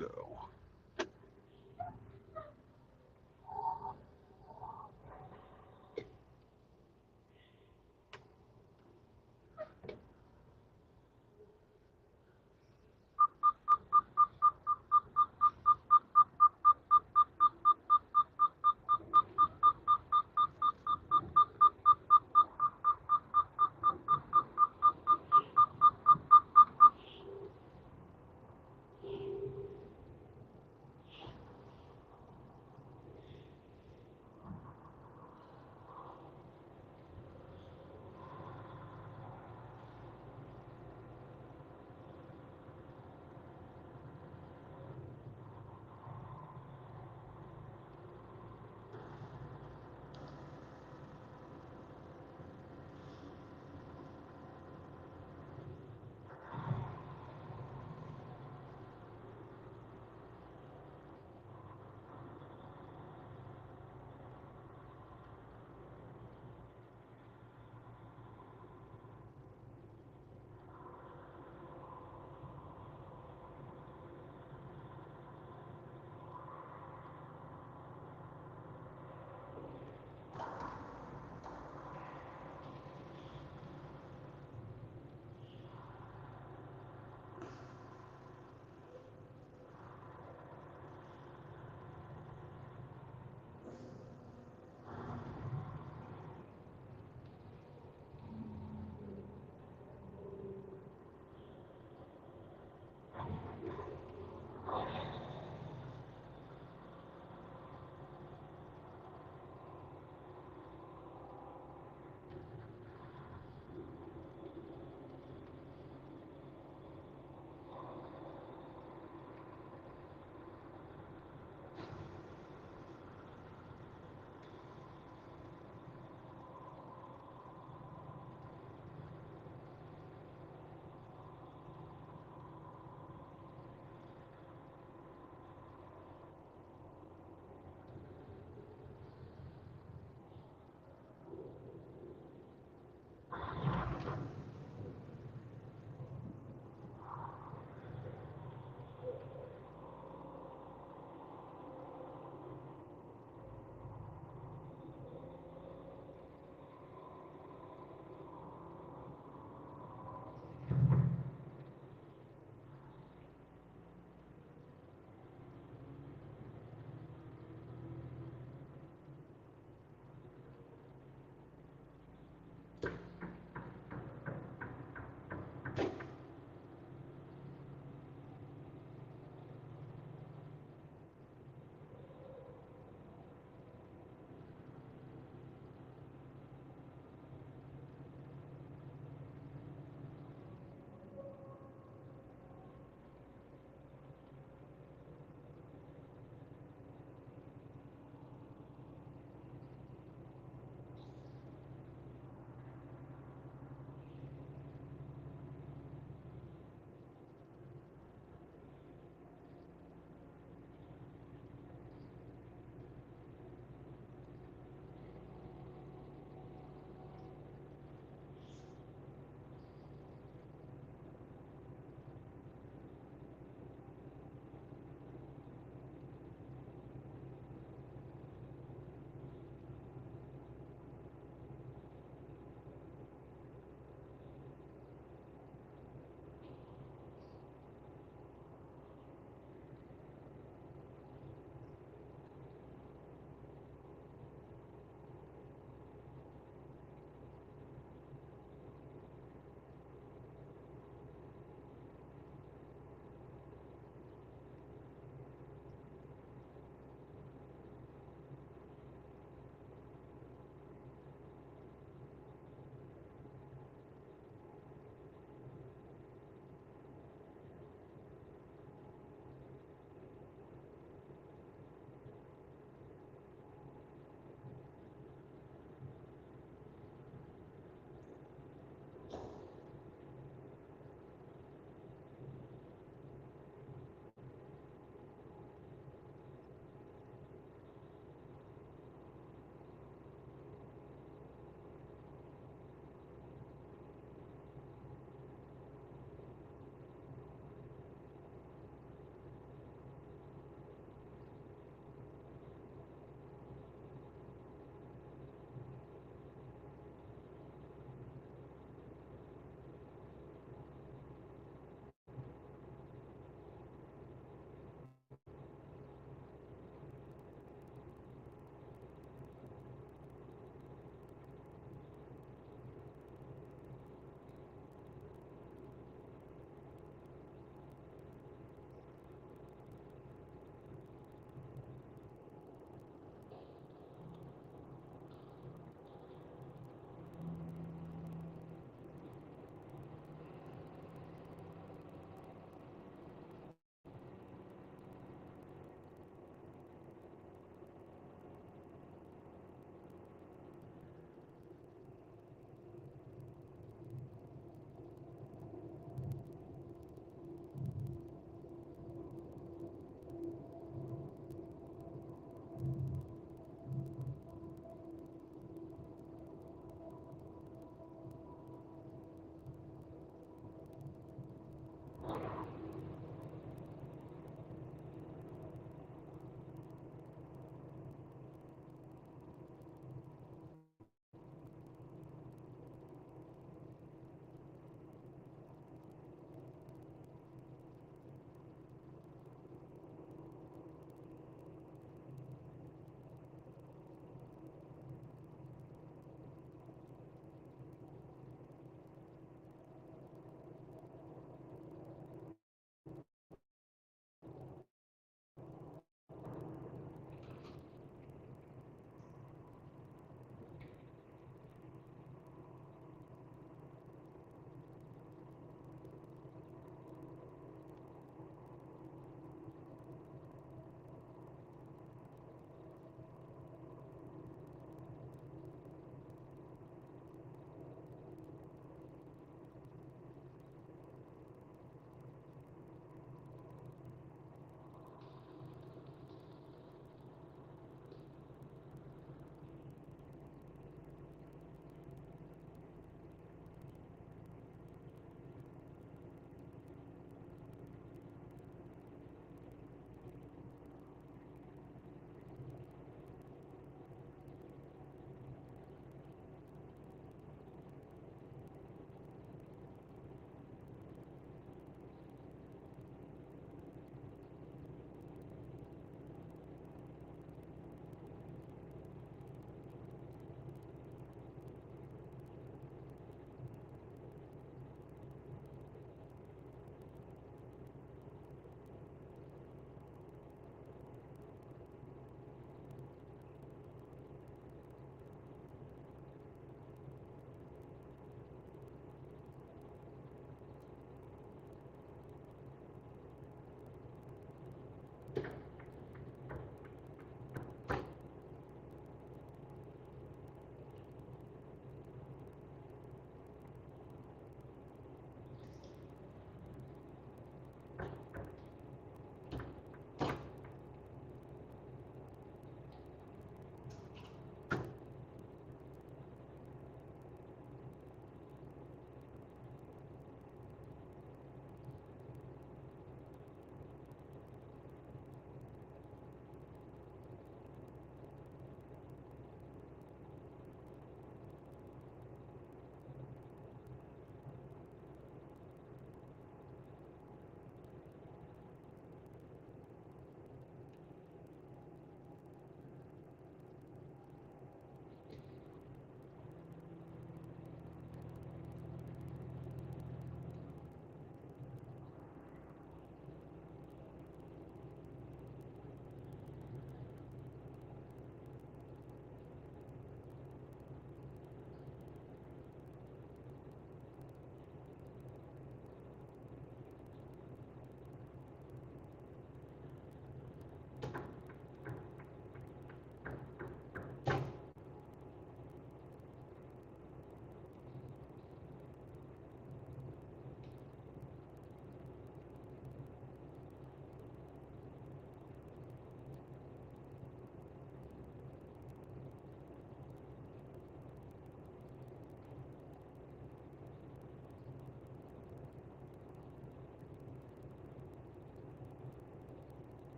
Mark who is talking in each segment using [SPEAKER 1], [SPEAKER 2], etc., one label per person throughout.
[SPEAKER 1] go.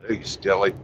[SPEAKER 1] Hey, Skelly.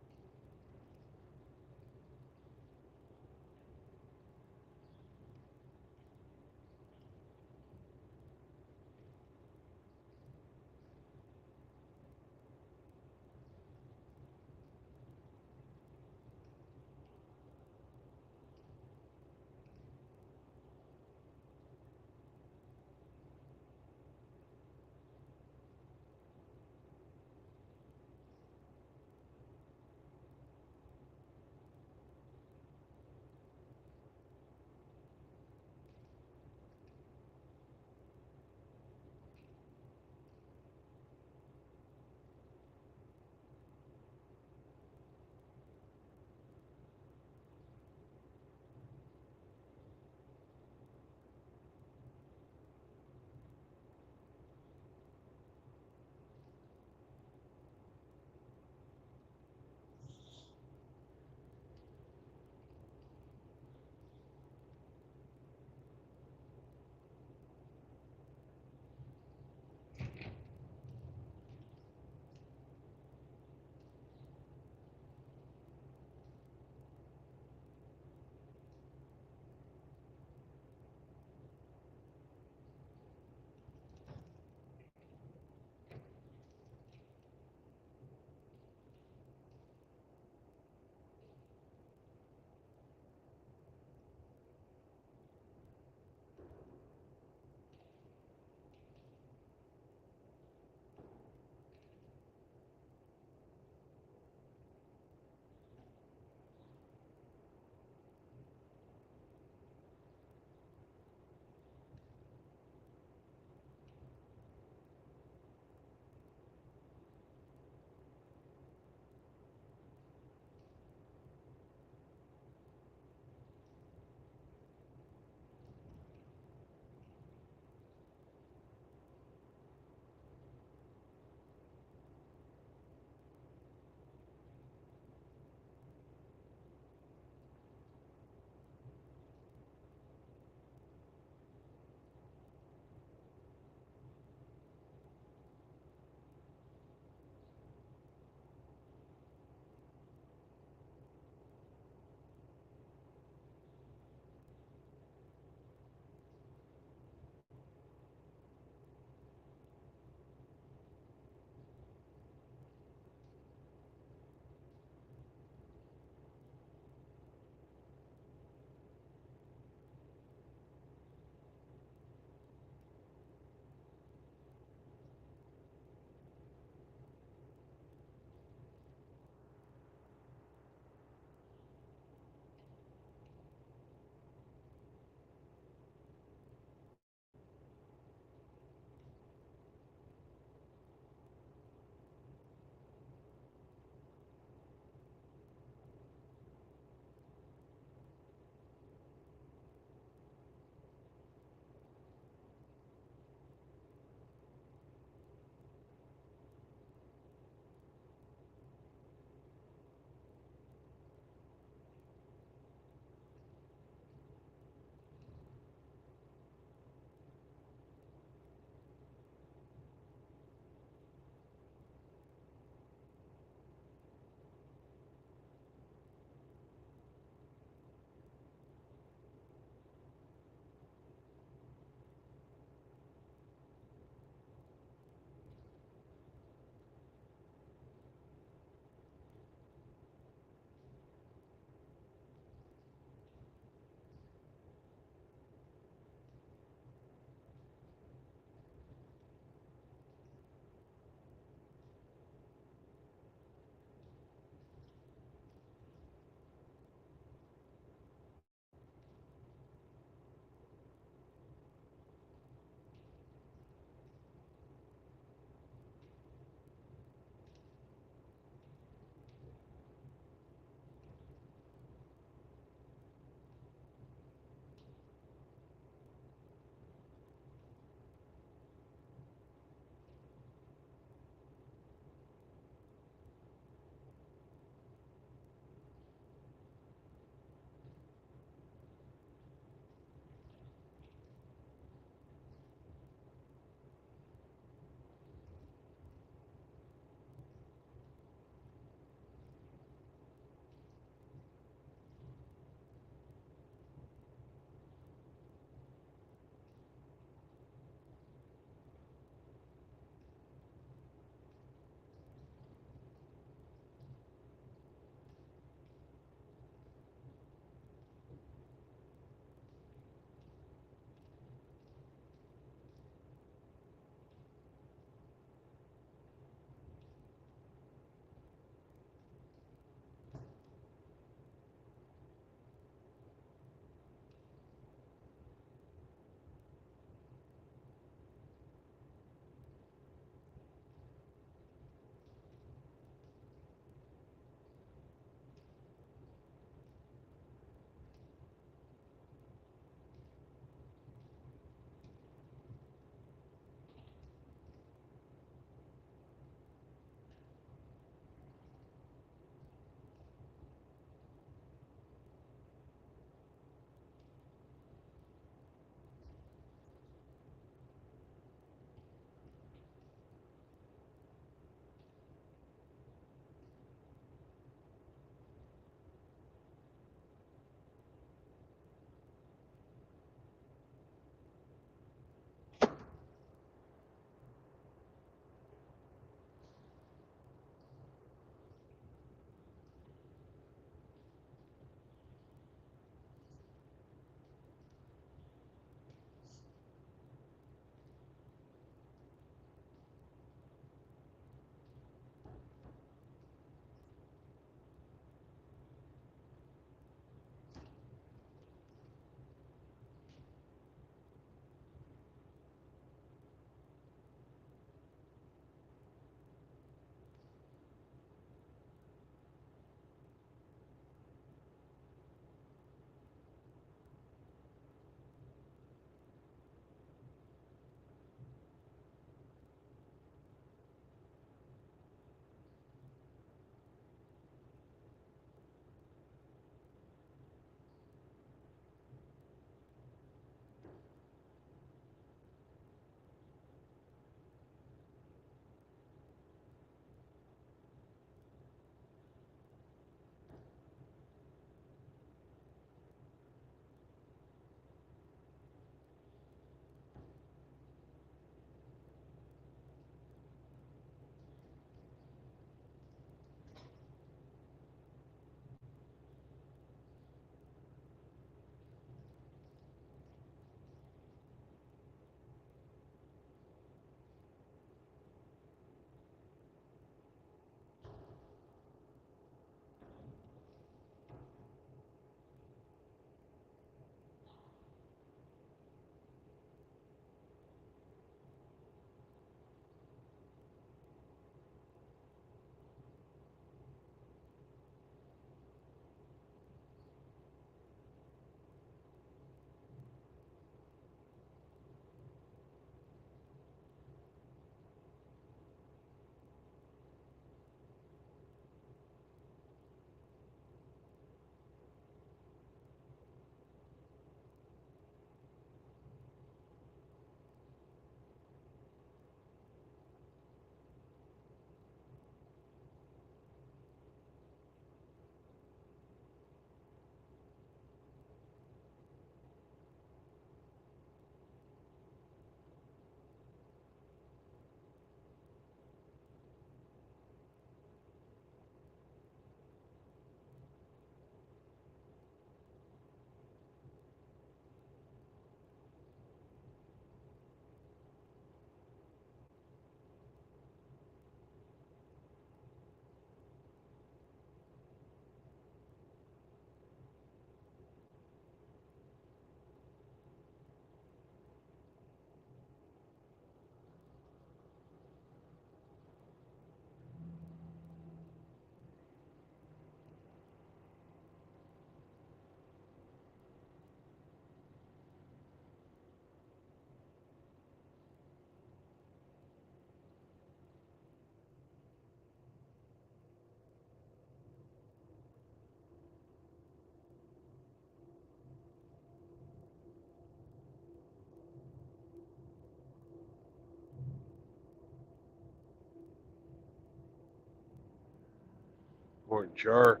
[SPEAKER 1] popcorn jar.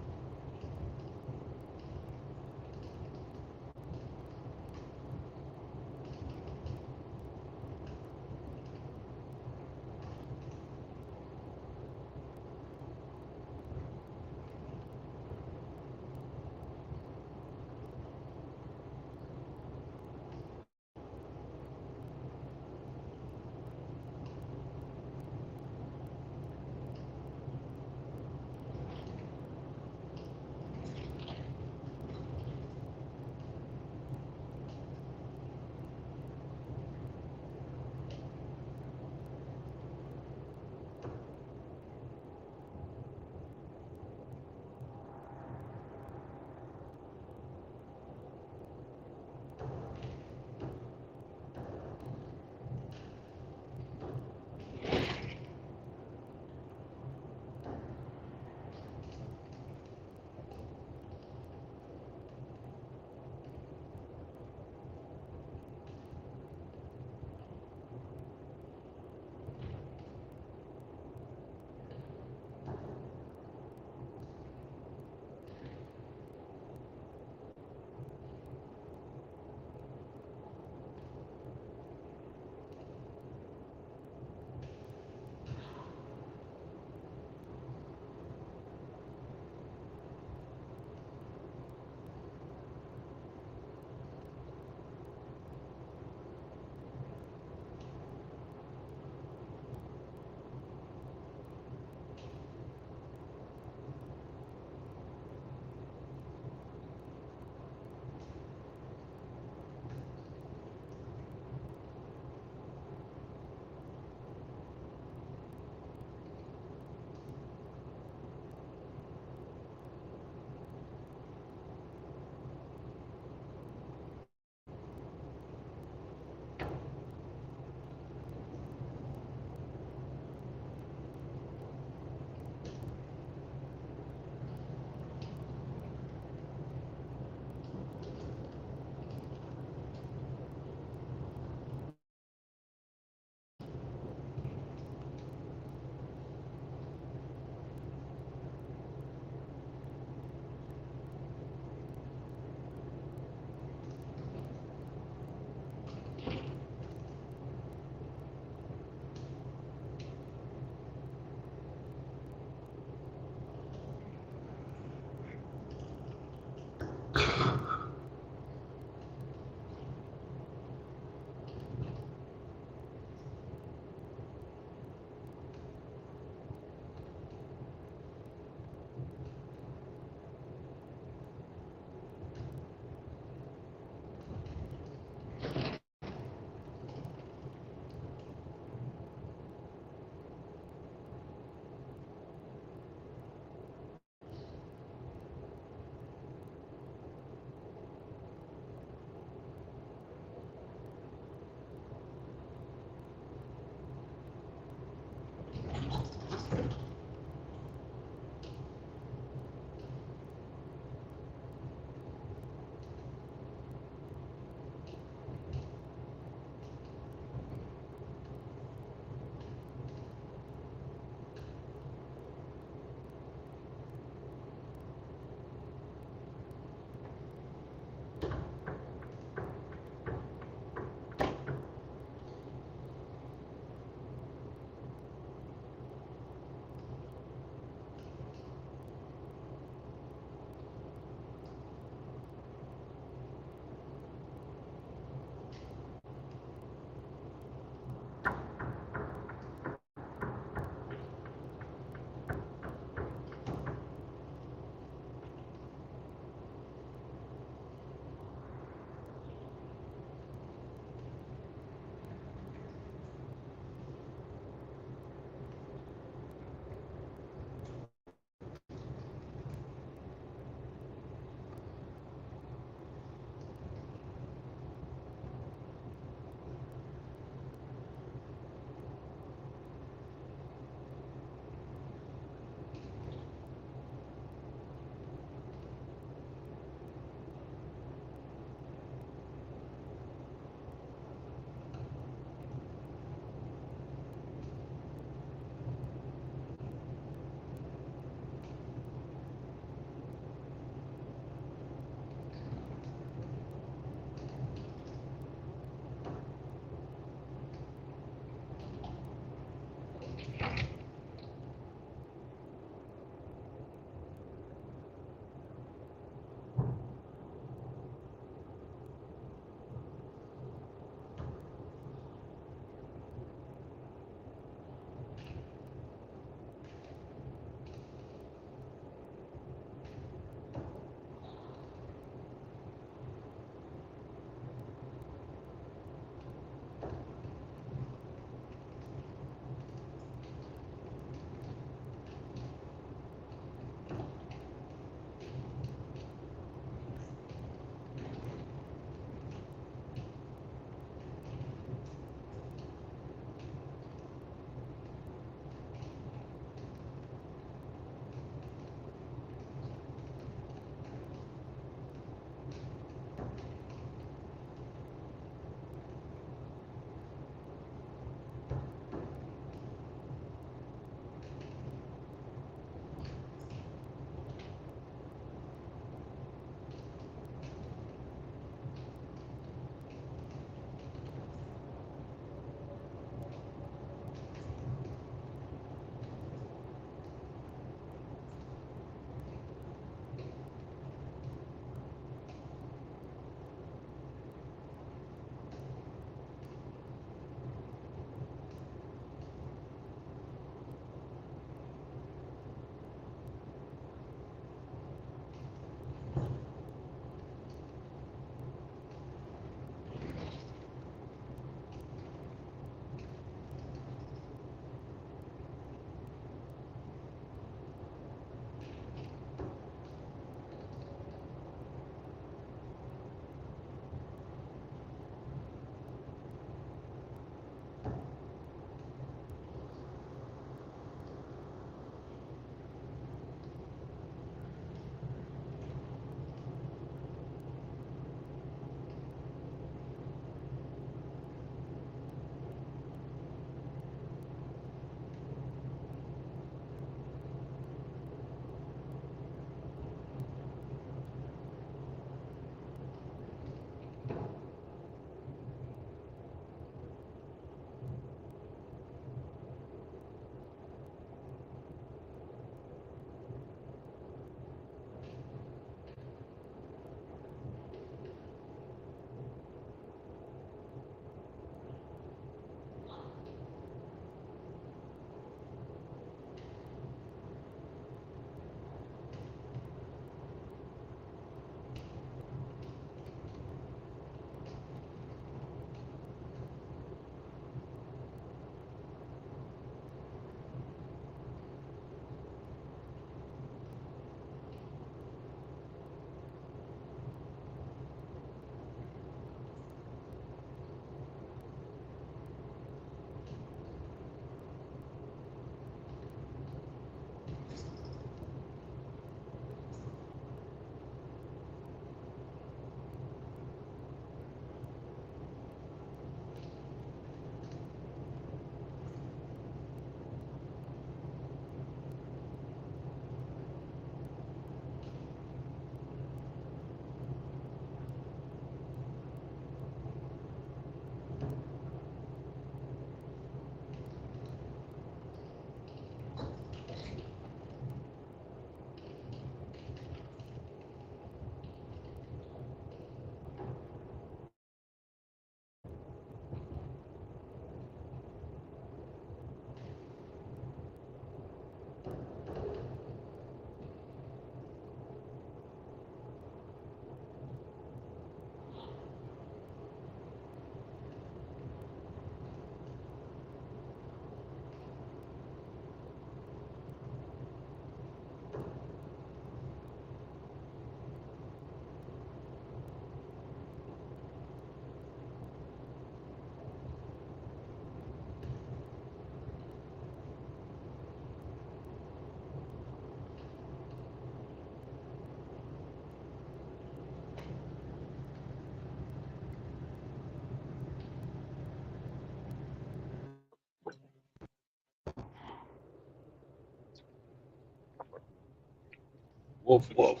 [SPEAKER 1] Wolf, wolf.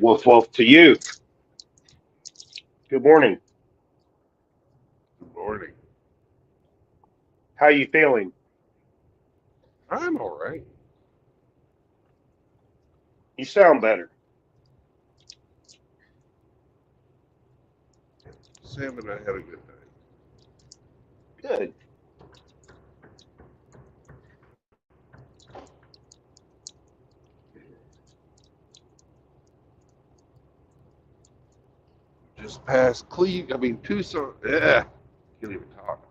[SPEAKER 2] Wolf, wolf to you. Good morning.
[SPEAKER 1] Good morning.
[SPEAKER 2] How you feeling?
[SPEAKER 1] I'm all right.
[SPEAKER 2] You sound better.
[SPEAKER 1] Sam and I had a good night.
[SPEAKER 2] Good.
[SPEAKER 1] Just passed Tucson. Can't even talk.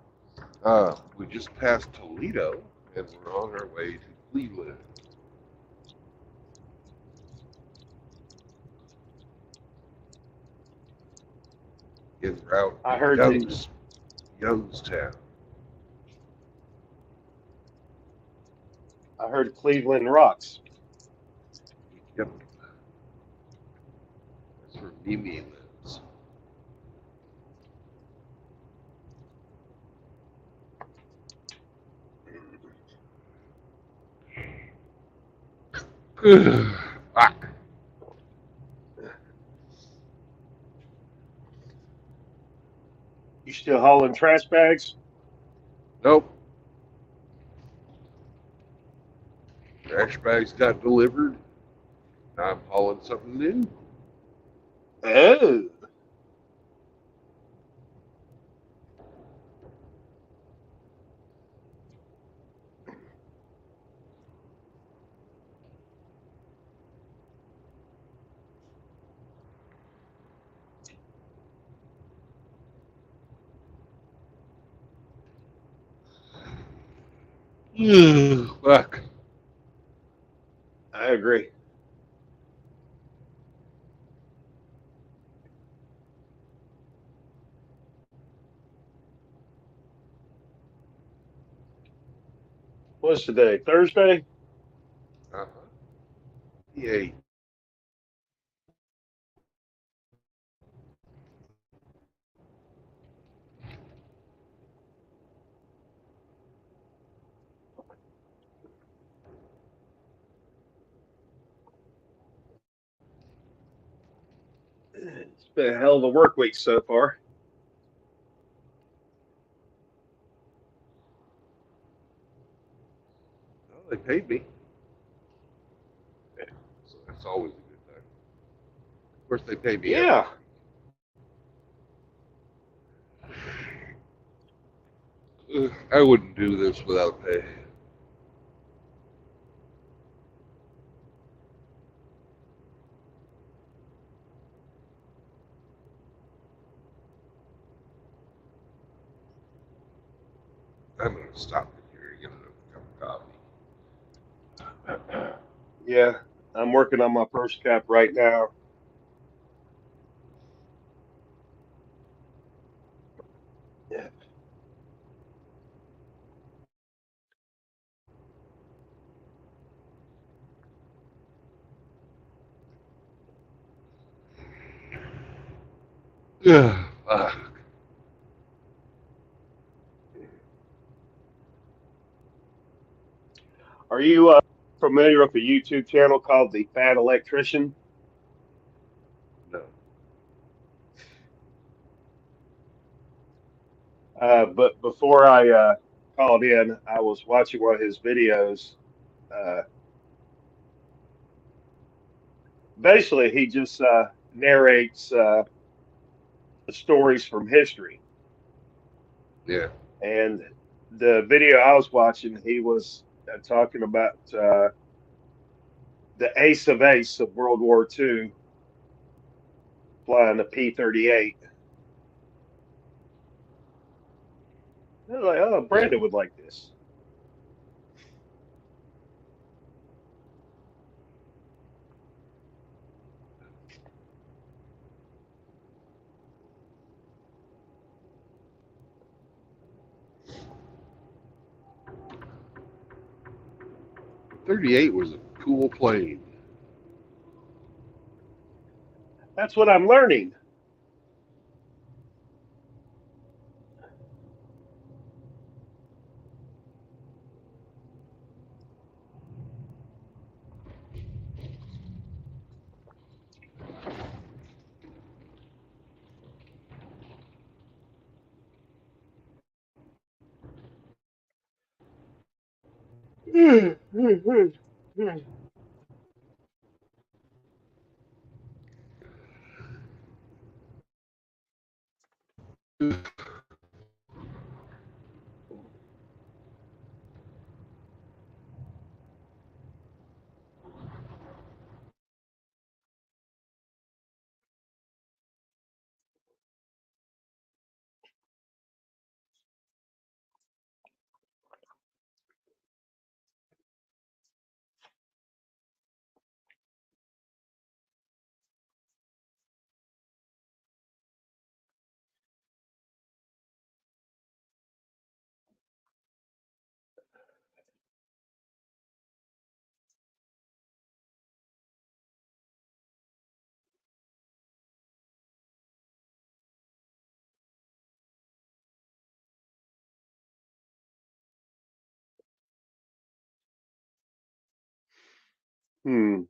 [SPEAKER 1] We just passed Toledo, and we're on our way to Cleveland. And we're out
[SPEAKER 2] I
[SPEAKER 1] in
[SPEAKER 2] heard that.
[SPEAKER 1] Youngstown.
[SPEAKER 2] I heard Cleveland rocks.
[SPEAKER 1] Yep. That's where Mimi lives. Fuck.
[SPEAKER 2] You still hauling trash bags?
[SPEAKER 1] Nope. Trash bags got delivered. Now I'm hauling something new.
[SPEAKER 2] Oh.
[SPEAKER 1] Fuck.
[SPEAKER 2] I agree. What's today? Thursday?
[SPEAKER 1] Uh-huh. Yay.
[SPEAKER 2] It's been a hell of a work week so far.
[SPEAKER 1] Well, they paid me, so that's always a good thing. Of course, they pay me every
[SPEAKER 2] Yeah.
[SPEAKER 1] week. I wouldn't do this without pay. I'm gonna stop in here and get a cup of coffee.
[SPEAKER 2] Yeah. I'm working on my first cap right now. Yeah.
[SPEAKER 1] Fuck.
[SPEAKER 2] Are you familiar with a YouTube channel called The Fat Electrician?
[SPEAKER 1] No.
[SPEAKER 2] But before I called in, I was watching one of his videos. Uh, Basically, he just narrates stories from history.
[SPEAKER 1] Yeah.
[SPEAKER 2] And the video I was watching, he was talking about the ace of ace of World War II flying a P-38. I was like, oh,
[SPEAKER 1] Yeah.
[SPEAKER 2] Brandon would like this.
[SPEAKER 1] 38 was a cool plane.
[SPEAKER 2] That's what I'm learning. Hmm.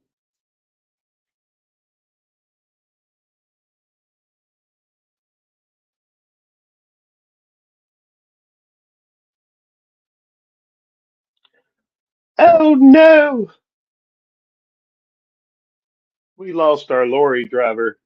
[SPEAKER 2] Oh no, we lost our lorry driver.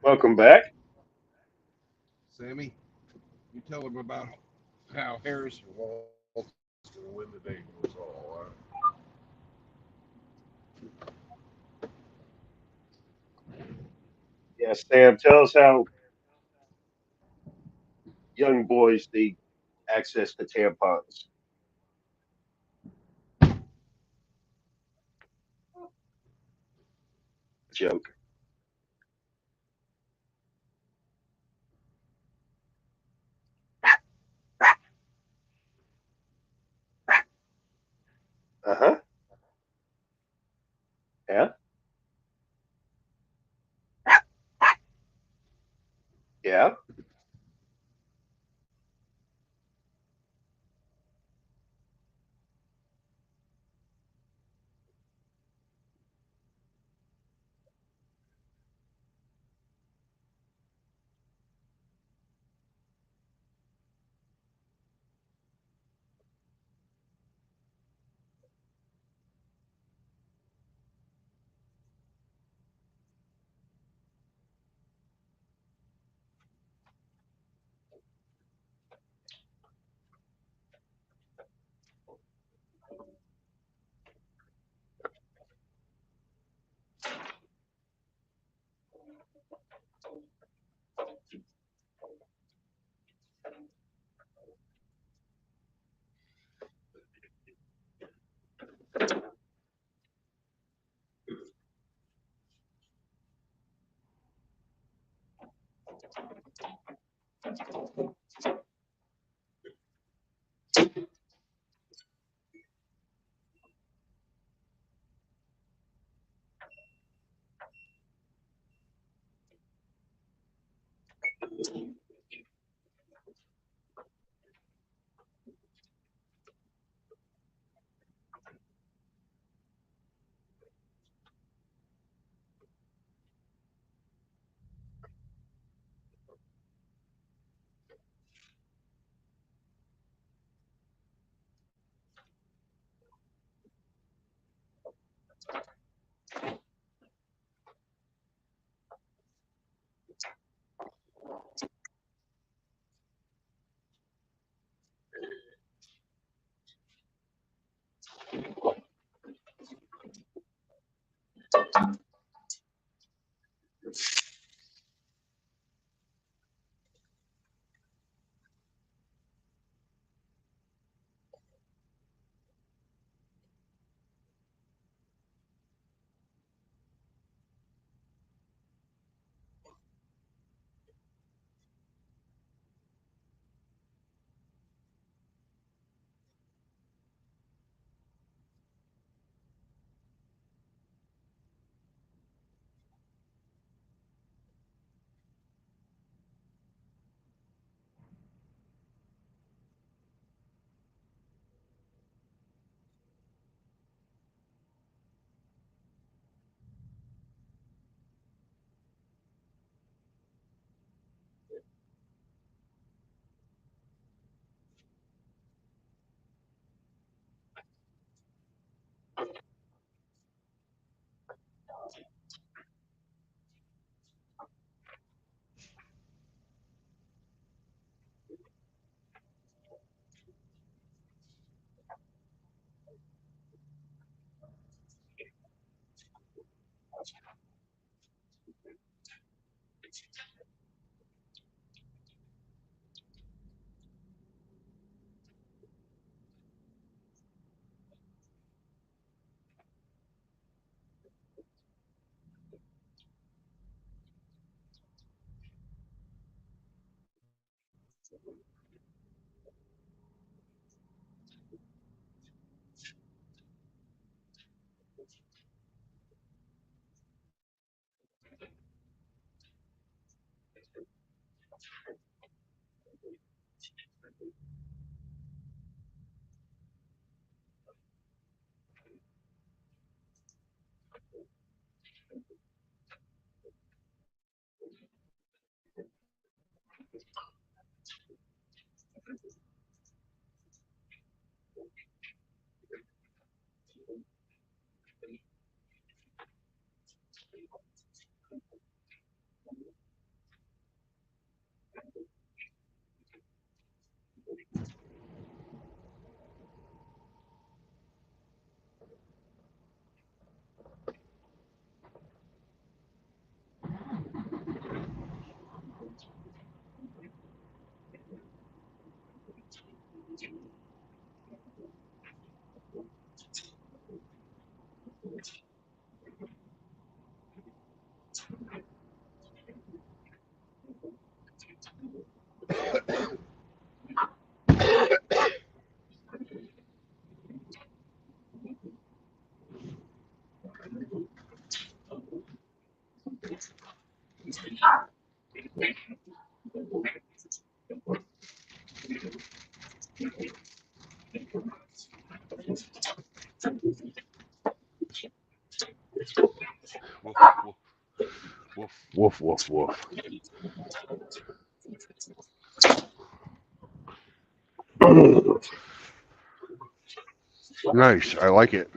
[SPEAKER 2] Welcome back.
[SPEAKER 1] Sammy, you tell him about how Harrison Walt's going to win the day for us all.
[SPEAKER 2] Yeah, Sam, tell us how young boys need access to tampons. Joke. Uh huh. Yeah. Yeah.
[SPEAKER 1] Woof, woof, woof, woof. Nice. I like it.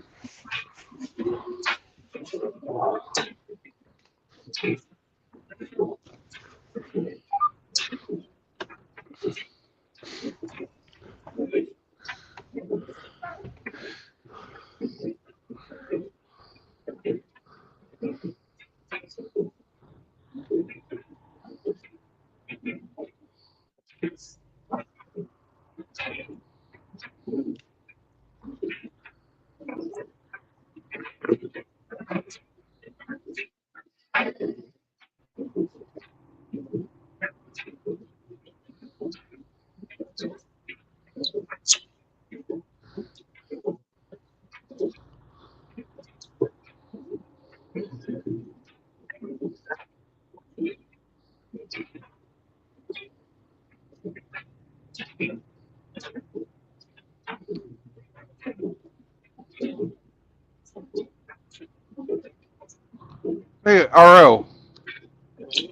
[SPEAKER 1] Hey, RO,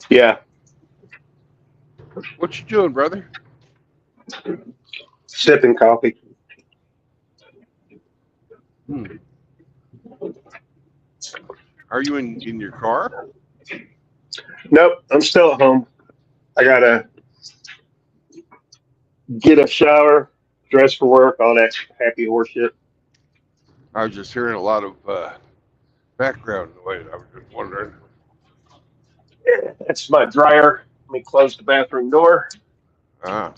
[SPEAKER 2] Yeah,
[SPEAKER 1] what you doing, brother?
[SPEAKER 2] sipping coffee.
[SPEAKER 1] Hmm. Are you in your car?
[SPEAKER 2] Nope, I'm still at home. I gotta get a shower, dress for work, all that happy horse shit.
[SPEAKER 1] I was just hearing a lot of background noise. I was just wondering.
[SPEAKER 2] That's my dryer. Let me close the bathroom door.
[SPEAKER 1] Ah,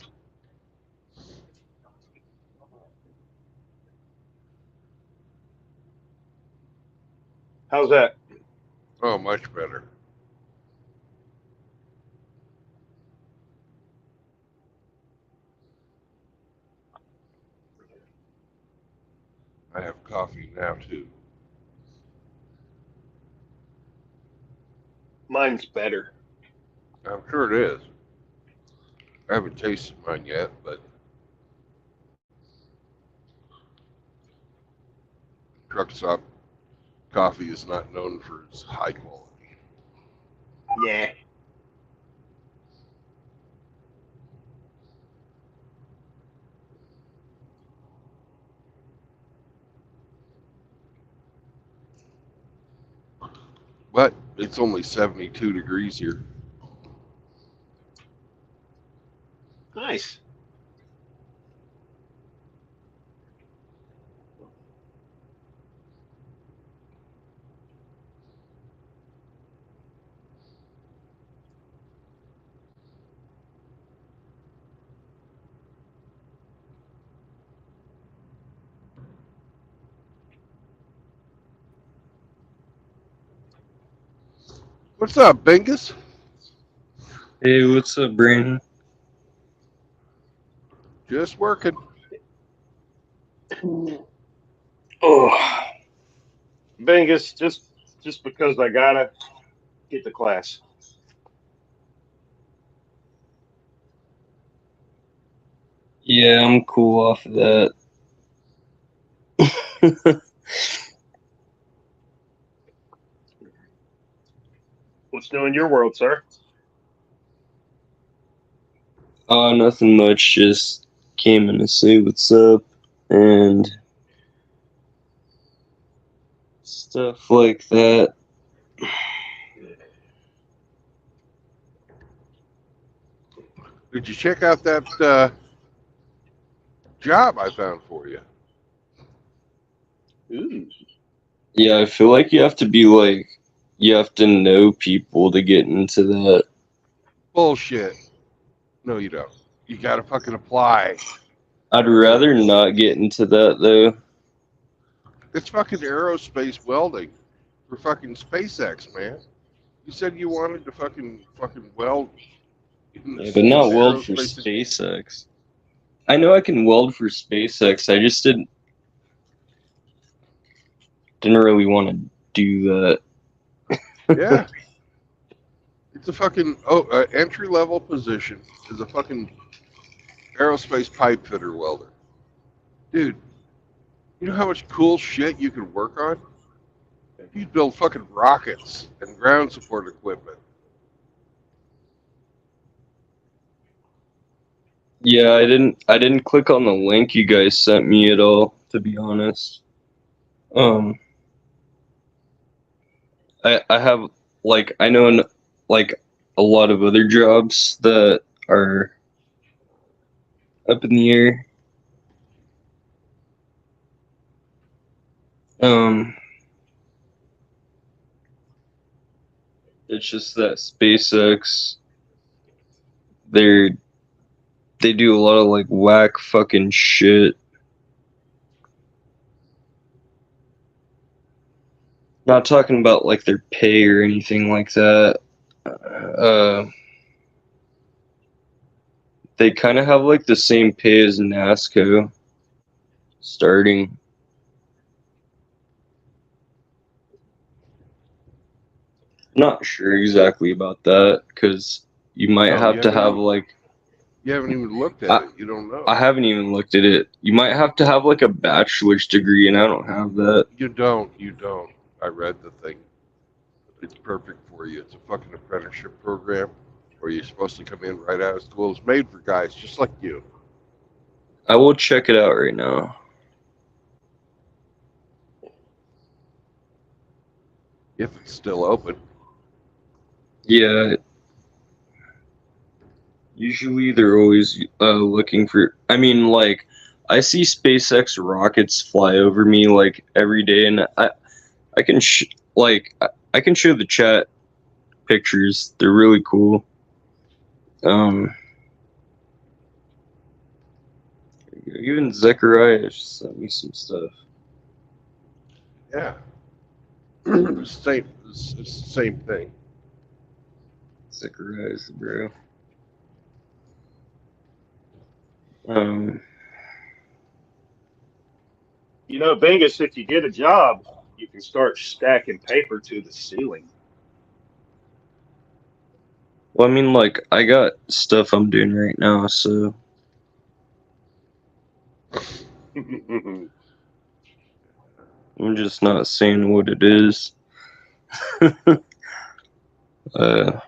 [SPEAKER 2] How's that?
[SPEAKER 1] oh, much better. I have coffee now too.
[SPEAKER 2] Mine's better.
[SPEAKER 1] I'm sure it is. I haven't tasted mine yet, but truck stop coffee is not known for its high quality.
[SPEAKER 2] Yeah.
[SPEAKER 1] But it's only 72 degrees here.
[SPEAKER 2] Nice.
[SPEAKER 1] What's up, Bingus?
[SPEAKER 3] Hey, what's up, Brandon?
[SPEAKER 1] Just working.
[SPEAKER 2] Oh, Vengus, just because I gotta get to class.
[SPEAKER 3] Yeah, I'm cool off of that.
[SPEAKER 2] What's new in your world, sir?
[SPEAKER 3] Nothing much, just came in to say what's up and stuff like that.
[SPEAKER 1] Did you check out that job I found for you?
[SPEAKER 2] Ooh.
[SPEAKER 3] Yeah, I feel like you have to be like, you have to know people to get into that.
[SPEAKER 1] Bullshit. No, you don't. You gotta fucking apply.
[SPEAKER 3] I'd rather not get into that though.
[SPEAKER 1] It's fucking aerospace welding for fucking SpaceX, man. You said you wanted to fucking weld.
[SPEAKER 3] Yeah, but not
[SPEAKER 1] in
[SPEAKER 3] weld for
[SPEAKER 1] aerospace.
[SPEAKER 3] SpaceX. I know I can weld for SpaceX. I just didn't really want to do that.
[SPEAKER 1] Yeah. It's a fucking entry level position is a fucking aerospace pipe fitter welder. Dude, you know how much cool shit you could work on? If you build fucking rockets and ground support equipment.
[SPEAKER 3] Yeah, I didn't click on the link you guys sent me at all, to be honest. I have like I know like a lot of other jobs that are up in the air. Um, it's just that SpaceX, they're they do a lot of like whack fucking shit. Not talking about like their pay or anything like that. Uh, they kind of have like the same pay as NASCO starting. Not sure exactly about that because you might
[SPEAKER 1] Oh,
[SPEAKER 3] have to have like
[SPEAKER 1] you haven't even looked at it. You don't know.
[SPEAKER 3] I haven't even looked at it. You might have to have like a bachelor's degree, and I don't have that.
[SPEAKER 1] You don't. I read the thing. It's perfect for you. It's a fucking apprenticeship program where you're supposed to come in right out of school. It's made for guys just like you.
[SPEAKER 3] I will check it out right now.
[SPEAKER 1] If it's still open.
[SPEAKER 3] Yeah. Usually they're always looking for. I mean, like I see SpaceX rockets fly over me like every day, and I can I can show the chat pictures. They're really cool. Even Zechariah sent me some stuff.
[SPEAKER 1] Yeah. Same thing.
[SPEAKER 3] Zechariah's bro.
[SPEAKER 2] You know, Bingus, if you get a job, you can start stacking paper to the ceiling.
[SPEAKER 3] Well, I mean, like I got stuff I'm doing right now, so I'm just not saying what it is. uh,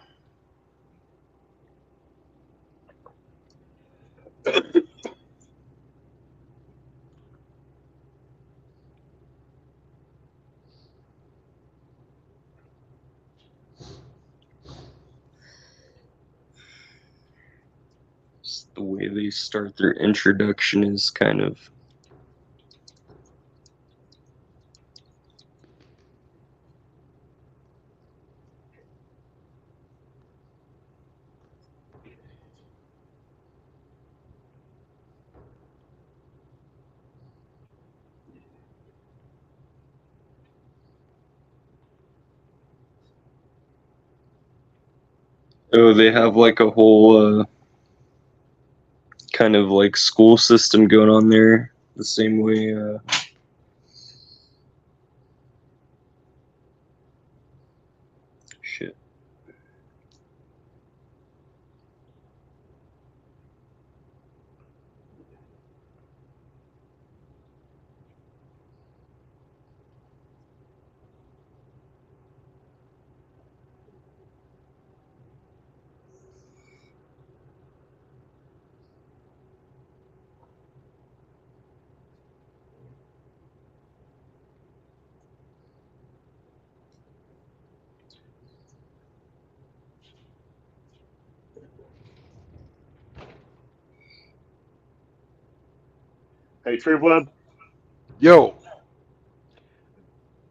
[SPEAKER 3] just the way they start their introduction is kind of. Oh, they have like a whole kind of like school system going on there, the same way. Shit.
[SPEAKER 2] Hey, True Blood,
[SPEAKER 1] Yo,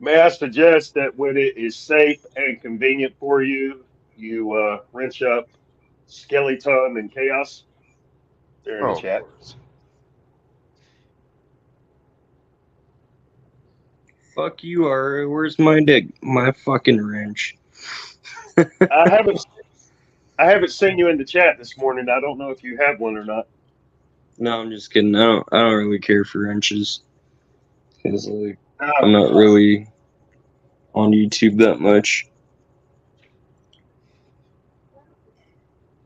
[SPEAKER 2] may I suggest that when it is safe and convenient for you, you wrench up Skeleton and Chaos? They're in the
[SPEAKER 1] of
[SPEAKER 2] chat.
[SPEAKER 1] course.
[SPEAKER 3] Fuck you, Ara. Where's my dick? My fucking wrench.
[SPEAKER 2] I haven't I haven't seen you in the chat this morning. I don't know if you have one or not.
[SPEAKER 3] No, I'm just kidding. I don't really care for wrenches. Cause like I'm
[SPEAKER 2] Uh,
[SPEAKER 3] not really on YouTube that much.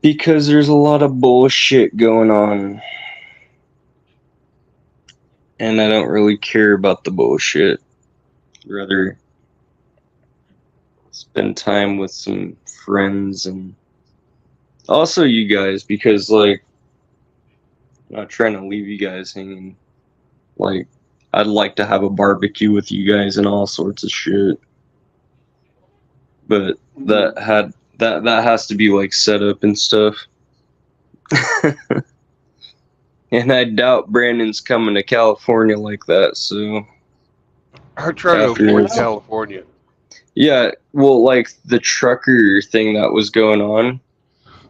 [SPEAKER 3] Because there's a lot of bullshit going on. And I don't really care about the bullshit. Rather spend time with some friends and also you guys, because like I'm not trying to leave you guys hanging. Like I'd like to have a barbecue with you guys and all sorts of shit. But that has to be like set up and stuff. And I doubt Brandon's coming to California like that, so
[SPEAKER 1] I try to
[SPEAKER 3] After-
[SPEAKER 1] avoid California.
[SPEAKER 3] yeah, well like the trucker thing that was going on,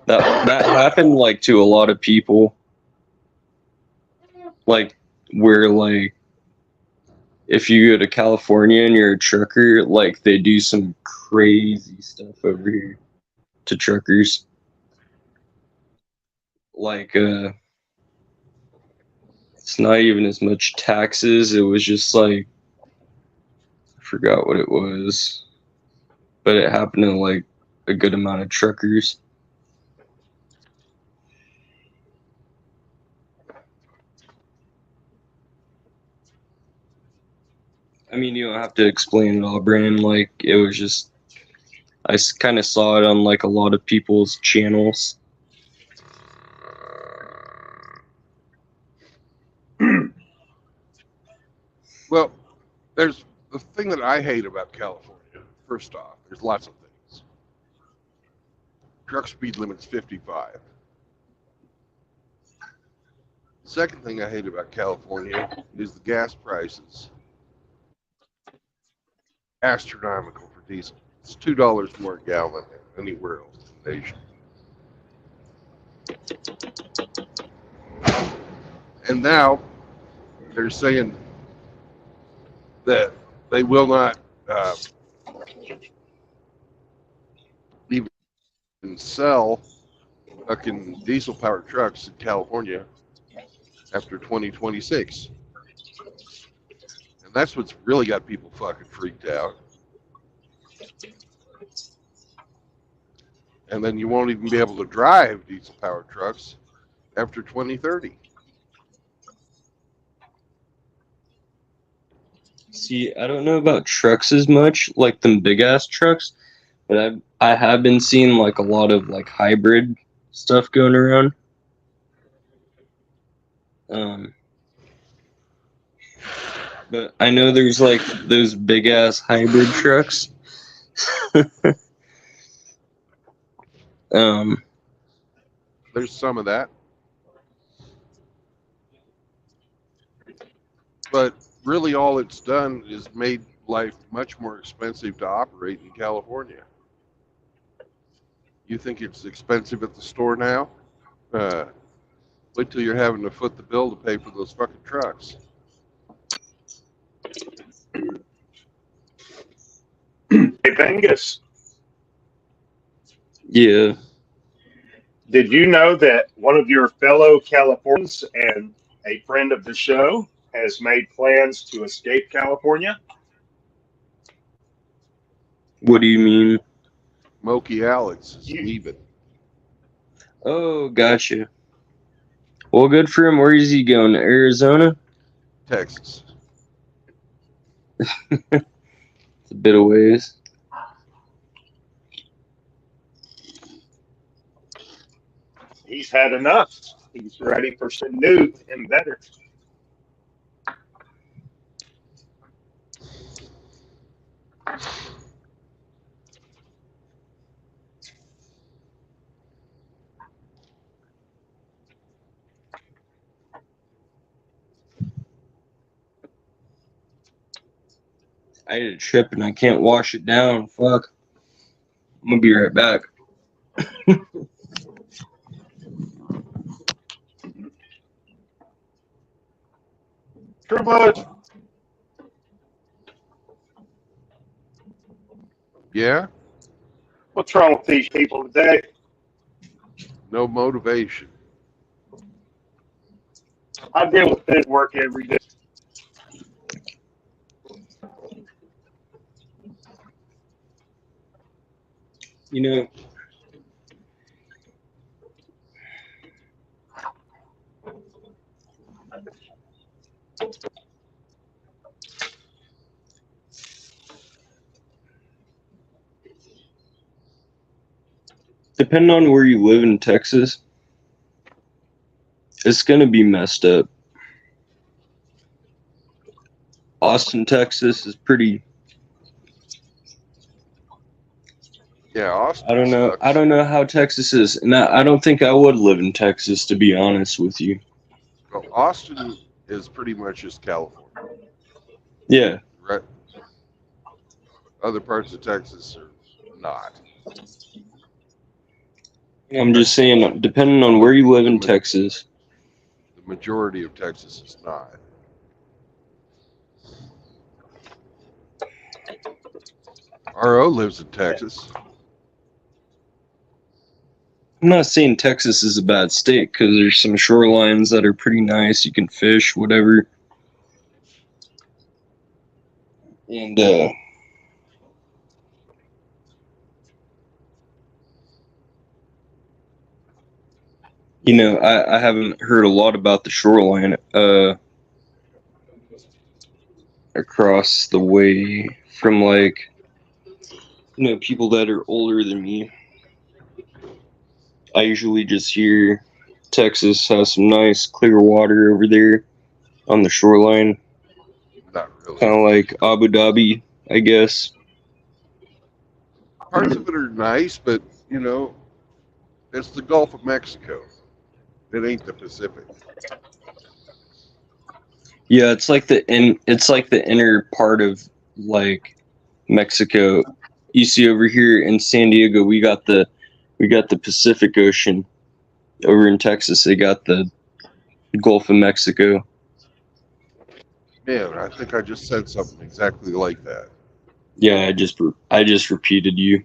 [SPEAKER 3] that happened like to a lot of people. Like where like if you go to California and you're a trucker, like they do some crazy stuff over here to truckers. Like it's not even as much taxes, it was just like I forgot what it was. But it happened to like a good amount of truckers. I mean, you don't have to explain it all, Brandon. Like, it was just, I kind of saw it on like a lot of people's channels.
[SPEAKER 1] Well, there's the thing that I hate about California. First off, there's lots of things. Truck speed limit's 55. Second thing I hate about California is the gas prices. Astronomical for diesel. It's $2 more a gallon than anywhere else in the nation. And now they're saying that they will not even sell fucking diesel powered trucks in California after 2026. And that's what's really got people fucking freaked out. And then you won't even be able to drive diesel powered trucks after 2030.
[SPEAKER 3] See, I don't know about trucks as much, like them big ass trucks, but I have been seeing like a lot of like hybrid stuff going around. But I know there's like those big ass hybrid trucks.
[SPEAKER 1] There's some of that. But really all it's done is made life much more expensive to operate in California. You think it's expensive at the store now? Wait till you're having to foot the bill to pay for those fucking trucks.
[SPEAKER 2] Hey, Angus,
[SPEAKER 3] Yeah.
[SPEAKER 2] did you know that one of your fellow Californians and a friend of the show has made plans to escape California?
[SPEAKER 3] What do you mean?
[SPEAKER 1] Moki Alex is
[SPEAKER 2] You-
[SPEAKER 1] leaving.
[SPEAKER 3] Oh, gotcha. Well, good for him. Where is he going? Arizona?
[SPEAKER 1] Texas.
[SPEAKER 3] It's a bit of ways.
[SPEAKER 2] He's had enough. He's ready for some new and better.
[SPEAKER 3] I had a trip and I can't wash it down. Fuck. I'm gonna be right back.
[SPEAKER 2] True Blood.
[SPEAKER 1] Yeah?
[SPEAKER 2] What's wrong with these people today?
[SPEAKER 1] No motivation.
[SPEAKER 2] I deal with this work every day.
[SPEAKER 3] You know, depending on where you live in Texas, it's gonna be messed up. Austin, Texas is pretty.
[SPEAKER 1] Yeah, Austin.
[SPEAKER 3] I don't know.
[SPEAKER 1] Sucks.
[SPEAKER 3] I don't know how Texas is, and I don't think I would live in Texas, to be honest with you.
[SPEAKER 1] Well, Austin is pretty much just California,
[SPEAKER 3] Yeah,
[SPEAKER 1] right? Other parts of Texas are not.
[SPEAKER 3] I'm just saying, depending on where you live in Texas.
[SPEAKER 1] The majority of Texas is not. RO lives in Texas.
[SPEAKER 3] I'm not saying Texas is a bad state because there's some shorelines that are pretty nice. You can fish, whatever. And you know, I haven't heard a lot about the shoreline across the way from, like, you know, people that are older than me. I usually just hear Texas has some nice clear water over there on the shoreline,
[SPEAKER 1] Not really.
[SPEAKER 3] kind of like Abu Dhabi, I guess.
[SPEAKER 1] Parts of it are nice, but you know, it's the Gulf of Mexico. It ain't the Pacific.
[SPEAKER 3] Yeah, it's like the inner part of, like, Mexico. You see over here in San Diego, we got the Pacific Ocean. Over in Texas, they got the Gulf of Mexico.
[SPEAKER 1] Man, I think I just said something exactly like that.
[SPEAKER 3] Yeah, I just repeated you.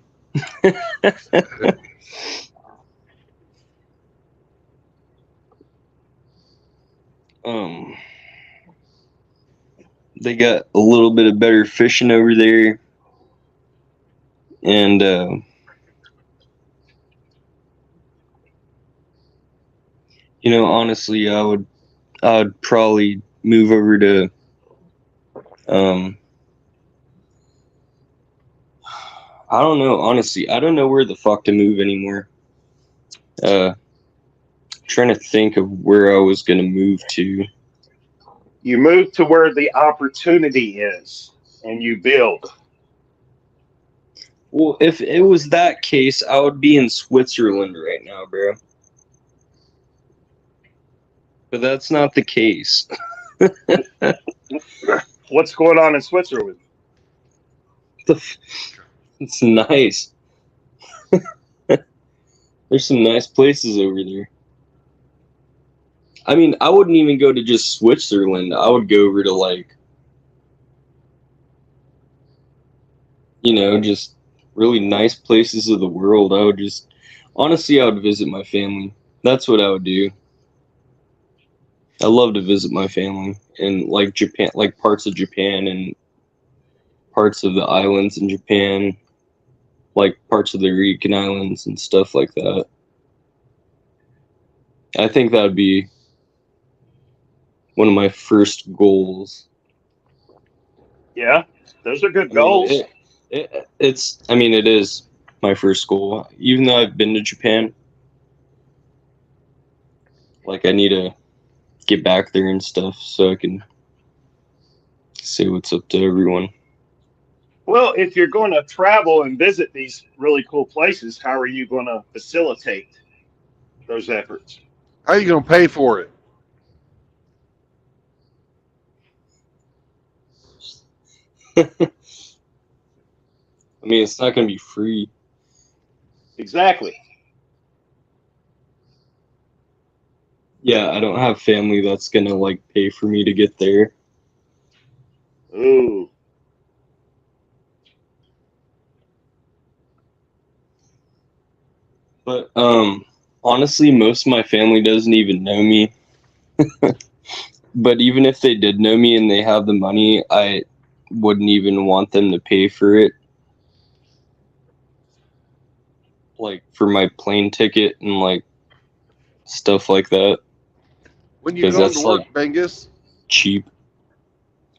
[SPEAKER 3] um, they got a little bit of better fishing over there, and you know, honestly, I would probably move over to I don't know, honestly. I don't know where the fuck to move anymore. Trying to think of where I was gonna move to.
[SPEAKER 2] You move to where the opportunity is and you build.
[SPEAKER 3] Well, if it was that case, I would be in Switzerland right now, bro. But that's not the case.
[SPEAKER 2] What's going on in Switzerland?
[SPEAKER 3] It's nice. There's some nice places over there. I mean, I wouldn't even go to just Switzerland. I would go over to, like, you know, just really nice places of the world. I would just, honestly, I would visit my family. That's what I would do. I love to visit my family in, like, Japan, like parts of Japan and parts of the islands in Japan, like parts of the Ryukyu Islands and stuff like that. I think that would be one of my first goals.
[SPEAKER 2] Yeah, those are good
[SPEAKER 3] I mean,
[SPEAKER 2] goals.
[SPEAKER 3] I mean, it is my first goal. Even though I've been to Japan, like, I need to get back there and stuff so I can say what's up to everyone.
[SPEAKER 2] Well, if you're going to travel and visit these really cool places, how are you going to facilitate those efforts?
[SPEAKER 1] How you gonna pay for it?
[SPEAKER 3] I mean, it's not going to be free.
[SPEAKER 2] Exactly.
[SPEAKER 3] Yeah, I don't have family that's going to, like, pay for me to get there.
[SPEAKER 2] Ooh.
[SPEAKER 3] But honestly, most of my family doesn't even know me. But even if they did know me and they have the money, I wouldn't even want them to pay for it. Like, for my plane ticket and, like, stuff like that.
[SPEAKER 1] When you
[SPEAKER 3] 'Cause
[SPEAKER 1] going to
[SPEAKER 3] that's,
[SPEAKER 1] work,
[SPEAKER 3] like,
[SPEAKER 1] Bengus?
[SPEAKER 3] cheap.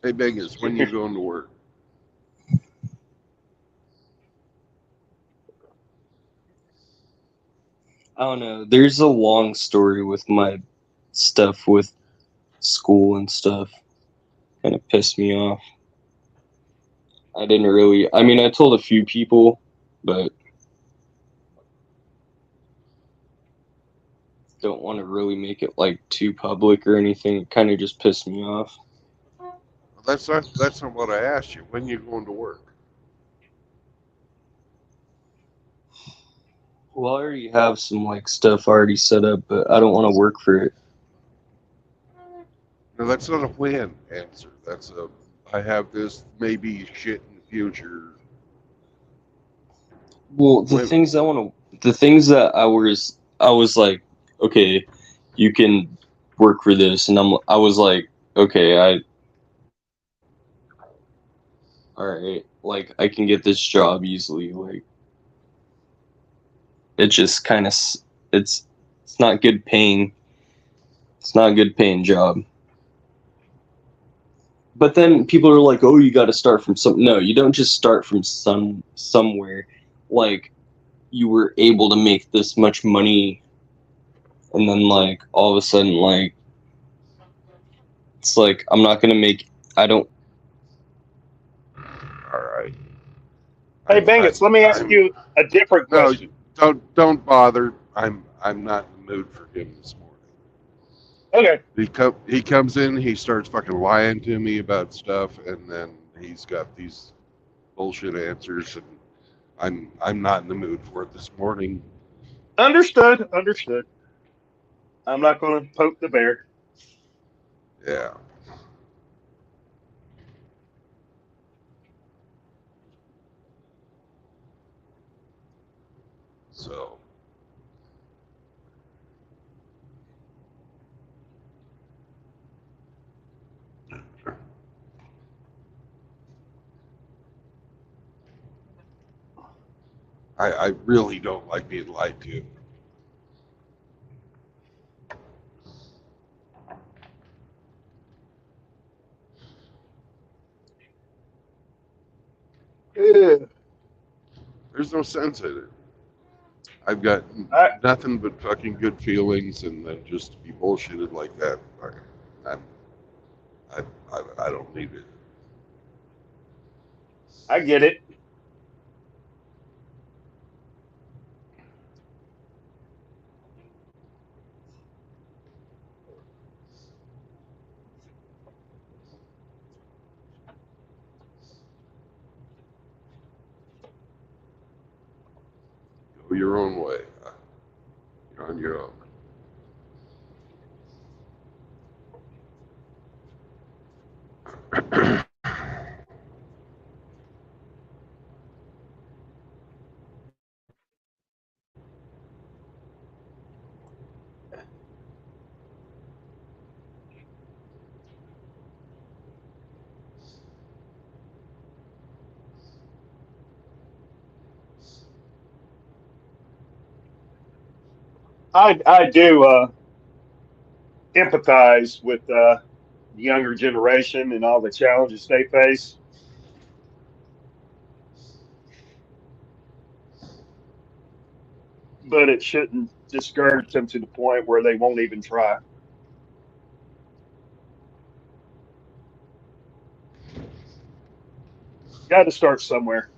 [SPEAKER 1] Hey, Bengus, when you going to work?
[SPEAKER 3] I don't know. There's a long story with my stuff with school and stuff. Kind of pissed me off. I didn't really. I mean, I told a few people, but don't want to really make it like too public or anything. It kind of just pissed me off.
[SPEAKER 1] Well, that's not what I asked you. When you going to work?
[SPEAKER 3] Well, I already have some like stuff already set up, but I don't want to work for it.
[SPEAKER 1] No, that's not a when answer. That's a I have this maybe shit in the future.
[SPEAKER 3] Well, the
[SPEAKER 1] When
[SPEAKER 3] things I want to, the things that I was like, okay, you can work for this, and I was like, okay, all right, like I can get this job easily. Like it just kind of, it's not good paying. It's not a good paying job. But then people are like, oh, you got to start from some. No, you don't just start from somewhere. Like you were able to make this much money, and then like all of a sudden, like it's like I'm not gonna make. I don't.
[SPEAKER 1] all right.
[SPEAKER 2] Hey,
[SPEAKER 1] I'm
[SPEAKER 2] Bingus,
[SPEAKER 1] I'm
[SPEAKER 2] let me ask
[SPEAKER 1] I'm
[SPEAKER 2] you a different
[SPEAKER 1] no,
[SPEAKER 2] question.
[SPEAKER 1] don't bother. I'm not in the mood for him this morning.
[SPEAKER 2] Okay.
[SPEAKER 1] He comes in, he starts fucking lying to me about stuff, and then he's got these bullshit answers, and I'm not in the mood for it this morning.
[SPEAKER 2] Understood. Understood. I'm not going to poke the bear.
[SPEAKER 1] Yeah. So I really don't like being lied to.
[SPEAKER 2] Yeah.
[SPEAKER 1] There's no sense in it. I've got
[SPEAKER 2] I,
[SPEAKER 1] nothing but fucking good feelings, and then just to be bullshitted like that, I'm, I don't need it.
[SPEAKER 2] I get it.
[SPEAKER 1] Go your own way. You're on your own.
[SPEAKER 2] I do empathize with the younger generation and all the challenges they face. But it shouldn't discourage them to the point where they won't even try. Got to start somewhere.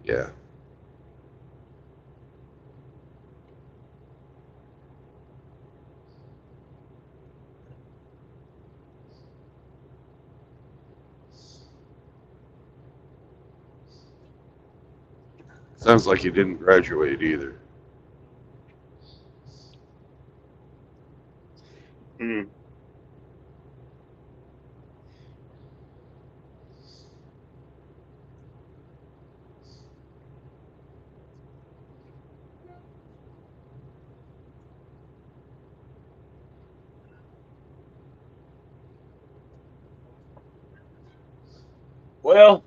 [SPEAKER 1] Yeah. Sounds like you didn't graduate either.
[SPEAKER 2] Mm. Well,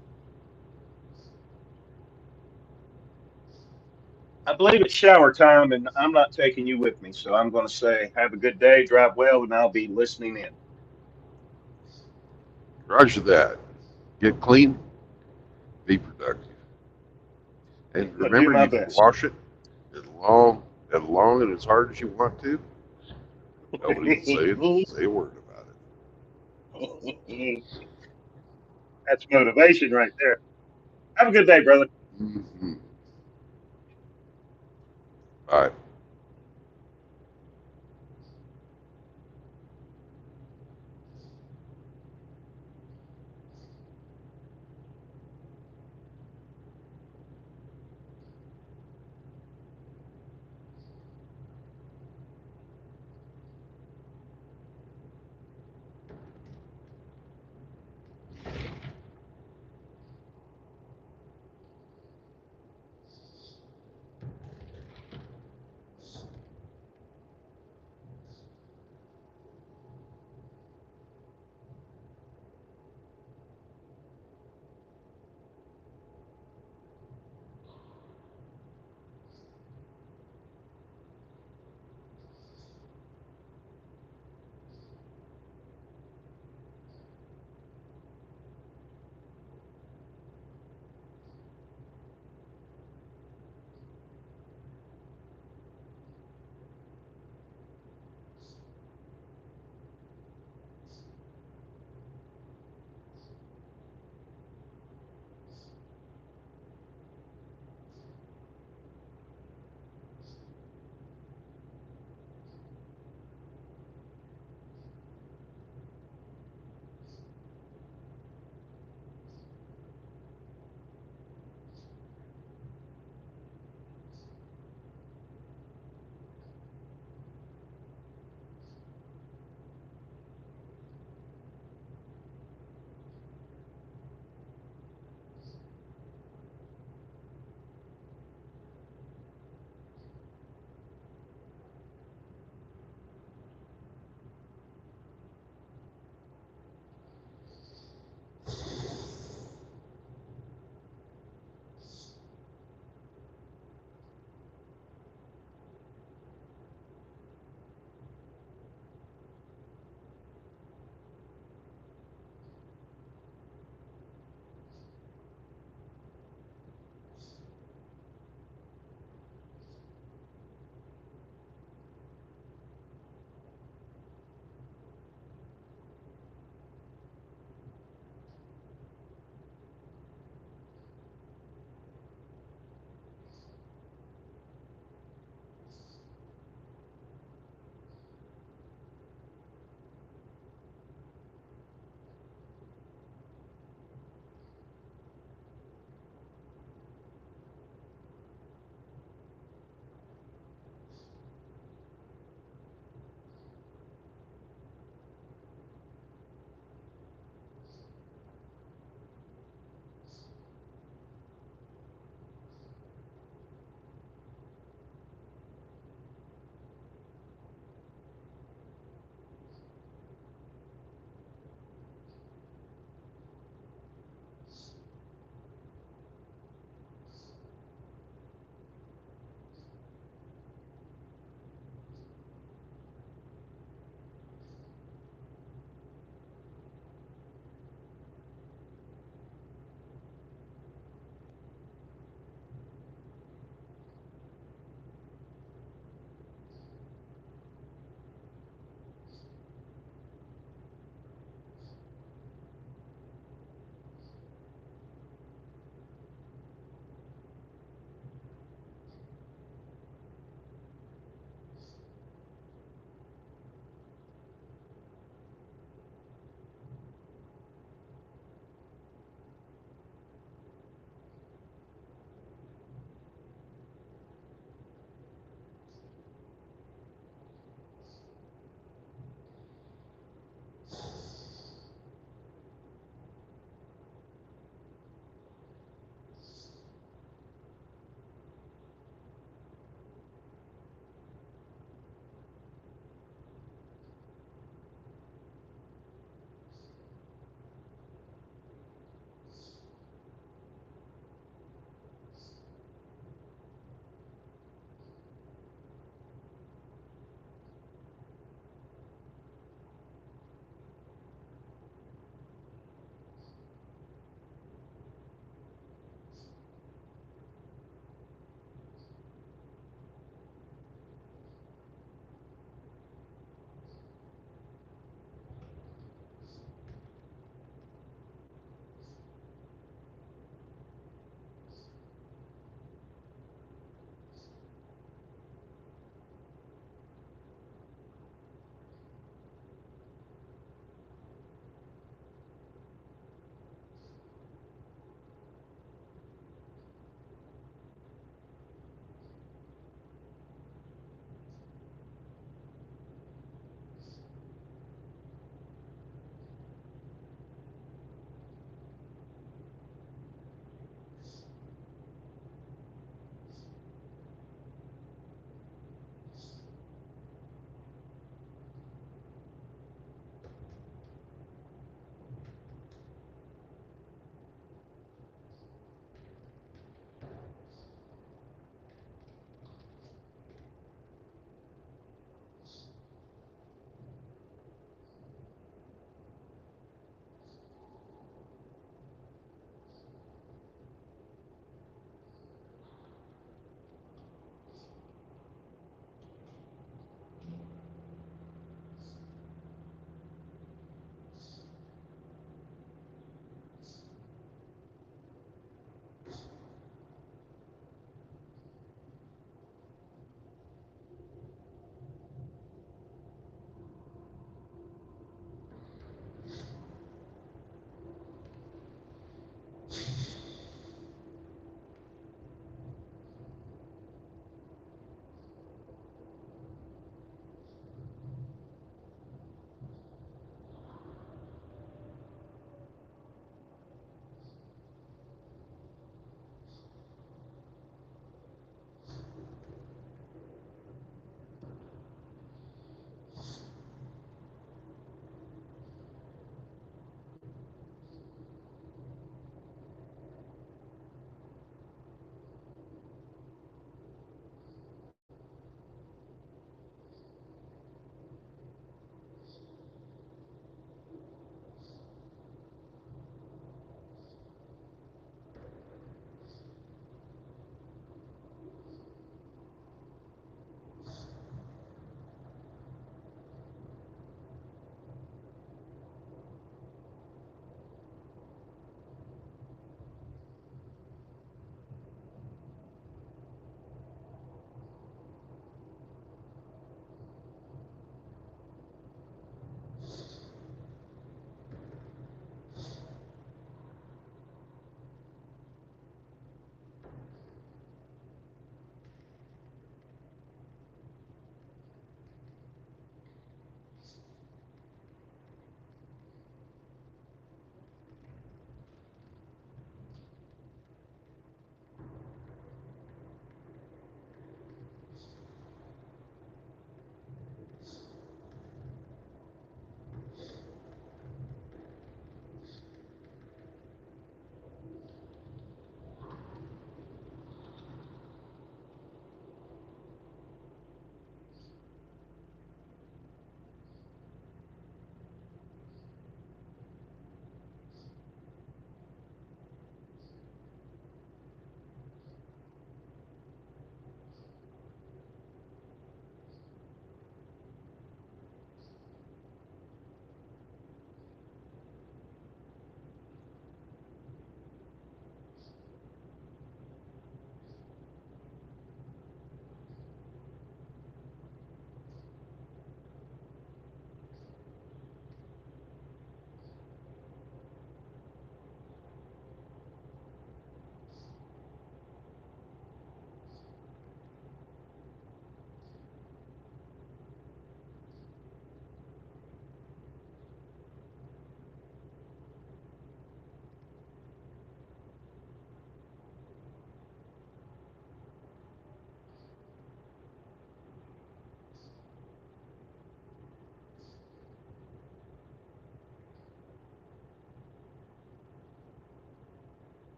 [SPEAKER 2] I believe it's shower time, and I'm not taking you with me. So I'm going to say, have a good day, drive well, and I'll be listening in.
[SPEAKER 1] Roger that. Get clean, be productive. And
[SPEAKER 2] I'll do
[SPEAKER 1] remember,
[SPEAKER 2] my
[SPEAKER 1] you can
[SPEAKER 2] best.
[SPEAKER 1] wash it as long and as hard as you want to. Nobody can say a word about it.
[SPEAKER 2] That's motivation right there. Have a good day, brother.
[SPEAKER 1] Mm-hmm. All right.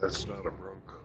[SPEAKER 1] That's not a Bronco.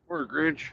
[SPEAKER 1] Or a Grinch.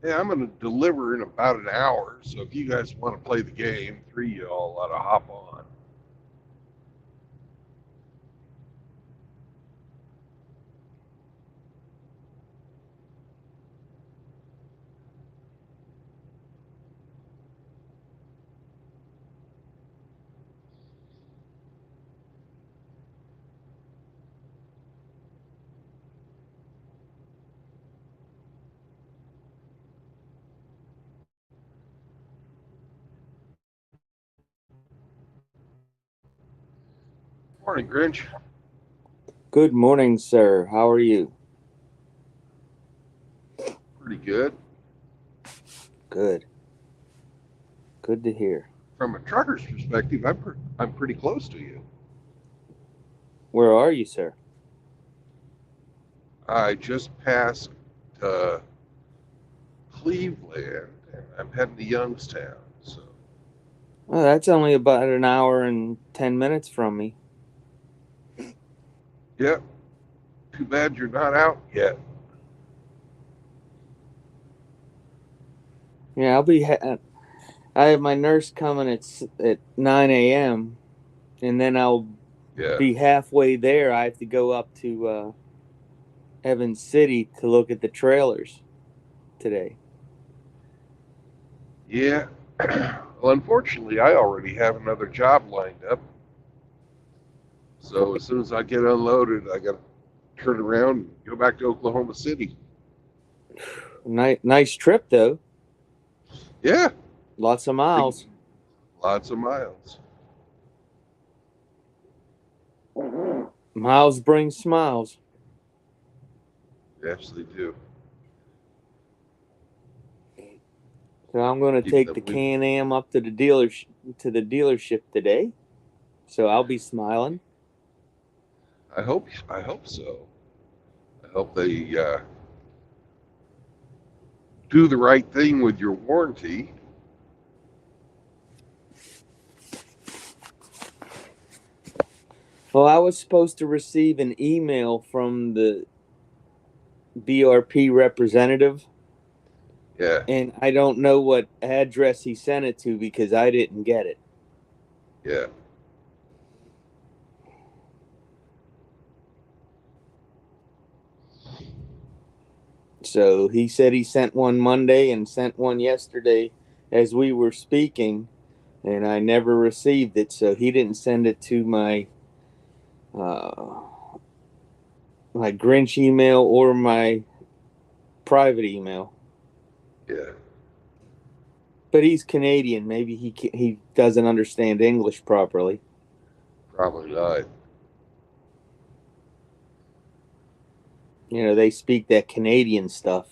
[SPEAKER 1] Hey, I'm going to deliver in about an hour, so if you guys want to play the game, 3 y'all ought to hop on. Morning, Grinch.
[SPEAKER 4] Good morning, sir. How are you?
[SPEAKER 1] Pretty good.
[SPEAKER 4] Good. Good to hear.
[SPEAKER 1] From a trucker's perspective, I'm pretty close to you.
[SPEAKER 4] Where are you, sir?
[SPEAKER 1] I just passed Cleveland, and I'm heading to Youngstown. So,
[SPEAKER 4] Well, that's only about an hour and 10 minutes from me.
[SPEAKER 1] yep. Too bad you're not out yet.
[SPEAKER 4] Yeah, I have my nurse coming at 9 a.m. and then I'll
[SPEAKER 1] Yeah.
[SPEAKER 4] be halfway there. I have to go up to Evans City to look at the trailers today.
[SPEAKER 1] Yeah. Well, unfortunately, I already have another job lined up. So as soon as I get unloaded, I got to turn around and go back to Oklahoma City.
[SPEAKER 4] Nice trip, though.
[SPEAKER 1] Yeah.
[SPEAKER 4] Lots of miles.
[SPEAKER 1] Lots of miles.
[SPEAKER 4] Miles bring smiles.
[SPEAKER 1] Yes, they do.
[SPEAKER 4] So I'm going to
[SPEAKER 1] Keep
[SPEAKER 4] take
[SPEAKER 1] them
[SPEAKER 4] the
[SPEAKER 1] moving.
[SPEAKER 4] Can-Am up to the dealership today. So I'll be smiling.
[SPEAKER 1] I hope so. I hope they do the right thing with your warranty.
[SPEAKER 4] Well, I was supposed to receive an email from the BRP representative,
[SPEAKER 1] Yeah.
[SPEAKER 4] and I don't know what address he sent it to because I didn't get it.
[SPEAKER 1] Yeah.
[SPEAKER 4] So he said he sent one Monday and sent one yesterday as we were speaking, and I never received it. So he didn't send it to my Grinch email or my private email.
[SPEAKER 1] Yeah.
[SPEAKER 4] But he's Canadian. Maybe he doesn't understand English properly.
[SPEAKER 1] Probably not.
[SPEAKER 4] You know, they speak that Canadian stuff.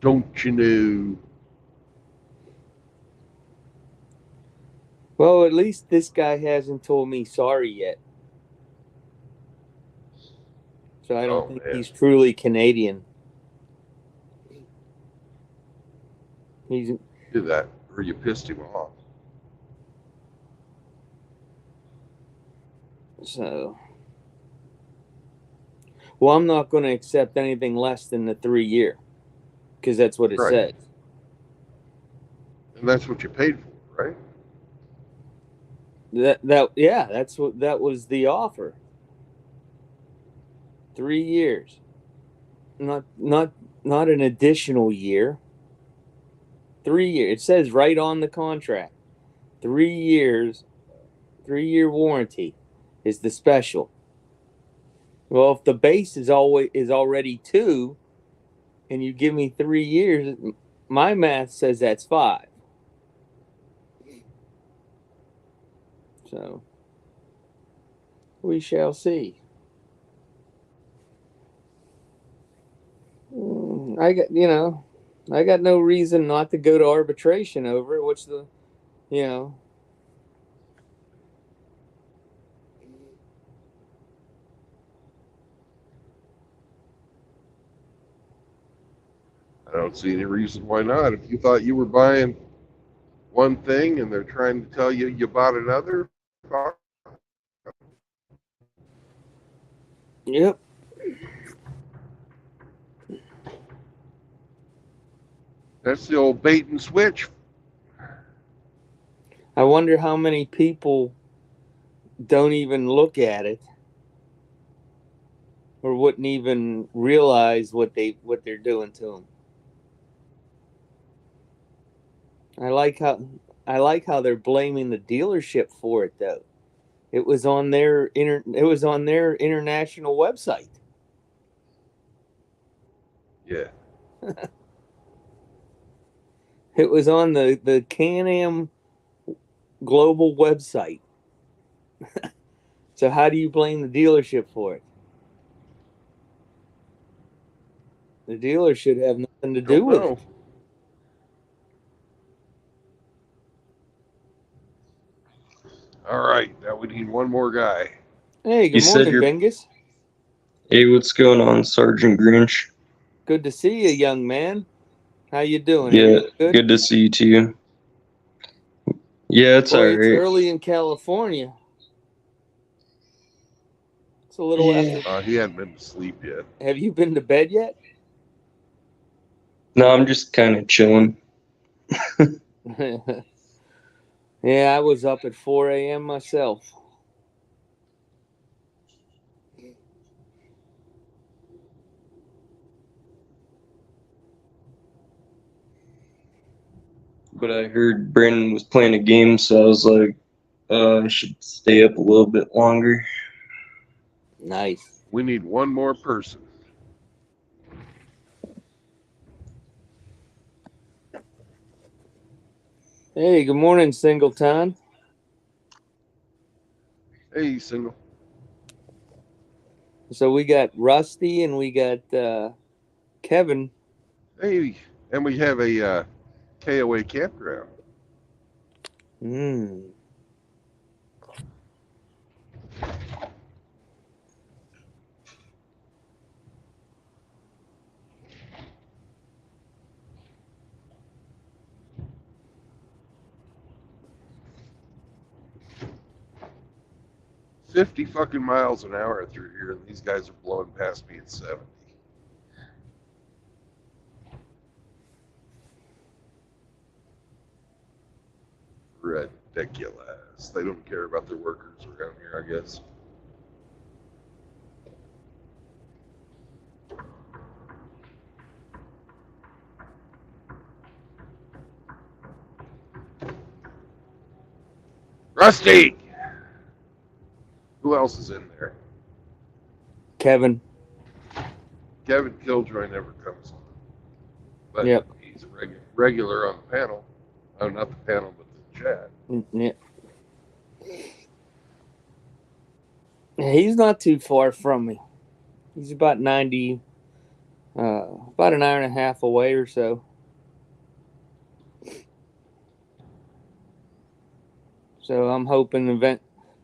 [SPEAKER 1] Don't you know?
[SPEAKER 4] Well, at least this guy hasn't told me sorry yet. So I don't think
[SPEAKER 1] Man.
[SPEAKER 4] he's truly Canadian. He's
[SPEAKER 1] Do that, or you pissed him off.
[SPEAKER 4] so. Well, I'm not going to accept anything less than the 3 year because that's what it
[SPEAKER 1] Right.
[SPEAKER 4] says.
[SPEAKER 1] And that's what you paid for, right?
[SPEAKER 4] That was the offer. 3 years. Not an additional year. 3 years. It says right on the contract. 3 years, 3-year warranty is the special. Well, if the base is already 2 and you give me 3 years, my math says that's 5. So we shall see. I got no reason not to go to arbitration over it. What's the, you know,
[SPEAKER 1] I don't see any reason why not. If you thought you were buying one thing and they're trying to tell you bought another,
[SPEAKER 4] yep.
[SPEAKER 1] That's the old bait and switch.
[SPEAKER 4] I wonder how many people don't even look at it or wouldn't even realize what they're doing to them. I like how they're blaming the dealership for it though. It was on their international website.
[SPEAKER 1] Yeah.
[SPEAKER 4] It was on the Can-Am global website. So how do you blame the dealership for it? The dealer should have nothing to do
[SPEAKER 1] Don't
[SPEAKER 4] with
[SPEAKER 1] know.
[SPEAKER 4] it.
[SPEAKER 1] All right. Now we need one more guy.
[SPEAKER 4] Hey,
[SPEAKER 3] You
[SPEAKER 4] good
[SPEAKER 3] said
[SPEAKER 4] morning,
[SPEAKER 3] you're-
[SPEAKER 4] Bingus.
[SPEAKER 3] Hey, what's going on, Sergeant Grinch?
[SPEAKER 4] Good to see you, young man. How you doing?
[SPEAKER 3] Yeah,
[SPEAKER 4] Everything
[SPEAKER 3] good to see you too. Yeah, it's
[SPEAKER 4] Boy, it's
[SPEAKER 3] alright.
[SPEAKER 4] early in California. It's a little
[SPEAKER 3] Yeah.
[SPEAKER 4] after.
[SPEAKER 1] He hadn't been to sleep yet.
[SPEAKER 4] Have you been to bed yet?
[SPEAKER 3] No, I'm just kind of chilling.
[SPEAKER 4] Yeah, I was up at 4 a.m. myself.
[SPEAKER 3] But I heard Brandon was playing a game, so I was like, I should stay up a little bit longer.
[SPEAKER 4] Nice.
[SPEAKER 1] We need one more person.
[SPEAKER 4] Hey, good morning, Singleton.
[SPEAKER 1] Hey, single.
[SPEAKER 4] So we got Rusty and we got Kevin.
[SPEAKER 1] Hey, and we have a KOA campground.
[SPEAKER 4] Hmm.
[SPEAKER 1] $50 fucking miles an hour through here, and these guys are blowing past me at 70. Ridiculous. They don't care about their workers around here, I guess. Rusty! Who else is in there?
[SPEAKER 4] Kevin.
[SPEAKER 1] Kevin Killjoy never comes on. But
[SPEAKER 4] Yep.
[SPEAKER 1] he's a regular on the panel. Oh, not the panel, but the chat.
[SPEAKER 4] Yeah. He's not too far from me. He's about 90, about an hour and a half away or so. So I'm hoping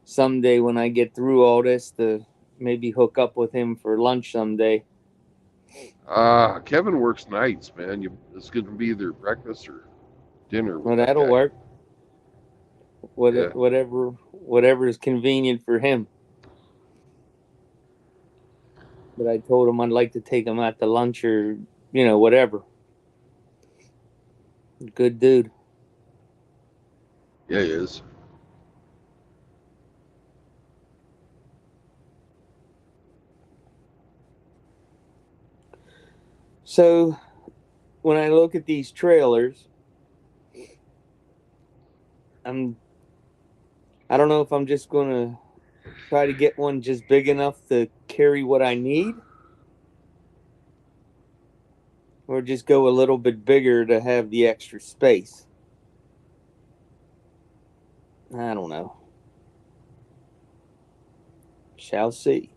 [SPEAKER 4] someday when I get through all this to maybe hook up with him for lunch someday.
[SPEAKER 1] Kevin works nights, man. It's going to be either breakfast or dinner.
[SPEAKER 4] Well,
[SPEAKER 1] that
[SPEAKER 4] that'll
[SPEAKER 1] guy.
[SPEAKER 4] work.
[SPEAKER 1] Yeah.
[SPEAKER 4] Whatever is convenient for him. But I told him I'd like to take him out to lunch or, whatever. Good dude.
[SPEAKER 1] Yeah, he is.
[SPEAKER 4] So when I look at these trailers, I don't know if I'm just going to try to get one just big enough to carry what I need, or just go a little bit bigger to have the extra space. I don't know. Shall see.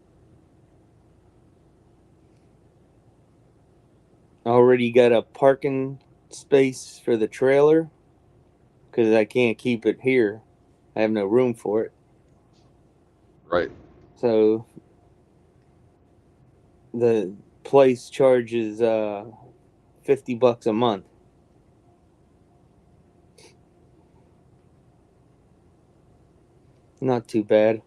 [SPEAKER 4] Already got a parking space for the trailer because I can't keep it here. I have no room for it.
[SPEAKER 1] Right.
[SPEAKER 4] So the place charges $50 a month. Not too bad.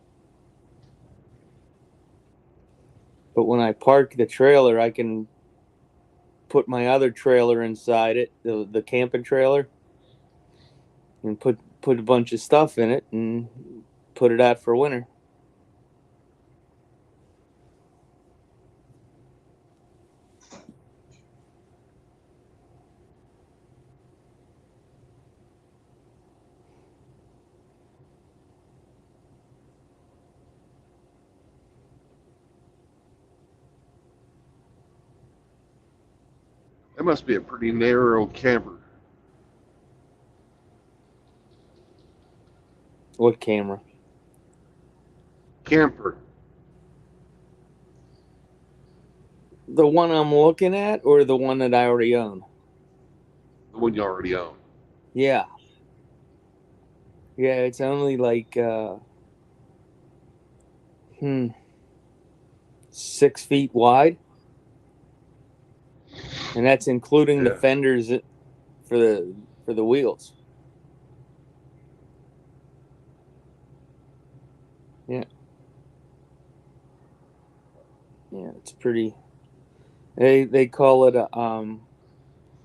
[SPEAKER 4] But when I park the trailer, I can put my other trailer inside it, the camping trailer, and put a bunch of stuff in it and put it out for winter.
[SPEAKER 1] That must be a pretty narrow camper.
[SPEAKER 4] What camera?
[SPEAKER 1] Camper.
[SPEAKER 4] The one I'm looking at, or the one that I already own?
[SPEAKER 1] The one you already own.
[SPEAKER 4] Yeah. Yeah, it's only like 6 feet wide. And that's including the
[SPEAKER 1] Yeah.
[SPEAKER 4] fenders for the wheels. Yeah. Yeah, it's pretty. They call it a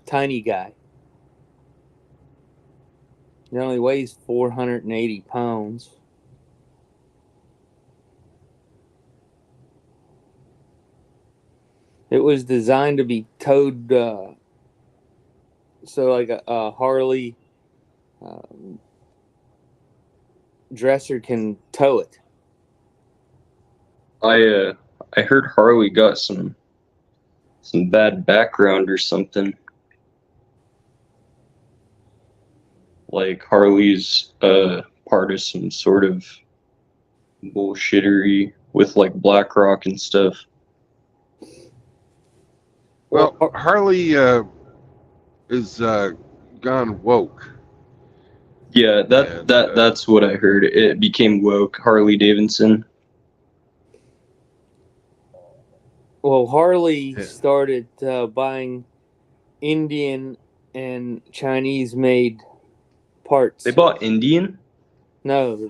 [SPEAKER 4] tiny guy. It only weighs 480 pounds. It was designed to be towed, so like a Harley dresser can tow it.
[SPEAKER 3] I heard Harley got some bad background or something. Like Harley's part of some sort of bullshittery with like BlackRock and stuff.
[SPEAKER 1] Well, Harley is gone woke.
[SPEAKER 3] Yeah,
[SPEAKER 1] And,
[SPEAKER 3] that's what I heard. It became woke, Harley Davidson.
[SPEAKER 4] Well, Harley
[SPEAKER 1] Yeah.
[SPEAKER 4] started buying Indian and Chinese made parts.
[SPEAKER 3] They bought Indian?
[SPEAKER 4] No,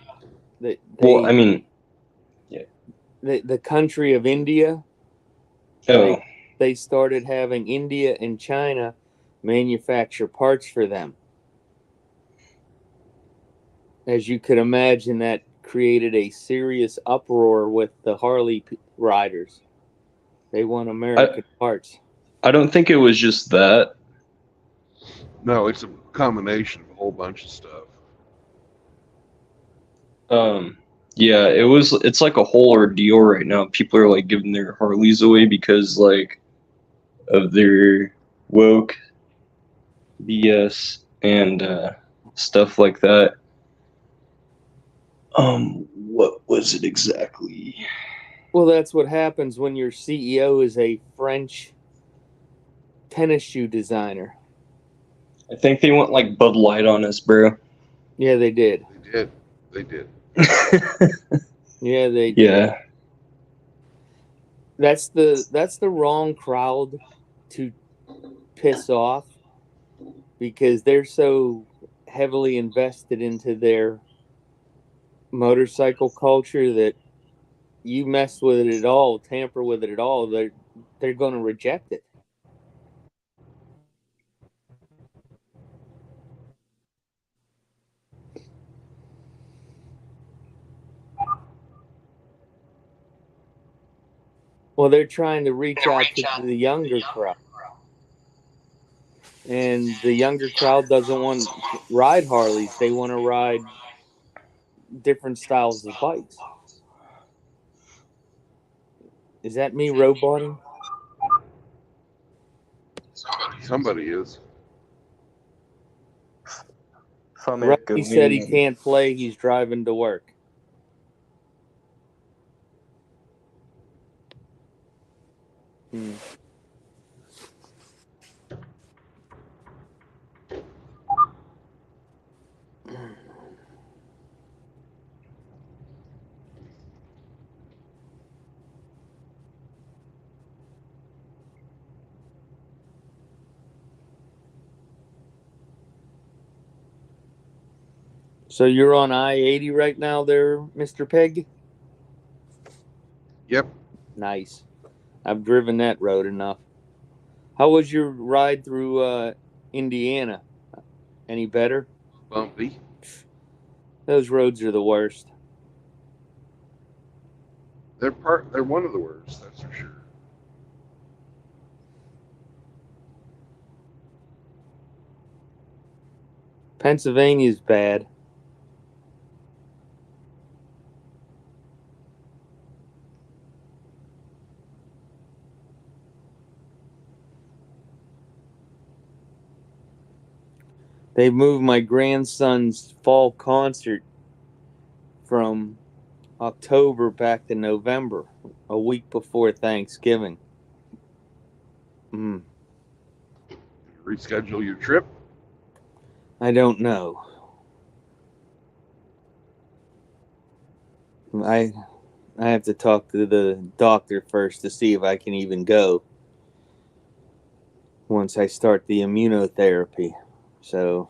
[SPEAKER 4] they
[SPEAKER 3] Well, I mean,
[SPEAKER 4] the country of India.
[SPEAKER 3] oh,
[SPEAKER 4] They started having India and China manufacture parts for them. As you could imagine, that created a serious uproar with the Harley riders. They want American parts.
[SPEAKER 3] I don't think it was just that.
[SPEAKER 1] no, it's a combination of a whole bunch of stuff.
[SPEAKER 3] Yeah, it's like a whole ordeal right now. People are like giving their Harleys away because like of their woke BS and stuff like that. What was it exactly?
[SPEAKER 4] Well, that's what happens when your CEO is a French tennis shoe designer.
[SPEAKER 3] I think they went like Bud Light on us, bro.
[SPEAKER 4] Yeah, they did.
[SPEAKER 1] They did.
[SPEAKER 4] Yeah, they did.
[SPEAKER 3] Yeah.
[SPEAKER 4] That's the wrong crowd to piss off because they're so heavily invested into their motorcycle culture that you mess with it at all, tamper with it at all, they're going to reject it. Well, they're trying to reach out to the younger crowd. And the younger crowd doesn't want to ride Harleys. They want to ride different styles of bikes. Is that me roboting?
[SPEAKER 1] Somebody is.
[SPEAKER 4] Rusty said he can't play. He's driving to work. So you're on I-80 right now there, Mr. Peg?
[SPEAKER 1] Yep.
[SPEAKER 4] Nice. I've driven that road enough. How was your ride through Indiana? Any better?
[SPEAKER 1] Bumpy.
[SPEAKER 4] Those roads are the worst.
[SPEAKER 1] They're one of the worst, that's for sure.
[SPEAKER 4] Pennsylvania's bad. They moved my grandson's fall concert from October back to November, a week before Thanksgiving.
[SPEAKER 1] Reschedule your trip.
[SPEAKER 4] I don't know. I have to talk to the doctor first to see if I can even go once I start the immunotherapy. So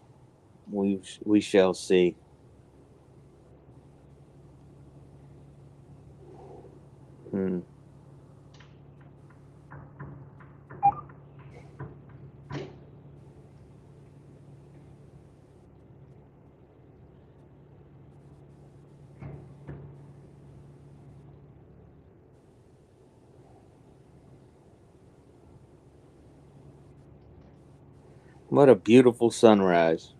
[SPEAKER 4] we shall see. What a beautiful sunrise.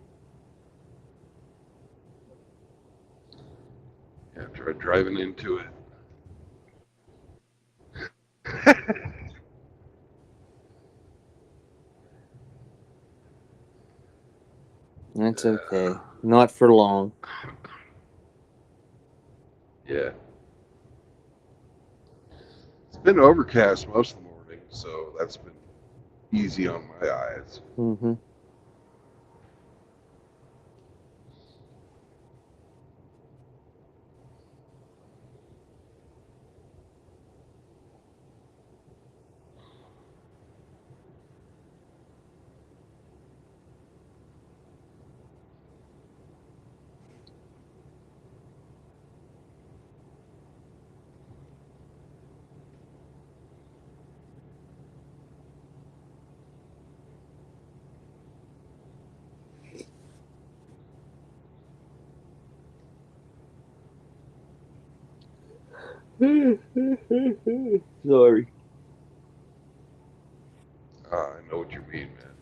[SPEAKER 1] Yeah, try driving into it.
[SPEAKER 4] That's okay. Not for long.
[SPEAKER 1] Yeah. It's been overcast most of the morning, so that's been easy on my eyes.
[SPEAKER 4] Mm-hmm. Sorry.
[SPEAKER 1] I know what you mean, man.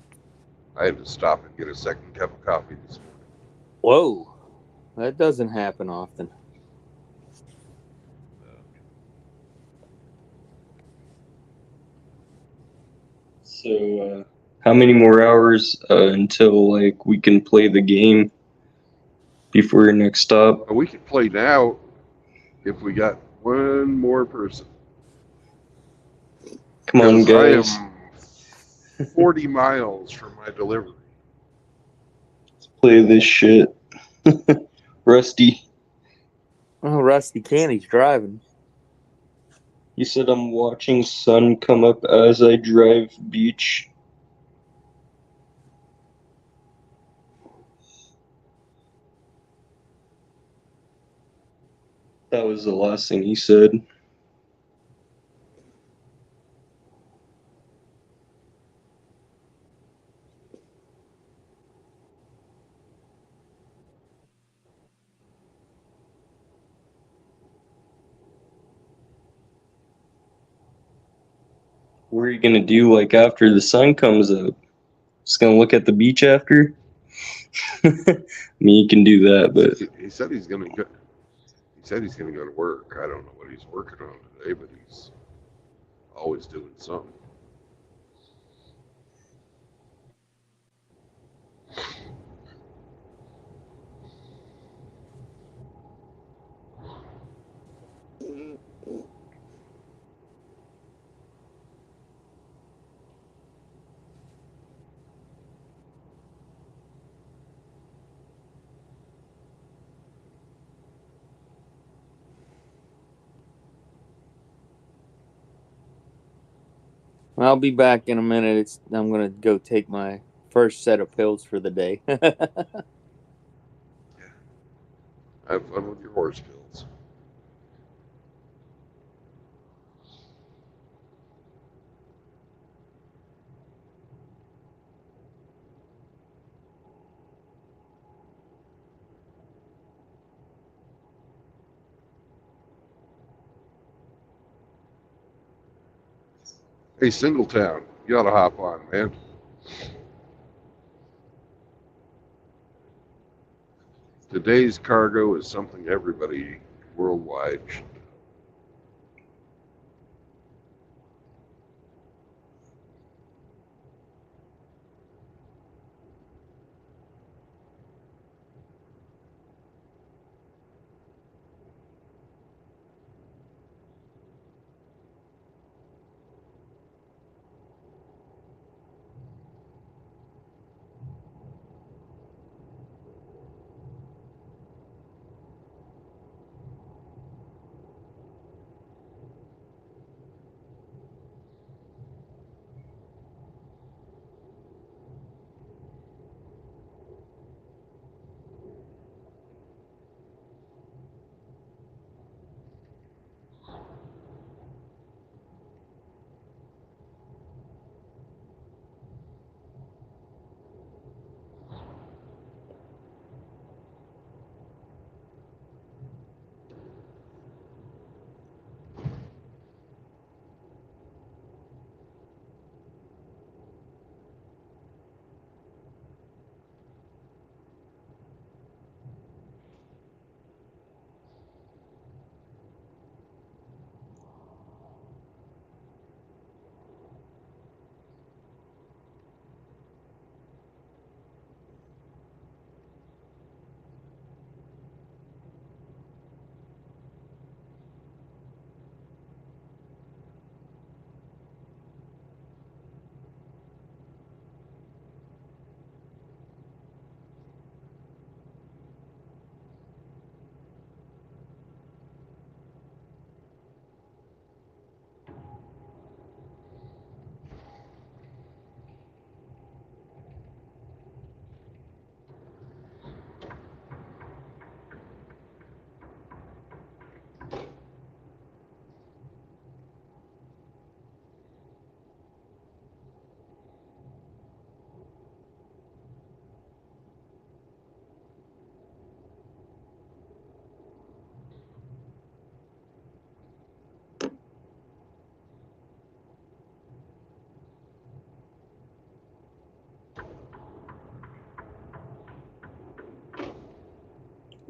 [SPEAKER 1] I had to stop and get a second cup of coffee this morning.
[SPEAKER 4] Whoa. That doesn't happen often.
[SPEAKER 3] So, how many more hours until like we can play the game before your next stop?
[SPEAKER 1] We could play now if we got one more person.
[SPEAKER 3] Come on,
[SPEAKER 1] Because
[SPEAKER 3] guys.
[SPEAKER 1] I am 40 miles from my delivery.
[SPEAKER 3] Let's play this shit. Rusty,
[SPEAKER 4] Oh, Rusty Canny's driving.
[SPEAKER 3] you said I'm watching sun come up as I drive beach. That was the last thing he said. What are you gonna do like after the sun comes up? Just gonna look at the beach after? I mean, you can do that, but
[SPEAKER 1] He said he's gonna go. He said he's gonna go to work. I don't know what he's working on today, but he's always doing something.
[SPEAKER 4] I'll be back in a minute. I'm going to go take my first set of pills for the day.
[SPEAKER 1] Have fun with your horse pills. Hey, Singletown, you ought to hop on, man. Today's cargo is something everybody worldwide should.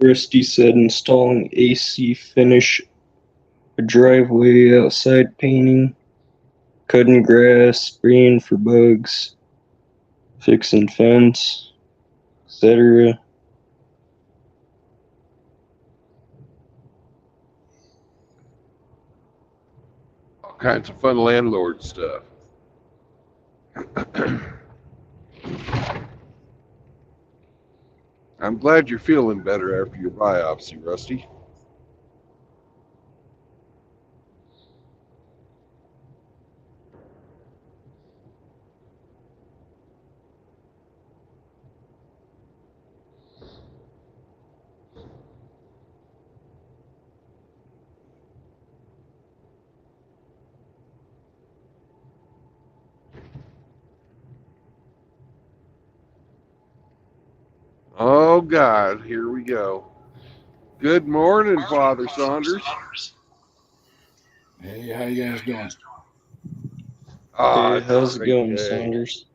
[SPEAKER 3] Rusty said installing AC finish a driveway, outside painting, cutting grass, spraying for bugs, fixing fence, etc.
[SPEAKER 1] All kinds of fun landlord stuff. I'm glad you're feeling better after your biopsy, Rusty. Oh, God, here we go. Good morning, Father Saunders.
[SPEAKER 5] Hey, how you guys doing?
[SPEAKER 1] Ah,
[SPEAKER 3] Hey,
[SPEAKER 1] it's
[SPEAKER 3] how's
[SPEAKER 1] a
[SPEAKER 3] it
[SPEAKER 1] great
[SPEAKER 3] going,
[SPEAKER 1] day.
[SPEAKER 3] Saunders?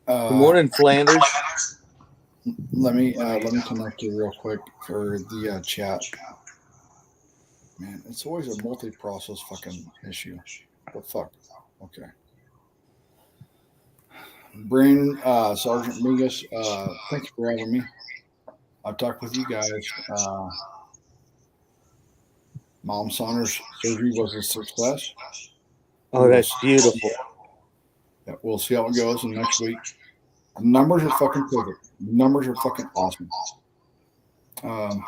[SPEAKER 4] Good morning, Flanders.
[SPEAKER 5] Let me connect you real quick for the chat. Man, it's always a multi-process fucking issue. The fuck? Okay. Brain, Sergeant Migas, thank you for having me. I've talked with you guys. Mom Saunders surgery was a success.
[SPEAKER 4] Oh, that's beautiful.
[SPEAKER 5] Yeah, we'll see how it goes in next week. The numbers are fucking perfect. The numbers are fucking awesome. I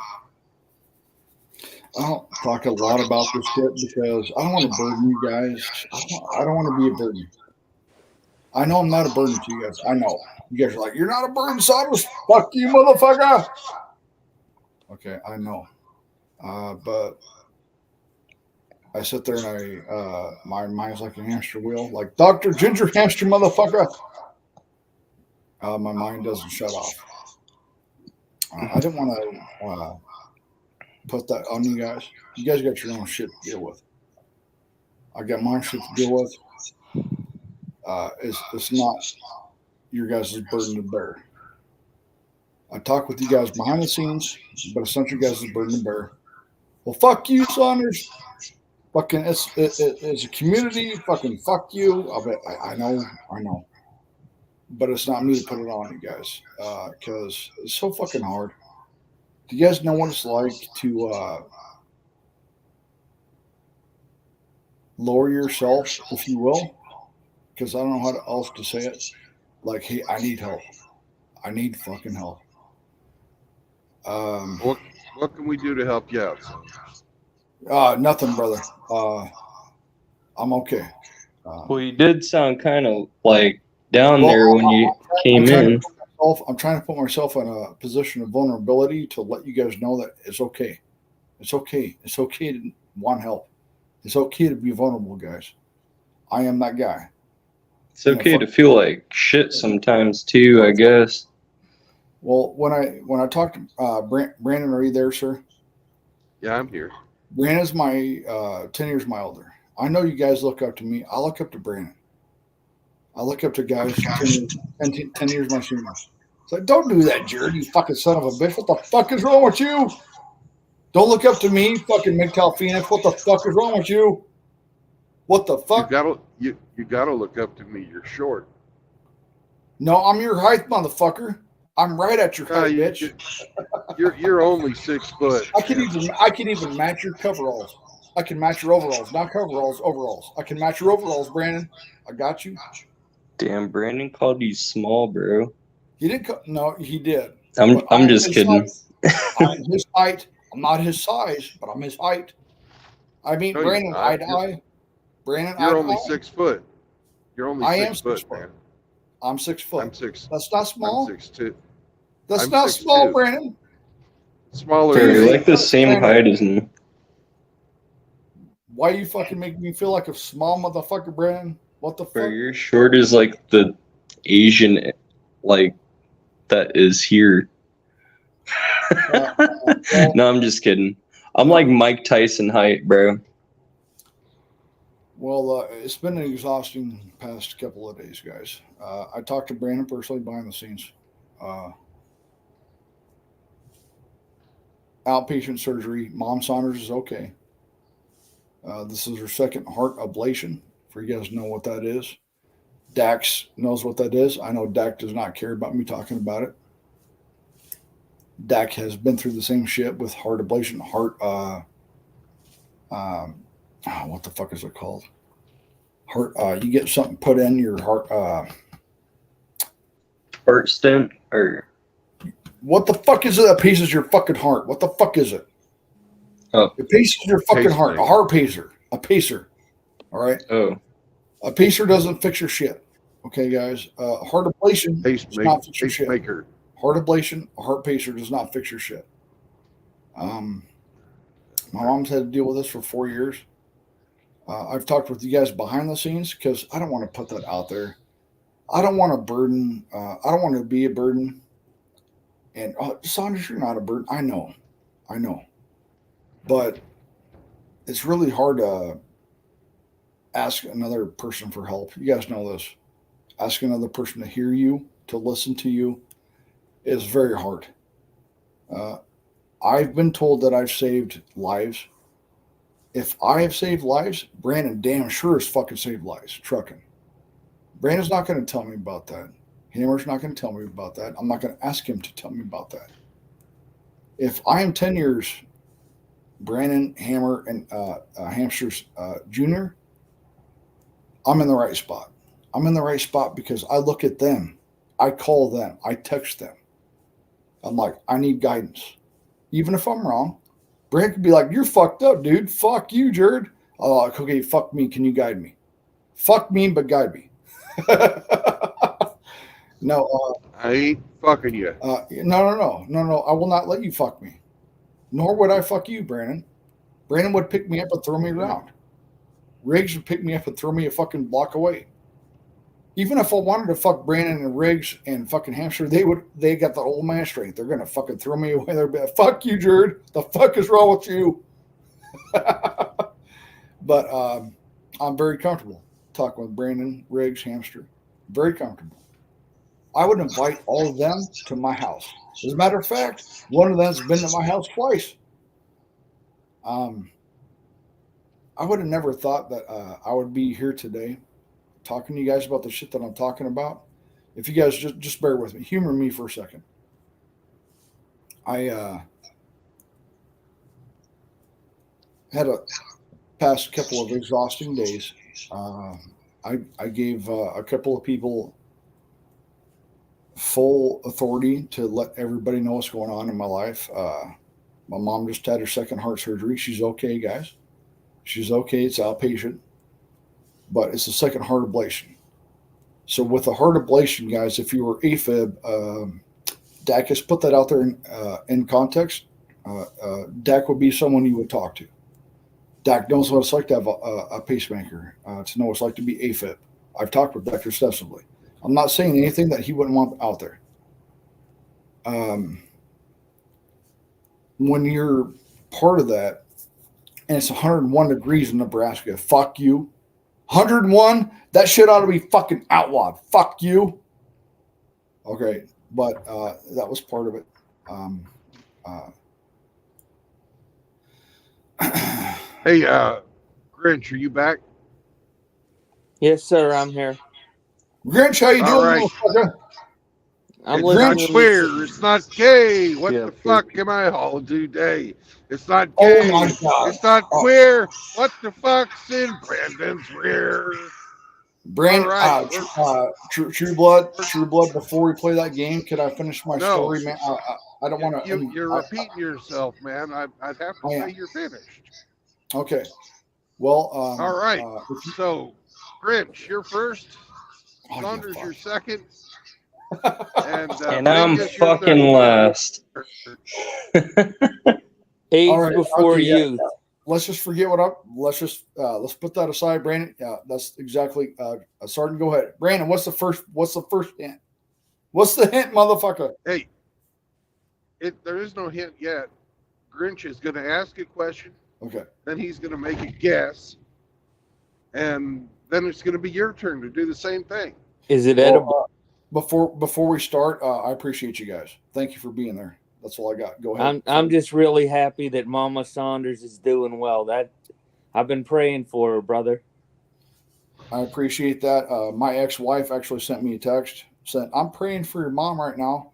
[SPEAKER 5] don't talk a lot about this shit because I don't want to burden you guys. I don't want to be a burden. I know I'm not a burden to you guys. I know. You guys are like, you're not a burden, Saunders. Fuck you, motherfucker. Okay, I know. But I sit there and my mind's like a hamster wheel, like Dr. Ginger Hamster, motherfucker. My mind doesn't shut off. I didn't want to put that on you guys. You guys got your own shit to deal with. I got my shit to deal with. It's not your guys' burden to bear. I talk with you guys behind the scenes, but it's not your guys' burden to bear. Well, fuck you, Saunders. Fucking, it's a community. Fucking fuck you. I know. But it's not me to put it on you guys because it's so fucking hard. Do you guys know what it's like to lower yourself, if you will? Because I don't know how else to say it. Like, hey, I need help. I need fucking help.
[SPEAKER 1] What can we do to help you out, son?
[SPEAKER 5] Nothing, brother. I'm okay.
[SPEAKER 3] Well, you did sound kind of like down there when you came in.
[SPEAKER 5] I'm trying to put myself in a position of vulnerability to let you guys know that it's okay. It's okay. It's okay to want help. It's okay to be vulnerable, guys. I am that guy.
[SPEAKER 3] It's okay to feel like shit sometimes too, I guess.
[SPEAKER 5] Well, when I talked to Brandon, are you there, sir?
[SPEAKER 1] Yeah, I'm here.
[SPEAKER 5] Brandon's my 10 years my older. I know you guys look up to me. I look up to Brandon. I look up to guys 10 years my senior. It's like, don't do that, Jared, you fucking son of a bitch. What the fuck is wrong with you? Don't look up to me, fucking MGTOW Phoenix. What the fuck is wrong with you? What the fuck?
[SPEAKER 1] You gotta look up to me. You're short.
[SPEAKER 5] No, I'm your height, motherfucker. I'm right at your height, bitch.
[SPEAKER 1] You're only 6 foot.
[SPEAKER 5] I can even match your coveralls. I can match your overalls, not coveralls, overalls. I can match your overalls, Brandon. I got you.
[SPEAKER 3] Damn, Brandon called you small, bro.
[SPEAKER 5] He didn't. No, he did.
[SPEAKER 3] I'm just kidding.
[SPEAKER 5] I'm his height. I'm not his size, but I'm his height. I mean,
[SPEAKER 1] No,
[SPEAKER 5] Brandon, eye to eye. Brandon,
[SPEAKER 1] you're only 6 foot. You're only
[SPEAKER 5] I
[SPEAKER 1] 6
[SPEAKER 5] am 6
[SPEAKER 1] foot,
[SPEAKER 5] foot.
[SPEAKER 1] man.
[SPEAKER 5] I'm 6 foot.
[SPEAKER 1] I'm 6.
[SPEAKER 5] That's not small.
[SPEAKER 1] I'm 6'2".
[SPEAKER 5] That's
[SPEAKER 1] I'm
[SPEAKER 5] not
[SPEAKER 1] 6'2".
[SPEAKER 5] small, Brandon.
[SPEAKER 1] Smaller.
[SPEAKER 3] Bro,
[SPEAKER 1] than
[SPEAKER 3] you're
[SPEAKER 1] me.
[SPEAKER 3] like the same height as me.
[SPEAKER 5] Why you fucking make me feel like a small motherfucker, Brandon? What the
[SPEAKER 3] Bro,
[SPEAKER 5] fuck?
[SPEAKER 3] you're short as like the Asian, like that is here. No, I'm just kidding. I'm like Mike Tyson height, bro.
[SPEAKER 5] Well, it's been an exhausting past couple of days, guys. I talked to Brandon personally behind the scenes. Outpatient surgery. Mom Saunders is okay. This is her second heart ablation. For you guys know what that is. Dax knows what that is. I know Dak does not care about me talking about it. Dak has been through the same shit with heart ablation. What the fuck is it called? Heart. You get something put in your heart.
[SPEAKER 3] Heart stent or
[SPEAKER 5] What the fuck is it that paces your fucking heart? What the fuck is it?
[SPEAKER 3] Oh.
[SPEAKER 5] It paces your fucking heart.
[SPEAKER 1] Pacemaker.
[SPEAKER 5] A heart pacer. A pacer. All right.
[SPEAKER 3] oh,
[SPEAKER 5] A pacer doesn't fix your shit. Okay, guys. Heart ablation does not fix your shit.
[SPEAKER 1] Pacemaker.
[SPEAKER 5] Heart ablation, a heart pacer does not fix your shit. My mom's had to deal with this for 4 years. I've talked with you guys behind the scenes because I don't want to put that out there. I don't want to burden. I don't want to be a burden. And Saunders, you're not a burden. I know. But it's really hard to ask another person for help. You guys know this. Ask another person to hear you, to listen to you, is very hard. I've been told that I've saved lives. If I have saved lives, Brandon damn sure is fucking saved lives, trucking. Brandon's not going to tell me about that. Hammer's not going to tell me about that. I'm not going to ask him to tell me about that. If I am 10 years, Brandon, Hammer, and Hamsters Jr., I'm in the right spot. I'm in the right spot because I look at them. I call them. I text them. I'm like, I need guidance. Even if I'm wrong, Brandon could be like, you're fucked up, dude. Fuck you, Jared. Okay, fuck me. Can you guide me? Fuck me, but guide me. No.
[SPEAKER 1] I ain't fucking you.
[SPEAKER 5] No. I will not let you fuck me. Nor would I fuck you, Brandon. Brandon would pick me up and throw me around. Riggs would pick me up and throw me a fucking block away. Even if I wanted to fuck Brandon and Riggs and fucking Hamster, they got the old man strength. They're gonna fucking throw me away. They're like, fuck you, Jared. The fuck is wrong with you? But I'm very comfortable talking with Brandon, Riggs, Hamster. Very comfortable. I would invite all of them to my house. As a matter of fact, one of them's been to my house twice. I would have never thought that I would be here today talking to you guys about the shit that I'm talking about. If you guys just bear with me, humor me for a second. I had a past couple of exhausting days. I gave a couple of people full authority to let everybody know what's going on in my life. My mom just had her second heart surgery. She's okay, guys. She's okay. It's outpatient, but it's a second heart ablation. So with the heart ablation, guys, if you were AFib, Dak has put that out there in context. Dak would be someone you would talk to. Dak knows what it's like to have a pacemaker, to know what it's like to be AFib. I've talked with Dak extensively. I'm not saying anything that he wouldn't want out there. When you're part of that, and it's 101 degrees in Nebraska, fuck you. 101, that shit ought to be fucking outlawed. Fuck you. Okay, but that was part of it.
[SPEAKER 1] Hey, Grinch, are you back?
[SPEAKER 4] Yes, sir. I'm here.
[SPEAKER 5] Grinch, how you
[SPEAKER 1] All
[SPEAKER 5] doing,
[SPEAKER 1] right.
[SPEAKER 5] motherfucker?
[SPEAKER 4] I'm
[SPEAKER 1] It's
[SPEAKER 4] listening.
[SPEAKER 1] not
[SPEAKER 4] to
[SPEAKER 1] queer. It's not gay. What
[SPEAKER 3] Yeah,
[SPEAKER 1] the fuck am I all today? It's not
[SPEAKER 5] Oh
[SPEAKER 1] gay.
[SPEAKER 5] my God.
[SPEAKER 1] It's not
[SPEAKER 5] Oh.
[SPEAKER 1] queer. What the fuck's in Brandon's rear?
[SPEAKER 5] Brandon,
[SPEAKER 1] All right.
[SPEAKER 5] True Blood. Before we play that game, could I finish my
[SPEAKER 1] No.
[SPEAKER 5] story, man? I don't want to.
[SPEAKER 1] You're repeating yourself, man. I'd have to
[SPEAKER 5] I am.
[SPEAKER 1] say you're finished.
[SPEAKER 5] Okay. Well.
[SPEAKER 1] All right. So, Grinch, you're first.
[SPEAKER 5] Oh,
[SPEAKER 1] Saunders,
[SPEAKER 5] yeah,
[SPEAKER 1] you're
[SPEAKER 5] fuck.
[SPEAKER 1] second. And,
[SPEAKER 3] And I'm
[SPEAKER 1] Mingus, you're
[SPEAKER 3] fucking
[SPEAKER 1] third.
[SPEAKER 3] last.
[SPEAKER 4] Age
[SPEAKER 5] All right,
[SPEAKER 4] before
[SPEAKER 5] okay, yeah.
[SPEAKER 4] youth.
[SPEAKER 5] Let's just forget what up. Let's put that aside, Brandon. Yeah, that's exactly. Sergeant, go ahead, Brandon. What's the first hint? What's the hint, motherfucker?
[SPEAKER 1] Hey, there is no hint yet. Grinch is going to ask a question,
[SPEAKER 5] Okay.
[SPEAKER 1] then he's going to make a guess, and then it's going to be your turn to do the same thing.
[SPEAKER 4] Is it edible?
[SPEAKER 5] Before we start, I appreciate you guys. Thank you for being there. That's all I got. Go ahead.
[SPEAKER 4] I'm just really happy that Mama Saunders is doing well. That I've been praying for her, brother.
[SPEAKER 5] I appreciate that. My ex-wife actually sent me a text saying, "I'm praying for your mom right now."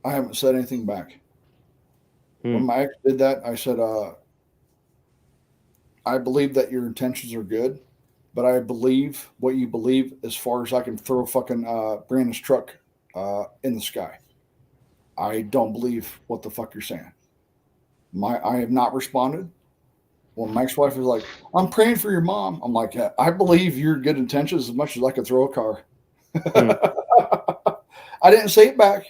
[SPEAKER 5] I haven't said anything back. When my ex did that, I said, "I believe that your intentions are good, but I believe what you believe as far as I can throw fucking Brandon's truck in the sky. I don't believe what the fuck you're saying." I have not responded. Well, my ex-wife was like, "I'm praying for your mom." I'm like, yeah, I believe your good intentions as much as I could throw a car. I didn't say it back.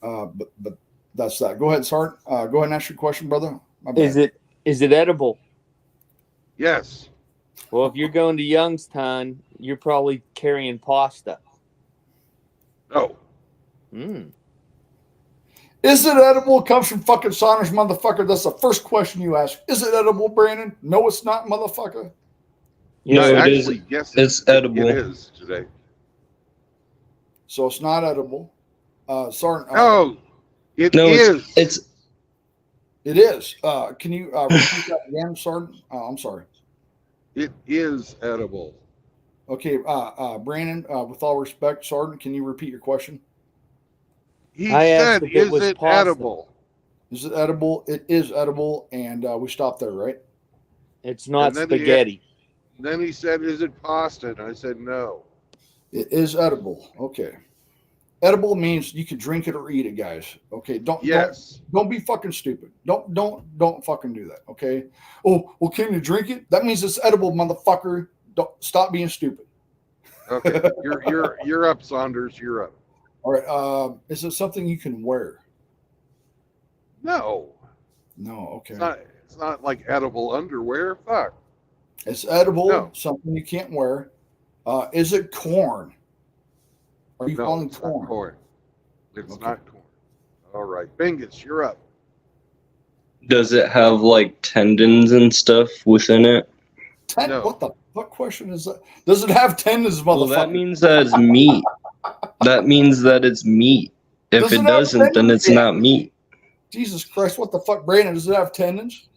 [SPEAKER 5] But that's that. Go ahead, Sart. Go ahead and ask your question, brother. My bad.
[SPEAKER 4] Is it edible?
[SPEAKER 1] Yes.
[SPEAKER 4] Well, if you're going to Youngstown, you're probably carrying pasta.
[SPEAKER 1] No.
[SPEAKER 5] Is it edible? Comes from fucking Saunders, motherfucker. That's the first question you ask. Is it edible, Brandon? No, it's not, motherfucker.
[SPEAKER 3] No, it is.
[SPEAKER 1] actually, yes,
[SPEAKER 3] It's edible.
[SPEAKER 1] It is today.
[SPEAKER 5] So it's not edible. Sergeant.
[SPEAKER 1] No, it
[SPEAKER 3] No,
[SPEAKER 1] is.
[SPEAKER 3] it's
[SPEAKER 5] It is. Can you repeat that again, Sergeant? I'm sorry.
[SPEAKER 1] It is edible.
[SPEAKER 5] Okay, Brandon, with all respect, Sergeant, can you repeat your question?
[SPEAKER 1] He
[SPEAKER 4] I asked
[SPEAKER 1] said,
[SPEAKER 4] if it
[SPEAKER 1] "Is
[SPEAKER 4] was
[SPEAKER 1] it
[SPEAKER 4] pasta."
[SPEAKER 1] edible?"
[SPEAKER 5] Is it edible? It is edible, and we stopped there, right?
[SPEAKER 4] It's not
[SPEAKER 1] And then he-
[SPEAKER 4] spaghetti.
[SPEAKER 1] Then he said, "Is it pasta?" And I said, "No."
[SPEAKER 5] It is edible. Okay. Edible means you can drink it or eat it, guys. Okay.
[SPEAKER 1] Yes.
[SPEAKER 5] Don't be fucking stupid. Don't fucking do that. Okay. Oh, well, can you drink it? That means it's edible, motherfucker. Don't stop being stupid.
[SPEAKER 1] Okay. You're up, Saunders. You're up.
[SPEAKER 5] All right. Is it something you can wear?
[SPEAKER 1] No.
[SPEAKER 5] No. Okay.
[SPEAKER 1] It's not like edible underwear. Fuck.
[SPEAKER 5] It's edible.
[SPEAKER 1] No.
[SPEAKER 5] Something you can't wear. Is it corn? Are you
[SPEAKER 1] No,
[SPEAKER 5] calling
[SPEAKER 1] it's
[SPEAKER 5] corn?
[SPEAKER 1] not corn. It's
[SPEAKER 5] Okay.
[SPEAKER 1] not corn. All right. Bingus, you're up.
[SPEAKER 3] Does it have like tendons and stuff within it?
[SPEAKER 1] No.
[SPEAKER 5] What the fuck question is that? Does it have tendons, motherfucker?
[SPEAKER 3] Well, that means that it's meat. That means that it's meat. If
[SPEAKER 5] Does
[SPEAKER 3] it
[SPEAKER 5] it have
[SPEAKER 3] doesn't, then
[SPEAKER 5] tendons?
[SPEAKER 3] it's not meat.
[SPEAKER 5] Jesus Christ, what the fuck, Brandon? Does it have tendons?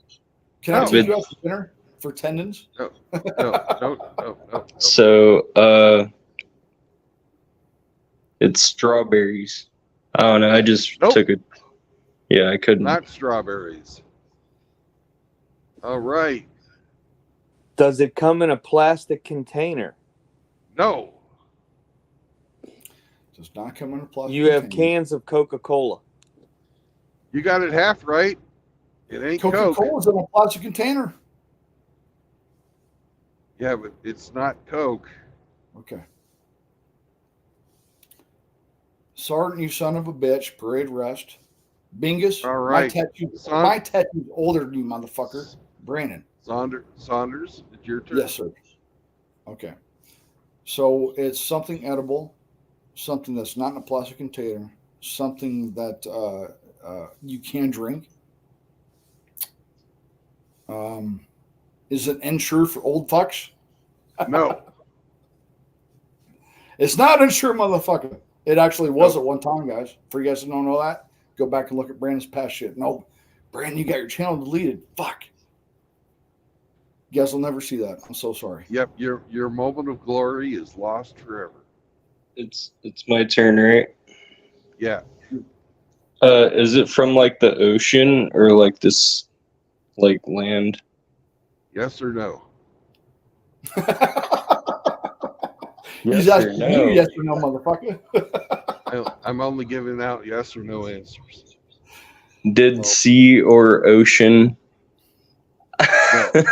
[SPEAKER 5] Can I
[SPEAKER 1] No.
[SPEAKER 5] take you out for dinner for tendons?
[SPEAKER 1] No.
[SPEAKER 3] So, it's strawberries. I don't know. I just
[SPEAKER 1] Nope.
[SPEAKER 3] took it. Yeah, I couldn't.
[SPEAKER 1] Not strawberries. All right.
[SPEAKER 4] Does it come in a plastic container?
[SPEAKER 1] No.
[SPEAKER 5] Does not come in a plastic.
[SPEAKER 4] You have
[SPEAKER 5] container.
[SPEAKER 4] cans of Coca-Cola.
[SPEAKER 1] You got it half right. It ain't Coke.
[SPEAKER 5] Coca-Cola's in a plastic container.
[SPEAKER 1] Yeah, but it's not Coke.
[SPEAKER 5] Okay. Sergeant, you son of a bitch. Parade rest. Bingus.
[SPEAKER 1] All right.
[SPEAKER 5] My tattoo's older than you, motherfucker. Brandon.
[SPEAKER 1] Saunders, it's your turn.
[SPEAKER 5] Yes, sir. Okay. So it's something edible, something that's not in a plastic container, something that you can drink. Is it insured for old fucks?
[SPEAKER 1] No.
[SPEAKER 5] It's not insured, motherfucker. It actually was at one time, guys. For you guys who don't know that, go back and look at Brandon's past shit. No, Brandon, you got your channel deleted. Fuck. You guys will never see that. I'm so sorry.
[SPEAKER 1] Yep, your moment of glory is lost forever.
[SPEAKER 3] It's my turn, right?
[SPEAKER 1] Yeah.
[SPEAKER 3] Is it from like the ocean or like this, like land?
[SPEAKER 1] Yes or no?
[SPEAKER 5] He's
[SPEAKER 3] Yes or
[SPEAKER 5] asking
[SPEAKER 3] no?
[SPEAKER 5] you yes or no, motherfucker.
[SPEAKER 1] I'm only giving out yes or no answers.
[SPEAKER 3] Did sea or ocean?
[SPEAKER 1] No.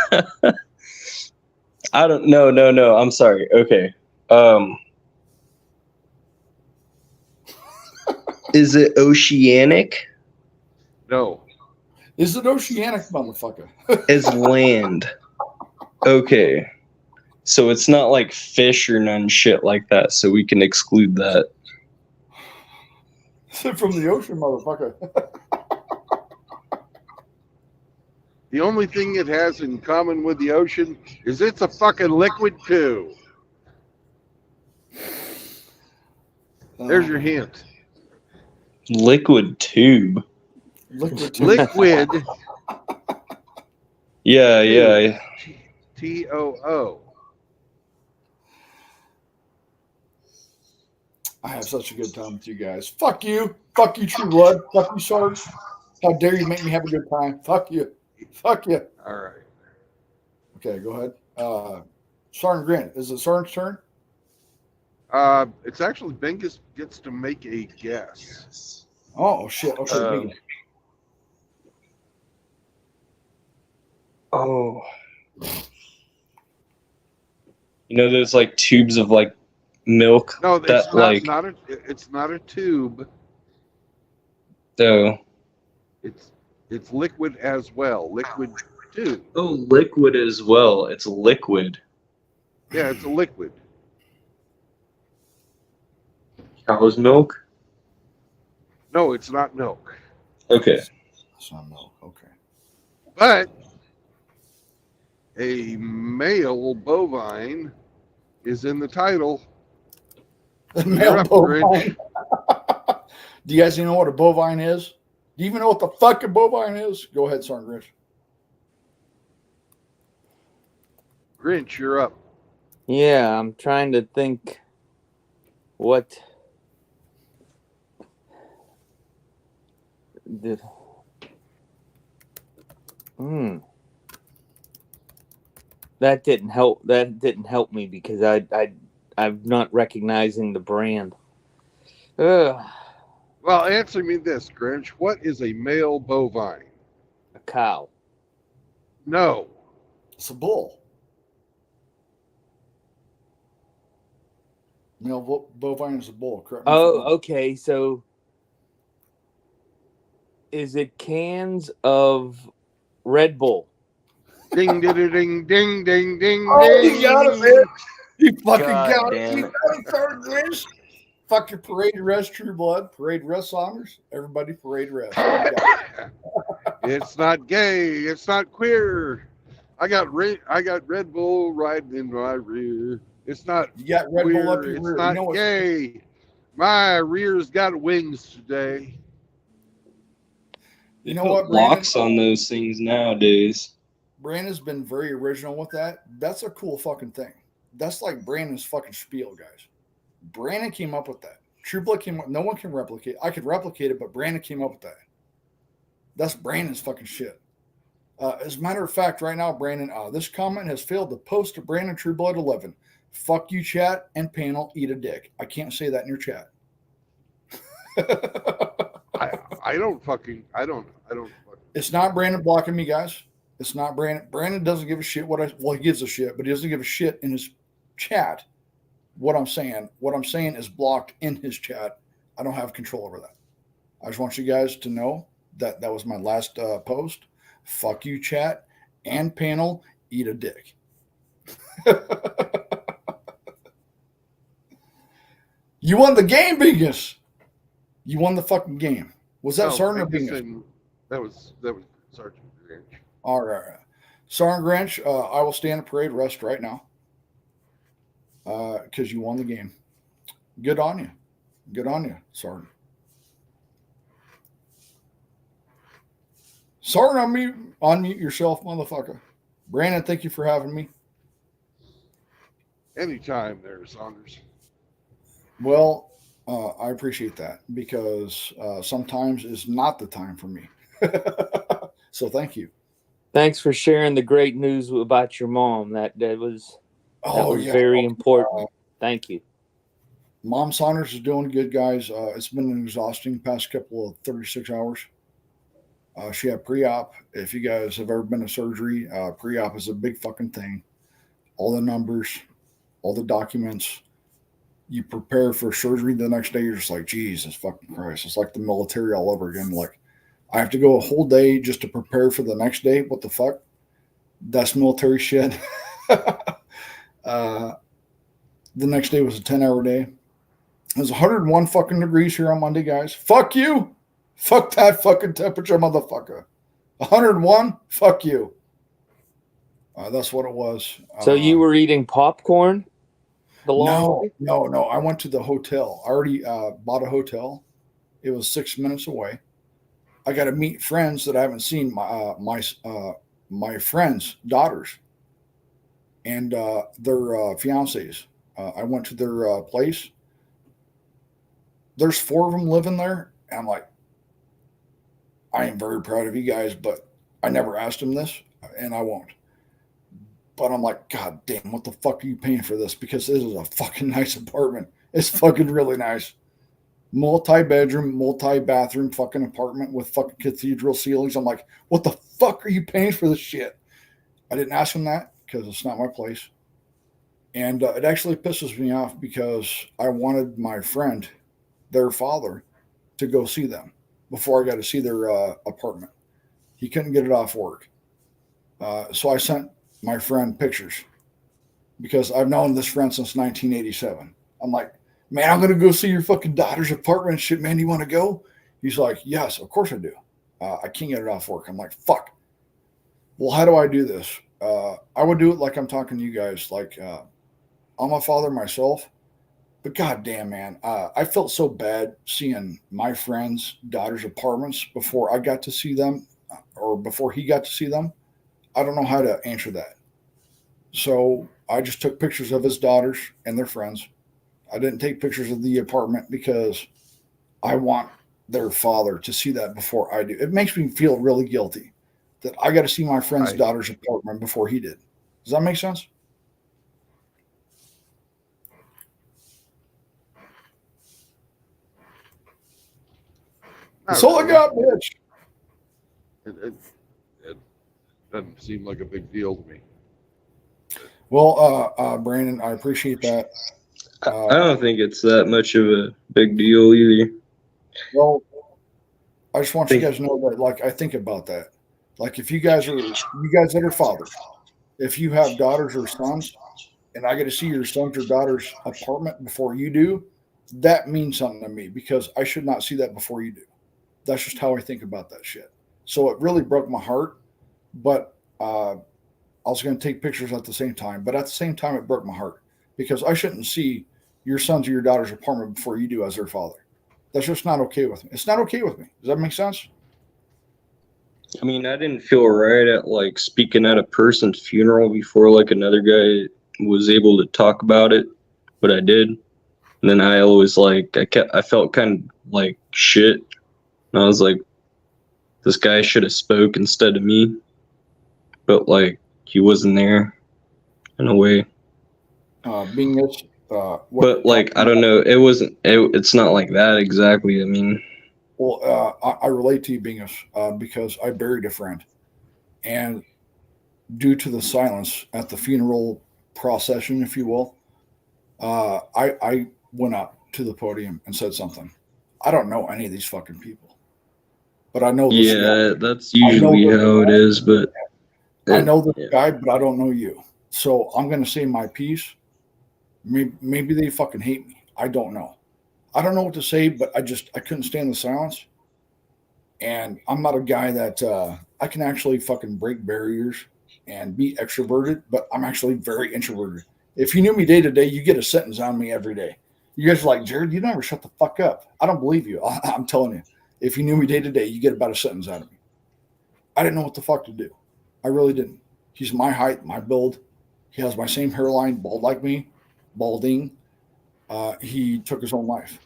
[SPEAKER 3] I don't. No. I'm sorry. Okay. Is it oceanic?
[SPEAKER 1] No.
[SPEAKER 5] Is it oceanic, motherfucker?
[SPEAKER 3] Is land? Okay. So it's not like fish or none shit like that. So we can exclude that.
[SPEAKER 5] Is it from the ocean, motherfucker?
[SPEAKER 1] The only thing it has in common with the ocean is it's a fucking liquid too. There's your hint.
[SPEAKER 3] Liquid tube.
[SPEAKER 5] Liquid. too.
[SPEAKER 1] Liquid.
[SPEAKER 3] Yeah.
[SPEAKER 1] TOO.
[SPEAKER 5] I have such a good time with you guys. Fuck you. Fuck you, True Blood. Fuck you, Sarge. How dare you make me have a good time? Fuck you. Fuck you.
[SPEAKER 1] All right.
[SPEAKER 5] Okay, go ahead. Sergeant Grant, is it Sergeant's turn?
[SPEAKER 1] It's actually Bingus gets to make a guess.
[SPEAKER 5] Oh, shit. Okay,
[SPEAKER 3] Um, Oh. You know those like tubes of like milk
[SPEAKER 1] No, it's
[SPEAKER 3] that
[SPEAKER 1] not,
[SPEAKER 3] like
[SPEAKER 1] it's not a tube.
[SPEAKER 3] oh
[SPEAKER 1] It's liquid as well. Liquid too.
[SPEAKER 3] oh liquid as well. It's liquid.
[SPEAKER 1] Yeah, it's a liquid.
[SPEAKER 3] Cow's milk.
[SPEAKER 1] No, it's not milk.
[SPEAKER 3] Okay.
[SPEAKER 5] It's not milk. Okay.
[SPEAKER 1] But a male bovine is in the title.
[SPEAKER 5] Male
[SPEAKER 1] up,
[SPEAKER 5] bovine. Do you guys even know what a bovine is? Do you even know what the fuck a bovine is? Go ahead, Sergeant Rich.
[SPEAKER 1] Grinch, you're up.
[SPEAKER 4] Yeah, I'm trying to think what the That didn't help. That didn't help me because I'm not recognizing the brand. Ugh,
[SPEAKER 1] Well, answer me this, Grinch. What is a male bovine?
[SPEAKER 4] a cow.
[SPEAKER 1] No.
[SPEAKER 5] It's a bull. Male bovine is a bull. Correct me if I'm
[SPEAKER 4] Oh,
[SPEAKER 5] wrong.
[SPEAKER 4] okay. So, is it cans of Red Bull?
[SPEAKER 1] Ding, ding, ding, ding, ding, ding,
[SPEAKER 5] Oh,
[SPEAKER 1] ding.
[SPEAKER 5] you got it, man. You fucking
[SPEAKER 3] God
[SPEAKER 5] got it.
[SPEAKER 3] damn
[SPEAKER 5] You
[SPEAKER 3] it.
[SPEAKER 5] got it, Sergeant Rich. Fuck your parade rest, True Blood. Parade rest, Saunders. Everybody, parade rest. You got it.
[SPEAKER 1] It's not gay. It's not queer. I got Red Bull riding in my rear. It's not
[SPEAKER 5] You got Red Bull up
[SPEAKER 1] queer.
[SPEAKER 5] your
[SPEAKER 1] It's
[SPEAKER 5] rear.
[SPEAKER 1] not
[SPEAKER 5] You know what's
[SPEAKER 1] gay. My rear's got wings today.
[SPEAKER 5] You know
[SPEAKER 3] Put
[SPEAKER 5] what, Brandon?
[SPEAKER 3] locks on those things nowadays.
[SPEAKER 5] Brandon's been very original with that. That's a cool fucking thing. That's like Brandon's fucking spiel, guys. Brandon came up with that. True Blood came up. No one can replicate. I could replicate it, but Brandon came up with that. That's Brandon's fucking shit. As a matter of fact, right now, Brandon, this comment has failed to post to Brandon True Blood 11. Fuck you, chat and panel. Eat a dick. I can't say that in your chat.
[SPEAKER 1] I don't fucking.
[SPEAKER 5] It's not Brandon blocking me, guys. It's not Brandon. Brandon doesn't give a shit he gives a shit, but he doesn't give a shit in his chat. What I'm saying is blocked in his chat. I don't have control over that. I just want you guys to know that that was my last post. Fuck you, chat and panel. Eat a dick. You won the game, Bingus. You won the fucking game. Was that Sergeant or Bingus?
[SPEAKER 1] That was Sergeant Grinch.
[SPEAKER 5] All right. Sergeant Grinch, I will stand at parade rest right now because you won the game. Good on you. Good on you, Sergeant. Sergeant, unmute yourself, motherfucker. Brandon, thank you for having me.
[SPEAKER 1] Anytime there, Saunders.
[SPEAKER 5] Well, I appreciate that because sometimes it's not the time for me. So thank you.
[SPEAKER 4] Thanks for sharing the great news about your mom. That was very important. Thank you.
[SPEAKER 5] Mom Saunders is doing good, guys. It's been an exhausting past couple of 36 hours. She had pre-op. If you guys have ever been to surgery, pre-op is a big fucking thing. All the numbers, all the documents. You prepare for surgery the next day. You're just like, Jesus fucking Christ. It's like the military all over again. Like, I have to go a whole day just to prepare for the next day. What the fuck? That's military shit. The next day was a 10-hour day. It was 101 fucking degrees here on Monday, guys. Fuck you. Fuck that fucking temperature, motherfucker. 101? Fuck you. That's what it was.
[SPEAKER 4] So you were eating popcorn?
[SPEAKER 5] No. I went to the hotel. I already bought a hotel. It was 6 minutes away. I got to meet friends that I haven't seen. My friends' daughters and their fiancés. I went to their place. There's 4 of them living there. And I'm like, I am very proud of you guys, but I never asked them this, and I won't. But I'm like, God damn, what the fuck are you paying for this? Because this is a fucking nice apartment. It's fucking really nice. Multi-bedroom, multi-bathroom fucking apartment with fucking cathedral ceilings. I'm like, what the fuck are you paying for this shit? I didn't ask them that because it's not my place. And it actually pisses me off because I wanted my friend, their father, to go see them before I got to see their apartment. He couldn't get it off work. So I sent my friend pictures because I've known this friend since 1987. I'm like, man, I'm going to go see your fucking daughter's apartment and shit, man. You want to go? He's like, yes, of course I do. I can't get it off work. I'm like, fuck. Well, how do I do this? I would do it like I'm talking to you guys. Like, I'm a father myself. But goddamn, man, I felt so bad seeing my friends' daughters' apartments before I got to see them or before he got to see them. I don't know how to answer that. So I just took pictures of his daughters and their friends. I didn't take pictures of the apartment because I want their father to see that before I do. It makes me feel really guilty that I got to see my friend's daughter's apartment before he did. Does that make sense? That's all I got, bitch.
[SPEAKER 1] It doesn't seem like a big deal to me.
[SPEAKER 5] Well, Brandon, I appreciate that.
[SPEAKER 3] I don't think it's that much of a big deal either.
[SPEAKER 5] Well, I just want you guys to know that, like, I think about that. Like, if you guys that are fathers, if you have daughters or sons, and I get to see your son's or daughter's apartment before you do, that means something to me because I should not see that before you do. That's just how I think about that shit. So it really broke my heart. But I was going to take pictures at the same time. But at the same time, it broke my heart because I shouldn't see your son's or your daughter's apartment before you do as their father. That's just not okay with me. It's not okay with me. Does that make sense?
[SPEAKER 3] I mean, I didn't feel right at like speaking at a person's funeral before like another guy was able to talk about it, but I did. And then I always like I felt kind of like shit. And I was like, this guy should have spoke instead of me. But like he wasn't there in a way.
[SPEAKER 5] Being this,
[SPEAKER 3] But like I don't know, it wasn't. It's not like that exactly. I mean,
[SPEAKER 5] well, I relate to you, Bingus, because I buried a friend, and due to the silence at the funeral procession, if you will, I went up to the podium and said something. I don't know any of these fucking people, but I know this guy.
[SPEAKER 3] yeah, that's usually how it is. But
[SPEAKER 5] I know this
[SPEAKER 3] yeah.
[SPEAKER 5] guy, but I don't know you. So I'm going to say my piece. Maybe they fucking hate me. I don't know. I don't know what to say, but I couldn't stand the silence. And I'm not a guy that I can actually fucking break barriers and be extroverted, but I'm actually very introverted. If you knew me day to day, you get a sentence on me every day. You guys are like, Jared, you never shut the fuck up. I don't believe you. I'm telling you. If you knew me day to day, you get about a sentence out of me. I didn't know what the fuck to do. I really didn't. He's my height, my build. He has my same hairline, bald like me, balding. He took his own life.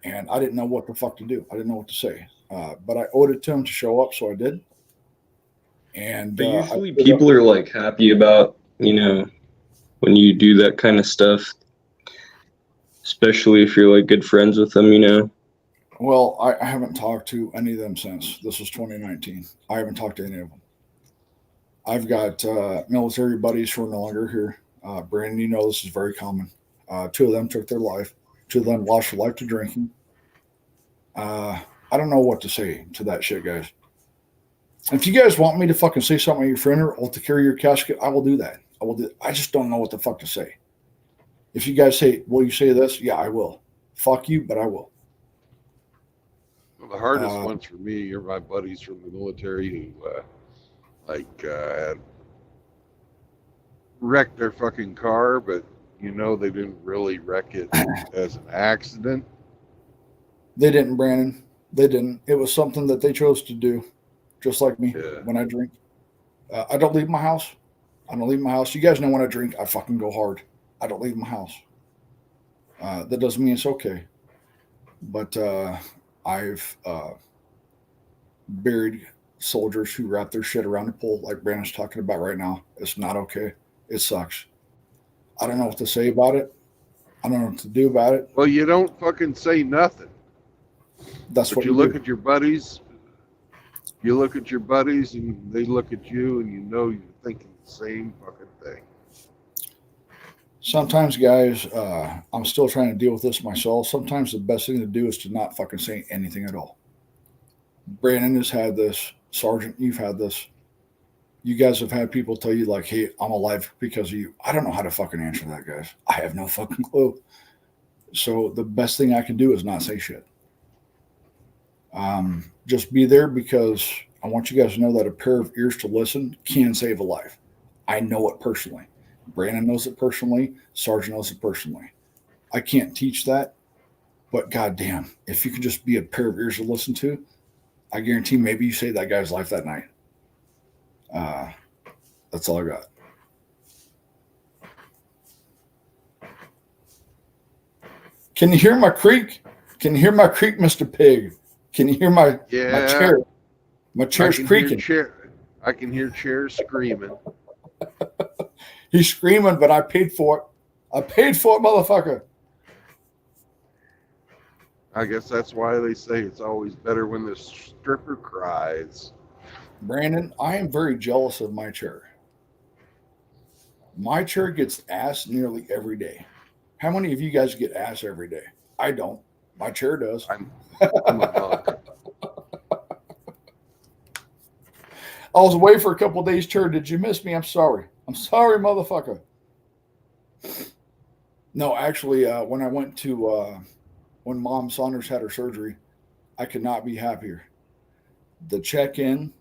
[SPEAKER 5] And I didn't know what the fuck to do. I didn't know what to say. But I owed it to him to show up, so I did. And
[SPEAKER 3] But usually people are like happy about, when you do that kind of stuff, especially if you're like good friends with them.
[SPEAKER 5] Well, I haven't talked to any of them since. This was 2019. I haven't talked to any of them. I've got military buddies who are no longer here. Brandon, you know this is very common. 2 of them took their life. 2 of them lost their life to drinking. I don't know what to say to that shit, guys. If you guys want me to fucking say something at your funeral or to carry your casket, I will do that. I just don't know what the fuck to say. If you guys say, will you say this? Yeah, I will. Fuck you, but I will.
[SPEAKER 1] Well, the hardest ones for me are my buddies from the military who, had wrecked their fucking car, but they didn't really wreck it as an accident.
[SPEAKER 5] They didn't, Brandon. They didn't. It was something that they chose to do, just like me when I drink. I don't leave my house. I don't leave my house. You guys know when I drink, I fucking go hard. I don't leave my house. That doesn't mean it's okay. But I've buried soldiers who wrap their shit around the pole, like Brandon's talking about right now. It's not okay. It sucks. I don't know what to say about it. I don't know what to do about it.
[SPEAKER 1] Well, you don't fucking say nothing.
[SPEAKER 5] That's
[SPEAKER 1] but
[SPEAKER 5] what
[SPEAKER 1] you look at your buddies. You look at your buddies, and they look at you, and you're thinking the same fucking thing.
[SPEAKER 5] Sometimes, guys, I'm still trying to deal with this myself. Sometimes the best thing to do is to not fucking say anything at all. Brandon has had this. Sergeant, you've had this. You guys have had people tell you, like, hey, I'm alive because of you. I don't know how to fucking answer that, guys. I have no fucking clue. So the best thing I can do is not say shit. Just be there because I want you guys to know that a pair of ears to listen can save a life. I know it personally. Brandon knows it personally. Sergeant knows it personally. I can't teach that, but goddamn, if you could just be a pair of ears to listen to, I guarantee maybe you saved that guy's life that night. That's all I got. Can you hear my creak? Can you hear my creak, Mr. Pig? Can you hear my chair? My chair's creaking.
[SPEAKER 1] I can hear chairs screaming.
[SPEAKER 5] He's screaming, but I paid for it. I paid for it, motherfucker.
[SPEAKER 1] I guess that's why they say it's always better when the stripper cries.
[SPEAKER 5] Brandon, I am very jealous of my chair. My chair gets ass nearly every day. How many of you guys get ass every day? I don't. My chair does.
[SPEAKER 1] I'm a monk.
[SPEAKER 5] I was away for a couple of days, chair. Did you miss me? I'm sorry. I'm sorry, motherfucker. No, actually, when I went to when Mom Saunders had her surgery, I could not be happier. the check-in,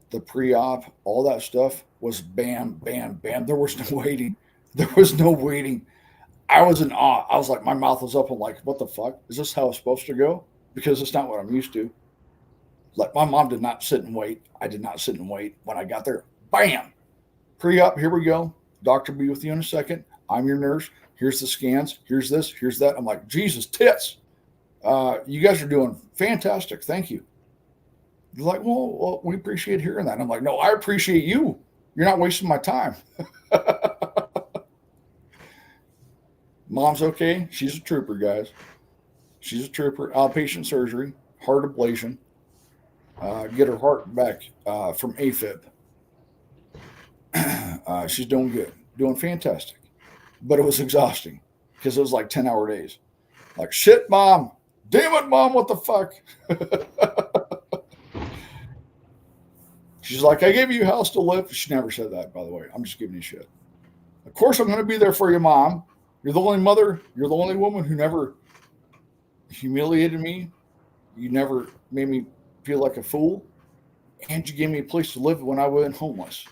[SPEAKER 5] the pre-op, all that stuff was bam, bam, bam. There was no waiting. There was no waiting. I was in awe. I was like, my mouth was up. I'm like, what the fuck? Is this how it's supposed to go? Because it's not what I'm used to. Like, my mom did not sit and wait. I did not sit and wait. When I got there, bam, pre-op, here we go. Doctor will be with you in a second. I'm your nurse. Here's the scans. Here's this. Here's that. I'm like, Jesus, tits. You guys are doing fantastic. Thank you. They're like, well, we appreciate hearing that. I'm like, no, I appreciate you. You're not wasting my time. Mom's okay. She's a trooper, guys. She's a trooper. Outpatient surgery, heart ablation. Get her heart back from AFib. She's doing good, doing fantastic. But it was exhausting because it was like 10-hour days. Like, shit, Mom. Damn it, Mom, what the fuck? She's like, I gave you a house to live. She never said that, by the way. I'm just giving you shit. Of course, I'm going to be there for you, Mom. You're the only mother. You're the only woman who never humiliated me. You never made me feel like a fool. And you gave me a place to live when I went homeless.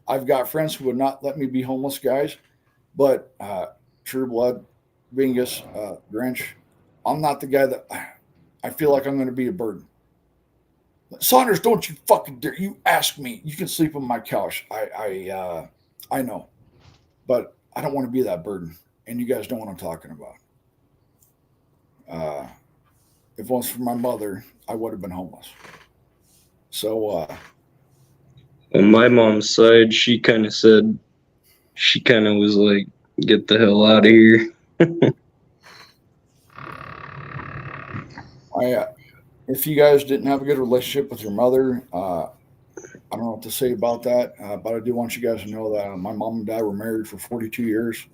[SPEAKER 5] I've got friends who would not let me be homeless, guys. But True Blood, Bingus, Grinch, I'm not the guy that I feel like I'm going to be a burden. Saunders, don't you fucking dare. You ask me. You can sleep on my couch. I know. But I don't want to be that burden. And you guys know what I'm talking about. If it was for my mother, I would have been homeless. So,
[SPEAKER 3] on my mom's side, she kind of was like, get the hell out of here.
[SPEAKER 5] If you guys didn't have a good relationship with your mother, I don't know what to say about that, but I do want you guys to know that my mom and dad were married for 42 years.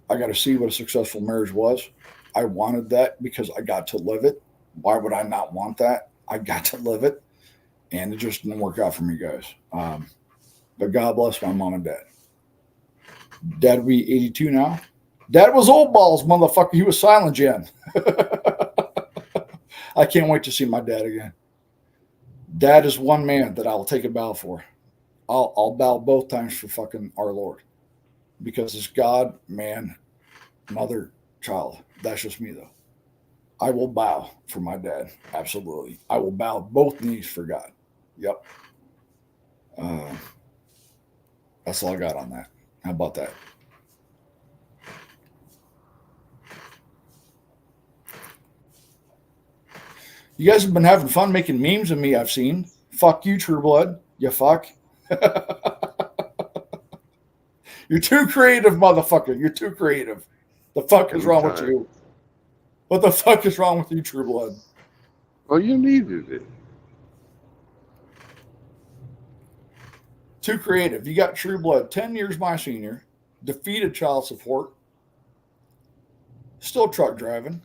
[SPEAKER 5] I got to see what a successful marriage was. I wanted that because I got to live it. Why would I not want that? I got to live it, and it just didn't work out for me, guys. But God bless my mom and dad. Dad will be 82 now. Dad was old balls, motherfucker. He was Silent Gen. I can't wait to see my dad again. Dad is one man that I'll take a bow for. I'll bow both times for fucking our Lord. Because it's God, man, mother, child. That's just me, though. I will bow for my dad. Absolutely. I will bow both knees for God. Yep. That's all I got on that. How about that? You guys have been having fun making memes of me, I've seen. Fuck you, True Blood. You fuck. You're too creative, motherfucker. You're too creative. The fuck is wrong with you? What the fuck is wrong with you, True Blood?
[SPEAKER 1] Well, you needed it.
[SPEAKER 5] Too creative. You got True Blood, 10 years my senior, defeated child support, still truck driving.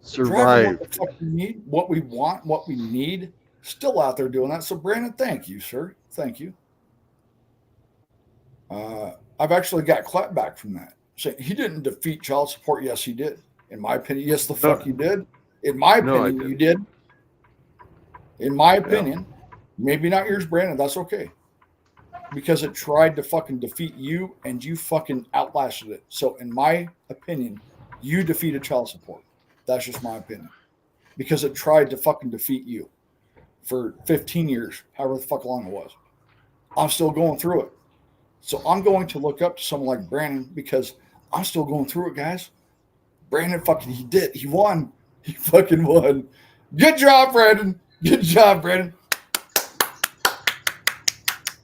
[SPEAKER 1] Survived.
[SPEAKER 5] What the fuck we need, what we want, what we need. Still out there doing that. So, Brandon, thank you, sir. Thank you. I've actually got clapback from that. So he didn't defeat child support. Yes, he did. In my opinion, yes, the fuck he did. In my opinion, you did. In my opinion, maybe not yours, Brandon. That's okay. Because it tried to fucking defeat you and you fucking outlasted it. So, in my opinion, you defeated child support. That's just my opinion. Because it tried to fucking defeat you for 15 years, however the fuck long it was. I'm still going through it. So I'm going to look up to someone like Brandon because I'm still going through it, guys. Brandon fucking, he did. He won. He fucking won. Good job, Brandon. Good job, Brandon.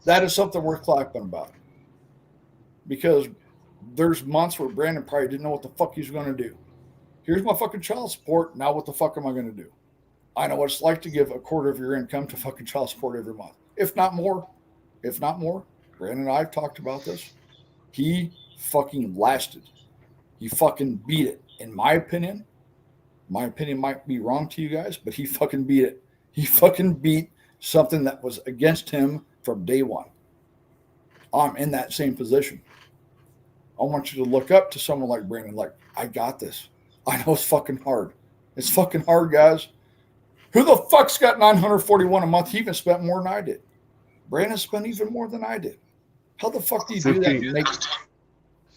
[SPEAKER 5] That is something worth clapping about. Because there's months where Brandon probably didn't know what the fuck he's going to do. Here's my fucking child support. Now what the fuck am I going to do? I know what it's like to give a quarter of your income to fucking child support every month. If not more. Brandon and I have talked about this. He fucking lasted. He fucking beat it. In my opinion might be wrong to you guys, but he fucking beat it. He fucking beat something that was against him from day one. I'm in that same position. I want you to look up to someone like Brandon, like, I got this. I know it's fucking hard. It's fucking hard, guys. Who the fuck's got $941 a month? He even spent more than I did. Brandon spent even more than I did. How the fuck do you do that?
[SPEAKER 1] 15.
[SPEAKER 5] And make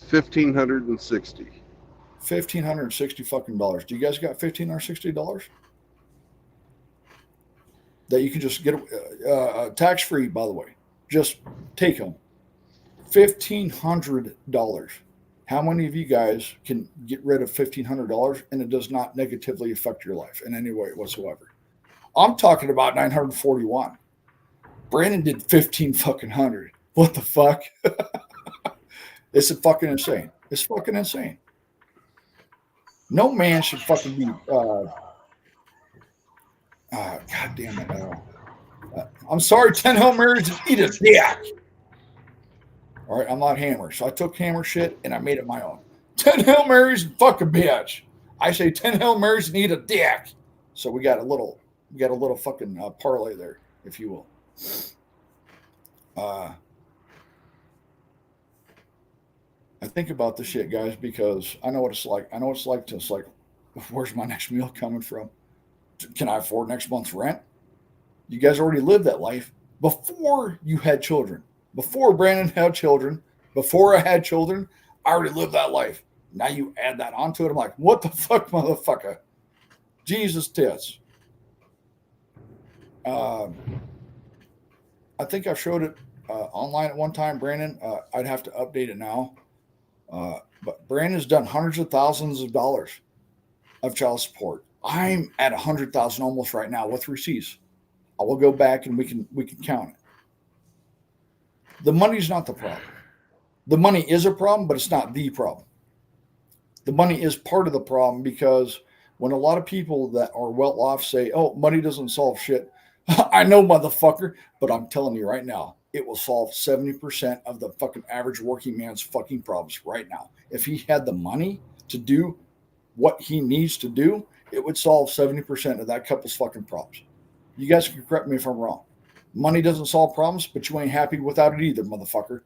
[SPEAKER 1] $1,560.
[SPEAKER 5] $1,560 fucking dollars. Do you guys got $1,560 that you can just get tax free? By the way, just take home $1,500. How many of you guys can get rid of $1,500 and it does not negatively affect your life in any way whatsoever? I'm talking about 941. Brandon did 15 fucking hundred. What the fuck? It's fucking insane. It's fucking insane. No man should fucking be. God damn it! I'm sorry, 10 Hail Marys and eat a dick. All right, I'm not Hammer, so I took Hammer shit and I made it my own. 10 Hail Marys and fuck a bitch. I say 10 Hail Marys and eat a dick. So we got a little fucking parlay there, if you will. I think about this shit, guys, because I know what it's like. I know what it's like to, it's like, where's my next meal coming from? Can I afford next month's rent? You guys already lived that life before you had children. Before Brandon had children, before I had children, I already lived that life. Now you add that onto it. I'm like, what the fuck, motherfucker? Jesus tits. I think I showed it online at one time, Brandon. I'd have to update it now. But Brandon's done hundreds of thousands of dollars of child support. I'm at 100,000 almost right now with receipts. I will go back and we can count it. The money's not the problem. The money is a problem, but it's not the problem. The money is part of the problem because when a lot of people that are well off say, "Oh, money doesn't solve shit," I know, motherfucker, but I'm telling you right now, it will solve 70% of the fucking average working man's fucking problems right now. If he had the money to do what he needs to do, it would solve 70% of that couple's fucking problems. You guys can correct me if I'm wrong. Money doesn't solve problems, but you ain't happy without it either, motherfucker.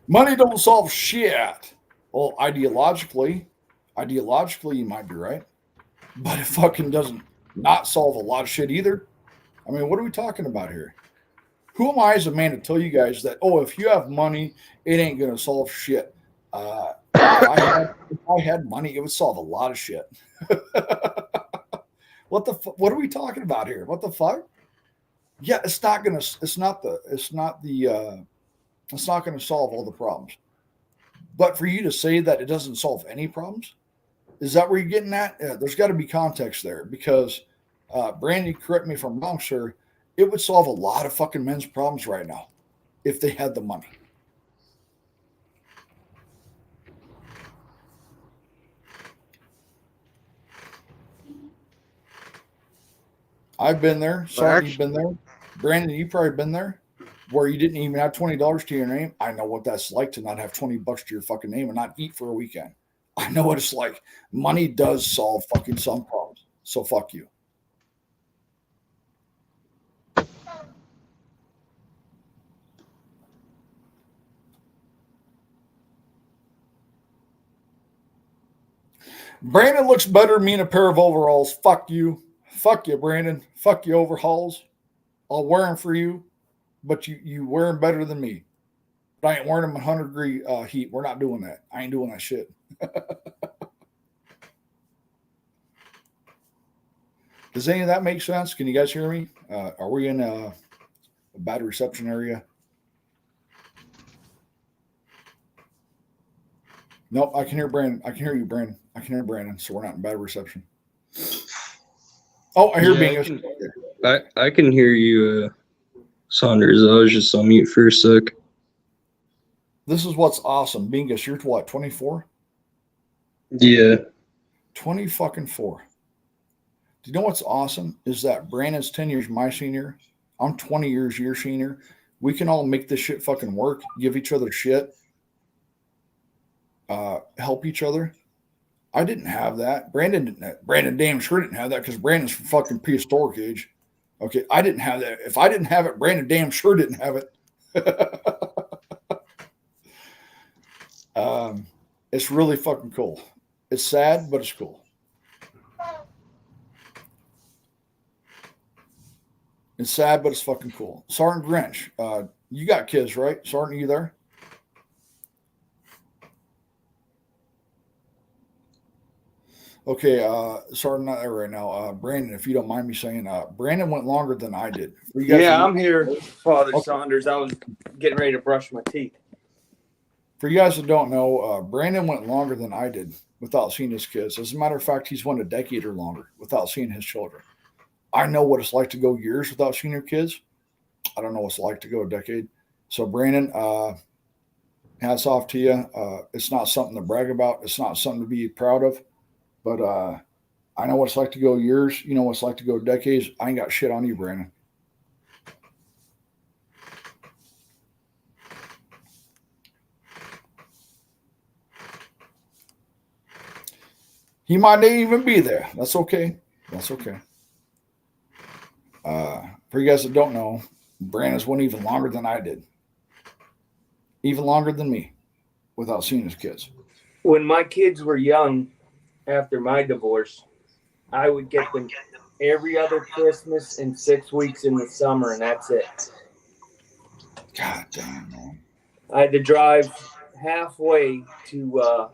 [SPEAKER 5] Money don't solve shit. Well, ideologically, you might be right, but it fucking doesn't not solve a lot of shit either. I mean, what are we talking about here? Who am I as a man to tell you guys that, oh, if you have money, it ain't going to solve shit? If I had money, it would solve a lot of shit. What are we talking about here? What the fuck? Yeah, it's not going to solve all the problems. But for you to say that it doesn't solve any problems, is that where you're getting at? Yeah, there's got to be context there because, Brandon, correct me if I'm wrong, sir, it would solve a lot of fucking men's problems right now if they had the money. I've been there. Sorry, you've been there. Brandon, you've probably been there where you didn't even have $20 to your name. I know what that's like to not have $20 to your fucking name and not eat for a weekend. I know what it's like. Money does solve fucking some problems. So fuck you. Brandon looks better than me in a pair of overalls. Fuck you. Fuck you, Brandon. Fuck you, overhauls. I'll wear them for you, but you wear them better than me. But I ain't wearing them in 100-degree heat. We're not doing that. I ain't doing that shit. Does any of that make sense? Can you guys hear me? Are we in a bad reception area? Nope, I can hear Brandon. I can hear you, Brandon. I can hear Brandon, so we're not in bad reception. Oh, I hear Bingus.
[SPEAKER 3] I can hear you, Saunders. I was just on mute for a sec.
[SPEAKER 5] This is what's awesome. Bingus, you're what, 24?
[SPEAKER 3] Yeah.
[SPEAKER 5] 20 fucking 4. Do you know what's awesome? Is that Brandon's 10 years my senior. I'm 20 years your senior. We can all make this shit fucking work, give each other shit, help each other. I didn't have that. Brandon didn't have, Brandon damn sure didn't have that because Brandon's from fucking prehistoric age. Okay, I didn't have that. If I didn't have it, Brandon damn sure didn't have it. It's really fucking cool. It's sad, but it's cool. It's sad, but it's fucking cool. Sergeant Grinch, you got kids, right? Sergeant, you there? Okay, Sergeant, not there right now. Brandon, if you don't mind me saying, Brandon went longer than I did. For you guys
[SPEAKER 4] Yeah,
[SPEAKER 5] who-
[SPEAKER 4] I'm here, Father
[SPEAKER 5] Okay.
[SPEAKER 4] Saunders. I was getting ready to brush my teeth.
[SPEAKER 5] For you guys that don't know, Brandon went longer than I did without seeing his kids. As a matter of fact, he's went a decade or longer without seeing his children. I know what it's like to go years without seeing your kids. I don't know what it's like to go a decade. So, Brandon, hats off to you. It's not something to brag about. It's not something to be proud of. But I know what it's like to go years. You know what it's like to go decades. I ain't got shit on you, Brandon. He might not even be there. That's okay. That's okay. For you guys that don't know, Brandon's went even longer than I did. Even longer than me without seeing his kids.
[SPEAKER 4] When my kids were young, after my divorce, I would get them every other Christmas and 6 weeks in the summer, and that's it.
[SPEAKER 5] God damn, man.
[SPEAKER 4] I had to drive halfway to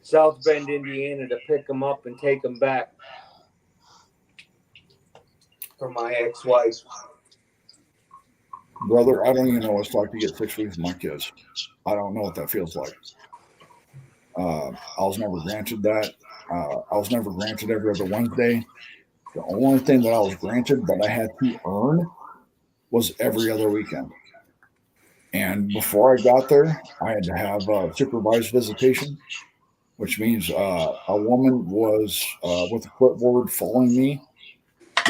[SPEAKER 4] South Bend, Indiana to pick them up and take them back for my ex-wife.
[SPEAKER 5] Brother, I don't even know what it's like to get 6 weeks with my kids. I don't know what that feels like. I was never granted that. I was never granted every other Wednesday. The only thing that I was granted that I had to earn was every other weekend. And before I got there, I had to have supervised visitation, which means a woman was with a clipboard following me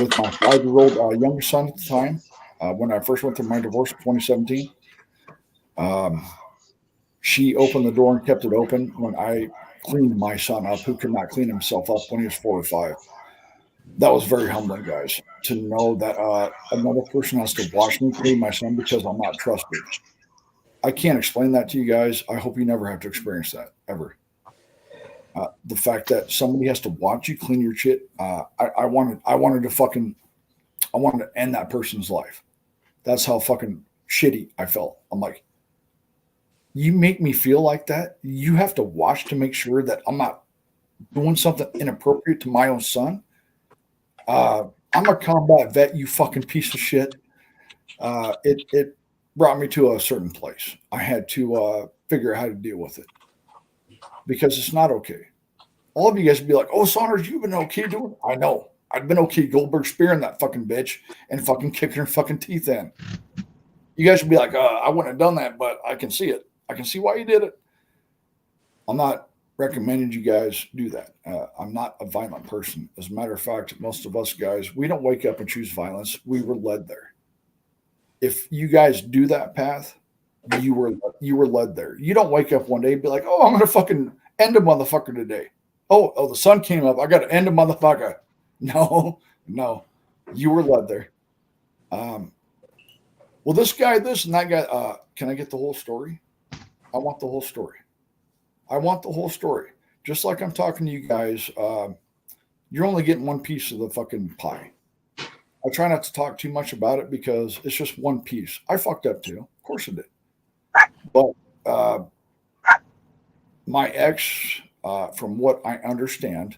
[SPEAKER 5] with my 5-year-old younger son at the time. When I first went through my divorce in 2017, she opened the door and kept it open when I cleaned my son up, who could not clean himself up when he was 4 or 5. That was very humbling, guys, to know that another person has to watch me clean my son because I'm not trusted. I can't explain that to you guys. I hope you never have to experience that, ever. The fact that somebody has to watch you clean your shit, I wanted to end that person's life. That's how fucking shitty I felt. I'm like, you make me feel like that? You have to watch to make sure that I'm not doing something inappropriate to my own son? I'm a combat vet, you fucking piece of shit. It brought me to a certain place. I had to figure out how to deal with it because it's not okay. All of you guys would be like, oh, Saunders, you've been okay doing it. I know. I've been okay Goldberg spearing that fucking bitch and fucking kicking her fucking teeth in. You guys would be like, I wouldn't have done that, but I can see it. I can see why you did it. I'm not recommending you guys do that. I'm not a violent person. As a matter of fact, most of us guys, we don't wake up and choose violence. We were led there. If you guys do that path, you were led there. You don't wake up one day and be like, oh, I'm going to fucking end a motherfucker today. Oh, the sun came up. I got to end a motherfucker. No, you were led there. Well, this guy, this and that guy, can I get the whole story? I want the whole story. I want the whole story. Just like I'm talking to you guys, you're only getting one piece of the fucking pie. I try not to talk too much about it because it's just one piece. I fucked up too. Of course I did. But my ex, from what I understand,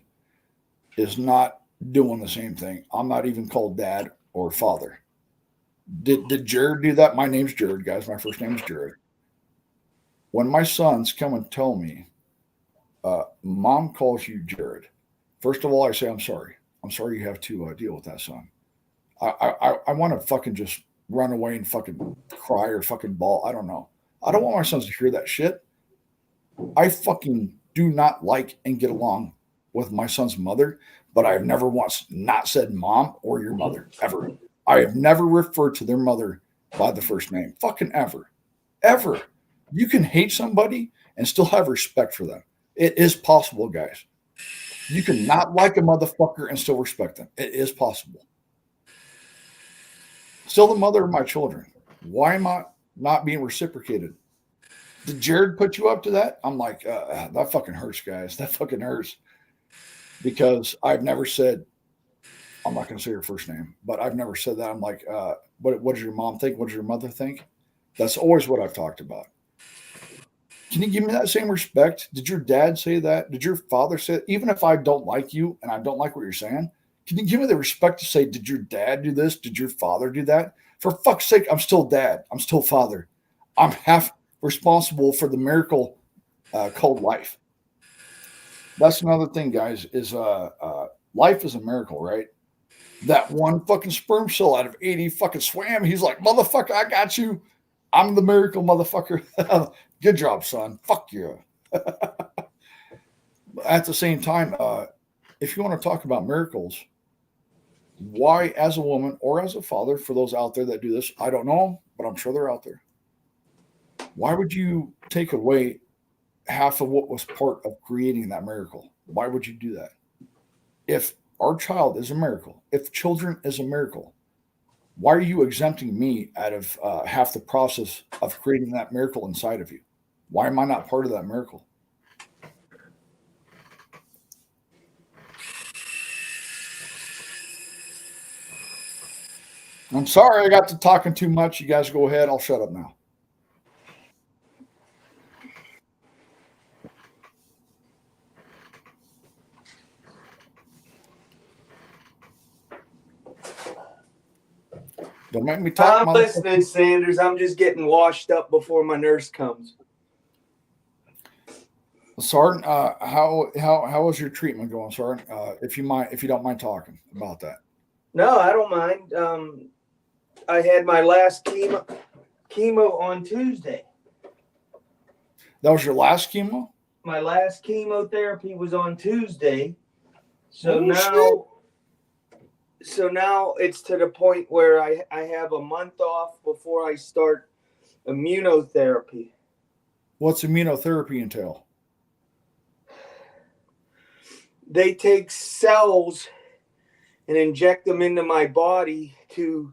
[SPEAKER 5] is not doing the same thing. I'm not even called dad or father. Did Jared do that? My name's Jared, guys. My first name is Jared. When my sons come and tell me, Mom calls you Jared, first of all, I say, I'm sorry. I'm sorry you have to deal with that, son. I want to fucking just run away and fucking cry or fucking bawl. I don't know. I don't want my sons to hear that shit. I fucking do not like and get along with my son's mother, but I have never once not said mom or your mother, ever. I have never referred to their mother by the first name. Fucking ever. Ever. You can hate somebody and still have respect for them. It is possible, guys. You can not like a motherfucker and still respect them. It is possible. Still the mother of my children. Why am I not being reciprocated Did Jared put you up to that? I'm like, that fucking hurts, guys. That fucking hurts. Because I've never said, I'm not going to say your first name, but I've never said that. I'm like, what does your mom think? What does your mother think? That's always what I've talked about. Can you give me that same respect? Did your dad say that? Did your father say it? Even if I don't like you and I don't like what you're saying, can you give me the respect to say, did your dad do this? Did your father do that? For fuck's sake, I'm still dad. I'm still father. I'm half responsible for the miracle called life. That's another thing, guys, is life is a miracle, right? That one fucking sperm cell out of 80 fucking swam. He's like, motherfucker, I got you. I'm the miracle motherfucker. Good job, son. Fuck you. At the same time, if you want to talk about miracles, why, as a woman or as a father, for those out there that do this, I don't know, but I'm sure they're out there. Why would you take away half of what was part of creating that miracle? Why would you do that? If our child is a miracle, if children is a miracle, why are you exempting me out of half the process of creating that miracle inside of you? Why am I not part of that miracle? I'm sorry I got to talking too much. You guys go ahead. I'll shut up now. Don't make me talk.
[SPEAKER 4] I'm listening, Sanders. I'm just getting washed up before my nurse comes.
[SPEAKER 5] Sergeant, how is your treatment going, Sergeant? If you don't mind talking about that.
[SPEAKER 4] No, I don't mind. I had my last chemo on Tuesday.
[SPEAKER 5] That was your last chemo?
[SPEAKER 4] My last chemotherapy was on Tuesday. So now it's to the point where I have a month off before I start immunotherapy.
[SPEAKER 5] What's immunotherapy entail?
[SPEAKER 4] They take cells and inject them into my body to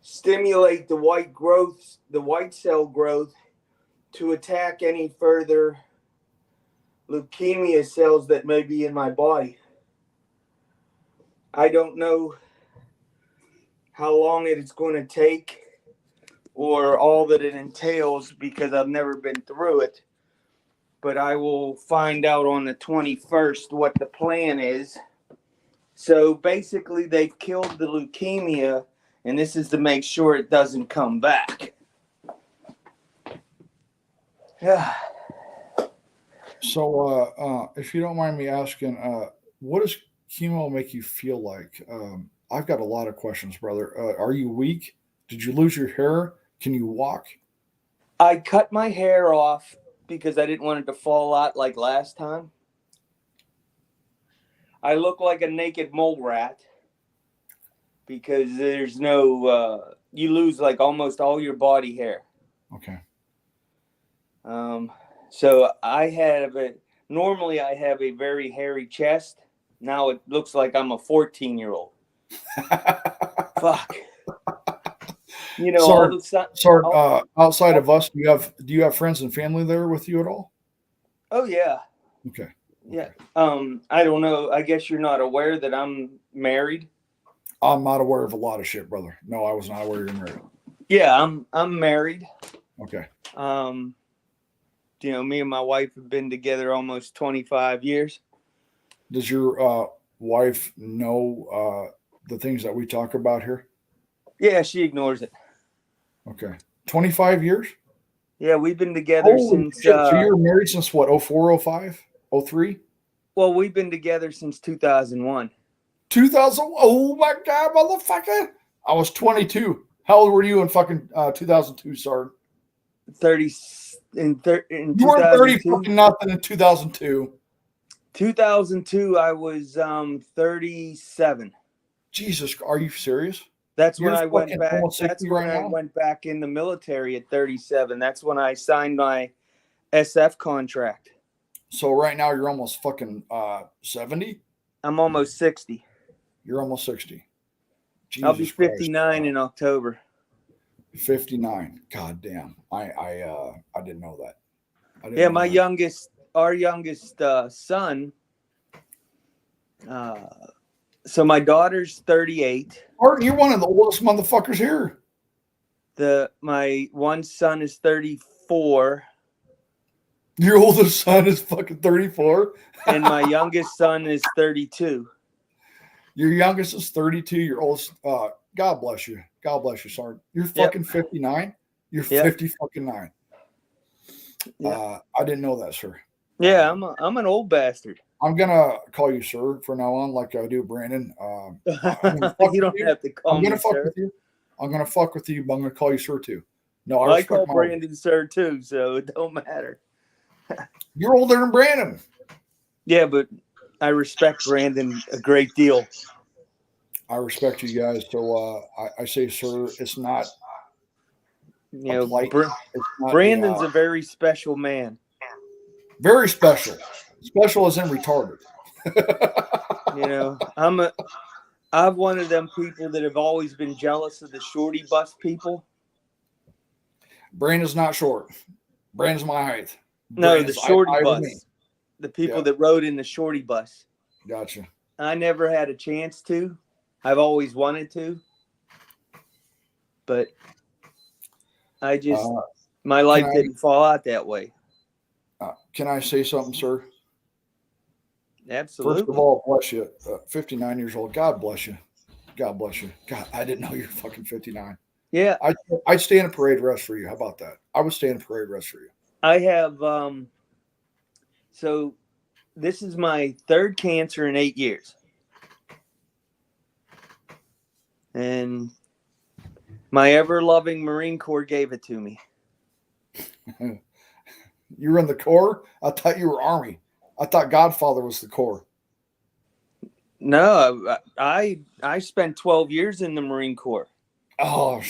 [SPEAKER 4] stimulate the white cell growth to attack any further leukemia cells that may be in my body. I don't know how long it's going to take or all that it entails because I've never been through it. But I will find out on the 21st what the plan is. So basically, they've killed the leukemia, and this is to make sure it doesn't come back. Yeah.
[SPEAKER 5] So, if you don't mind me asking, what does chemo make you feel like? I've got a lot of questions, brother. Are you weak? Did you lose your hair? Can you walk?
[SPEAKER 4] I cut my hair off because I didn't want it to fall out like last time. I look like a naked mole rat because there's no, you lose like almost all your body hair.
[SPEAKER 5] Okay.
[SPEAKER 4] So normally I have a very hairy chest. Now it looks like I'm a 14-year-old. Fuck. You know,
[SPEAKER 5] outside of us, do you have friends and family there with you at all?
[SPEAKER 4] Oh yeah.
[SPEAKER 5] Okay.
[SPEAKER 4] Yeah. I don't know. I guess you're not aware that I'm married.
[SPEAKER 5] I'm not aware of a lot of shit, brother. No, I was not aware you're married.
[SPEAKER 4] Yeah, I'm married.
[SPEAKER 5] Okay.
[SPEAKER 4] You know, me and my wife have been together almost 25 years.
[SPEAKER 5] Does your wife know the things that we talk about here?
[SPEAKER 4] Yeah, she ignores it.
[SPEAKER 5] Okay. 25 years?
[SPEAKER 4] Yeah, we've been together since...
[SPEAKER 5] So you were married since what, 04, 05, 03?
[SPEAKER 4] Well, we've been together since 2001.
[SPEAKER 5] 2000? Oh my God, motherfucker. I was 22. How old were you in fucking 2002, Sergeant?
[SPEAKER 4] 30 in
[SPEAKER 5] you were 30 fucking nothing in 2002.
[SPEAKER 4] 2002, I was 37.
[SPEAKER 5] Jesus, are you serious?
[SPEAKER 4] That's when I went back. That's when I went back in the military at 37. That's when I signed my SF contract.
[SPEAKER 5] So right now you're almost fucking 70?
[SPEAKER 4] I'm almost 60.
[SPEAKER 5] You're almost 60.
[SPEAKER 4] Jesus I'll be 59 Christ. In October.
[SPEAKER 5] 59. God damn. I didn't know that. I didn't
[SPEAKER 4] Yeah,
[SPEAKER 5] know
[SPEAKER 4] my
[SPEAKER 5] that.
[SPEAKER 4] our youngest son. So my daughter's 38.
[SPEAKER 5] Martin, you're one of the oldest motherfuckers here.
[SPEAKER 4] My one son is 34,
[SPEAKER 5] Your oldest son is fucking 34.
[SPEAKER 4] and my youngest son is 32.
[SPEAKER 5] Your youngest is 32. Your oldest, God bless you. God bless you, Sergeant. You're
[SPEAKER 4] Yep.
[SPEAKER 5] fucking 59. You're
[SPEAKER 4] Yep.
[SPEAKER 5] 50 fucking 9.
[SPEAKER 4] Yep.
[SPEAKER 5] I didn't know that, sir.
[SPEAKER 4] Yeah, I'm an old bastard.
[SPEAKER 5] I'm gonna call you sir from now on, like I do Brandon.
[SPEAKER 4] You don't have to call
[SPEAKER 5] I'm
[SPEAKER 4] me
[SPEAKER 5] gonna fuck
[SPEAKER 4] sir.
[SPEAKER 5] with you. I'm gonna fuck with you, but I'm gonna call you sir too. No, I
[SPEAKER 4] Well, I
[SPEAKER 5] respect
[SPEAKER 4] call
[SPEAKER 5] my
[SPEAKER 4] Brandon sir too, so it don't matter.
[SPEAKER 5] You're older than Brandon.
[SPEAKER 4] Yeah, but I respect Brandon a great deal.
[SPEAKER 5] I respect you guys. So I say sir. It's not
[SPEAKER 4] You know,
[SPEAKER 5] polite. It's not
[SPEAKER 4] Brandon's a very special man.
[SPEAKER 5] very special. Special as in retarded.
[SPEAKER 4] You know, I'm one of them people that have always been jealous of the shorty bus people.
[SPEAKER 5] Brandon's not short. Brandon's my height.
[SPEAKER 4] No,
[SPEAKER 5] Brandon's
[SPEAKER 4] the shorty
[SPEAKER 5] I
[SPEAKER 4] bus.
[SPEAKER 5] me.
[SPEAKER 4] The people
[SPEAKER 5] Yeah.
[SPEAKER 4] that rode in the shorty bus.
[SPEAKER 5] Gotcha.
[SPEAKER 4] I never had a chance to. I've always wanted to. But I just, my life didn't fall out that way.
[SPEAKER 5] Can I say something, sir?
[SPEAKER 4] Absolutely.
[SPEAKER 5] First of all, bless you. 59 years old. God bless you. God bless you. God, I didn't know you're fucking 59.
[SPEAKER 4] Yeah.
[SPEAKER 5] I'd stay in a parade rest for you. How about that? I would stay in a parade rest for you.
[SPEAKER 4] I have, so this is my third cancer in 8 years. And my ever-loving Marine Corps gave it to me.
[SPEAKER 5] You were in the Corps? I thought you were Army. I thought Godfather was the Corps.
[SPEAKER 4] No, I spent 12 years in the Marine Corps.
[SPEAKER 5] Oh,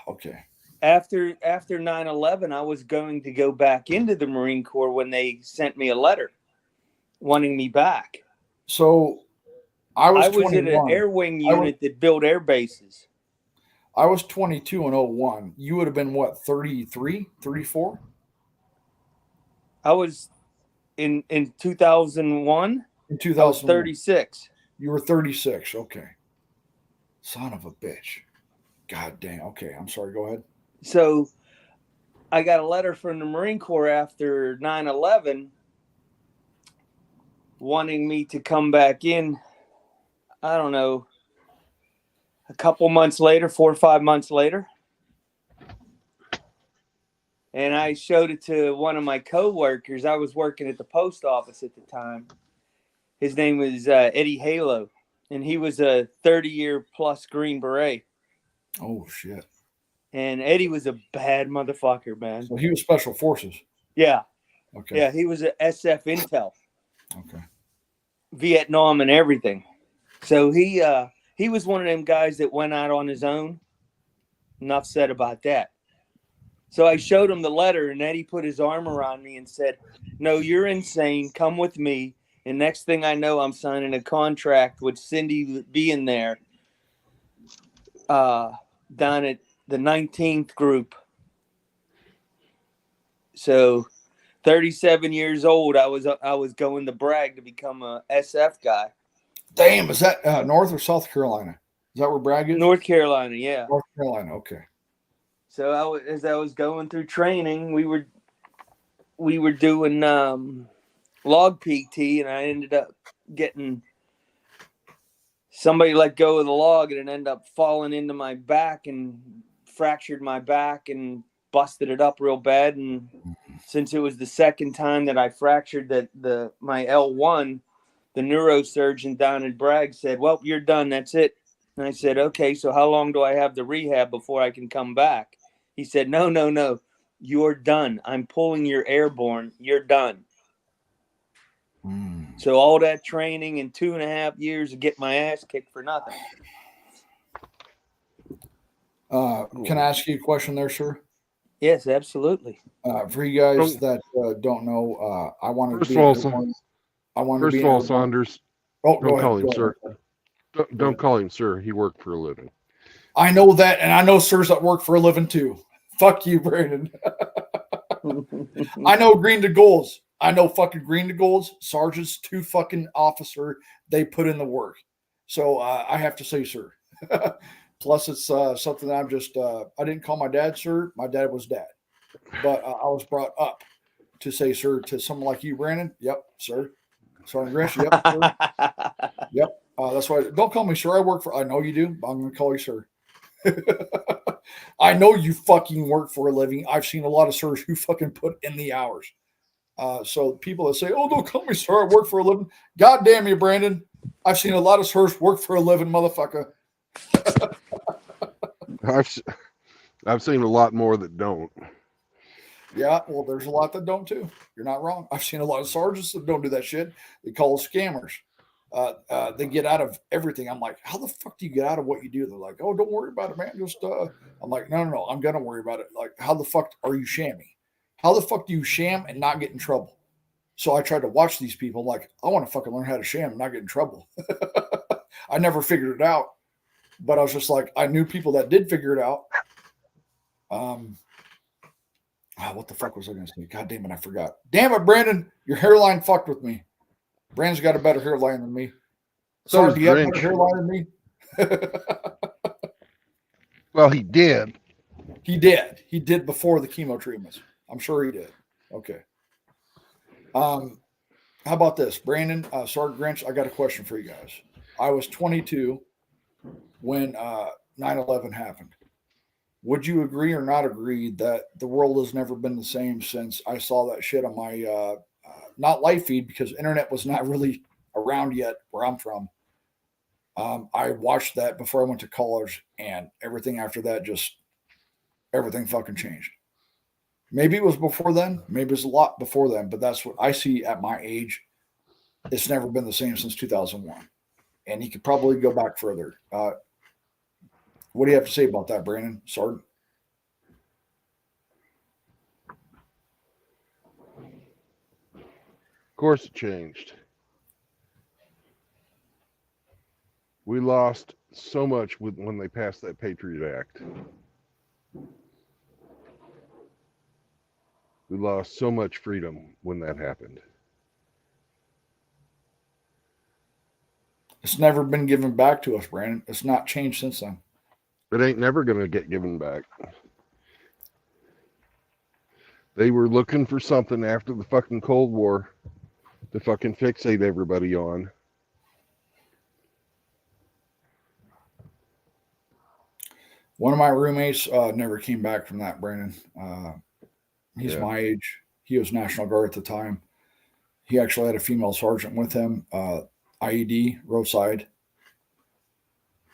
[SPEAKER 5] okay.
[SPEAKER 4] After 9/11, I was going to go back into the Marine Corps when they sent me a letter wanting me back.
[SPEAKER 5] So I was
[SPEAKER 4] in an air wing unit that built air bases.
[SPEAKER 5] I was 22 in 01. You would have been what, 33, 34?
[SPEAKER 4] I was in 2001.
[SPEAKER 5] In
[SPEAKER 4] 2000, I was 36.
[SPEAKER 5] You were 36. Okay. Son of a bitch. God damn. Okay. I'm sorry. Go ahead.
[SPEAKER 4] So I got a letter from the Marine Corps after 9/11 wanting me to come back in. I don't know, a couple months later, 4 or 5 months later. And I showed it to one of my coworkers. I was working at the post office at the time. His name was Eddie Halo, and he was a 30-year plus Green Beret.
[SPEAKER 5] Oh, shit.
[SPEAKER 4] And Eddie was a bad motherfucker, man.
[SPEAKER 5] So he was Special Forces.
[SPEAKER 4] Yeah.
[SPEAKER 5] Okay.
[SPEAKER 4] Yeah, he was a SF Intel.
[SPEAKER 5] Okay.
[SPEAKER 4] Vietnam and everything. So he was one of them guys that went out on his own. Enough said about that. So I showed him the letter, and Eddie put his arm around me and said, "No, you're insane. Come with me." And next thing I know, I'm signing a contract with Cindy being there down at the 19th group. So 37 years old, I was going to Bragg to become a SF guy.
[SPEAKER 5] Damn, is that North or South Carolina? Is that where Bragg is?
[SPEAKER 4] North Carolina, yeah.
[SPEAKER 5] North Carolina, okay.
[SPEAKER 4] So as I was going through training, we were doing log PT, and I ended up getting somebody let go of the log, and it ended up falling into my back and fractured my back and busted it up real bad. And since it was the second time that I fractured my L1, the neurosurgeon down at Bragg said, "Well, you're done. That's it." And I said, "Okay, so how long do I have to rehab before I can come back?" He said, No. You're done. I'm pulling your airborne. You're done. So all that training in 2.5 years to get my ass kicked for nothing.
[SPEAKER 5] Can I ask you a question there, sir?
[SPEAKER 4] Yes, absolutely.
[SPEAKER 5] For you guys that don't know, I want to
[SPEAKER 1] First
[SPEAKER 5] be
[SPEAKER 1] of all, Saunders,
[SPEAKER 5] Oh,
[SPEAKER 1] don't call him
[SPEAKER 5] go
[SPEAKER 1] sir.
[SPEAKER 5] ahead.
[SPEAKER 1] Don't call him sir. He worked for a living.
[SPEAKER 5] I know that, and I know sirs that work for a living too. Fuck you, Brandon. I know green to golds. I know fucking green to golds, sergeants to fucking officer. They put in the work. So I have to say, sir. Plus, it's something that I'm just, I didn't call my dad, sir. My dad was dad. But I was brought up to say, sir, to someone like you, Brandon. Yep, sir. Sergeant Grinch. Yep, sir. Yep. That's why. Don't call me sir. I work for, I know you do, but I'm going to call you sir. I know you fucking work for a living. I've seen a lot of sirs who fucking put in the hours. So people that say, oh, don't call me sir, I work for a living. God damn you, Brandon. I've seen a lot of sirs work for a living, motherfucker.
[SPEAKER 1] I've seen a lot more that don't.
[SPEAKER 5] Yeah, well, there's a lot that don't too. You're not wrong. I've seen a lot of sergeants that don't do that shit. They call us scammers. They get out of everything. I'm like, how the fuck do you get out of what you do? They're like, oh, don't worry about it, man. Just I'm like, no, I'm gonna worry about it. Like, how the fuck are you shamming? How the fuck do you sham and not get in trouble? So I tried to watch these people. Like, I want to fucking learn how to sham and not get in trouble. I never figured it out, but I was just like, I knew people that did figure it out. What the fuck was I going to say? God damn it, I forgot. Damn it, Brandon, your hairline fucked with me. Brandon's got a better hairline than me.
[SPEAKER 1] So
[SPEAKER 5] Sorry, do you have a better hairline than me?
[SPEAKER 1] Well, he did.
[SPEAKER 5] He did. He did before the chemo treatments. I'm sure he did. Okay. How about this? Brandon, Sergeant Grinch, I got a question for you guys. I was 22 when 9/11 happened. Would you agree or not agree that the world has never been the same since I saw that shit on my not live feed, because internet was not really around yet where I'm from. I watched that before I went to college, and everything after that, just everything fucking changed. Maybe it was before then, maybe it was a lot before then, but that's what I see at my age. It's never been the same since 2001, and you could probably go back further. What do you have to say about that, Brandon? Sergeant?
[SPEAKER 1] Of course it changed. We lost so much when they passed that Patriot Act. We lost so much freedom when that happened.
[SPEAKER 5] It's never been given back to us, Brandon. It's not changed since then.
[SPEAKER 1] It ain't never going to get given back. They were looking for something after the fucking Cold War to fucking fixate everybody on.
[SPEAKER 5] One of my roommates never came back from that, Brandon. He's my age. He was National Guard at the time. He actually had a female sergeant with him, IED, roadside.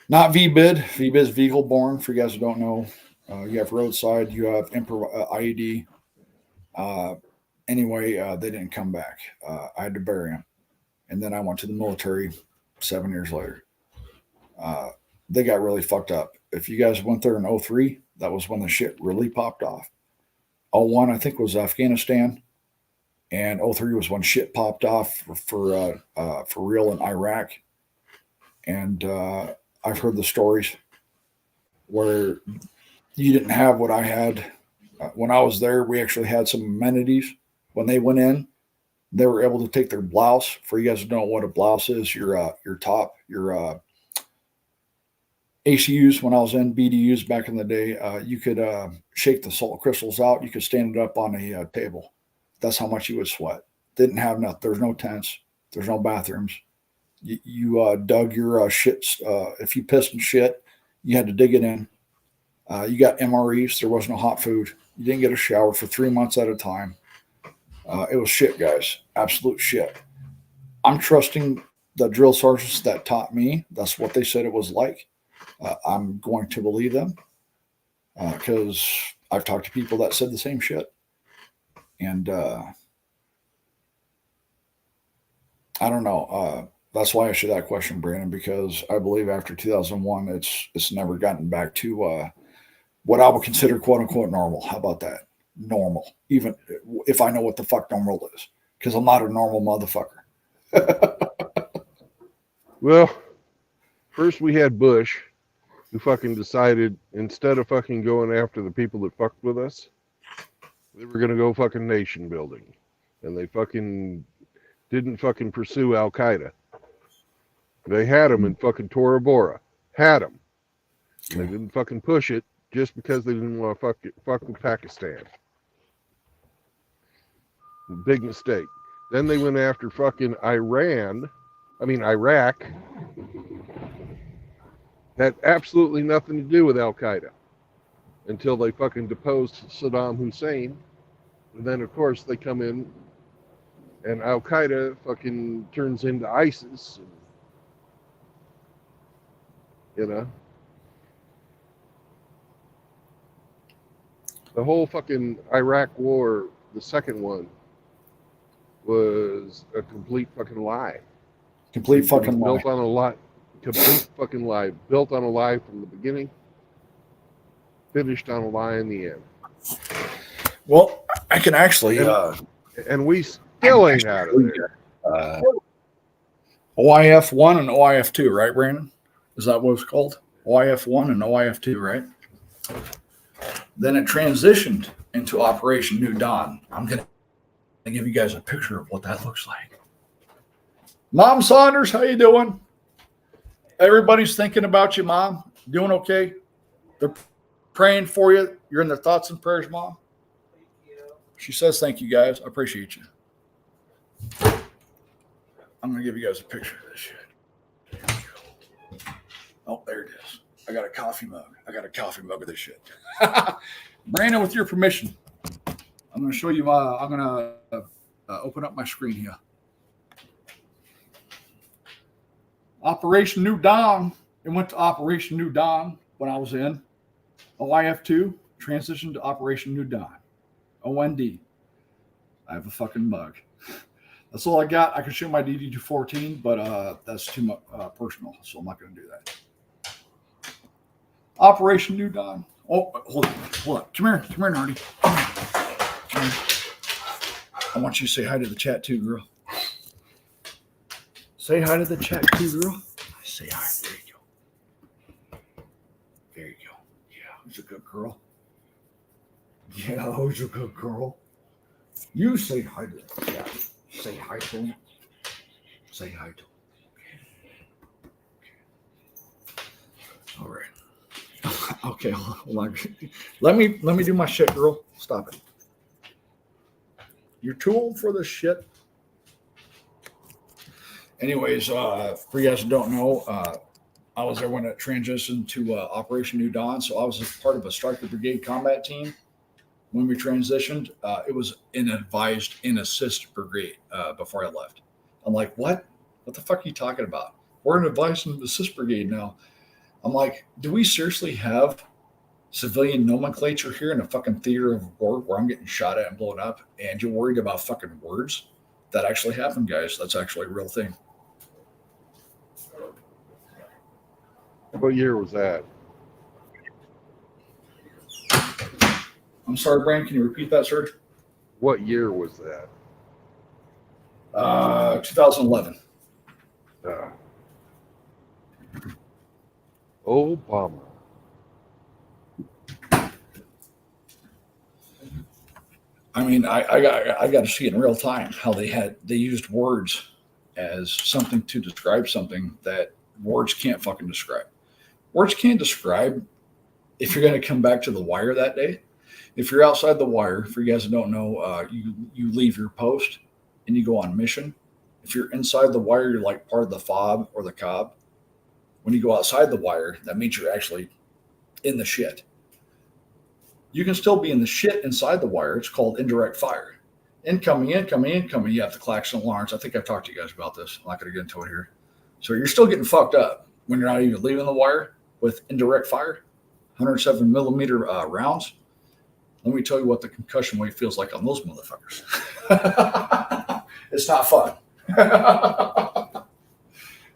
[SPEAKER 5] Not VBID. VBID is vehicle borne, for you guys who don't know. You have roadside, you have IED. Anyway, they didn't come back. I had to bury him. And then I went to the military 7 years later. They got really fucked up. If you guys went there in 2003, that was when the shit really popped off. 2001, I think, was Afghanistan. And 2003 was when shit popped off for real in Iraq. And I've heard the stories where you didn't have what I had. When I was there, we actually had some amenities. When they went in, they were able to take their blouse. For you guys who don't know what a blouse is, your top, your ACUs, when I was in BDUs back in the day, you could shake the salt crystals out. You could stand it up on a table. That's how much you would sweat. Didn't have nothing. There's no tents. There's no bathrooms. You dug your shit. If you pissed and shit, you had to dig it in. You got MREs. There was no hot food. You didn't get a shower for 3 months at a time. It was shit, guys. Absolute shit. I'm trusting the drill sergeants that taught me. That's what they said it was like. I'm going to believe them because I've talked to people that said the same shit. And I don't know. That's why I asked you that question, Brandon, because I believe after 2001, it's never gotten back to what I would consider quote unquote normal. How about that? Normal, even if I know what the fuck normal is, because I'm not a normal motherfucker.
[SPEAKER 1] Well, first we had Bush, who fucking decided instead of fucking going after the people that fucked with us, they were gonna go fucking nation building, and they fucking didn't fucking pursue Al Qaeda. They had them in fucking Tora Bora, had them. They didn't fucking push it just because they didn't want to fuck with Pakistan. Big mistake. Then they went after fucking Iraq. Had absolutely nothing to do with Al Qaeda until they fucking deposed Saddam Hussein. And then, of course, they come in and Al Qaeda fucking turns into ISIS. You know? The whole fucking Iraq war, the second one, was a complete fucking lie.
[SPEAKER 5] Complete fucking lie.
[SPEAKER 1] Built on a lie. Complete fucking lie. Built on a lie from the beginning. Finished on a lie in the end.
[SPEAKER 5] Well, I can actually.
[SPEAKER 1] And we still ain't out of there.
[SPEAKER 5] OIF 1 and OIF 2, right, Brandon? Is that what it's called? OIF 1 and OIF 2, right? Then it transitioned into Operation New Dawn. I'm going to give you guys a picture of what that looks like. Mom Saunders, how you doing? Everybody's thinking about you, Mom. Doing okay? They're praying for you. You're in their thoughts and prayers, Mom.
[SPEAKER 6] Thank you.
[SPEAKER 5] She says, thank you, guys. I appreciate you. I'm going to give you guys a picture of this shit. Oh, there it is. I got a coffee mug. I got a coffee mug of this shit. Brandon, with your permission, I'm going to show you I'm going to open up my screen here. Operation New Dawn. It went to Operation New Dawn when I was in. OIF2 transitioned to Operation New Dawn. OND. I have a fucking mug. That's all I got. I can show my DD214, but that's too much personal, so I'm not going to do that. Operation New Dawn. Oh, hold on. Come here, Nardi. Come here. I want you to say hi to the chat too, girl. Say hi to the chat too, girl. Say hi. There you go. There you go. Yeah, who's a good girl? Yeah, who's a good girl? You say hi to the chat. Say hi to him. Say hi to him. All right. Okay, hold on. Let me do my shit, girl. Stop it. You're too old for this shit. Anyways, for you guys who don't know, I was there when it transitioned to Operation New Dawn. So I was a part of a Stryker Brigade combat team. When we transitioned, it was an advised and assist brigade before I left. I'm like, what? What the fuck are you talking about? We're an advised and assist brigade now. I'm like, do we seriously have civilian nomenclature here in a fucking theater of war where I'm getting shot at and blown up, and you're worried about fucking words? That actually happened, guys. That's actually a real thing.
[SPEAKER 1] What year was that?
[SPEAKER 5] I'm sorry, Brian. Can you repeat that, sir?
[SPEAKER 1] What year was that?
[SPEAKER 5] 2011.
[SPEAKER 1] Obama.
[SPEAKER 5] I mean, I got to see in real time how they used words as something to describe something that words can't fucking describe. Words can't describe if you're going to come back to the wire that day. If you're outside the wire, for you guys who don't know, you leave your post and you go on mission. If you're inside the wire, you're like part of the FOB or the COB. When you go outside the wire, that means you're actually in the shit. You can still be in the shit inside the wire. It's called indirect fire. Incoming, incoming, incoming. You have the klaxon alarms. I think I've talked to you guys about this. I'm not going to get into it here. So you're still getting fucked up when you're not even leaving the wire with indirect fire, 107 millimeter rounds. Let me tell you what the concussion wave feels like on those motherfuckers. It's not fun.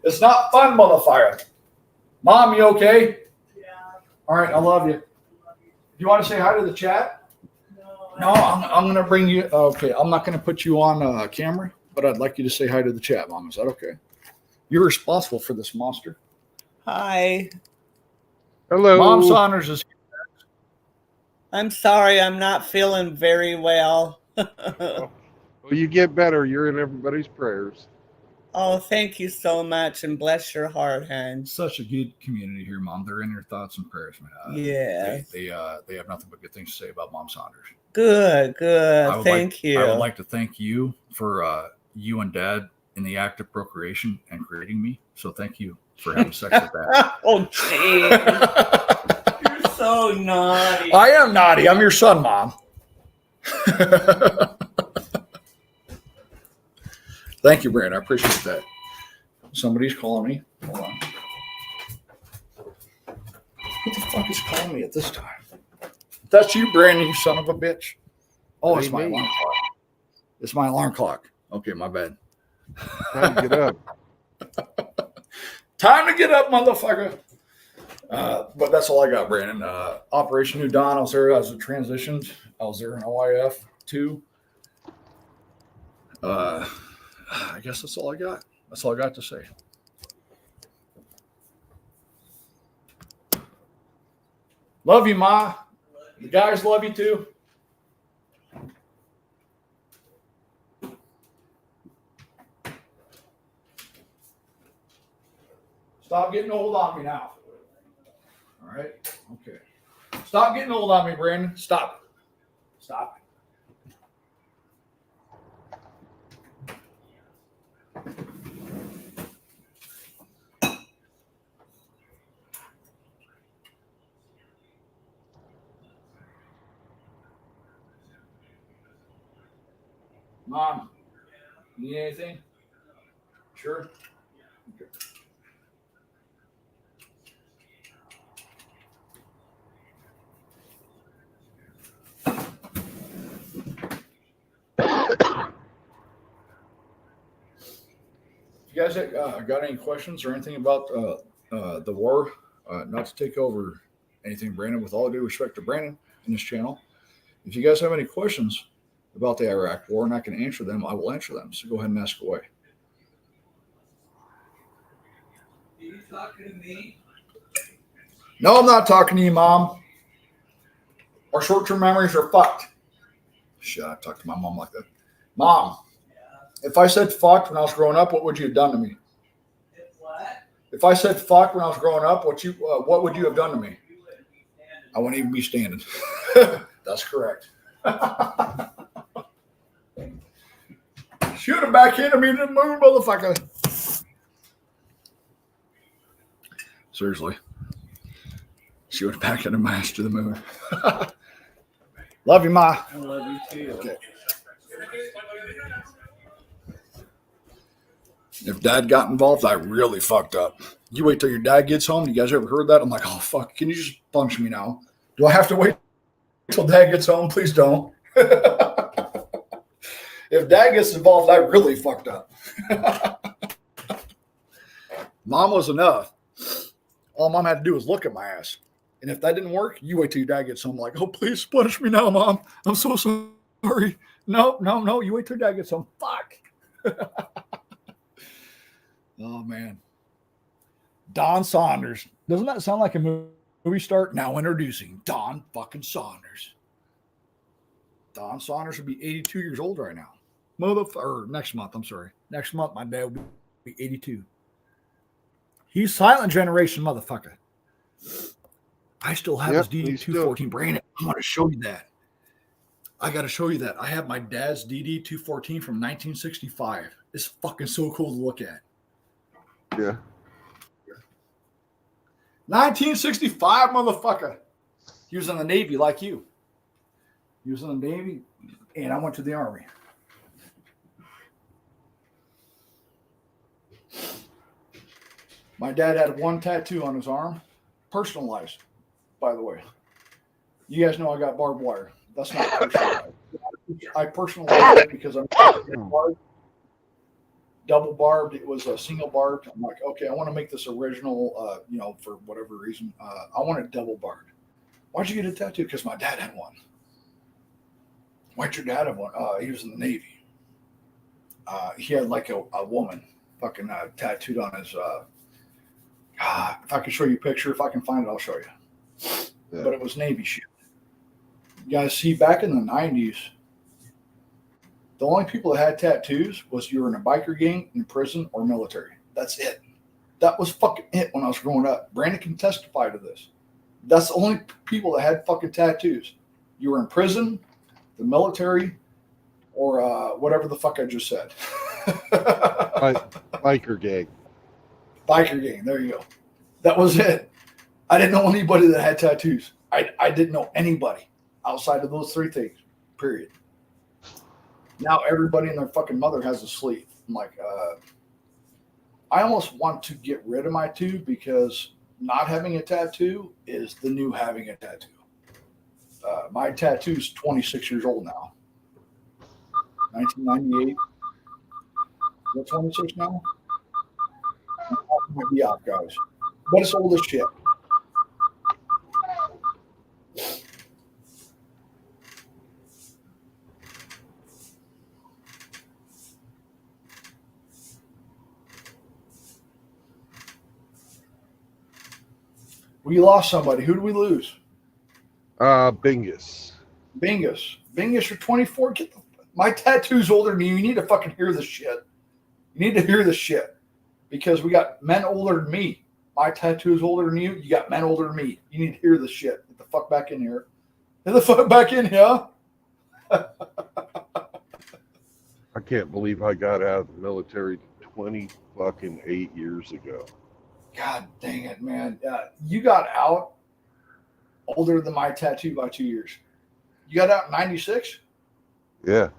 [SPEAKER 5] It's not fun, motherfucker. Mom, you okay?
[SPEAKER 6] Yeah.
[SPEAKER 5] All right, I love you. You want to say hi to the chat? No, I'm going to bring you. Okay, I'm not going to put you on camera, but I'd like you to say hi to the chat, Mom. Is that okay? You're responsible for this monster.
[SPEAKER 6] Hi.
[SPEAKER 1] Hello.
[SPEAKER 5] Mom Saunders is.
[SPEAKER 6] I'm sorry, I'm not feeling very well.
[SPEAKER 1] Well, you get better. You're in everybody's prayers.
[SPEAKER 6] Oh, thank you so much, and bless your heart, hon.
[SPEAKER 5] Such a good community here, Mom. They're in your thoughts and prayers, man.
[SPEAKER 6] Yes.
[SPEAKER 5] They have nothing but good things to say about Mom Saunders.
[SPEAKER 6] Good. Thank you.
[SPEAKER 5] I would like to thank you for you and Dad in the act of procreation and creating me. So thank you for having sex with that.
[SPEAKER 6] Oh, gee. You're so naughty.
[SPEAKER 5] I am naughty. I'm your son, Mom. Thank you, Brandon. I appreciate that. Somebody's calling me. Hold on. Who the fuck is calling me at this time? That's you, Brandon, you son of a bitch. Oh, it's my alarm clock. It's my alarm clock. Okay, my bad.
[SPEAKER 1] Time to get up.
[SPEAKER 5] Time to get up, motherfucker. But that's all I got, Brandon. Operation New Dawn, I was there as it transitioned. I was there in OIF too. I guess that's all I got. That's all I got to say. Love you, Ma. The guys love you too. Stop getting old on me now. All right? Okay. Stop getting old on me, Brandon. Stop it. Stop it. Mom, you need anything? Sure. Okay. You guys got any questions or anything about the war? Not to take over anything, Brandon, with all due respect to Brandon in this channel. If you guys have any questions about the Iraq war and I can answer them, I will answer them. So go ahead and ask away.
[SPEAKER 6] Are you talking to me?
[SPEAKER 5] No, I'm not talking to you, Mom. Our short-term memories are fucked. Shit, I talk to my mom like that. Mom, if I said fucked when I was growing up, what would you have done to me?
[SPEAKER 6] What?
[SPEAKER 5] If I said fucked when I was growing up, what would you have done to me? I wouldn't even be standing. That's correct. Shoot him back into me in the moon, motherfucker. Seriously. Shoot it back into my ass to the moon. Love you, Ma.
[SPEAKER 6] I love you too.
[SPEAKER 5] Okay. If Dad got involved, I really fucked up. You wait till your dad gets home. You guys ever heard that? I'm like, oh, fuck. Can you just punch me now? Do I have to wait till Dad gets home? Please don't. If Dad gets involved, I really fucked up. Mom was enough. All Mom had to do was look at my ass. And if that didn't work, you wait till your dad gets home. Like, oh, please punish me now, Mom. I'm so sorry. No. You wait till Dad gets home. Fuck. Oh, man. Don Saunders. Doesn't that sound like a movie star? Now introducing Don fucking Saunders. Don Saunders would be 82 years old right now. Or next month, I'm sorry. Next month, my dad will be 82. He's silent generation motherfucker. I still have his DD214 Brandon. I want to show you that. I got to show you that. I have my dad's DD214 from 1965. It's fucking so cool to look at.
[SPEAKER 1] Yeah.
[SPEAKER 5] 1965, motherfucker. He was in the Navy like you. He was in the Navy, and I went to the Army. My dad had one tattoo on his arm, personalized, by the way. You guys know I got barbed wire. That's not personalized. I personalized it because I'm barbed. Double barbed. It was a single barbed. I'm like, okay, I want to make this original, for whatever reason. I want it double barbed. Why'd you get a tattoo? Because my dad had one. Why'd your dad have one? He was in the Navy. He had like a woman fucking tattooed on his. If I can show you a picture, if I can find it, I'll show you.
[SPEAKER 1] Yeah.
[SPEAKER 5] but it was Navy shit. You guys see, back in the 90s, the only people that had tattoos was you were in a biker gang, in prison, or military. That's it. That was fucking it when I was growing up. Brandon can testify to this. That's the only people that had fucking tattoos. You were in prison, the military, or whatever the fuck I just said.
[SPEAKER 1] Biker gang.
[SPEAKER 5] Biker gang. There you go. That was it. I didn't know anybody that had tattoos. I didn't know anybody outside of those three things. Period. Now everybody and their fucking mother has a sleeve. I'm like, I almost want to get rid of my tattoo because not having a tattoo is the new having a tattoo. My tattoo's 26 years old now. 1998. What, 26 now? I might be out, guys. But it's old as shit. We lost somebody. Who did we lose?
[SPEAKER 1] Bingus.
[SPEAKER 5] Bingus. Bingus, you're 24. My tattoo's older than you. You need to fucking hear this shit. You need to hear this shit. Because we got men older than me. My tattoo's older than you. You got men older than me. You need to hear this shit. Get the fuck back in here. Get the fuck back in here.
[SPEAKER 1] I can't believe I got out of the military 28 years ago.
[SPEAKER 5] God dang it, man. You got out older than my tattoo by 2 years. You got out in 96?
[SPEAKER 1] Yeah.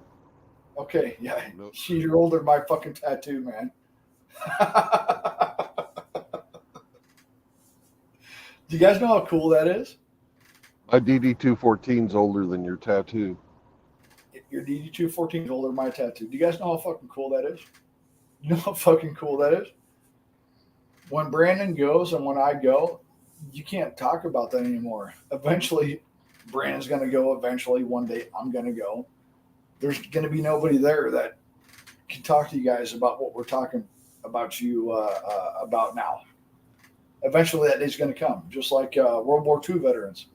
[SPEAKER 5] Okay, yeah.
[SPEAKER 1] Nope.
[SPEAKER 5] You're older than my fucking tattoo, man. Do you guys know how cool that is?
[SPEAKER 1] My DD214 is older than your tattoo.
[SPEAKER 5] Your DD214 is older than my tattoo. Do you guys know how fucking cool that is? You know how fucking cool that is? When Brandon goes and when I go, you can't talk about that anymore. Eventually, Brandon's going to go. Eventually, one day, I'm going to go. There's going to be nobody there that can talk to you guys about what we're talking about you about now. Eventually, that day's going to come, just like World War II veterans.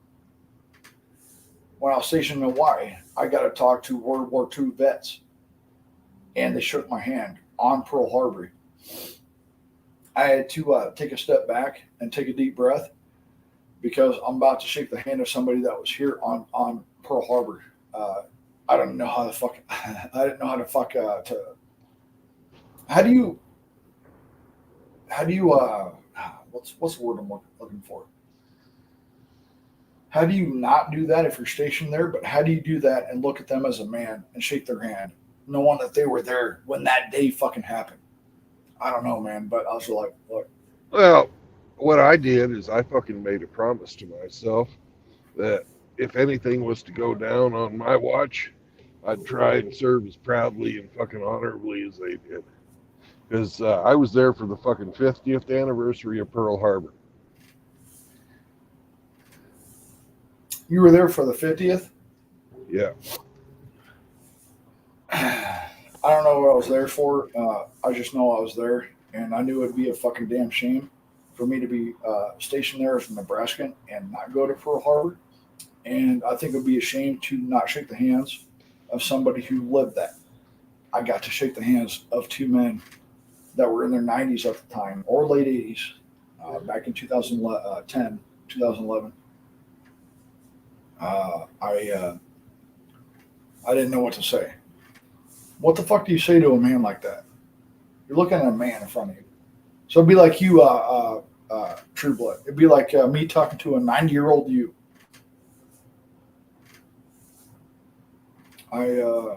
[SPEAKER 5] When I was stationed in Hawaii, I got to talk to World War II vets, and they shook my hand on Pearl Harbor. I had to take a step back and take a deep breath because I'm about to shake the hand of somebody that was here on Pearl Harbor. I don't know how the fuck. I didn't know how to fuck. How do you? What's the word I'm looking for? How do you not do that if you're stationed there? But how do you do that and look at them as a man and shake their hand, knowing that they were there when that day fucking happened? I don't know, man. But I was like, look.
[SPEAKER 1] Well, what I did is I fucking made a promise to myself that if anything was to go down on my watch, I'd try and serve as proudly and fucking honorably as they did. Because I was there for the fucking 50th anniversary of Pearl Harbor.
[SPEAKER 5] You were there for the 50th?
[SPEAKER 1] Yeah.
[SPEAKER 5] I don't know what I was there for. I just know I was there, and I knew it'd be a fucking damn shame for me to be stationed there as a Nebraskan and not go to Pearl Harbor. And I think it would be a shame to not shake the hands of somebody who lived that. I got to shake the hands of two men that were in their 90s at the time, or late 80s, back in 2010, 2011. I didn't know what to say. What the fuck do you say to a man like that? You're looking at a man in front of you. So it'd be like you, True Blood. It'd be like me talking to a 90-year-old you. I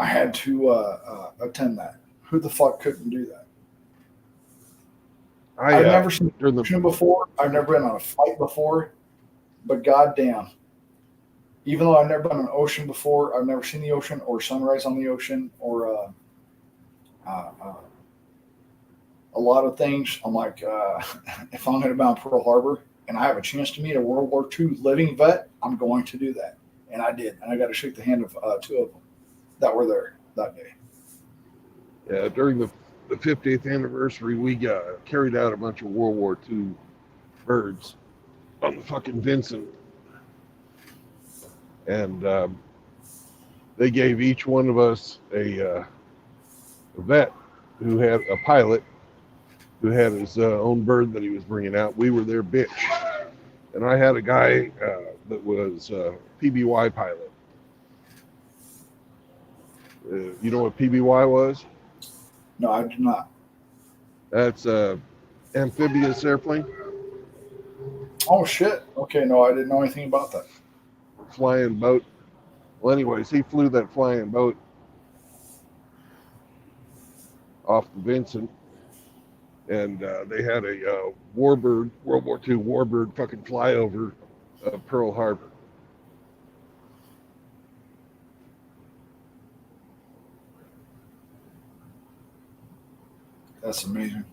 [SPEAKER 5] had to attend that. Who the fuck couldn't do that? I've never seen the ocean before. I've never been on a flight before. But goddamn, even though I've never been on an ocean before, I've never seen the ocean or sunrise on the ocean or a lot of things. I'm like, if I'm going to be on Pearl Harbor and I have a chance to meet a World War II living vet, I'm going to do that. And I did. And I got to shake the hand of two of them that were there that day.
[SPEAKER 1] Yeah, during the the 50th anniversary, we carried out a bunch of World War II birds on the fucking Vincent. And they gave each one of us a vet who had a pilot who had his own bird that he was bringing out. We were their bitch. And I had a guy that was a PBY pilot. You know what PBY was?
[SPEAKER 5] No, I do not.
[SPEAKER 1] That's a amphibious airplane.
[SPEAKER 5] Oh shit. Okay, no, I didn't know anything about that.
[SPEAKER 1] Flying boat. Well, anyways, he flew that flying boat off the Vincent, and they had a warbird, World War II warbird, fucking fly over Pearl Harbor.
[SPEAKER 5] That's amazing.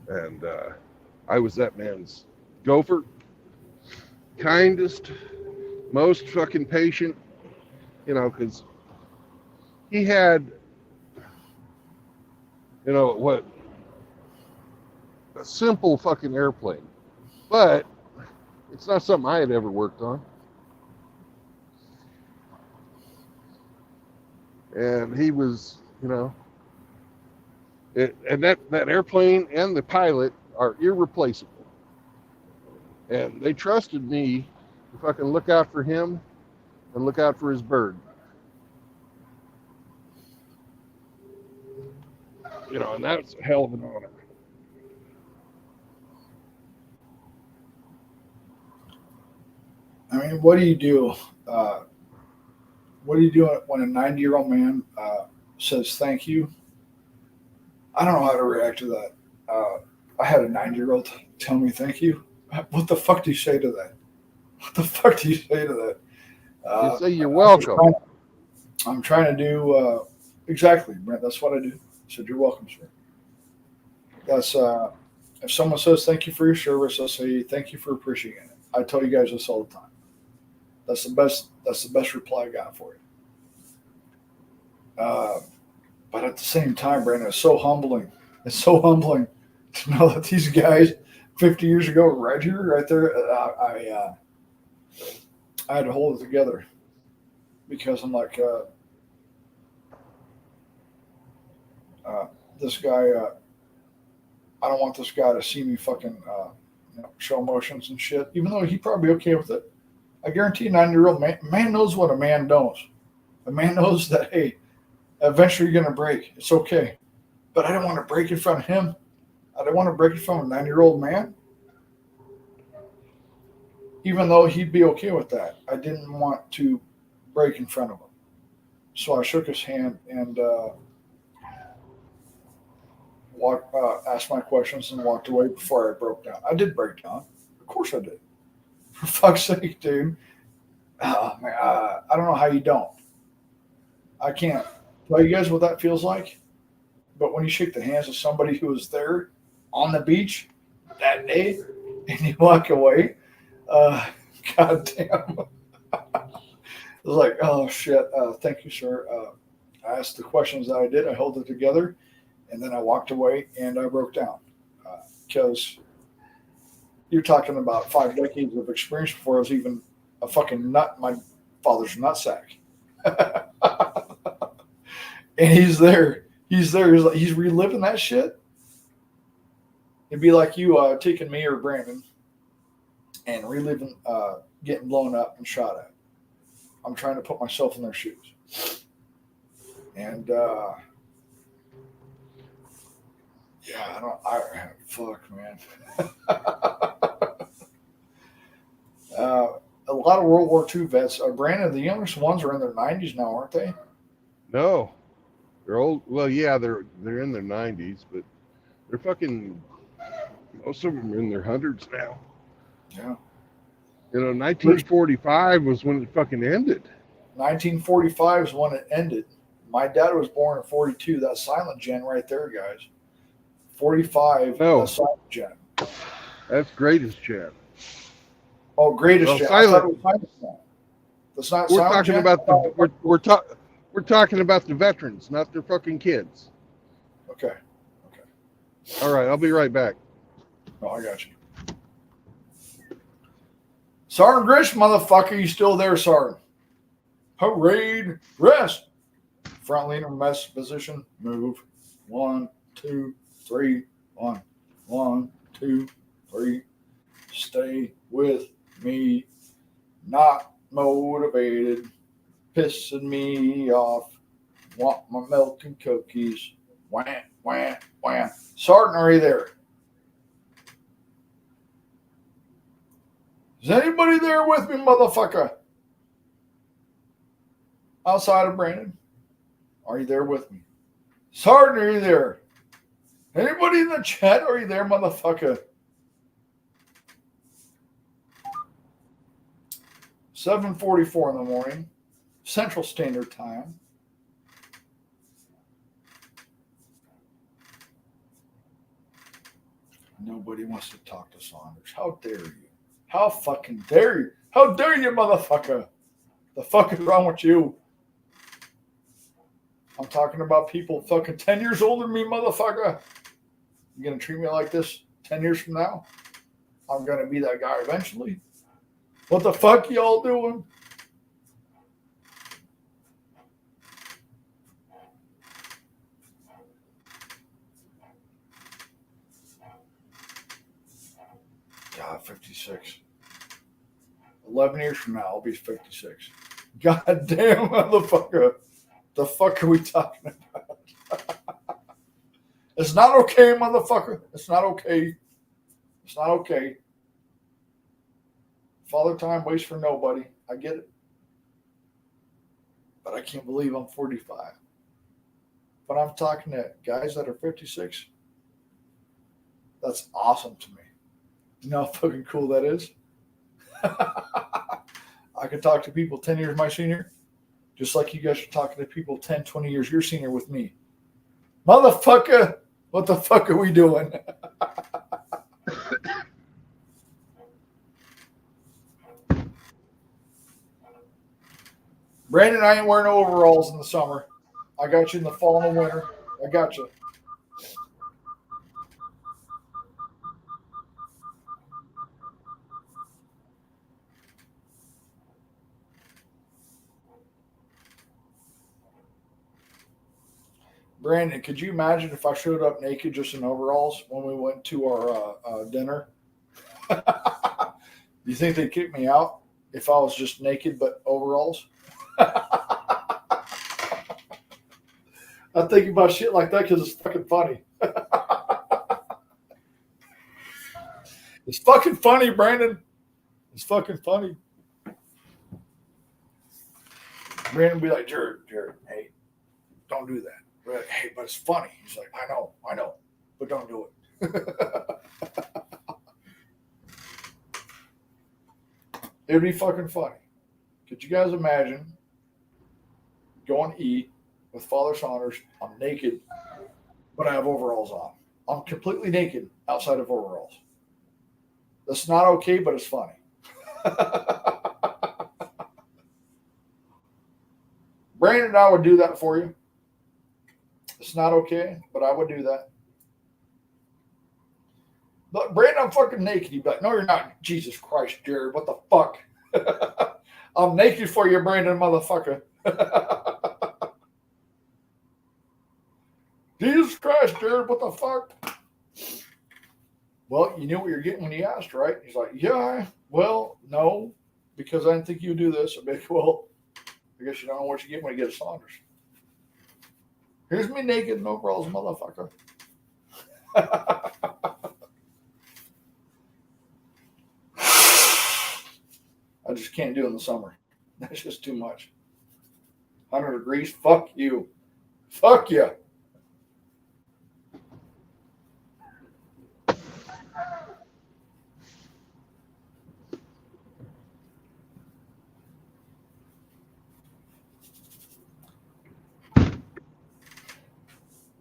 [SPEAKER 1] And I was that man's gopher, kindest, most fucking patient, you know, because he had, you know, what, a simple fucking airplane, but it's not something I had ever worked on. And he was, you know, and that airplane and the pilot are irreplaceable. And they trusted me to fucking look out for him and look out for his bird. You know, and that's a hell of an honor.
[SPEAKER 5] I mean, what do you do? What do you do when a 90-year-old man says thank you? I don't know how to react to that. I had a 90-year-old tell me thank you. What the fuck do you say to that? What the fuck do you say to that?
[SPEAKER 1] You say you're welcome.
[SPEAKER 5] I'm trying to do exactly, Brent. That's what I do. I said, you're welcome, sir. That's if someone says thank you for your service, I'll say thank you for appreciating it. I tell you guys this all the time. That's the best reply I got for you. But at the same time, Brandon, it's so humbling. It's so humbling to know that these guys 50 years ago were right here, right there. I had to hold it together because I'm like, this guy, I don't want this guy to see me fucking show emotions and shit, even though he'd probably be okay with it. I guarantee a 90-year-old man knows what a man knows. A man knows that, hey, eventually you're going to break. It's okay. But I don't want to break in front of him. I don't want to break in front of a 90-year-old man. Even though he'd be okay with that, I didn't want to break in front of him. So I shook his hand and asked my questions and walked away before I broke down. I did break down. Of course I did. For fuck's sake, dude. I don't know how you don't. I can't tell you guys what that feels like. But when you shake the hands of somebody who was there on the beach that day and you walk away, God damn. It was like, oh shit, thank you, sir. I asked the questions that I did. I held it together. And then I walked away and I broke down. Because you're talking about 5 decades of experience before I was even a fucking nut, my father's nutsack. And he's there. He's reliving that shit. It'd be like you taking me or Brandon and reliving getting blown up and shot at. I'm trying to put myself in their shoes. And fuck, man. A lot of World War II vets. Brandon, the youngest ones are in their 90s now, aren't they?
[SPEAKER 1] No, they're old. Well, yeah, they're in their 90s, but they're fucking. Most of them are in their hundreds now.
[SPEAKER 5] Yeah.
[SPEAKER 1] You know, 1945 was when it fucking ended.
[SPEAKER 5] 1945 is when it ended. My dad was born in 42. That's silent gen right there, guys. 45.
[SPEAKER 1] No.
[SPEAKER 5] That's silent gen.
[SPEAKER 1] That's greatest gen.
[SPEAKER 5] Oh, greatest
[SPEAKER 1] Well,
[SPEAKER 5] gen.
[SPEAKER 1] silent.
[SPEAKER 5] I thought it was silent gen. That's not
[SPEAKER 1] We're
[SPEAKER 5] silent
[SPEAKER 1] talking
[SPEAKER 5] gen?
[SPEAKER 1] about we're talking about the veterans, not their fucking kids.
[SPEAKER 5] Okay.
[SPEAKER 1] All right, I'll be right back.
[SPEAKER 5] Oh, I got you. Sergeant Grish, motherfucker, you still there, Sergeant? Parade, rest. Front leaner, mess position, move. 1, 2, 3. 1, 1, 2, 3. Stay with me. Not motivated. Pissing me off. Want my milk and cookies. Wah, wah, wah. Sergeant, are you there? Is anybody there with me, motherfucker? Outside of Brandon? Are you there with me? Sergeant, are you there? Anybody in the chat? Are you there, motherfucker? 7:44 in the morning, Central Standard Time. Nobody wants to talk to Saunders. How dare you? How fucking dare you? How dare you, motherfucker? The fuck is wrong with you? I'm talking about people fucking 10 years older than me, motherfucker. You gonna treat me like this 10 years from now? I'm gonna be that guy eventually. What the fuck y'all doing? God, 56. 11 years from now, I'll be 56. God damn, motherfucker. The fuck are we talking about? It's not okay, motherfucker. It's not okay. It's not okay. Father time waits for nobody. I get it. But I can't believe I'm 45. But I'm talking to guys that are 56. That's awesome to me. You know how fucking cool that is? I could talk to people 10 years my senior, just like you guys are talking to people 10, 20 years your senior with me. Motherfucker, what the fuck are we doing? Brandon, I ain't wearing overalls in the summer. I got you in the fall and the winter. I got you. Brandon, could you imagine if I showed up naked just in overalls when we went to our dinner? You think they'd kick me out if I was just naked but overalls? I think about shit like that because it's fucking funny. It's fucking funny, Brandon. It's fucking funny. Brandon would be like, Jared, hey, don't do that. We're like, hey, but it's funny. He's like, I know, but don't do it. It'd be fucking funny. Could you guys imagine going to eat with Father Saunders? I'm naked, but I have overalls on. I'm completely naked outside of overalls. That's not okay, but it's funny. Brandon and I would do that for you. It's not okay, but I would do that. But Brandon, I'm fucking naked. He'd be like, no, you're not. Jesus Christ, Jared, what the fuck? I'm naked for you, Brandon, motherfucker. Jesus Christ, Jared, what the fuck? Well, you knew what you're getting when you asked, right? He's like, yeah, well, no, because I didn't think you would do this. I'd be like, well, I guess you don't know what you get when you get a Saunders. Here's me naked in overalls, motherfucker. I just can't do it in the summer. That's just too much. 100 degrees, fuck you. Fuck you.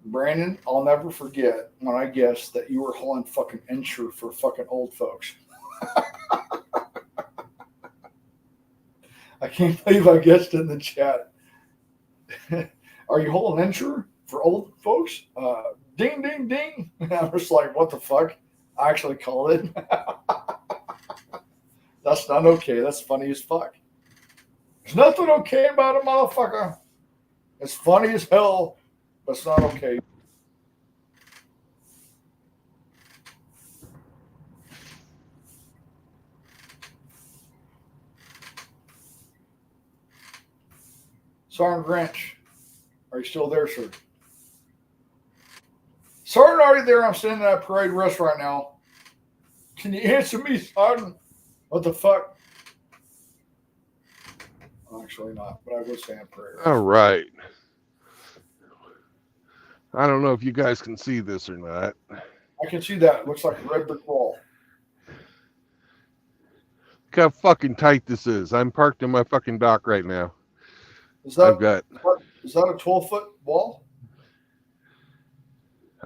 [SPEAKER 5] Brandon, I'll never forget when I guessed that you were hauling fucking Ensure for fucking old folks. I can't believe I guessed in the chat. Are you hauling Ensure? for old folks, ding, ding, ding. And I was like, what the fuck? I actually called it. That's not okay. That's funny as fuck. There's nothing okay about it, motherfucker. It's funny as hell, but it's not okay. Sergeant Grinch, are you still there, sir? Sergeant, are you there? I'm standing at Parade Rest right now. Can you answer me, Sergeant? What the fuck? Actually not, but I would stand at Parade Rest.
[SPEAKER 1] All right. I don't know if you guys can see this or not.
[SPEAKER 5] I can see that. It looks like a red brick wall.
[SPEAKER 1] Look how fucking tight this is. I'm parked in my fucking dock right now.
[SPEAKER 5] Is
[SPEAKER 1] I've
[SPEAKER 5] that
[SPEAKER 1] got,
[SPEAKER 5] a 12-foot wall?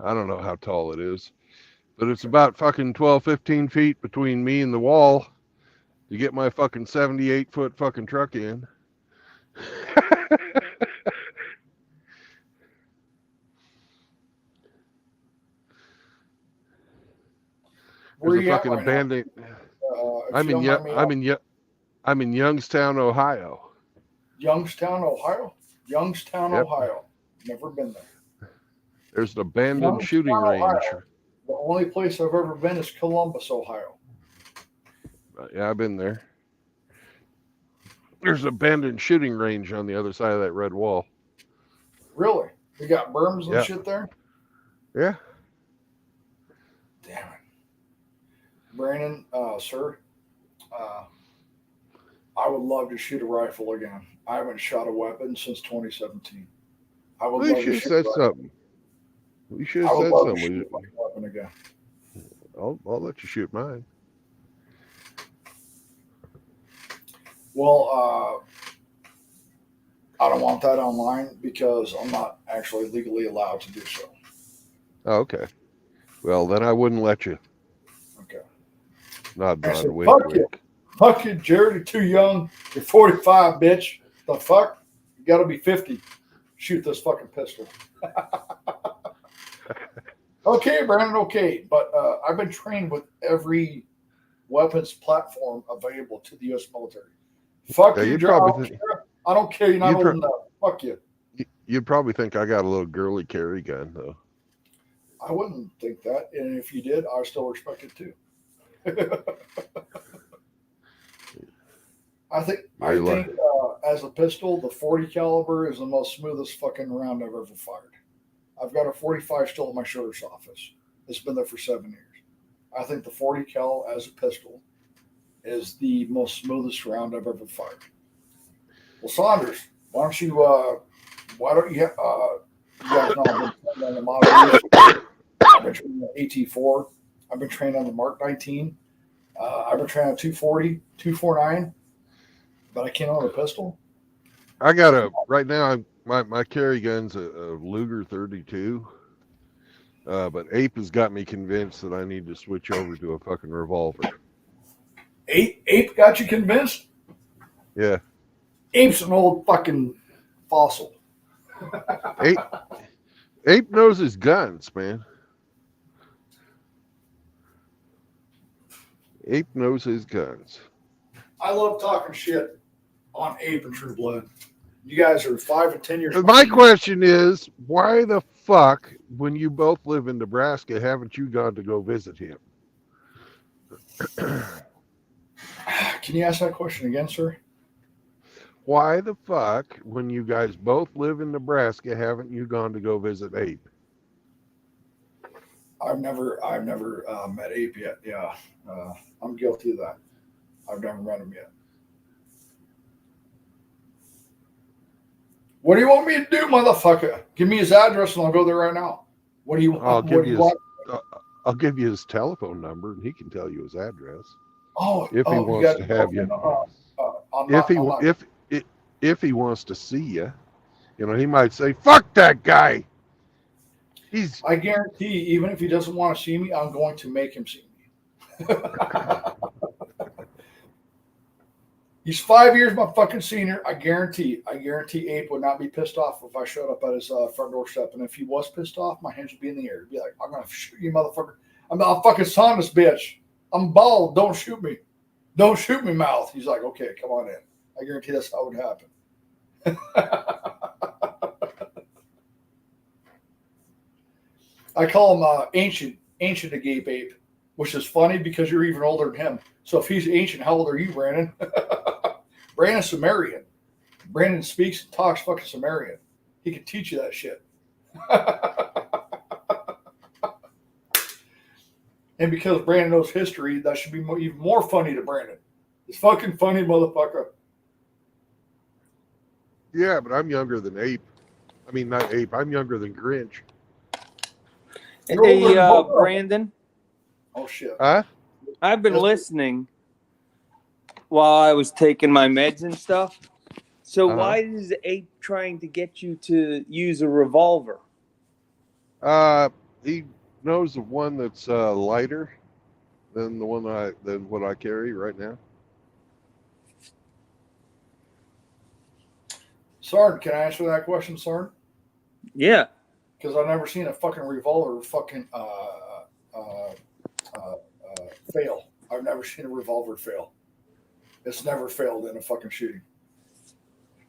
[SPEAKER 1] I don't know how tall it is, but it's about fucking 12, 15 feet between me and the wall to get my fucking 78-foot fucking truck in.
[SPEAKER 5] Where
[SPEAKER 1] There's a
[SPEAKER 5] you at
[SPEAKER 1] fucking
[SPEAKER 5] right now?
[SPEAKER 1] abandoned.
[SPEAKER 5] If
[SPEAKER 1] I'm
[SPEAKER 5] you
[SPEAKER 1] in
[SPEAKER 5] don't mind me
[SPEAKER 1] I'm in Youngstown, Ohio.
[SPEAKER 5] Youngstown, Ohio. Youngstown,
[SPEAKER 1] Yep.
[SPEAKER 5] Ohio. Never been there.
[SPEAKER 1] There's an abandoned
[SPEAKER 5] Youngstown,
[SPEAKER 1] shooting range.
[SPEAKER 5] Ohio. The only place I've ever been is Columbus, Ohio.
[SPEAKER 1] Yeah, I've been there. There's an abandoned shooting range on the other side of that red wall.
[SPEAKER 5] Really? We got berms and
[SPEAKER 1] Yeah.
[SPEAKER 5] shit there?
[SPEAKER 1] Yeah.
[SPEAKER 5] Damn it. Brandon, sir, I would love to shoot a rifle again. I haven't shot a weapon since 2017. I would
[SPEAKER 1] We
[SPEAKER 5] love
[SPEAKER 1] should
[SPEAKER 5] to
[SPEAKER 1] have
[SPEAKER 5] shoot
[SPEAKER 1] said
[SPEAKER 5] a rifle.
[SPEAKER 1] something. We should
[SPEAKER 5] I
[SPEAKER 1] have
[SPEAKER 5] would
[SPEAKER 1] said
[SPEAKER 5] love to
[SPEAKER 1] something.
[SPEAKER 5] shoot a fucking weapon again.
[SPEAKER 1] I'll let you shoot mine.
[SPEAKER 5] Well, I don't want that online because I'm not actually legally allowed to do so.
[SPEAKER 1] Oh, okay. Well, then I wouldn't let you.
[SPEAKER 5] Okay.
[SPEAKER 1] Nod,
[SPEAKER 5] I
[SPEAKER 1] nod,
[SPEAKER 5] said,
[SPEAKER 1] wink,
[SPEAKER 5] fuck you.
[SPEAKER 1] wink.
[SPEAKER 5] Fuck you, Jared. You're too young. You're 45, bitch. The fuck? You got to be 50. Shoot this fucking pistol. Okay, Brandon, okay. But I've been trained with every weapons platform available to the U.S. military. Fuck
[SPEAKER 1] Yeah,
[SPEAKER 5] you,
[SPEAKER 1] you'd
[SPEAKER 5] Jared. I
[SPEAKER 1] probably
[SPEAKER 5] don't care. I don't care. You're not
[SPEAKER 1] you'd
[SPEAKER 5] old
[SPEAKER 1] pro-
[SPEAKER 5] enough. Fuck you.
[SPEAKER 1] You'd probably think I got a little girly carry gun, though.
[SPEAKER 5] I wouldn't think that. And if you did, I still respect it too. I think as a pistol, the 40 caliber is the most smoothest fucking round I've ever fired. I've got a 45 still in my shooter's office. It's been there for 7 years. I think the 40 cal as a pistol is the most smoothest round I've ever fired. Well, Saunders, why don't you you guys know I've been trained on the Model E. I've been trained on AT4. I've been trained on the Mark 19. I've been trained on 240, 249, but I can't own a pistol.
[SPEAKER 1] I got right now, my carry gun's a Luger 32. But Ape has got me convinced that I need to switch over to a fucking revolver.
[SPEAKER 5] Ape got you convinced?
[SPEAKER 1] Yeah.
[SPEAKER 5] Ape's an old fucking fossil.
[SPEAKER 1] Ape knows his guns, man. Ape knows his guns.
[SPEAKER 5] I love talking shit on Ape and True Blood. You guys are 5 and 10 years.
[SPEAKER 1] My question is, why the fuck, when you both live in Nebraska, haven't you gone to go visit him?
[SPEAKER 5] Can you ask that question again, sir?
[SPEAKER 1] Why the fuck, when you guys both live in Nebraska, haven't you gone to go visit Ape?
[SPEAKER 5] I've never met Ape yet. Yeah, I'm guilty of that. I've never met him yet. What do you want me to do, motherfucker? Give me his address and I'll go there right now. What do you want?
[SPEAKER 1] I'll give
[SPEAKER 5] want?
[SPEAKER 1] I'll give you his telephone number and he can tell you his address.
[SPEAKER 5] If
[SPEAKER 1] he wants to have you. If he wants to see you, he might say, "Fuck that guy."
[SPEAKER 5] I guarantee, even if he doesn't want to see me, I'm going to make him see me. He's 5 years my fucking senior. I guarantee Ape would not be pissed off if I showed up at his front doorstep. And if he was pissed off, my hands would be in the air. He'd be like, I'm going to shoot you, motherfucker. I'll fucking son this bitch. I'm bald. Don't shoot me. Don't shoot me, mouth. He's like, okay, come on in. I guarantee that's how it would happen. I call him ancient Ape, which is funny because you're even older than him. So if he's ancient, how old are you, Brandon? Brandon's Sumerian. Brandon speaks and talks fucking Sumerian. He can teach you that shit. And because Brandon knows history, that should be even more funny to Brandon. It's fucking funny, motherfucker.
[SPEAKER 1] Yeah, but I'm younger than Ape. I mean, not Ape. I'm younger than Grinch.
[SPEAKER 4] Hey, Brandon.
[SPEAKER 5] Oh, shit.
[SPEAKER 1] Huh?
[SPEAKER 4] I've been listening while I was taking my meds and stuff. So why is Ape trying to get you to use a revolver?
[SPEAKER 1] He knows of one that's lighter than what I carry right now.
[SPEAKER 5] Sarn, can I answer that question, Sarn?
[SPEAKER 4] Yeah.
[SPEAKER 5] Because I've never seen a fucking revolver fucking fail. I've never seen a revolver fail. It's never failed in a fucking shooting.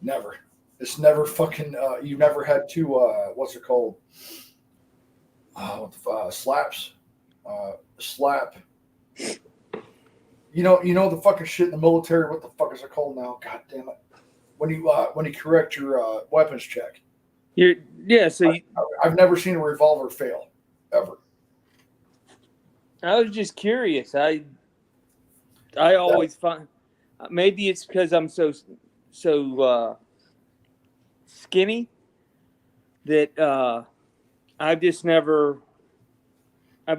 [SPEAKER 5] Never. It's never fucking. You've never had two. What's it called? Slaps. Slap. You know the fucking shit in the military. What the fuck is it called now? God damn it! When you correct your weapons check. I've never seen a revolver fail, ever.
[SPEAKER 4] I was just curious. I always find, maybe it's because I'm so skinny that I've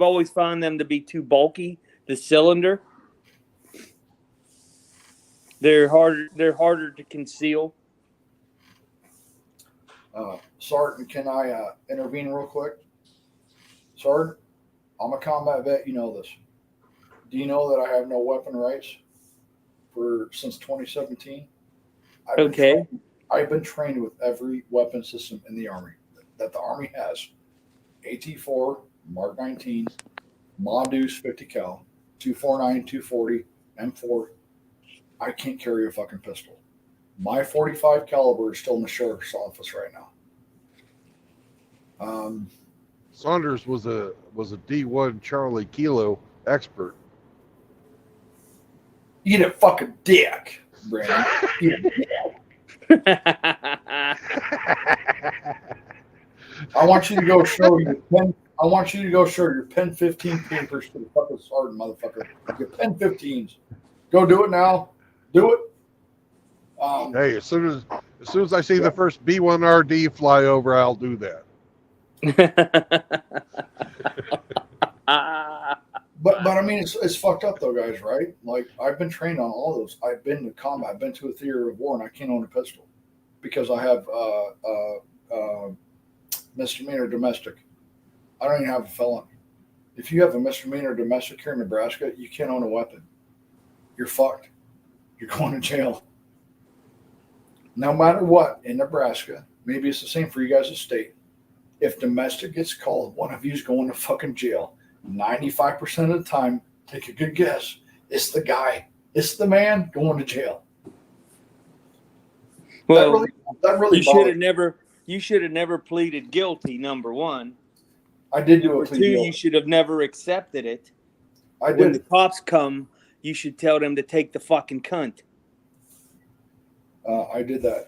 [SPEAKER 4] always found them to be too bulky. The cylinder, they're harder to conceal.
[SPEAKER 5] Sergeant, can I intervene real quick? Sergeant, I'm a combat vet. You know this. Do you know that I have no weapon rights since 2017? I've been trained with every weapon system in the Army that the Army has. AT-4, Mark 19, Mondoose 50 cal, 249, 240, M4. I can't carry a fucking pistol. My 45 caliber is still in the sheriff's office right now.
[SPEAKER 1] Saunders was a D1 Charlie Kilo expert.
[SPEAKER 5] Eat a fucking dick, Brandon. Eat a dick. I want you to go show your pen. I want you to go show your Pen 15 papers to the fucking sergeant, motherfucker. Your Pen 15s. Go do it now. Do it.
[SPEAKER 1] Hey, as soon as I see the first B1RD fly over, I'll do that.
[SPEAKER 5] But I mean, it's fucked up though, guys, right? Like, I've been trained on all those. I've been to combat. I've been to a theater of war, and I can't own a pistol because I have misdemeanor domestic. I don't even have a felon. If you have a misdemeanor domestic here in Nebraska, you can't own a weapon. You're fucked. You're going to jail. No matter what, in Nebraska, maybe it's the same for you guys in state. If domestic gets called, one of you's going to fucking jail. 95% of the time, take a good guess. It's the guy. It's the man going to jail.
[SPEAKER 4] Well,
[SPEAKER 5] that really
[SPEAKER 4] you should have never pleaded guilty, number one.
[SPEAKER 5] I did do
[SPEAKER 4] Number
[SPEAKER 5] a plea
[SPEAKER 4] two,
[SPEAKER 5] deal.
[SPEAKER 4] you should have never accepted it.
[SPEAKER 5] I
[SPEAKER 4] When the
[SPEAKER 5] did.
[SPEAKER 4] cops come, you should tell them to take the fucking cunt.
[SPEAKER 5] I did that.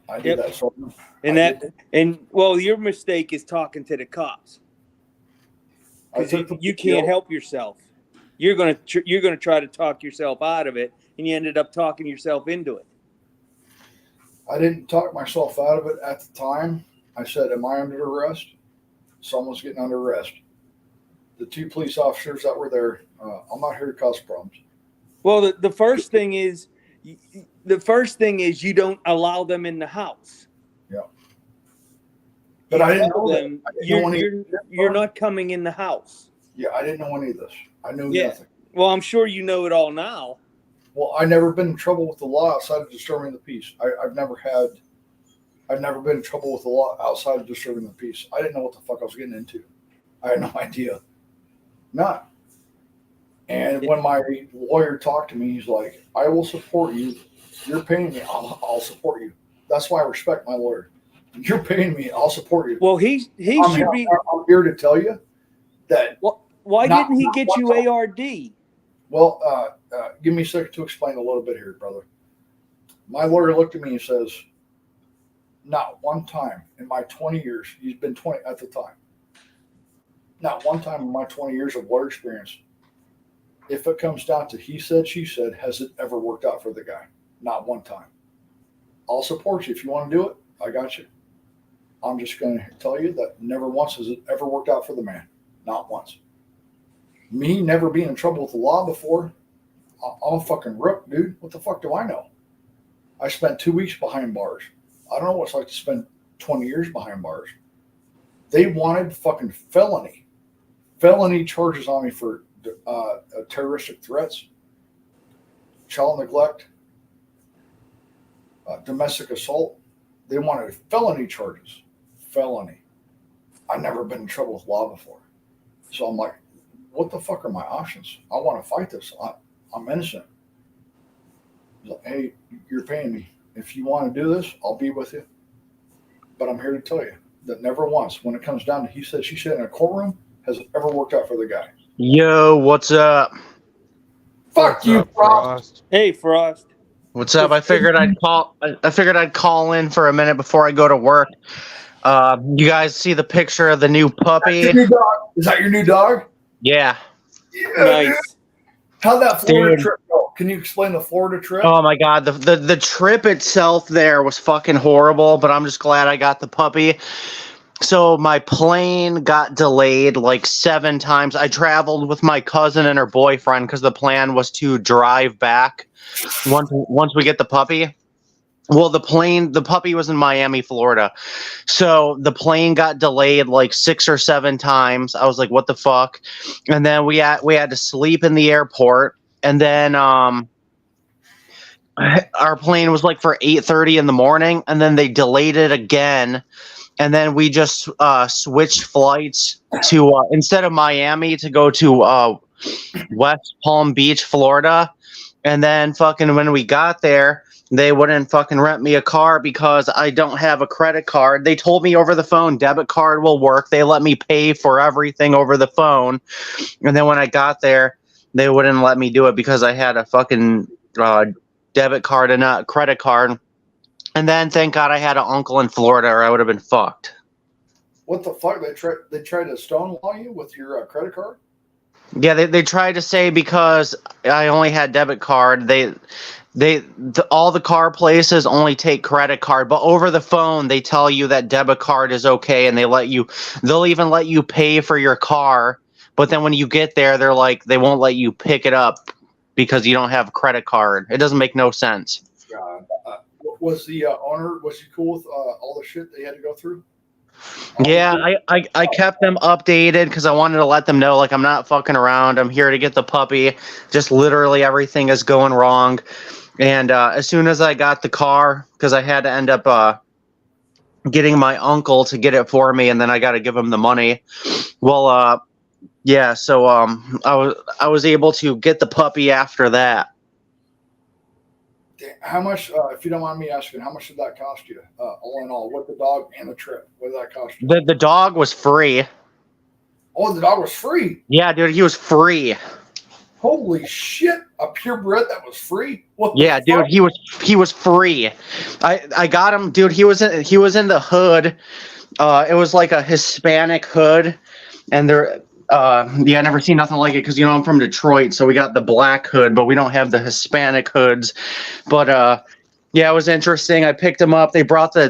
[SPEAKER 5] I did that. So
[SPEAKER 4] Your mistake is talking to the cops. You can't help yourself. You're gonna try to talk yourself out of it, and you ended up talking yourself into it.
[SPEAKER 5] I didn't talk myself out of it at the time. I said, "Am I under arrest?" Someone's getting under arrest. The two police officers that were there. I'm not here to cause problems.
[SPEAKER 4] Well, the first thing is you don't allow them in the house.
[SPEAKER 5] Yeah. But I didn't know
[SPEAKER 4] them you're not coming in the house.
[SPEAKER 5] Yeah, I didn't know any of this. I knew
[SPEAKER 4] Yeah.
[SPEAKER 5] nothing.
[SPEAKER 4] Well, I'm sure you know it all now.
[SPEAKER 5] Well, I've never been in trouble with the law outside of disturbing the peace. I've never been in trouble with the law outside of disturbing the peace. I didn't know what the fuck I was getting into. I had no idea. Not. And when my lawyer talked to me, he's like, I will support you. You're paying me. I'll support you. That's why I respect my lawyer. You're paying me. I'll support you.
[SPEAKER 4] Well, he should be.
[SPEAKER 5] I'm here to tell you that.
[SPEAKER 4] Why didn't he get you ARD?
[SPEAKER 5] Well, give me a second to explain a little bit here, brother. My lawyer looked at me and says, not one time in my 20 years, he's been 20 at the time, not one time in my 20 years of lawyer experience, if it comes down to he said, she said, has it ever worked out for the guy? Not one time. I'll support you. If you want to do it, I got you. I'm just going to tell you that never once has it ever worked out for the man. Not once. Me never being in trouble with the law before, I'm a fucking rook, dude. What the fuck do I know? I spent 2 weeks behind bars. I don't know what it's like to spend 20 years behind bars. They wanted fucking felony charges on me for terroristic threats, child neglect, domestic assault. They wanted felony charges. Felony. I've never been in trouble with law before. So I'm like, what the fuck are my options? I want to fight this. I'm innocent. He's like, hey, you're paying me. If you want to do this, I'll be with you. But I'm here to tell you that never once, when it comes down to he said, she said in a courtroom, has it ever worked out for the guy.
[SPEAKER 7] Yo, what's up?
[SPEAKER 5] Fuck you, Frost.
[SPEAKER 4] Hey, Frost.
[SPEAKER 7] What's up? I figured I'd call in for a minute before I go to work. You guys see the picture of the new puppy?
[SPEAKER 5] Is that your new dog?
[SPEAKER 7] Yeah.
[SPEAKER 4] Nice.
[SPEAKER 5] How'd that Florida trip go? Can you explain the Florida trip?
[SPEAKER 7] Oh my god, the trip itself there was fucking horrible, but I'm just glad I got the puppy. So my plane got delayed like 7 times. I traveled with my cousin and her boyfriend because the plan was to drive back once we get the puppy. Well, the puppy was in Miami, Florida. So the plane got delayed like 6 or 7 times. I was like, what the fuck? And then we had to sleep in the airport. And then our plane was like for 8:30 in the morning. And then they delayed it again. And then we just switched flights to instead of Miami to go to West Palm Beach, Florida. And then fucking when we got there, they wouldn't fucking rent me a car because I don't have a credit card. They told me over the phone, debit card will work. They let me pay for everything over the phone. And then when I got there, they wouldn't let me do it because I had a fucking debit card and not a credit card. And then thank God I had an uncle in Florida or I would have been fucked.
[SPEAKER 5] What the fuck? They tried to stonewall you with your credit card?
[SPEAKER 7] Yeah, they tried to say because I only had debit card, all the car places only take credit card, but over the phone they tell you that debit card is okay and they'll even let you pay for your car, but then when you get there they're like they won't let you pick it up because you don't have a credit card. It doesn't make no sense.
[SPEAKER 5] God. Was the owner, was he cool with all the shit they had to go through?
[SPEAKER 7] Yeah, I kept them updated because I wanted to let them know, like, I'm not fucking around. I'm here to get the puppy. Just literally everything is going wrong. And as soon as I got the car, because I had to end up getting my uncle to get it for me, and then I got to give him the money. Well, yeah, so I was able to get the puppy after that.
[SPEAKER 5] How much, if you don't mind me asking, how much did that cost you? All in all, with the dog and the trip, what did that cost you?
[SPEAKER 7] The dog was free.
[SPEAKER 5] Oh, the dog was free?
[SPEAKER 7] Yeah, dude, he was free.
[SPEAKER 5] Holy shit! A purebred that was free? What
[SPEAKER 7] yeah, dude, he was free. I got him, dude. He was in the hood. It was like a Hispanic hood, and there. I never seen nothing like it because I'm from Detroit, so we got the black hood, but we don't have the Hispanic hoods. But yeah, it was interesting. I picked him up. They brought the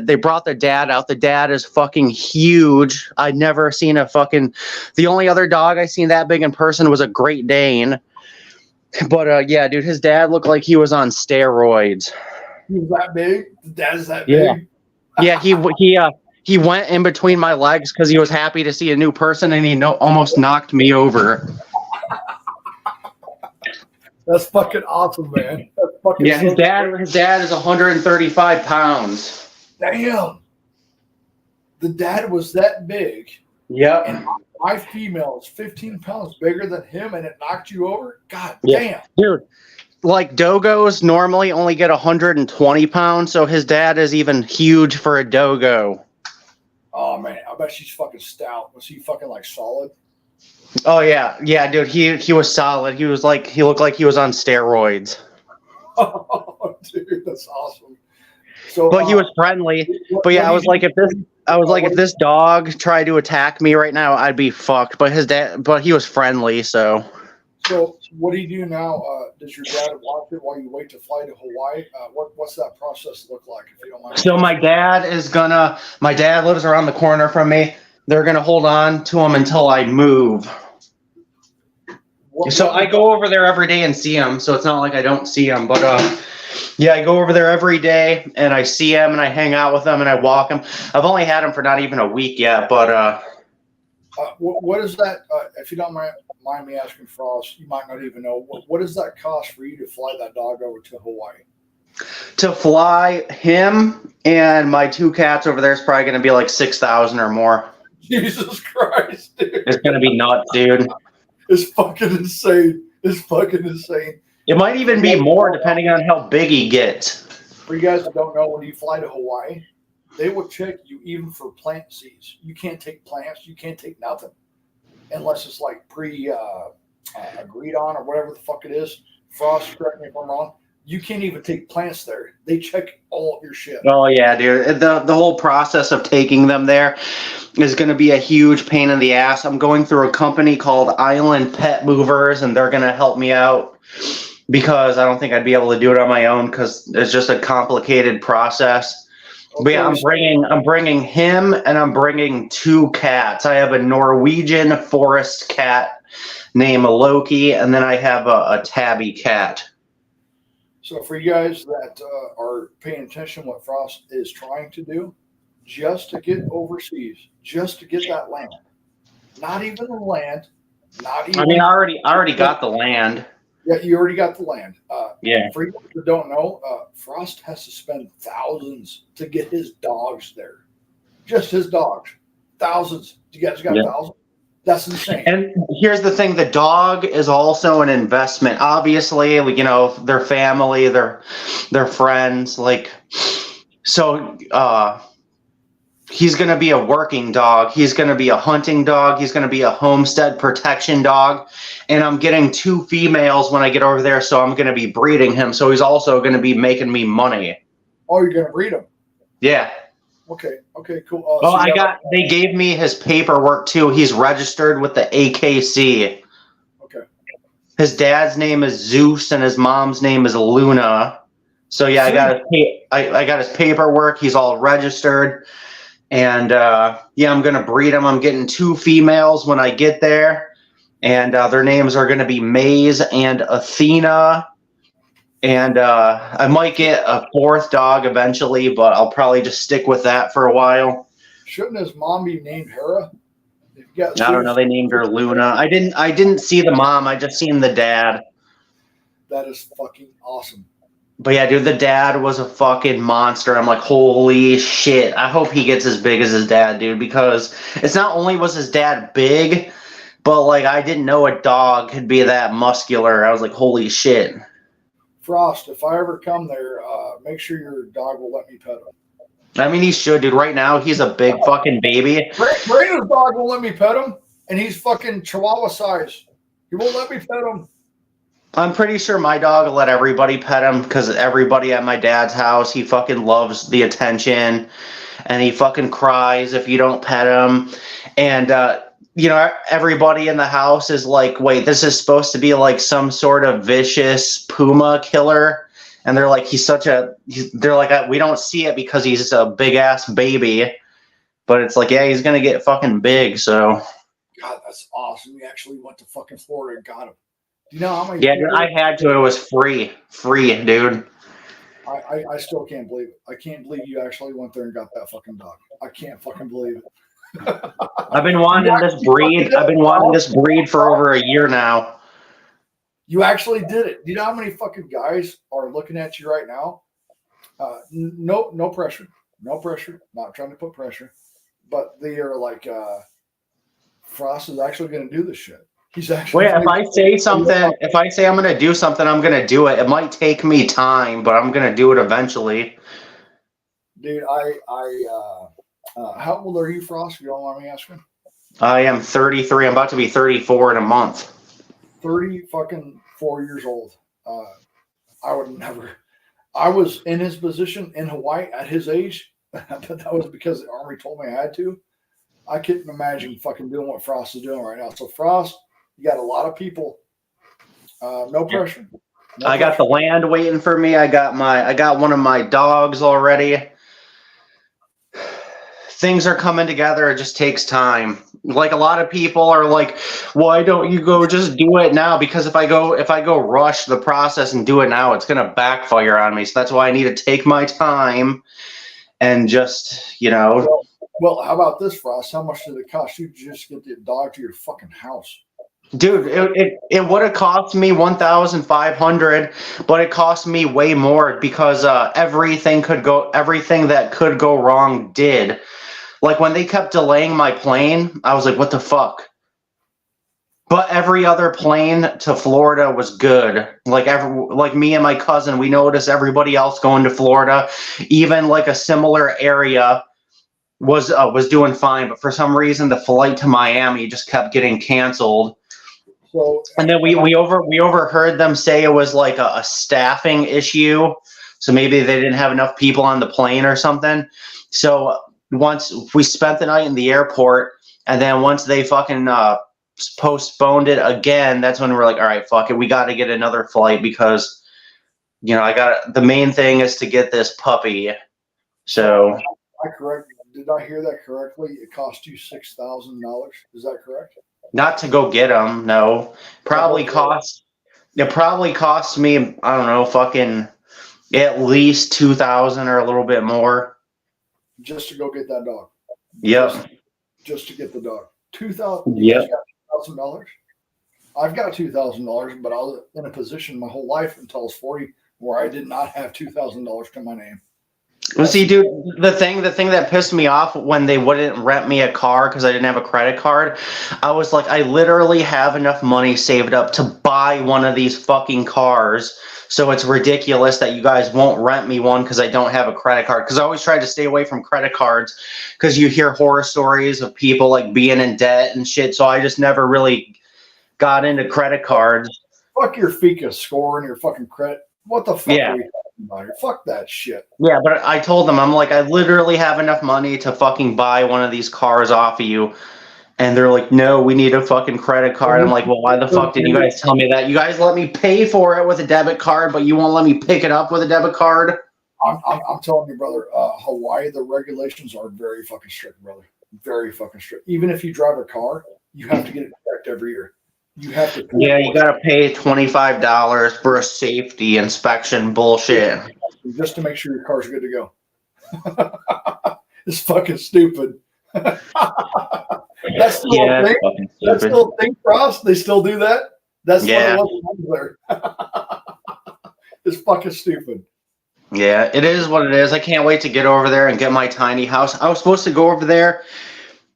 [SPEAKER 7] dad out. The dad is fucking huge. I'd never seen the only other dog I seen that big in person was a Great Dane. But yeah, dude, his dad looked like he was on steroids.
[SPEAKER 5] He was that big? The dad's that big?
[SPEAKER 7] Yeah, he went in between my legs because he was happy to see a new person, and he almost knocked me over.
[SPEAKER 5] That's fucking awesome, man. That's fucking
[SPEAKER 7] Yeah, his dad is 135 pounds.
[SPEAKER 5] Damn. The dad was that big,
[SPEAKER 7] Yep.
[SPEAKER 5] and my female is 15 pounds bigger than him, and it knocked you over? God
[SPEAKER 7] Yeah.
[SPEAKER 5] damn.
[SPEAKER 7] Dude, like dogos normally only get 120 pounds, so his dad is even huge for a dogo.
[SPEAKER 5] Oh, man. I bet she's fucking stout. Was he fucking, like, solid?
[SPEAKER 7] Oh yeah, yeah, dude. He was solid. He looked like he was on steroids.
[SPEAKER 5] Oh, dude, that's awesome. So,
[SPEAKER 7] But he was friendly. But yeah, I was like, if this dog tried to attack me right now, I'd be fucked. But he was friendly, so.
[SPEAKER 5] So, what do you do now? Does your dad watch it while you wait to fly to Hawaii? What's that process look like, if you don't mind?
[SPEAKER 7] So my dad lives around the corner from me. They're gonna hold on to him until I move. So I go over there every day and see him. So it's not like I don't see him, but yeah, I go over there every day and I see him and I hang out with him and I walk him. I've only had him for not even a week yet, but
[SPEAKER 5] what is that? If you don't mind me asking, Frost, you might not even know. What does that cost for you to fly that dog over to Hawaii?
[SPEAKER 7] to fly him and my two cats over there is probably going to be like 6,000 or more.
[SPEAKER 5] Jesus Christ, dude.
[SPEAKER 7] It's going to be nuts, dude.
[SPEAKER 5] It's fucking insane. It's fucking insane.
[SPEAKER 7] It might even be more depending on how big he gets.
[SPEAKER 5] For you guys that don't know, when you fly to Hawaii, they will check you even for plant seeds. You can't take plants. You can't take nothing unless it's like agreed on or whatever the fuck it is. Frost, correct me if I'm wrong. You can't even take plants there. They check all of your shit.
[SPEAKER 7] Oh yeah, dude. The whole process of taking them there is going to be a huge pain in the ass. I'm going through a company called Island Pet Movers, and they're going to help me out because I don't think I'd be able to do it on my own because it's just a complicated process. Okay. But yeah, I'm bringing him, and I'm bringing two cats. I have a Norwegian forest cat named Loki, and then I have a tabby cat.
[SPEAKER 5] So for you guys that are paying attention to what Frost is trying to do, just to get overseas, just to get that land, not even the land, not even.
[SPEAKER 7] I mean, I already got the land.
[SPEAKER 5] Yeah, you already got the land.
[SPEAKER 7] Yeah.
[SPEAKER 5] For you that don't know, Frost has to spend thousands to get his dogs there. Just his dogs, thousands. You guys got thousands? That's insane.
[SPEAKER 7] And here's the thing: the dog is also an investment. Obviously, you know, their family, their friends, like, so. He's going to be a working dog. He's going to be a hunting dog. He's going to be a homestead protection dog. And I'm getting two females when I get over there, so I'm going to be breeding him. So he's also going to be making me money.
[SPEAKER 5] Oh, you're going to breed him?
[SPEAKER 7] Yeah.
[SPEAKER 5] Okay, cool.
[SPEAKER 7] They gave me his paperwork too. He's registered with the AKC.
[SPEAKER 5] Okay.
[SPEAKER 7] His dad's name is Zeus and his mom's name is Luna. So yeah, I got his paperwork. He's all registered. And yeah, I'm going to breed them. I'm getting two females when I get there. And their names are going to be Maze and Athena. And I might get a fourth dog eventually, but I'll probably just stick with that for a while.
[SPEAKER 5] Shouldn't his mom be named Hera?
[SPEAKER 7] I don't know. They named her Luna. I didn't see the mom. I just seen the dad.
[SPEAKER 5] That is fucking awesome.
[SPEAKER 7] But yeah, dude, the dad was a fucking monster. I'm like, holy shit. I hope he gets as big as his dad, dude, because it's not only was his dad big, but like I didn't know a dog could be that muscular. I was like, holy shit.
[SPEAKER 5] Frost, if I ever come there, make sure your dog will let me pet him.
[SPEAKER 7] I mean, he should, dude. Right now, he's a big fucking baby.
[SPEAKER 5] Brandon's dog won't let me pet him, and he's fucking Chihuahua size. He won't let me pet him.
[SPEAKER 7] I'm pretty sure my dog will let everybody pet him because everybody at my dad's house, he fucking loves the attention and he fucking cries if you don't pet him. And, you know, everybody in the house is like, wait, this is supposed to be like some sort of vicious puma killer. And they're like, they're like, we don't see it because he's a big ass baby. But it's like, yeah, he's going to get fucking big. So.
[SPEAKER 5] God, that's awesome. We actually went to fucking Florida and got him. Do you know how many?
[SPEAKER 7] Yeah, dude, I had to. It was free, dude.
[SPEAKER 5] I still can't believe it. I can't believe you actually went there and got that fucking dog. I can't fucking believe it.
[SPEAKER 7] I've been wanting this breed. I've been wanting this breed for over a year now.
[SPEAKER 5] You actually did it. Do you know how many fucking guys are looking at you right now? No pressure. No pressure. Not trying to put pressure. But they are like, Frost is actually going to do this shit. He's actually.
[SPEAKER 7] Well, yeah, if I say something, if I say I'm going to do something, I'm going to do it. It might take me time, but I'm going to do it eventually.
[SPEAKER 5] Dude, how old are you, Frost? If you don't mind me asking.
[SPEAKER 7] I am 33. I'm about to be 34 in a month.
[SPEAKER 5] 34 years old. I would never. I was in his position in Hawaii at his age, but that was because the Army told me I had to. I couldn't imagine fucking doing what Frost is doing right now. So Frost, you got a lot of people. No pressure.
[SPEAKER 7] I got the land waiting for me. I got one of my dogs already. Things are coming together. It just takes time. Like a lot of people are like, why don't you go just do it now? Because if I go rush the process and do it now, it's going to backfire on me. So that's why I need to take my time and just,
[SPEAKER 5] Well, how about this, Frost? How much did it cost you to just get the dog to your fucking house?
[SPEAKER 7] Dude, it would have cost me $1,500, but it cost me way more because everything that could go wrong did. Like when they kept delaying my plane, I was like, what the fuck? But every other plane to Florida was good. Like me and my cousin, we noticed everybody else going to Florida, even like a similar area was doing fine. But for some reason, the flight to Miami just kept getting canceled.
[SPEAKER 5] So,
[SPEAKER 7] and then we overheard them say it was like a staffing issue. So maybe they didn't have enough people on the plane or something. So once we spent the night in the airport, and then once they fucking postponed it again, that's when we're like, all right, fuck it, we got to get another flight because the main thing is to get this puppy. So
[SPEAKER 5] did I hear that correctly? It cost you $6,000. Is that correct?
[SPEAKER 7] Not to go get him, no. It probably cost me, I don't know, fucking at least $2,000 or a little bit more.
[SPEAKER 5] Just to go get that dog.
[SPEAKER 7] Yep.
[SPEAKER 5] Just to get the dog. $2,000.
[SPEAKER 7] Yep.
[SPEAKER 5] $2,000. I've got $2,000, but I was in a position my whole life until I was 40 where I did not have $2,000 to my name.
[SPEAKER 7] Well, see, dude, the thing that pissed me off when they wouldn't rent me a car because I didn't have a credit card, I was like, I literally have enough money saved up to buy one of these fucking cars. So it's ridiculous that you guys won't rent me one because I don't have a credit card. Because I always try to stay away from credit cards because you hear horror stories of people like being in debt and shit. So I just never really got into credit cards.
[SPEAKER 5] Fuck your FICA score and your fucking credit. What the fuck are you talking about here? Fuck that shit.
[SPEAKER 7] Yeah, but I told them, I'm like, I literally have enough money to fucking buy one of these cars off of you. And they're like, no, we need a fucking credit card. I'm like, well, why the fuck did you guys tell me that? You guys let me pay for it with a debit card, but you won't let me pick it up with a debit card?
[SPEAKER 5] I'm telling you, brother, Hawaii, the regulations are very fucking strict, brother. Very fucking strict. Even if you drive a car, you have to get it checked every year. You have to.
[SPEAKER 7] Yeah, you gotta pay $25 for a safety inspection bullshit.
[SPEAKER 5] Just to make sure your car's good to go. It's fucking stupid. That's still a thing. That's still a thing for us. They still do that. That's what it was there. It's fucking stupid.
[SPEAKER 7] Yeah, it is what it is. I can't wait to get over there and get my tiny house. I was supposed to go over there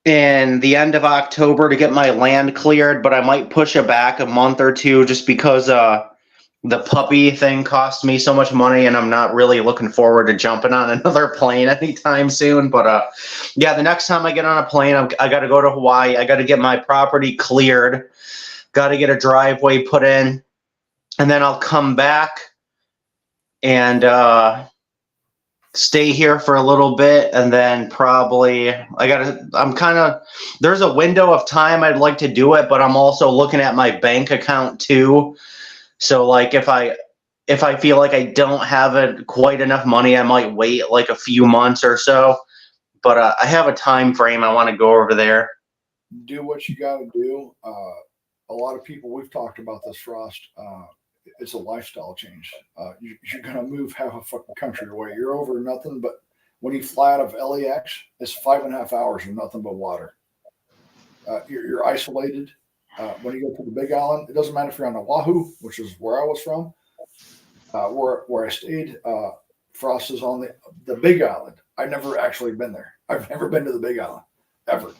[SPEAKER 7] in the end of October to get my land cleared, but I might push it back a month or two just because the puppy thing cost me so much money, and I'm not really looking forward to jumping on another plane anytime soon. But yeah, the next time I get on a plane, I got to go to Hawaii. I got to get my property cleared, got to get a driveway put in, and then I'll come back and stay here for a little bit, and then probably there's a window of time I'd like to do it, but I'm also looking at my bank account too. So like if I feel like I don't have quite enough money, I might wait like a few months or so. But I have a time frame I want to go over there.
[SPEAKER 5] Do what you got to do. A lot of people, we've talked about this, Frost. It's a lifestyle change. You're going to move half a fucking country away. You're over nothing but when you fly out of LAX, it's 5.5 hours of nothing but water. You're isolated. when you go to the Big Island, it doesn't matter if you're on Oahu, which is where I was from, where I stayed. Frost is on the Big Island. I've never actually been there. I've never been to the Big Island ever.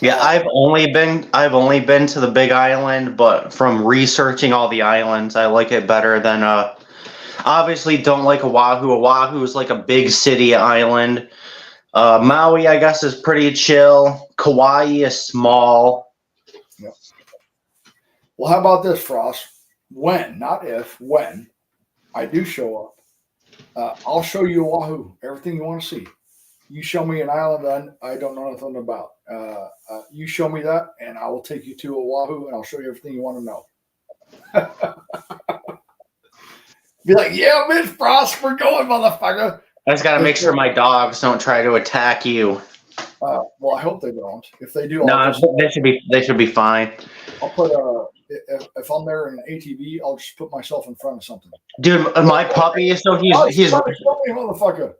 [SPEAKER 7] Yeah, I've only been to the Big Island, but from researching all the islands, I like it better than obviously don't like Oahu. Oahu is like a big city island. Maui, I guess, is pretty chill. Kauai is small.
[SPEAKER 5] Yep. Well, how about this, Frost? When, not if, when I do show up, I'll show you Oahu, everything you want to see. You show me an island that I don't know nothing about. You show me that, and I will take you to Oahu, and I'll show you everything you want to know. Be like, yeah, Miss Frost, we're going, motherfucker.
[SPEAKER 7] I just got to make sure my dogs don't try to attack you.
[SPEAKER 5] Well, I hope they don't. If they do,
[SPEAKER 7] No, they should be fine.
[SPEAKER 5] I'll put if I'm there in an ATV, I'll just put myself in front of something.
[SPEAKER 7] Dude, my puppy, so he's
[SPEAKER 5] motherfucker.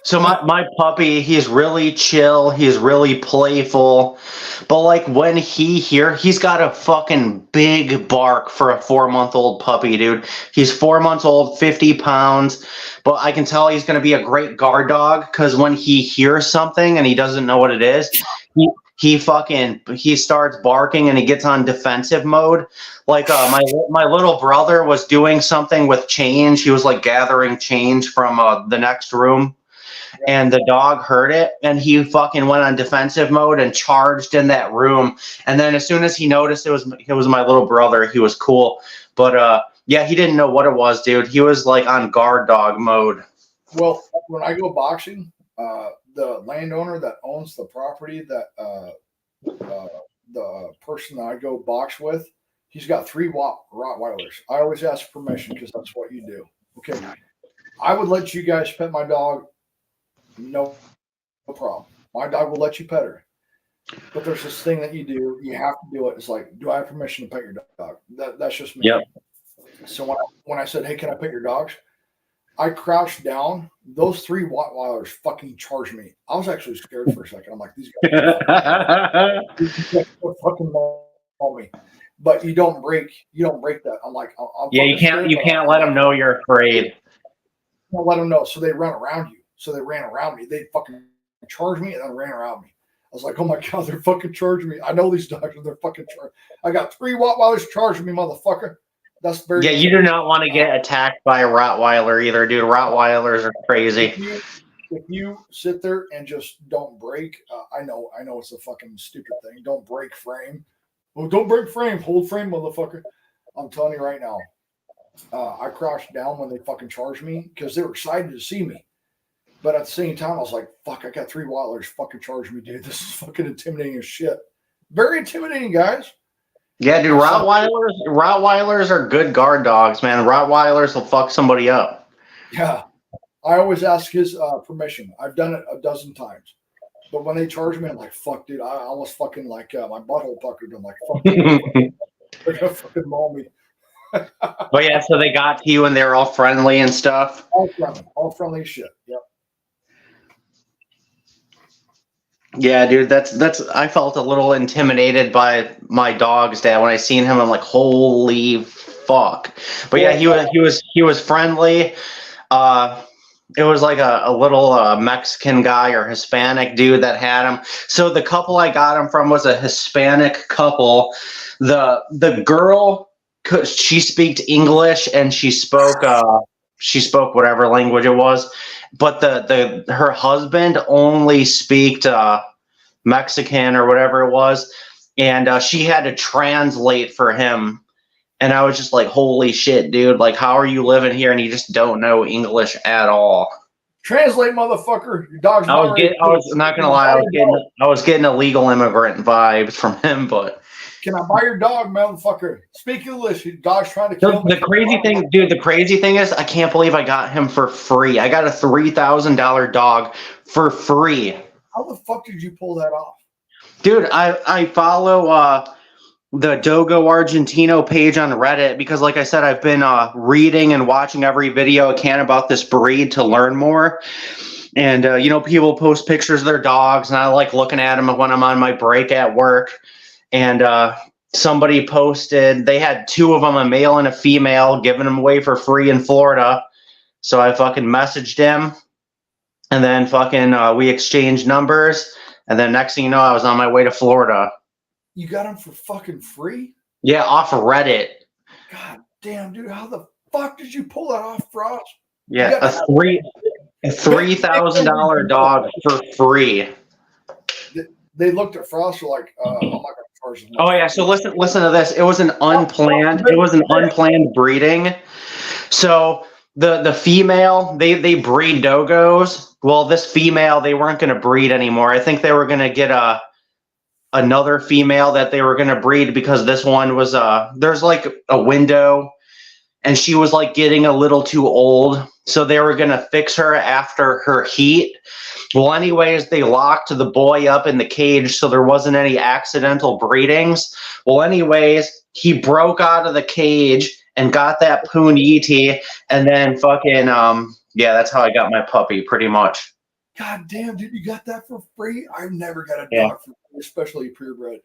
[SPEAKER 7] So my puppy, he's really chill, he's really playful, but like when he's got a fucking big bark for a 4-month-old puppy, dude. He's 4 months old, 50 pounds, but I can tell he's going to be a great guard dog because when he hears something and he doesn't know what it is, he starts barking and he gets on defensive mode. Like my little brother was doing something with change. He was like gathering change from the next room. And the dog heard it, and he fucking went on defensive mode and charged in that room. And then as soon as he noticed it was my little brother, he was cool. But yeah, he didn't know what it was, dude. He was like on guard dog mode.
[SPEAKER 5] Well, when I go boxing, the landowner that owns the property that the person that I go box with, he's got 3 Rottweilers. I always ask permission because that's what you do. Okay, I would let you guys pet my dog. No problem. My dog will let you pet her. But there's this thing that you do. You have to do it. It's like, do I have permission to pet your dog? That's just me.
[SPEAKER 7] Yep.
[SPEAKER 5] So when I said, hey, can I pet your dogs? I crouched down. Those 3 Rottweilers fucking charged me. I was actually scared for a second. I'm like, these guys fucking on me. But you don't break that. I'm like,
[SPEAKER 7] yeah, you can't let them know you're afraid.
[SPEAKER 5] Don't let them know. So they run around you. So they ran around me. They fucking charged me and then ran around me. I was like, oh my God, they're fucking charging me. I know these dogs and they're fucking charging. I got 3 Rottweilers charging me, motherfucker. That's very.
[SPEAKER 7] Yeah, you do not want to get attacked by a Rottweiler either, dude. Rottweilers are crazy.
[SPEAKER 5] If you sit there and just don't break, I know it's a fucking stupid thing. Don't break frame. Well, don't break frame. Hold frame, motherfucker. I'm telling you right now. I crouched down when they fucking charged me because they were excited to see me. But at the same time, I was like, fuck, I got 3 Rottweilers fucking charging me, dude. This is fucking intimidating as shit. Very intimidating, guys.
[SPEAKER 7] Yeah, dude, Rottweilers are good guard dogs, man. Rottweilers will fuck somebody up.
[SPEAKER 5] Yeah. I always ask his permission. I've done it a dozen times. But when they charge me, I'm like, fuck, dude. I almost fucking like my butthole puckered. I'm like, fuck, they're going to fucking maul me.
[SPEAKER 7] But yeah, so they got to you and they're all friendly and stuff.
[SPEAKER 5] All friendly shit. Yep.
[SPEAKER 7] Yeah, dude, that's. I felt a little intimidated by my dog's dad when I seen him. I'm like, holy fuck! But yeah, he was friendly. It was like a little Mexican guy or Hispanic dude that had him. So the couple I got him from was a Hispanic couple. The girl, she speaks English and she spoke whatever language it was. But her husband only speak Mexican or whatever it was, and she had to translate for him. And I was just like, "Holy shit, dude! Like, how are you living here and you just don't know English at all?"
[SPEAKER 5] Translate, motherfucker. Your dog's.
[SPEAKER 7] I was not gonna lie. I was getting illegal immigrant vibes from him, but.
[SPEAKER 5] Can I buy your dog, motherfucker? Speak English. Your dog's trying to kill me.
[SPEAKER 7] The crazy thing is, I can't believe I got him for free. I got a $3,000 dog for free.
[SPEAKER 5] How the fuck did you pull that off?
[SPEAKER 7] Dude, I follow the Dogo Argentino page on Reddit because, like I said, I've been reading and watching every video I can about this breed to learn more. And, people post pictures of their dogs, and I like looking at them when I'm on my break at work. And somebody posted they had two of them, a male and a female, giving them away for free in Florida. So I fucking messaged him, and then fucking we exchanged numbers, and then next thing you know, I was on my way to Florida.
[SPEAKER 5] You got them for fucking free?
[SPEAKER 7] Yeah, off Reddit.
[SPEAKER 5] God damn, dude, how the fuck did you pull that off, Frost?
[SPEAKER 7] Yeah, a $3,000 dog for free.
[SPEAKER 5] They looked at Frost like, I'm not gonna charge them.
[SPEAKER 7] Oh yeah, so listen to this. It was an unplanned breeding. So the female, they breed dogos. Well, this female, they weren't gonna breed anymore. I think they were gonna get another female that they were gonna breed because this one was there's like a window, and she was like getting a little too old. So they were gonna fix her after her heat. Well, anyways, they locked the boy up in the cage so there wasn't any accidental breedings. Well, anyways, he broke out of the cage and got that Puniti, and then fucking yeah, that's how I got my puppy, pretty much.
[SPEAKER 5] God damn, dude, you got that for free? I've never got a
[SPEAKER 7] Yeah.
[SPEAKER 5] dog for free, especially purebred.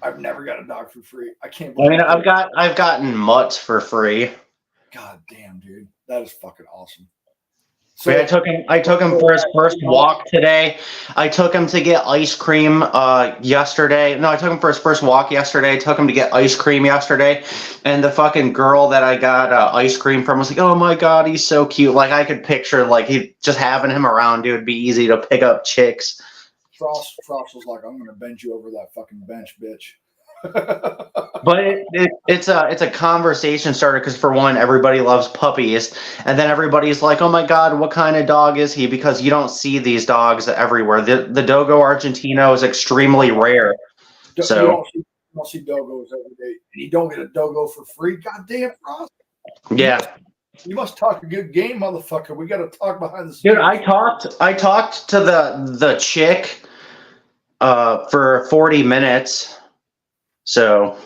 [SPEAKER 5] I've never got a dog for free. I can't
[SPEAKER 7] I
[SPEAKER 5] believe
[SPEAKER 7] mean, I've gotten mutts for free.
[SPEAKER 5] God damn, dude. That is fucking awesome.
[SPEAKER 7] So I took him for his first walk today. I took him to get ice cream yesterday. No, I took him for his first walk yesterday. I took him to get ice cream yesterday. And the fucking girl that I got ice cream from was like, oh my God, he's so cute. Like I could picture like he just having him around, dude, would be easy to pick up chicks.
[SPEAKER 5] Frost was like, I'm gonna bend you over that fucking bench, bitch.
[SPEAKER 7] But it's a conversation starter because for one, everybody loves puppies, and then everybody's like, "Oh my God, what kind of dog is he?" Because you don't see these dogs everywhere. The Dogo Argentino is extremely rare. So
[SPEAKER 5] you don't see dogos every day, and you don't get a dogo for free. God damn, Frost.
[SPEAKER 7] yeah,
[SPEAKER 5] You must talk a good game, motherfucker. We got to talk behind the scenes.
[SPEAKER 7] dude, I talked to the chick for 40 minutes. So.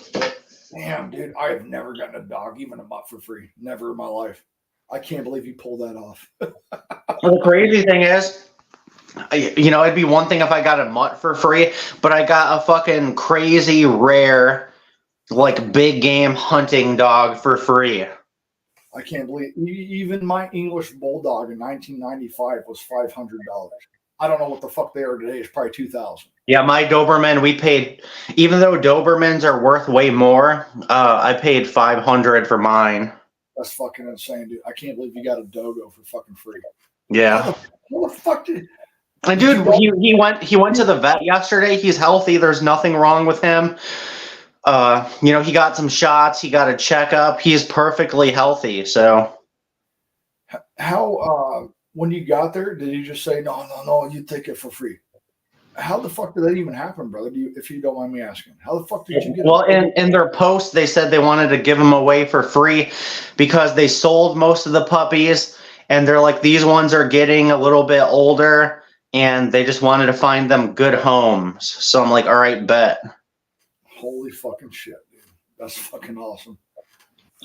[SPEAKER 5] Damn, dude, I have never gotten a dog, even a mutt, for free. Never in my life. I can't believe you pulled that off.
[SPEAKER 7] Well, the crazy thing is, it'd be one thing if I got a mutt for free, but I got a fucking crazy rare, like big game hunting dog for free.
[SPEAKER 5] I can't believe even my English bulldog in 1995 was $500. I don't know what the fuck they are today. It's probably $2,000.
[SPEAKER 7] Yeah, my Doberman, we paid, even though Dobermans are worth way more, I paid $500 for mine.
[SPEAKER 5] That's fucking insane, dude. I can't believe you got a dogo for fucking free.
[SPEAKER 7] Yeah.
[SPEAKER 5] What the fuck did?
[SPEAKER 7] And dude, he went to the vet yesterday. He's healthy. There's nothing wrong with him. He got some shots. He got a checkup. He's perfectly healthy. So.
[SPEAKER 5] How? When you got there, did you just say no? You take it for free? How the fuck did that even happen, brother? If you don't mind me asking, how the fuck did you get?
[SPEAKER 7] Well, in their post, they said they wanted to give them away for free because they sold most of the puppies, and they're like, these ones are getting a little bit older, and they just wanted to find them good homes. So I'm like, all right, bet.
[SPEAKER 5] Holy fucking shit, dude! That's fucking awesome.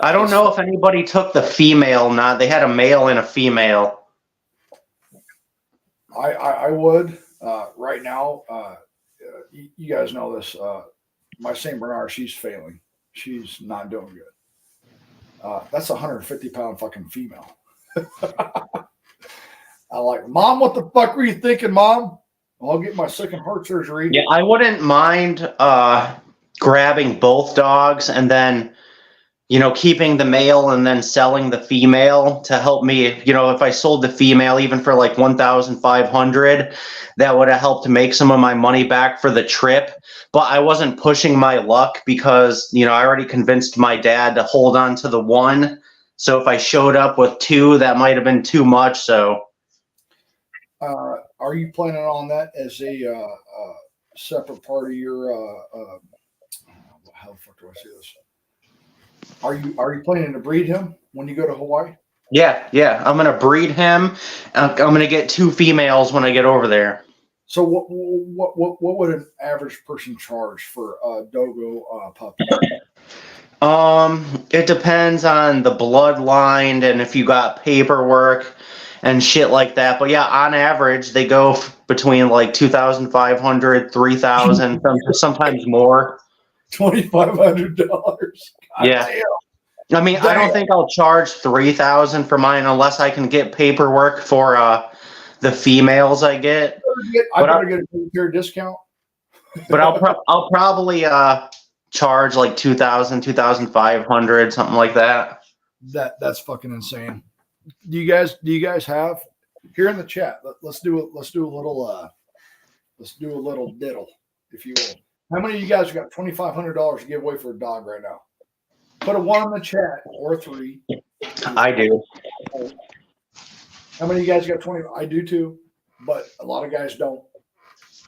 [SPEAKER 7] I don't know if anybody took the female or not. They had a male and a female.
[SPEAKER 5] I would. Right now, you guys know this. My Saint Bernard, she's failing. She's not doing good. That's a 150-pound fucking female. I like, Mom, what the fuck were you thinking, Mom? I'll get my second heart surgery.
[SPEAKER 7] Yeah, I wouldn't mind grabbing both dogs and then, keeping the male and then selling the female to help me. If I sold the female even for like $1,500, that would have helped make some of my money back for the trip. But I wasn't pushing my luck because, I already convinced my dad to hold on to the one. So if I showed up with two, that might have been too much. So.
[SPEAKER 5] Are you planning on that as a separate part of your? How the fuck do I say this? Are you planning to breed him when you go to Hawaii?
[SPEAKER 7] Yeah. I'm gonna breed him. I'm gonna get two females when I get over there.
[SPEAKER 5] So what would an average person charge for a dogo puppy?
[SPEAKER 7] It depends on the bloodline and if you got paperwork and shit like that. But yeah, on average, they go between like 2,500, 3,000, sometimes more.
[SPEAKER 5] $2,500.
[SPEAKER 7] Yeah. I mean, I don't think I'll charge $3,000 for mine unless I can get paperwork for the females I get.
[SPEAKER 5] I better get a fair discount.
[SPEAKER 7] But I'll probably charge like $2,000, $2,500, something like that.
[SPEAKER 5] That's fucking insane. Do you guys have here in the chat? Let's do a little diddle, if you will. How many of you guys got $2,500 to give away for a dog right now? Put a 1 in the chat or 3.
[SPEAKER 7] I do.
[SPEAKER 5] How many of you guys got 20? I do too, but a lot of guys don't.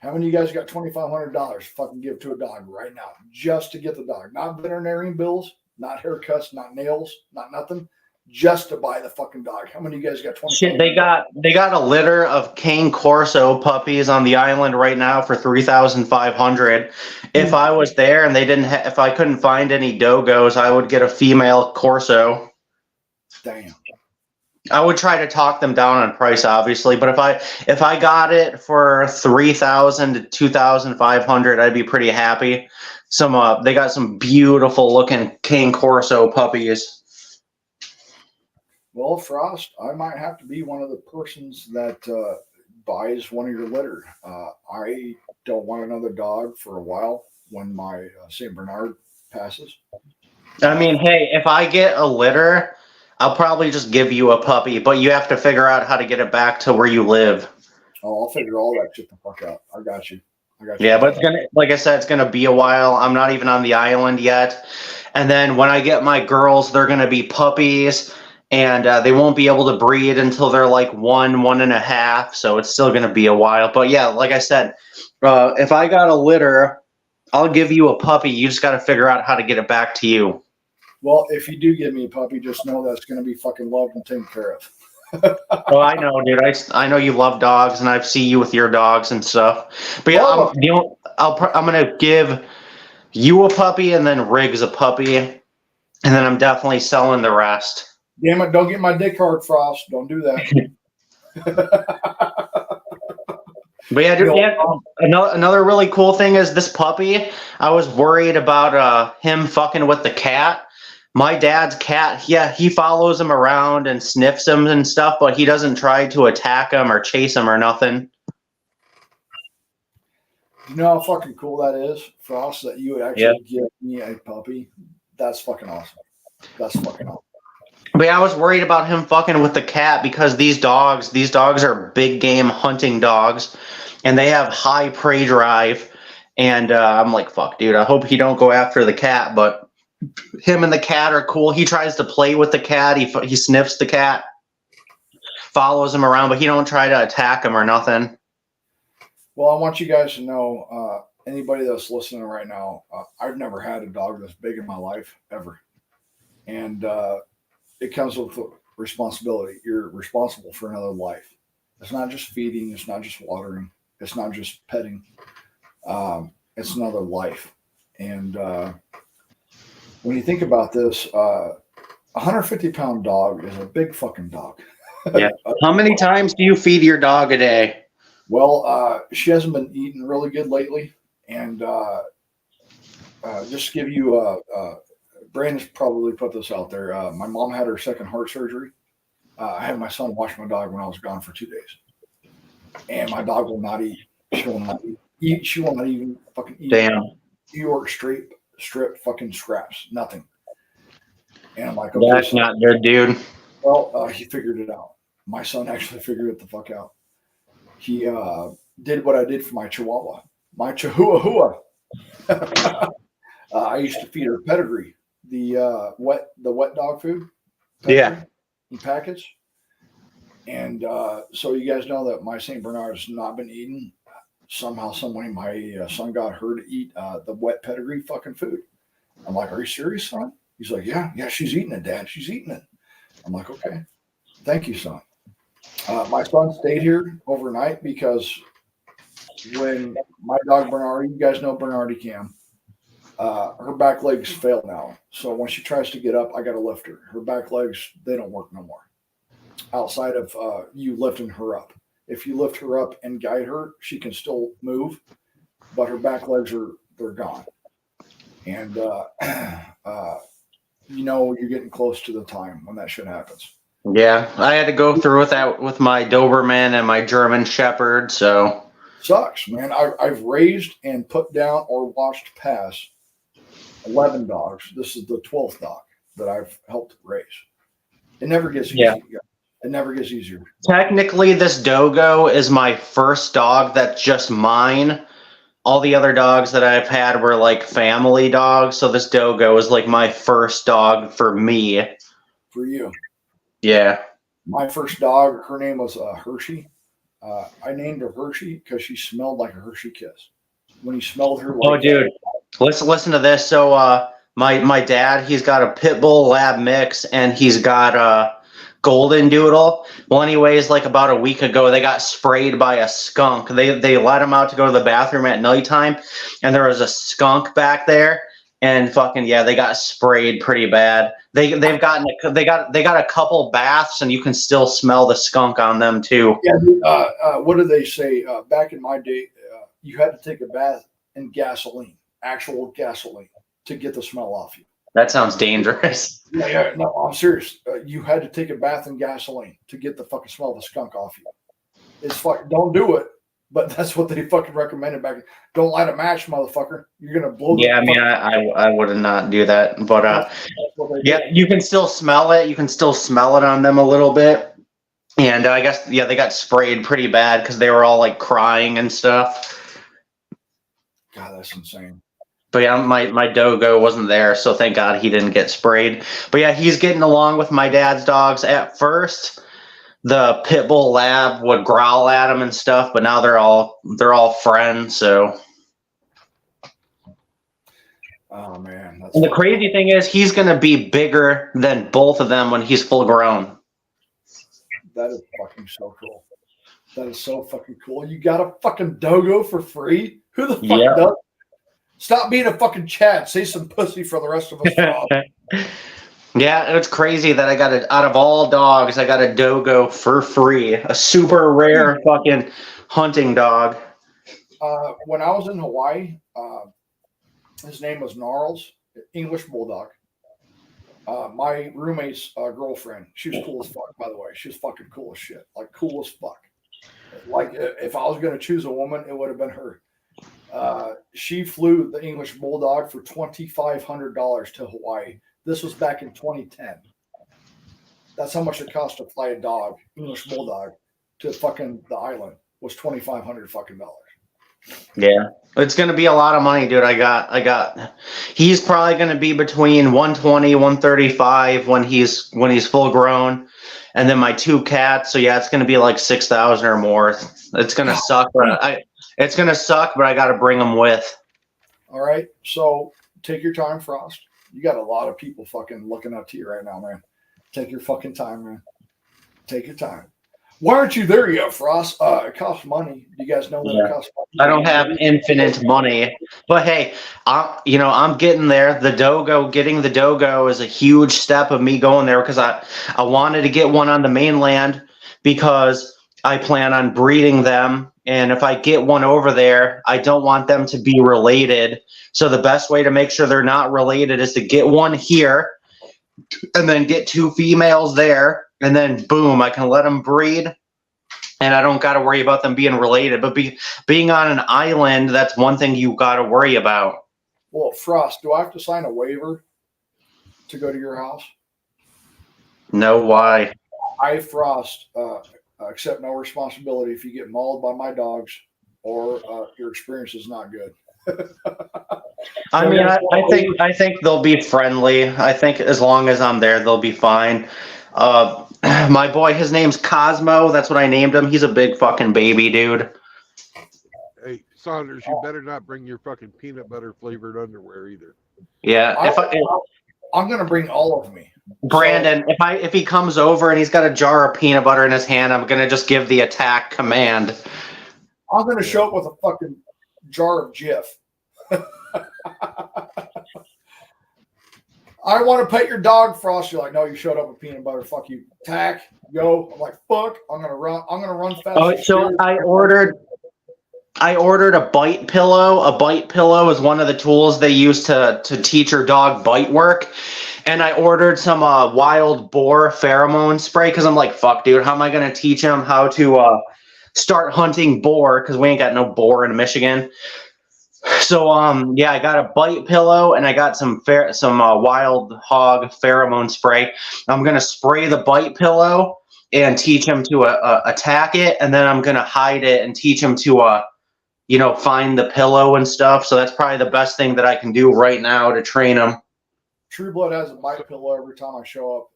[SPEAKER 5] How many of you guys got $2,500 fucking give to a dog right now just to get the dog? Not veterinarian bills, not haircuts, not nails, not nothing. Just to buy the fucking dog. How many of you guys got 20?
[SPEAKER 7] Shit, they got a litter of Cane Corso puppies on the island right now for $3,500. If I was there and they didn't, if I couldn't find any dogos, I would get a female Corso.
[SPEAKER 5] Damn.
[SPEAKER 7] I would try to talk them down on price, obviously, but if I got it for $3,000 to $2,500, I'd be pretty happy. They got some beautiful looking Cane Corso puppies.
[SPEAKER 5] Well, Frost, I might have to be one of the persons that buys one of your litter. I don't want another dog for a while when my St. Bernard passes.
[SPEAKER 7] I mean, hey, if I get a litter, I'll probably just give you a puppy, but you have to figure out how to get it back to where you live.
[SPEAKER 5] Oh, I'll figure all that shit the fuck out. I got you.
[SPEAKER 7] Yeah, but like I said, it's gonna be a while. I'm not even on the island yet. And then when I get my girls, they're gonna be puppies. And they won't be able to breed until they're like 1.5. So it's still going to be a while. But yeah, like I said, if I got a litter, I'll give you a puppy. You just got to figure out how to get it back to you.
[SPEAKER 5] Well, if you do give me a puppy, just know that's going to be fucking loved and taken care of.
[SPEAKER 7] Oh, I know, dude. I know you love dogs, and I've seen you with your dogs and stuff. But yeah, I'm going to give you a puppy and then Riggs a puppy. And then I'm definitely selling the rest.
[SPEAKER 5] Damn it, don't get my dick hard, Frost. Don't do that.
[SPEAKER 7] But yeah, dude, another really cool thing is this puppy. I was worried about him fucking with the cat. My dad's cat, yeah, he follows him around and sniffs him and stuff, but he doesn't try to attack him or chase him or nothing.
[SPEAKER 5] You know how fucking cool that is, Frost, that you would actually give me a puppy? That's fucking awesome. That's fucking awesome.
[SPEAKER 7] But yeah, I was worried about him fucking with the cat because these dogs are big game hunting dogs, and they have high prey drive. And I'm like, fuck, dude, I hope he don't go after the cat. But him and the cat are cool. He tries to play with the cat. He sniffs the cat, follows him around, but he don't try to attack him or nothing.
[SPEAKER 5] Well, I want you guys to know, anybody that's listening right now, I've never had a dog this big in my life, ever. And it comes with responsibility. You're responsible for another life. It's not just feeding. It's not just watering. It's not just petting. It's another life. And when you think about this, a 150-pound dog is a big fucking dog.
[SPEAKER 7] Yeah. How many times do you feed your dog a day?
[SPEAKER 5] Well, she hasn't been eating really good lately. And just to give you Brandon's probably put this out there. My mom had her second heart surgery. I had my son watch my dog when I was gone for 2 days. And my dog will not eat. She will not eat. She will not even fucking eat.
[SPEAKER 7] Damn.
[SPEAKER 5] New York strip fucking scraps. Nothing. And I'm like, okay,
[SPEAKER 7] that's not good, dude.
[SPEAKER 5] Well, he figured it out. My son actually figured it the fuck out. He did what I did for my Chihuahua. My Chihuahua. I used to feed her pedigree. The wet dog food.
[SPEAKER 7] Yeah.
[SPEAKER 5] In package. And so you guys know that my St. Bernard has not been eating. Somehow, somebody, my son got her to eat the wet pedigree fucking food. I'm like, are you serious, son? He's like, yeah, she's eating it, Dad. She's eating it. I'm like, okay. Thank you, son. My son stayed here overnight because when my dog Bernardi, you guys know Bernardi Cam, her back legs fail now. So when she tries to get up, I got to lift her. Her back legs, they don't work no more. Outside of you lifting her up. If you lift her up and guide her, she can still move, but her back legs they're gone. And you're getting close to the time when that shit happens.
[SPEAKER 7] Yeah, I had to go through with that with my Doberman and my German Shepherd. So
[SPEAKER 5] Sucks, man. I've raised and put down or watched pass 11 dogs. This is the 12th dog that I've helped raise. It never gets easy.
[SPEAKER 7] Yeah.
[SPEAKER 5] It never gets easier.
[SPEAKER 7] technically, this Dogo is my first dog that's just mine. All the other dogs that I've had were like family dogs. So this Dogo is like my first dog for me.
[SPEAKER 5] For you.
[SPEAKER 7] Yeah.
[SPEAKER 5] My first dog, her name was Hershey. I named her Hershey because she smelled like a Hershey Kiss. When you smelled her,
[SPEAKER 7] Oh, dude, listen to this. So, my dad, he's got a pit bull lab mix, and he's got a golden doodle. Well, anyways, like about a week ago, they got sprayed by a skunk. They let him out to go to the bathroom at nighttime, and there was a skunk back there. And fucking yeah, they got sprayed pretty bad. They got a couple baths, and you can still smell the skunk on them too.
[SPEAKER 5] Yeah. What do they say? Back in my day, you had to take a bath in gasoline, actual gasoline, to get the smell off you.
[SPEAKER 7] That sounds dangerous.
[SPEAKER 5] Yeah, no, I'm serious. You had to take a bath in gasoline to get the fucking smell of the skunk off you. It's fucking, don't do it, but that's what they fucking recommended back. Don't light a match, motherfucker. You're gonna blow.
[SPEAKER 7] Yeah, I mean, I would not do that, but yeah, you can still smell it. You can still smell it on them a little bit, and I guess yeah, they got sprayed pretty bad because they were all like crying and stuff.
[SPEAKER 5] God, that's insane.
[SPEAKER 7] But yeah, my Dogo wasn't there, so thank God he didn't get sprayed. But yeah, he's getting along with my dad's dogs. At first, the pit bull lab would growl at him and stuff, but now they're all friends. So,
[SPEAKER 5] oh man, that's
[SPEAKER 7] and the crazy thing is, he's gonna be bigger than both of them when he's full grown.
[SPEAKER 5] That is fucking so cool. That is so fucking cool. You got a fucking Dogo for free? Who the fuck
[SPEAKER 7] Yeah.
[SPEAKER 5] does? Stop being a fucking Chad. Say some pussy for the rest of us.
[SPEAKER 7] Yeah, it's crazy that I got out of all dogs, I got a Dogo for free. A super rare fucking hunting dog.
[SPEAKER 5] When I was in Hawaii, his name was Gnarls, English Bulldog. My roommate's girlfriend, she was cool as fuck, by the way. She was fucking cool as shit. Like, cool as fuck. Like, if I was going to choose a woman, it would have been her. She flew the English Bulldog for $2,500 to Hawaii. This was back in 2010. That's how much it cost to fly a dog, English Bulldog, to fucking the island. Was $2,500 fucking dollars.
[SPEAKER 7] Yeah, it's gonna be a lot of money, dude. I got. He's probably gonna be between 120, 135 when he's full grown, and then my two cats. So yeah, it's gonna be like 6,000 or more. It's gonna suck, but it's gonna suck, but I got to bring them with.
[SPEAKER 5] All right, so take your time, Frost. You got a lot of people fucking looking up to you right now, man. Take your fucking time, man. Take your time. Why aren't you there yet, Frost? It costs money. You guys know that it costs money.
[SPEAKER 7] I don't have infinite money, but hey, I'm getting there. Getting the Dogo is a huge step of me going there because I wanted to get one on the mainland because I plan on breeding them. And if I get one over there, I don't want them to be related. So the best way to make sure they're not related is to get one here and then get two females there. And then boom, I can let them breed. And I don't got to worry about them being related. But being on an island, that's one thing you got to worry about.
[SPEAKER 5] Well, Frost, do I have to sign a waiver to go to your house?
[SPEAKER 7] No, why?
[SPEAKER 5] I, Frost, accept no responsibility if you get mauled by my dogs or your experience is not good.
[SPEAKER 7] I mean, I think they'll be friendly. I think as long as I'm there, they'll be fine. My boy, his name's Cosmo. That's what I named him. He's a big fucking baby, dude.
[SPEAKER 1] Hey, Saunders, you better not bring your fucking peanut butter flavored underwear either.
[SPEAKER 7] Yeah,
[SPEAKER 5] I'm gonna bring all of me.
[SPEAKER 7] Brandon, if he comes over and he's got a jar of peanut butter in his hand, I'm gonna just give the attack command.
[SPEAKER 5] I'm gonna show up with a fucking jar of Jif. I want to pet your dog, Frost. You're like, no, you showed up with peanut butter. Fuck you. Tack, go. I'm like, fuck. I'm gonna run fast.
[SPEAKER 7] Oh, so I ordered I ordered a bite pillow. A bite pillow is one of the tools they use to teach your dog bite work. And I ordered some wild boar pheromone spray because I'm like, fuck, dude, how am I going to teach him how to start hunting boar? Because we ain't got no boar in Michigan. So yeah, I got a bite pillow and I got some wild hog pheromone spray. I'm gonna spray the bite pillow and teach him to attack it, and then I'm gonna hide it and teach him to find the pillow and stuff. So that's probably the best thing that I can do right now to train him.
[SPEAKER 5] True Blood has a bite pillow every time I show up.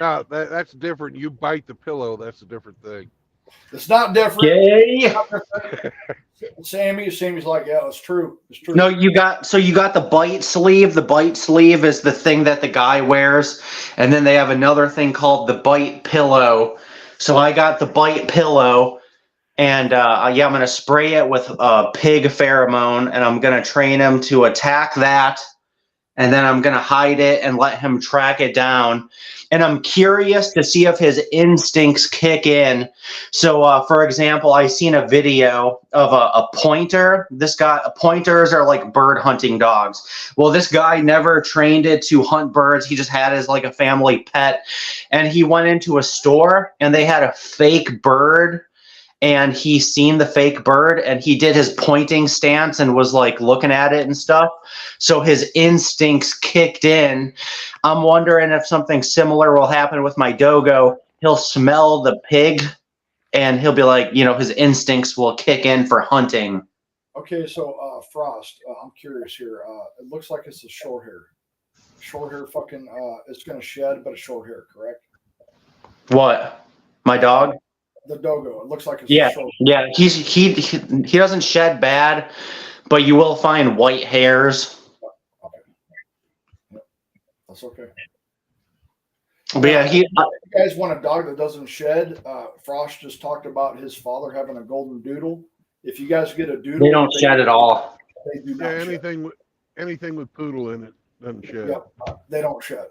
[SPEAKER 1] No, that's different. You bite the pillow. That's a different thing.
[SPEAKER 5] It's not different.
[SPEAKER 7] Yay!
[SPEAKER 5] Sammy's like, yeah, it's true. It's true.
[SPEAKER 7] No, you got the bite sleeve. The bite sleeve is the thing that the guy wears, and then they have another thing called the bite pillow. So I got the bite pillow, and I'm gonna spray it with pig pheromone, and I'm gonna train him to attack that, and then I'm gonna hide it and let him track it down. And I'm curious to see if his instincts kick in. So, for example, I seen a video of a pointer. Pointers are like bird hunting dogs. Well, this guy never trained it to hunt birds. He just had it as like a family pet. And he went into a store and they had a fake bird. And he seen the fake bird and he did his pointing stance and was like looking at it and stuff. So his instincts kicked in. I'm wondering if something similar will happen with my dogo. He'll smell the pig and he'll be like, his instincts will kick in for hunting.
[SPEAKER 5] Okay, so Frost, I'm curious here. It looks like it's a short hair. Short hair fucking, it's going to shed, but it's short hair, correct?
[SPEAKER 7] What? My dog?
[SPEAKER 5] The dogo. It looks like it's
[SPEAKER 7] Yeah,
[SPEAKER 5] short.
[SPEAKER 7] yeah. He doesn't shed bad, but you will find white hairs.
[SPEAKER 5] Okay. Yep. That's okay.
[SPEAKER 7] But yeah,
[SPEAKER 5] If you guys want a dog that doesn't shed, Frost just talked about his father having a golden doodle. If you guys get a doodle,
[SPEAKER 7] they don't shed at all.
[SPEAKER 5] They do
[SPEAKER 1] Yeah,
[SPEAKER 5] not shed.
[SPEAKER 1] anything with poodle in it doesn't shed.
[SPEAKER 5] Yep, they don't shed.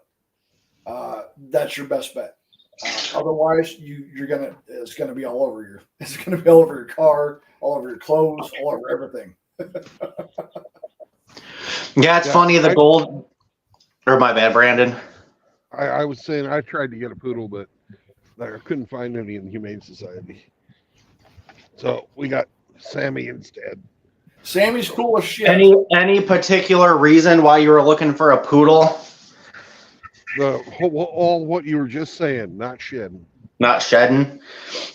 [SPEAKER 5] That's your best bet. Otherwise, it's gonna be all over your car, all over your clothes, all over everything.
[SPEAKER 7] Yeah, it's funny. The gold. Or my bad, Brandon.
[SPEAKER 1] I was saying I tried to get a poodle, but I couldn't find any in the Humane Society. So we got Sammy instead.
[SPEAKER 5] Sammy's cool as shit.
[SPEAKER 7] Any particular reason why you were looking for a poodle?
[SPEAKER 1] All what you were just saying, not shedding.
[SPEAKER 7] Not shedding.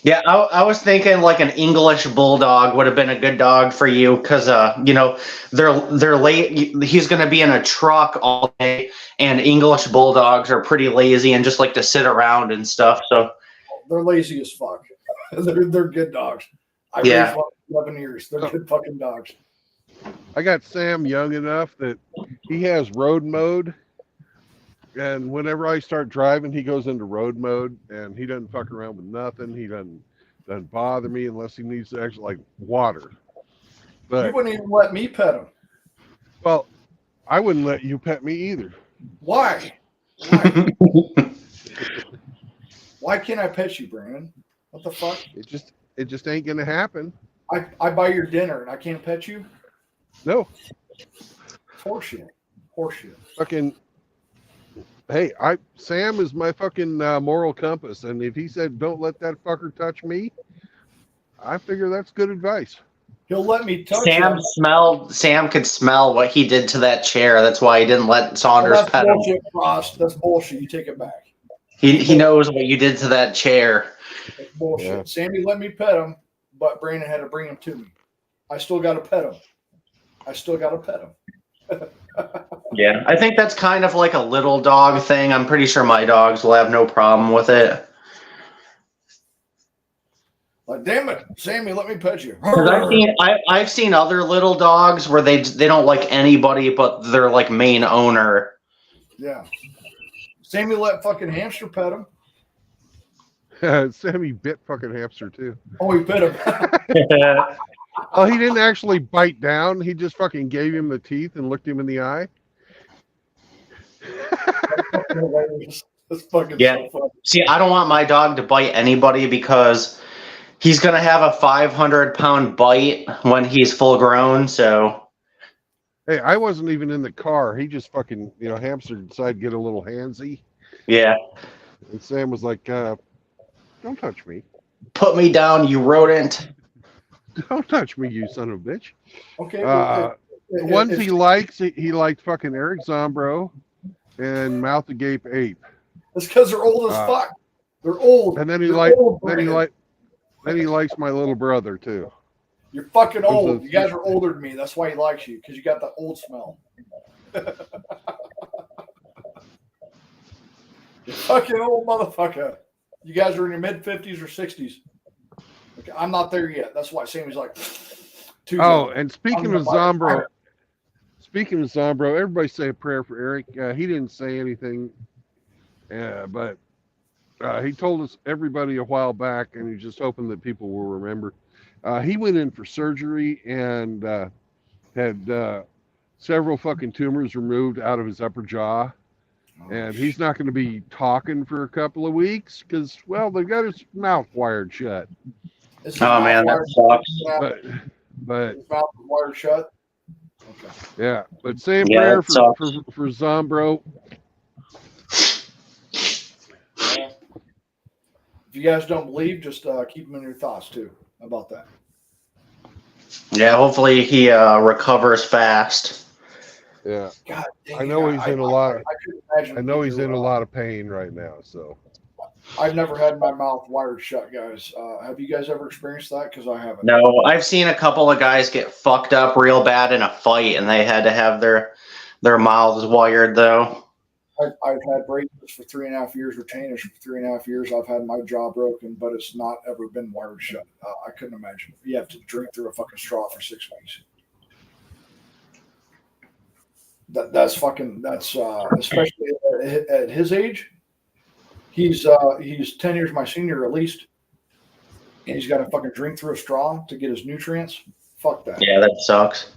[SPEAKER 7] Yeah, I was thinking like an English bulldog would have been a good dog for you because they're late. He's going to be in a truck all day, and English bulldogs are pretty lazy and just like to sit around and stuff. So
[SPEAKER 5] they're lazy as fuck. They're good dogs. I raised one for 11 years. They're good fucking dogs.
[SPEAKER 1] I got Sam young enough that he has road mode. And whenever I start driving, he goes into road mode, and he doesn't fuck around with nothing. He doesn't bother me unless he needs to actually like water. But
[SPEAKER 5] you wouldn't even let me pet him.
[SPEAKER 1] Well, I wouldn't let you pet me either.
[SPEAKER 5] Why? Why can't I pet you, Brandon? What the fuck?
[SPEAKER 1] It just ain't gonna happen.
[SPEAKER 5] I buy your dinner and I can't pet you?
[SPEAKER 1] No.
[SPEAKER 5] Horseshit.
[SPEAKER 1] Fucking. Hey, Sam is my fucking moral compass, and if he said don't let that fucker touch me, I figure that's good advice.
[SPEAKER 5] He'll let me touch him.
[SPEAKER 7] Sam could smell what he did to that chair. That's why he didn't let Saunders pet him.
[SPEAKER 5] Bullshit, Frost. That's bullshit. You take it back.
[SPEAKER 7] He knows what you did to that chair.
[SPEAKER 5] That's bullshit.
[SPEAKER 1] Yeah.
[SPEAKER 5] Sammy let me pet him, but Brandon had to bring him to me. I still got to pet him.
[SPEAKER 7] Yeah, I think that's kind of like a little dog thing. I'm pretty sure my dogs will have no problem with it.
[SPEAKER 5] Like, damn it, Sammy, let me pet you.
[SPEAKER 7] I've seen other little dogs where they don't like anybody but their like main owner.
[SPEAKER 5] Yeah. Sammy let fucking hamster pet him.
[SPEAKER 1] Sammy bit fucking hamster too.
[SPEAKER 5] Oh, he pet him.
[SPEAKER 1] Oh, he didn't actually bite down. He just fucking gave him the teeth and looked him in the eye.
[SPEAKER 5] That's fucking
[SPEAKER 7] Yeah.
[SPEAKER 5] so funny.
[SPEAKER 7] See, I don't want my dog to bite anybody because He's gonna have a 500-pound bite when he's full grown. So
[SPEAKER 1] Hey, I wasn't even in the car. He just fucking, Hamster decided to get a little handsy.
[SPEAKER 7] yeah,
[SPEAKER 1] And Sam was like, don't touch me.
[SPEAKER 7] put me down, you rodent.
[SPEAKER 1] Don't touch me, you son of a bitch.
[SPEAKER 5] Okay.
[SPEAKER 1] The ones he likes, he liked fucking Eric Zombro and Mouth Agape Ape.
[SPEAKER 5] It's because they're old as fuck. They're old.
[SPEAKER 1] And then he
[SPEAKER 5] They're
[SPEAKER 1] liked,
[SPEAKER 5] old,
[SPEAKER 1] then he
[SPEAKER 5] Brandon.
[SPEAKER 1] liked, then he likes my little brother too.
[SPEAKER 5] You're fucking
[SPEAKER 1] Those
[SPEAKER 5] old.
[SPEAKER 1] are-
[SPEAKER 5] You guys are older than me. That's why he likes you, because you got the old smell. You fucking old motherfucker. You guys are in your mid 50s or 60s. Okay, I'm not there yet. That's why Sammy's like, too
[SPEAKER 1] Oh,
[SPEAKER 5] young.
[SPEAKER 1] and speaking
[SPEAKER 5] I'm
[SPEAKER 1] of
[SPEAKER 5] gonna
[SPEAKER 1] Zombro, everybody say a prayer for Eric. He didn't say anything, but he told us everybody a while back, and he's just hoping that people will remember. He went in for surgery and had several fucking tumors removed out of his upper jaw. And he's not going to be talking for a couple of weeks because, well, they've got his mouth wired shut.
[SPEAKER 5] Is his
[SPEAKER 7] Oh
[SPEAKER 5] mouth
[SPEAKER 7] man, that
[SPEAKER 5] wired-
[SPEAKER 7] sucks.
[SPEAKER 1] But
[SPEAKER 5] His mouth is wired shut. Okay.
[SPEAKER 1] yeah, but say a
[SPEAKER 7] Yeah,
[SPEAKER 1] prayer
[SPEAKER 7] that
[SPEAKER 1] for
[SPEAKER 7] sucks.
[SPEAKER 1] Zombro.
[SPEAKER 5] If you guys don't believe, just keep them in your thoughts too about that.
[SPEAKER 7] Yeah, hopefully he recovers fast.
[SPEAKER 1] Yeah,
[SPEAKER 5] God dang
[SPEAKER 1] I
[SPEAKER 5] it,
[SPEAKER 1] know he's in a lot.
[SPEAKER 5] I couldn't imagine.
[SPEAKER 1] I know he's
[SPEAKER 5] either,
[SPEAKER 1] in a lot of pain right now. So
[SPEAKER 5] I've never had my mouth wired shut, guys. Have you guys ever experienced that? Because I haven't.
[SPEAKER 7] No, I've seen a couple of guys get fucked up real bad in a fight, and they had to have their mouths wired though.
[SPEAKER 5] I've had braces for 3.5 years, retainers for 3.5 years. I've had my jaw broken, but it's not ever been wired shut. I couldn't imagine. You have to drink through a fucking straw for 6 weeks. That's especially at his age. He's 10 years my senior at least, and he's got to fucking drink through a straw to get his nutrients. Fuck that.
[SPEAKER 7] Yeah, that sucks.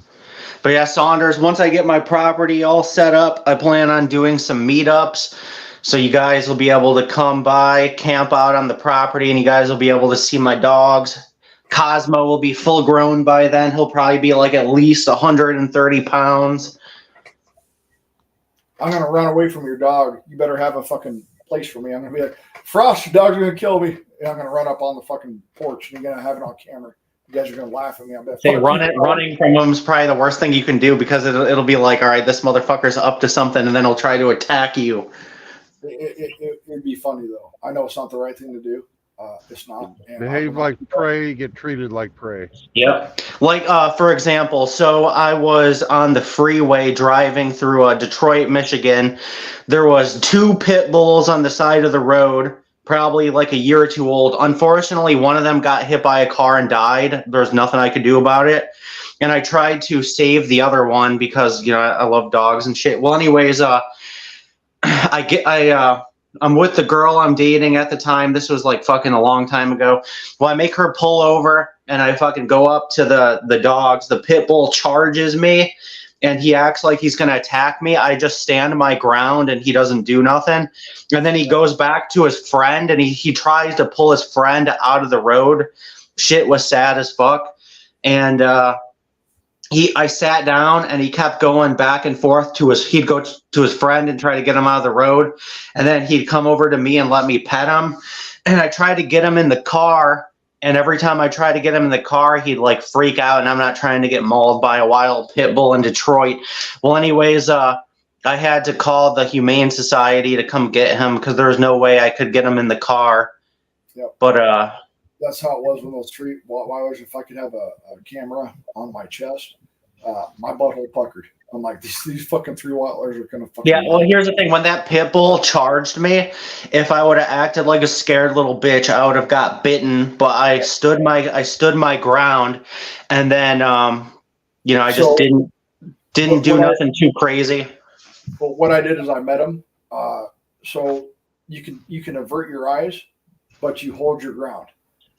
[SPEAKER 7] But yeah, Saunders, once I get my property all set up, I plan on doing some meetups. So you guys will be able to come by, camp out on the property, and you guys will be able to see my dogs. Cosmo will be full grown by then. He'll probably be like at least 130 pounds.
[SPEAKER 5] I'm gonna run away from your dog. You better have a fucking place for me. I'm gonna be like, Frost, your dog's gonna kill me. And I'm gonna run up on the fucking porch and you're gonna have it on camera. You guys are gonna laugh at me. I'm
[SPEAKER 7] They running from him is probably the worst thing you can do because it'll be like, all right, this motherfucker's up to something, and then he'll try to attack you.
[SPEAKER 5] It'd be funny though. I know it's not the right thing to do. It's not. And
[SPEAKER 1] behave like prey, get treated like prey.
[SPEAKER 7] Yep. Like, for example, so I was on the freeway driving through Detroit, Michigan. There was 2 pit bulls on the side of the road, probably like a year or 2 old. Unfortunately, one of them got hit by a car and died. There's nothing I could do about it. And I tried to save the other one because, I love dogs and shit. Well, anyways, I'm with the girl I'm dating at the time. This was like fucking a long time ago. Well, I make her pull over and I fucking go up to the dogs. The pit bull charges me and he acts like he's going to attack me. I just stand my ground and he doesn't do nothing. And then he goes back to his friend and he tries to pull his friend out of the road. Shit was sad as fuck. And, I sat down and he kept going back and forth he'd go to his friend and try to get him out of the road. And then he'd come over to me and let me pet him. And I tried to get him in the car. And every time I tried to get him in the car, he'd like freak out. And I'm not trying to get mauled by a wild pit bull in Detroit. Well, anyways, I had to call the Humane Society to come get him because there was no way I could get him in the car.
[SPEAKER 5] Yep.
[SPEAKER 7] But,
[SPEAKER 5] that's how it was when those 3 Rottweilers. If I could have a camera on my chest, my butthole puckered. I'm like, these fucking 3 Rottweilers are gonna fucking.
[SPEAKER 7] yeah, well, here's the thing. When that pit bull charged me, if I would have acted like a scared little bitch, I would have got bitten. But I stood my ground, and then I just didn't do nothing too crazy.
[SPEAKER 5] But what I did is I met him. So you can avert your eyes, but you hold your ground.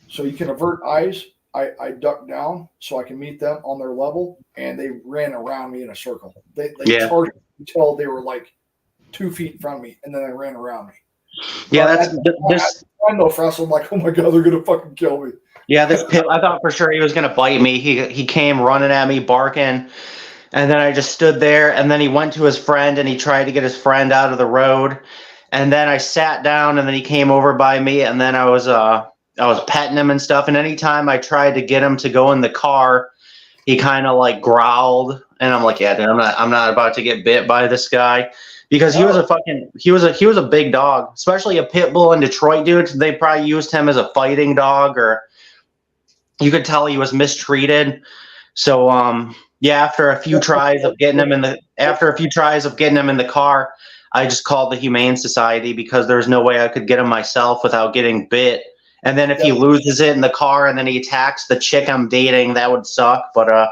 [SPEAKER 5] So you can avert eyes. I ducked down so I can meet them on their level, and they ran around me in a circle. They charged me until they were like 2 feet from me, and then they ran around me.
[SPEAKER 7] Yeah,
[SPEAKER 5] But I know Frost. I'm like, oh my god, they're gonna fucking kill me.
[SPEAKER 7] Yeah, this pit. I thought for sure he was gonna bite me. He came running at me, barking, and then I just stood there. And then he went to his friend, and he tried to get his friend out of the road. And then I sat down, and then he came over by me, and then I was petting him and stuff. And anytime I tried to get him to go in the car, he kind of like growled, and I'm like, yeah, dude, I'm not about to get bit by this guy. Because he was a big dog, especially a pit bull in Detroit, dude. They probably used him as a fighting dog, or you could tell he was mistreated. So yeah, after a few tries of getting him in the car, I just called the Humane Society because there's no way I could get him myself without getting bit. And then if he loses it in the car and then he attacks the chick I'm dating, that would suck. But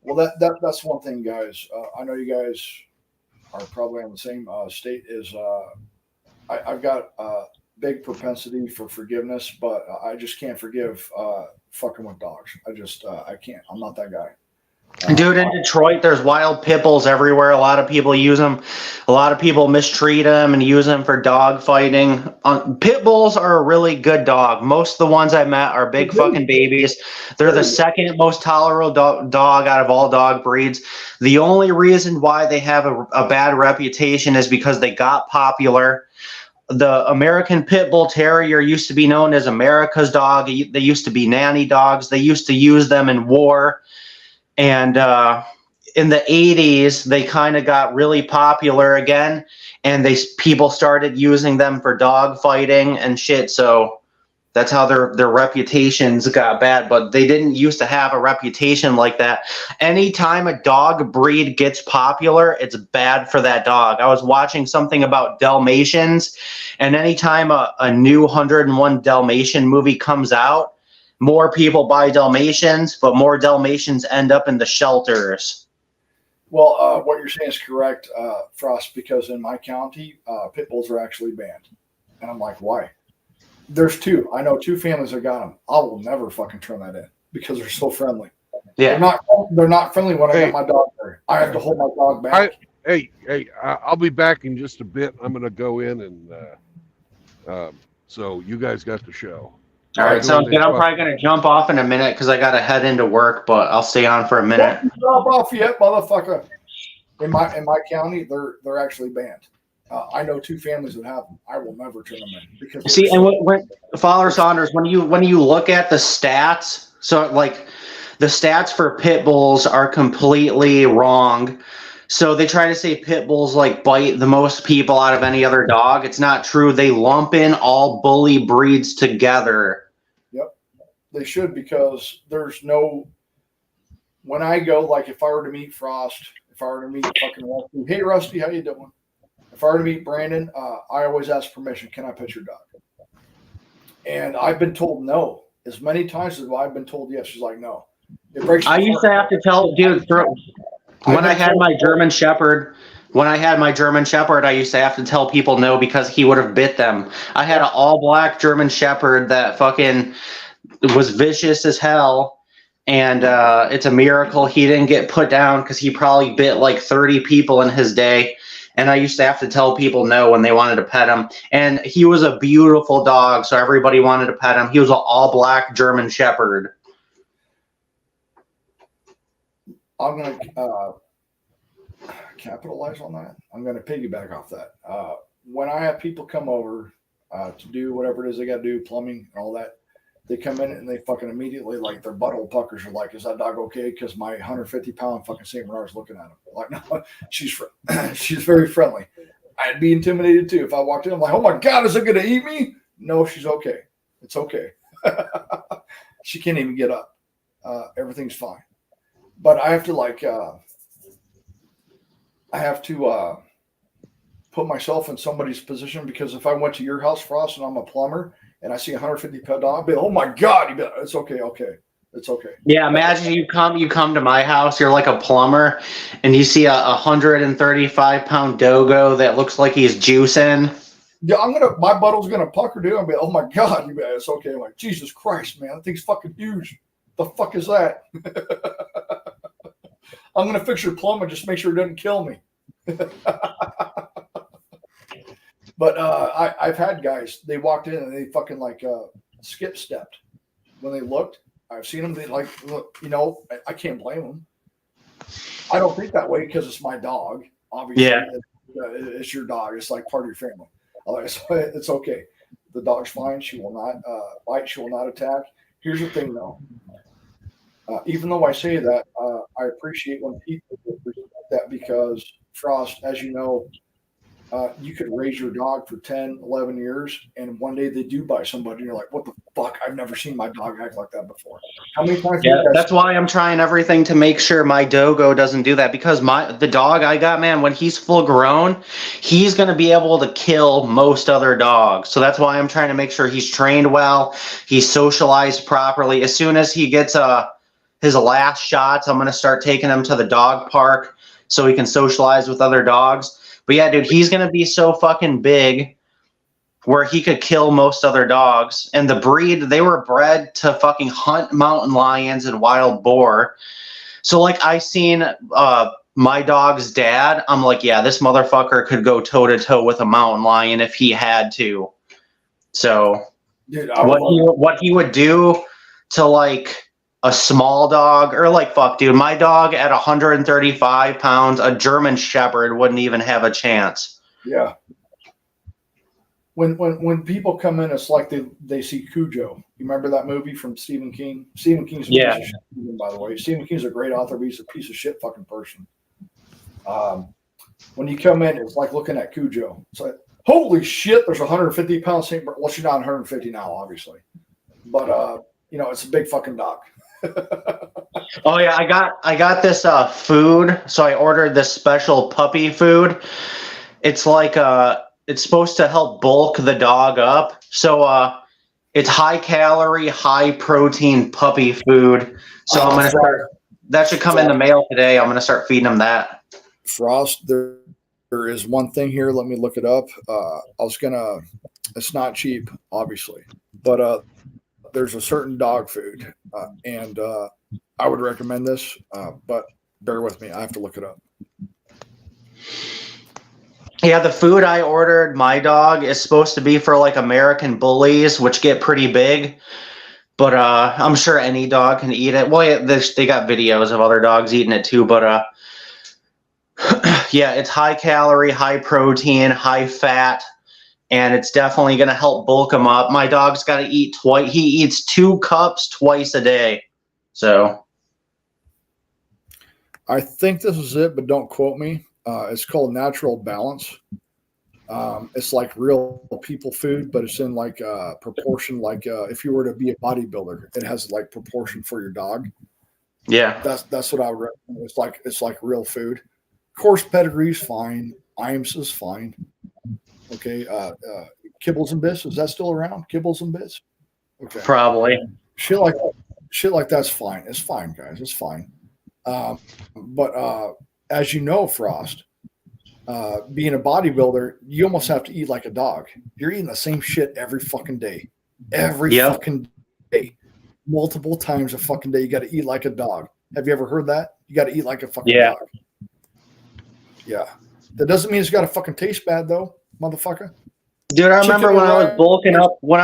[SPEAKER 5] well, that's one thing, guys. I know you guys are probably on the same state as I've got a big propensity for forgiveness, but I just can't forgive fucking with dogs. I can't. I'm not that guy.
[SPEAKER 7] Dude, in Detroit, there's wild pit bulls everywhere. A lot of people use them. A lot of people mistreat them and use them for dog fighting. Pit bulls are a really good dog. Most of the ones I met are big fucking babies. They're the second most tolerable dog out of all dog breeds. The only reason why they have a bad reputation is because they got popular. The American Pit Bull Terrier used to be known as America's dog. They used to be nanny dogs. They used to use them in war. And in the 80s, they kind of got really popular again, and people started using them for dog fighting and shit. So that's how their reputations got bad. But they didn't used to have a reputation like that. Anytime a dog breed gets popular, it's bad for that dog. I was watching something about Dalmatians, and anytime a new 101 Dalmatian movie comes out, more people buy Dalmatians, but more Dalmatians end up in the shelters.
[SPEAKER 5] Well, what you're saying is correct, Frost, because in my county, pit bulls are actually banned. And I'm like, why? There's two. I know two families that got them. I will never fucking turn that in because they're so friendly.
[SPEAKER 7] Yeah.
[SPEAKER 5] They're not friendly when I got my dog there. I have to hold my dog back.
[SPEAKER 1] I'll be back in just a bit. I'm going to go in and so you guys got the show.
[SPEAKER 7] All right, sounds good. I'm probably going to jump off in a minute because I got to head into work, but I'll stay on for a minute.
[SPEAKER 5] Don't jump off yet, motherfucker. In my county, they're actually banned. I know two families that have them. I will never turn them in because
[SPEAKER 7] see. And when Father Saunders, when you look at the stats, so like the stats for pit bulls are completely wrong. So they try to say pit bulls like bite the most people out of any other dog. It's not true. They lump in all bully breeds together.
[SPEAKER 5] Yep, they should, because there's no. When I go, like if I were to meet Frost, if I were to meet fucking Rusty, hey Rusty, how you doing? If I were to meet Brandon, I always ask permission. Can I pet your dog? And I've been told no as many times as I've been told yes. She's like, no. It breaks.
[SPEAKER 7] I used to have to tell, dude. When I had my German Shepherd, I used to have to tell people no because he would have bit them. I had an all-black German Shepherd that fucking was vicious as hell, and it's a miracle he didn't get put down because he probably bit like 30 people in his day. And I used to have to tell people no when they wanted to pet him. And he was a beautiful dog, so everybody wanted to pet him. He was an all-black German Shepherd.
[SPEAKER 5] I'm going to capitalize on that. I'm going to piggyback off that. When I have people come over to do whatever it is they got to do, plumbing and all that, they come in and they fucking immediately, like, their butthole puckers are like, is that dog okay? Because my 150-pound fucking St. Bernard's looking at him. Like, no, she's very friendly. I'd be intimidated too if I walked in. I'm like, oh my God, is it going to eat me? No, she's okay. It's okay. She can't even get up. Everything's fine. But I have to put myself in somebody's position, because if I went to your house, Frost, and I'm a plumber and I see a 150-pound dog, I'd be like, oh my God, it's okay. It's okay.
[SPEAKER 7] Yeah, imagine you come to my house, you're like a plumber, and you see a 135-pound dogo that looks like he's juicing.
[SPEAKER 5] Yeah, my butthole's gonna pucker, dude. I'll be like, oh my God, it's okay. I'm like, Jesus Christ, man, that thing's fucking huge. The fuck is that? I'm gonna fix your plumber, just make sure it doesn't kill me. But I've had guys, they walked in and they fucking like skip stepped when they looked. I've seen them, they like, look, I can't blame them. I don't think that way because it's my dog. Obviously,
[SPEAKER 7] Yeah.
[SPEAKER 5] it's your dog. It's like part of your family. So it's okay. The dog's fine. She will not bite. She will not attack. Here's the thing, though. Even though I say that, I appreciate when people respect that because, Frost, as you know, you could raise your dog for 10, 11 years, and one day they do bite somebody, and you're like, what the fuck? I've never seen my dog act like that before. How many times?
[SPEAKER 7] Yeah, that's why I'm trying everything to make sure my Dogo doesn't do that because the dog I got, man, when he's full grown, he's going to be able to kill most other dogs. So that's why I'm trying to make sure he's trained well, he's socialized properly. As soon as he gets his last shots, I'm going to start taking him to the dog park so he can socialize with other dogs. But yeah, dude, he's going to be so fucking big where he could kill most other dogs. And the breed, they were bred to fucking hunt mountain lions and wild boar. So like I seen my dog's dad, I'm like, yeah, this motherfucker could go toe to toe with a mountain lion if he had to. So
[SPEAKER 5] Dude,
[SPEAKER 7] what he would do to like a small dog, or like, fuck, dude, my dog at 135 pounds, a German Shepherd wouldn't even have a chance.
[SPEAKER 5] Yeah. When people come in, it's like they see Cujo. You remember that movie from Stephen King? Stephen King's a piece of shit, by the way. Stephen King's a great author, but he's a piece of shit fucking person. When you come in, it's like looking at Cujo. It's like, holy shit, there's 150-pound St. Bernard. Well, she's not 150 now, obviously. But, it's a big fucking dog.
[SPEAKER 7] Oh yeah, I got this food. So I ordered this special puppy food. It's like it's supposed to help bulk the dog up. So it's high calorie, high protein puppy food. So I'm gonna start. That should come in the mail today. I'm gonna start feeding them that.
[SPEAKER 5] Frost, there is one thing here. Let me look it up. It's not cheap, obviously, but there's a certain dog food, and I would recommend this, but bear with me. I have to look it up.
[SPEAKER 7] Yeah, the food I ordered my dog is supposed to be for like American bullies, which get pretty big. But I'm sure any dog can eat it. Well, yeah, they got videos of other dogs eating it too. But yeah, it's high calorie, high protein, high fat. And it's definitely going to help bulk him up. My dog's got to eat twice. He eats 2 cups twice a day. So
[SPEAKER 5] I think this is it, but don't quote me. It's called Natural Balance. It's like real people food, but it's in like proportion. Like if you were to be a bodybuilder, it has like proportion for your dog.
[SPEAKER 7] yeah,
[SPEAKER 5] That's what I would recommend. It's like real food. Of course, Pedigree's fine. Iams is fine. Okay, Kibbles and Bits, is that still around? Kibbles and Bits? Okay.
[SPEAKER 7] probably.
[SPEAKER 5] Shit like that's fine. It's fine, guys. It's fine. But as you know, Frost, being a bodybuilder, you almost have to eat like a dog. You're eating the same shit every fucking day. Every fucking day. Multiple times a fucking day. You got to eat like a dog. Have you ever heard that? You got to eat like a fucking dog. Yeah. That doesn't mean it's got to fucking taste bad, though, motherfucker.
[SPEAKER 7] Dude, I remember when I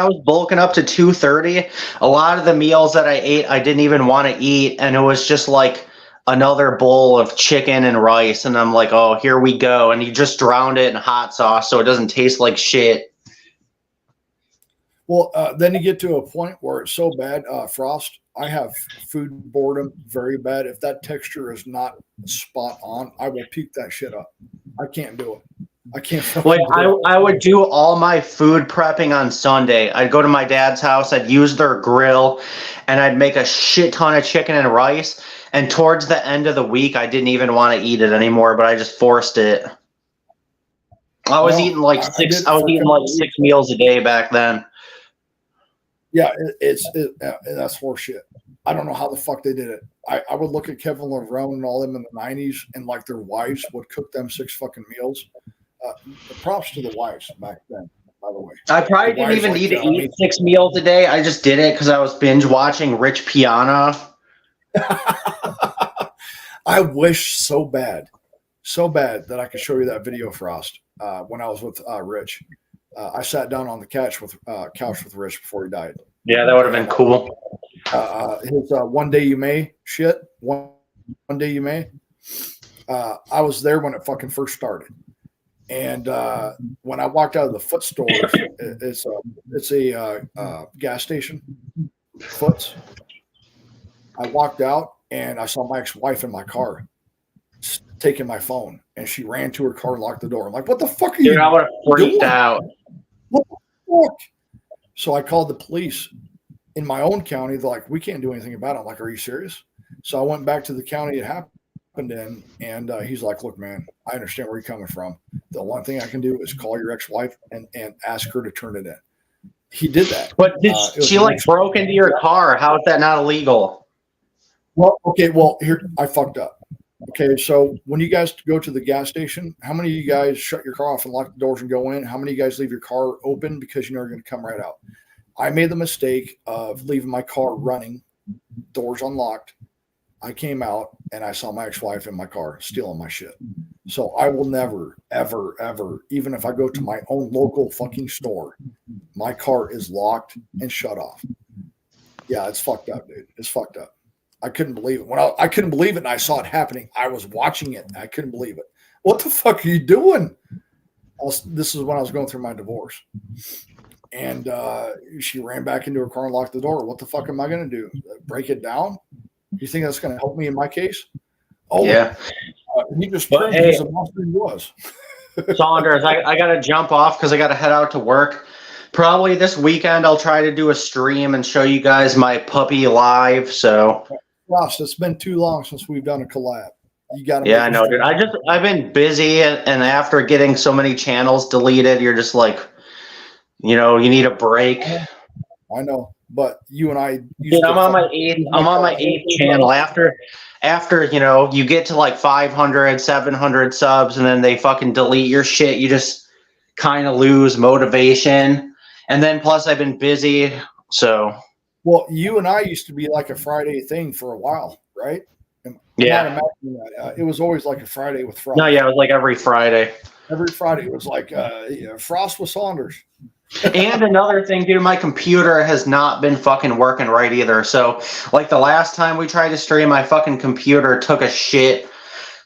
[SPEAKER 7] was bulking up to 230, a lot of the meals that I ate, I didn't even want to eat. And it was just like another bowl of chicken and rice. And I'm like, oh, here we go. And you just drowned it in hot sauce so it doesn't taste like shit.
[SPEAKER 5] Well, then you get to a point where it's so bad, Frost, I have food boredom very bad. If that texture is not spot on, I will puke that shit up. I can't do it. I can't.
[SPEAKER 7] Like I would do all my food prepping on Sunday. I'd go to my dad's house, I'd use their grill, and I'd make a shit ton of chicken and rice. And towards the end of the week, I didn't even want to eat it anymore, but I just forced it. I was eating like 6 meals a day back then.
[SPEAKER 5] Yeah, that's horseshit. I don't know how the fuck they did it. I would look at Kevin Lerone and all them in the 90s, and like their wives would cook them 6 fucking meals. Props to the wives back then, by the way.
[SPEAKER 7] I probably didn't even need to eat 6 meals a day. I just did it because I was binge watching Rich Piana.
[SPEAKER 5] I wish so bad that I could show you that video, Frost, when I was with Rich. I sat down on the couch with Rich before he died.
[SPEAKER 7] Yeah, that would have been cool.
[SPEAKER 5] His One Day You May shit. One Day You May. I was there when it fucking first started. And when I walked out of the Foot store, it's a gas station, Foots. I walked out and I saw my ex-wife in my car taking my phone, and she ran to her car and locked the door. I'm like, what the fuck are you
[SPEAKER 7] Dude, I would have freaked
[SPEAKER 5] doing?
[SPEAKER 7] out.
[SPEAKER 5] What the fuck? So I called the police in my own county. They're like, we can't do anything about it. I'm like, are you serious? So I went back to the county it happened in, and he's like, look, man, I understand where you're coming from. The one thing I can do is call your ex-wife and ask her to turn it in. He did that.
[SPEAKER 7] But did she like broke into your car? How is that not illegal?
[SPEAKER 5] Well, okay. Well, here I fucked up. Okay, so when you guys go to the gas station, how many of you guys shut your car off and lock the doors and go in? How many of you guys leave your car open because you know you're going to come right out? I made the mistake of leaving my car running, doors unlocked. I came out and I saw my ex-wife in my car stealing my shit. So I will never, ever, ever, even if I go to my own local fucking store, my car is locked and shut off. Yeah, it's fucked up, dude. It's fucked up. I couldn't believe it. When I couldn't believe it and I saw it happening, I was watching it. I couldn't believe it. What the fuck are you doing? This is when I was going through my divorce. And she ran back into her car and locked the door. What the fuck am I going to do? Break it down? You think that's going to help me in my case? Oh,
[SPEAKER 7] yeah.
[SPEAKER 5] He just proved he's a monster he was.
[SPEAKER 7] Saunders, I got to jump off because I got to head out to work. Probably this weekend I'll try to do a stream and show you guys my puppy live. So,
[SPEAKER 5] Ross, it's been too long since we've done a collab. You got to.
[SPEAKER 7] Yeah, I know, dude. I've been busy, and after getting so many channels deleted, you're just like, you know, you need a break.
[SPEAKER 5] I know, but you and I.
[SPEAKER 7] Dude, I'm on my eighth channel. After you know, you get to like 500, 700 subs, and then they fucking delete your shit. You just kind of lose motivation. And then plus I've been busy, so.
[SPEAKER 5] Well, you and I used to be like a Friday thing for a while, right?
[SPEAKER 7] Yeah.
[SPEAKER 5] It was always like a Friday with Frost.
[SPEAKER 7] No, yeah, it was like every Friday.
[SPEAKER 5] Every Friday it was like Frost with Saunders.
[SPEAKER 7] And another thing, dude, my computer has not been fucking working right either. So, like the last time we tried to stream, my fucking computer took a shit.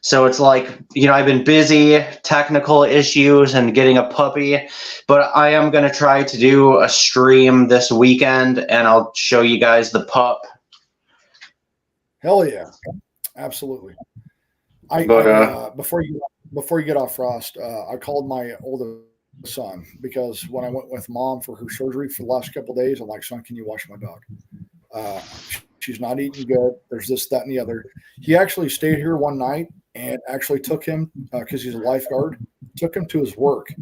[SPEAKER 7] So it's like, you know, I've been busy, technical issues and getting a puppy, but I am going to try to do a stream this weekend and I'll show you guys the pup.
[SPEAKER 5] Hell yeah. Absolutely. Before you get off, Frost, I called my oldest son because when I went with mom for her surgery for the last couple of days, I'm like, son, can you watch my dog? She's not eating good. There's this, that, and the other. He actually stayed here one night and actually took him, because he's a lifeguard, took him to his work.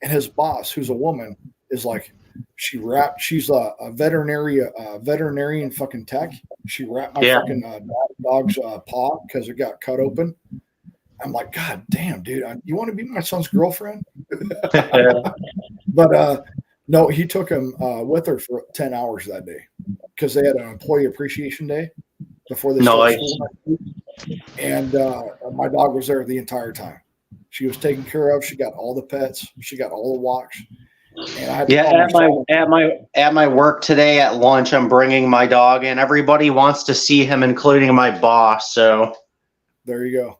[SPEAKER 5] And his boss, who's a woman, is like, she's a veterinarian fucking tech. She wrapped my fucking dog's paw because it got cut open. I'm like, God damn, dude, you want to be my son's girlfriend? But no, he took him with her for 10 hours that day because they had an employee appreciation day before they started school. And my dog was there the entire time. She was taken care of. She got all the pets. She got all the walks. And at my work today at lunch, I'm bringing my dog in. Everybody wants to see him, including my boss. So there you go.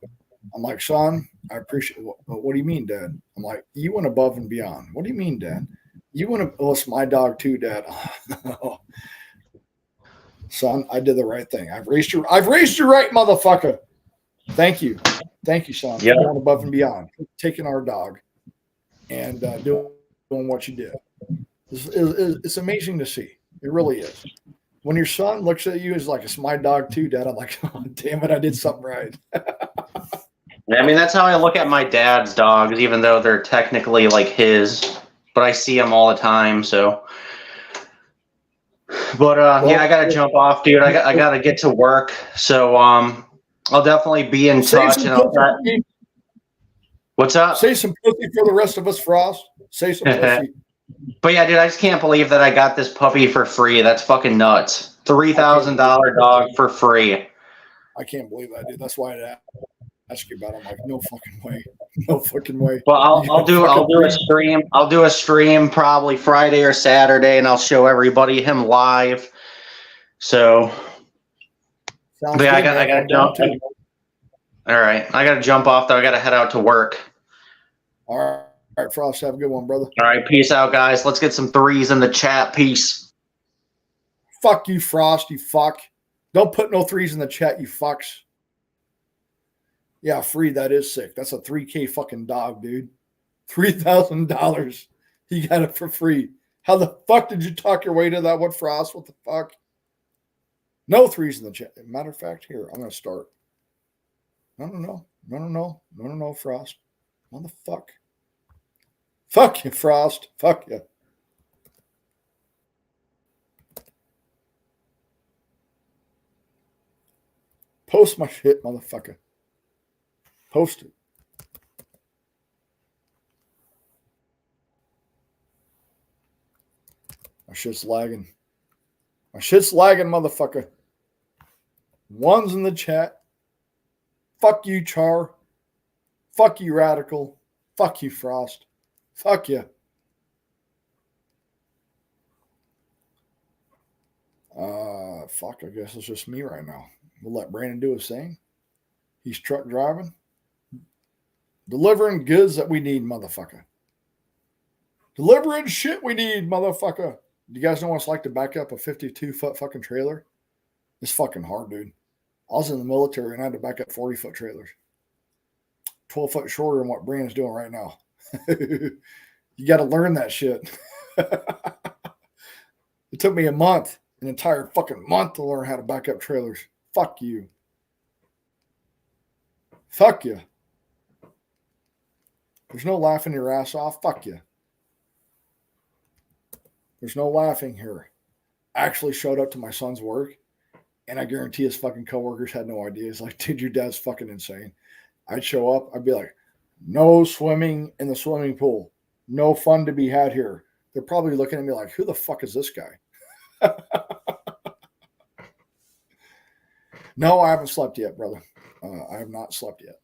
[SPEAKER 5] I'm like, son, I appreciate it. What do you mean, Dad? I'm like, you went above and beyond. What do you mean, Dad? You want to, well, it's my dog too, Dad. Son, I did the right thing. I've raised you right, motherfucker. Thank you, son.
[SPEAKER 7] Yeah.
[SPEAKER 5] Going above and beyond, taking our dog and doing what you did. It's amazing to see. It really is. When your son looks at you as like, it's my dog too, Dad. I'm like, oh, damn it, I did something right.
[SPEAKER 7] I mean, that's how I look at my dad's dogs, even though they're technically like his, but I see them all the time. So, but yeah, I gotta jump off, dude. I gotta get to work. So, I'll definitely be in touch. And what's up?
[SPEAKER 5] Say some pussy for the rest of us, Frost. Say some pussy.
[SPEAKER 7] But yeah, dude, I just can't believe that I got this puppy for free. That's fucking nuts. $3,000 dog for free.
[SPEAKER 5] I can't believe that, dude. That's why it happened. ask you about it. I'm like, no fucking way. No fucking way.
[SPEAKER 7] Well,
[SPEAKER 5] You
[SPEAKER 7] I'll
[SPEAKER 5] got
[SPEAKER 7] do
[SPEAKER 5] fucking
[SPEAKER 7] a stream. I'll do a stream probably Friday or Saturday, and I'll show everybody him live. So,
[SPEAKER 5] Sounds
[SPEAKER 7] but yeah,
[SPEAKER 5] good,
[SPEAKER 7] I
[SPEAKER 5] man.
[SPEAKER 7] got to
[SPEAKER 5] I'm down
[SPEAKER 7] jump.
[SPEAKER 5] too.
[SPEAKER 7] All right, I got to jump off though. I got to head out to work.
[SPEAKER 5] All right, Frost, have a good one, brother.
[SPEAKER 7] All right, peace out, guys. Let's get some threes in the chat. Peace.
[SPEAKER 5] Fuck you, Frost, you fuck. Don't put no threes in the chat, you fucks. Yeah, free, that is sick. That's a 3K fucking dog, dude. $3,000. You got it for free. How the fuck did you talk your way to that one, Frost? What the fuck? No threes in the chat. Matter of fact, here, I'm going to start. No, Frost. Motherfuck. Fuck you, Frost. Fuck you. Post my shit, motherfucker. Post it. My shit's lagging. My shit's lagging, motherfucker. One's in the chat. Fuck you, Char. Fuck you, Radical. Fuck you, Frost. Fuck you. Fuck, I guess it's just me right now. We'll let Brandon do his thing. He's truck driving. Delivering goods that we need, motherfucker. Delivering shit we need, motherfucker. Do you guys know what it's like to back up a 52-foot fucking trailer? It's fucking hard, dude. I was in the military and I had to back up 40-foot trailers. 12 foot shorter than what Brandon's doing right now. You got to learn that shit. It took me a month, an entire fucking month to learn how to back up trailers. Fuck you. Fuck you. There's no laughing your ass off. Fuck you. There's no laughing here. I actually showed up to my son's work, and I guarantee his fucking coworkers had no idea. It's like, dude, your dad's fucking insane. I'd show up. I'd be like, no swimming in the swimming pool. No fun to be had here. They're probably looking at me like, who the fuck is this guy? No, I haven't slept yet, brother. I have not slept yet.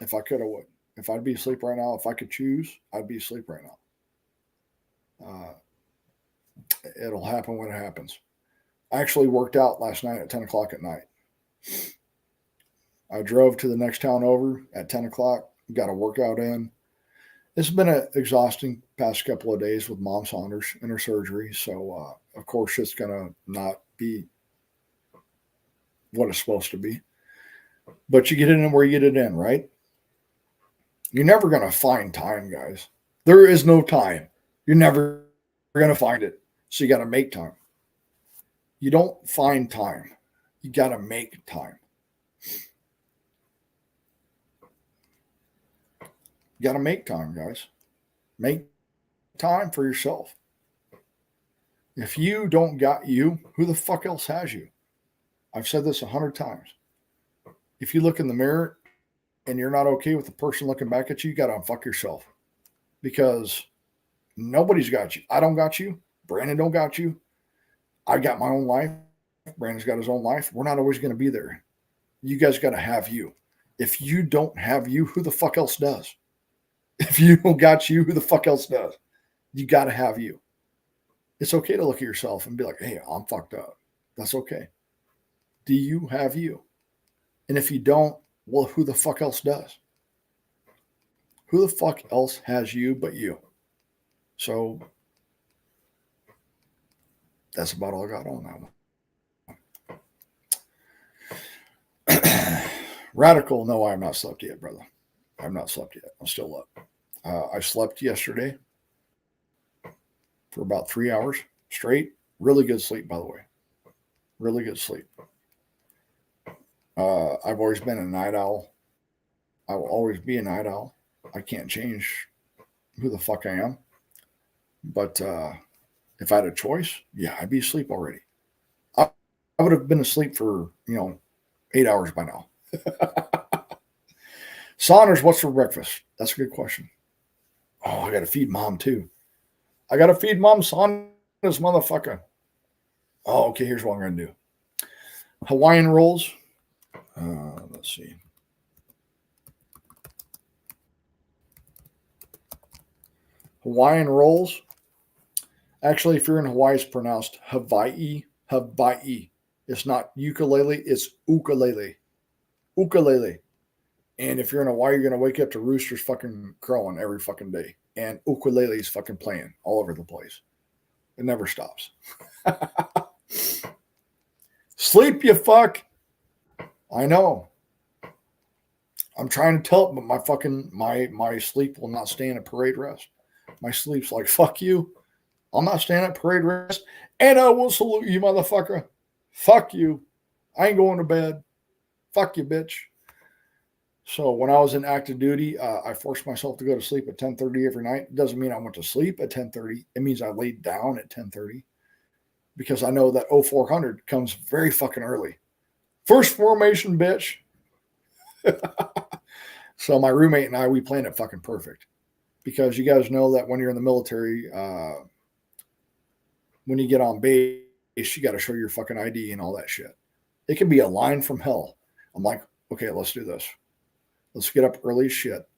[SPEAKER 5] If I could, I would. If I'd be asleep right now, if I could choose, I'd be asleep right now. It'll happen when it happens. I actually worked out last night at 10 o'clock at night. I drove to the next town over at 10 o'clock, got a workout in. It's been an exhausting past couple of days with Mom Saunders and her surgery. So, of course, it's going to not be what it's supposed to be. But you get it in where you get it in, right? You're never going to find time, guys. There is no time. You're never going to find it. So you got to make time. You don't find time. You got to make time. You got to make time, guys. Make time for yourself. If you don't got you, who the fuck else has you? I've said this 100 times. If you look in the mirror and you're not okay with the person looking back at you, you got to unfuck yourself. Because nobody's got you. I don't got you. Brandon don't got you. I got my own life. Brandon's got his own life. We're not always going to be there. You guys got to have you. If you don't have you, who the fuck else does? If you don't got you, who the fuck else does? You got to have you. It's okay to look at yourself and be like, hey, I'm fucked up. That's okay. Do you have you? And if you don't, well, who the fuck else does? Who the fuck else has you but you? So that's about all I got on that one. Radical, no, I have not slept yet, brother. I have not slept yet. I'm still up. I slept yesterday for about 3 hours straight. Really good sleep, by the way. Really good sleep. I've always been a night owl. I will always be a night owl. I can't change who the fuck I am. But if I had a choice, yeah, I'd be asleep already. I would have been asleep for, 8 hours by now. Saunders, what's for breakfast? That's a good question. Oh, I got to feed Mom too. I got to feed Mom Saunders, motherfucker. Oh, okay, here's what I'm going to do. Hawaiian rolls. Let's see. Hawaiian rolls. Actually, if you're in Hawaii, it's pronounced Hawaii. Hawaii. It's not ukulele, it's ukulele. Ukulele. And if you're in Hawaii, you're going to wake up to roosters fucking crowing every fucking day. And ukulele is fucking playing all over the place. It never stops. Sleep, you fuck. I know. I'm trying to tell it, but my fucking my sleep will not stand at parade rest. My sleep's like, fuck you. I'm not standing at parade rest, and I will salute you, motherfucker. Fuck you. I ain't going to bed. Fuck you, bitch. So when I was in active duty, I forced myself to go to sleep at 10:30 every night. It doesn't mean I went to sleep at 10:30. It means I laid down at 10:30 because I know that 0400 comes very fucking early. First formation, bitch. So my roommate and I, we planned it fucking perfect because you guys know that when you're in the military, when you get on base, you got to show your fucking ID and all that shit. It can be a line from hell. I'm like, okay, let's do this. Let's get up early as shit,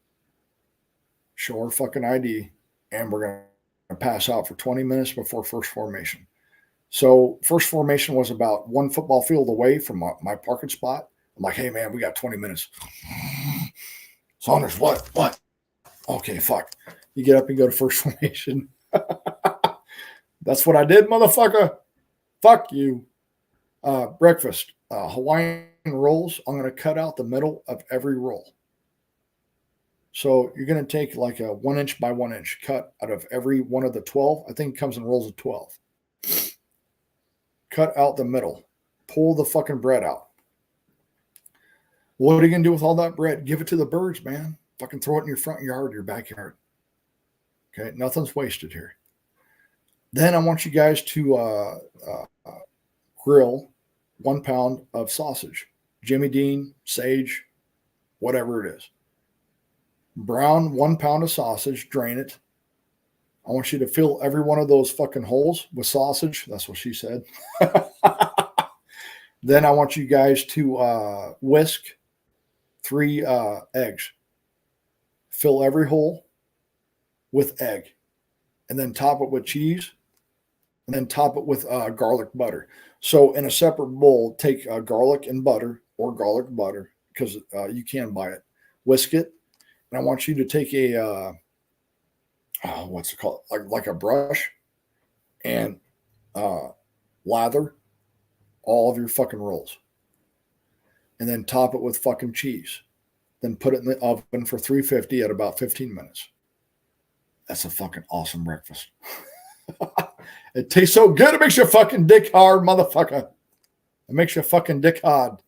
[SPEAKER 5] show our fucking ID, and we're going to pass out for 20 minutes before first formation. So first formation was about 1 football field away from my parking spot. I'm like, hey, man, we got 20 minutes. Saunders, what? Okay, fuck. You get up and go to first formation. That's what I did, motherfucker. Fuck you. Breakfast. Hawaiian rolls. I'm going to cut out the middle of every roll. So you're going to take like a 1 inch by 1 inch cut out of every one of the 12. I think it comes in rolls of 12. Cut out the middle. Pull the fucking bread out. What are you going to do with all that bread? Give it to the birds, man. Fucking throw it in your front yard, your backyard. Okay, nothing's wasted here. Then I want you guys to grill 1 pound of sausage. Jimmy Dean, sage, whatever it is. Brown 1 pound of sausage, drain it. I want you to fill every one of those fucking holes with sausage. That's what she said. Then I want you guys to whisk 3 eggs. Fill every hole with egg. And then top it with cheese. And then top it with garlic butter. So in a separate bowl, take garlic and butter or garlic butter because you can buy it. Whisk it. And I want you to take a, what's it called? Like a brush and lather all of your fucking rolls. And then top it with fucking cheese. Then put it in the oven for 350 at about 15 minutes. That's a fucking awesome breakfast. It tastes so good, it makes your fucking dick hard, motherfucker. It makes your fucking dick hard.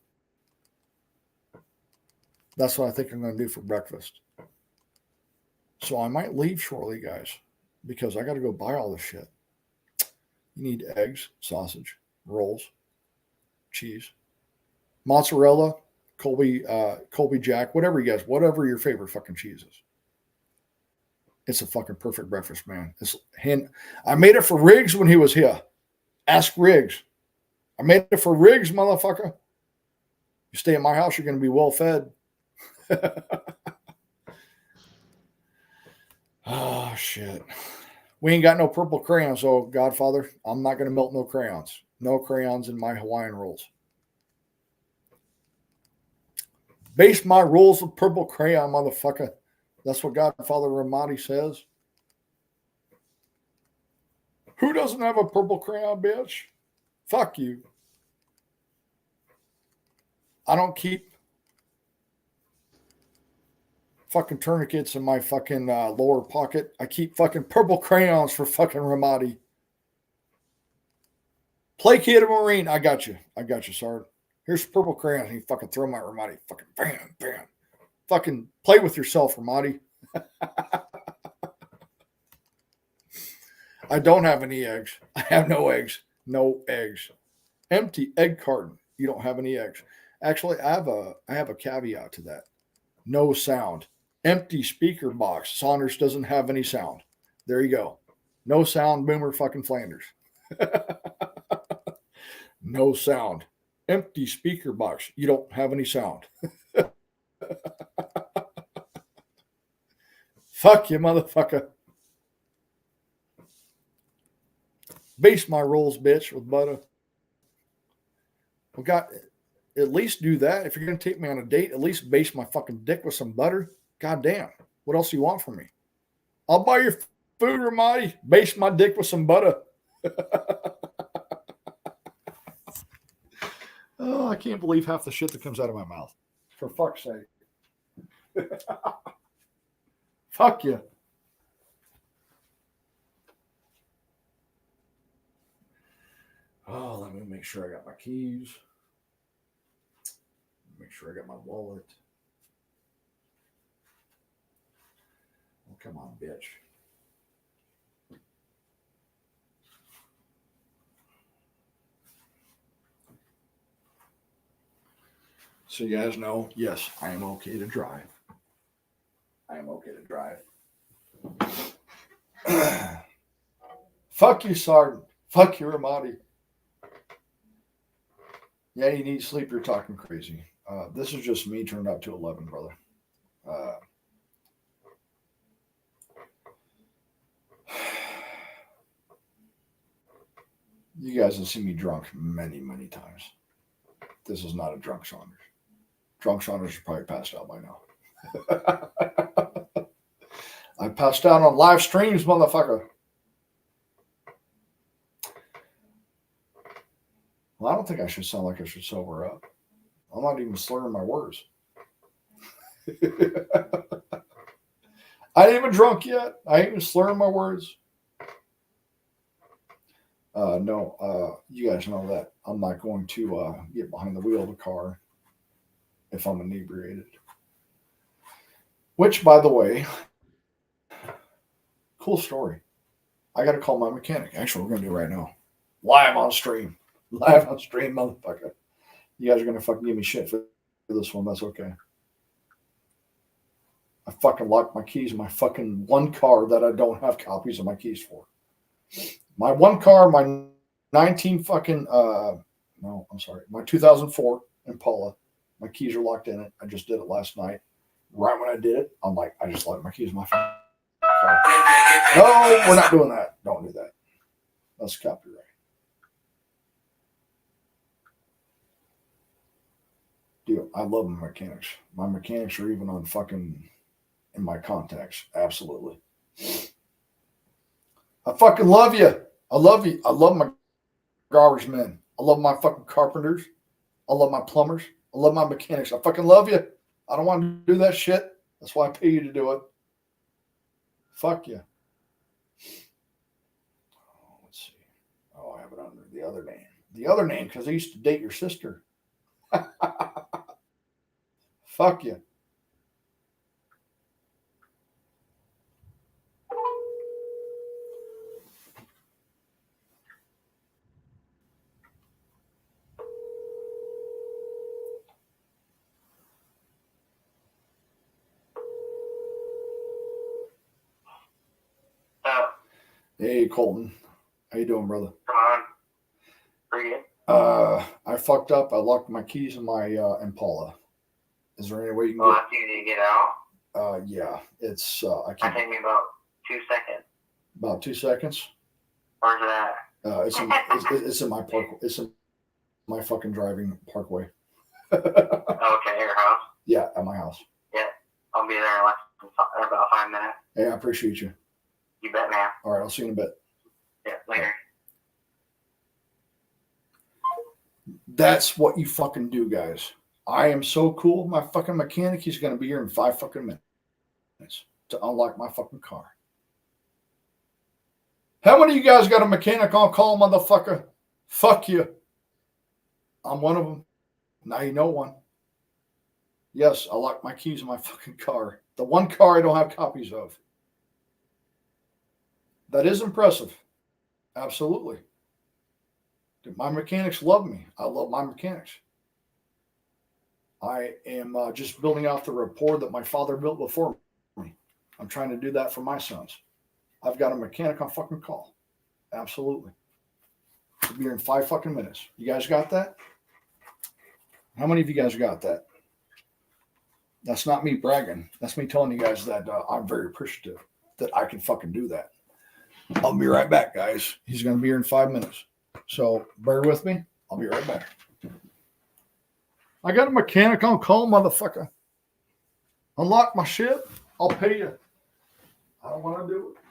[SPEAKER 5] That's what I think I'm going to do for breakfast. So I might leave shortly, guys, because I got to go buy all this shit. You need eggs, sausage, rolls, cheese, mozzarella, Colby Jack, whatever your favorite fucking cheese is. It's a fucking perfect breakfast, man. I made it for Riggs when he was here. Ask Riggs. I made it for Riggs, motherfucker. You stay at my house, you're going to be well fed. Oh, shit. We ain't got no purple crayons, so Godfather, I'm not going to melt no crayons. No crayons in my Hawaiian rolls. Base my rolls with purple crayon, motherfucker. That's what Godfather Ramadi says. Who doesn't have a purple crayon, bitch? Fuck you. I don't keep fucking tourniquets in my fucking lower pocket. I keep fucking purple crayons for fucking Ramadi. Placated Marine. I got you, Sard. Here's purple crayons. And you fucking throw my Ramadi. Fucking bam, bam. Fucking play with yourself, Ramadi. I don't have any eggs. I have no eggs. No eggs. Empty egg carton. You don't have any eggs. Actually, I have a caveat to that. No sound. Empty speaker box. Saunders doesn't have any sound. There you go. No sound, Boomer fucking Flanders. No sound. Empty speaker box. You don't have any sound. Fuck you, motherfucker. Base my rolls, bitch, with butter. We got at least do that. If you're gonna take me on a date, at least base my fucking dick with some butter. God damn. What else do you want from me? I'll buy your food, Ramadi. Base my dick with some butter. Oh, I can't believe half the shit that comes out of my mouth. For fuck's sake. Fuck you. Oh, let me make sure I got my keys. Make sure I got my wallet. Oh, come on, bitch. So you guys know, yes, I am okay to drive. I am okay to drive. Fuck you, Sergeant. Fuck you, Ramadi. Yeah, you need sleep. You're talking crazy. This is just me turned up to 11, brother. You guys have seen me drunk many, many times. This is not a drunk Saunders. Drunk Saunders is probably passed out by now. I passed out on live streams, motherfucker. Well, I don't think I should sound like I should sober up. I'm not even slurring my words. I ain't even drunk yet. I ain't even slurring my words. No, you guys know that I'm not going to get behind the wheel of a car if I'm inebriated. Which, by the way, cool story. I got to call my mechanic. Actually, we're going to do it right now. Live on stream. Live on stream, motherfucker. You guys are going to fucking give me shit for this one. That's okay. I fucking locked my keys in my fucking one car that I don't have copies of my keys for. My one car, my 19 fucking, no, I'm sorry, my 2004 Impala. My keys are locked in it. I just did it last night. Right when I did it, I'm like, I just locked my keys in my fucking car. No, we're not doing that. Don't do that. That's copyright. Dude, I love my mechanics. My mechanics are even on fucking in my contacts. Absolutely. I fucking love you. I love you. I love my garbage men. I love my fucking carpenters. I love my plumbers. I love my mechanics. I fucking love you. I don't want to do that shit. That's why I pay you to do it. Fuck you. Oh, let's see. Oh, I have it under the other name. The other name, because I used to date your sister. Fuck you. Hey, Colton. How you doing, brother?
[SPEAKER 8] Come on. Pretty good.
[SPEAKER 5] I fucked up. I locked my keys in my Impala. Is there any way you can
[SPEAKER 8] Well, that's easy to get out.
[SPEAKER 5] yeah, it's I
[SPEAKER 8] It
[SPEAKER 5] can't.
[SPEAKER 8] take me about 2 seconds.
[SPEAKER 5] About 2 seconds.
[SPEAKER 8] Where's it at?
[SPEAKER 5] It's in my park. It's in my fucking driving parkway.
[SPEAKER 8] Okay, your house?
[SPEAKER 5] Yeah, at my house.
[SPEAKER 8] Yeah. I'll be there in about 5 minutes.
[SPEAKER 5] Hey, I appreciate you.
[SPEAKER 8] You bet, man.
[SPEAKER 5] All right, I'll see you in a bit.
[SPEAKER 8] Yeah, later.
[SPEAKER 5] That's what you fucking do, guys. I am so cool. My fucking mechanic, he's going to be here in 5 fucking minutes to unlock my fucking car. How many of you guys got a mechanic on call, motherfucker? Fuck you. I'm one of them. Now you know one. Yes, I locked my keys in my fucking car. The one car I don't have copies of. That is impressive. Absolutely. Dude, my mechanics love me. I love my mechanics. I am just building out the rapport that my father built before me. I'm trying to do that for my sons. I've got a mechanic on fucking call. Absolutely. We'll be here in 5 fucking minutes. You guys got that? How many of you guys got that? That's not me bragging. That's me telling you guys that I'm very appreciative that I can fucking do that. I'll be right back, guys. He's going to be here in 5 minutes. So bear with me. I'll be right back. I got a mechanic on call, motherfucker. Unlock my shit. I'll pay you. I don't want to do it.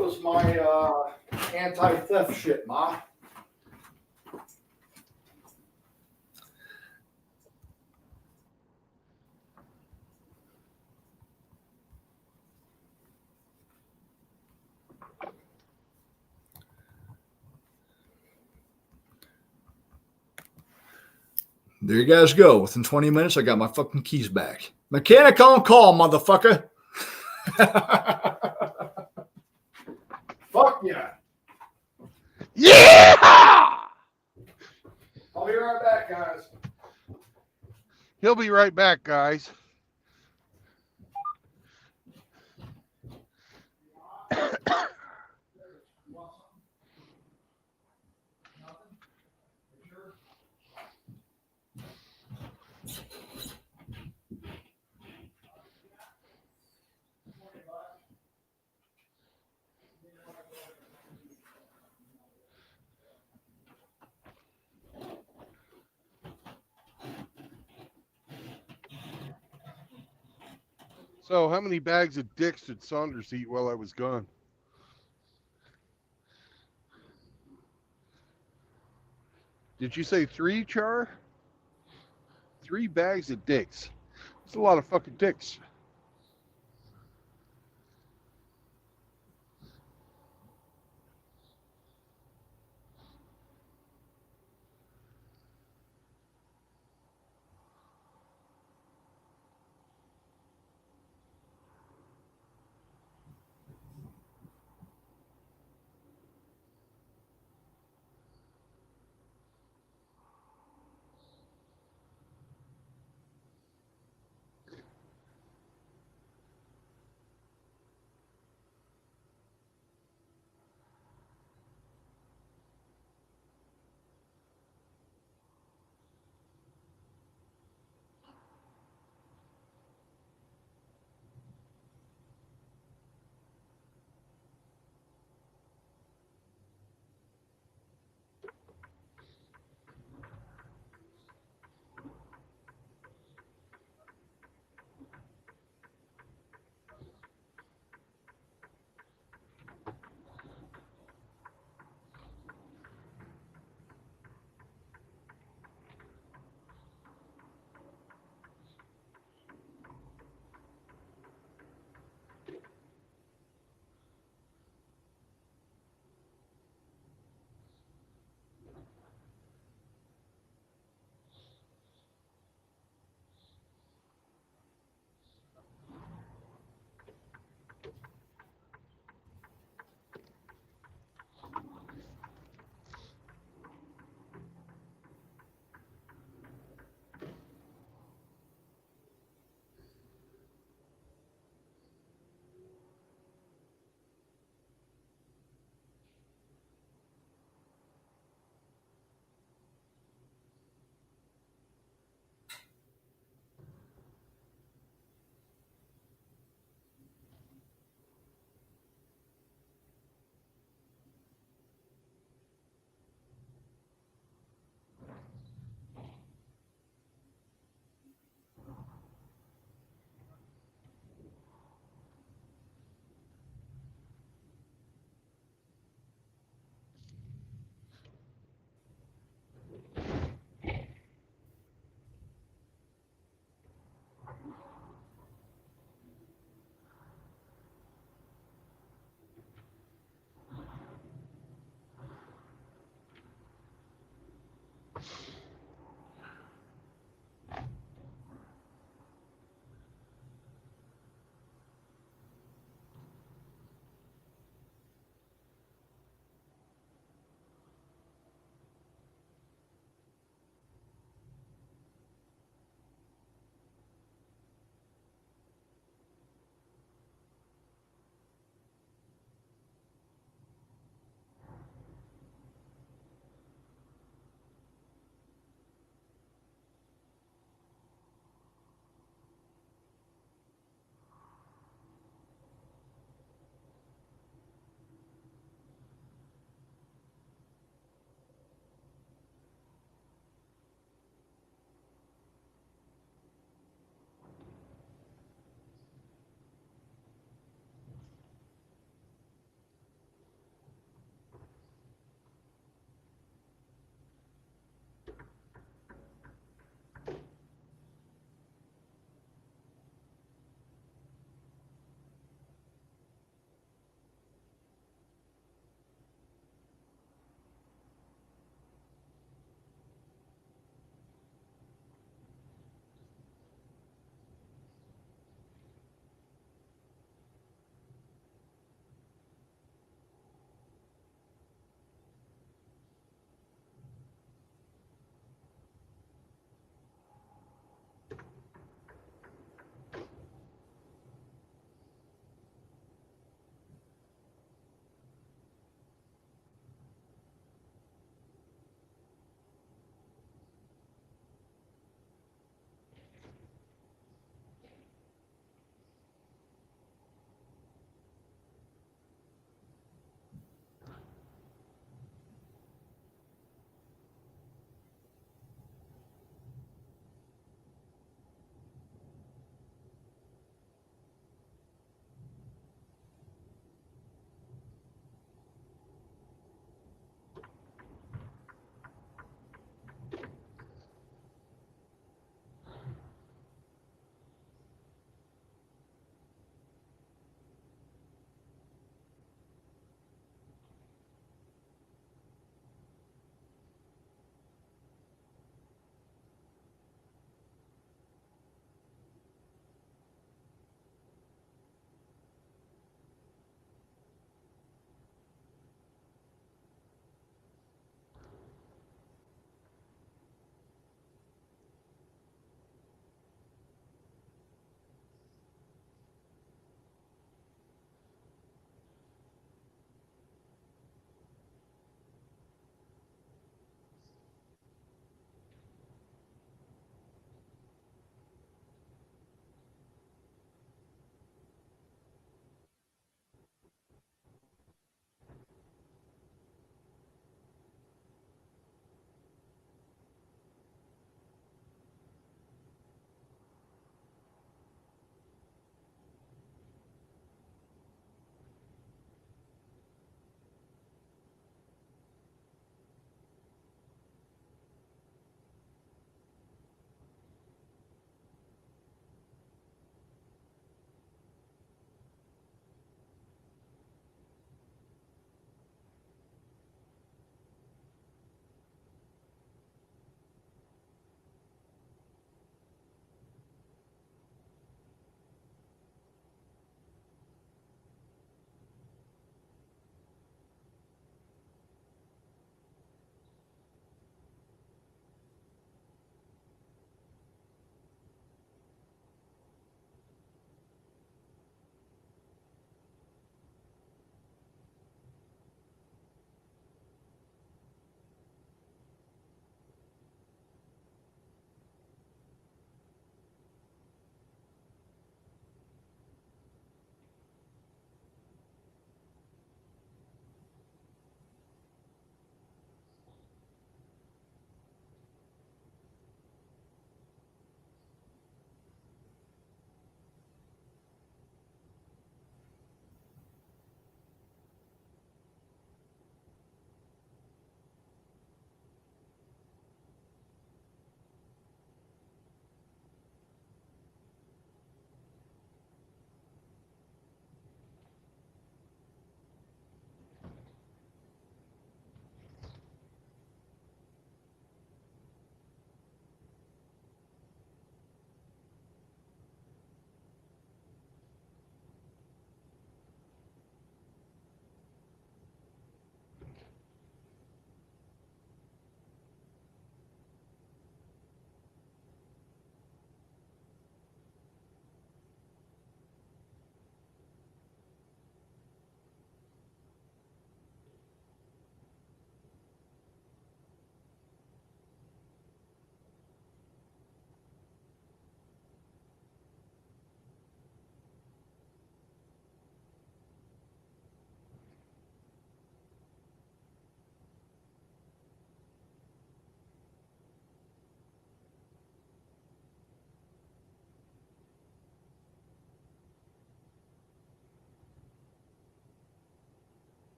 [SPEAKER 5] was my anti-theft shit, Ma. There you guys go. Within 20 minutes, I got my fucking keys back. Mechanic on call, motherfucker. Fuck yeah.
[SPEAKER 1] Yeah!
[SPEAKER 5] I'll be right back, guys.
[SPEAKER 1] He'll be right back, guys. So, how many bags of dicks did Saunders eat while I was gone? Did you say 3, Char? 3 bags of dicks. That's a lot of fucking dicks.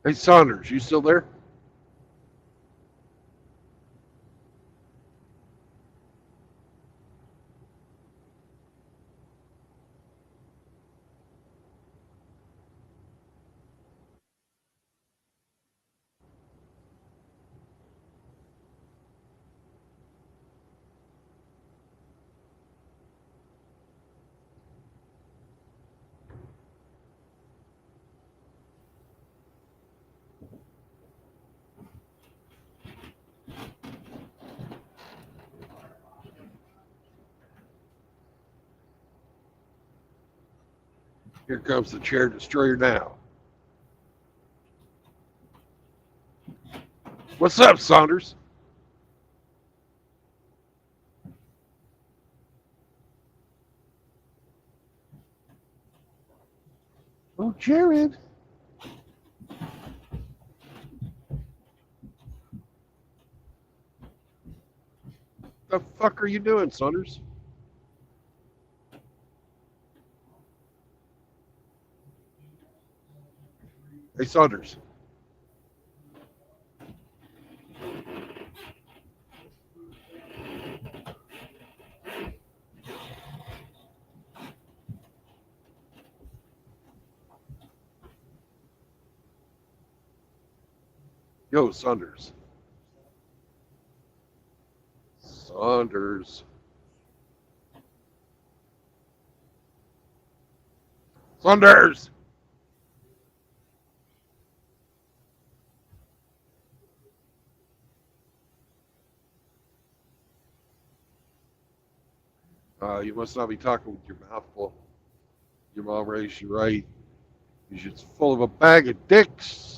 [SPEAKER 1] Hey, Saunders, you still there? Here comes the chair destroyer now. What's up, Saunders? Oh, Jared. The fuck are you doing, Saunders? Hey, Saunders. Yo, Saunders. Saunders. Saunders! You must not be talking with your mouth full. Your mom raised you right. You're just full of a bag of dicks.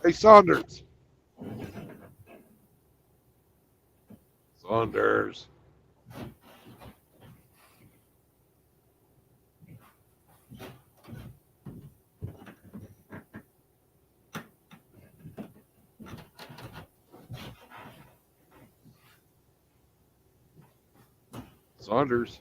[SPEAKER 1] Hey, Saunders. Saunders. Saunders.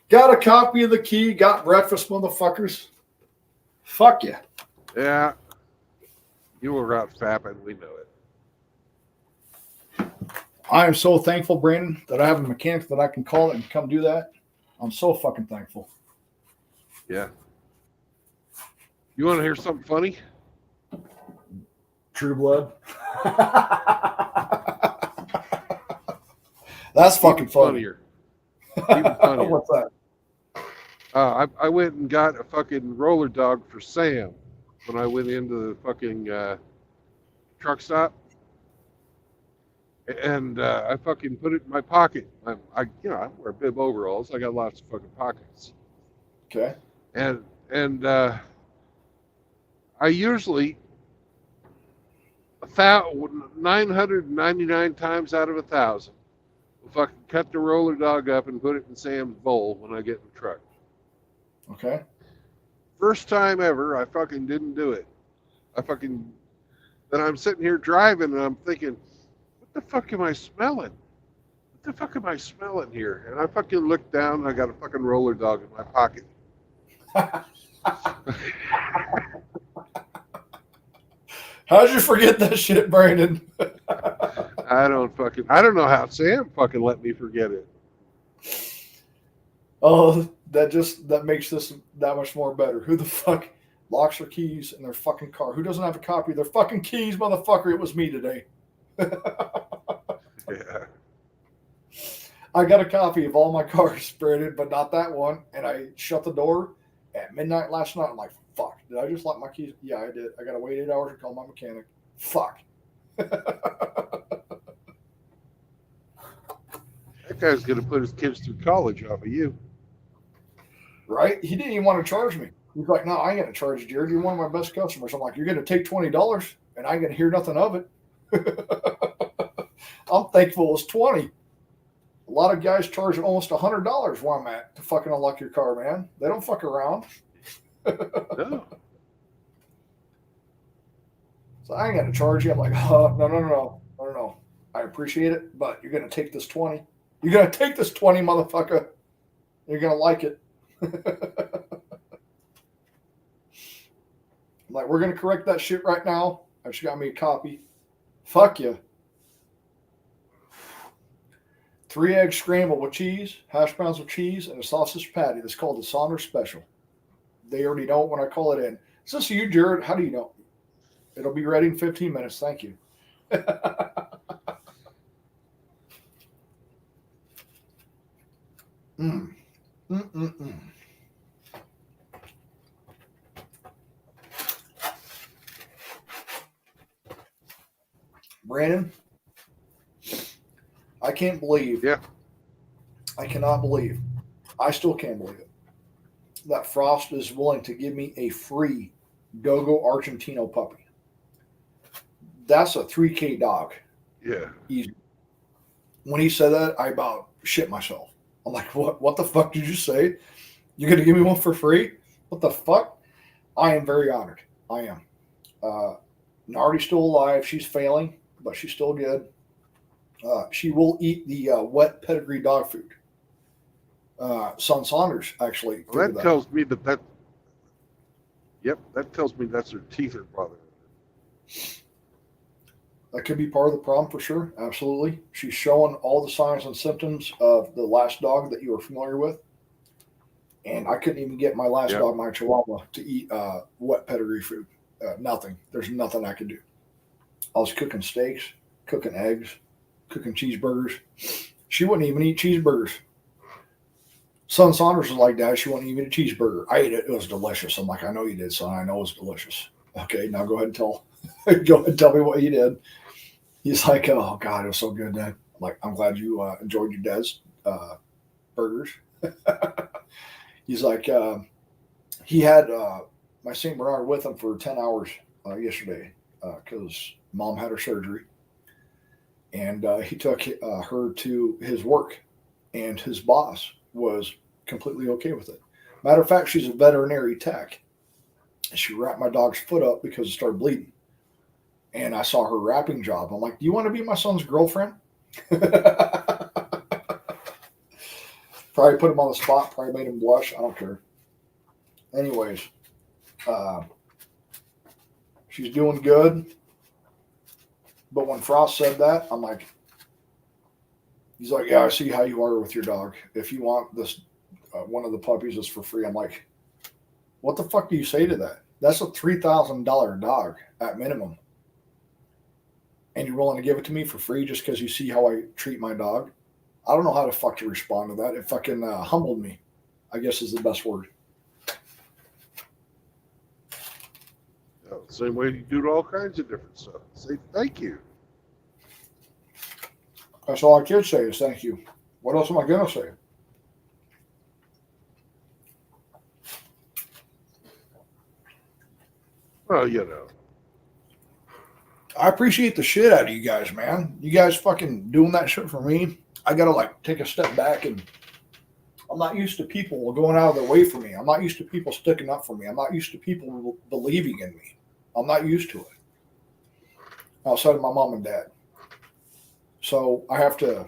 [SPEAKER 5] Got a copy of the key. Got breakfast, motherfuckers. Fuck you.
[SPEAKER 1] Yeah. You were out fapping. We know it.
[SPEAKER 5] I am so thankful, Brandon, that I have a mechanic that I can call it and come do that. I'm so fucking thankful.
[SPEAKER 1] Yeah. You want to hear something funny?
[SPEAKER 5] True blood. That's fucking
[SPEAKER 1] Even
[SPEAKER 5] funny.
[SPEAKER 1] funnier. Even funnier.
[SPEAKER 5] What's that?
[SPEAKER 1] I went and got a fucking roller dog for Sam when I went into the fucking truck stop, and I fucking put it in my pocket. I wear bib overalls. I got lots of fucking pockets,
[SPEAKER 5] Okay.
[SPEAKER 1] and I usually 999 times out of 1,000 will fucking cut the roller dog up and put it in Sam's bowl when I get in the truck.
[SPEAKER 5] Okay.
[SPEAKER 1] First time ever, I fucking didn't do it. Then I'm sitting here driving and I'm thinking, what the fuck am I smelling? What the fuck am I smelling here? And I fucking look down and I got a fucking roller dog in my pocket.
[SPEAKER 5] How'd you forget that shit, Brandon?
[SPEAKER 1] I don't know how Sam fucking let me forget it.
[SPEAKER 5] Oh, that makes this that much more better. Who the fuck locks their keys in their fucking car. Who doesn't have a copy of their fucking keys, motherfucker? It was me today.
[SPEAKER 1] Yeah.
[SPEAKER 5] I got a copy of all my cars spreaded, but not that one. And I shut the door at midnight last night. I'm like, fuck, did I just lock my keys? Yeah, I did. I got to wait 8 hours to call my mechanic. Fuck.
[SPEAKER 1] That guy's going to put his kids through college off of you.
[SPEAKER 5] Right? He didn't even want to charge me. He's like, no, I ain't going to charge you, Jared. You're one of my best customers. I'm like, you're going to take $20 and I ain't going to hear nothing of it. I'm thankful it was 20. A lot of guys charge almost $100 where I'm at to fucking unlock your car, man. They don't fuck around.
[SPEAKER 1] No.
[SPEAKER 5] So I ain't going to charge you. I'm like, no. I appreciate it, but you're going to take this 20. You're going to take this 20, motherfucker. You're going to like it. I'm like, we're going to correct that shit right now. I just got me a copy. Fuck you. 3 eggs scrambled with cheese, hash browns with cheese, and a sausage patty that's called the Saunders Special. They already know it when I call it in. Is this you, Jared? How do you know? It'll be ready in 15 minutes. Thank you. Brandon, I can't believe.
[SPEAKER 1] Yeah.
[SPEAKER 5] I cannot believe. I still can't believe it. That Frost is willing to give me a free Dogo Argentino puppy. That's a $3,000 dog.
[SPEAKER 1] Yeah.
[SPEAKER 5] Easy. When he said that, I about shit myself. I'm like, what the fuck did you say? You're going to give me one for free? What the fuck? I am very honored. I am. Nardi's still alive. She's failing, but she's still good. She will eat the wet pedigree dog food. Son Saunders actually.
[SPEAKER 1] Well, that tells me that. Yep, that tells me that's her teeth are bothering her.
[SPEAKER 5] That could be part of the problem for sure. Absolutely. She's showing all the signs and symptoms of the last dog that you were familiar with. And I couldn't even get my last dog, my Chihuahua, to eat wet pedigree food. Nothing. There's nothing I could do. I was cooking steaks, cooking eggs, cooking cheeseburgers. She wouldn't even eat cheeseburgers. Son Saunders was like, Dad, she wouldn't even eat a cheeseburger. I ate it. It was delicious. I'm like, I know you did, son. I know it was delicious. Okay, now go ahead and tell me what you did. He's like, oh, God, it was so good, Dad. I'm like, I'm glad you enjoyed your dad's burgers. He's like, he had my St. Bernard with him for 10 hours yesterday because Mom had her surgery. And he took her to his work, and his boss was completely okay with it. Matter of fact, she's a veterinary tech. She wrapped my dog's foot up because it started bleeding. And I saw her wrapping job. I'm like, do you want to be my son's girlfriend? Probably put him on the spot. Probably made him blush. I don't care. Anyways, she's doing good. But when Frost said that, I'm like, he's like, yeah, I see how you are with your dog. If you want this, one of the puppies is for free. I'm like, what the fuck do you say to that? That's a $3,000 dog at minimum. And you're willing to give it to me for free just because you see how I treat my dog? I don't know how to fuck to respond to that. It fucking humbled me, I guess is the best word.
[SPEAKER 1] Same way you do all kinds of different stuff. Say thank you.
[SPEAKER 5] That's all I can say is thank you. What else am I going to say?
[SPEAKER 1] Well, you know.
[SPEAKER 5] I appreciate the shit out of you guys, man. You guys fucking doing that shit for me. I got to like take a step back, and I'm not used to people going out of their way for me. I'm not used to people sticking up for me. I'm not used to people believing in me. I'm not used to it outside of my mom and dad. So I have to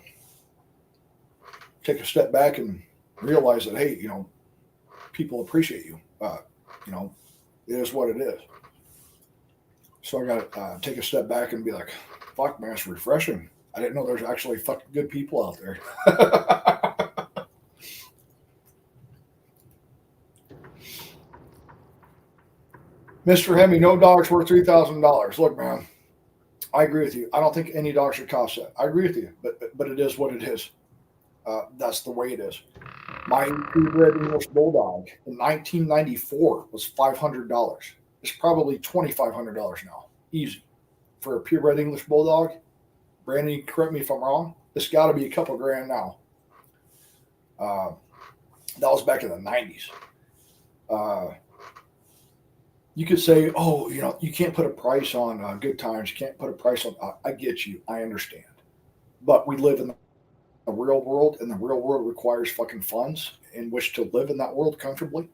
[SPEAKER 5] take a step back and realize that, hey, you know, people appreciate you. You know, it is what it is. So I got to take a step back and be like, fuck, man, it's refreshing. I didn't know there's actually fucking good people out there. Mr. Hemi, no dog's worth $3,000. Look, man, I agree with you. I don't think any dog should cost that. I agree with you, but it is what it is. That's the way it is. My purebred English Bulldog in 1994 was $500. It's probably $2,500 now, easy, for a purebred English Bulldog. Brandon, correct me if I'm wrong. It's got to be a couple grand now. That was back in the 90s. You could say, oh, you can't put a price on good times. You can't put a price on. I get you. I understand. But we live in the real world, and the real world requires fucking funds in which to live in that world comfortably.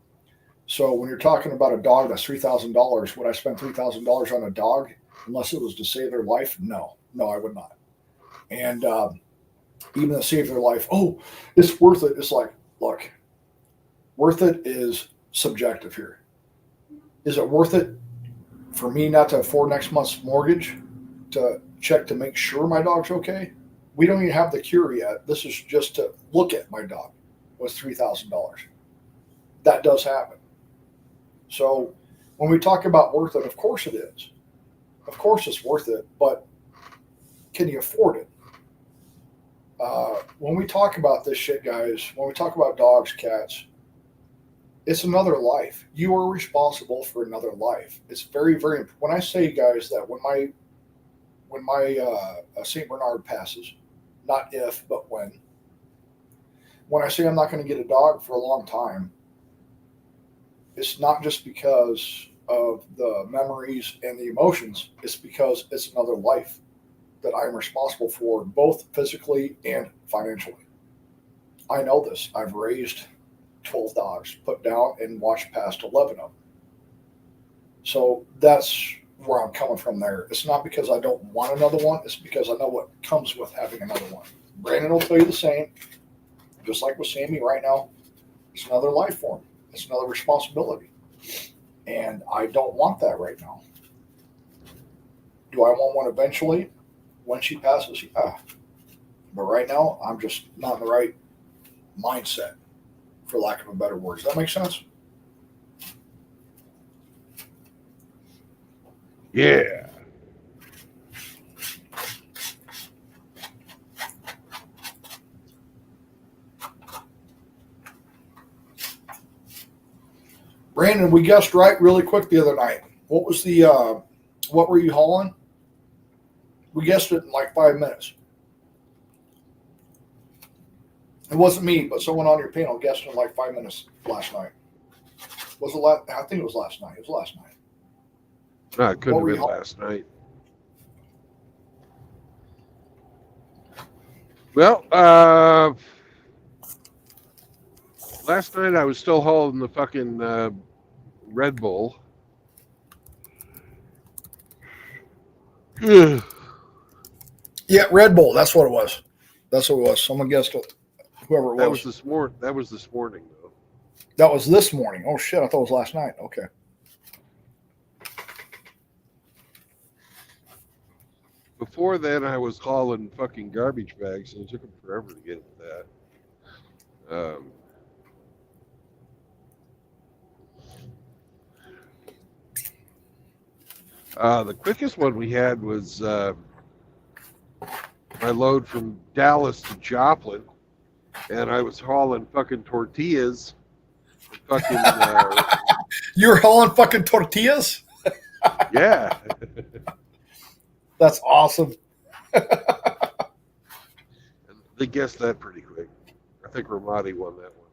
[SPEAKER 5] So when you're talking about a dog that's $3,000, would I spend $3,000 on a dog unless it was to save their life? No, I would not. And even to save their life, oh, it's worth it. It's like, look, worth it is subjective here. Is it worth it for me not to afford next month's mortgage to check to make sure my dog's okay? We don't even have the cure yet. This is just to look at my dog. Was $3,000. That does happen. So when we talk about worth it, of course it is. Of course it's worth it, but can you afford it? When we talk about this shit, guys, when we talk about dogs, cats, it's another life. You are responsible for another life. It's very, very important. When I say, guys, that when my St. Bernard passes, not if, but when I say I'm not going to get a dog for a long time, it's not just because of the memories and the emotions. It's because it's another life that I'm responsible for, both physically and financially. I know this. I've raised 12 dogs, put down and watched past 11 of them. So that's where I'm coming from there. It's not because I don't want another one. It's because I know what comes with having another one. Brandon will tell you the same. Just like with Sammy right now, it's another life form. It's another responsibility. And I don't want that right now. Do I want one eventually when she passes? Yeah. But right now, I'm just not in the right mindset, for lack of a better word. Does that make sense?
[SPEAKER 1] Yeah.
[SPEAKER 5] Brandon, we guessed right really quick the other night. What was the, what were you hauling? We guessed it in like 5 minutes. It wasn't me, but someone on your panel guessed it in like 5 minutes last night. Was it last? I think it was last night. It was last night.
[SPEAKER 1] No, it couldn't
[SPEAKER 5] What
[SPEAKER 1] have
[SPEAKER 5] were
[SPEAKER 1] been
[SPEAKER 5] you-
[SPEAKER 1] last night. Well, last night I was still hauling the fucking Red Bull. Ugh.
[SPEAKER 5] Yeah, Red Bull. That's what it was. That's what it was. Someone guessed it. Whoever it
[SPEAKER 1] That
[SPEAKER 5] was.
[SPEAKER 1] was this morning. That was this morning, though.
[SPEAKER 5] That was this morning. Oh shit! I thought it was last night. Okay.
[SPEAKER 1] Before then, I was hauling fucking garbage bags, and it took them forever to get with that. The quickest one we had was my load from Dallas to Joplin, and I was hauling fucking tortillas. Fucking
[SPEAKER 5] You were hauling fucking tortillas?
[SPEAKER 1] yeah.
[SPEAKER 5] That's awesome.
[SPEAKER 1] They guessed that pretty quick. I think Ramadi won that one.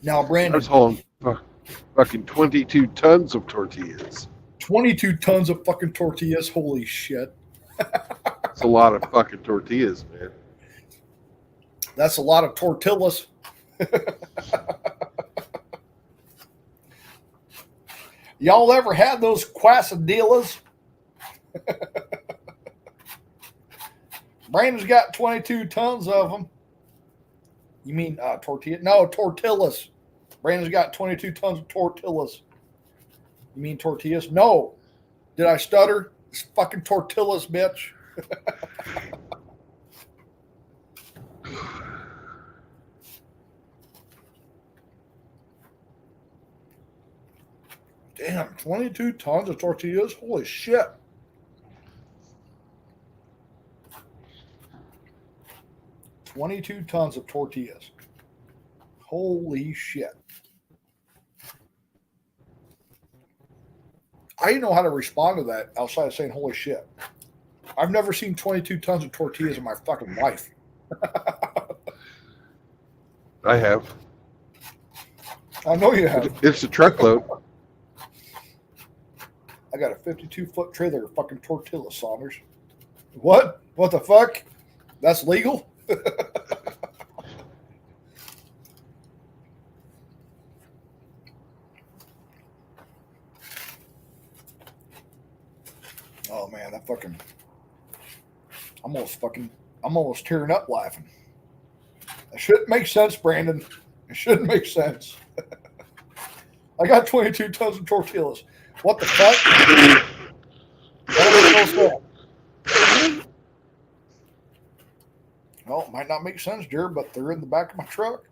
[SPEAKER 5] Now,
[SPEAKER 1] I
[SPEAKER 5] Brandon,
[SPEAKER 1] was hauling fucking 22 tons of tortillas.
[SPEAKER 5] 22 tons of fucking tortillas. Holy shit.
[SPEAKER 1] It's a lot of fucking tortillas, man.
[SPEAKER 5] That's a lot of tortillas. Y'all ever had those quesadillas? Brandon's got 22 tons of them. You mean tortilla? No, tortillas. Brandon's got 22 tons of tortillas. You mean tortillas? No. Did I stutter? It's fucking tortillas, bitch. Damn, 22 tons of tortillas? Holy shit. $22 tons of tortillas. Holy shit. I didn't know how to respond to that outside of saying holy shit. I've never seen 22 tons of tortillas in my fucking life.
[SPEAKER 1] I have.
[SPEAKER 5] I know you have.
[SPEAKER 1] It's a truckload.
[SPEAKER 5] I got a 52-foot trailer of fucking tortilla, Saunders. What? What the fuck? That's legal? Oh man, that fucking I'm almost tearing up laughing. It shouldn't make sense, Brandon. It shouldn't make sense. I got 22 tons of tortillas. What the fuck? Well, it might not make sense, Jared, but they're in the back of my truck.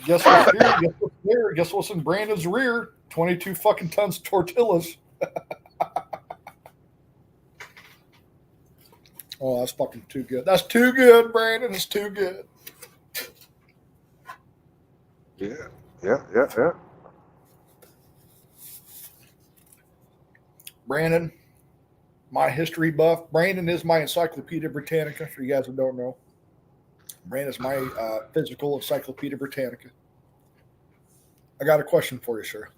[SPEAKER 5] Guess what's here? Guess what's there? Guess what's in Brandon's rear? 22 fucking tons of tortillas. Oh, that's fucking too good. That's too good, Brandon. It's too good.
[SPEAKER 1] Yeah.
[SPEAKER 5] Brandon, my history buff. Brandon is my Encyclopedia Britannica, for you guys who don't know. Brandon's my physical Encyclopedia Britannica. I got a question for you, sir.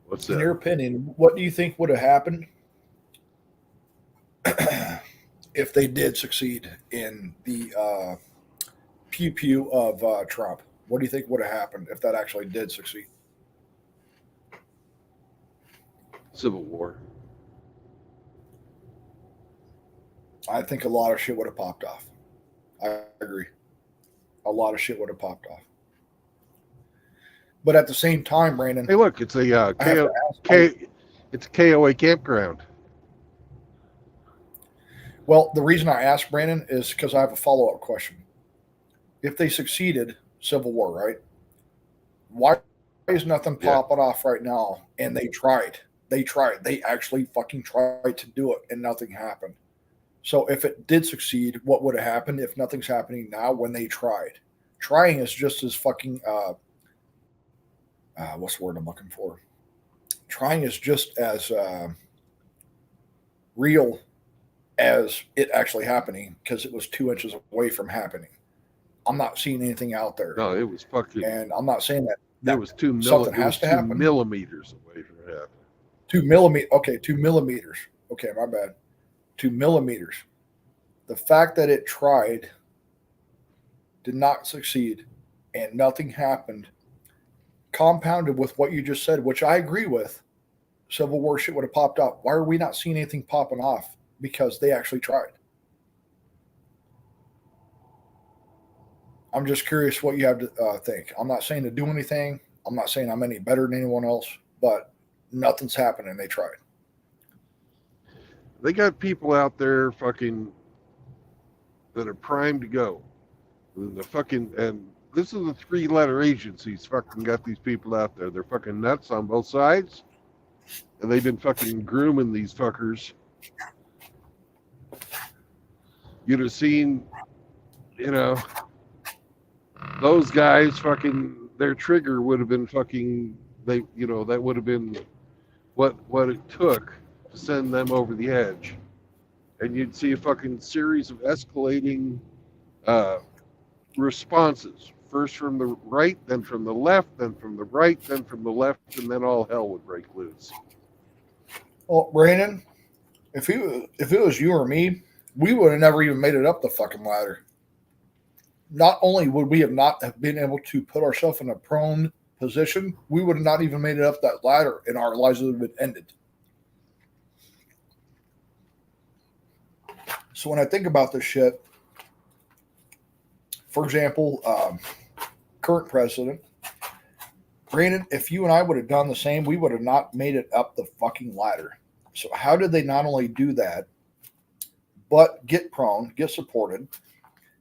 [SPEAKER 1] What's
[SPEAKER 5] In
[SPEAKER 1] that?
[SPEAKER 5] your opinion, what do you think would have happened if they did succeed in the pew pew of Trump? What do you think would have happened if that actually did succeed?
[SPEAKER 1] Civil War.
[SPEAKER 5] I think a lot of shit would have popped off. I agree. A lot of shit would have popped off. But at the same time, Brandon,
[SPEAKER 1] Hey, look, it's a
[SPEAKER 5] I have to ask,
[SPEAKER 1] it's a KOA campground.
[SPEAKER 5] well, the reason I asked Brandon is because I have a follow-up question. If they succeeded, Civil War, right? Why is nothing
[SPEAKER 1] Yeah.
[SPEAKER 5] popping off right now? And they tried. They tried. They actually fucking tried to do it, and nothing happened. So if it did succeed, what would have happened if nothing's happening now when they tried? Trying is just as fucking what's the word I'm looking for? Trying is just as real as it actually happening because it was 2 inches away from happening. I'm not seeing anything out there,
[SPEAKER 1] No, it was fucking.
[SPEAKER 5] and I'm not saying that
[SPEAKER 1] It was
[SPEAKER 5] something has to happen.
[SPEAKER 1] millimeters away from it happening.
[SPEAKER 5] 2 millimeters. Okay, 2 millimeters. Okay, my bad. 2 millimeters. The fact that it tried, did not succeed, and nothing happened, compounded with what you just said, which I agree with, Civil War shit would have popped up. Why are we not seeing anything popping off? Because they actually tried. I'm just curious what you have to think. I'm not saying to do anything. I'm not saying I'm any better than anyone else, but nothing's happening. They tried.
[SPEAKER 1] They got people out there fucking that are primed to go. And this is the 3-letter agencies fucking got these people out there. They're fucking nuts on both sides. And they've been fucking grooming these fuckers. You'd have seen, those guys fucking, their trigger would have been fucking, that would have been what it took to send them over the edge. And you'd see a fucking series of escalating responses. First from the right, then from the left, then from the right, then from the left, and then all hell would break loose.
[SPEAKER 5] Well, Brandon, if it was you or me, we would have never even made it up the fucking ladder. Not only would we have not have been able to put ourselves in a prone position, we would have not even made it up that ladder, and our lives would have been ended. So when I think about this shit, for example, current president, Brandon, if you and I would have done the same, we would have not made it up the fucking ladder. So how did they not only do that, but get prone, get supported,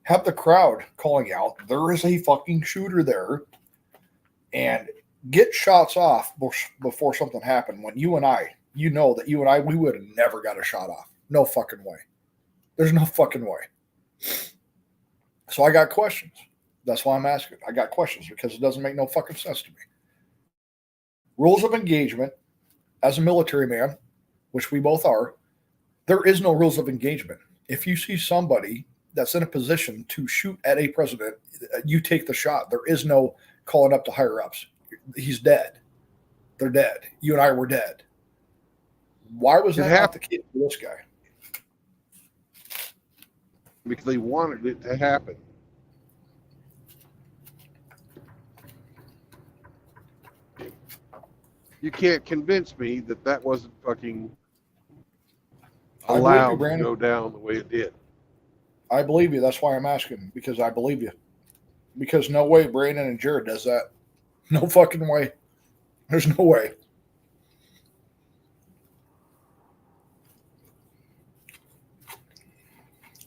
[SPEAKER 5] have the crowd calling out, there is a fucking shooter there, and get shots off before something happened. When you and I, you know that you and I, we would have never got a shot off. No fucking way. There's no fucking way. So I got questions. That's why I'm asking. I got questions because it doesn't make no fucking sense to me. Rules of engagement as a military man, which we both are, there is no rules of engagement. If you see somebody that's in a position to shoot at a president, you take the shot. There is no calling up to higher ups. He's dead. They're dead. You and I were dead. Why was that not the case for this guy?
[SPEAKER 1] Because they wanted it to happen. You can't convince me that that wasn't fucking allowed to go down the way it did.
[SPEAKER 5] I believe you. That's why I'm asking, because I believe you. Because no way Brandon and Jared does that. No fucking way. There's no way.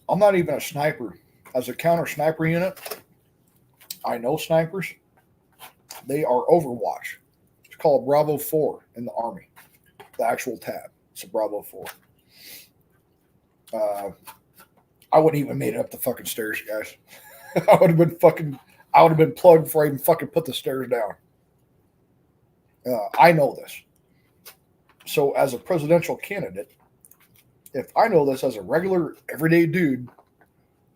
[SPEAKER 5] I'm not even a sniper. As a counter sniper unit, I know snipers. They are Overwatch. It's called Bravo 4 in the Army. The actual tab. It's a Bravo 4. I wouldn't even made it up the fucking stairs, guys. I would have been plugged before I even fucking put the stairs down. I know this. So as a presidential candidate, if I know this as a regular, everyday dude,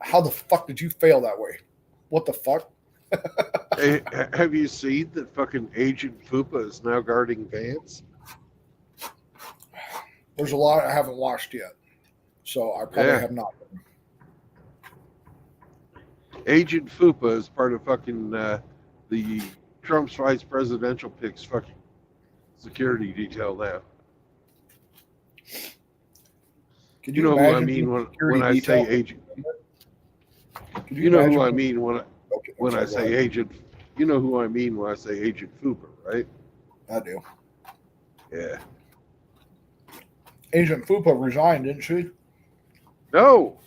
[SPEAKER 5] how the fuck did you fail that way? What the fuck?
[SPEAKER 1] Hey, have you seen that fucking Agent Fupa is now guarding Vance?
[SPEAKER 5] There's a lot I haven't watched yet. So I probably have not.
[SPEAKER 1] Agent Fupa is part of fucking the Trump's vice presidential picks fucking security detail now.
[SPEAKER 5] Could
[SPEAKER 1] You know who I mean when I say agent. You know who I mean when I say agent. You know who I mean when I say Agent Fupa, right?
[SPEAKER 5] I do.
[SPEAKER 1] Yeah.
[SPEAKER 5] Agent Fupa resigned, didn't she?
[SPEAKER 1] No.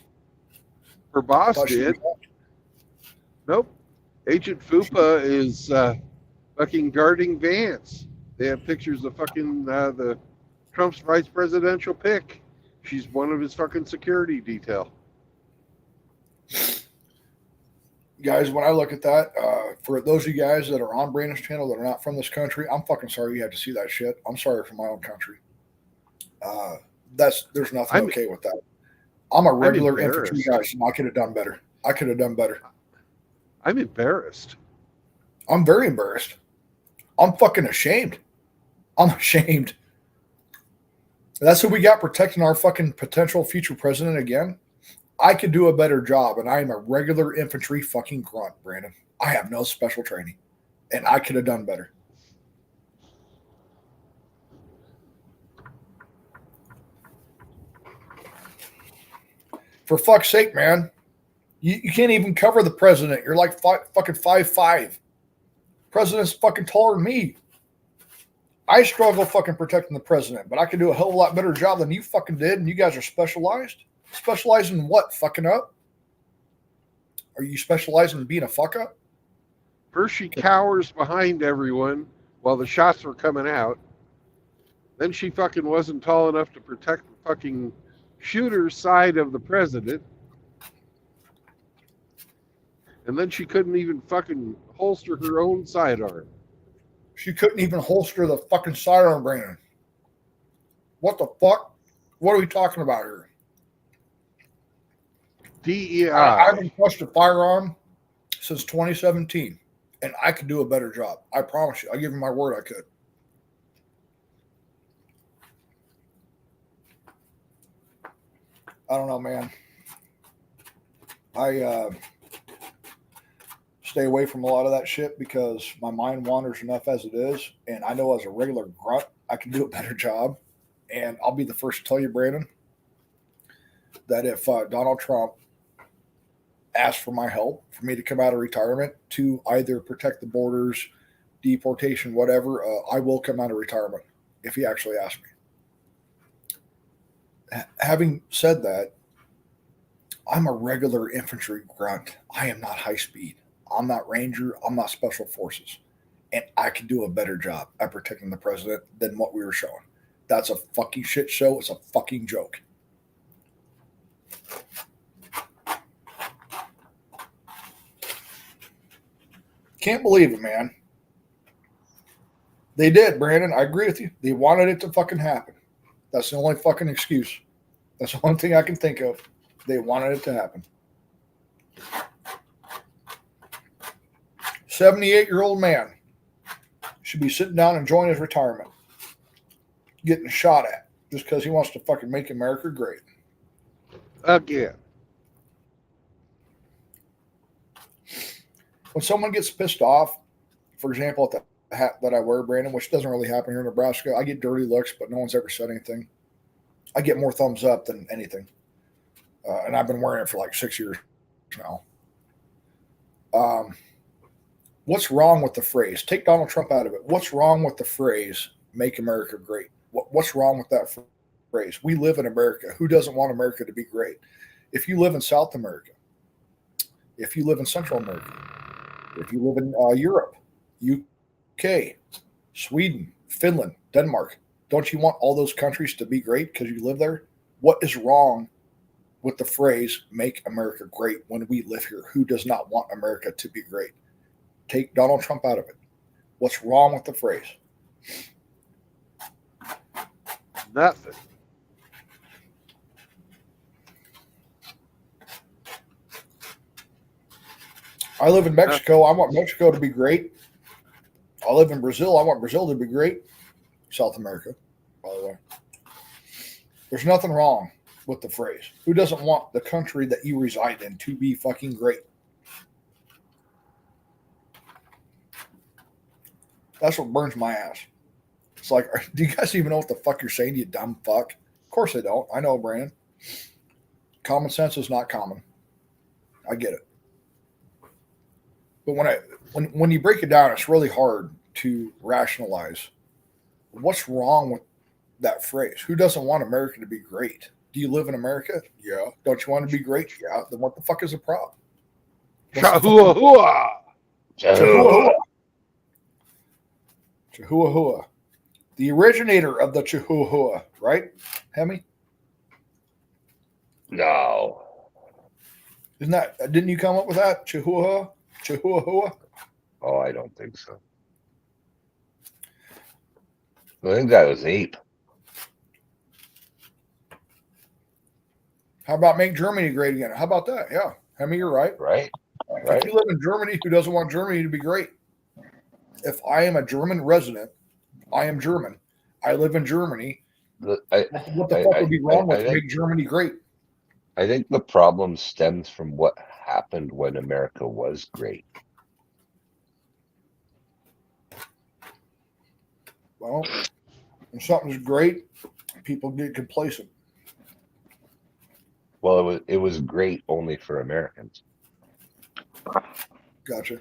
[SPEAKER 1] Her boss did. Nope. Agent Fupa is fucking guarding Vance. They have pictures of fucking the Trump's vice presidential pick. She's one of his fucking security detail.
[SPEAKER 5] Guys, when I look at that, for those of you guys that are on Brandon's channel that are not from this country, I'm fucking sorry you had to see that shit. I'm sorry for my own country. There's nothing okay with that. I'm a regular infantry guy, so I could have done better.
[SPEAKER 1] I'm embarrassed.
[SPEAKER 5] I'm very embarrassed. I'm fucking ashamed. I'm ashamed. That's who we got protecting our fucking potential future president again. I could do a better job, and I am a regular infantry fucking grunt, Brandon. I have no special training, and I could have done better. For fuck's sake, man. You can't even cover the president. You're like fucking 5'5". President's fucking taller than me. I struggle fucking protecting the president, but I could do a hell of a lot better job than you fucking did, and you guys are specialized? Specialized in what? Fucking up? Are you specializing in being a fuck up?
[SPEAKER 1] First she cowers behind everyone while the shots were coming out. Then she fucking wasn't tall enough to protect the fucking shooter's side of the president. And then she couldn't even fucking holster her own sidearm.
[SPEAKER 5] She couldn't even holster the fucking sidearm, Brandon. What the fuck? What are we talking about here?
[SPEAKER 1] DEI.
[SPEAKER 5] I haven't touched a firearm since 2017, and I could do a better job. I promise you. I give you my word I could. I don't know, man. I stay away from a lot of that shit because my mind wanders enough as it is, and I know as a regular grunt, I can do a better job. And I'll be the first to tell you, Brandon, that if Donald Trump asked for my help, for me to come out of retirement to either protect the borders, deportation, whatever, I will come out of retirement if he actually asks me. Having said that, I'm a regular infantry grunt. I am not high speed. I'm not Ranger. I'm not Special Forces. And I can do a better job at protecting the president than what we were showing. That's a fucking shit show. It's a fucking joke. Can't believe it, man. They did, Brandon. I agree with you. They wanted it to fucking happen. That's the only fucking excuse. That's the one thing I can think of. They wanted it to happen. 78-year-old man should be sitting down enjoying his retirement, getting shot at just because he wants to fucking make America great.
[SPEAKER 1] Again.
[SPEAKER 5] When someone gets pissed off, for example, at the hat that I wear, Brandon, which doesn't really happen here in Nebraska, I get dirty looks, but no one's ever said anything. I get more thumbs up than anything. And I've been wearing it for like 6 years now. What's wrong with the phrase? Take Donald Trump out of it. What's wrong with the phrase, make America great? What's wrong with that phrase? We live in America. Who doesn't want America to be great? If you live in South America, if you live in Central America, if you live in Europe, UK, Sweden, Finland, Denmark, don't you want all those countries to be great because you live there? What is wrong with the phrase, make America great, when we live here? Who does not want America to be great? Take Donald Trump out of it. What's wrong with the phrase?
[SPEAKER 1] Nothing.
[SPEAKER 5] I live in Mexico. I want Mexico to be great. I live in Brazil. I want Brazil to be great. South America, by the way. There's nothing wrong with the phrase. Who doesn't want the country that you reside in to be fucking great? That's what burns my ass. It's like, do you guys even know what the fuck you're saying, you dumb fuck? Of course they don't. I know, Brandon. Common sense is not common. I get it. But when you break it down, it's really hard to rationalize what's wrong with that phrase. Who doesn't want America to be great? Do you live in America? Yeah. Don't you want to be great? Yeah. Then what the fuck is the problem?
[SPEAKER 1] Chahuahua.
[SPEAKER 5] Chihuahua. Chihuahua. The originator of the Chihuahua, right, Hemi?
[SPEAKER 9] No.
[SPEAKER 5] Didn't you come up with that? Chihuahua? Chihuahua?
[SPEAKER 9] Oh, I don't think so. I think that was ape.
[SPEAKER 5] How about make Germany great again? How about that? Yeah. Hemi, you're right.
[SPEAKER 9] Right?
[SPEAKER 5] If you live in Germany, who doesn't want Germany to be great? If I am a German resident, I am German. I live in Germany. What the fuck would be wrong with make Germany great?
[SPEAKER 9] I think the problem stems from what happened when America was great.
[SPEAKER 5] Well, when something's great, people get complacent.
[SPEAKER 9] Well, it was great only for Americans.
[SPEAKER 5] Gotcha.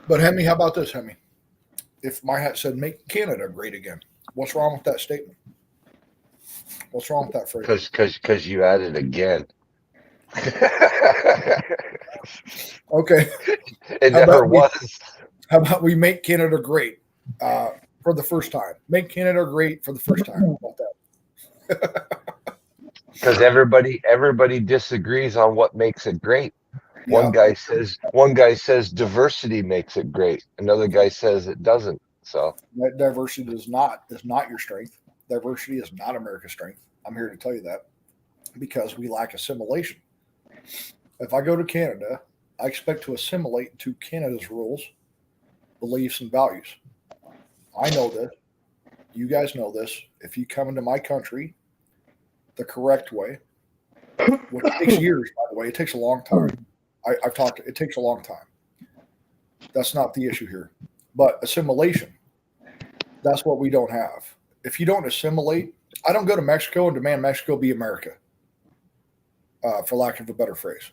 [SPEAKER 5] But Hemi, how about this, Hemi? If my hat said make Canada great again, what's wrong with that statement? What's wrong with that phrase?
[SPEAKER 9] Because you added again.
[SPEAKER 5] Okay.
[SPEAKER 9] It never was.
[SPEAKER 5] How about we make Canada great for the first time? Make Canada great for the first time. How about that?
[SPEAKER 9] Because everybody disagrees on what makes it great. One guy says diversity makes it great. Another guy says it doesn't. So
[SPEAKER 5] that diversity is not your strength. Diversity is not America's strength. I'm here to tell you that because we lack assimilation. If I go to Canada, I expect to assimilate to Canada's rules, beliefs, and values. I know this. You guys know this. If you come into my country the correct way, which takes years, by the way, it takes a long time. I've talked. It takes a long time. That's not the issue here. But assimilation, that's what we don't have. If you don't assimilate, I don't go to Mexico and demand Mexico be America, for lack of a better phrase.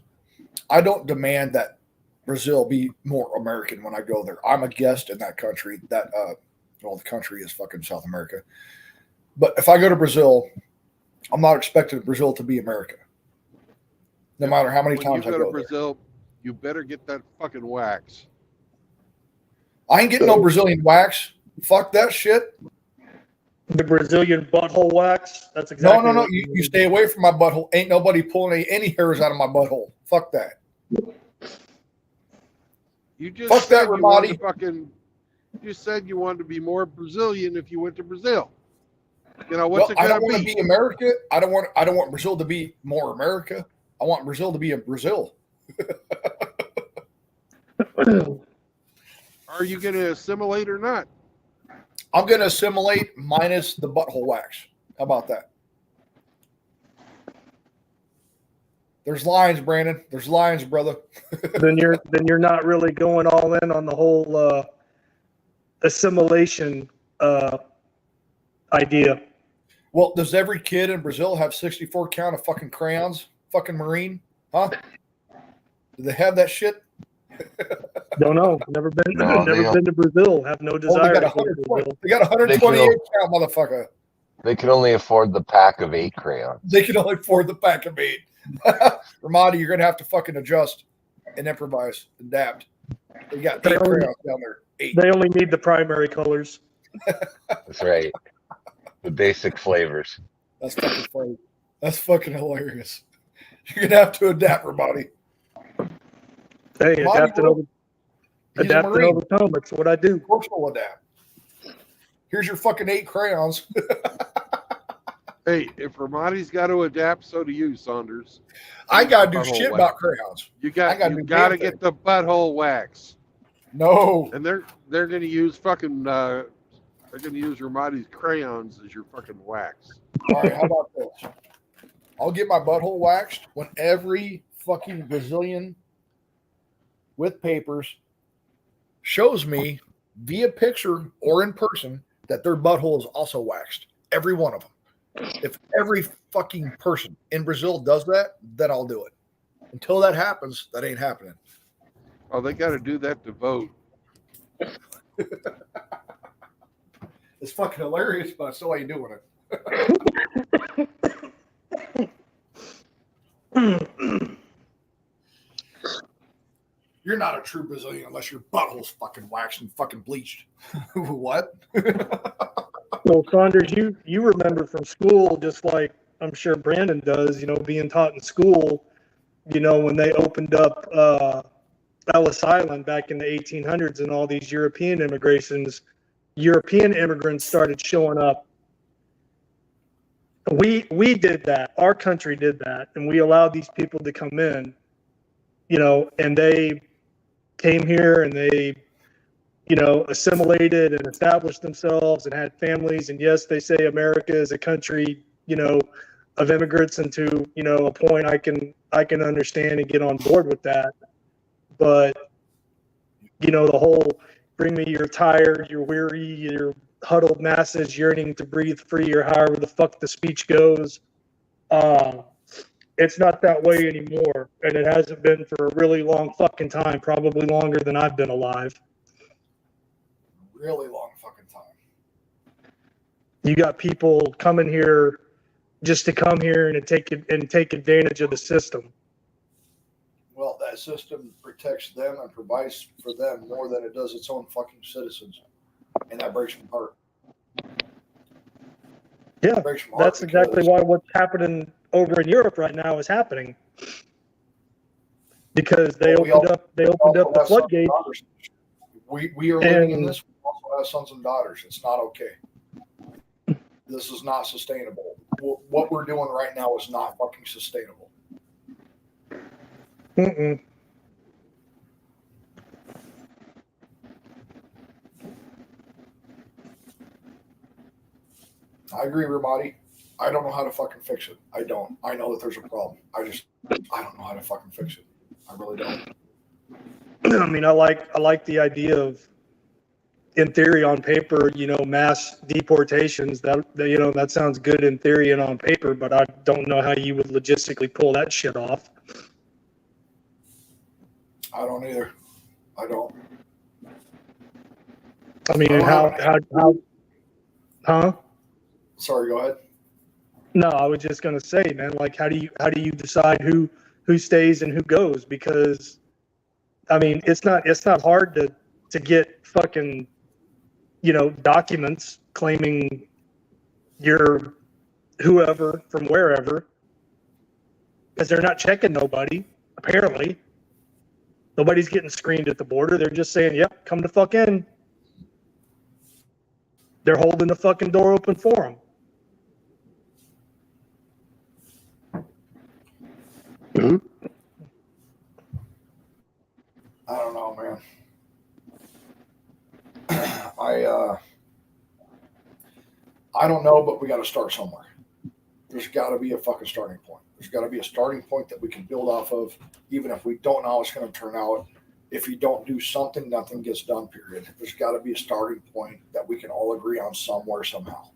[SPEAKER 5] I don't demand that Brazil be more American when I go there. I'm a guest in that country. The country is fucking South America. But if I go to Brazil, I'm not expecting Brazil to be America. No matter how many
[SPEAKER 1] When
[SPEAKER 5] times
[SPEAKER 1] you
[SPEAKER 5] I
[SPEAKER 1] go to
[SPEAKER 5] go there.
[SPEAKER 1] Brazil, you better get that fucking wax.
[SPEAKER 5] I ain't getting no Brazilian wax. Fuck that shit.
[SPEAKER 10] The Brazilian butthole wax. That's
[SPEAKER 5] No,
[SPEAKER 10] exactly.
[SPEAKER 5] no.
[SPEAKER 10] what
[SPEAKER 5] You stay away from my butthole. Ain't nobody pulling any hairs out of my butthole. Fuck that.
[SPEAKER 1] You just
[SPEAKER 5] Fuck
[SPEAKER 1] said
[SPEAKER 5] that,
[SPEAKER 1] you wanted to
[SPEAKER 5] Ramadi.
[SPEAKER 1] fucking. You said you wanted to be more Brazilian if you went to Brazil. You know what's
[SPEAKER 5] Well,
[SPEAKER 1] it
[SPEAKER 5] I
[SPEAKER 1] gonna
[SPEAKER 5] don't want
[SPEAKER 1] be?
[SPEAKER 5] to be America. I don't want Brazil to be more America. I want Brazil to be a Brazil.
[SPEAKER 1] Are you gonna assimilate or not?
[SPEAKER 5] I'm going to assimilate minus the butthole wax. How about that? There's lines, Brandon. There's lines, brother.
[SPEAKER 10] then you're not really going all in on the whole assimilation idea.
[SPEAKER 5] Well, does every kid in Brazil have 64 count of fucking crayons? Fucking Marine? Huh? Do they have that shit?
[SPEAKER 10] Don't know. Never been.
[SPEAKER 9] No, they
[SPEAKER 10] never
[SPEAKER 9] don't.
[SPEAKER 10] been to Brazil. Have no
[SPEAKER 5] Oh,
[SPEAKER 10] desire.
[SPEAKER 5] they got
[SPEAKER 10] to go to
[SPEAKER 5] 120.
[SPEAKER 10] Brazil.
[SPEAKER 5] They got 128 count, motherfucker.
[SPEAKER 9] They can only afford the pack of 8 crayons.
[SPEAKER 5] They can only afford the pack of 8. Ramadi, you're going to have to fucking adjust and improvise, adapt. They got 8 crayons down there. 8.
[SPEAKER 10] They only need the primary colors.
[SPEAKER 9] That's right. The basic flavors.
[SPEAKER 5] That's fucking funny. That's fucking hilarious. You're going to have to adapt, Ramadi.
[SPEAKER 10] Hey,
[SPEAKER 5] Ramadi,
[SPEAKER 10] adapt and
[SPEAKER 5] bro,
[SPEAKER 10] over,
[SPEAKER 5] he's a
[SPEAKER 10] adapt and
[SPEAKER 5] Marine.
[SPEAKER 10] overcome. That's what I do.
[SPEAKER 5] Of course we'll adapt. Here's your fucking 8 crayons.
[SPEAKER 1] Hey, if Ramadi's got to adapt, so do you, Saunders.
[SPEAKER 5] I got to do
[SPEAKER 1] Butthole
[SPEAKER 5] shit
[SPEAKER 1] wax.
[SPEAKER 5] about crayons.
[SPEAKER 1] You
[SPEAKER 5] I
[SPEAKER 1] got
[SPEAKER 5] gotta
[SPEAKER 1] you
[SPEAKER 5] do
[SPEAKER 1] got to
[SPEAKER 5] damn
[SPEAKER 1] get the butthole wax,
[SPEAKER 5] No.
[SPEAKER 1] and they're going to use fucking. They're going to use Ramadi's crayons as your fucking wax.
[SPEAKER 5] All right, how about this? I'll get my butthole waxed when every fucking Brazilian with papers shows me via picture or in person that their butthole is also waxed. Every one of them. If every fucking person in Brazil does that, then I'll do it. Until that happens, that ain't happening.
[SPEAKER 1] Oh, they got to do that to vote.
[SPEAKER 5] It's fucking hilarious, but I still ain't doing it. You're not a true Brazilian unless your butthole's fucking waxed and fucking bleached. What?
[SPEAKER 10] Well, Saunders, you remember from school, just like I'm sure Brandon does, being taught in school, when they opened up Ellis Island back in the 1800s and all these European immigrants started showing up. We did that. Our country did that, and we allowed these people to come in, and they came here and they assimilated and established themselves and had families. And yes, they say America is a country, of immigrants, and to, a point I can understand and get on board with that. But, the whole bring me your tired, you're weary, your huddled masses yearning to breathe free, or however the fuck the speech goes. It's not that way anymore. And it hasn't been for a really long fucking time, probably longer than I've been alive.
[SPEAKER 5] Really long fucking time.
[SPEAKER 10] You got people coming here just to come here and take advantage of the system.
[SPEAKER 5] Well, that system protects them and provides for them more than it does its own fucking citizens. And that breaks my heart.
[SPEAKER 10] Yeah,
[SPEAKER 5] Breaks my heart
[SPEAKER 10] that's exactly why what's happening over in Europe right now is happening. Because they opened up the floodgates.
[SPEAKER 5] We are living in this. We also have sons and daughters. It's not okay. This is not sustainable. What we're doing right now is not fucking sustainable.
[SPEAKER 10] Mm-mm.
[SPEAKER 5] I agree, Ramadi. I don't know how to fucking fix it. I don't. I know that there's a problem. I don't know how to fucking fix it. I really don't.
[SPEAKER 10] I mean, I like the idea of, in theory, on paper, mass deportations. That sounds good in theory and on paper, but I don't know how you would logistically pull that shit off.
[SPEAKER 5] I don't either. I don't.
[SPEAKER 10] I mean,
[SPEAKER 5] I don't
[SPEAKER 10] how? Huh?
[SPEAKER 5] Sorry, go ahead.
[SPEAKER 10] No, I was just gonna say, man, like how do you decide who stays and who goes? Because I mean, it's not hard to get fucking, documents claiming you're whoever from wherever, because they're not checking nobody. Apparently, nobody's getting screened at the border. They're just saying, "Yep, come the fuck in." They're holding the fucking door open for them.
[SPEAKER 5] I don't know, man. I don't know, but we got to start somewhere. There's got to be a fucking starting point. There's got to be a starting point that we can build off of, even if we don't know how it's going to turn out. If you don't do something, nothing gets done, period. There's got to be a starting point that we can all agree on somewhere, somehow.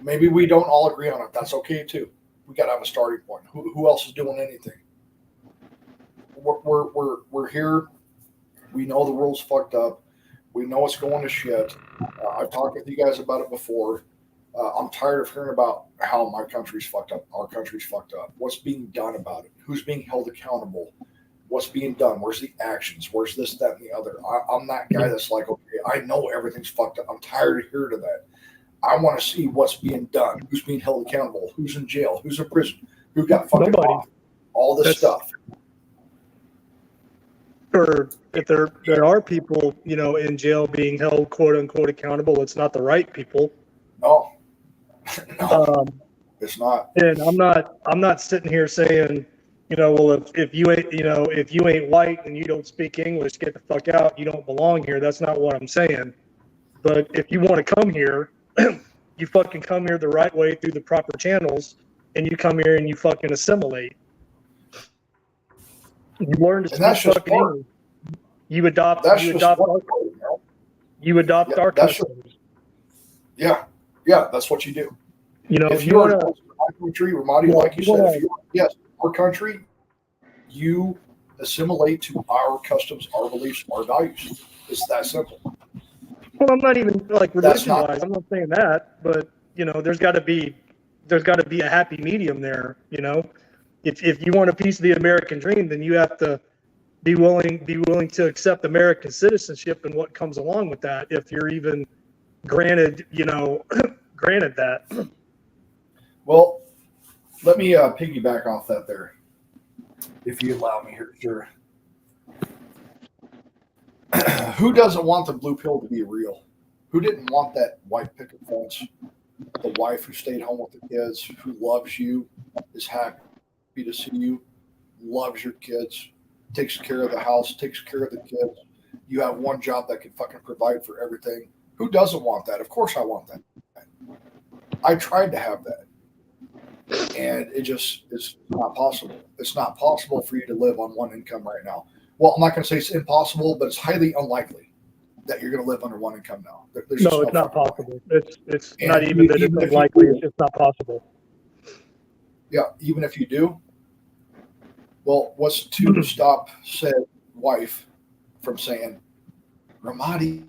[SPEAKER 5] Maybe we don't all agree on it. That's okay, too. We got to have a starting point. Who else is doing anything? We're here. We know the world's fucked up. We know it's going to shit. I've talked with you guys about it before. I'm tired of hearing about how my country's fucked up. Our country's fucked up. What's being done about it? Who's being held accountable? What's being done? Where's the actions? Where's this, that, and the other? I'm that guy that's like, okay, I know everything's fucked up. I'm tired of hearing that. I want to see what's being done. Who's being held accountable? Who's in jail? Who's in prison? Who got fucking off? All this stuff.
[SPEAKER 10] Or if there are people, in jail being held quote unquote accountable, it's not the right people.
[SPEAKER 5] No. No, it's not.
[SPEAKER 10] And I'm not sitting here saying, well, if you ain't white and you don't speak English, get the fuck out. You don't belong here. That's not what I'm saying. But if you want to come here, you fucking come here the right way through the proper channels, and you come here and you fucking assimilate. You learn to speak fucking English. You adopt our customs.
[SPEAKER 5] Yeah, that's what you do.
[SPEAKER 10] If you want to,
[SPEAKER 5] my country, Ramadi, like you said, yes, our country, you assimilate to our customs, our beliefs, our values. It's that simple.
[SPEAKER 10] Well, I'm not even like religion-wise. I'm not saying that, but there's got to be a happy medium there. If you want a piece of the American dream, then you have to be willing to accept American citizenship and what comes along with that. If you're even granted that.
[SPEAKER 5] Well, let me piggyback off that there, if you allow me here, sure. Who doesn't want the blue pill to be real? Who didn't want that white picket fence? The wife who stayed home with the kids, who loves you, is happy to see you, loves your kids, takes care of the house, takes care of the kids. You have one job that can fucking provide for everything. Who doesn't want that? Of course I want that. I tried to have that. And it's not possible. It's not possible for you to live on one income right now. Well, I'm not going to say it's impossible, but it's highly unlikely that you're going to live under one income now.
[SPEAKER 10] No, it's not possible. It's not even that it's unlikely. It's just not possible.
[SPEAKER 5] Yeah, even if you do. Well, what's to stop said wife from saying, Ramadi,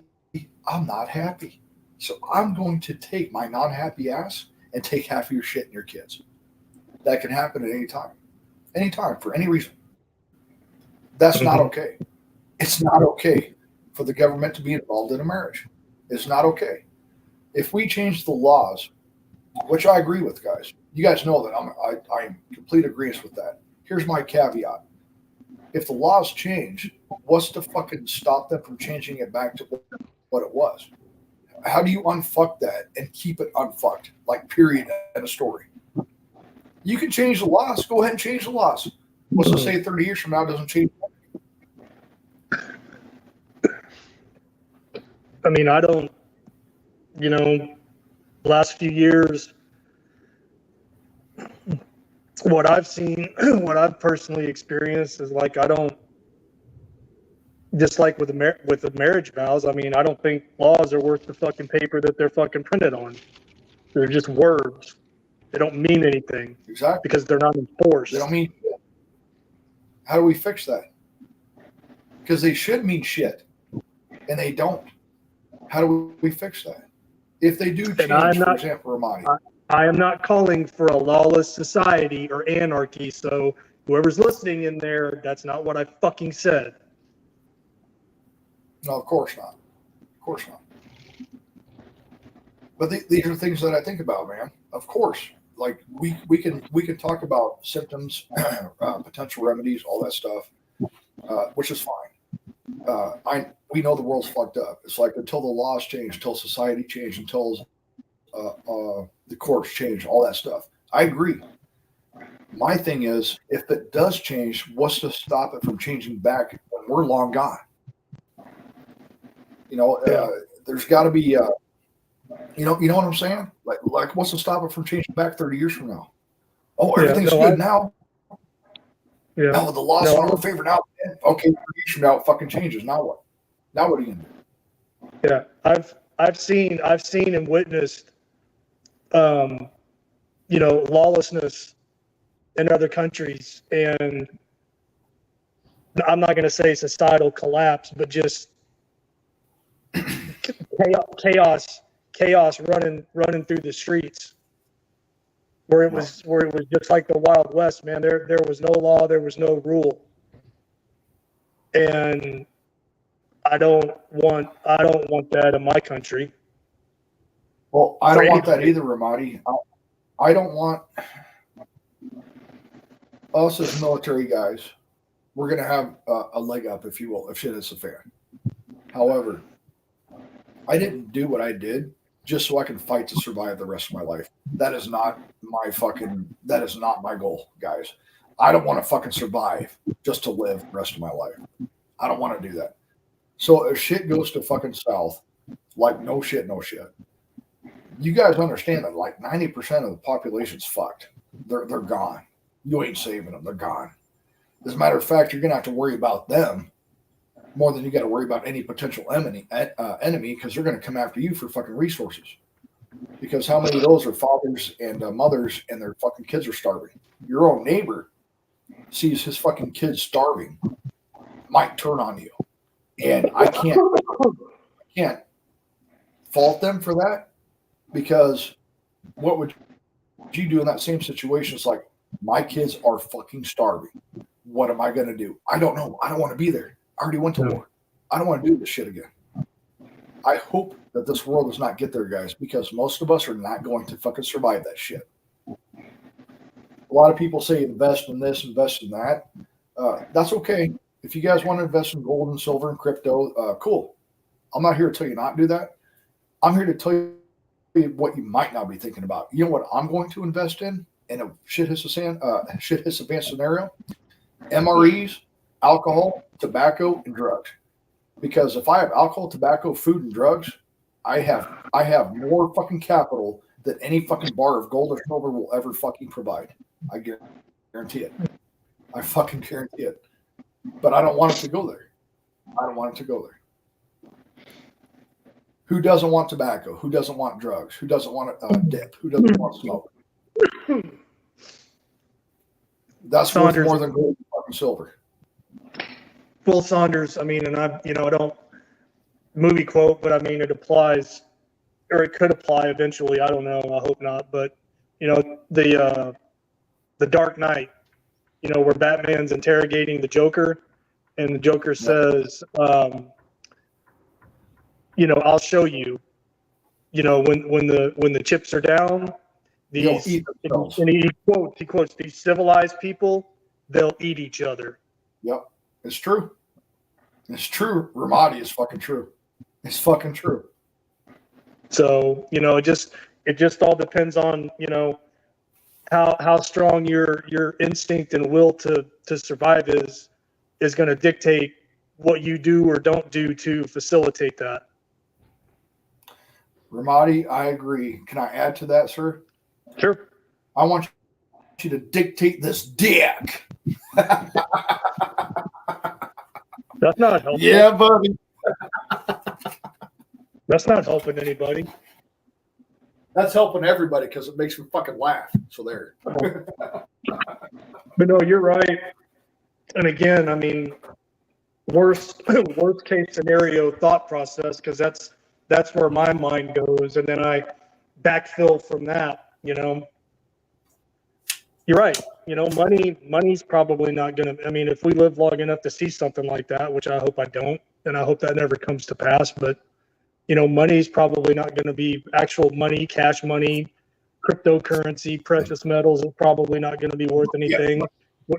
[SPEAKER 5] I'm not happy. So I'm going to take my non-happy ass and take half of your shit and your kids. That can happen at any time. Anytime, for any reason. That's not okay. It's not okay for the government to be involved in a marriage. It's not okay. If we change the laws, which I agree with, guys. You guys know that I'm in complete agreement with that. Here's my caveat. If the laws change, what's to fucking stop them from changing it back to what it was? How do you unfuck that and keep it unfucked? Like, period, and a story. You can change the laws. Go ahead and change the laws. What's to say 30 years from now it doesn't change?
[SPEAKER 10] I mean, I don't, last few years, what I've seen, what I've personally experienced is like, I don't, just like with the marriage vows, I mean, I don't think laws are worth the fucking paper that they're fucking printed on. They're just words. They don't mean anything.
[SPEAKER 5] Exactly.
[SPEAKER 10] Because they're not enforced.
[SPEAKER 5] They don't mean shit. How do we fix that? Because they should mean shit. And they don't. How do we fix that? If they do change,
[SPEAKER 10] I'm
[SPEAKER 5] for
[SPEAKER 10] not-
[SPEAKER 5] example, Ramadi.
[SPEAKER 10] I am not calling for a lawless society or anarchy. So whoever's listening in there, that's not what I fucking said.
[SPEAKER 5] No, of course not. Of course not. But these are things that I think about, man. Of course, like we can talk about symptoms, potential remedies, all that stuff, which is fine. We know the world's fucked up. It's like until the laws change, until society change, until the courts change, all that stuff. I agree. My thing is, if it does change, what's to stop it from changing back when we're long gone? You know, there's got to be, you know what I'm saying? Like, what's to stop it from changing back 30 years from now? Oh, everything's good now.
[SPEAKER 10] Yeah.
[SPEAKER 5] Now the law's in our favor now. Okay, 30 years from now, it fucking changes. Now what? Now what are you gonna do?
[SPEAKER 10] Yeah, I've seen and witnessed, you know, lawlessness in other countries, and I'm not going to say societal collapse, but just chaos running through the streets, where it was just like the Wild West, man. There was no law, there was no rule, and I don't want that in my country.
[SPEAKER 5] Well, I don't want that either, Ramadi. I don't want us as military guys. We're going to have a leg up, if you will, if shit hits the fan. However, I didn't do what I did just so I can fight to survive the rest of my life. That is not my goal, guys. I don't want to fucking survive just to live the rest of my life. I don't want to do that. So if shit goes to fucking south, like no shit, you guys understand that like 90% of the population's fucked. They're gone. You ain't saving them. They're gone. As a matter of fact, you're going to have to worry about them more than you got to worry about any potential enemy because they're going to come after you for fucking resources. Because how many of those are fathers and mothers and their fucking kids are starving? Your own neighbor sees his fucking kids starving, might turn on you. And I can't fault them for that, because what would you do in that same situation? It's like, my kids are fucking starving. What am I going to do? I don't know. I don't want to be there. I already went to war. I don't want to do this shit again. I hope that this world does not get there, guys, because most of us are not going to fucking survive that shit. A lot of people say invest in this, invest in that. That's okay. If you guys want to invest in gold and silver and crypto, cool. I'm not here to tell you not to do that. I'm here to tell you what you might not be thinking about. You know what I'm going to invest in a shit hits the fan scenario? MREs, alcohol, tobacco, and drugs. Because if I have alcohol, tobacco, food, and drugs, I have more fucking capital than any fucking bar of gold or silver will ever fucking provide. I guarantee it. I fucking guarantee it. But I don't want it to go there. I don't want it to go there. Who doesn't want tobacco? Who doesn't want drugs? Who doesn't want dip? Who doesn't want smoke? That's worth more than gold and fucking silver.
[SPEAKER 10] Will Saunders, I mean, and I don't movie quote, but I mean, it applies, or it could apply eventually. I don't know. I hope not. But, the Dark Knight, where Batman's interrogating the Joker, and the Joker says, I'll show you, when the chips are down, and he quotes these civilized people, they'll eat each other.
[SPEAKER 5] Yep. It's true. It's true. Ramadi is fucking true. It's fucking true.
[SPEAKER 10] So, it just all depends on, how strong your instinct and will to survive is going to dictate what you do or don't do to facilitate that.
[SPEAKER 5] Ramadi, I agree. Can I add to that, sir?
[SPEAKER 10] Sure.
[SPEAKER 5] I want you to dictate this dick.
[SPEAKER 10] That's not helpful.
[SPEAKER 5] Yeah, buddy.
[SPEAKER 10] That's not helping anybody.
[SPEAKER 5] That's helping everybody because it makes me fucking laugh. So there.
[SPEAKER 10] But no, you're right. And again, I mean, worst case scenario thought process, because that's That's where my mind goes, and then I backfill from that. You're right. Money's probably not gonna. I mean, if we live long enough to see something like that, which I hope I don't, and I hope that never comes to pass. But money's probably not going to be actual money, cash money, cryptocurrency, precious metals is probably not going to be worth anything.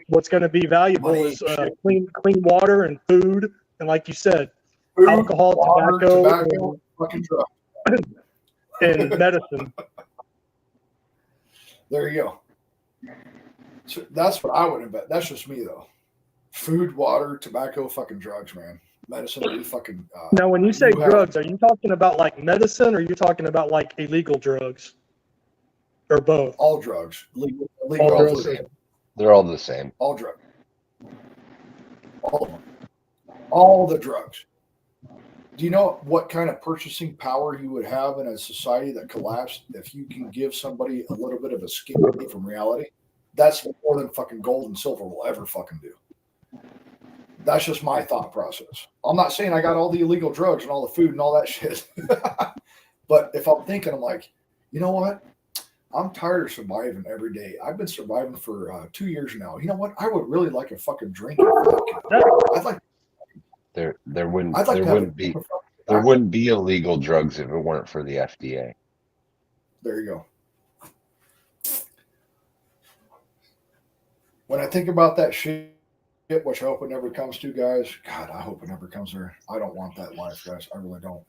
[SPEAKER 10] What's going to be valuable is clean water and food, and like you said,
[SPEAKER 5] Food,
[SPEAKER 10] alcohol,
[SPEAKER 5] water,
[SPEAKER 10] tobacco,
[SPEAKER 5] fucking drugs.
[SPEAKER 10] and medicine.
[SPEAKER 5] There you go. So that's what I would invest. That's just me though. Food, water, tobacco, fucking drugs, man. Medicine, you fucking.
[SPEAKER 10] Now, when you say drugs, are you talking about like medicine, or are you talking about like illegal drugs, or both?
[SPEAKER 5] All drugs. Legal,
[SPEAKER 10] All
[SPEAKER 5] all
[SPEAKER 10] drugs.
[SPEAKER 5] drugs.
[SPEAKER 9] They're all the same.
[SPEAKER 5] All drugs. All of them. All the drugs. Do you know what kind of purchasing power you would have in a society that collapsed if you can give somebody a little bit of escape from reality? That's more than fucking gold and silver will ever fucking do. That's just my thought process. I'm not saying I got all the illegal drugs and all the food and all that shit. But if I'm thinking, I'm like, you know what? I'm tired of surviving every day. I've been surviving for 2 years now. You know what? I would really like a fucking drink. I'd like.
[SPEAKER 9] There wouldn't
[SPEAKER 5] I'd like
[SPEAKER 9] there
[SPEAKER 5] to have
[SPEAKER 9] wouldn't be there wouldn't be illegal drugs if it weren't for the FDA.
[SPEAKER 5] There you go. When I think about that shit, which I hope it never comes to, guys. God, I hope it never comes there. I don't want that life, guys. I really don't.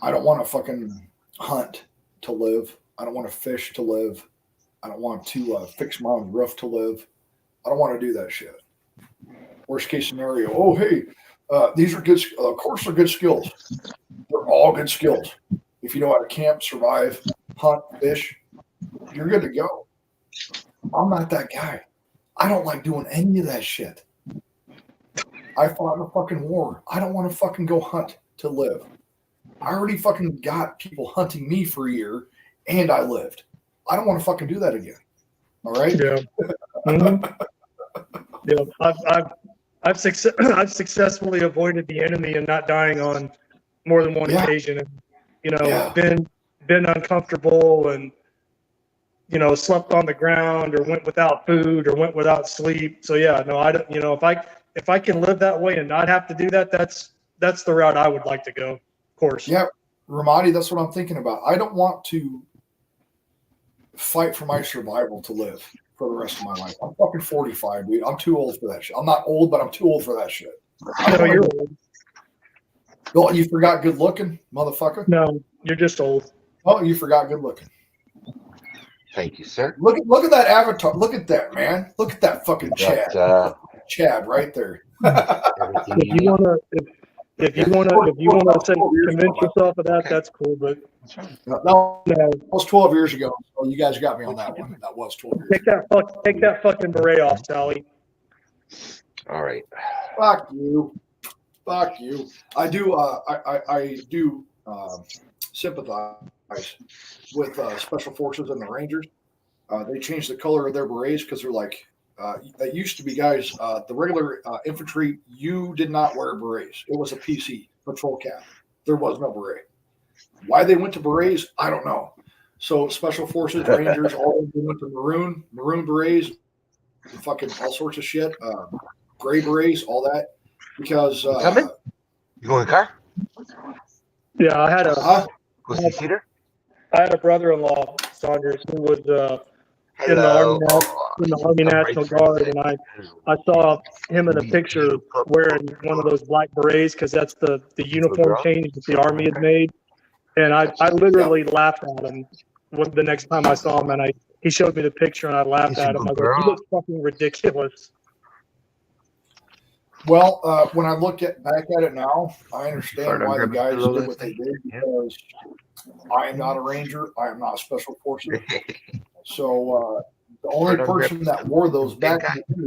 [SPEAKER 5] I don't want to fucking hunt to live. I don't want to fish to live. I don't want to fix my own roof to live. I don't want to do that shit. Worst case scenario. Oh, hey, these are good. Of course, they're good skills. They're all good skills. If you know how to camp, survive, hunt, fish, you're good to go. I'm not that guy. I don't like doing any of that shit. I fought in a fucking war. I don't want to fucking go hunt to live. I already fucking got people hunting me for a year, and I lived. I don't want to fucking do that again. All right?
[SPEAKER 10] Yeah. Mm-hmm. Yeah. I've successfully avoided the enemy and not dying on more than one occasion. And, been uncomfortable and slept on the ground or went without food or went without sleep. So yeah, no, I don't. If I can live that way and not have to do that, that's the route I would like to go. Of course.
[SPEAKER 5] Yeah, Ramadi, that's what I'm thinking about. I don't want to fight for my survival to live for the rest of my life. I'm fucking 45, dude. I'm too old for that shit. I'm not old, but I'm too old for that shit.
[SPEAKER 10] No, you're old.
[SPEAKER 5] Oh, you forgot good looking, motherfucker?
[SPEAKER 10] No, you're just old.
[SPEAKER 5] Oh, you forgot good looking.
[SPEAKER 9] Thank you, sir.
[SPEAKER 5] Look at that avatar. Look at that, man. Look at that fucking Chad. Chad right there.
[SPEAKER 10] If you wanna say convince yourself of that, that's cool. But
[SPEAKER 5] no, that was 12 years ago. So you guys got me on that one. That was 12 years ago.
[SPEAKER 10] Take that fucking beret off, Sally.
[SPEAKER 9] All right.
[SPEAKER 5] Fuck you. Fuck you. I do. I do sympathize with Special Forces and the Rangers. They changed the color of their berets because they're like, that used to be, guys, the regular infantry, you did not wear berets. It was a PC, patrol cap. There was no beret. Why they went to berets, I don't know. So Special Forces, Rangers, all of them went to maroon berets, fucking all sorts of shit, gray berets, all that. Because
[SPEAKER 9] you going in the car?
[SPEAKER 10] Yeah, I had a
[SPEAKER 9] I
[SPEAKER 10] had a brother-in-law, Saunders, who was in the Army National Guard, and I saw him in a picture wearing one of those black berets because that's the uniform change that the Army had made, and I literally laughed at him the next time I saw him, and he showed me the picture, and I laughed at him. I was like, "You look fucking ridiculous."
[SPEAKER 5] Well, when I look back at it now, I understand why the guys did what they did because I am not a Ranger. I am not Special Forces. So the only person that wore those back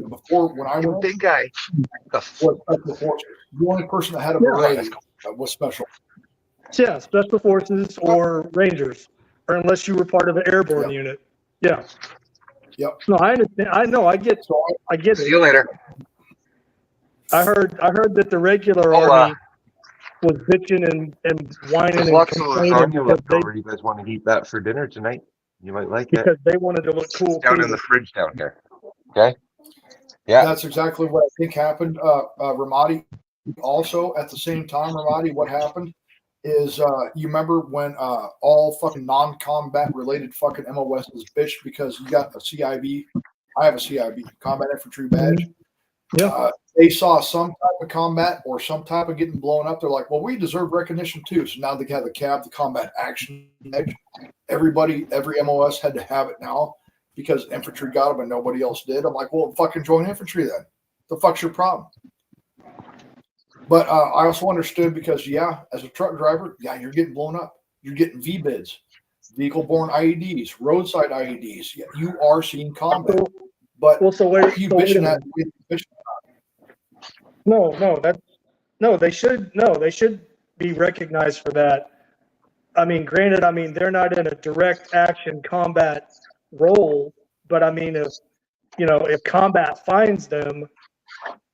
[SPEAKER 5] before when I was
[SPEAKER 9] big guy
[SPEAKER 5] was Special Forces. The only person that had a beret was Special.
[SPEAKER 10] Yeah, Special Forces or Rangers, or unless you were part of an airborne unit. Yeah.
[SPEAKER 5] Yep.
[SPEAKER 10] No, I understand. I know. I get it.
[SPEAKER 9] See you later.
[SPEAKER 10] I heard that the regular Army was bitching and whining
[SPEAKER 9] There's
[SPEAKER 10] and
[SPEAKER 9] lots of
[SPEAKER 10] complaining
[SPEAKER 9] lasagna left over. You guys want to eat that for dinner tonight? You might like it.
[SPEAKER 10] because they wanted to look cool
[SPEAKER 9] It's down
[SPEAKER 10] too.
[SPEAKER 9] in the fridge down here. Okay. Yeah.
[SPEAKER 5] That's exactly what I think happened. Ramadi, also at the same time, Ramadi, what happened is you remember when all fucking non-combat related fucking MOSs bitched because you got a CIB. I have a CIB, Combat Infantry badge.
[SPEAKER 10] Yeah.
[SPEAKER 5] They saw some type of combat or some type of getting blown up. They're like, well, we deserve recognition too. So now they have the CAB, the Combat Action Badge. Everybody, every MOS had to have it now because infantry got them and nobody else did. I'm like, well, fucking join infantry then. The fuck's your problem? But I also understood because, yeah, as a truck driver, yeah, you're getting blown up. You're getting VBIDs, vehicle-borne IEDs, roadside IEDs. Yeah, you are seeing combat. But
[SPEAKER 10] Well, so where
[SPEAKER 5] you
[SPEAKER 10] so wait a
[SPEAKER 5] bitching at
[SPEAKER 10] minute. No, they should be recognized for that. I mean, granted, I mean they're not in a direct action combat role, but I mean if combat finds them,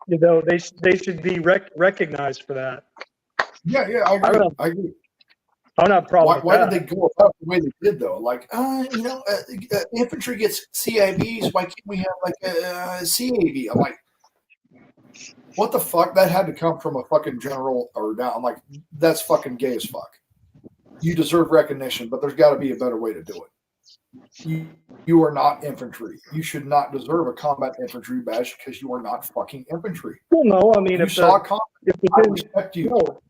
[SPEAKER 10] they should be recognized for that.
[SPEAKER 5] Yeah, I agree. I agree.
[SPEAKER 10] I don't have a problem
[SPEAKER 5] Why
[SPEAKER 10] with
[SPEAKER 5] did they go about the way they did though? Like, infantry gets CIBs. Why can't we have like a CAB? I'm like, what the fuck? That had to come from a fucking general or down. I'm like, that's fucking gay as fuck. You deserve recognition, but there's got to be a better way to do it. You are not infantry. You should not deserve a combat infantry badge because you are not fucking infantry.
[SPEAKER 10] Well, no, I mean
[SPEAKER 5] You
[SPEAKER 10] if
[SPEAKER 5] saw combat, I respect you.
[SPEAKER 10] No.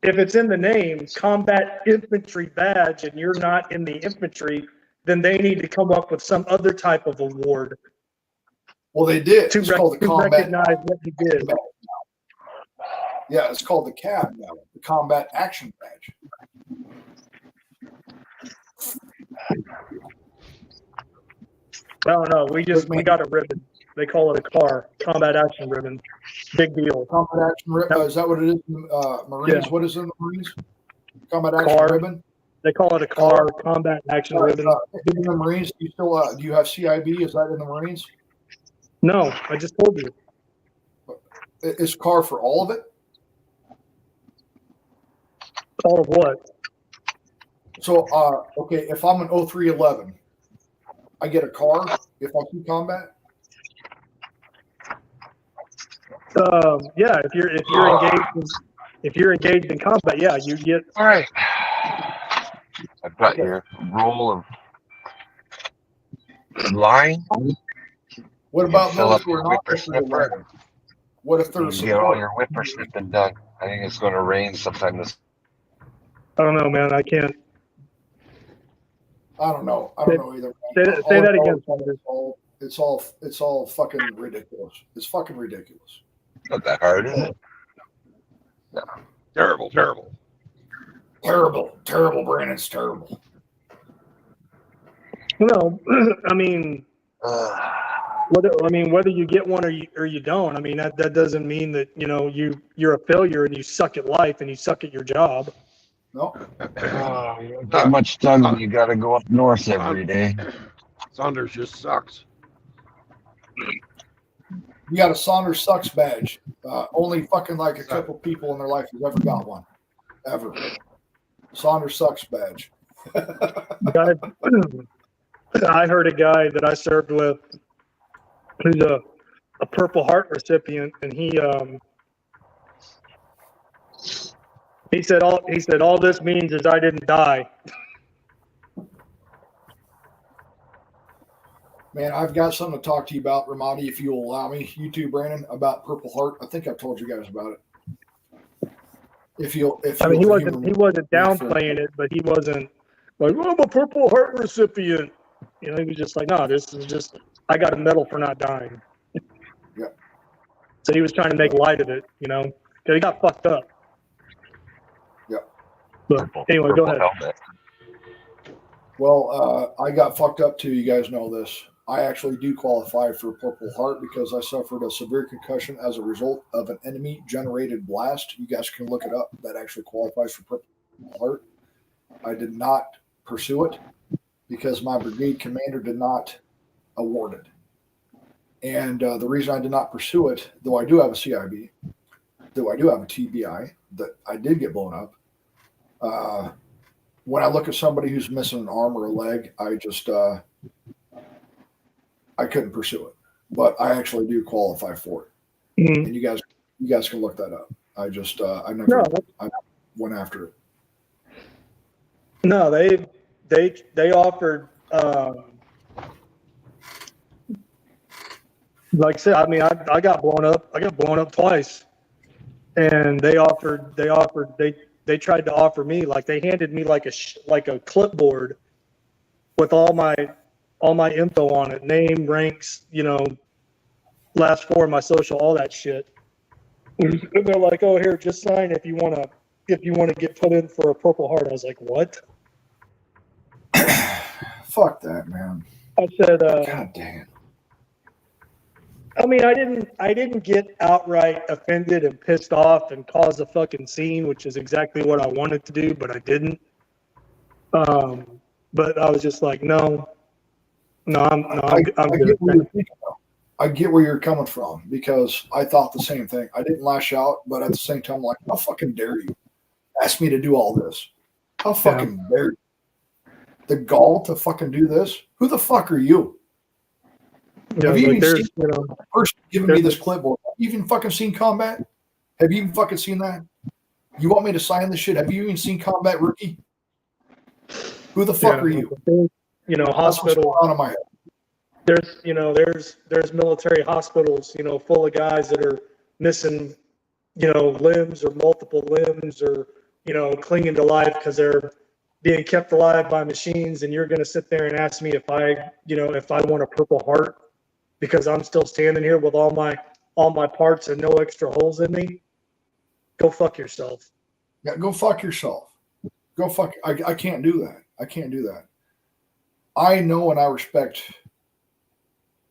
[SPEAKER 10] If it's in the name, combat infantry badge, and you're not in the infantry, then they need to come up with some other type of award
[SPEAKER 5] Well, they did.
[SPEAKER 10] to,
[SPEAKER 5] It's called the
[SPEAKER 10] to
[SPEAKER 5] combat.
[SPEAKER 10] recognize what you did.
[SPEAKER 5] Yeah, it's called the CAB now, the Combat Action Badge.
[SPEAKER 10] I don't know. We got a ribbon. They call it a CAR, Combat Action Ribbon. Big deal.
[SPEAKER 5] Combat Action Ribbon. Is that what it is? Marines.
[SPEAKER 10] Yeah.
[SPEAKER 5] What is it in the Marines? Combat Action
[SPEAKER 10] CAR.
[SPEAKER 5] Ribbon.
[SPEAKER 10] They call it a CAR, Combat Action Ribbon.
[SPEAKER 5] In the Marines, do you still do you have CIB? Is that in the Marines?
[SPEAKER 10] No, I just told you.
[SPEAKER 5] Is CAR for all of it?
[SPEAKER 10] All of what?
[SPEAKER 5] So, okay, if I'm an 0311, I get a CAR if I see combat.
[SPEAKER 10] Yeah, if you're engaged in combat, yeah, you get.
[SPEAKER 9] All right. I've got your roll of line.
[SPEAKER 5] What about
[SPEAKER 9] Fill
[SPEAKER 5] those
[SPEAKER 9] up
[SPEAKER 5] who are
[SPEAKER 9] your
[SPEAKER 5] not
[SPEAKER 9] whippersnipper.
[SPEAKER 5] What if they're
[SPEAKER 9] You get all
[SPEAKER 5] support?
[SPEAKER 9] your whippersnipping done. I think it's going to rain sometime this.
[SPEAKER 10] I don't know, man. I can't.
[SPEAKER 5] I don't know. I don't know either.
[SPEAKER 10] Say that again, Saunders.
[SPEAKER 5] It's all fucking ridiculous. It's fucking ridiculous.
[SPEAKER 9] Not that hard, is it?
[SPEAKER 1] No. Terrible.
[SPEAKER 5] Terrible, Brandon. It's terrible.
[SPEAKER 10] No, I mean, whether you get one or you don't. I mean, that doesn't mean that you're a failure and you suck at life and you suck at your job.
[SPEAKER 5] No.
[SPEAKER 9] You don't get much done when you got to go up north every day.
[SPEAKER 1] Saunders just sucks.
[SPEAKER 5] You got a Saunders sucks badge. Only fucking like a couple people in their life has ever got one. Ever. Saunders sucks badge.
[SPEAKER 10] I heard a guy that I served with who's a Purple Heart recipient, and he said all this means is I didn't die.
[SPEAKER 5] Man, I've got something to talk to you about, Ramadi, if you'll allow me. You too, Brandon, about Purple Heart. I think I've told you guys about it.
[SPEAKER 10] He wasn't downplaying it, but he wasn't like, oh, I'm a Purple Heart recipient. He was just like, no, this is just, I got a medal for not dying.
[SPEAKER 5] Yeah.
[SPEAKER 10] So he was trying to make light of it, because he got fucked up.
[SPEAKER 5] Yeah.
[SPEAKER 10] But anyway, go ahead.
[SPEAKER 9] Helmet.
[SPEAKER 5] Well, I got fucked up too. You guys know this. I actually do qualify for Purple Heart because I suffered a severe concussion as a result of an enemy-generated blast. You guys can look it up. That actually qualifies for Purple Heart. I did not pursue it because my brigade commander did not award it. And the reason I did not pursue it, though I do have a CIB, though I do have a TBI that I did get blown up. When I look at somebody who's missing an arm or a leg, I just I couldn't pursue it. But I actually do qualify for it,
[SPEAKER 10] Mhm.
[SPEAKER 5] and you guys can look that up. I just I never
[SPEAKER 10] No,
[SPEAKER 5] I went after it.
[SPEAKER 10] no, they offered. Like I said, I mean, I got blown up. I got blown up twice, and they tried to offer me, like, they handed me like a clipboard with all my info on it, name, ranks, last four of my social, all that shit. And they're like, "Oh, here, just sign if you want to get put in for a Purple Heart." I was like, "What?"
[SPEAKER 5] Fuck that, man.
[SPEAKER 10] I said,
[SPEAKER 5] God damn.
[SPEAKER 10] I mean, I didn't get outright offended and pissed off and cause a fucking scene, which is exactly what I wanted to do, but I didn't. But I was just like, I'm good.
[SPEAKER 5] I get where you're coming from, because I thought the same thing. I didn't lash out, but at the same time, like, how fucking dare you ask me to do all this? How fucking dare you? The gall to fucking do this? Who the fuck are you? Have you even seen the person giving me this clipboard? Have you even fucking seen combat? Have you even fucking seen that? You want me to sign this shit? Have you even seen Combat Rookie? Who the fuck are you?
[SPEAKER 10] Hospital.
[SPEAKER 5] Out of my head.
[SPEAKER 10] There's military hospitals, full of guys that are missing, limbs or multiple limbs, or, clinging to life because they're being kept alive by machines. And you're going to sit there and ask me if I want a Purple Heart because I'm still standing here with all my parts and no extra holes in me. Go fuck yourself.
[SPEAKER 5] Yeah, go fuck yourself. Go fuck. I can't do that. I can't do that. I know and I respect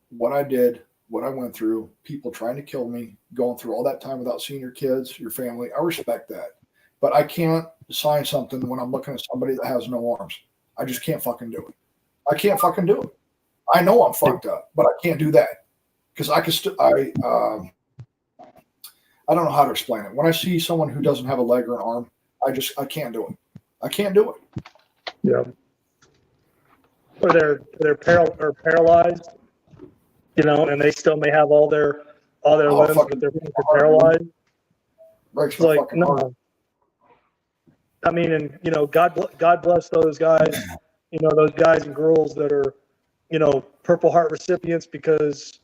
[SPEAKER 5] what I did, what I went through, people trying to kill me, going through all that time without seeing your kids, your family. I respect that. But I can't sign something when I'm looking at somebody that has no arms. I just can't fucking do it. I can't fucking do it. I know I'm fucked up, but I can't do that because I can I don't know how to explain it. When I see someone who doesn't have a leg or an arm, I can't do it. I can't do it.
[SPEAKER 10] Yeah. Or they're paralyzed, and they still may have all their limbs, but they're paralyzed.
[SPEAKER 5] Breaks
[SPEAKER 10] my like, fucking heart. I mean, and God bless those guys, those guys and girls that are, Purple Heart recipients, because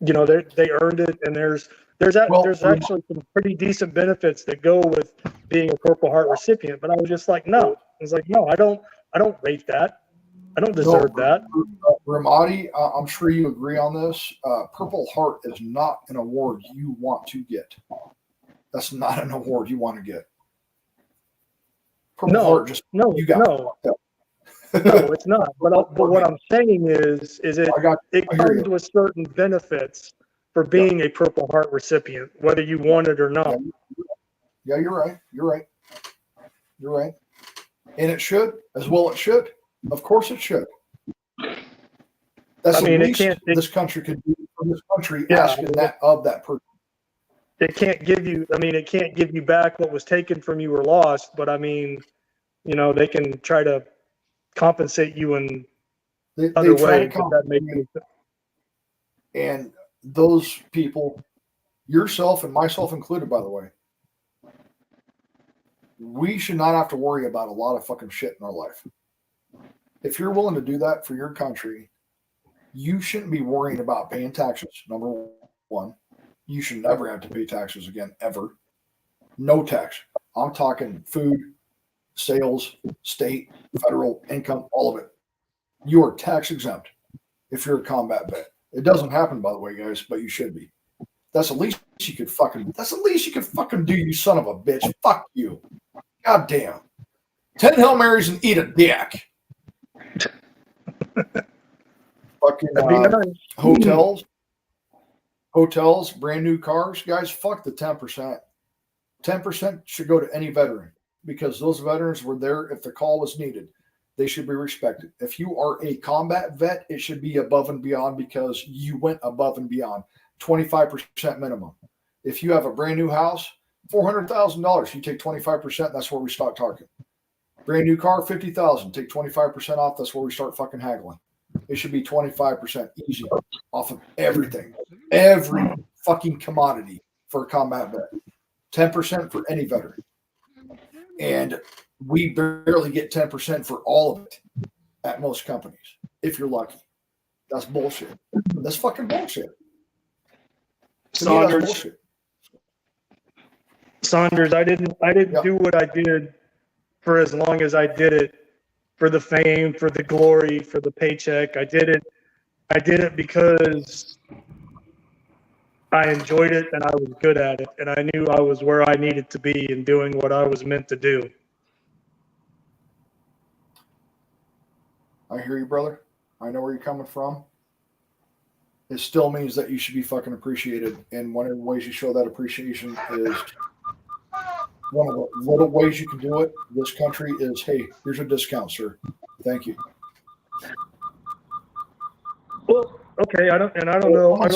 [SPEAKER 10] they earned it, and there's actually some pretty decent benefits that go with being a Purple Heart recipient. But I was just like, no. I was like, no, I don't rate that. I don't deserve that.
[SPEAKER 5] Ramadi, I'm sure you agree on this. Purple Heart is not an award you want to get. That's not an award you want to get. Purple Heart just
[SPEAKER 10] no, it's not. But what I'm saying is it comes with certain benefits for being a Purple Heart recipient, whether you want it or not.
[SPEAKER 5] Yeah, you're right. You're right. And it should, as well. It should. Of course, it should. That's the least this country could do for this country, asking that of that person.
[SPEAKER 10] It can't give you. I mean, it can't give you back what was taken from you or lost. But I mean, they can try to compensate you in other ways. That makes sense.
[SPEAKER 5] And those people, yourself and myself included, by the way, we should not have to worry about a lot of fucking shit in our life. If you're willing to do that for your country, you shouldn't be worrying about paying taxes. Number one, you should never have to pay taxes again, ever. No tax. I'm talking food, sales, state, federal, income, all of it. You are tax exempt if you're a combat vet. It doesn't happen, by the way, guys, but you should be. That's the least you could fucking do, you son of a bitch. Fuck you. God damn. 10 Hail Marys and eat a dick. Fucking hotels, brand new cars, guys. Fuck the 10%. 10% should go to any veteran, because those veterans were there if the call was needed. They should be respected. If you are a combat vet, it should be above and beyond, because you went above and beyond. 25% minimum. If you have a brand new house, $400,000, you take 25%. That's where we start talking. Brand new car, $50,000, take 25% off. That's where we start fucking haggling. It should be 25% easy off of everything, every fucking commodity for a combat vet, 10% for any veteran. And we barely get 10% for all of it at most companies, if you're lucky. That's bullshit. That's fucking bullshit. To me, that's bullshit.
[SPEAKER 10] Saunders, I didn't do what I did for as long as I did it for the fame, for the glory, for the paycheck. I did it because I enjoyed it and I was good at it, and I knew I was where I needed to be and doing what I was meant to do.
[SPEAKER 5] I hear you, brother. I know where you're coming from. It still means that you should be fucking appreciated, and one of the ways you show that appreciation is one of the little ways you can do it. This country is, hey, here's a discount, sir. Thank you.
[SPEAKER 10] Well, okay, I don't know. I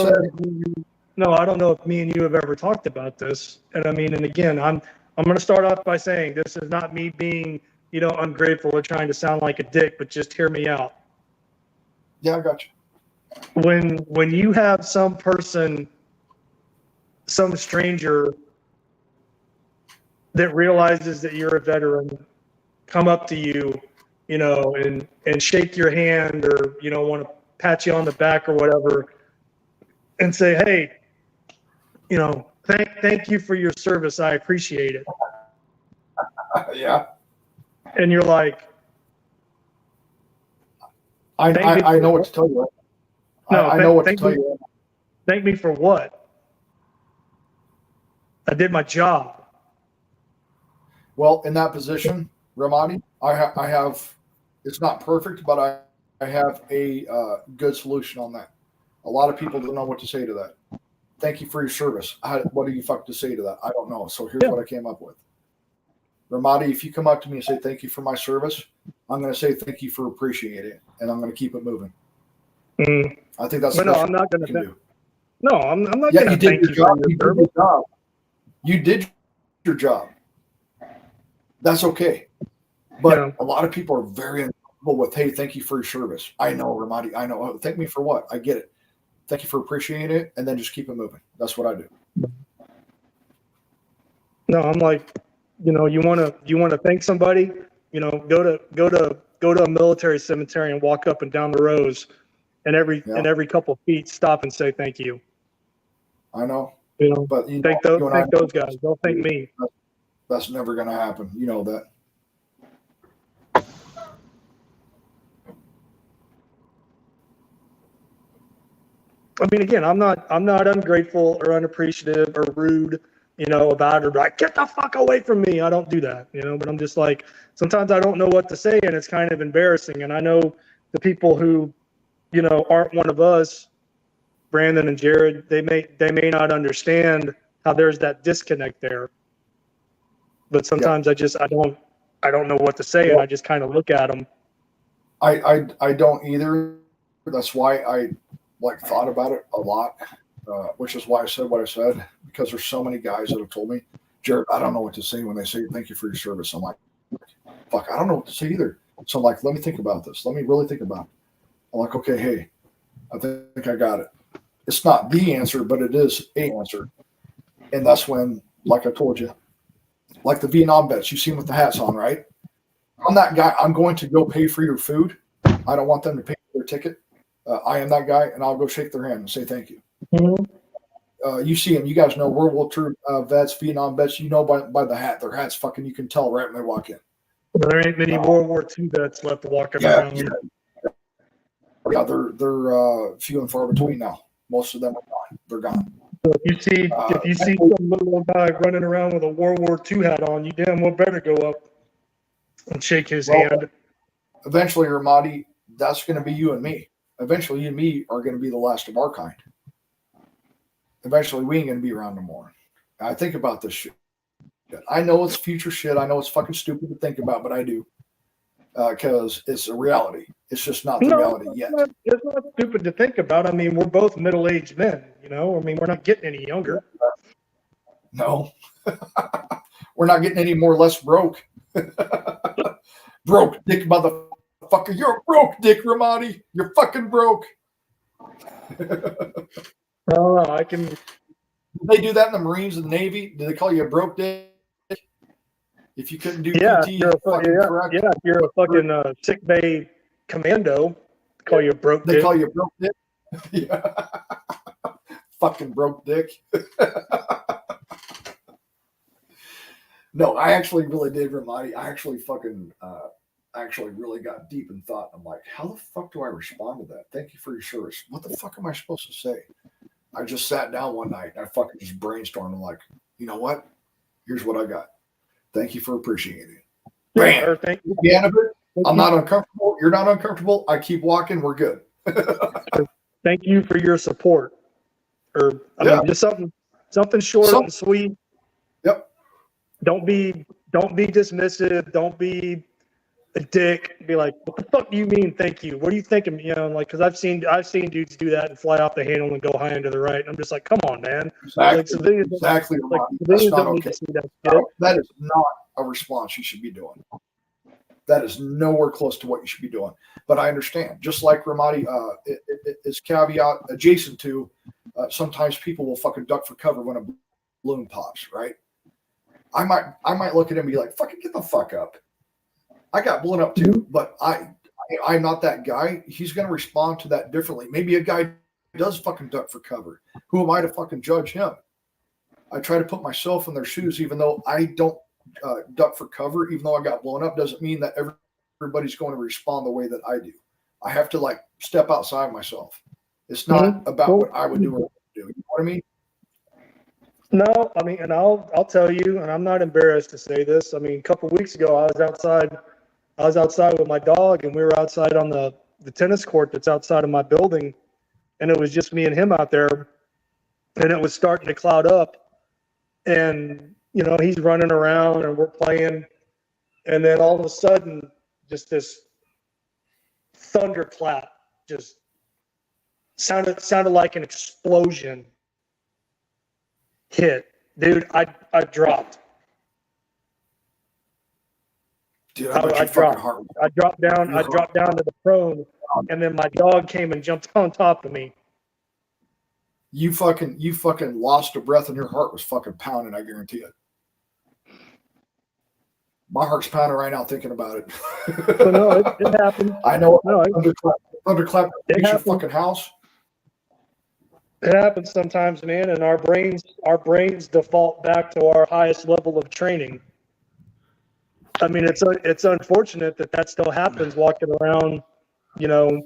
[SPEAKER 10] don't know if me and you have ever talked about this. And I mean, and again, I'm going to start off by saying this is not me being, ungrateful or trying to sound like a dick, but just hear me out.
[SPEAKER 5] Yeah, I got you.
[SPEAKER 10] When you have some person, some stranger that realizes that you're a veteran come up to you, and shake your hand or, want to pat you on the back or whatever and say, hey, thank you for your service. I appreciate it.
[SPEAKER 5] Yeah.
[SPEAKER 10] And you're like,
[SPEAKER 5] I know what to tell you. I know what to tell you.
[SPEAKER 10] Thank me for what? I did my job.
[SPEAKER 5] Well, in that position, Ramadi, I have, it's not perfect, but I have a good solution on that. A lot of people don't know what to say to that. Thank you for your service. What do you fuck to say to that? I don't know. So here's what I came up with. Ramadi, if you come up to me and say thank you for my service, I'm going to say thank you for appreciating it, and I'm going to keep it moving.
[SPEAKER 10] Mm.
[SPEAKER 5] I think that's.
[SPEAKER 10] But
[SPEAKER 5] no,
[SPEAKER 10] I'm not going to. No, I'm not
[SPEAKER 5] going
[SPEAKER 10] to thank you for your service.
[SPEAKER 5] You did your job. That's okay. But a lot of people are very uncomfortable with, hey, thank you for your service. I know, Ramadi. I know. Oh, thank me for what? I get it. Thank you for appreciating it, and then just keep it moving. That's what I do.
[SPEAKER 10] No, I'm like, you want to thank somebody, go to a military cemetery and walk up and down the rows, and every couple feet stop and say thank you.
[SPEAKER 5] I know. But
[SPEAKER 10] thank those guys. They'll thank me.
[SPEAKER 5] That's never going to happen. You know that.
[SPEAKER 10] I mean, again, I'm not ungrateful or unappreciative or rude, about it, or like, get the fuck away from me. I don't do that, but I'm just like, sometimes I don't know what to say, and it's kind of embarrassing. And I know the people who, aren't one of us, Brandon and Jared, they may not understand how there's that disconnect there. But sometimes I don't know what to say, and I just kind of look at them.
[SPEAKER 5] I don't either. That's why I thought about it a lot, which is why I said what I said, because there's so many guys that have told me, Jared, I don't know what to say when they say thank you for your service. I'm like, fuck, I don't know what to say either. So I'm like, let me think about this. Let me really think about it. I'm like, okay, hey, I think I got it. It's not the answer, but it is a answer. And that's when, like I told you, like the Vietnam vets, you see them with the hats on, right? I'm that guy. I'm going to go pay for your food. I don't want them to pay for their ticket. I am that guy, and I'll go shake their hand and say thank you.
[SPEAKER 10] Mm-hmm.
[SPEAKER 5] You see them. You guys know World War II vets, Vietnam vets. You know by the hat. Their hats fucking, you can tell right when they walk in.
[SPEAKER 10] There ain't many World War II vets left walking around.
[SPEAKER 5] Yeah, they're few and far between now. Most of them are gone. They're gone.
[SPEAKER 10] So if you see some little guy running around with a World War II hat on, you damn well better go up and shake his hand.
[SPEAKER 5] Eventually, Ramadi, that's going to be you and me. Eventually, you and me are going to be the last of our kind. Eventually, we ain't going to be around no more. I think about this shit. I know it's future shit. I know it's fucking stupid to think about, but I do. Because it's a reality. It's just not the reality yet.
[SPEAKER 10] It's not stupid to think about. I mean, we're both middle-aged men, I mean, we're not getting any younger.
[SPEAKER 5] No. We're not getting any more less broke. Broke dick motherfucker. You're broke, Dick Ramadi. You're fucking broke.
[SPEAKER 10] I don't know. I can.
[SPEAKER 5] Did they do that in the Marines and the Navy? Did they call you a broke dick? If you couldn't do
[SPEAKER 10] Yeah,
[SPEAKER 5] PT,
[SPEAKER 10] you're
[SPEAKER 5] correct?
[SPEAKER 10] if you're a fucking sick bay commando, they call you a broke
[SPEAKER 5] They
[SPEAKER 10] dick.
[SPEAKER 5] call you a broke dick? Yeah. Fucking broke dick. No, I actually really did, Ramadi. I actually fucking actually really got deep in thought. I'm like, how the fuck do I respond to that? Thank you for your service. What the fuck am I supposed to say? I just sat down one night and I fucking just brainstormed. I'm like, you know what? Here's what I got. Thank you for appreciating it. Bam.
[SPEAKER 10] Or thank
[SPEAKER 5] At the end of it, I'm not uncomfortable. You're not uncomfortable. I keep walking. We're good.
[SPEAKER 10] Thank you for your support. Or I
[SPEAKER 5] Yeah.
[SPEAKER 10] mean, just something short and sweet.
[SPEAKER 5] Yep.
[SPEAKER 10] Don't be dismissive. Don't be a dick. Be like, what the fuck do you mean? Thank you. What do you think of me? You know, like, because I've seen dudes do that and fly off the handle and go high and to the right. And I'm just like, come on, man.
[SPEAKER 5] Exactly.
[SPEAKER 10] Like, civilians,
[SPEAKER 5] Exactly.
[SPEAKER 10] like,
[SPEAKER 5] Ramadi. That's
[SPEAKER 10] civilians
[SPEAKER 5] not
[SPEAKER 10] don't need
[SPEAKER 5] okay.
[SPEAKER 10] to see that shit.
[SPEAKER 5] No, that is not a response you should be doing. That is nowhere close to what you should be doing. But I understand. Just like Ramadi is caveat adjacent to, sometimes people will fucking duck for cover when a balloon pops, right? I might look at him and be like, fucking get the fuck up. I got blown up too, but I'm not that guy. He's going to respond to that differently. Maybe a guy does fucking duck for cover. Who am I to fucking judge him? I try to put myself in their shoes, even though I don't duck for cover, even though I got blown up, doesn't mean that everybody's going to respond the way that I do. I have to like step outside myself. It's not about what I would do or what I do. You know what I mean?
[SPEAKER 10] No, I mean, and I'll tell you, and I'm not embarrassed to say this. I mean, a couple of weeks ago, I was outside with my dog, and we were outside on the tennis court that's outside of my building, and it was just me and him out there, and it was starting to cloud up, and you know, he's running around and we're playing, and then all of a sudden, just this thunderclap just sounded like an explosion hit. Dude, I dropped.
[SPEAKER 5] Dude,
[SPEAKER 10] I dropped down to the prone, and then my dog came and jumped on top of me.
[SPEAKER 5] You fucking lost a breath and your heart was fucking pounding, I guarantee it. My heart's pounding right now thinking about it.
[SPEAKER 10] So no, it happened.
[SPEAKER 5] I know.
[SPEAKER 10] No,
[SPEAKER 5] thunderclap
[SPEAKER 10] it
[SPEAKER 5] reach your
[SPEAKER 10] happened.
[SPEAKER 5] fucking house.
[SPEAKER 10] It happens sometimes, man, and our brains default back to our highest level of training. I mean, it's unfortunate that still happens walking around, you know,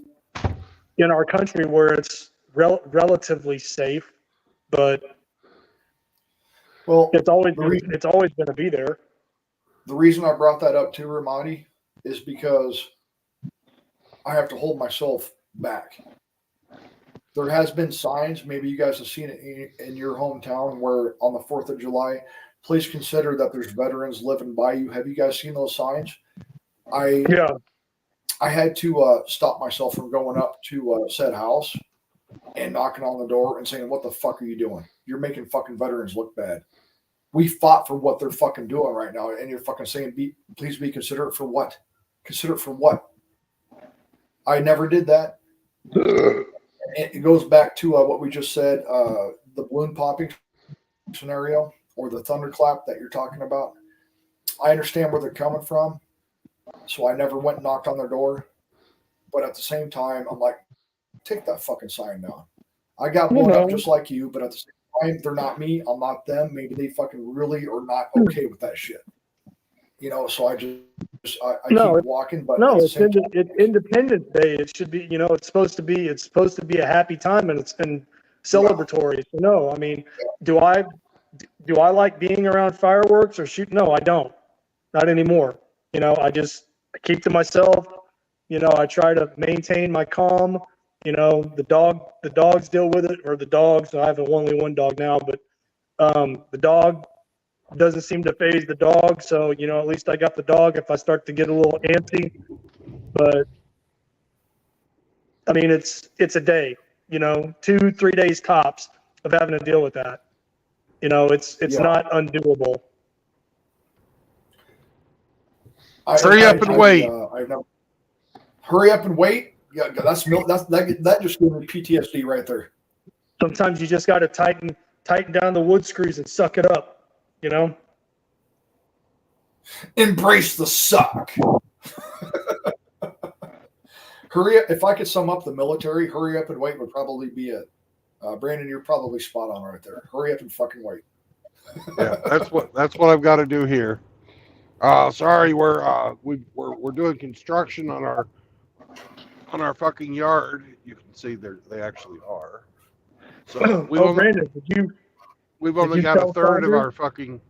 [SPEAKER 10] in our country where it's relatively safe, but
[SPEAKER 5] well,
[SPEAKER 10] it's always going to be there.
[SPEAKER 5] The reason I brought that up too, Ramadi, is because I have to hold myself back. There has been signs, maybe you guys have seen it in your hometown, where on the 4th of July, please consider that there's veterans living by you. Have you guys seen those signs? I had to stop myself from going up to said house and knocking on the door and saying, what the fuck are you doing? You're making fucking veterans look bad. We fought for what they're fucking doing right now, and you're fucking saying, please be considerate for what? Considerate for what? I never did that. It goes back to what we just said, the balloon popping scenario or the thunderclap that you're talking about. I understand where they're coming from, so I never went and knocked on their door. But at the same time, I'm like, take that fucking sign down. I got blown up just like you, but at the same time, they're not me. I'm not them. Maybe they fucking really are not okay with that shit. You know, so I keep walking. But
[SPEAKER 10] no, it's Independence Day. It should be, you know, it's supposed to be a happy time and it's celebratory. So no, I mean, do I like being around fireworks or shoot? No, I don't. Not anymore. You know, I keep to myself. You know, I try to maintain my calm. You know, the dogs deal with it, or the dogs. I have only one dog now, but the dog doesn't seem to phase the dog. So, you know, at least I got the dog if I start to get a little antsy. But I mean, it's a day, you know, 2-3 days tops of having to deal with that. You know, it's
[SPEAKER 5] Yeah.
[SPEAKER 10] not undoable.
[SPEAKER 1] Hurry up and wait.
[SPEAKER 5] Hurry up and wait. Yeah, that just gave me PTSD right there.
[SPEAKER 10] Sometimes you just got to tighten down the wood screws and suck it up. You know.
[SPEAKER 5] Embrace the suck. Hurry up. If I could sum up the military, hurry up and wait would probably be it. Brandon, you're probably spot on right there. Hurry up and fucking wait.
[SPEAKER 1] Yeah, that's what I've got to do here. Sorry, we're doing construction on our fucking yard. You can see they actually are. So
[SPEAKER 10] Brandon,
[SPEAKER 1] we've only got a third of our fucking.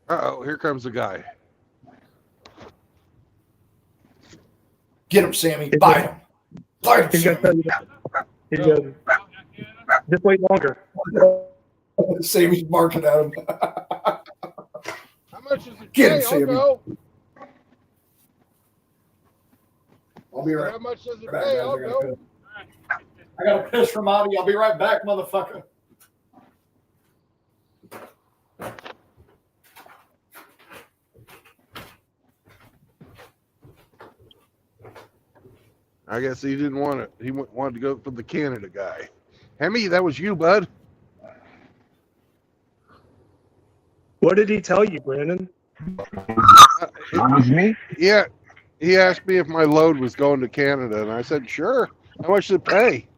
[SPEAKER 1] Here comes the guy.
[SPEAKER 5] Get him, Sammy. Bite him. Bite
[SPEAKER 10] He's
[SPEAKER 5] him,
[SPEAKER 10] gonna tell you that. Just wait longer.
[SPEAKER 5] Sammy's barking at him.
[SPEAKER 1] How much is it?
[SPEAKER 5] Get him,
[SPEAKER 1] I'll
[SPEAKER 5] Sammy.
[SPEAKER 1] go.
[SPEAKER 5] I'll be right
[SPEAKER 1] How much does it
[SPEAKER 5] back.
[SPEAKER 1] pay?
[SPEAKER 5] Guys,
[SPEAKER 1] I'll go.
[SPEAKER 5] I got a piss from Audie. I'll be right back, motherfucker.
[SPEAKER 1] I guess he didn't want it. He wanted to go for the Canada guy. Hemi, that was you, bud.
[SPEAKER 10] What did he tell you, Brandon?
[SPEAKER 9] That was me.
[SPEAKER 1] Yeah, he asked me if my load was going to Canada, and I said, sure. How much does it pay?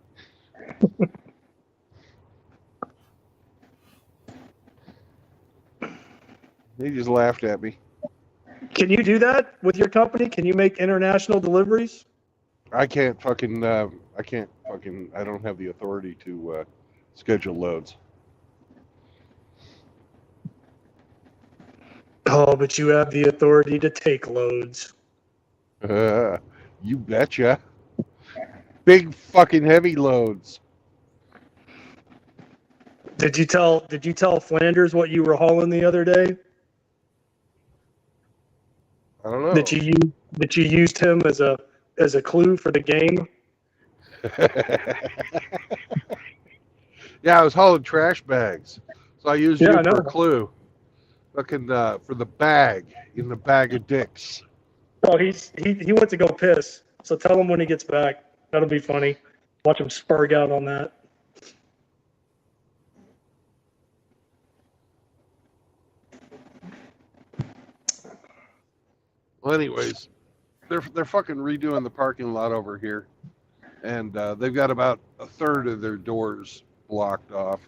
[SPEAKER 1] He just laughed at me.
[SPEAKER 10] Can you do that with your company? Can you make international deliveries?
[SPEAKER 1] I can't fucking, I don't have the authority to schedule loads.
[SPEAKER 10] Oh, but you have the authority to take loads.
[SPEAKER 1] You betcha. Big fucking heavy loads.
[SPEAKER 10] Did you tell Flanders what you were hauling the other day?
[SPEAKER 1] I don't know.
[SPEAKER 10] That you used him as a clue for the game?
[SPEAKER 1] Yeah, I was hauling trash bags, so I used you for a clue. Fucking for the bag in the bag of dicks.
[SPEAKER 10] Oh, he went to go piss. So tell him when he gets back. That'll be funny. Watch him spurg out on that.
[SPEAKER 1] Well, anyways, they're fucking redoing the parking lot over here, and they've got about a third of their doors blocked off.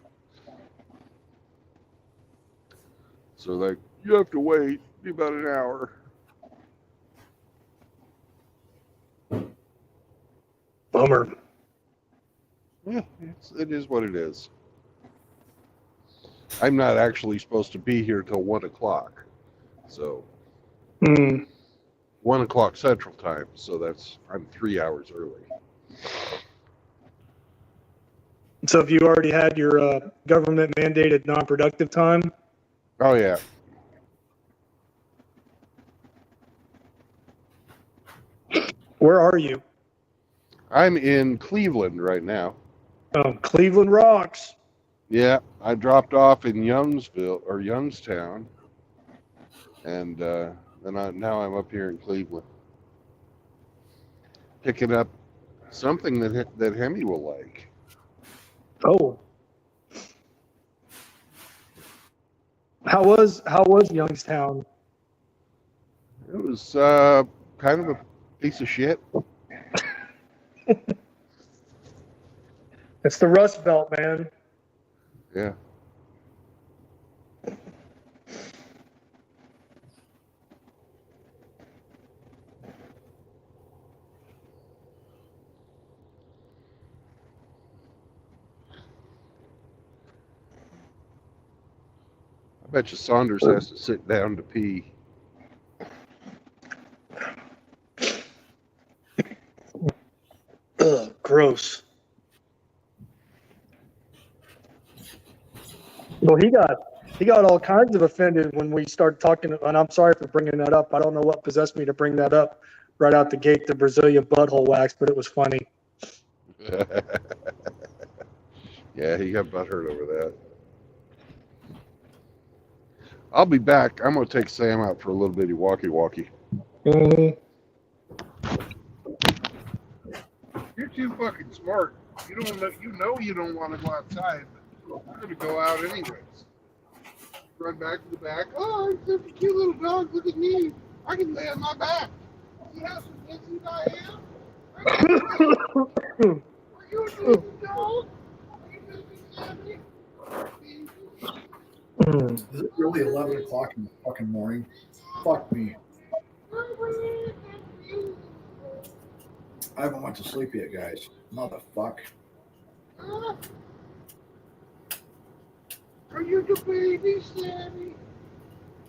[SPEAKER 1] So like, you have to wait about an hour.
[SPEAKER 10] Bummer.
[SPEAKER 1] Yeah, it is what it is. I'm not actually supposed to be here till 1 o'clock, so 1 o'clock Central Time. So I'm 3 hours early.
[SPEAKER 10] So have you already had your government mandated non-productive time?
[SPEAKER 1] Oh yeah.
[SPEAKER 10] Where are you?
[SPEAKER 1] I'm in Cleveland right now.
[SPEAKER 10] Cleveland rocks.
[SPEAKER 1] Yeah, I dropped off in Youngstown, and now I'm up here in Cleveland, picking up something that Hemi will like.
[SPEAKER 10] Oh, how was Youngstown?
[SPEAKER 1] It was kind of a piece of shit.
[SPEAKER 10] It's the Rust Belt, man.
[SPEAKER 1] Yeah. I bet you Saunders has to sit down to pee.
[SPEAKER 10] Ugh, gross. Well, he got all kinds of offended when we started talking, and I'm sorry for bringing that up. I don't know what possessed me to bring that up right out the gate, the Brazilian butthole wax, but it was funny.
[SPEAKER 1] Yeah, he got butthurt over that. I'll be back. I'm gonna take Sam out for a little bitty walkie-walkie.
[SPEAKER 10] Mhm.
[SPEAKER 1] You're too fucking smart. You know you don't want to go outside, but you're gonna go out anyways. Run back to the back. Oh, it's such a cute little dog. Look at me. I can lay on my back. See how submissive I am? Are you a little dog? Are you Sammy?
[SPEAKER 5] Is it really 11 o'clock in the fucking morning? Fuck me. I haven't went to sleep yet, guys. Motherfuck.
[SPEAKER 1] Are you the baby, Sammy?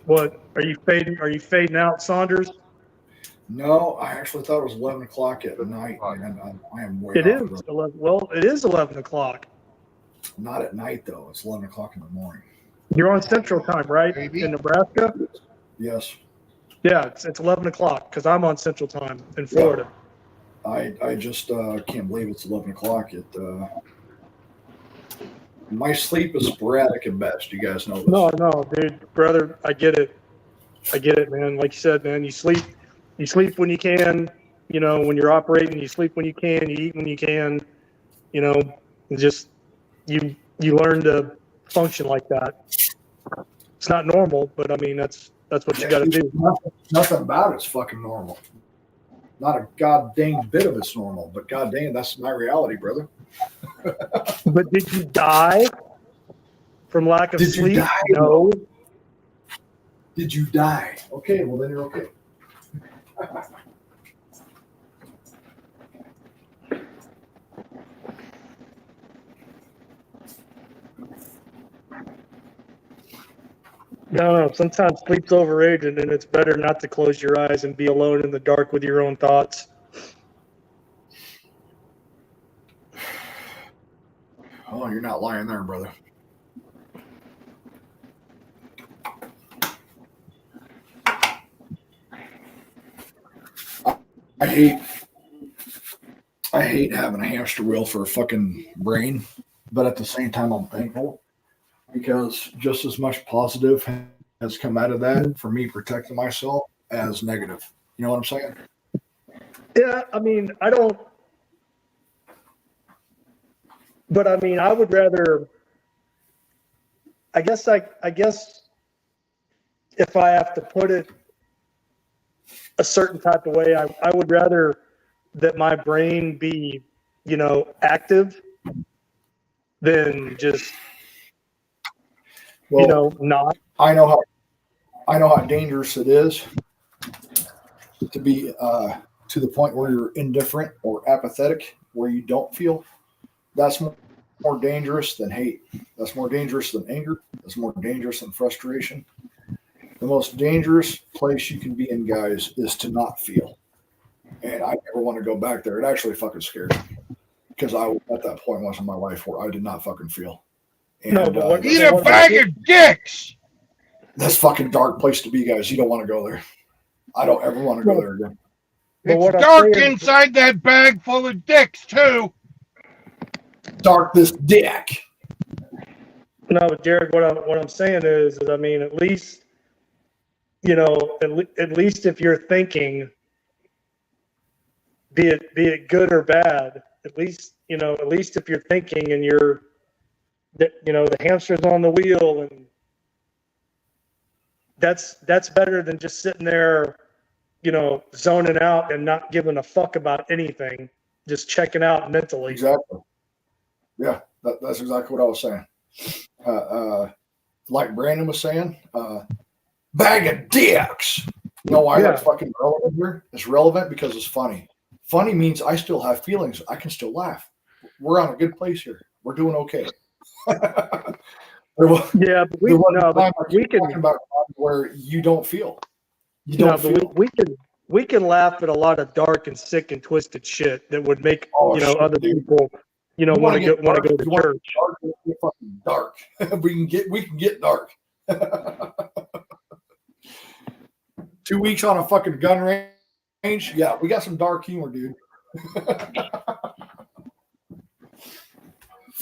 [SPEAKER 10] What are you fading? Are you fading out, Saunders?
[SPEAKER 5] No, I actually thought it was 11 o'clock at night, and I am way
[SPEAKER 10] It
[SPEAKER 5] off,
[SPEAKER 10] is
[SPEAKER 5] bro.
[SPEAKER 10] 11. Well, it is 11 o'clock.
[SPEAKER 5] Not at night, though. It's 11 o'clock in the morning.
[SPEAKER 10] You're on Central Time, right?
[SPEAKER 1] Maybe.
[SPEAKER 10] In Nebraska?
[SPEAKER 5] Yes.
[SPEAKER 10] Yeah, it's 11 o'clock because I'm on Central Time in Florida.
[SPEAKER 5] I just can't believe it's 11 o'clock. My sleep is sporadic at best. You guys know this.
[SPEAKER 10] No, dude, brother, I get it. I get it, man. Like you said, man, you sleep when you can. You know, when you're operating, you sleep when you can. You eat when you can. You know, just you learn to function like that. It's not normal, but I mean that's what you got to do.
[SPEAKER 5] Nothing about it's fucking normal. Not a god dang bit of it's normal, but god dang, that's my reality, brother.
[SPEAKER 10] But did you die from lack of
[SPEAKER 5] Did you
[SPEAKER 10] sleep?
[SPEAKER 5] die?
[SPEAKER 10] No.
[SPEAKER 5] Did you die? Okay, well then you're okay.
[SPEAKER 10] No. Sometimes sleep's overrated, and it's better not to close your eyes and be alone in the dark with your own thoughts.
[SPEAKER 5] Oh, you're not lying there, brother. I hate having a hamster wheel for a fucking brain, but at the same time, I'm thankful because just as much positive has come out of that for me protecting myself as negative. You know what I'm saying?
[SPEAKER 10] Yeah, I mean, I don't. But I mean, I would rather. I guess if I have to put it a certain type of way, I would rather that my brain be, you know, active than just,
[SPEAKER 5] Well,
[SPEAKER 10] you know, not.
[SPEAKER 5] I know how dangerous it is to be to the point where you're indifferent or apathetic, where you don't feel. That's more dangerous than hate. That's more dangerous than anger. That's more dangerous than frustration. The most dangerous place you can be in, guys, is to not feel. And I never want to go back there. It actually fucking scares me because I was at that point once in my life where I did not fucking feel. And,
[SPEAKER 10] No, but what-
[SPEAKER 1] Eat a bag of dicks!
[SPEAKER 5] that's fucking dark place to be, guys. You don't want to go there. I don't ever want to go there again.
[SPEAKER 10] But what
[SPEAKER 1] It's
[SPEAKER 10] I'm
[SPEAKER 1] dark
[SPEAKER 10] saying-
[SPEAKER 1] inside that bag full of dicks, too.
[SPEAKER 5] Dark this dick.
[SPEAKER 10] No, but Jared, what I'm saying is I mean, at least, you know, at least if you're thinking, be it good or bad, at least, you know, at least if you're thinking and you're, you know, the hamster's on the wheel, and that's better than just sitting there, you know, zoning out and not giving a fuck about anything, just checking out mentally.
[SPEAKER 5] Exactly. Yeah, that's exactly what I was saying. Like Brandon was saying, bag of dicks. You know why that's fucking relevant here? It's relevant because it's funny. Funny means I still have feelings. I can still laugh. We're on a good place here. We're doing okay.
[SPEAKER 10] Yeah, but we can
[SPEAKER 5] talking about where you don't feel. You
[SPEAKER 10] no,
[SPEAKER 5] don't
[SPEAKER 10] but
[SPEAKER 5] feel.
[SPEAKER 10] we can laugh at a lot of dark and sick and twisted shit that would make
[SPEAKER 5] Oh,
[SPEAKER 10] you know
[SPEAKER 5] shit,
[SPEAKER 10] other
[SPEAKER 5] dude.
[SPEAKER 10] people, you know, want to go to
[SPEAKER 5] You want
[SPEAKER 10] church.
[SPEAKER 5] dark, let's get fucking dark. we can get dark. 2 weeks on a fucking gun range. Yeah, we got some dark humor, dude.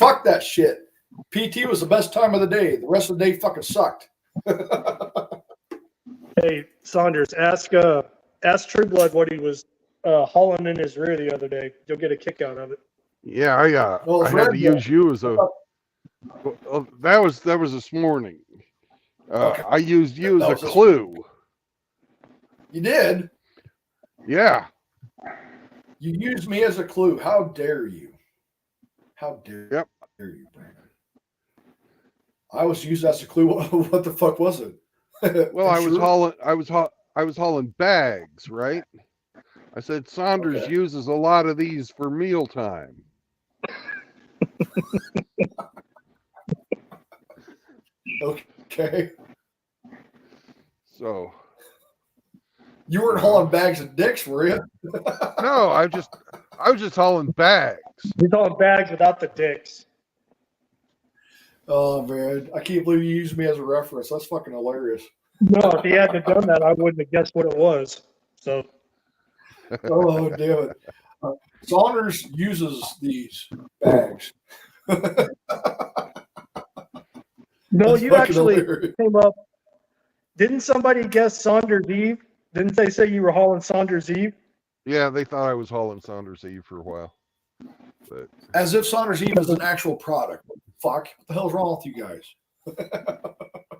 [SPEAKER 5] Fuck that shit. PT was the best time of the day. The rest of the day fucking sucked.
[SPEAKER 10] Hey, Saunders, ask Trueblood what he was hauling in his rear the other day. You'll get a kick out of it.
[SPEAKER 1] Yeah,
[SPEAKER 5] Well,
[SPEAKER 1] I
[SPEAKER 5] it's
[SPEAKER 1] had to
[SPEAKER 5] red,
[SPEAKER 1] use you as a. Well, that was this morning.
[SPEAKER 5] Okay.
[SPEAKER 1] I used you
[SPEAKER 5] That
[SPEAKER 1] as a
[SPEAKER 5] was this
[SPEAKER 1] clue.
[SPEAKER 5] You did?
[SPEAKER 1] Yeah.
[SPEAKER 5] You used me as a clue. How dare you? How dare you, Brandon? I was used as a clue. What the fuck was it?
[SPEAKER 1] Well, I was hauling bags, right? I said Saunders
[SPEAKER 5] Okay.
[SPEAKER 1] uses a lot of these for mealtime.
[SPEAKER 5] Okay.
[SPEAKER 1] So
[SPEAKER 5] You weren't hauling bags of dicks, were you?
[SPEAKER 1] no, I was just hauling bags.
[SPEAKER 10] He's hauling bags without the dicks.
[SPEAKER 5] Oh man, I can't believe you used me as a reference. That's fucking hilarious.
[SPEAKER 10] No, if he hadn't done that, I wouldn't have guessed what it was. So
[SPEAKER 5] Oh damn it. Saunders uses these bags.
[SPEAKER 10] no,
[SPEAKER 5] That's
[SPEAKER 10] you
[SPEAKER 5] fucking
[SPEAKER 10] actually
[SPEAKER 5] hilarious.
[SPEAKER 10] came up. Didn't somebody guess Saunders Eve? Didn't they say you were hauling Saunders Eve?
[SPEAKER 1] Yeah, they thought I was hauling Saunders Eve for a while. But
[SPEAKER 5] As if Saunders Eve is an actual product. Fuck. What the hell's wrong with you guys?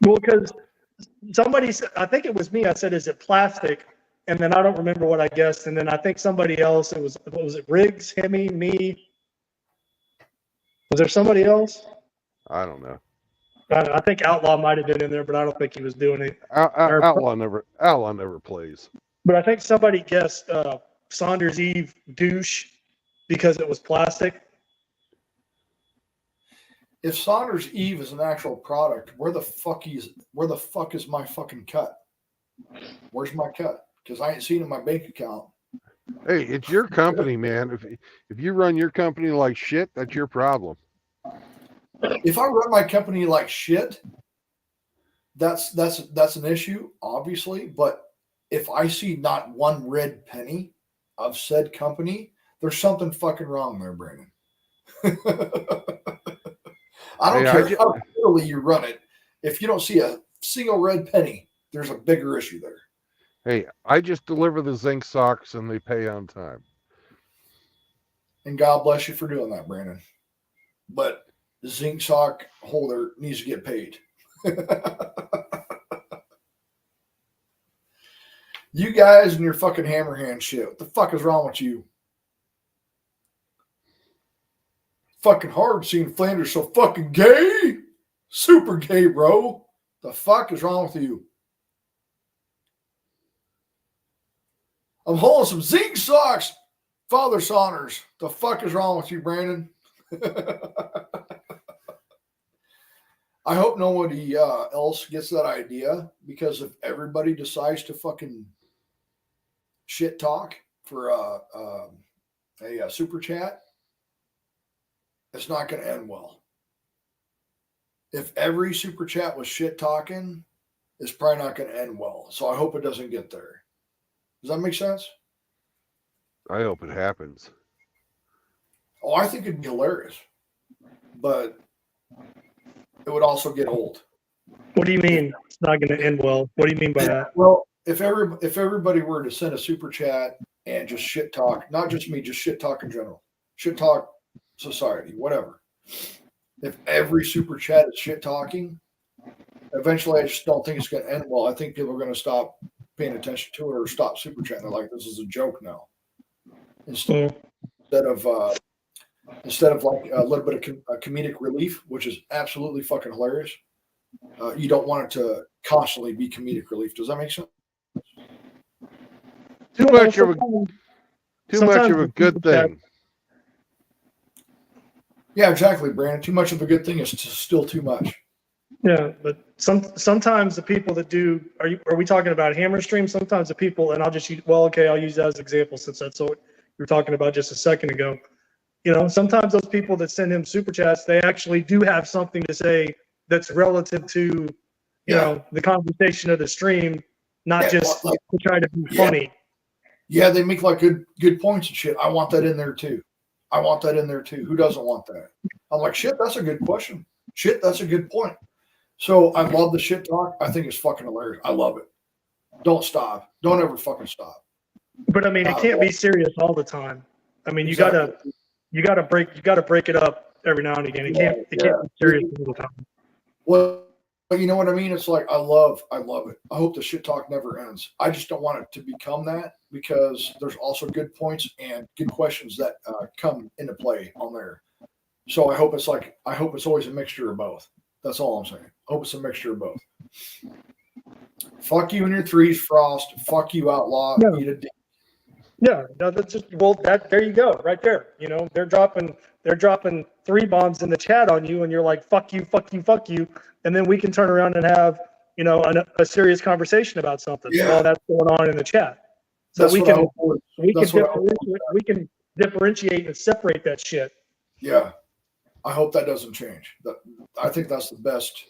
[SPEAKER 10] Well, because somebody said, I think it was me. I said, "Is it plastic?" And then I don't remember what I guessed. And then I think somebody else. It was what was it? Riggs, Hemi, me. Was there somebody else?
[SPEAKER 1] I don't know.
[SPEAKER 10] I think Outlaw might have been in there, but I don't think he was doing it.
[SPEAKER 1] Outlaw never plays.
[SPEAKER 10] But I think somebody guessed Saunders Eve douche because it was plastic.
[SPEAKER 5] If Saunders Eve is an actual product, where the fuck is my fucking cut? Where's my cut? Because I ain't seen it in my bank account.
[SPEAKER 1] Hey, it's your company, man. If you run your company like shit, that's your problem.
[SPEAKER 5] If I run my company like shit, that's an issue, obviously. But if I see not one red penny of said company, there's something fucking wrong there, Brandon. I don't care how poorly you run it. If you don't see a single red penny, there's a bigger issue there.
[SPEAKER 1] Hey, I just deliver the zinc socks and they pay on time.
[SPEAKER 5] And God bless you for doing that, Brandon. But the zinc sock holder needs to get paid. You guys and your fucking hammer hand shit. What the fuck is wrong with you? Fucking hard seeing Flanders so fucking gay. Super gay, bro. The fuck is wrong with you? I'm holding some zinc socks. Father Saunders. The fuck is wrong with you, Brandon? I hope nobody else gets that idea, because if everybody decides to fucking shit talk for a super chat, it's not going to end well. If every super chat was shit talking, it's probably not going to end well. So I hope it doesn't get there. Does that make sense?
[SPEAKER 1] I hope it happens.
[SPEAKER 5] Oh, I think it'd be hilarious, but it would also get old.
[SPEAKER 10] What do you mean it's not going to end well? What do you mean by that?
[SPEAKER 5] Well, if everybody were to send a super chat and just shit talk, not just me, just shit talk in general, shit talk society, whatever. If every super chat is shit talking, eventually I just don't think it's going to end well. I think people are going to stop paying attention to it or stop super chatting. They're like, this is a joke now. Instead of like a little bit of comedic relief, which is absolutely fucking hilarious. You don't want it to constantly be comedic relief. Does that make sense?
[SPEAKER 1] Too much of a good thing.
[SPEAKER 5] Yeah, exactly, Brandon. Too much of a good thing is still too much.
[SPEAKER 10] Yeah, but sometimes the people that do are we talking about Hammer Stream? Sometimes the people, and I'll just use I'll use that as an example since that's what you were talking about just a second ago. You know, sometimes those people that send him super chats, they actually do have something to say that's relative to, you know, the conversation of the stream, not just like, to try to be funny.
[SPEAKER 5] Yeah, they make like good points and shit. I want that in there too. I want that in there too. Who doesn't want that? I'm like, shit, that's a good question. Shit, that's a good point. So I love the shit talk. I think it's fucking hilarious. I love it. Don't stop. Don't ever fucking stop.
[SPEAKER 10] But I mean, it can't be serious all the time. I mean, you gotta break it up every now and again. It can't be serious all the time.
[SPEAKER 5] Well, you know what I mean? It's like I love it. I hope the shit talk never ends. I just don't want it to become that because there's also good points and good questions that come into play on there. So I hope it's always a mixture of both. That's all I'm saying. I hope it's a mixture of both. Fuck you and your threes, Frost. Fuck you, Outlaw.
[SPEAKER 10] No.
[SPEAKER 5] Eat a dick.
[SPEAKER 10] Yeah, no, that's just there you go, right there. You know, they're dropping 3 bombs in the chat on you, and you're like, fuck you, fuck you, fuck you, and then we can turn around and have, you know, a serious conversation about something.
[SPEAKER 5] Yeah.
[SPEAKER 10] While that's going on in the chat. So
[SPEAKER 5] That's
[SPEAKER 10] we
[SPEAKER 5] what I
[SPEAKER 10] can
[SPEAKER 5] hope for. That's what I hope for.
[SPEAKER 10] we can differentiate and separate that shit.
[SPEAKER 5] Yeah. I hope that doesn't change. I think that's the best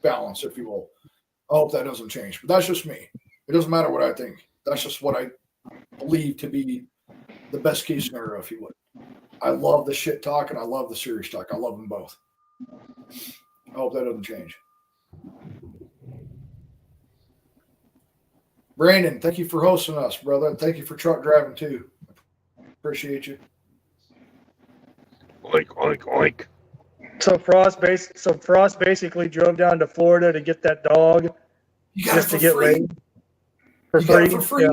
[SPEAKER 5] balance, if you will. I hope that doesn't change. But that's just me. It doesn't matter what I think. That's just what I believe to be the best case scenario, if you would. I love the shit talk and I love the serious talk. I love them both. I hope that doesn't change. Brandon, thank you for hosting us, brother. And thank you for truck driving too. Appreciate you.
[SPEAKER 1] Oink, oink, oink.
[SPEAKER 10] So Frost basically drove down to Florida to get that dog
[SPEAKER 5] You got
[SPEAKER 10] just
[SPEAKER 5] it
[SPEAKER 10] to
[SPEAKER 5] for
[SPEAKER 10] get
[SPEAKER 5] free.
[SPEAKER 10] laid for
[SPEAKER 5] You got it
[SPEAKER 10] free.
[SPEAKER 5] for free.
[SPEAKER 10] Yeah.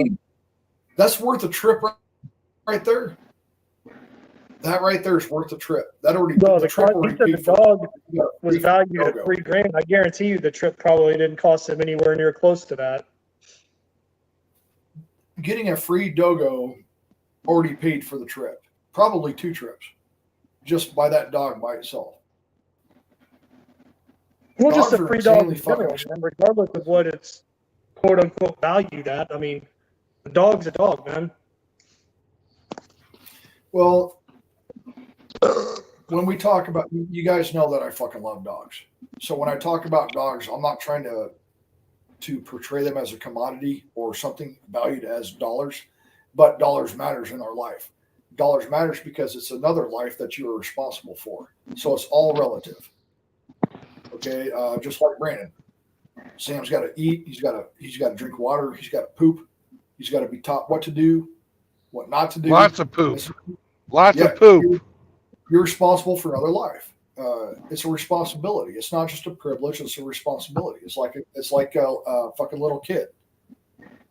[SPEAKER 5] That's worth a trip right there. That right there is worth a trip. That already
[SPEAKER 10] No,
[SPEAKER 5] the trip
[SPEAKER 10] he
[SPEAKER 5] already
[SPEAKER 10] said the
[SPEAKER 5] paid for
[SPEAKER 10] dog
[SPEAKER 5] it.
[SPEAKER 10] was valued at
[SPEAKER 5] Go.
[SPEAKER 10] $3,000. I guarantee you the trip probably didn't cost him anywhere near close to that.
[SPEAKER 5] Getting a free dogo already paid for the trip. Probably 2 trips. Just by that dog by itself.
[SPEAKER 10] Well,
[SPEAKER 5] Dogs
[SPEAKER 10] just a
[SPEAKER 5] are
[SPEAKER 10] free dog in
[SPEAKER 5] insanely
[SPEAKER 10] general,
[SPEAKER 5] fucking-
[SPEAKER 10] man, regardless of what it's quote unquote valued at. I mean, a dog's a dog, man.
[SPEAKER 5] Well, when we talk about, you guys know that I fucking love dogs. So when I talk about dogs, I'm not trying to portray them as a commodity or something valued as dollars, but dollars matters in our life. Dollars matters because it's another life that you are responsible for. So it's all relative. Okay, just like Brandon, Sam's got to eat. He's got to drink water. He's got to poop. He's got to be taught what to do, what not to do.
[SPEAKER 1] Lots of poop. Lots of poop.
[SPEAKER 5] You're responsible for another life. It's a responsibility. It's not just a privilege. It's a responsibility. It's like a fucking little kid.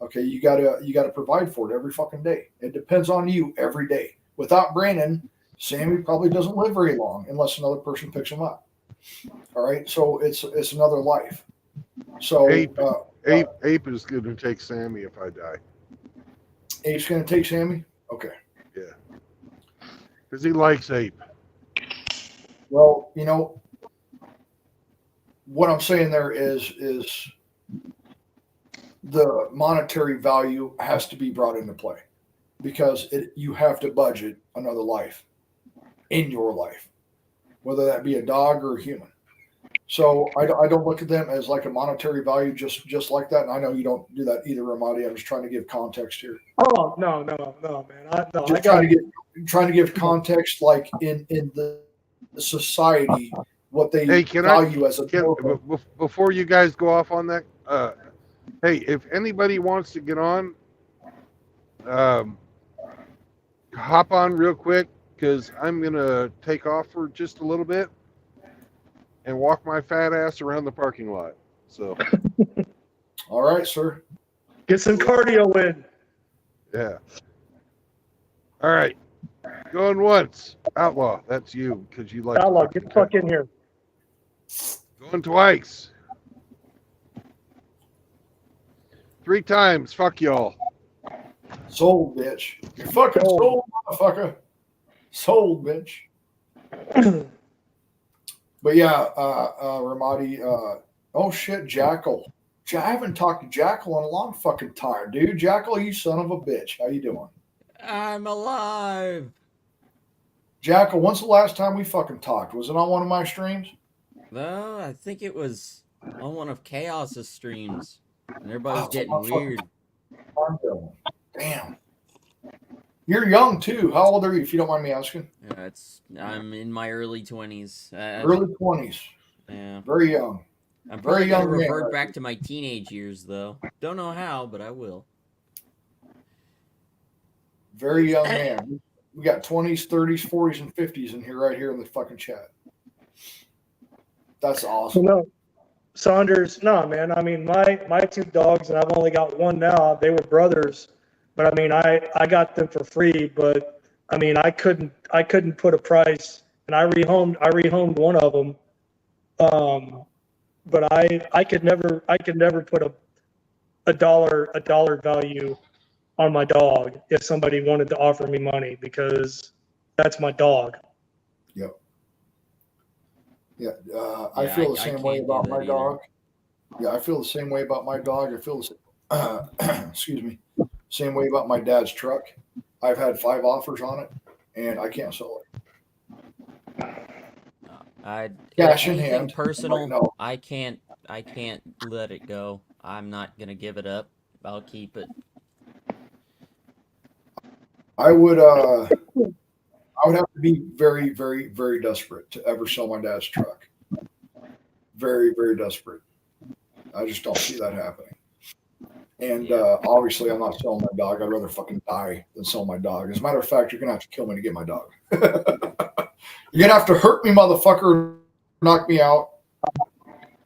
[SPEAKER 5] Okay, you gotta provide for it every fucking day. It depends on you every day. Without Brandon, Sammy probably doesn't live very long unless another person picks him up. All right, so it's another life. So
[SPEAKER 1] Ape is going to take Sammy if I die.
[SPEAKER 5] Ape's going to take Sammy. Okay.
[SPEAKER 1] Yeah, because he likes Ape.
[SPEAKER 5] Well, you know what I'm saying there is the monetary value has to be brought into play because you have to budget another life in your life, whether that be a dog or a human. So I don't look at them as like a monetary value just like that. And I know you don't do that either, Ramadi. I'm just trying to give context here.
[SPEAKER 10] Oh no, man.
[SPEAKER 5] Trying to give context, like in the society, what they value as a
[SPEAKER 1] before you guys go off on that. Hey, if anybody wants to get on, hop on real quick because I'm gonna take off for just a little bit and walk my fat ass around the parking lot. So,
[SPEAKER 5] all right, sir.
[SPEAKER 10] Get some cardio in.
[SPEAKER 1] Yeah. All right. Going once. Outlaw, that's you because you like.
[SPEAKER 10] Outlaw, get the fuck in here.
[SPEAKER 1] Going twice. 3 times. Fuck y'all.
[SPEAKER 5] Sold, bitch. You're fucking sold, motherfucker. Sold, bitch. But yeah, Ramadi, oh shit, Jackal. I haven't talked to Jackal in a long fucking time, dude. Jackal, you son of a bitch. How you doing?
[SPEAKER 11] I'm alive.
[SPEAKER 5] Jackal, when's the last time we fucking talked? Was it on one of my streams?
[SPEAKER 11] No, I think it was on one of Chaos's streams. And everybody's getting
[SPEAKER 5] my
[SPEAKER 11] weird.
[SPEAKER 5] Damn. You're young too. How old are you, if you don't mind me asking?
[SPEAKER 11] I'm in my early 20s.
[SPEAKER 5] Early 20s.
[SPEAKER 11] Yeah.
[SPEAKER 5] Very young.
[SPEAKER 11] I'm
[SPEAKER 5] Very
[SPEAKER 11] probably gonna
[SPEAKER 5] young man,
[SPEAKER 11] revert
[SPEAKER 5] right?
[SPEAKER 11] back to my teenage years, though. Don't know how, but I will.
[SPEAKER 5] Very young man. We got 20s, 30s, 40s, and 50s in here, right here in the fucking chat. That's awesome.
[SPEAKER 10] No, Saunders, no, man. I mean, my two dogs, and I've only got one now. They were brothers, but I mean, I got them for free. But I mean, I couldn't put a price, and I rehomed one of them. But I could never put a dollar value on my dog if somebody wanted to offer me money, because that's my dog.
[SPEAKER 5] Yep. Yeah. I feel the same way about my dog. Yeah, I feel the same way about my dog. I feel excuse me, same way about my dad's truck. I've had 5 offers on it, and I can't sell it.
[SPEAKER 11] Cash in
[SPEAKER 10] hand.
[SPEAKER 11] hand. Personal,
[SPEAKER 5] Like, no.
[SPEAKER 11] I can't let it go. I'm not gonna give it up. I'll keep it.
[SPEAKER 5] I would have to be very, very, very desperate to ever sell my dad's truck. Very, very desperate. I just don't see that happening. And obviously, I'm not selling my dog. I'd rather fucking die than sell my dog. As a matter of fact, you're gonna have to kill me to get my dog. You're gonna have to hurt me, motherfucker, knock me out.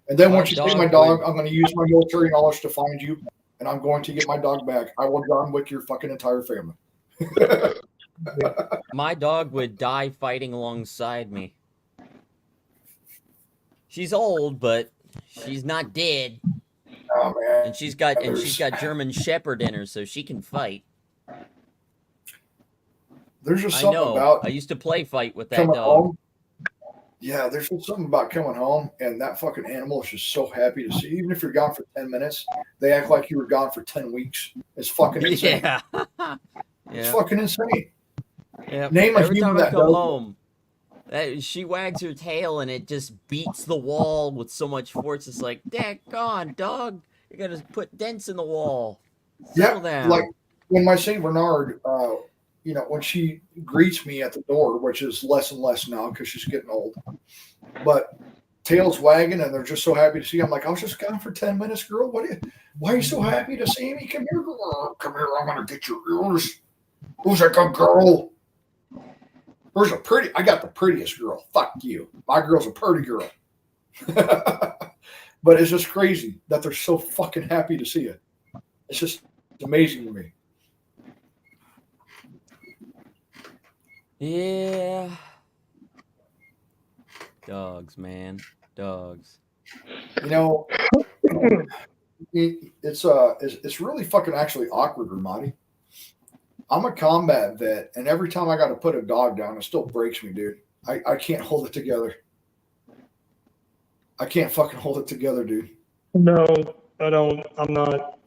[SPEAKER 5] And then once you take my dog, I'm gonna use my military knowledge to find you, and I'm going to get my dog back. I will John Wick your fucking entire family.
[SPEAKER 11] My dog would die fighting alongside me. She's old, but she's not dead.
[SPEAKER 5] Oh man!
[SPEAKER 11] And she's got German Shepherd in her, so she can fight.
[SPEAKER 5] There's just something about
[SPEAKER 11] I used to play fight with that
[SPEAKER 5] coming
[SPEAKER 11] dog.
[SPEAKER 5] home. Yeah, there's just something about coming home, and that fucking animal is just so happy to see. Even if you're gone for 10 minutes, they act like you were gone for 10 weeks. It's fucking insane.
[SPEAKER 11] Yeah.
[SPEAKER 5] It's fucking insane.
[SPEAKER 11] Yeah.
[SPEAKER 5] Name a
[SPEAKER 11] Every
[SPEAKER 5] human
[SPEAKER 11] time I
[SPEAKER 5] that
[SPEAKER 11] come
[SPEAKER 5] does
[SPEAKER 11] home, she wags her tail and it just beats the wall with so much force. It's like, daggone, dog, you're gonna put dents in the wall. Settle down.
[SPEAKER 5] Like when my Saint Bernard, when she greets me at the door, which is less and less now because she's getting old, but tail's wagging and they're just so happy to see. I'm like, I was just gone for 10 minutes, girl. Why are you so happy to see me? Come here, girl. Come here. I'm gonna get your ears. Who's a good girl? Where's a pretty? I got the prettiest girl. Fuck you. My girl's a pretty girl. But it's just crazy that they're so fucking happy to see it. It's just amazing to me.
[SPEAKER 11] Yeah. Dogs, man. Dogs.
[SPEAKER 5] It's really fucking actually awkward, Ramadi. I'm a combat vet, and every time I got to put a dog down, it still breaks me, dude. I can't hold it together. I can't fucking hold it together, dude.
[SPEAKER 10] No, I don't. I'm not.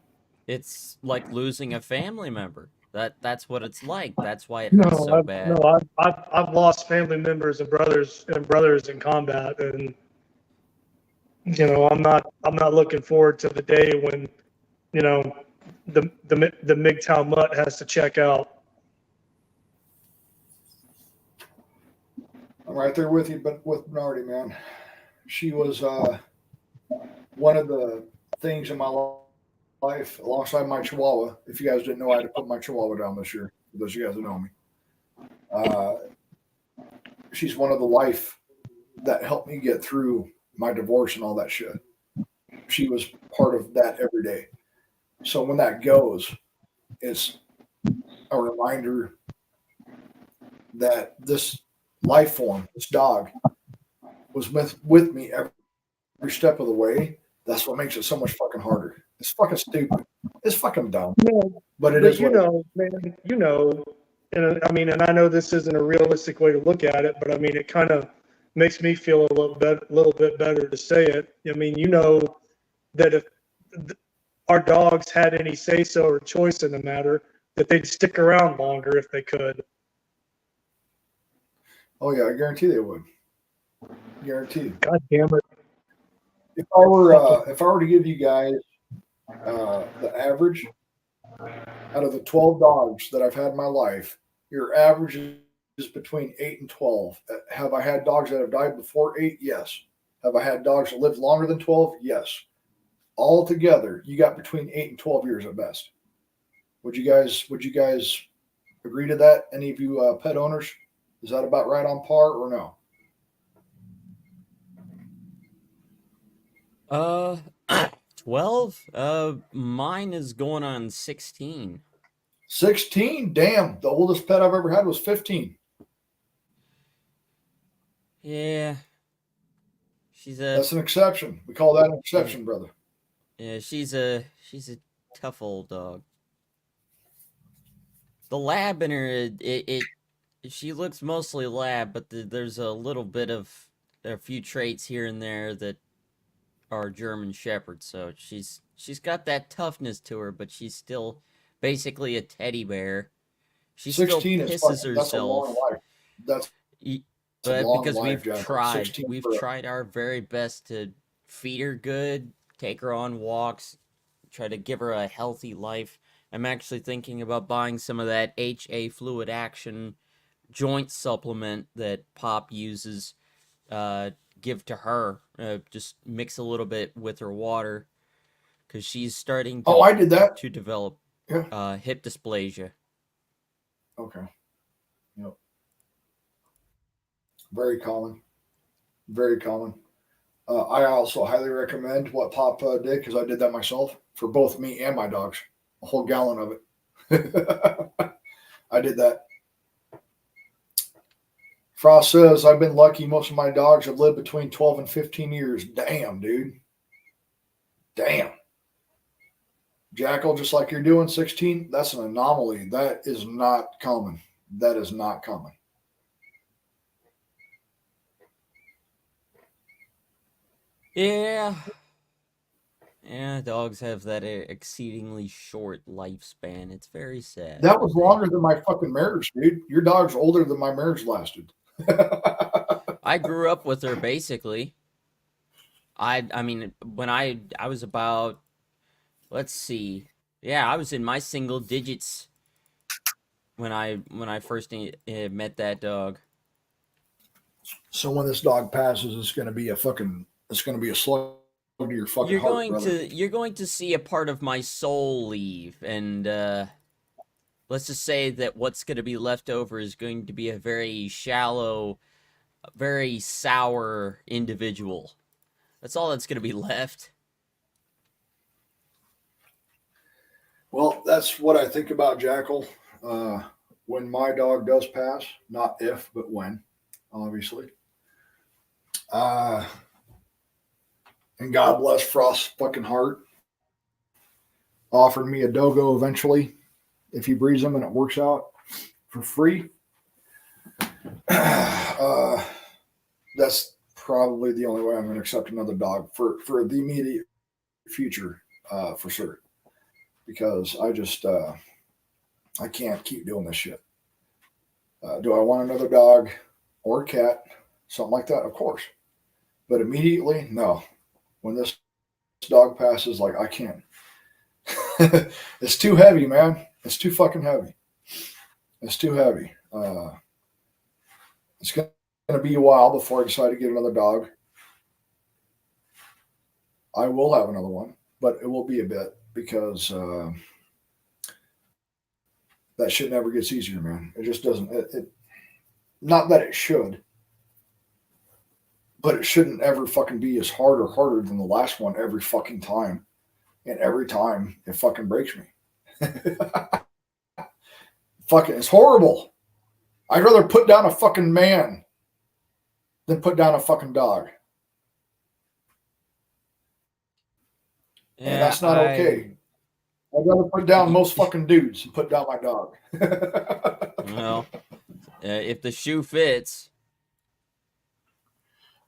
[SPEAKER 11] It's like losing a family member. That's what it's like. That's why it hurts so bad.
[SPEAKER 10] I've lost family members and brothers in combat, and I'm not looking forward to the day when the MGTOW mutt has to check out.
[SPEAKER 5] I'm right there with you, but with Bernardi, man. She was one of the things in my life alongside my Chihuahua. If you guys didn't know, I had to put my Chihuahua down this year. For those of you guys that know me, she's one of the life that helped me get through my divorce and all that shit. She was part of that every day. So when that goes, it's a reminder that this life form, this dog, was with me every step of the way. That's what makes it so much fucking harder. It's fucking stupid. It's fucking dumb. But it is.
[SPEAKER 10] Man, and I know this isn't a realistic way to look at it, but I mean, it kind of makes me feel a little bit better to say it. I mean, that if our dogs had any say-so or choice in the matter, that they'd stick around longer if they could.
[SPEAKER 5] Oh yeah, I guarantee they would. Guaranteed.
[SPEAKER 10] God damn it!
[SPEAKER 5] If I were to give you guys the average out of the 12 dogs that I've had in my life, your average is between 8 and 12. Have I had dogs that have died before 8? Yes. Have I had dogs that lived longer than 12? Yes. Altogether, you got between 8 and 12 years at best. Would you guys agree to that? Any of you pet owners? Is that about right on par or no?
[SPEAKER 11] 12? Mine is going on 16.
[SPEAKER 5] 16? Damn, the oldest pet I've ever had was 15.
[SPEAKER 11] Yeah.
[SPEAKER 5] That's an exception. We call that an exception, brother.
[SPEAKER 11] Yeah, she's a tough old dog. The lab in her, she looks mostly lab, but there's a little bit of a few traits here and there that are German Shepherd. So she's got that toughness to her, but she's still basically a teddy bear. She still
[SPEAKER 5] 16 is
[SPEAKER 11] pisses
[SPEAKER 5] fucking, that's a long
[SPEAKER 11] herself.
[SPEAKER 5] life. That's a
[SPEAKER 11] But
[SPEAKER 5] long
[SPEAKER 11] because
[SPEAKER 5] life, Jack.
[SPEAKER 11] we've tried our very best to feed her good, take her on walks, try to give her a healthy life. I'm actually thinking about buying some of that HA Fluid Action joint supplement that Pop uses. Give to her. Just mix a little bit with her water, because she's starting to,
[SPEAKER 5] I did that.
[SPEAKER 11] to develop hip dysplasia.
[SPEAKER 5] Okay. Yep. Very common. Very common. I also highly recommend what Pop did, because I did that myself for both me and my dogs. A whole gallon of it. I did that. Frost says, I've been lucky. Most of my dogs have lived between 12 and 15 years. Damn, dude. Damn. Jackal, just like you're doing, 16, that's an anomaly. That is not common. That is not common.
[SPEAKER 11] Yeah. Yeah, dogs have that exceedingly short lifespan. It's very sad.
[SPEAKER 5] That was longer than my fucking marriage, dude. Your dog's older than my marriage lasted.
[SPEAKER 11] I grew up with her basically. I mean, when I was about, let's see, yeah, I was in my single digits when I first met that dog.
[SPEAKER 5] So when this dog passes, it's going to be a slug to your fucking heart, brother.
[SPEAKER 11] You're going to see a part of my soul leave, and let's just say that what's going to be left over is going to be a very shallow, very sour individual. That's all that's going to be left.
[SPEAKER 5] Well, that's what I think about Jackal. When my dog does pass, not if, but when, obviously. And God bless Frost's fucking heart. Offered me a dogo eventually, if he breeds them and it works out, for free. That's probably the only way I'm going to accept another dog for the immediate future, for sure. Because I just, I can't keep doing this shit. Do I want another dog or cat? Something like that? Of course. But immediately, no. When this dog passes, like, I can't. It's too heavy, man. It's too fucking heavy. It's too heavy. It's going to be a while before I decide to get another dog. I will have another one, but it will be a bit, because that shit never gets easier, man. It just doesn't. Not that it should, but it shouldn't ever fucking be as hard or harder than the last one every fucking time. And every time it fucking breaks me. Fucking, it's horrible. I'd rather put down a fucking man than put down a fucking dog.
[SPEAKER 11] Yeah,
[SPEAKER 5] and that's not okay. I'd rather put down most fucking dudes and put down my dog.
[SPEAKER 11] Well, if the shoe fits.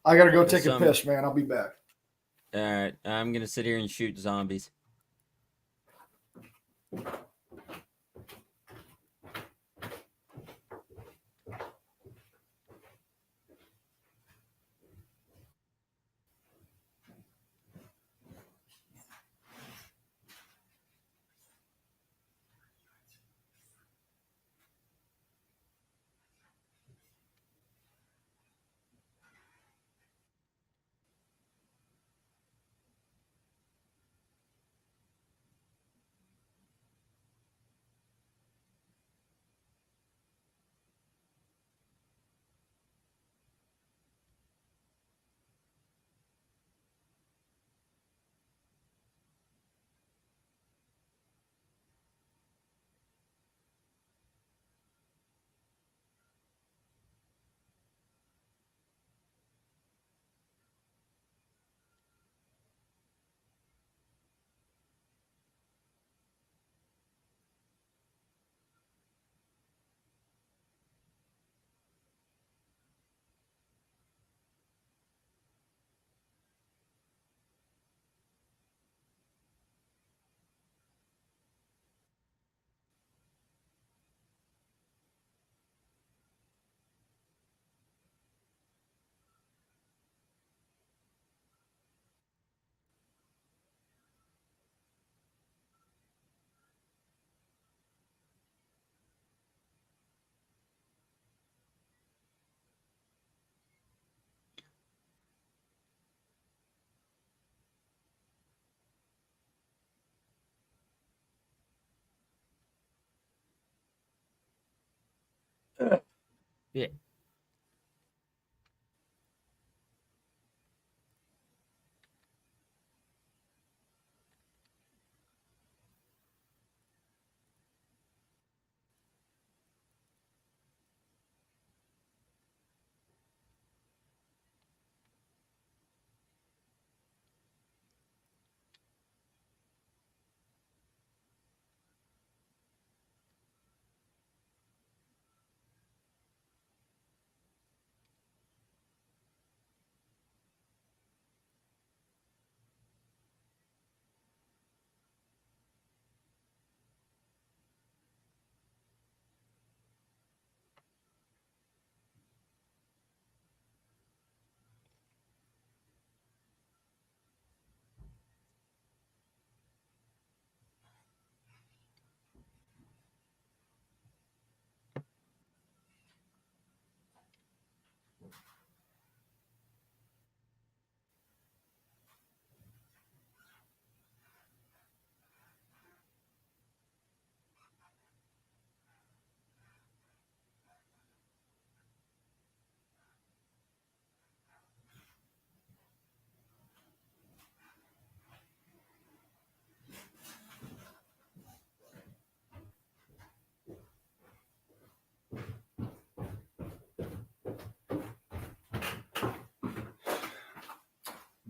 [SPEAKER 5] I gotta go take a piss, man. I'll be back.
[SPEAKER 11] All right, I'm gonna sit here and shoot zombies. Yeah.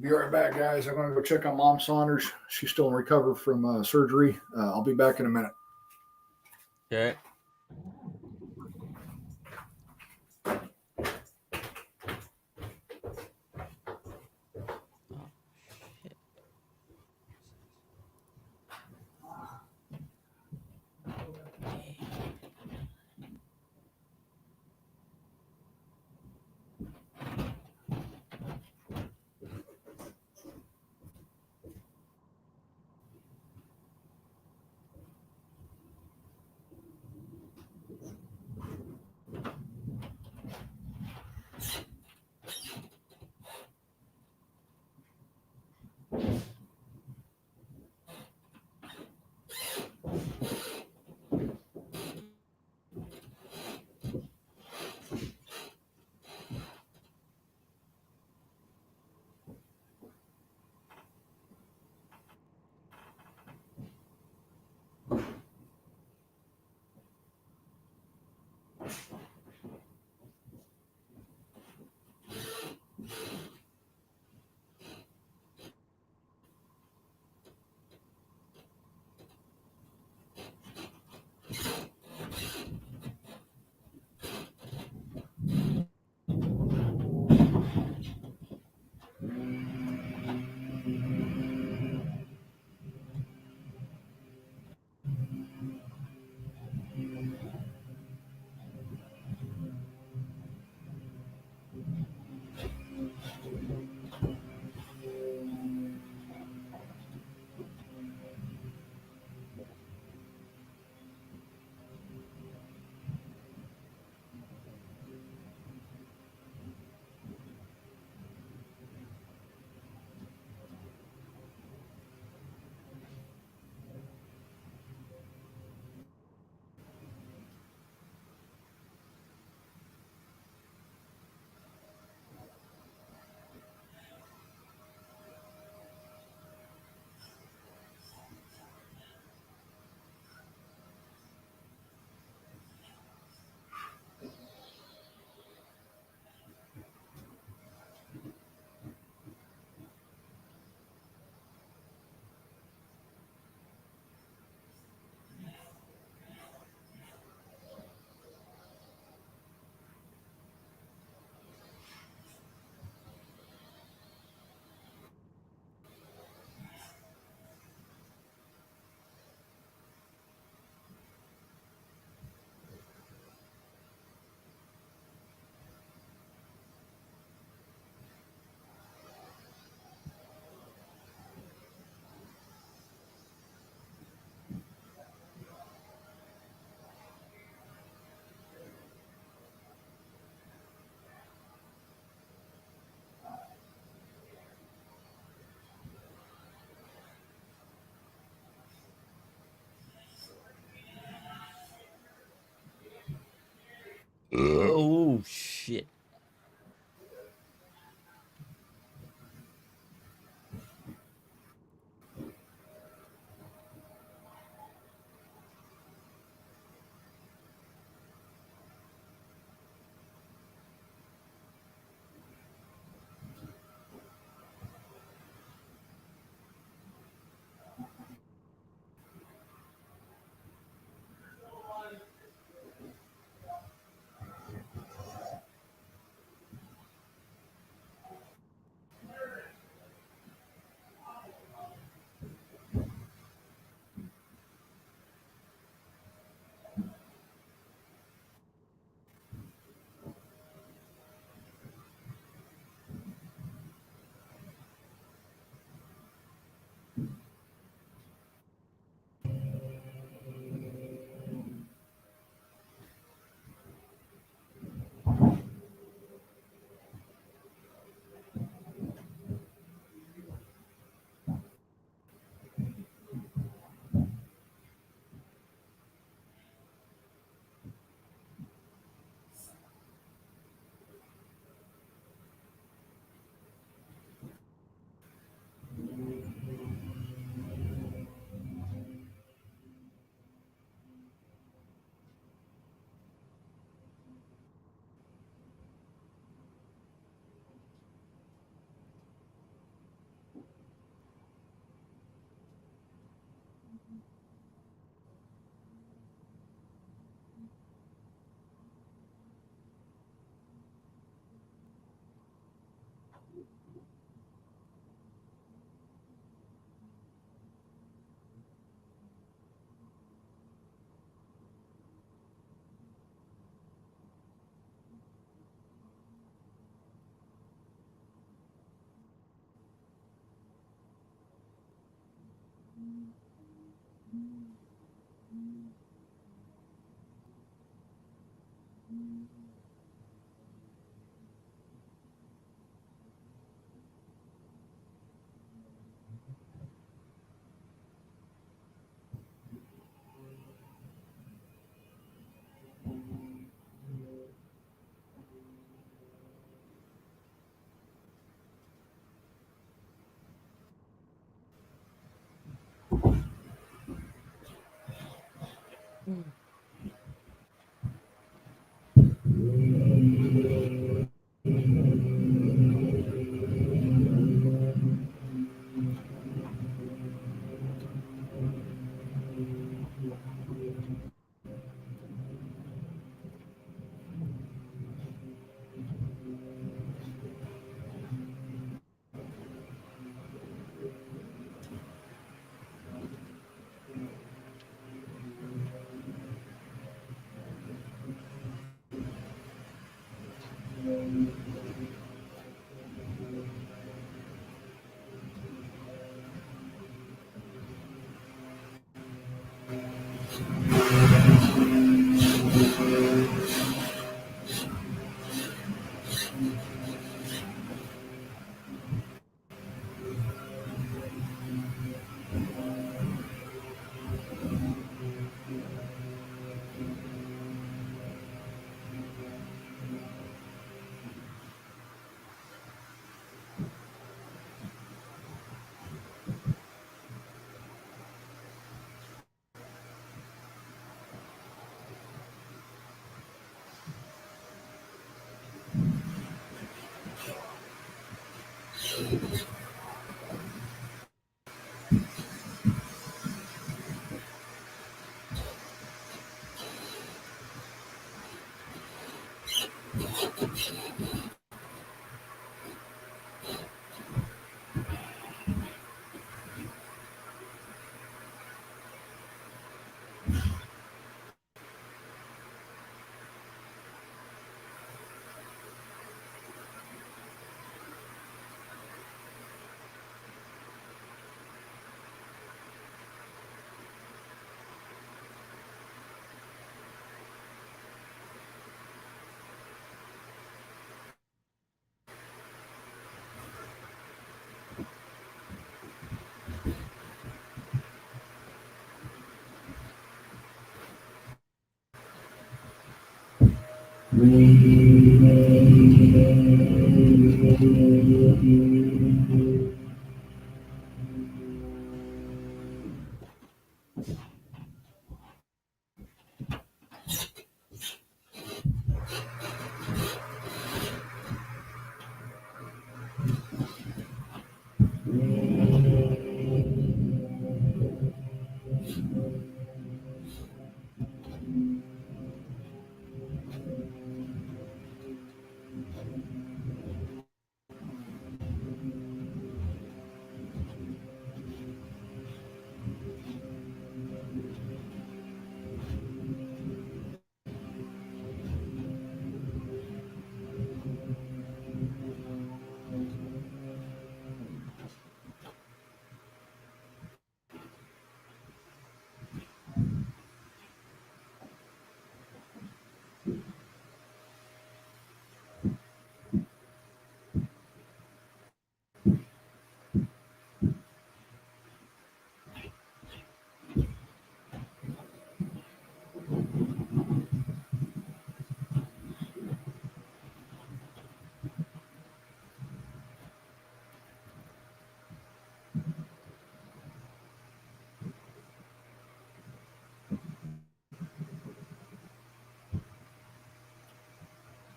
[SPEAKER 5] Be right back, guys. I'm going to go check on Mom Saunders. She's still in recovery from surgery. I'll be back in a minute.
[SPEAKER 11] Okay. Oh. Oh shit.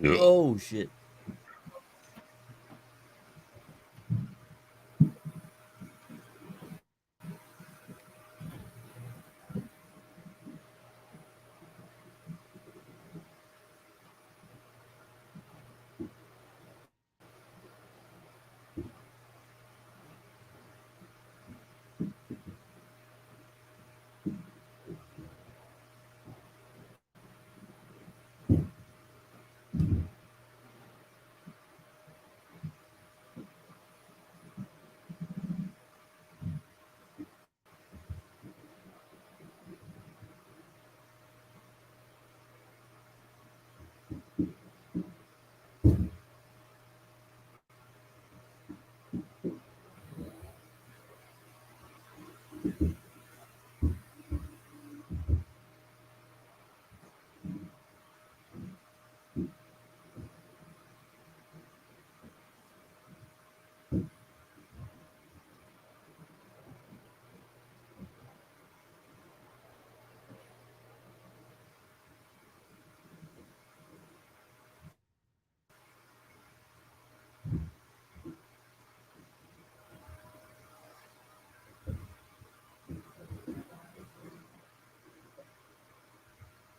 [SPEAKER 11] Oh shit.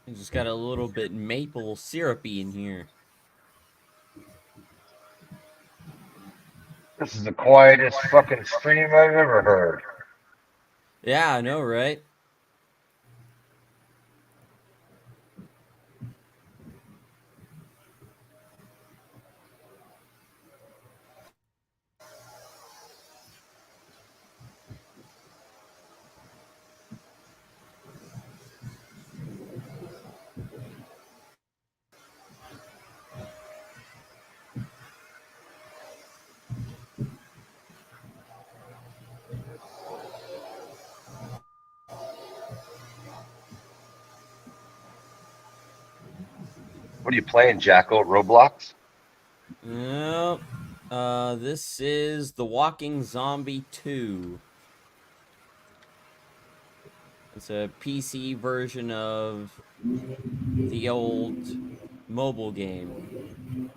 [SPEAKER 11] It just got a little bit maple syrupy in here.
[SPEAKER 9] This is the quietest fucking stream I've ever heard.
[SPEAKER 11] Yeah, I know, right?
[SPEAKER 9] What are you playing, Jacko? Roblox?
[SPEAKER 11] Yep. This is The Walking Zombie 2. It's a PC version of the old mobile game.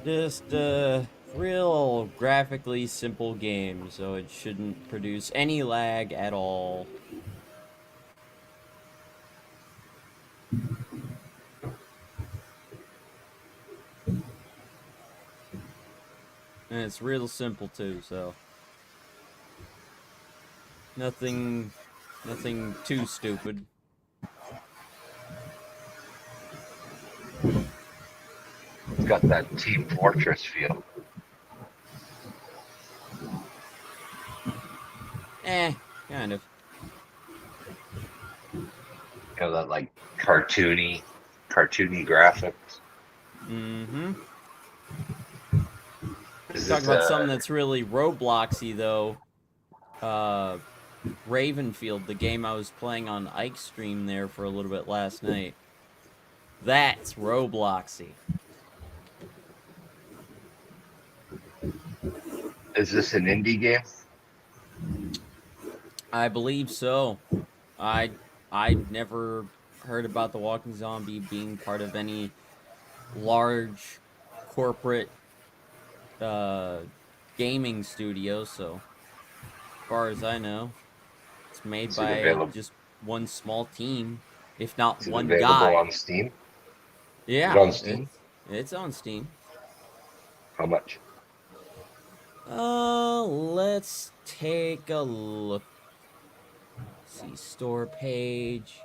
[SPEAKER 11] Just a real graphically simple game, so it shouldn't produce any lag at all. And it's real simple too, so nothing too stupid.
[SPEAKER 9] It's got that Team Fortress feel.
[SPEAKER 11] Kind of.
[SPEAKER 9] You know, that like cartoony graphics.
[SPEAKER 11] Mm-hmm.
[SPEAKER 9] Is
[SPEAKER 11] Talk
[SPEAKER 9] it,
[SPEAKER 11] about something that's really Robloxy though. Ravenfield, the game I was playing on Ike's stream there for a little bit last night. That's Robloxy.
[SPEAKER 9] is this an indie game?
[SPEAKER 11] I believe so. I'd never heard about the Walking Zombie being part of any large corporate gaming studio, so as far as I know, it's made
[SPEAKER 9] Is it
[SPEAKER 11] by
[SPEAKER 9] available?
[SPEAKER 11] just one small team, if not
[SPEAKER 9] Is it
[SPEAKER 11] one
[SPEAKER 9] available
[SPEAKER 11] guy.
[SPEAKER 9] on Steam?
[SPEAKER 11] Yeah,
[SPEAKER 9] Is it on Steam?
[SPEAKER 11] it's on Steam.
[SPEAKER 9] How much?
[SPEAKER 11] Let's take a look. See, store page.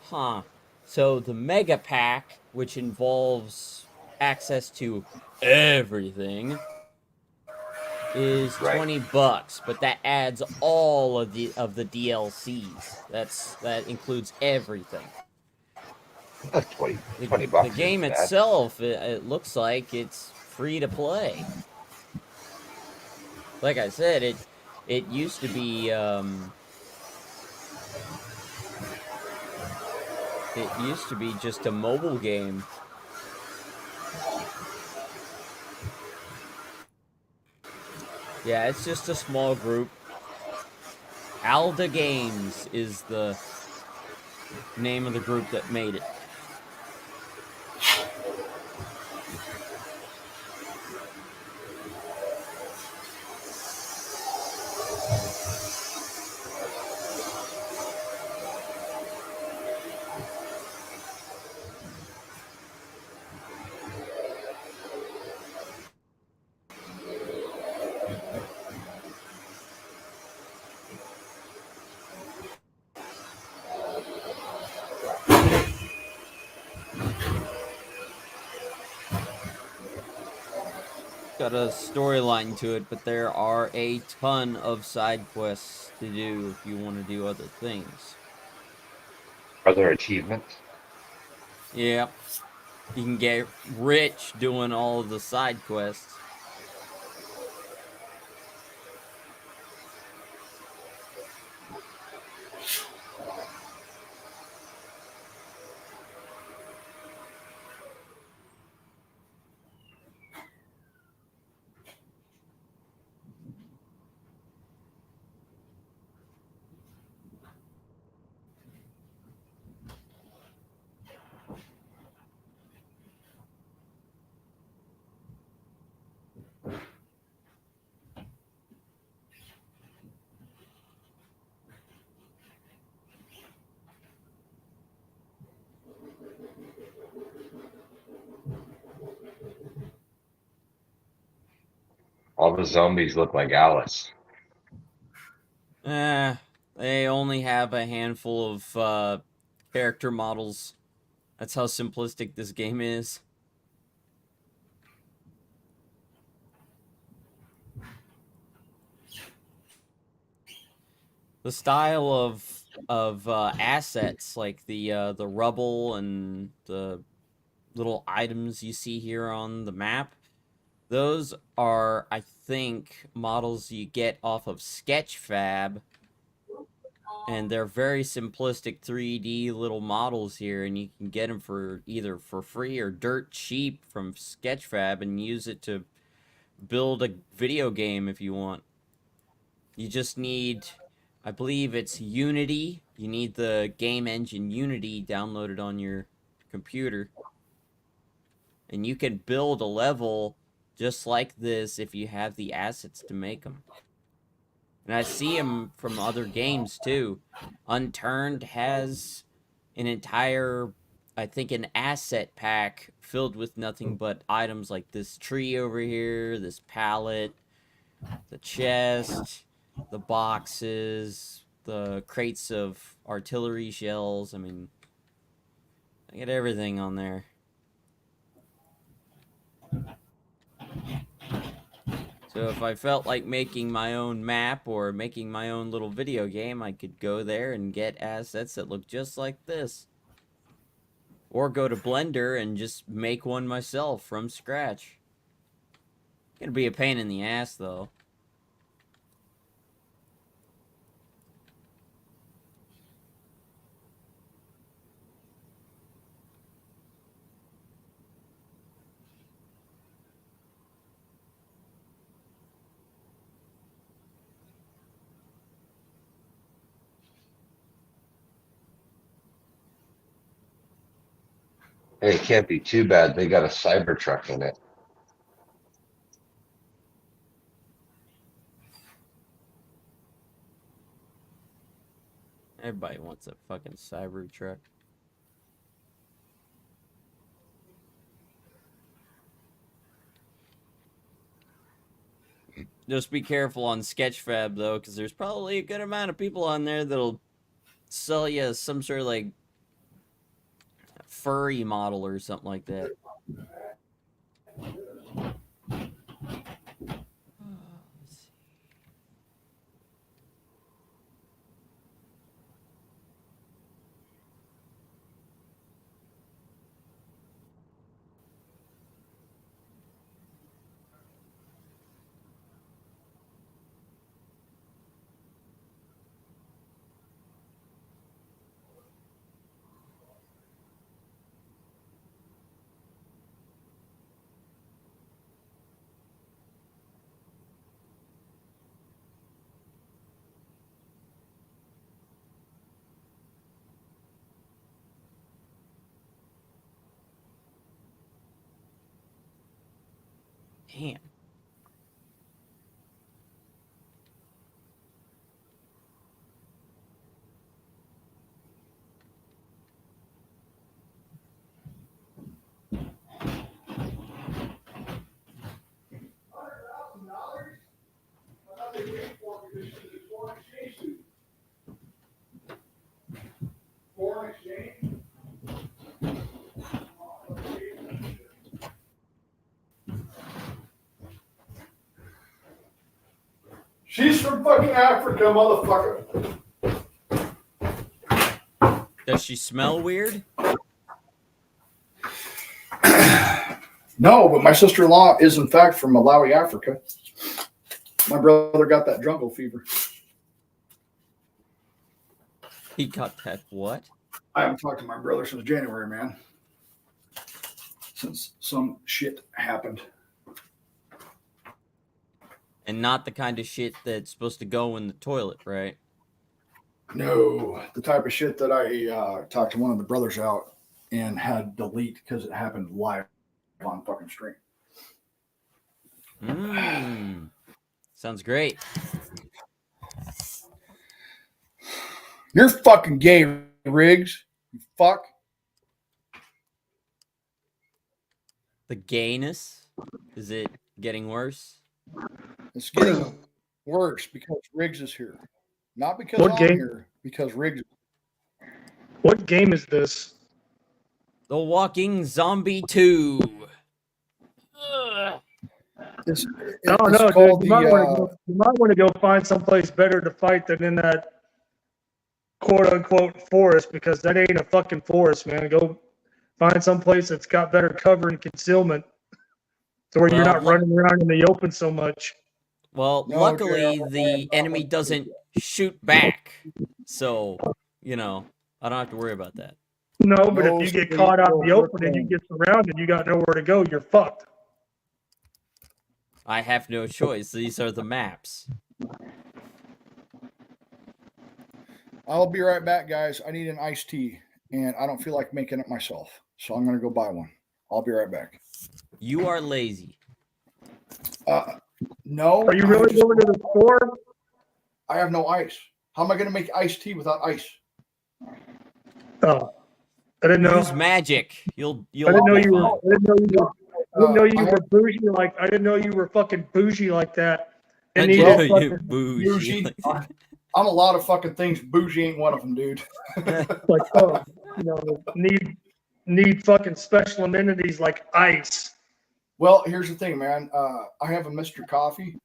[SPEAKER 11] Huh. So the Mega Pack, which involves access to everything, is
[SPEAKER 9] Right.
[SPEAKER 11] $20, but that adds all of the DLCs. That includes everything.
[SPEAKER 9] That's 20
[SPEAKER 11] The,
[SPEAKER 9] bucks.
[SPEAKER 11] the game
[SPEAKER 9] isn't bad.
[SPEAKER 11] itself, it looks like it's free to play. Like I said, it used to be just a mobile game. Yeah, it's just a small group. Alda Games is the name of the group that made it. Got a storyline to it, but there are a ton of side quests to do if you want to do other things.
[SPEAKER 9] Are there achievements?
[SPEAKER 11] Yep. You can get rich doing all of the side quests.
[SPEAKER 9] All the zombies look like Alice.
[SPEAKER 11] They only have a handful of character models. That's how simplistic this game is. The style of assets, like the rubble and the little items you see here on the map, those are, I think, models you get off of Sketchfab, and they're very simplistic 3D little models here, and you can get them for either for free or dirt cheap from Sketchfab and use it to build a video game if you want. You just need, I believe it's Unity. You need the game engine Unity downloaded on your computer, and you can build a level just like this if you have the assets to make them. And I see them from other games too. Unturned has an entire, I think, an asset pack filled with nothing but items like this tree over here, this pallet, the chest, the boxes, the crates of artillery shells. I mean, I get everything on there. So if I felt like making my own map or making my own little video game, I could go there and get assets that look just like this. Or go to Blender and just make one myself from scratch. Gonna be a pain in the ass, though.
[SPEAKER 9] Hey, it can't be too bad. They got a Cybertruck in it.
[SPEAKER 11] Everybody wants a fucking Cybertruck. Just be careful on Sketchfab, though, because there's probably a good amount of people on there that'll sell you some sort of, like, furry model or something like that. Damn.
[SPEAKER 5] She's from fucking Africa, motherfucker.
[SPEAKER 11] Does she smell weird?
[SPEAKER 5] No, but my sister-in-law is in fact from Malawi, Africa. My brother got that jungle fever.
[SPEAKER 11] He got that what?
[SPEAKER 5] I haven't talked to my brother since January, man. Since some shit happened.
[SPEAKER 11] And not the kind of shit that's supposed to go in the toilet, right?
[SPEAKER 5] No, the type of shit that I talked to one of the brothers out and had delete because it happened live on fucking stream.
[SPEAKER 11] Sounds great.
[SPEAKER 5] You're fucking gay, Riggs. You fuck.
[SPEAKER 11] The gayness? Is it getting worse?
[SPEAKER 5] It's getting worse because Riggs is here. Not because
[SPEAKER 10] What
[SPEAKER 5] I'm
[SPEAKER 10] game?
[SPEAKER 5] here, because Riggs.
[SPEAKER 10] What game is this?
[SPEAKER 11] The Walking Zombie 2.
[SPEAKER 5] It's
[SPEAKER 10] No,
[SPEAKER 5] called
[SPEAKER 10] dude. You might want to go find someplace better to fight than in that quote unquote forest, because that ain't a fucking forest, man. Go find someplace that's got better cover and concealment to where you're
[SPEAKER 11] Well,
[SPEAKER 10] not running around in the open so much.
[SPEAKER 11] Well,
[SPEAKER 5] No,
[SPEAKER 11] luckily
[SPEAKER 5] Gerald,
[SPEAKER 11] the enemy doesn't shoot back. So, you know, I don't have to worry about that.
[SPEAKER 10] No, but
[SPEAKER 5] No,
[SPEAKER 10] if you get
[SPEAKER 5] sweet,
[SPEAKER 10] caught out in the
[SPEAKER 5] no,
[SPEAKER 10] open and you get surrounded, you got nowhere to go, you're fucked.
[SPEAKER 11] I have no choice. These are the maps.
[SPEAKER 5] I'll be right back, guys. I need an iced tea, and I don't feel like making it myself, so I'm gonna go buy one. I'll be right back.
[SPEAKER 11] You are lazy.
[SPEAKER 5] No.
[SPEAKER 10] Are you really going to the store?
[SPEAKER 5] I have no ice. How am I gonna make iced tea without ice?
[SPEAKER 10] Oh, I didn't know.
[SPEAKER 11] Use magic. You'll
[SPEAKER 10] I didn't know
[SPEAKER 11] be
[SPEAKER 10] you were.
[SPEAKER 11] fine.
[SPEAKER 10] I didn't know you were. I didn't know you
[SPEAKER 5] I
[SPEAKER 10] were
[SPEAKER 5] have-
[SPEAKER 10] bougie like. I didn't know you were fucking bougie like that.
[SPEAKER 11] I
[SPEAKER 10] And
[SPEAKER 11] know
[SPEAKER 10] needed
[SPEAKER 11] you
[SPEAKER 10] fucking,
[SPEAKER 11] bougie.
[SPEAKER 5] Bougie. I'm a lot of fucking things. Bougie ain't one of them, dude.
[SPEAKER 10] like you know, need fucking special amenities like ice.
[SPEAKER 5] Well, here's the thing, man. I have a Mr. Coffee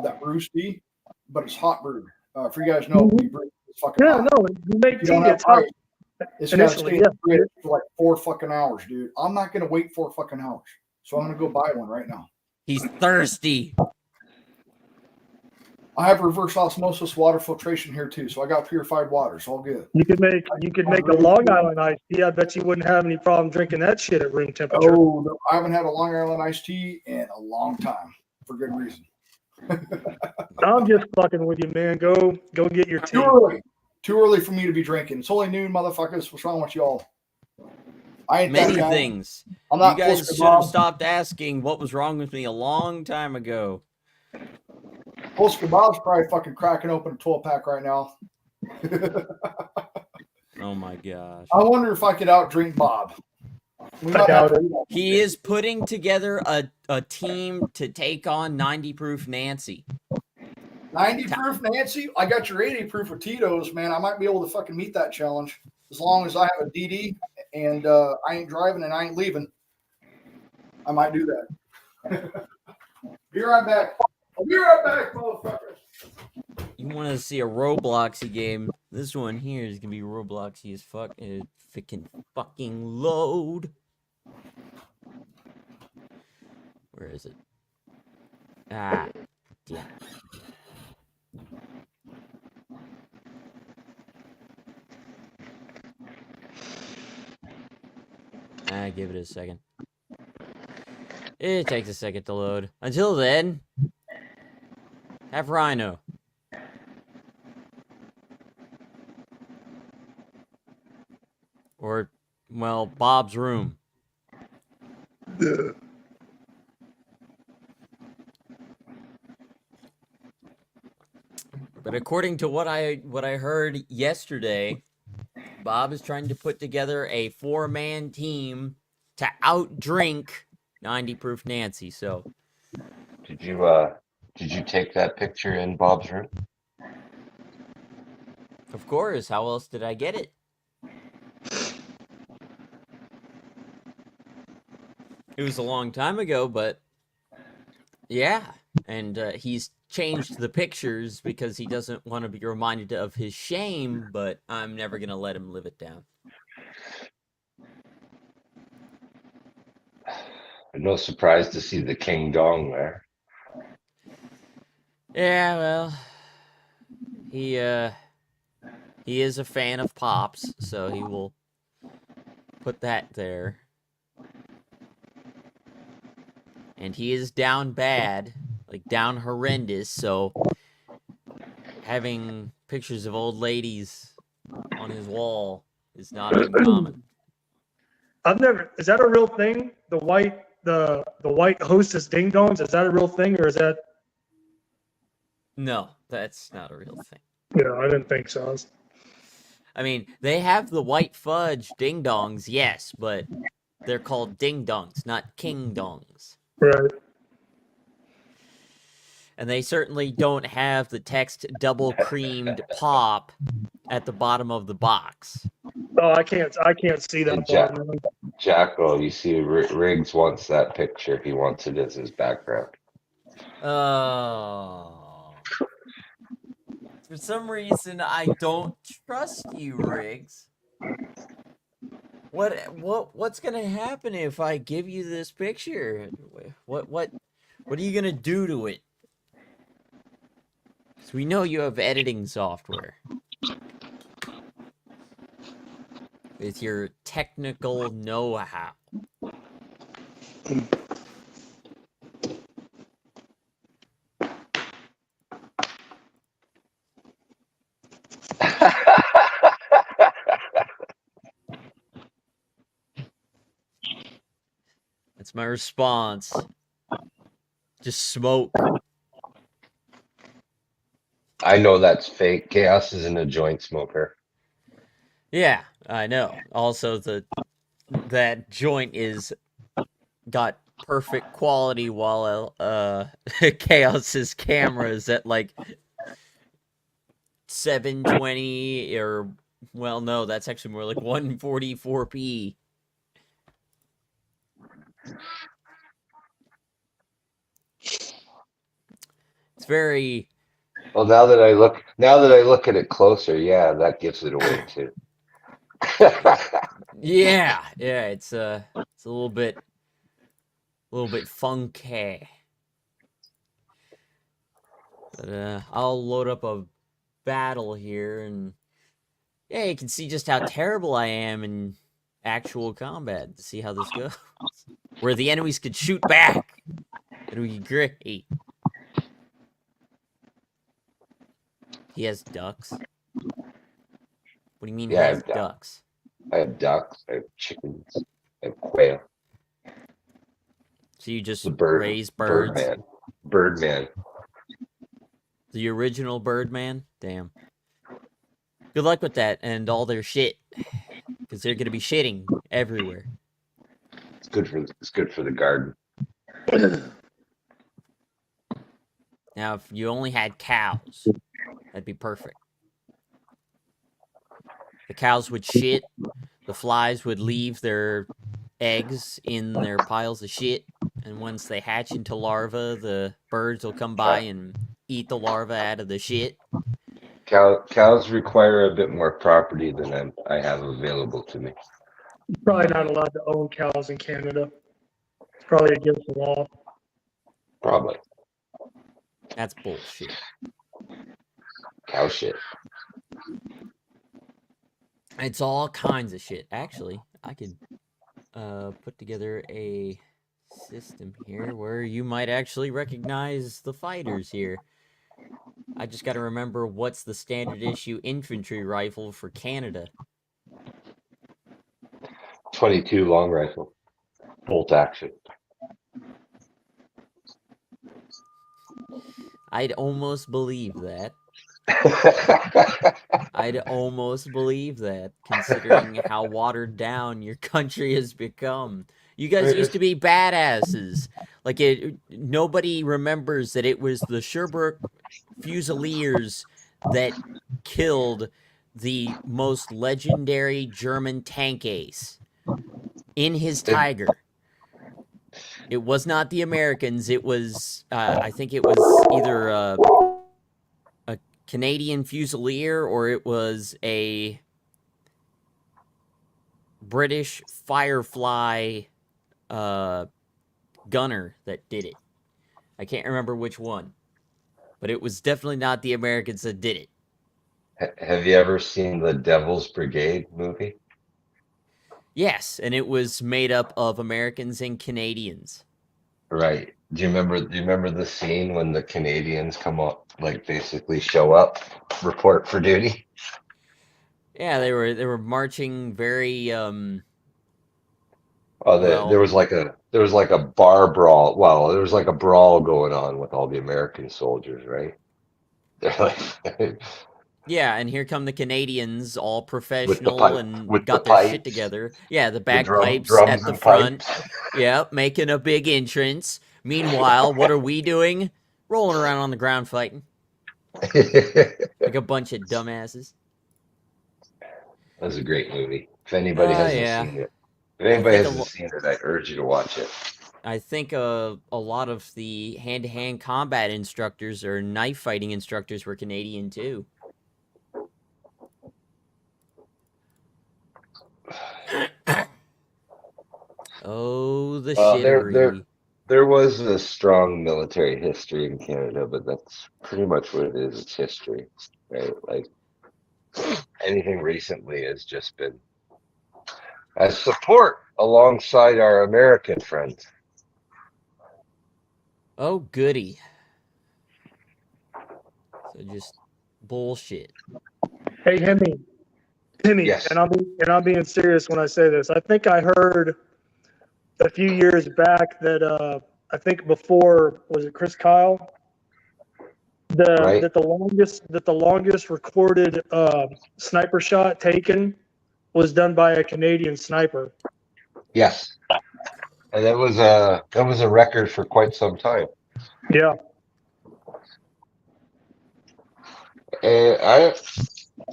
[SPEAKER 5] that brews tea, but it's hot brewed. For you guys know, we brew it's fucking
[SPEAKER 10] Yeah,
[SPEAKER 5] hot.
[SPEAKER 10] no, you make
[SPEAKER 5] You
[SPEAKER 10] tea.
[SPEAKER 5] don't have
[SPEAKER 10] It's hot.
[SPEAKER 5] ice. It's got to
[SPEAKER 10] Initially,
[SPEAKER 5] stay in
[SPEAKER 10] yeah.
[SPEAKER 5] the fridge for like 4 fucking hours, dude. I'm not gonna wait 4 fucking hours, so I'm gonna go buy one right now.
[SPEAKER 11] He's thirsty.
[SPEAKER 5] I have reverse osmosis water filtration here too, so I got purified water. It's all good.
[SPEAKER 10] You could make a Long Island iced tea. I bet you wouldn't have any problem drinking that shit at room temperature.
[SPEAKER 5] Oh, no, I haven't had a Long Island iced tea in a long time for good reason.
[SPEAKER 10] I'm just fucking with you, man. Go get your tea.
[SPEAKER 5] Too early. Too early for me to be drinking. It's only noon, motherfuckers. What's wrong with y'all? I ain't that
[SPEAKER 11] Many
[SPEAKER 5] guy.
[SPEAKER 11] things.
[SPEAKER 5] I'm not
[SPEAKER 11] You guys
[SPEAKER 5] Polska
[SPEAKER 11] should have
[SPEAKER 5] Bob.
[SPEAKER 11] stopped asking what was wrong with me a long time ago.
[SPEAKER 5] Polska Bob's probably fucking cracking open a 12-pack right now.
[SPEAKER 11] Oh my gosh.
[SPEAKER 5] I wonder if I could outdrink Bob. We
[SPEAKER 10] I
[SPEAKER 5] might have
[SPEAKER 10] doubt
[SPEAKER 5] to
[SPEAKER 10] it.
[SPEAKER 5] do that.
[SPEAKER 11] He is putting together a team to take on 90 Proof Nancy.
[SPEAKER 5] 90 proof, Nancy. I got your 80 proof with Tito's, man. I might be able to fucking meet that challenge as long as I have a DD and I ain't driving and I ain't leaving. I might do that. Be right back. I'll be right back, motherfuckers.
[SPEAKER 11] You want to see a Robloxy game? This one here is gonna be Robloxy as fuck. Fucking load. Where is it? Ah, yeah. Give it a second. It takes a second to load. Until then, have Rhino. Or, well, Bob's room. But according to what I heard yesterday, Bob is trying to put together a 4-man team to outdrink 90 Proof Nancy. So,
[SPEAKER 9] Did you take that picture in Bob's room?
[SPEAKER 11] of course, how else did I get it? It was a long time ago, but yeah. And he's changed the pictures because he doesn't want to be reminded of his shame, but I'm never going to let him live it down.
[SPEAKER 9] No surprise to see the King Dong there.
[SPEAKER 11] Yeah, well, he is a fan of Pops, so he will put that there. And he is down bad, like down horrendous, so having pictures of old ladies on his wall is not uncommon.
[SPEAKER 10] Is that a real thing? The white hostess ding dongs, is that a real thing or is that?
[SPEAKER 11] No, that's not a real thing.
[SPEAKER 10] Yeah, I didn't think so.
[SPEAKER 11] I mean, they have the white fudge ding dongs, yes, but they're called ding dongs, not king dongs.
[SPEAKER 10] Right.
[SPEAKER 11] And they certainly don't have the text double creamed pop at the bottom of the box.
[SPEAKER 10] Oh, I can't see that.
[SPEAKER 9] And Jackal, you see, Riggs wants that picture. He wants it as his background.
[SPEAKER 11] Oh. For some reason, I don't trust you, Riggs. What's gonna happen if I give you this picture? What are you gonna do to it? Because we know you have editing software. With your technical know-how. That's my response. Just smoke.
[SPEAKER 9] I know that's fake. Chaos isn't a joint smoker.
[SPEAKER 11] Yeah, I know. Also, that joint is got perfect quality while Chaos's camera is at like 720 or well, no, that's actually more like 144p. very
[SPEAKER 9] Well, now that I look at it closer, yeah, that gives it away too.
[SPEAKER 11] yeah. It's a little bit funky. But I'll load up a battle here, and yeah, you can see just how terrible I am in actual combat to see how this goes. Where the enemies could shoot back. It'll be great. He has ducks. What do you mean
[SPEAKER 9] Yeah,
[SPEAKER 11] he has ducks?
[SPEAKER 9] I have ducks, I have chickens, I have quail.
[SPEAKER 11] So you just
[SPEAKER 9] The bird,
[SPEAKER 11] raise birds?
[SPEAKER 9] Birdman.
[SPEAKER 11] The original Birdman? Damn. Good luck with that and all their shit. Because they're going to be shitting everywhere.
[SPEAKER 9] It's good for the garden.
[SPEAKER 11] Now, if you only had cows, that'd be perfect. The cows would shit. The flies would leave their eggs in their piles of shit. And once they hatch into larvae, the birds will come by and eat the larvae out of the shit.
[SPEAKER 9] Cows require a bit more property than I have available to me.
[SPEAKER 10] You're probably not allowed to own cows in Canada. It's probably against the law.
[SPEAKER 9] Probably.
[SPEAKER 11] That's bullshit.
[SPEAKER 9] Cow shit.
[SPEAKER 11] It's all kinds of shit. Actually, I could put together a system here where you might actually recognize the fighters here. I just got to remember what's the standard issue infantry rifle for Canada.
[SPEAKER 9] 22 long rifle. Bolt action.
[SPEAKER 11] I'd almost believe that. I'd almost believe that, considering how watered down your country has become. You guys used to be badasses. Like, nobody remembers that it was the Sherbrooke Fusiliers that killed the most legendary German tank ace in his Tiger. It was not the Americans. It was, I think it was either a Canadian Fusilier or it was a British Firefly gunner that did it. I can't remember which one, but it was definitely not the Americans that did it.
[SPEAKER 9] Have you ever seen the Devil's Brigade movie?
[SPEAKER 11] Yes, and it was made up of Americans and Canadians.
[SPEAKER 9] Right. Do you remember the scene when the Canadians come up, like basically show up, report for duty?
[SPEAKER 11] Yeah, they were marching very
[SPEAKER 9] there
[SPEAKER 11] well,
[SPEAKER 9] was like a bar brawl. Well, there was like a brawl going on with all the American soldiers, right? They're like
[SPEAKER 11] yeah, and here come the Canadians, all professional and
[SPEAKER 9] with
[SPEAKER 11] got
[SPEAKER 9] the
[SPEAKER 11] their shit
[SPEAKER 9] pipes.
[SPEAKER 11] together. Yeah, the
[SPEAKER 9] The
[SPEAKER 11] bagpipes
[SPEAKER 9] drums
[SPEAKER 11] at the
[SPEAKER 9] and
[SPEAKER 11] front.
[SPEAKER 9] pipes.
[SPEAKER 11] Yeah, making a big entrance. Meanwhile, what are we doing? Rolling around on the ground fighting. Like a bunch of dumbasses.
[SPEAKER 9] That was a great movie. If anybody hasn't seen it, I'd urge you to watch it.
[SPEAKER 11] I think a lot of the hand-to-hand combat instructors or knife fighting instructors were Canadian too. Oh, the shittery.
[SPEAKER 9] There was a strong military history in Canada, but that's pretty much what it is. It's history, right? Like anything recently has just been as support alongside our American friends.
[SPEAKER 11] Oh, goody. So just bullshit.
[SPEAKER 10] Hey, Hemi.
[SPEAKER 9] Yes.
[SPEAKER 10] And I'm being serious when I say this. I think I heard a few years back that I think before, was it Chris Kyle? That the longest recorded sniper shot taken was done by a Canadian sniper.
[SPEAKER 9] Yes. And that was a record for quite some time.
[SPEAKER 10] Yeah.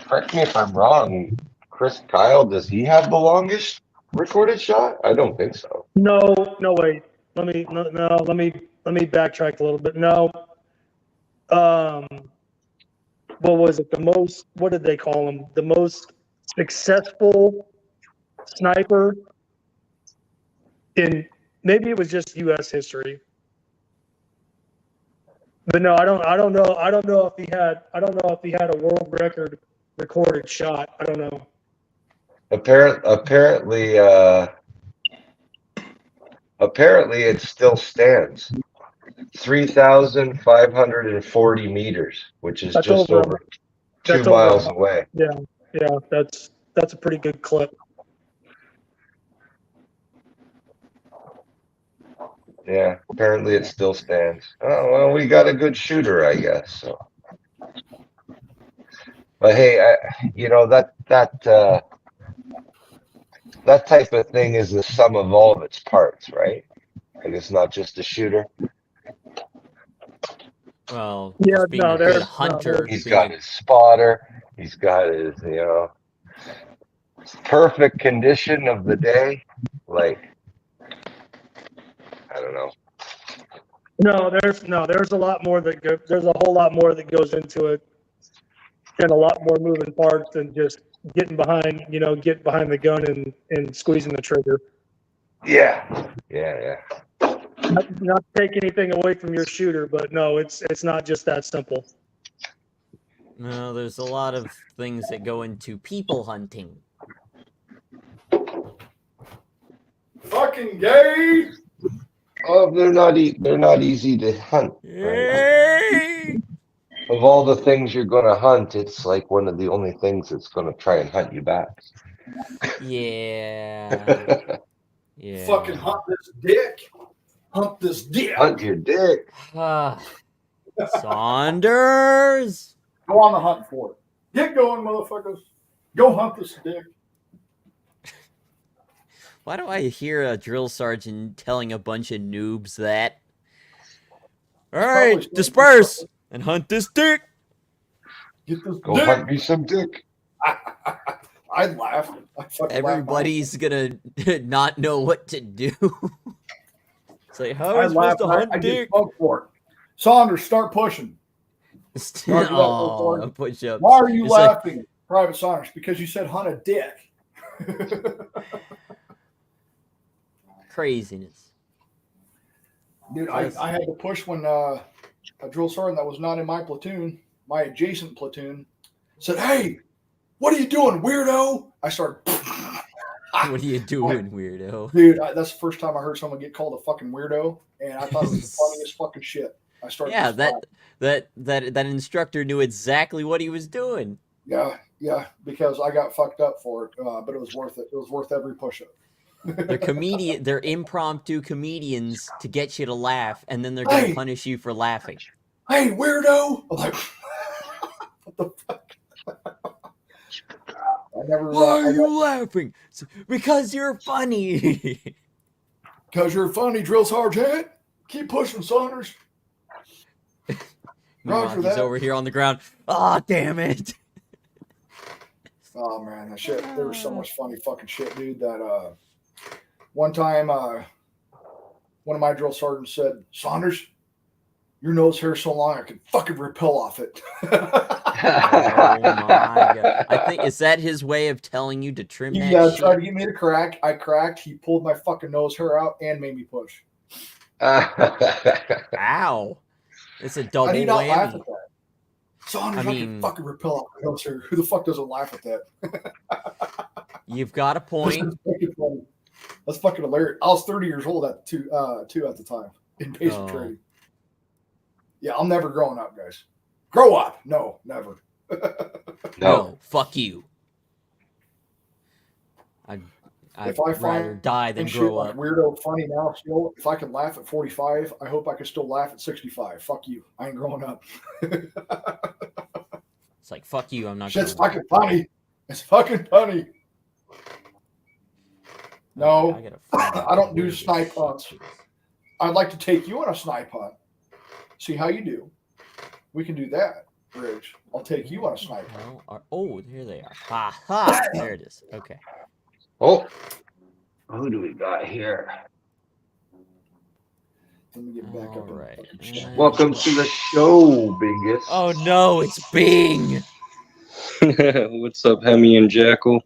[SPEAKER 9] Correct me if I'm wrong, Chris Kyle, does he have the longest recorded shot? I don't think so.
[SPEAKER 10] No, wait. Let me backtrack a little bit. No. what was it? What did they call him? The most successful sniper in, maybe it was just U.S. history. But no, I don't know if he had a world record recorded shot. I don't know.
[SPEAKER 9] Apparently, it still stands. 3,540 meters, which is
[SPEAKER 10] That's
[SPEAKER 9] just over 2
[SPEAKER 10] that's
[SPEAKER 9] miles
[SPEAKER 10] over.
[SPEAKER 9] away.
[SPEAKER 10] Yeah, that's a pretty good clip.
[SPEAKER 9] Yeah, apparently it still stands. Oh, well, we got a good shooter, I guess. So. But hey, that type of thing is the sum of all of its parts, right? Like it's not just a shooter.
[SPEAKER 11] Well,
[SPEAKER 10] Yeah,
[SPEAKER 11] just being
[SPEAKER 10] no,
[SPEAKER 11] a good
[SPEAKER 10] there's
[SPEAKER 11] hunter.
[SPEAKER 9] He's
[SPEAKER 11] being
[SPEAKER 9] got his spotter. He's got his, perfect condition of the day. Like, I don't know.
[SPEAKER 10] there's a lot more there's a whole lot more that goes into it, and a lot more moving parts than just getting behind the gun and squeezing the trigger.
[SPEAKER 9] Yeah.
[SPEAKER 10] Not to take anything away from your shooter, but no, it's not just that simple.
[SPEAKER 11] No, there's a lot of things that go into people hunting.
[SPEAKER 5] Fucking gay.
[SPEAKER 9] Oh, they're not easy to hunt. Right? Of all the things you're gonna hunt, it's like one of the only things that's gonna try and hunt you back.
[SPEAKER 11] Yeah. Yeah.
[SPEAKER 5] Fucking hunt this dick. Hunt this dick.
[SPEAKER 9] Hunt your dick.
[SPEAKER 11] Saunders.
[SPEAKER 5] Go on the hunt for it. Get going, motherfuckers. Go hunt this dick.
[SPEAKER 11] Why do I hear a drill sergeant telling a bunch of noobs that? All right, disperse and hunt this dick.
[SPEAKER 5] Get this
[SPEAKER 9] Go
[SPEAKER 5] dick.
[SPEAKER 9] hunt me some dick.
[SPEAKER 5] I'd laugh.
[SPEAKER 11] Everybody's gonna not know what to do. It's like, how are
[SPEAKER 5] I'd
[SPEAKER 11] we
[SPEAKER 5] laugh.
[SPEAKER 11] supposed to hunt
[SPEAKER 5] I get
[SPEAKER 11] dick?
[SPEAKER 5] smoked for it. Saunders, start pushing.
[SPEAKER 11] Oh, push up.
[SPEAKER 5] Why are you
[SPEAKER 11] It's like-
[SPEAKER 5] laughing, Private Saunders? Because you said hunt a dick.
[SPEAKER 11] Craziness.
[SPEAKER 5] Dude, I had to push when a drill sergeant that was not in my platoon, my adjacent platoon, said, "Hey, what are you doing, weirdo?" I started.
[SPEAKER 11] What are you doing, weirdo?
[SPEAKER 5] Dude, that's the first time I heard someone get called a fucking weirdo, and I thought it was the funniest fucking shit. I started.
[SPEAKER 11] Yeah,
[SPEAKER 5] just
[SPEAKER 11] that instructor knew exactly what he was doing.
[SPEAKER 5] Yeah, because I got fucked up for it, but it was worth it. It was worth every push-up.
[SPEAKER 11] They're impromptu comedians to get you to laugh, and then they're gonna punish you for laughing.
[SPEAKER 5] Hey, weirdo! I'm like, what the fuck?
[SPEAKER 11] Why are you laughing? Because you're funny.
[SPEAKER 5] Because you're funny, drill sergeant. Keep pushing, Saunders.
[SPEAKER 11] Meanwhile, he's over here on the ground. Ah, damn it.
[SPEAKER 5] Oh man, that shit. There was so much funny fucking shit, dude. That one time, one of my drill sergeants said, "Saunders, your nose hair so long I could fucking repel off it."
[SPEAKER 11] Oh my god! I think is that his way of telling you to trim that
[SPEAKER 5] Yeah,
[SPEAKER 11] shit?
[SPEAKER 5] tried to get me to crack. I cracked. He pulled my fucking nose hair out and made me push.
[SPEAKER 11] Ow! It's a double
[SPEAKER 5] I did not laugh
[SPEAKER 11] whammy.
[SPEAKER 5] at that. Saunders,
[SPEAKER 11] I
[SPEAKER 5] I
[SPEAKER 11] mean-
[SPEAKER 5] can fucking repel off my nose hair. Who the fuck doesn't laugh at that?
[SPEAKER 11] You've got a point.
[SPEAKER 5] That's fucking funny. That's fucking hilarious. I was 30 years old at two at the time in basic
[SPEAKER 11] Oh.
[SPEAKER 5] training. Yeah, I'm never growing up, guys. Grow up? No, never.
[SPEAKER 11] No, fuck you. I'd
[SPEAKER 5] If I
[SPEAKER 11] rather
[SPEAKER 5] find
[SPEAKER 11] die than
[SPEAKER 5] shit
[SPEAKER 11] grow
[SPEAKER 5] like
[SPEAKER 11] up.
[SPEAKER 5] weirdo funny now, still, if I can laugh at 45, I hope I can still laugh at 65. Fuck you. I ain't growing up.
[SPEAKER 11] It's like fuck you. I'm not.
[SPEAKER 5] Shit's
[SPEAKER 11] growing up.
[SPEAKER 5] fucking funny. It's fucking funny. No,
[SPEAKER 11] I gotta find out
[SPEAKER 5] I don't
[SPEAKER 11] where
[SPEAKER 5] do
[SPEAKER 11] this
[SPEAKER 5] snipe
[SPEAKER 11] shit
[SPEAKER 5] hunts.
[SPEAKER 11] is.
[SPEAKER 5] I'd like to take you on a snipe hunt. See how you do. We can do that, Ridge. I'll take you on a snipe hunt.
[SPEAKER 11] Oh, here they are. Ha ha! There it is. Okay.
[SPEAKER 9] Oh, who do we got here?
[SPEAKER 5] Let me get back up.
[SPEAKER 11] All right.
[SPEAKER 9] Welcome to the show, Bingus.
[SPEAKER 11] Oh no, it's Bing.
[SPEAKER 3] What's up, Hemi and Jackal?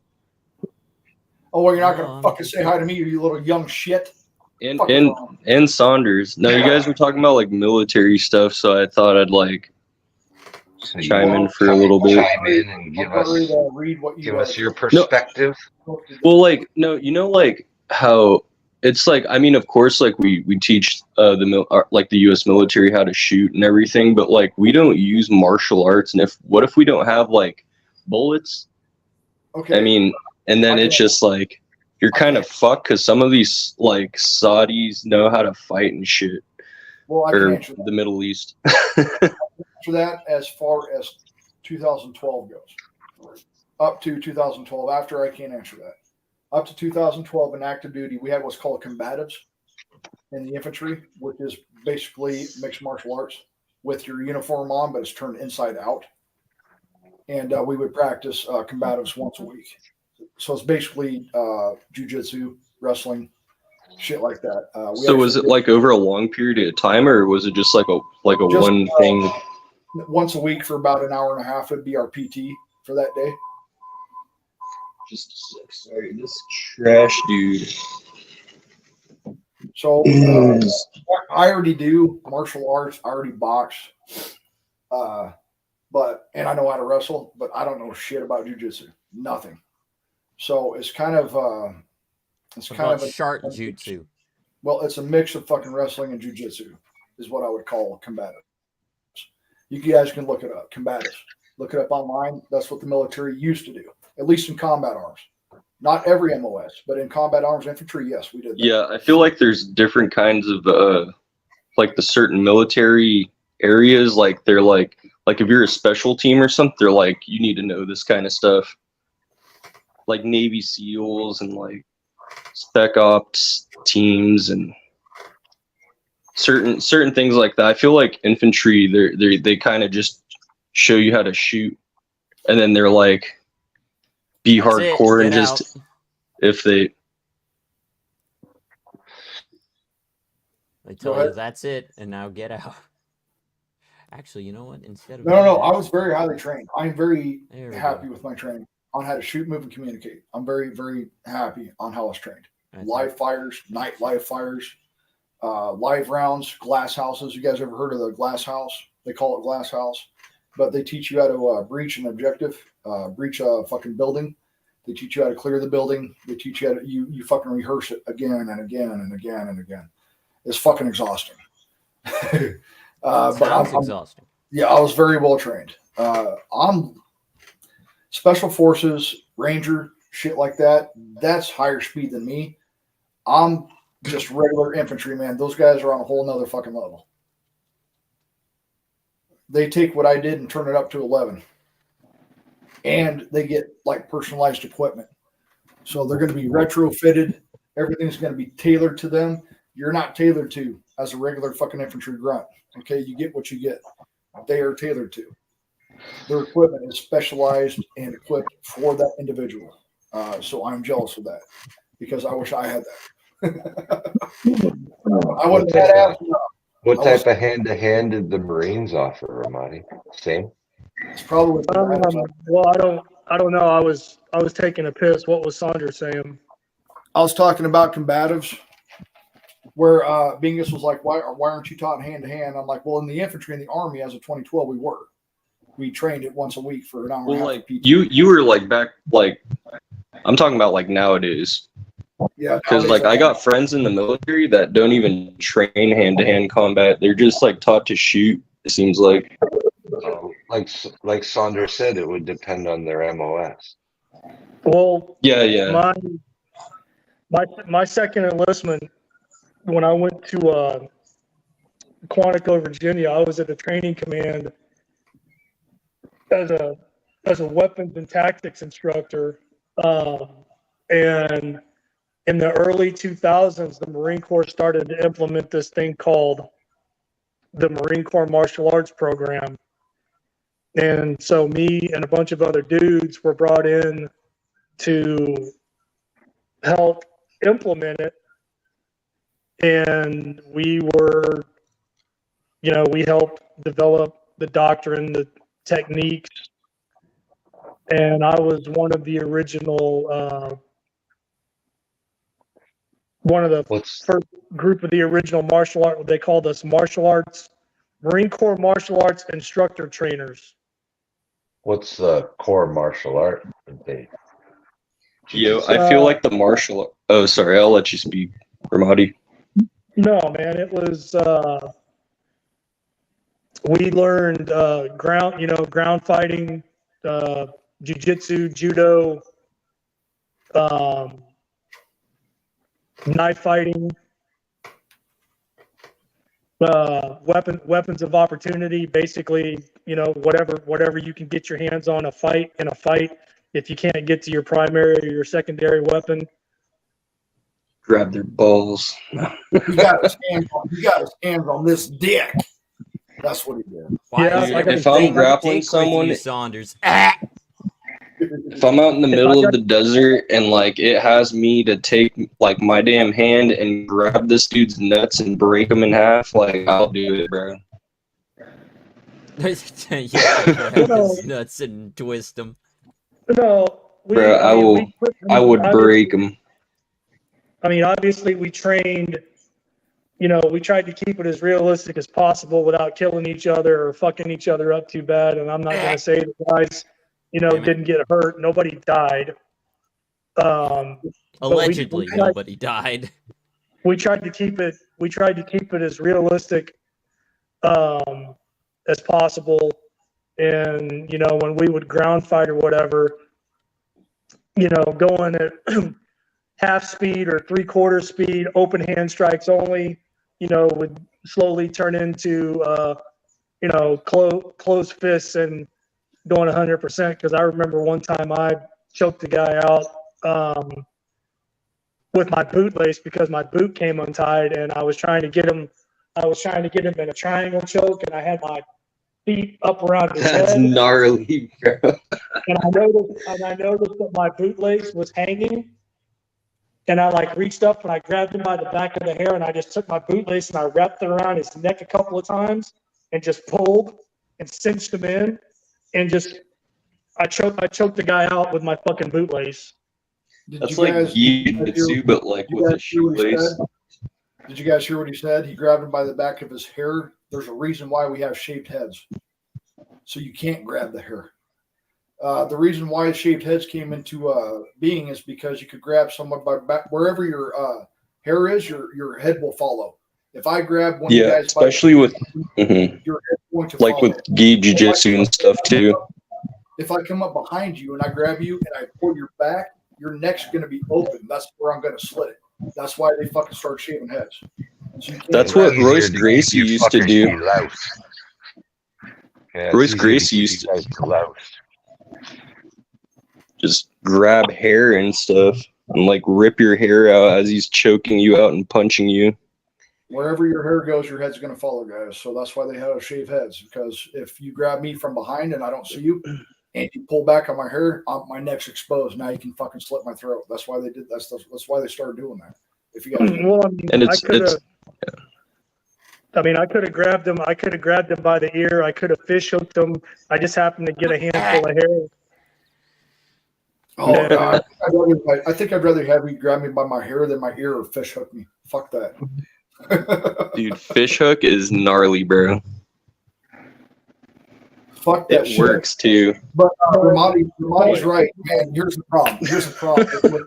[SPEAKER 5] Oh, well, you're not gonna fucking say hi to me, you little young shit.
[SPEAKER 3] And Saunders. No, you guys were talking about like military stuff, so I thought I'd like
[SPEAKER 9] So
[SPEAKER 3] chime in
[SPEAKER 9] want
[SPEAKER 3] for a little bit.
[SPEAKER 9] Chime in and give us your perspective.
[SPEAKER 3] Well, like no, you know, like how it's like. I mean, of course, like we teach like the U.S. military how to shoot and everything, but like we don't use martial arts. And what if we don't have like bullets?
[SPEAKER 5] Okay.
[SPEAKER 3] I mean, and then it's just like you're kind of fucked because some of these like Saudis know how to fight and shit.
[SPEAKER 5] Well, I can
[SPEAKER 3] or
[SPEAKER 5] answer that.
[SPEAKER 3] the Middle East.
[SPEAKER 5] For that, as far as 2012 goes, up to 2012. After, I can't answer that. Up to 2012 in active duty, we had what's called combatives in the infantry, which is basically mixed martial arts with your uniform on, but it's turned inside out. And we would practice combatives once a week. So it's basically jujitsu, wrestling, shit like that.
[SPEAKER 3] So was it like over a long period of time, or was it just like a one thing?
[SPEAKER 5] Once a week for about an hour and a half would be our PT for that day.
[SPEAKER 3] Just a sec, sorry, this trash dude.
[SPEAKER 5] So I already do martial arts. I already box, and I know how to wrestle, but I don't know shit about jujitsu. Nothing. So it's kind of a
[SPEAKER 11] shark jutsu.
[SPEAKER 5] Well, it's a mix of fucking wrestling and jujitsu, is what I would call combative. You guys can look it up. Combatives. Look it up online. That's what the military used to do, at least in combat arms. Not every MOS, but in combat arms infantry, yes, we did that.
[SPEAKER 3] Yeah, I feel like there's different kinds of like the certain military areas. Like they're like if you're a special team or something, they're like you need to know this kind of stuff. Like Navy SEALs and like Spec Ops teams and certain things like that. I feel like infantry, they kind of just show you how to shoot, and then they're like, be
[SPEAKER 11] That's
[SPEAKER 3] hardcore and
[SPEAKER 11] Get
[SPEAKER 3] just
[SPEAKER 11] out.
[SPEAKER 3] if they.
[SPEAKER 11] They tell you that's it, and now get out. Actually, you know what? Instead of
[SPEAKER 5] No. I was very highly trained. I'm very
[SPEAKER 11] There we
[SPEAKER 5] happy
[SPEAKER 11] go.
[SPEAKER 5] with my training on how to shoot, move, and communicate. I'm very, very happy on how I was trained.
[SPEAKER 11] That's
[SPEAKER 5] Live fires, night live fires, live rounds, glass houses. You guys ever heard of the glass house? They call it glass house, but they teach you how to breach an objective, breach a fucking building. They teach you how to clear the building. They teach you how to you fucking rehearse it again and again and again and again. It's fucking exhausting. But
[SPEAKER 11] Sounds exhausting.
[SPEAKER 5] Yeah, I was very well trained. I'm special forces, ranger, shit like that. That's higher speed than me. I'm just regular infantry, man. Those guys are on a whole nother fucking level. They take what I did and turn it up to 11. And they get like personalized equipment. So they're going to be retrofitted. Everything's going to be tailored to them. You're not tailored to as a regular fucking infantry grunt. Okay, you get what you get. They are tailored to. Their equipment is specialized and equipped for that individual. So I'm jealous of that because I wish I had that. I wouldn't have had
[SPEAKER 9] What type of hand-to-hand did the Marines offer, Ramadi? Same?
[SPEAKER 5] It's probably
[SPEAKER 10] Well, I don't know. I was taking a piss. What was Saunders saying?
[SPEAKER 5] I was talking about combatives where Bingus was like, why aren't you taught hand to hand? I'm like, well, in the infantry in the army as of 2012, we were. We trained it once a week for an hour and a half.
[SPEAKER 3] Like you were like back like I'm talking about like nowadays.
[SPEAKER 5] Yeah,
[SPEAKER 3] because like I got friends in the military that don't even train hand-to-hand combat. They're just like taught to shoot. It seems like.
[SPEAKER 9] Like Saunders said, it would depend on their MOS.
[SPEAKER 10] Well,
[SPEAKER 3] yeah.
[SPEAKER 10] My second enlistment, when I went to Quantico, Virginia, I was at a training command as a weapons and tactics instructor, and in the early 2000s, the Marine Corps started to implement this thing called the Marine Corps Martial Arts Program. And so me and a bunch of other dudes were brought in to help implement it. and we were, you know, we helped develop the doctrine, the techniques, and I was one of the original, one of the
[SPEAKER 9] What's
[SPEAKER 10] first group of the original martial art. They called us Marine Corps martial arts instructor trainers.
[SPEAKER 9] what's the core martial art?
[SPEAKER 3] Yo, I feel like the martial. Oh, sorry, I'll let you speak, Ramadi.
[SPEAKER 10] No, man, it was. We learned ground fighting, jiu-jitsu, judo, knife fighting, weapons of opportunity. Basically, you know, whatever you can get your hands on in a fight. If you can't get to your primary or your secondary weapon,
[SPEAKER 3] Grab their balls.
[SPEAKER 5] He got his hands on this dick. That's what he did.
[SPEAKER 10] Yeah,
[SPEAKER 11] is
[SPEAKER 10] like
[SPEAKER 11] everything
[SPEAKER 3] if I'm grappling
[SPEAKER 11] dick with
[SPEAKER 3] someone-
[SPEAKER 11] you, Saunders? Ah!
[SPEAKER 3] If I'm out in the middle of the desert and like it has me to take like my damn hand and grab this dude's nuts and break him in half, like I'll do it, bro.
[SPEAKER 11] Yeah, grab his nuts and twist them.
[SPEAKER 10] no,
[SPEAKER 3] Bro, I would break him.
[SPEAKER 10] I mean, obviously, we trained. You know, we tried to keep it as realistic as possible without killing each other or fucking each other up too bad. And I'm not going to say the guys, you know,
[SPEAKER 11] Damn it.
[SPEAKER 10] didn't get hurt. Nobody died.
[SPEAKER 11] Allegedly,
[SPEAKER 10] tried-
[SPEAKER 11] nobody died.
[SPEAKER 10] We tried to keep it. We tried to keep it as realistic as possible. And you know, when we would ground fight or whatever, you know, going at half speed or 3/4 speed, open hand strikes only, you know, would slowly turn into, you know, closed fists and going 100%. Because I remember one time I choked a guy out with my bootlace because my boot came untied, and I was trying to get him. In a triangle choke, and I had my feet up around his
[SPEAKER 3] That's
[SPEAKER 10] head.
[SPEAKER 3] gnarly, bro.
[SPEAKER 10] And I noticed that my bootlace was hanging. And I like reached up and I grabbed him by the back of the hair, and I just took my bootlace and I wrapped it around his neck a couple of times and just pulled and cinched him in, and just I choked the guy out with my fucking bootlace.
[SPEAKER 3] That's like jiu-jitsu, but like with a shoelace.
[SPEAKER 5] Did you guys hear what he said? He grabbed him by the back of his hair. There's a reason why we have shaved heads. So you can't grab the hair. The reason why shaved heads came into being is because you could grab someone by back wherever your hair is, your head will follow. If I grab one of you
[SPEAKER 3] Yeah,
[SPEAKER 5] guys,
[SPEAKER 3] especially with
[SPEAKER 5] your head's going to
[SPEAKER 3] like
[SPEAKER 5] follow.
[SPEAKER 3] with gi jiu-jitsu and stuff too.
[SPEAKER 5] If I come up behind you and I grab you and I pull your back, your neck's going to be open. That's where I'm going to slit it. That's why they fucking start shaving heads. So you can't
[SPEAKER 3] That's
[SPEAKER 5] grab
[SPEAKER 3] what
[SPEAKER 5] me.
[SPEAKER 3] Royce Gracie used to do.
[SPEAKER 9] Yeah,
[SPEAKER 3] Royce
[SPEAKER 9] it's easy
[SPEAKER 3] Gracie
[SPEAKER 9] keep
[SPEAKER 3] used
[SPEAKER 9] you guys loused.
[SPEAKER 3] Just grab hair and stuff and like rip your hair out as he's choking you out and punching you.
[SPEAKER 5] Wherever your hair goes, your head's going to follow, guys. So that's why they have shaved heads. Because if you grab me from behind and I don't see you, and you pull back on my hair, my neck's exposed. Now you can fucking slit my throat. That's why they did. That's why they started doing that. If you guys,
[SPEAKER 10] Well, I mean,
[SPEAKER 3] And
[SPEAKER 10] I could have grabbed him. I could have grabbed him by the ear. I could have fish hooked him. I just happened to get a handful of hair.
[SPEAKER 5] oh
[SPEAKER 10] Yeah.
[SPEAKER 5] God, I think I'd rather have you grab me by my hair than my ear or fish hook me. Fuck that.
[SPEAKER 3] Dude, fish hook is gnarly, bro.
[SPEAKER 5] Fuck that
[SPEAKER 3] It
[SPEAKER 5] shit.
[SPEAKER 3] works too.
[SPEAKER 5] But Ramadi's right, man. Here's the problem. With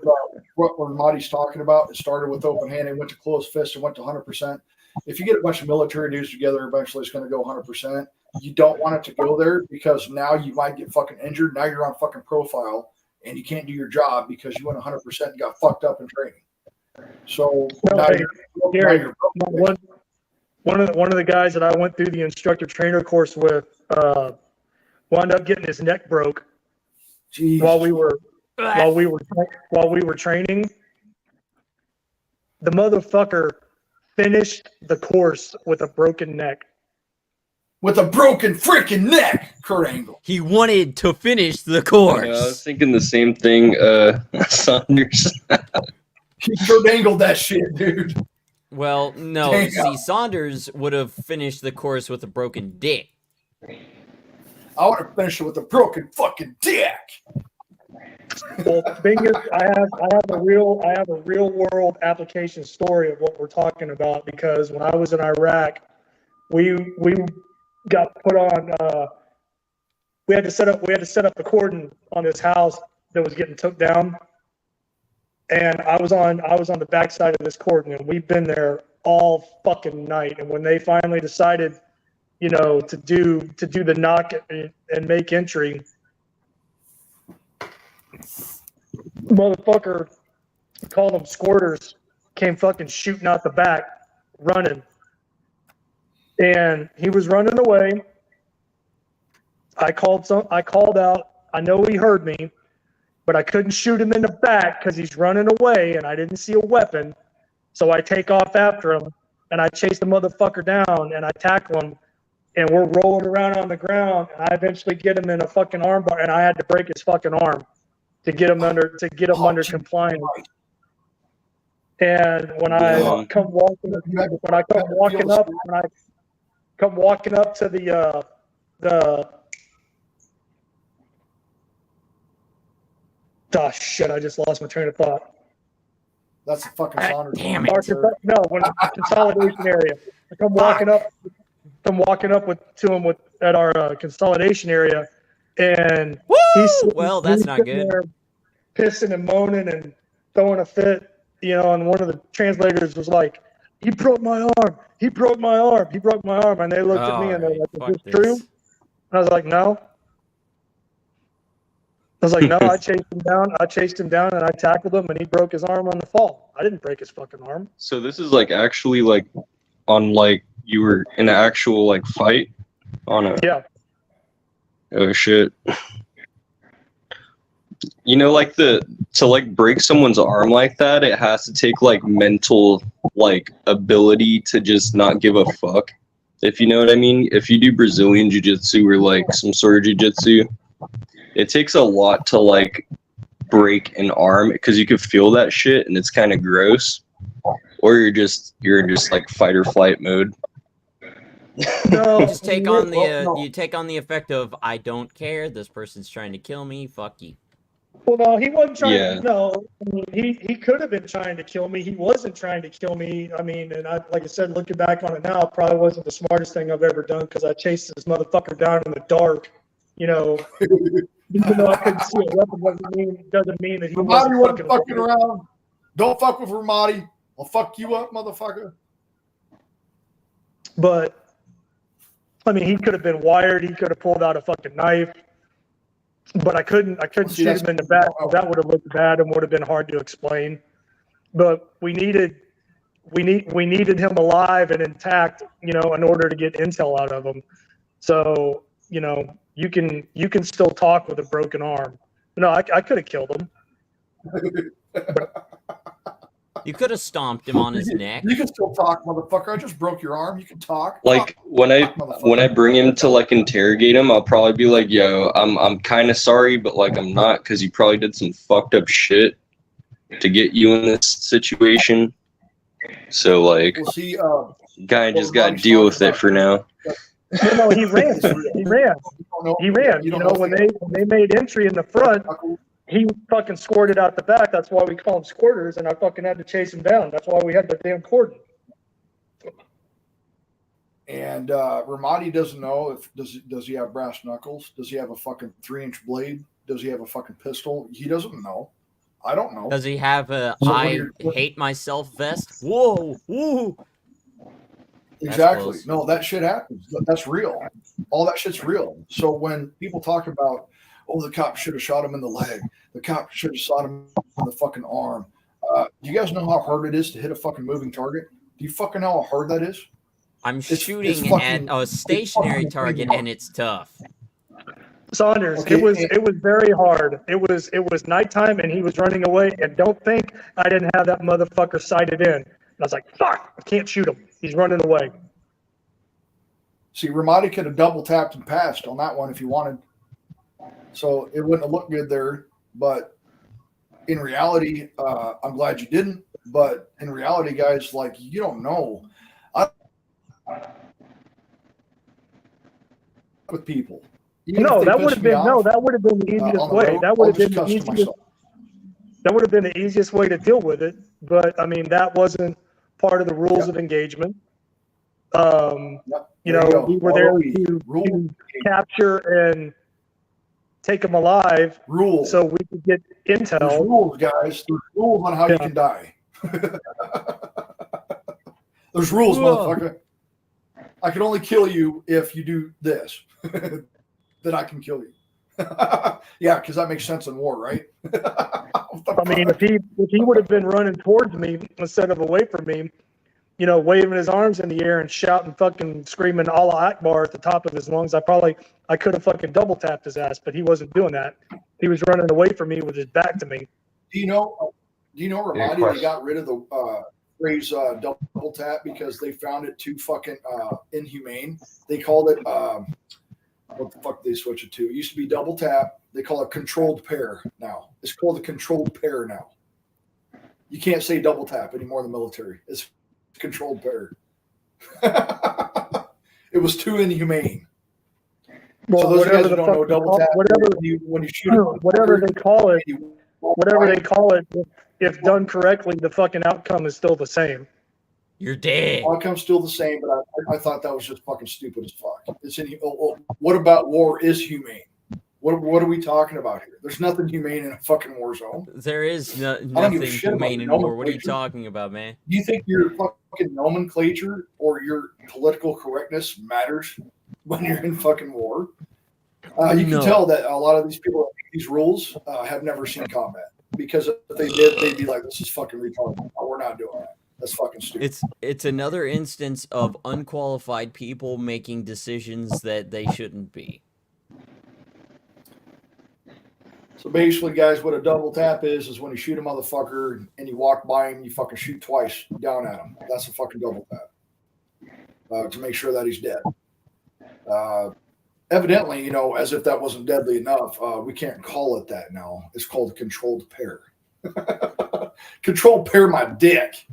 [SPEAKER 5] what Ramadi's talking about. It started with open hand and went to closed fist and went to 100%. If you get a bunch of military dudes together, eventually it's going to go 100%. You don't want it to go there because now you might get fucking injured. Now you're on fucking profile and you can't do your job because you went 100% and got fucked up in training. So now you're
[SPEAKER 10] One of the guys that I went through the instructor trainer course with wound up getting his neck broke while we were training. The motherfucker finished the course with a broken neck.
[SPEAKER 5] with a broken freaking neck, Kurt Angle.
[SPEAKER 11] He wanted to finish the
[SPEAKER 3] I
[SPEAKER 11] course.
[SPEAKER 3] was thinking the same thing, Saunders.
[SPEAKER 5] He Kurt Angled that shit, dude.
[SPEAKER 11] Well, no.
[SPEAKER 5] Damn.
[SPEAKER 11] See, Saunders would have finished the course with a broken dick.
[SPEAKER 5] I want to finish it with a broken fucking dick.
[SPEAKER 10] Well, the thing is, I have a real world application story of what we're talking about, because when I was in Iraq, we got put on. We had to set up the cordon on this house that was getting took down, and I was on the backside of this cordon, and we've been there all fucking night. And when they finally decided, to do the knock and make entry, motherfucker, called them squirters, came fucking shooting out the back, running, and he was running away. I called out. I know he heard me, but I couldn't shoot him in the back because he's running away, and I didn't see a weapon. So I take off after him, and I chase the motherfucker down, and I tackle him, and we're rolling around on the ground. And I eventually get him in a fucking arm bar, and I had to break his fucking arm to get him under compliance. And when I come walking up to the oh shit! I just lost my train of thought.
[SPEAKER 5] That's the fucking Saunders.
[SPEAKER 11] Damn
[SPEAKER 5] one,
[SPEAKER 11] it.
[SPEAKER 5] sir.
[SPEAKER 10] No, when consolidation area. I come walking up to him at our consolidation area, and
[SPEAKER 11] Well, that's not
[SPEAKER 10] sitting
[SPEAKER 11] good.
[SPEAKER 10] there pissing and moaning and throwing a fit, and one of the translators was like, "He broke my arm. He broke my arm. He broke my arm." And they looked at me and they're like, "Is this true?" And I was like, "No." I was like, "No." I chased him down, and I tackled him, and he broke his arm on the fall. I didn't break his fucking arm.
[SPEAKER 3] So this is like actually like on like you were in an actual like fight on a.
[SPEAKER 10] Yeah.
[SPEAKER 3] Oh shit. Like to like break someone's arm like that, it has to take like mental like ability to just not give a fuck. If you know what I mean. If you do Brazilian jiu-jitsu or like some sort of jiu-jitsu, it takes a lot to like break an arm because you could feel that shit and it's kind of gross. Or you're in just like fight or flight mode.
[SPEAKER 10] No,
[SPEAKER 11] You just take on the effect of, I don't care. This person's trying to kill me. Fuck you.
[SPEAKER 10] Well, no, he wasn't trying
[SPEAKER 3] Yeah.
[SPEAKER 10] to. No, I mean, he could have been trying to kill me. He wasn't trying to kill me. I mean, and like I said, looking back on it now, it probably wasn't the smartest thing I've ever done because I chased this motherfucker down in the dark. Even though I couldn't see a weapon, doesn't mean that he
[SPEAKER 5] Ramadi
[SPEAKER 10] wasn't
[SPEAKER 5] wasn't
[SPEAKER 10] fucking
[SPEAKER 5] fucking around. Don't fuck with Ramadi. I'll fuck you up, motherfucker.
[SPEAKER 10] But I mean, he could have been wired. He could have pulled out a fucking knife. But I couldn't
[SPEAKER 5] See,
[SPEAKER 10] shoot him in the back. That would have looked bad and would have been hard to explain. But we needed him alive and intact, in order to get intel out of him. So, you can still talk with a broken arm. No, I could have killed him.
[SPEAKER 11] You could have stomped him on his neck.
[SPEAKER 5] You can still talk, motherfucker. I just broke your arm. You can talk.
[SPEAKER 3] Like when I bring him to like interrogate him, I'll probably be like, "Yo, I'm kind of sorry, but like I'm not, because you probably did some fucked up shit to get you in this situation. So like,
[SPEAKER 5] Well, see,
[SPEAKER 3] kind of just got to deal with it for now."
[SPEAKER 10] No, he ran. He ran. When they made entry in the front, he fucking squirted out the back. That's why we call them squirters, and I fucking had to chase him down. That's why we had the damn cordon.
[SPEAKER 5] And Ramadi doesn't know does he have brass knuckles? Does he have a fucking 3-inch blade? Does he have a fucking pistol? He doesn't know. I don't know.
[SPEAKER 11] Does he have a
[SPEAKER 5] So
[SPEAKER 11] I hate myself vest? Whoa, woo.
[SPEAKER 5] Exactly.
[SPEAKER 11] close.
[SPEAKER 5] No, that shit happens. That's real. All that shit's real. So when people talk about, oh, the cop should have shot him in the leg, the cop should have shot him in the fucking arm. Do you guys know how hard it is to hit a fucking moving target? Do you fucking know how hard that is?
[SPEAKER 11] I'm
[SPEAKER 5] It's
[SPEAKER 11] shooting
[SPEAKER 5] fucking-
[SPEAKER 11] at a stationary target and it's tough.
[SPEAKER 10] Saunders,
[SPEAKER 5] Okay,
[SPEAKER 10] it was very hard. It was nighttime and he was running away. And don't think I didn't have that motherfucker sighted in. And I was like, fuck, I can't shoot him. He's running away.
[SPEAKER 5] See, Ramadi could have double tapped and passed on that one if he wanted. So it wouldn't have looked good there. But in reality, I'm glad you didn't. But in reality, guys, like, you don't know. With people. Even if
[SPEAKER 10] No,
[SPEAKER 5] they
[SPEAKER 10] that
[SPEAKER 5] piss
[SPEAKER 10] would have
[SPEAKER 5] me
[SPEAKER 10] been
[SPEAKER 5] off,
[SPEAKER 10] that would have been the easiest
[SPEAKER 5] on the
[SPEAKER 10] way.
[SPEAKER 5] road,
[SPEAKER 10] That would
[SPEAKER 5] I'll
[SPEAKER 10] have been
[SPEAKER 5] just
[SPEAKER 10] the
[SPEAKER 5] cuss to
[SPEAKER 10] easiest.
[SPEAKER 5] myself.
[SPEAKER 10] That would have been the easiest way to deal with it. But I mean, that wasn't part of the rules
[SPEAKER 5] Yep.
[SPEAKER 10] of engagement.
[SPEAKER 5] Yep.
[SPEAKER 10] You
[SPEAKER 5] There you
[SPEAKER 10] know,
[SPEAKER 5] go.
[SPEAKER 10] we were there
[SPEAKER 5] ROE.
[SPEAKER 10] to
[SPEAKER 5] Rule.
[SPEAKER 10] capture and take them alive
[SPEAKER 5] Rules.
[SPEAKER 10] so we could get
[SPEAKER 5] There's
[SPEAKER 10] intel.
[SPEAKER 5] rules, guys. There's rules on how you
[SPEAKER 10] Yeah.
[SPEAKER 5] can die. There's rules,
[SPEAKER 11] Whoa.
[SPEAKER 5] motherfucker. I can only kill you if you do this. Then I can kill you. Yeah, because that makes sense in war, right?
[SPEAKER 10] I mean, if he would have been running towards me instead of away from me, you know, waving his arms in the air and shouting, fucking screaming Allah Akbar at the top of his lungs, I could have fucking double tapped his ass, but he wasn't doing that. He was running away from me with his back to me.
[SPEAKER 5] Do you know, Ramadi, they got rid of the phrase double tap because they found it too fucking inhumane. They called it, what the fuck did they switch it to? It used to be double tap. They call it controlled pair now. It's called a controlled pair now. You can't say double tap anymore in the military. It's controlled pair. It was too inhumane.
[SPEAKER 10] Well,
[SPEAKER 5] So those
[SPEAKER 10] whatever
[SPEAKER 5] guys
[SPEAKER 10] the
[SPEAKER 5] who don't
[SPEAKER 10] fuck
[SPEAKER 5] know
[SPEAKER 10] they
[SPEAKER 5] double
[SPEAKER 10] call-
[SPEAKER 5] tap,
[SPEAKER 10] whatever-
[SPEAKER 5] when you shoot a
[SPEAKER 10] whatever they call it,
[SPEAKER 5] you-
[SPEAKER 10] whatever they call it, if done correctly, the fucking outcome is still the same.
[SPEAKER 11] You're dead.
[SPEAKER 5] Outcome's still the same, but I thought that was just fucking stupid as fuck. What about war is humane? What are we talking about here? There's nothing humane in a fucking war zone.
[SPEAKER 11] There is
[SPEAKER 5] don't give
[SPEAKER 11] nothing
[SPEAKER 5] a shit about
[SPEAKER 11] humane in
[SPEAKER 5] the
[SPEAKER 11] war. What are you
[SPEAKER 5] nomenclature.
[SPEAKER 11] talking about, man?
[SPEAKER 5] Do you think your fucking nomenclature or your political correctness matters when you're in fucking war? You
[SPEAKER 11] No.
[SPEAKER 5] can tell that a lot of these people that make these rules have never seen combat, because if they did, they'd be like, "This is fucking retarded. We're not doing that. That's fucking stupid."
[SPEAKER 11] It's another instance of unqualified people making decisions that they shouldn't be.
[SPEAKER 5] So basically, guys, what a double tap is when you shoot a motherfucker and you walk by him, you fucking shoot twice down at him. That's a fucking double tap to make sure that he's dead. Evidently, you know, as if that wasn't deadly enough, we can't call it that now. It's called a controlled pair. Controlled pair my dick.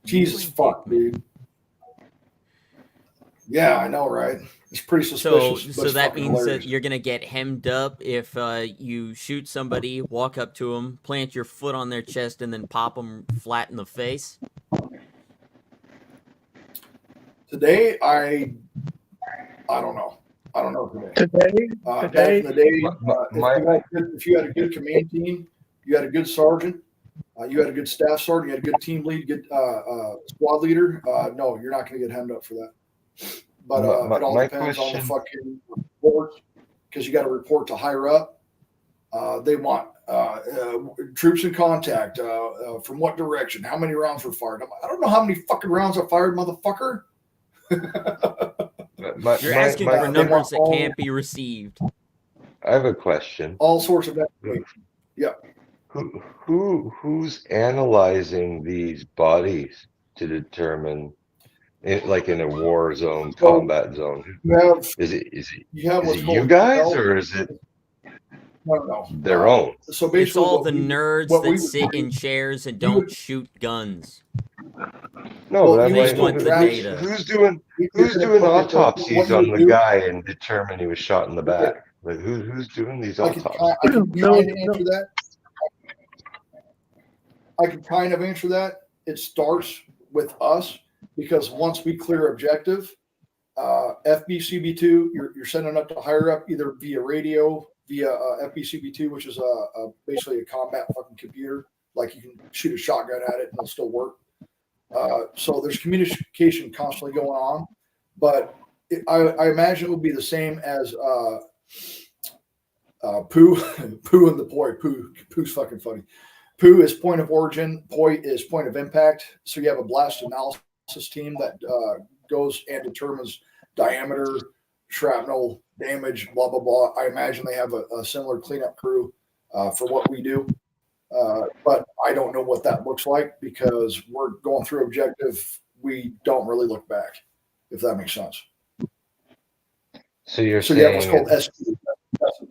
[SPEAKER 5] Jesus fuck, dude. Yeah, I know, right? It's pretty
[SPEAKER 11] So,
[SPEAKER 5] suspicious. but
[SPEAKER 11] so
[SPEAKER 5] it's
[SPEAKER 11] that
[SPEAKER 5] fucking
[SPEAKER 11] means
[SPEAKER 5] hilarious.
[SPEAKER 11] that you're gonna get hemmed up if you shoot somebody, walk up to them, plant your foot on their chest, and then pop them flat in the face.
[SPEAKER 5] Today, I don't know. I don't know today.
[SPEAKER 10] Today,
[SPEAKER 5] Back in the day,
[SPEAKER 9] My-
[SPEAKER 5] if you had a good command team, you had a good sergeant, you had a good staff sergeant, you had a good team lead, good squad leader. No, you're not going to get hemmed up for that. But it all
[SPEAKER 9] My
[SPEAKER 5] depends on the
[SPEAKER 9] question-
[SPEAKER 5] fucking report, because you got to report to higher up. They want troops in contact. From what direction? How many rounds were fired? I don't know how many fucking rounds I fired, motherfucker.
[SPEAKER 11] You're asking for numbers that can't be received.
[SPEAKER 9] I have a question.
[SPEAKER 5] All sorts of information. Yeah.
[SPEAKER 9] Who's analyzing these bodies to determine, like in a war zone, combat zone?
[SPEAKER 5] You have,
[SPEAKER 9] Is it
[SPEAKER 5] you have what's
[SPEAKER 9] you
[SPEAKER 5] called
[SPEAKER 9] guys,
[SPEAKER 5] intel.
[SPEAKER 9] or is it
[SPEAKER 5] No.
[SPEAKER 9] their own?
[SPEAKER 5] So basically,
[SPEAKER 11] It's all
[SPEAKER 5] what
[SPEAKER 11] the
[SPEAKER 5] we-
[SPEAKER 11] nerds
[SPEAKER 5] what we
[SPEAKER 11] that
[SPEAKER 5] would
[SPEAKER 11] sit
[SPEAKER 5] do-
[SPEAKER 11] in chairs and
[SPEAKER 5] we
[SPEAKER 11] don't
[SPEAKER 5] would-
[SPEAKER 11] shoot guns.
[SPEAKER 9] No,
[SPEAKER 5] Well,
[SPEAKER 9] but I'm
[SPEAKER 5] you
[SPEAKER 11] They
[SPEAKER 9] like,
[SPEAKER 11] want the data.
[SPEAKER 9] who's doing autopsies on the guy and determine he was shot in the back? Like who's doing these
[SPEAKER 5] I can
[SPEAKER 9] autopsies?
[SPEAKER 5] kind of answer that. I can kind of answer that. It starts with us, because once we clear objective, FBCB2, you're sending up to higher up, either via radio, via FBCB2, which is basically a combat fucking computer. Like, you can shoot a shotgun at it and it'll still work. So there's communication constantly going on, but I imagine it would be the same as Pooh and the Poi. Pooh's fucking funny. Pooh is point of origin. Poi is point of impact. So you have a blast analysis team that goes and determines diameter, shrapnel, damage, blah, blah, blah. I imagine they have a similar cleanup crew for what we do. But I don't know what that looks like, because we're going through objective. We don't really look back, if that makes sense.
[SPEAKER 9] So you're
[SPEAKER 5] So you have what's
[SPEAKER 9] saying
[SPEAKER 5] called SP.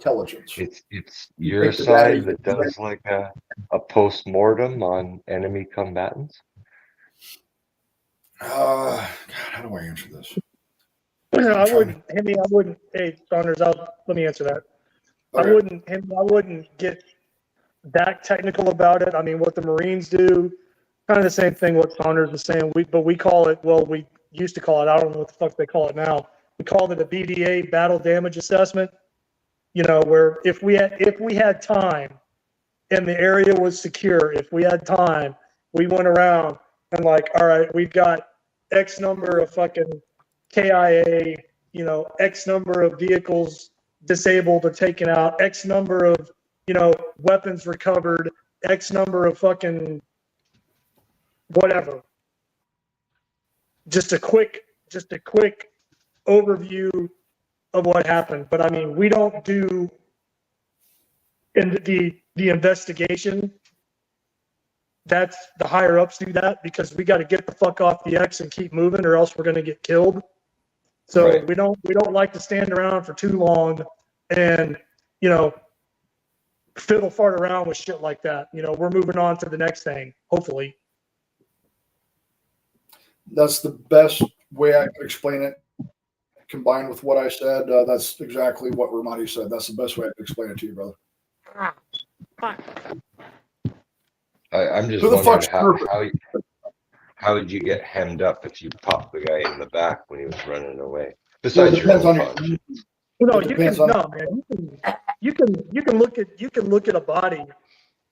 [SPEAKER 5] intelligence.
[SPEAKER 9] It's
[SPEAKER 5] You
[SPEAKER 9] your
[SPEAKER 5] take the data,
[SPEAKER 9] side that does like a post-mortem on enemy combatants?
[SPEAKER 5] God, how do I answer this?
[SPEAKER 10] I wouldn't, Henry, I wouldn't, hey, Saunders, let me answer that.
[SPEAKER 5] Okay.
[SPEAKER 10] I wouldn't get that technical about it. I mean, what the Marines do, kind of the same thing what Saunders was saying, but we call it, well, we used to call it, I don't know what the fuck they call it now. We called it a BDA, battle damage assessment, you know, where if we had time and the area was secure, if we had time, we went around and like, all right, we've got X number of fucking KIA, you know, X number of vehicles disabled or taken out, X number of, you know, weapons recovered, X number of fucking whatever. Just a quick overview of what happened. But I mean, we don't do in the investigation. That's the higher ups do that because we got to get the fuck off the X and keep moving, or else we're going to get killed. So
[SPEAKER 9] Right.
[SPEAKER 10] we don't like to stand around for too long and, you know, fiddle fart around with shit like that. You know, we're moving on to the next thing, hopefully.
[SPEAKER 5] That's the best way I could explain it. Combined with what I said, that's exactly what Ramadi said. That's the best way I could explain it to you, brother.
[SPEAKER 9] I'm just
[SPEAKER 5] Who the
[SPEAKER 9] wondering
[SPEAKER 5] fuck's
[SPEAKER 9] how did you get hemmed up if you popped the guy in the back when he was running away?
[SPEAKER 5] Well,
[SPEAKER 9] Besides
[SPEAKER 5] it
[SPEAKER 9] your
[SPEAKER 5] depends
[SPEAKER 9] own
[SPEAKER 5] on
[SPEAKER 9] punch.
[SPEAKER 5] your.
[SPEAKER 10] No,
[SPEAKER 5] It
[SPEAKER 10] you can
[SPEAKER 5] depends on-
[SPEAKER 10] no man. You can look at a body,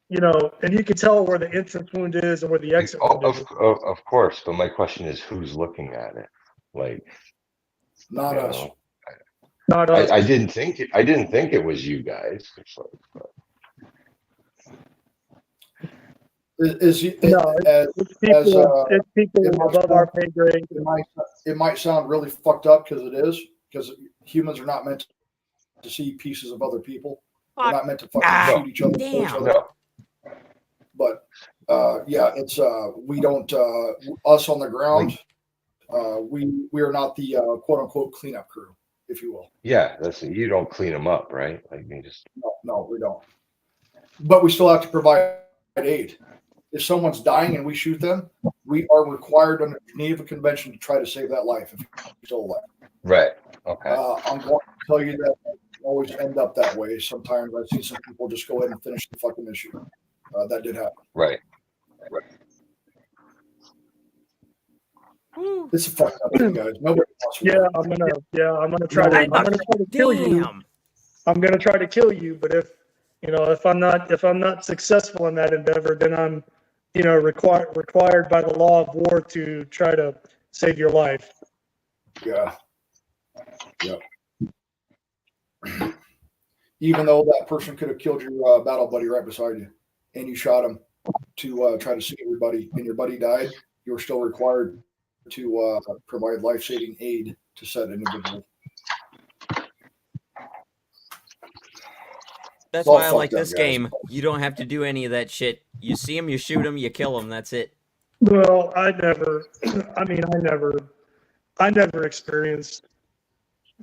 [SPEAKER 10] you know, and you can tell where the entrance wound is and where the exit wound is.
[SPEAKER 9] Of course, but my question is who's looking at it? Like,
[SPEAKER 5] Not
[SPEAKER 9] you
[SPEAKER 5] us.
[SPEAKER 9] know,
[SPEAKER 10] Not us.
[SPEAKER 9] I didn't think it was you guys. It's like, but-
[SPEAKER 5] It's
[SPEAKER 10] people above our pay grade.
[SPEAKER 5] It might sound really fucked up because humans are not meant to see pieces of other people. They're not meant to fucking shoot each other. Kill each other.
[SPEAKER 9] No.
[SPEAKER 5] But yeah, it's we don't us on the ground. We are not the quote unquote cleanup crew, if you will.
[SPEAKER 9] Yeah, you don't clean them up, right? Like you just
[SPEAKER 5] No, we don't. But we still have to provide aid. If someone's dying and we shoot them, we are required under Geneva Convention to try to save that life if you're still alive.
[SPEAKER 9] right. Okay.
[SPEAKER 5] I'm going to tell you that it doesn't always end up that way. Sometimes I've seen some people just go ahead and finish the fucking issue. That did happen.
[SPEAKER 9] Right.
[SPEAKER 5] It's a fucked up thing, guys. Nobody wants to
[SPEAKER 10] Yeah, I'm gonna try to kill you. I'm gonna try to kill you, but if I'm not successful in that endeavor, then I'm, you know, required by the law of war to try to save your life.
[SPEAKER 5] Yeah. Yep. Even though that person could have killed your battle buddy right beside you, and you shot him to try to save your buddy, and your buddy died, you were still required to provide life-saving aid to said individual.
[SPEAKER 11] That's
[SPEAKER 5] Well,
[SPEAKER 11] why I
[SPEAKER 5] fuck
[SPEAKER 11] like
[SPEAKER 5] them
[SPEAKER 11] this
[SPEAKER 5] guys.
[SPEAKER 11] game. You don't have to do any of that shit. You see them, you shoot them, you kill them. That's it.
[SPEAKER 10] Well, I never experienced,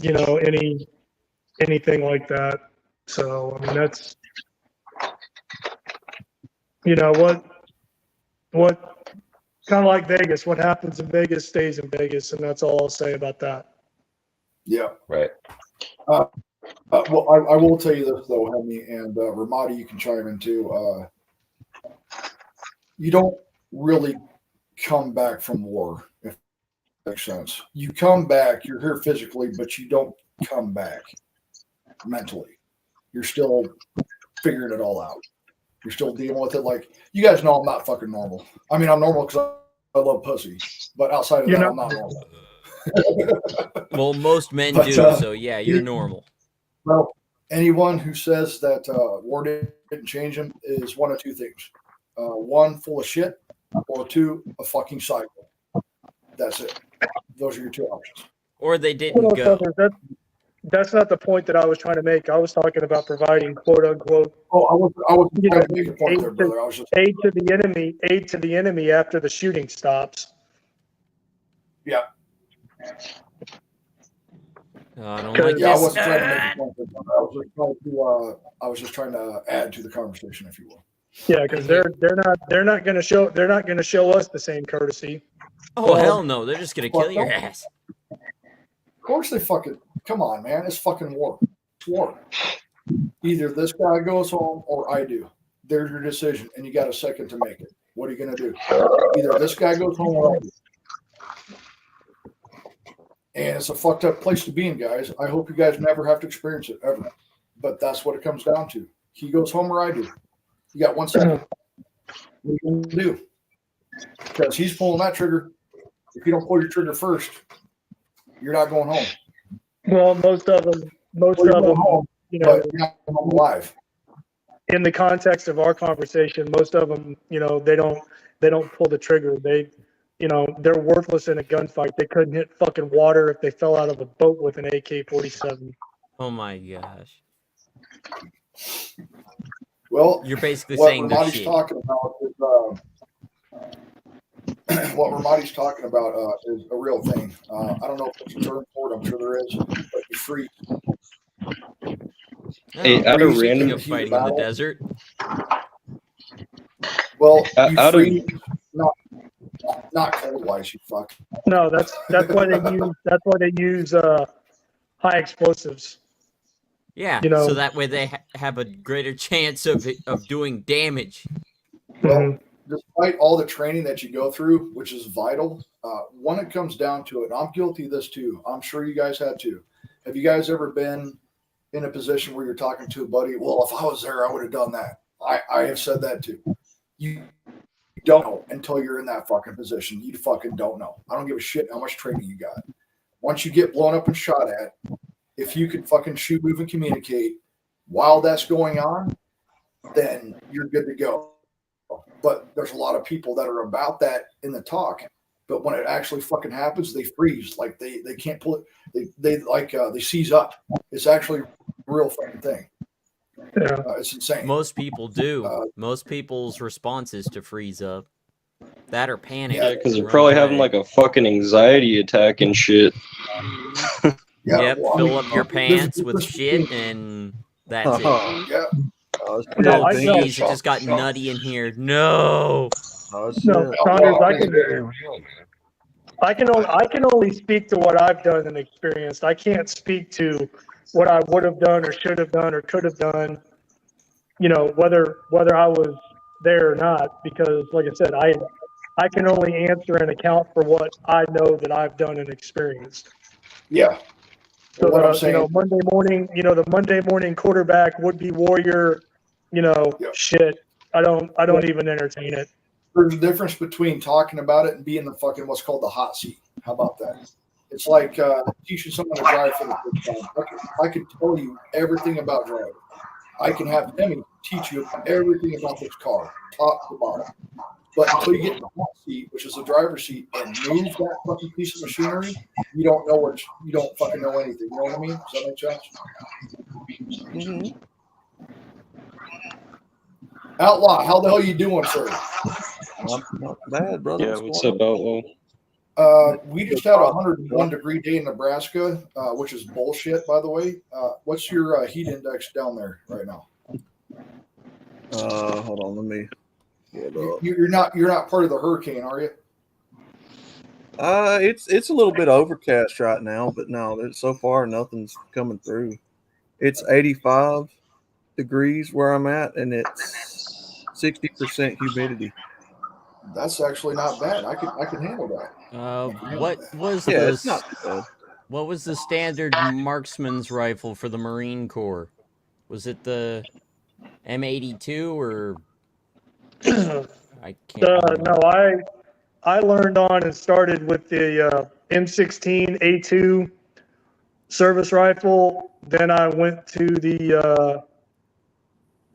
[SPEAKER 10] you know, anything like that. So, I mean, that's, you know, what kind of like Vegas, what happens in Vegas stays in Vegas. And that's all I'll say about that.
[SPEAKER 5] Yeah.
[SPEAKER 9] Right.
[SPEAKER 5] Well, I will tell you this though, Hemi and Ramadi, you can chime in too. You don't really come back from war, if that makes sense. You come back, you're here physically, but you don't come back mentally. You're still figuring it all out. You're still dealing with it. Like, you guys know I'm not fucking normal. I mean, I'm normal because I love pussy, but outside of that, I'm not normal.
[SPEAKER 11] Well, most men
[SPEAKER 5] But,
[SPEAKER 11] do, so yeah, you're normal.
[SPEAKER 5] Well, anyone who says that war didn't change him is one of two things. One, full of shit, or two, a fucking cycle. That's it. Those are your two options.
[SPEAKER 11] Or they didn't go.
[SPEAKER 10] That's not the point that I was trying to make. I was talking about providing quote unquote.
[SPEAKER 5] Oh, I was
[SPEAKER 10] you
[SPEAKER 5] trying
[SPEAKER 10] know,
[SPEAKER 5] to make a point there, brother. I was just
[SPEAKER 10] aid to the enemy after the shooting stops.
[SPEAKER 5] Yeah.
[SPEAKER 11] I don't like
[SPEAKER 5] Yeah, I
[SPEAKER 11] this.
[SPEAKER 5] wasn't trying to make a point. I was just trying to add to the conversation, if you will.
[SPEAKER 10] Yeah, because they're not going to show us the same courtesy.
[SPEAKER 11] Oh, hell no. They're just going to kill your ass.
[SPEAKER 5] Of course they fucking come on, man. It's fucking war. It's war. Either this guy goes home or I do. There's your decision, and you got a second to make it. What are you gonna do? Either this guy goes home or I do. And it's a fucked up place to be in, guys. I hope you guys never have to experience it ever. But that's what it comes down to. He goes home or I do. You got 1 second. What are you gonna do? Because he's pulling that trigger. If you don't pull your trigger first, you're not going home.
[SPEAKER 10] Well, most of them,
[SPEAKER 5] home,
[SPEAKER 10] you know,
[SPEAKER 5] but you're not going home alive.
[SPEAKER 10] in the context of our conversation, most of them, you know, they don't pull the trigger. They, you know, they're worthless in a gunfight. They couldn't hit fucking water if they fell out of a boat with an AK-47.
[SPEAKER 11] Oh my gosh.
[SPEAKER 5] Well,
[SPEAKER 11] you're basically
[SPEAKER 5] what
[SPEAKER 11] saying
[SPEAKER 5] Ramadi's
[SPEAKER 11] shit.
[SPEAKER 5] talking about is what Ramadi's talking about is a real thing. I don't know if there's a term for it. I'm sure there is, but you freeze.
[SPEAKER 3] Hey, out of random
[SPEAKER 11] of fighting in the desert.
[SPEAKER 5] Well, you
[SPEAKER 3] out
[SPEAKER 5] freeze, not cold wise, you fuck.
[SPEAKER 10] No, that's why they use high explosives.
[SPEAKER 11] Yeah,
[SPEAKER 10] You know-
[SPEAKER 11] so that way they have a greater chance of doing damage.
[SPEAKER 5] Well, despite all the training that you go through, which is vital, when it comes down to it, I'm guilty of this too. I'm sure you guys had too. Have you guys ever been in a position where you're talking to a buddy? Well, if I was there, I would have done that. I have said that too. You don't know until you're in that fucking position. You fucking don't know. I don't give a shit how much training you got. Once you get blown up and shot at, if you can fucking shoot, move, and communicate while that's going on, then you're good to go. But there's a lot of people that are about that in the talk, but when it actually fucking happens, they freeze. Like they can't pull it. They seize up. It's actually a real fucking thing.
[SPEAKER 10] Yeah.
[SPEAKER 5] It's insane.
[SPEAKER 11] Most people do. Most people's response is to freeze up. That or panic.
[SPEAKER 3] Yeah, because they're
[SPEAKER 11] Run
[SPEAKER 3] probably
[SPEAKER 11] away.
[SPEAKER 3] having like a fucking anxiety attack and shit.
[SPEAKER 11] Yep,
[SPEAKER 5] well, I
[SPEAKER 11] fill
[SPEAKER 5] mean,
[SPEAKER 11] up your
[SPEAKER 5] there's
[SPEAKER 11] pants
[SPEAKER 5] a
[SPEAKER 11] with
[SPEAKER 5] difference
[SPEAKER 11] shit
[SPEAKER 5] between-
[SPEAKER 11] and that's it.
[SPEAKER 5] Yeah.
[SPEAKER 11] Oh,
[SPEAKER 10] No, I know.
[SPEAKER 11] jeez, it just got nutty in here. No.
[SPEAKER 10] No, Saunders, I can only speak to what I've done and experienced. I can't speak to what I would have done or should have done or could have done. You know, whether I was there or not, because like I said, I can only answer and account for what I know that I've done and experienced.
[SPEAKER 5] Yeah.
[SPEAKER 10] So
[SPEAKER 5] What I'm
[SPEAKER 10] you
[SPEAKER 5] saying-
[SPEAKER 10] know, Monday morning, you know, the Monday morning quarterback would be warrior, you know, shit. I don't even entertain it.
[SPEAKER 5] There's a difference between talking about it and being the fucking what's called the hot seat. How about that? It's like teaching someone to drive for the first time. I can tell you everything about driving. I can have Demi teach you everything about this car, top to bottom. But until you get in the hot seat, which is the driver's seat, and move that fucking piece of machinery, you don't know you don't fucking know anything. You know what I mean? Does that make sense?
[SPEAKER 12] Mm-hmm.
[SPEAKER 5] Outlaw, how the hell you doing, sir?
[SPEAKER 12] Not bad, brother.
[SPEAKER 3] Yeah, what's up, Outlaw?
[SPEAKER 5] We just had a 101-degree day in Nebraska, which is bullshit, by the way. What's your heat index down there right now?
[SPEAKER 12] Hold on, let me.
[SPEAKER 5] You're not part of the hurricane, are you?
[SPEAKER 12] It's a little bit overcast right now, but no, so far nothing's coming through. It's 85 degrees where I'm at, and it's 60% humidity.
[SPEAKER 5] That's actually not bad. I can handle that.
[SPEAKER 11] What was
[SPEAKER 12] Yeah,
[SPEAKER 11] the
[SPEAKER 12] it's not too bad.
[SPEAKER 11] what was the standard marksman's rifle for the Marine Corps? Was it the M82 or I can't remember.
[SPEAKER 10] No, I learned on and started with the M16 A2 service rifle. Then I went to the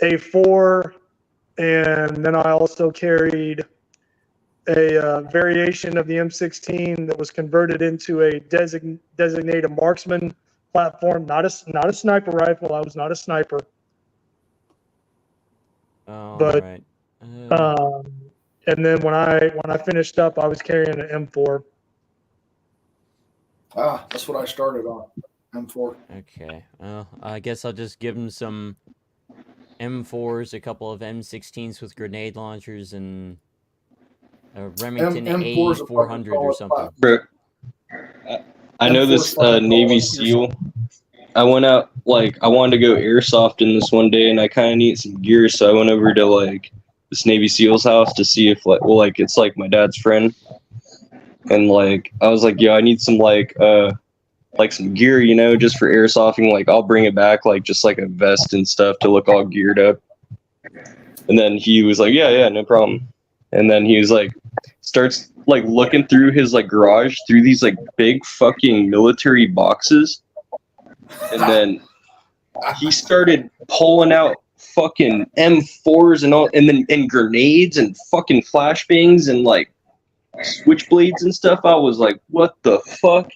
[SPEAKER 10] A4, and then I also carried a variation of the M16 that was converted into a designated marksman platform. Not a sniper rifle. I was not a sniper.
[SPEAKER 11] Oh,
[SPEAKER 10] But
[SPEAKER 11] right.
[SPEAKER 10] and then when I finished up, I was carrying an M4.
[SPEAKER 5] That's what I started on. M4.
[SPEAKER 11] Okay. Well, I guess I'll just give him some M4s, a couple of M16s with grenade launchers, and a Remington
[SPEAKER 5] M4's a fucking
[SPEAKER 11] A400 or
[SPEAKER 5] solid
[SPEAKER 11] something.
[SPEAKER 5] platform.
[SPEAKER 3] Bro, I know
[SPEAKER 5] M4's
[SPEAKER 3] this
[SPEAKER 5] fucking
[SPEAKER 3] Navy
[SPEAKER 5] solid.
[SPEAKER 3] SEAL. I went out, like, I wanted to go airsoft in this one day, and I kind of need some gear, so I went over to, like, this Navy SEAL's house to see if, like, well, like, it's, like, my dad's friend. And, like, I was like, yeah, I need some, like, some gear, you know, just for airsofting. Like, I'll bring it back, like, just, like, a vest and stuff to look all geared up. And then he was like, yeah, no problem. And then he was like, starts, like, looking through his, like, garage through these, like, big fucking military boxes. And then he started pulling out fucking M4s and all, and grenades and fucking flashbangs and, like, switchblades and stuff. I was like, what the fuck?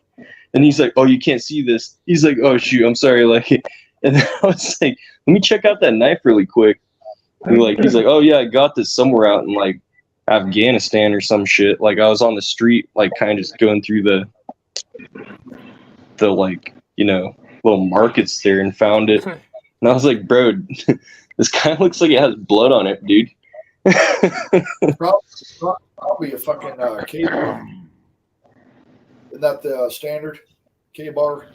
[SPEAKER 3] And he's like, oh, you can't see this. He's like, oh, shoot, I'm sorry. Like, and then I was like, let me check out that knife really quick. And he's like, oh, yeah, I got this somewhere out in, like, Afghanistan or some shit. Like, I was on the street, like, kind of just going through the like, you know, little markets there and found it. And I was like, bro, this kind of looks like it has blood on it, dude.
[SPEAKER 5] Probably a fucking K-bar. Isn't that the standard K-bar?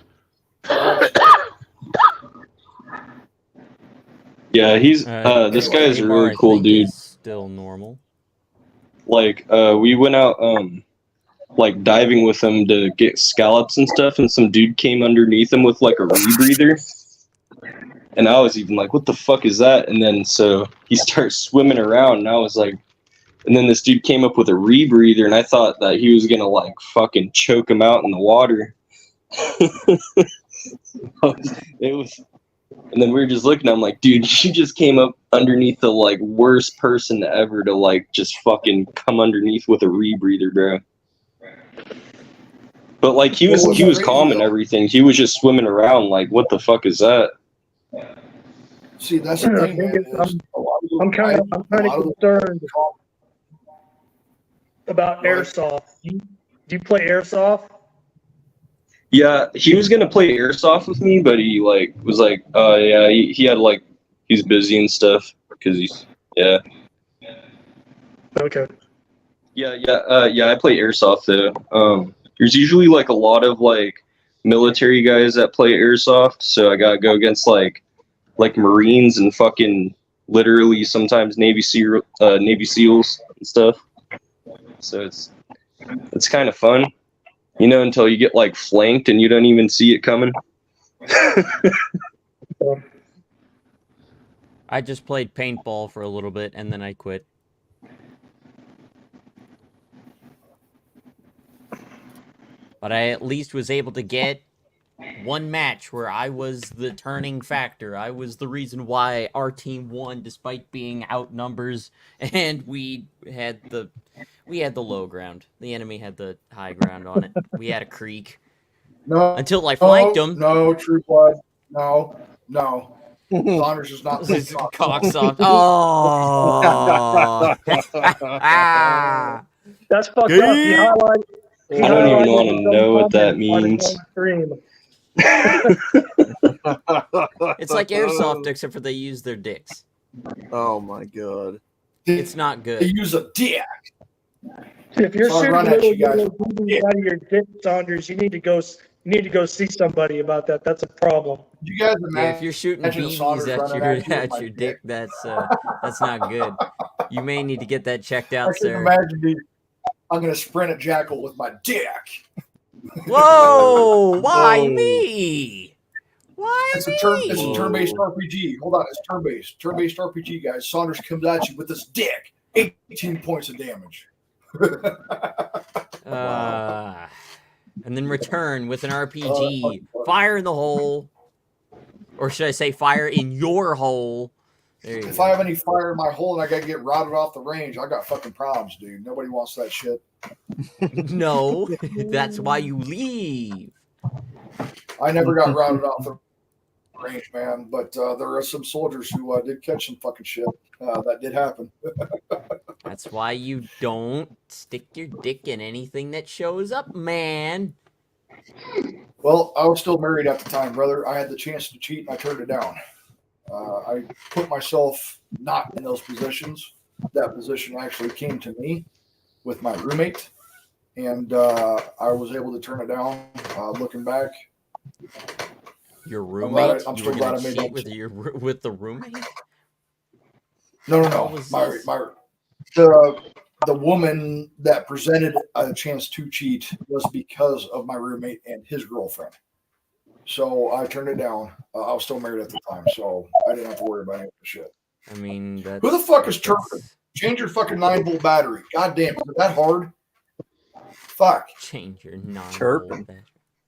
[SPEAKER 3] Yeah, he's this guy is a really cool dude.
[SPEAKER 11] Still normal.
[SPEAKER 3] Like, we went out like diving with him to get scallops and stuff, and some dude came underneath him with like a rebreather. And I was even like, what the fuck is that? And then so he starts swimming around, and I was like, and then this dude came up with a rebreather, and I thought that he was gonna like fucking choke him out in the water. It was, and then we were just looking. I'm like, dude, you just came up underneath the like worst person ever to like just fucking come underneath with a rebreather, bro. But like he was calm and everything. He was just swimming around like, what the fuck is that?
[SPEAKER 5] See, that's the thing, man.
[SPEAKER 10] I'm kind of concerned about airsoft. Do you play airsoft?
[SPEAKER 3] Yeah, he was gonna play airsoft with me, but he like was like, yeah, he had like he's busy and stuff because he's
[SPEAKER 10] Okay.
[SPEAKER 3] Yeah, I play airsoft though. There's usually like a lot of like military guys that play airsoft, so I gotta go against like Marines and fucking literally sometimes Navy SEALs and stuff. So it's kind of fun, you know, until you get like flanked and you don't even see it coming.
[SPEAKER 11] I just played paintball for a little bit and then I quit. But I at least was able to get one match where I was the turning factor. I was the reason why our team won despite being outnumbers, and we had the low ground. The enemy had the high ground on it. We had a creek.
[SPEAKER 5] No.
[SPEAKER 11] Until I flanked him.
[SPEAKER 5] No, True Blood. No. Saunders is not playing
[SPEAKER 11] cocksoft. Oh.
[SPEAKER 10] That's fucked up. He highlighted.
[SPEAKER 3] I don't even want to know what that means.
[SPEAKER 11] It's like airsoft, except for they use their dicks.
[SPEAKER 12] Oh my god.
[SPEAKER 11] It's not good.
[SPEAKER 5] They use a dick.
[SPEAKER 10] If you're
[SPEAKER 5] So I
[SPEAKER 10] shooting
[SPEAKER 5] run at you guys.
[SPEAKER 10] little BBs out of your dick, Saunders, you need to go see somebody about that. That's a problem.
[SPEAKER 5] You guys
[SPEAKER 11] Yeah, if you're shooting BBs at your dick, that's not good. You may need to get that checked out,
[SPEAKER 5] I can
[SPEAKER 11] sir.
[SPEAKER 5] imagine, dude. I'm gonna sprint at Jackal with my dick.
[SPEAKER 11] Whoa! Why me? Why
[SPEAKER 5] It's a turn-based RPG. Hold on, it's turn-based RPG, guys. Saunders comes at you with this dick. 18 points of damage.
[SPEAKER 11] And then return with an RPG. Fire in the hole. Or should I say fire in your hole?
[SPEAKER 5] If I have any fire in my hole and I gotta get routed off the range, I got fucking problems, dude. Nobody wants that shit.
[SPEAKER 11] No, that's why you leave.
[SPEAKER 5] I never got routed off the range, man. But there are some soldiers who did catch some fucking shit. That did happen.
[SPEAKER 11] That's why you don't stick your dick in anything that shows up, man.
[SPEAKER 5] Well, I was still married at the time, brother. I had the chance to cheat and I turned it down. I put myself not in those positions. That position actually came to me with my roommate, and I was able to turn it down. Looking back,
[SPEAKER 11] Your
[SPEAKER 5] I'm
[SPEAKER 11] roommate?
[SPEAKER 5] I'm
[SPEAKER 11] You
[SPEAKER 5] so
[SPEAKER 11] were
[SPEAKER 5] glad I
[SPEAKER 11] gonna
[SPEAKER 5] made
[SPEAKER 11] cheat
[SPEAKER 5] that.
[SPEAKER 11] with the roommate?
[SPEAKER 5] No,
[SPEAKER 11] What
[SPEAKER 5] no.
[SPEAKER 11] was
[SPEAKER 5] My
[SPEAKER 11] this?
[SPEAKER 5] the woman that presented a chance to cheat was because of my roommate and his girlfriend. So I turned it down. I was still married at the time, so I didn't have to worry about any of the shit.
[SPEAKER 11] I mean, that's
[SPEAKER 5] Who the fuck is chirping?
[SPEAKER 11] that's-
[SPEAKER 5] Change your fucking 9-volt battery. God damn, is it that hard? Fuck.
[SPEAKER 11] Change your 9-volt
[SPEAKER 12] Chirping.
[SPEAKER 11] battery.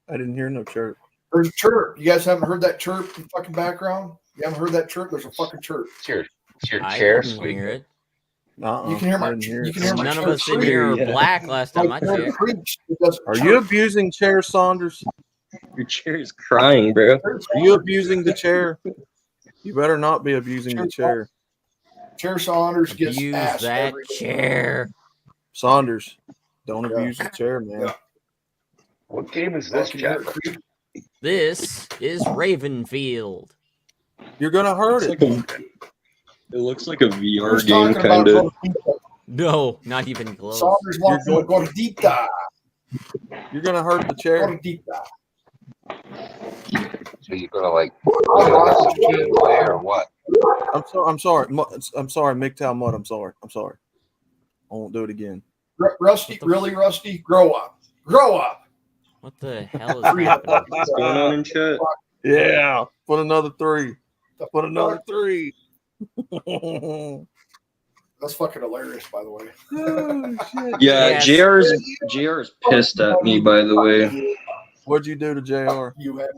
[SPEAKER 12] I didn't hear no chirp.
[SPEAKER 5] There's a chirp. You guys haven't heard that chirp in the fucking background? You haven't heard that chirp? There's a fucking chirp.
[SPEAKER 9] It's your
[SPEAKER 11] I
[SPEAKER 9] chair
[SPEAKER 11] didn't
[SPEAKER 9] squeaking.
[SPEAKER 11] hear it.
[SPEAKER 5] You can hear my. You can hear my
[SPEAKER 11] None of
[SPEAKER 5] chair
[SPEAKER 11] us in
[SPEAKER 5] creak.
[SPEAKER 11] here are
[SPEAKER 3] Yeah.
[SPEAKER 11] black last time
[SPEAKER 5] My
[SPEAKER 11] I
[SPEAKER 5] chair
[SPEAKER 11] checked.
[SPEAKER 5] creaks. It doesn't
[SPEAKER 12] Are
[SPEAKER 5] chirp.
[SPEAKER 12] you abusing chair, Saunders?
[SPEAKER 3] Your chair is crying, bro.
[SPEAKER 12] Are you abusing the chair? You better not be abusing the chair.
[SPEAKER 5] Chair Saunders gets
[SPEAKER 11] Use
[SPEAKER 5] ass
[SPEAKER 11] that
[SPEAKER 5] every
[SPEAKER 11] chair.
[SPEAKER 12] Saunders, don't abuse the chair, man.
[SPEAKER 5] Yeah.
[SPEAKER 9] What game is this,
[SPEAKER 5] Can you hear
[SPEAKER 9] Jeff?
[SPEAKER 5] it creak?
[SPEAKER 11] This is Ravenfield.
[SPEAKER 12] You're gonna hurt it.
[SPEAKER 3] It looks like a VR
[SPEAKER 5] Who's
[SPEAKER 3] game,
[SPEAKER 5] talking about
[SPEAKER 3] kind of.
[SPEAKER 5] Gordita?
[SPEAKER 11] No, not even close.
[SPEAKER 5] Saunders wants
[SPEAKER 12] You're
[SPEAKER 5] a Gordita.
[SPEAKER 12] You're gonna hurt the chair.
[SPEAKER 5] Gordita.
[SPEAKER 9] So you're gonna like have some gameplay or what?
[SPEAKER 12] I'm sorry. I'm sorry, MGTOW Mud. I'm sorry. I won't do it again.
[SPEAKER 5] Rusty, really, Rusty? Grow up. Grow up.
[SPEAKER 11] What the hell is happening?
[SPEAKER 3] What's going on in chat?
[SPEAKER 12] Yeah. Put another 3. Put another 3.
[SPEAKER 5] That's fucking hilarious, by the way.
[SPEAKER 12] Oh, shit.
[SPEAKER 3] Yeah,
[SPEAKER 11] Yes.
[SPEAKER 3] JR's pissed at me, by the way.
[SPEAKER 12] What'd you do to JR?
[SPEAKER 5] You had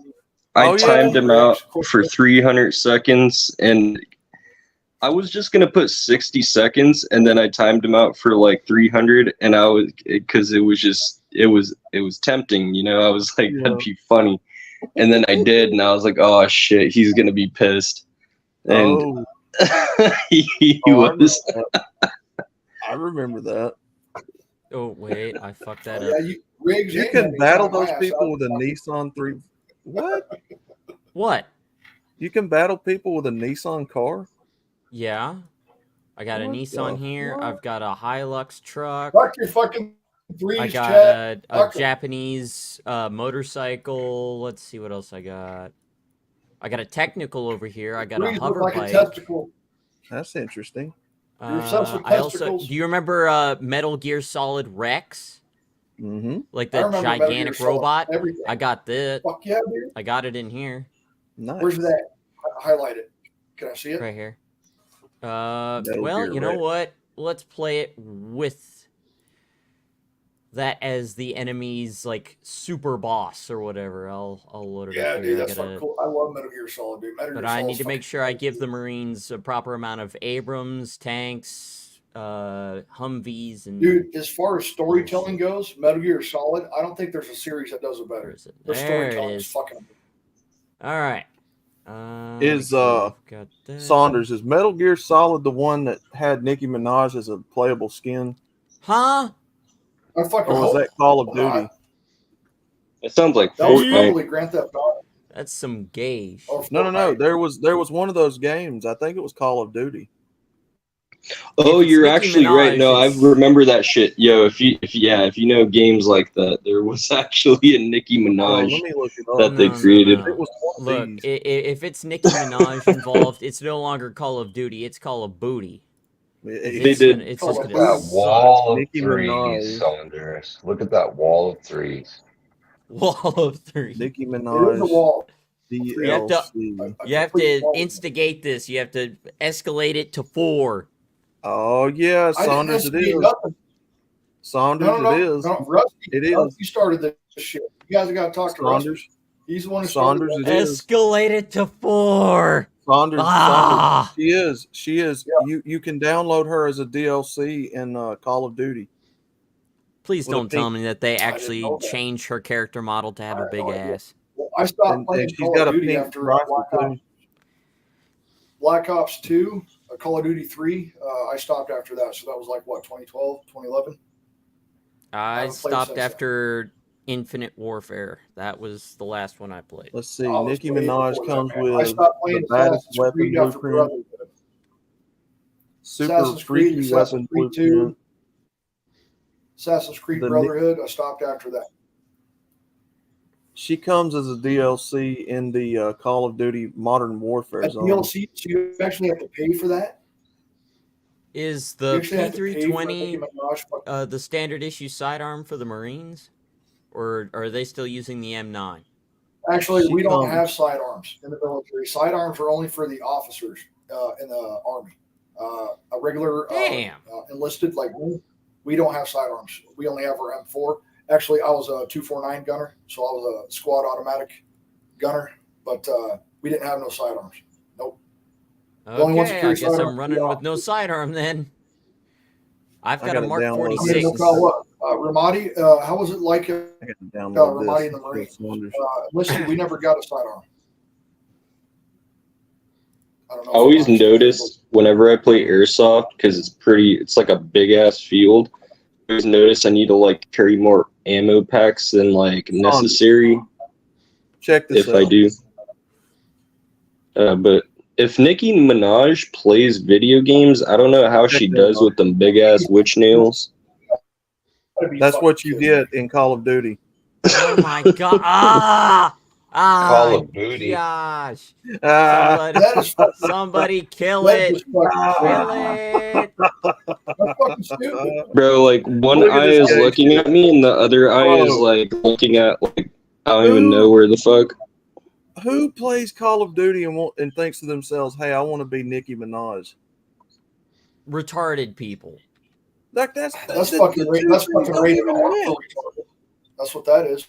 [SPEAKER 3] I
[SPEAKER 12] Oh, yeah.
[SPEAKER 3] timed him out for 300 seconds, and I was just gonna put 60 seconds, and then I timed him out for like 300, and I was because it was tempting, you know. I was like, that'd be funny, and then I did, and I was like, oh shit, he's gonna be pissed, and he was.
[SPEAKER 12] I remember that.
[SPEAKER 11] Oh wait, I fucked that
[SPEAKER 5] Yeah,
[SPEAKER 11] up.
[SPEAKER 5] Riggs
[SPEAKER 12] You
[SPEAKER 5] ain't
[SPEAKER 12] can
[SPEAKER 5] had me
[SPEAKER 12] battle
[SPEAKER 5] tie my
[SPEAKER 12] those
[SPEAKER 5] ass
[SPEAKER 12] people
[SPEAKER 5] up.
[SPEAKER 12] with a Nissan 3. What?
[SPEAKER 11] What?
[SPEAKER 12] You can battle people with a Nissan car?
[SPEAKER 11] Yeah. I got a
[SPEAKER 12] What
[SPEAKER 11] Nissan
[SPEAKER 12] the
[SPEAKER 11] here.
[SPEAKER 12] fuck?
[SPEAKER 11] I've got a Hilux truck.
[SPEAKER 5] Fuck your fucking threes,
[SPEAKER 11] I got
[SPEAKER 5] Chad.
[SPEAKER 11] a
[SPEAKER 5] Fuck 'em.
[SPEAKER 11] Japanese motorcycle. Let's see what else I got. I got a technical over here. I got a
[SPEAKER 5] Threes look
[SPEAKER 11] hover
[SPEAKER 5] like a
[SPEAKER 11] bike.
[SPEAKER 5] testicle.
[SPEAKER 12] That's interesting.
[SPEAKER 5] Yourself some
[SPEAKER 11] I also
[SPEAKER 5] testicles.
[SPEAKER 11] do you remember Metal Gear Solid Rex?
[SPEAKER 12] Mm-hmm.
[SPEAKER 11] Like
[SPEAKER 5] I
[SPEAKER 11] the
[SPEAKER 5] remember Metal Gear
[SPEAKER 11] gigantic
[SPEAKER 5] Solid,
[SPEAKER 11] robot?
[SPEAKER 5] everything.
[SPEAKER 11] I got that.
[SPEAKER 5] Fuck yeah, dude.
[SPEAKER 11] I got it in here.
[SPEAKER 12] Nice.
[SPEAKER 5] Where's that? Highlight it. Can I see it?
[SPEAKER 11] Right here.
[SPEAKER 12] Metal
[SPEAKER 11] Well,
[SPEAKER 12] Gear
[SPEAKER 11] you know
[SPEAKER 12] Rex.
[SPEAKER 11] what? Let's play it with that as the enemy's like super boss or whatever. I'll load it
[SPEAKER 5] Yeah,
[SPEAKER 11] up
[SPEAKER 5] dude,
[SPEAKER 11] here.
[SPEAKER 5] that's fucking cool. I love Metal Gear Solid, dude. Metal
[SPEAKER 11] But
[SPEAKER 5] Gear
[SPEAKER 11] I
[SPEAKER 5] Solid's
[SPEAKER 11] need to make
[SPEAKER 5] fucking
[SPEAKER 11] sure I
[SPEAKER 5] cool.
[SPEAKER 11] give the Marines a proper amount of Abrams, tanks, Humvees, and
[SPEAKER 5] Dude, as far as storytelling goes, Metal Gear Solid, I don't think there's a series that does it
[SPEAKER 11] where
[SPEAKER 5] better.
[SPEAKER 11] is it?
[SPEAKER 5] Their
[SPEAKER 11] There it
[SPEAKER 5] storytelling is
[SPEAKER 11] is.
[SPEAKER 5] fucking.
[SPEAKER 11] All right.
[SPEAKER 12] Is
[SPEAKER 11] got that.
[SPEAKER 12] Saunders, is Metal Gear Solid the one that had Nicki Minaj as a playable skin?
[SPEAKER 11] Huh?
[SPEAKER 5] I fucking
[SPEAKER 12] Or was
[SPEAKER 5] hope
[SPEAKER 12] that Call of
[SPEAKER 5] not.
[SPEAKER 12] Duty?
[SPEAKER 3] It sounds like
[SPEAKER 5] That was
[SPEAKER 3] Fortnite.
[SPEAKER 5] probably Grand Theft Auto.
[SPEAKER 11] That's some gay.
[SPEAKER 5] Or
[SPEAKER 11] shit.
[SPEAKER 12] No.
[SPEAKER 5] Fortnite.
[SPEAKER 12] There was one of those games. I think it was Call of Duty.
[SPEAKER 3] Oh,
[SPEAKER 11] If it's
[SPEAKER 3] you're
[SPEAKER 11] Nicki
[SPEAKER 3] actually right.
[SPEAKER 11] Minaj,
[SPEAKER 3] No, I
[SPEAKER 11] it's-
[SPEAKER 3] remember that shit. Yo, if you know games like that, there was actually a Nicki
[SPEAKER 12] Oh,
[SPEAKER 3] Minaj
[SPEAKER 12] let me look it up.
[SPEAKER 3] that they
[SPEAKER 11] No, no,
[SPEAKER 3] created.
[SPEAKER 11] no.
[SPEAKER 12] It was one of
[SPEAKER 11] Look,
[SPEAKER 12] these.
[SPEAKER 11] if it's Nicki Minaj involved, it's no longer Call of Duty. It's Call of Booty.
[SPEAKER 12] It-
[SPEAKER 3] They
[SPEAKER 11] It's
[SPEAKER 3] did.
[SPEAKER 11] gonna, it's
[SPEAKER 5] Call
[SPEAKER 11] just
[SPEAKER 5] of
[SPEAKER 11] gonna
[SPEAKER 9] That
[SPEAKER 5] Duty.
[SPEAKER 11] suck.
[SPEAKER 9] wall of
[SPEAKER 12] Nicki
[SPEAKER 9] threes,
[SPEAKER 12] Minaj.
[SPEAKER 9] Saunders. Look at that wall of threes.
[SPEAKER 11] Wall of three.
[SPEAKER 12] Nicki
[SPEAKER 5] It is a
[SPEAKER 12] Minaj
[SPEAKER 5] wall.
[SPEAKER 11] You have to-
[SPEAKER 12] DLC.
[SPEAKER 11] You have
[SPEAKER 5] complete
[SPEAKER 11] to
[SPEAKER 5] wall.
[SPEAKER 11] instigate this. You have to escalate it to 4.
[SPEAKER 12] Oh yeah,
[SPEAKER 5] I didn't
[SPEAKER 12] Saunders, it
[SPEAKER 5] instigate
[SPEAKER 12] is.
[SPEAKER 5] nothing.
[SPEAKER 12] Saunders,
[SPEAKER 5] No,
[SPEAKER 12] it is.
[SPEAKER 5] no. Rusty,
[SPEAKER 12] It is.
[SPEAKER 5] Rusty started this shit. You guys got to talk to Rusty.
[SPEAKER 12] Saunders,
[SPEAKER 5] He's the one who started
[SPEAKER 12] Saunders,
[SPEAKER 5] that.
[SPEAKER 12] it is.
[SPEAKER 11] Escalate it to 4.
[SPEAKER 12] Saunders,
[SPEAKER 11] Ah!
[SPEAKER 12] Saunders. She is.
[SPEAKER 5] Yeah.
[SPEAKER 12] You can download her as a DLC in Call of Duty.
[SPEAKER 11] Please
[SPEAKER 12] With a
[SPEAKER 11] don't tell
[SPEAKER 12] pink-
[SPEAKER 11] me that they
[SPEAKER 5] didn't
[SPEAKER 11] actually
[SPEAKER 5] know that.
[SPEAKER 11] changed her character model to have
[SPEAKER 5] I
[SPEAKER 11] a
[SPEAKER 5] had
[SPEAKER 11] big
[SPEAKER 5] no idea.
[SPEAKER 11] ass.
[SPEAKER 5] Well, I stopped
[SPEAKER 12] And
[SPEAKER 5] playing
[SPEAKER 12] she's
[SPEAKER 5] Call
[SPEAKER 12] got
[SPEAKER 5] of
[SPEAKER 12] a
[SPEAKER 5] Duty
[SPEAKER 12] pink
[SPEAKER 5] after
[SPEAKER 12] rifle too.
[SPEAKER 5] Black Ops 2, Call of Duty 3. I stopped after that. So that was like, what, 2012, 2011?
[SPEAKER 11] I
[SPEAKER 5] haven't played
[SPEAKER 11] stopped
[SPEAKER 5] since then.
[SPEAKER 11] after Infinite Warfare. That was the last one I played.
[SPEAKER 12] Let's see.
[SPEAKER 5] I was
[SPEAKER 12] Nicki
[SPEAKER 5] way
[SPEAKER 12] Minaj
[SPEAKER 5] before
[SPEAKER 12] comes
[SPEAKER 5] that, man. I
[SPEAKER 12] with
[SPEAKER 5] stopped
[SPEAKER 12] the
[SPEAKER 5] playing
[SPEAKER 12] baddest
[SPEAKER 5] Assassin's
[SPEAKER 12] weapon
[SPEAKER 5] Creed after
[SPEAKER 12] blueprint,
[SPEAKER 5] Brotherhood.
[SPEAKER 12] super
[SPEAKER 5] Assassin's Creed,
[SPEAKER 12] freaky
[SPEAKER 5] Assassin's
[SPEAKER 12] weapon
[SPEAKER 5] Creed 2,
[SPEAKER 12] blueprint.
[SPEAKER 5] Assassin's Creed
[SPEAKER 12] The Ni-
[SPEAKER 5] Brotherhood. I stopped after that.
[SPEAKER 12] She comes as a DLC in the Call of Duty Modern Warfare
[SPEAKER 5] That
[SPEAKER 12] zone.
[SPEAKER 5] DLC, so you actually have to pay for that.
[SPEAKER 11] Is
[SPEAKER 5] You
[SPEAKER 11] the
[SPEAKER 5] actually have to pay for Nicki
[SPEAKER 11] P320
[SPEAKER 5] Minaj.
[SPEAKER 11] the standard issue sidearm for the Marines? Or are they still using the M9?
[SPEAKER 5] Actually,
[SPEAKER 12] She
[SPEAKER 5] we don't
[SPEAKER 12] comes-
[SPEAKER 5] have sidearms in the military. Sidearms are only for the officers in the Army. A regular
[SPEAKER 11] Damn.
[SPEAKER 5] enlisted like me, we don't have sidearms. We only have our M4. Actually, I was a 249 gunner, so I was a squad automatic gunner, but we didn't have no sidearms. Nope. The only ones that
[SPEAKER 11] Okay, I
[SPEAKER 5] carry
[SPEAKER 11] guess
[SPEAKER 5] sidearms
[SPEAKER 11] I'm running with no sidearm then. I've
[SPEAKER 12] I
[SPEAKER 11] got a
[SPEAKER 12] gotta
[SPEAKER 11] Mark
[SPEAKER 12] download
[SPEAKER 5] I mean,
[SPEAKER 11] 46.
[SPEAKER 5] no problem. What? Ramadi, how was it like
[SPEAKER 12] I got to download
[SPEAKER 5] Ramadi in
[SPEAKER 12] this.
[SPEAKER 5] the Marines?
[SPEAKER 12] Wonders.
[SPEAKER 5] Listen, we never got a sidearm. I don't know.
[SPEAKER 3] I always notice whenever I play airsoft, because it's like a big ass field. I always notice I need to like carry more ammo packs than like necessary
[SPEAKER 12] Check this
[SPEAKER 3] if
[SPEAKER 12] out.
[SPEAKER 3] I do. But if Nicki Minaj plays video games, I don't know how she does with them big ass witch nails.
[SPEAKER 12] That's what you get in Call of Duty.
[SPEAKER 11] Oh my god. Ah! Ah,
[SPEAKER 9] Call of Duty.
[SPEAKER 11] gosh.
[SPEAKER 12] Ah,
[SPEAKER 11] Somebody kill
[SPEAKER 5] That
[SPEAKER 11] it.
[SPEAKER 5] is fucking
[SPEAKER 11] Kill it.
[SPEAKER 5] That's fucking stupid.
[SPEAKER 3] Bro, like one
[SPEAKER 12] Look at
[SPEAKER 3] eye
[SPEAKER 12] this
[SPEAKER 3] is
[SPEAKER 12] guy.
[SPEAKER 3] looking at me and the other eye is
[SPEAKER 12] Bro.
[SPEAKER 3] like looking at like I don't even know where the fuck.
[SPEAKER 12] who plays Call of Duty and thinks to themselves, "Hey, I want to be Nicki Minaj"?
[SPEAKER 11] Retarded people.
[SPEAKER 12] Like that's
[SPEAKER 5] That's
[SPEAKER 12] the
[SPEAKER 5] fucking
[SPEAKER 12] two
[SPEAKER 5] rated. That's
[SPEAKER 12] things
[SPEAKER 5] fucking
[SPEAKER 12] don't
[SPEAKER 5] rated
[SPEAKER 12] even
[SPEAKER 5] R
[SPEAKER 12] mix.
[SPEAKER 5] for retarded. That's what that is.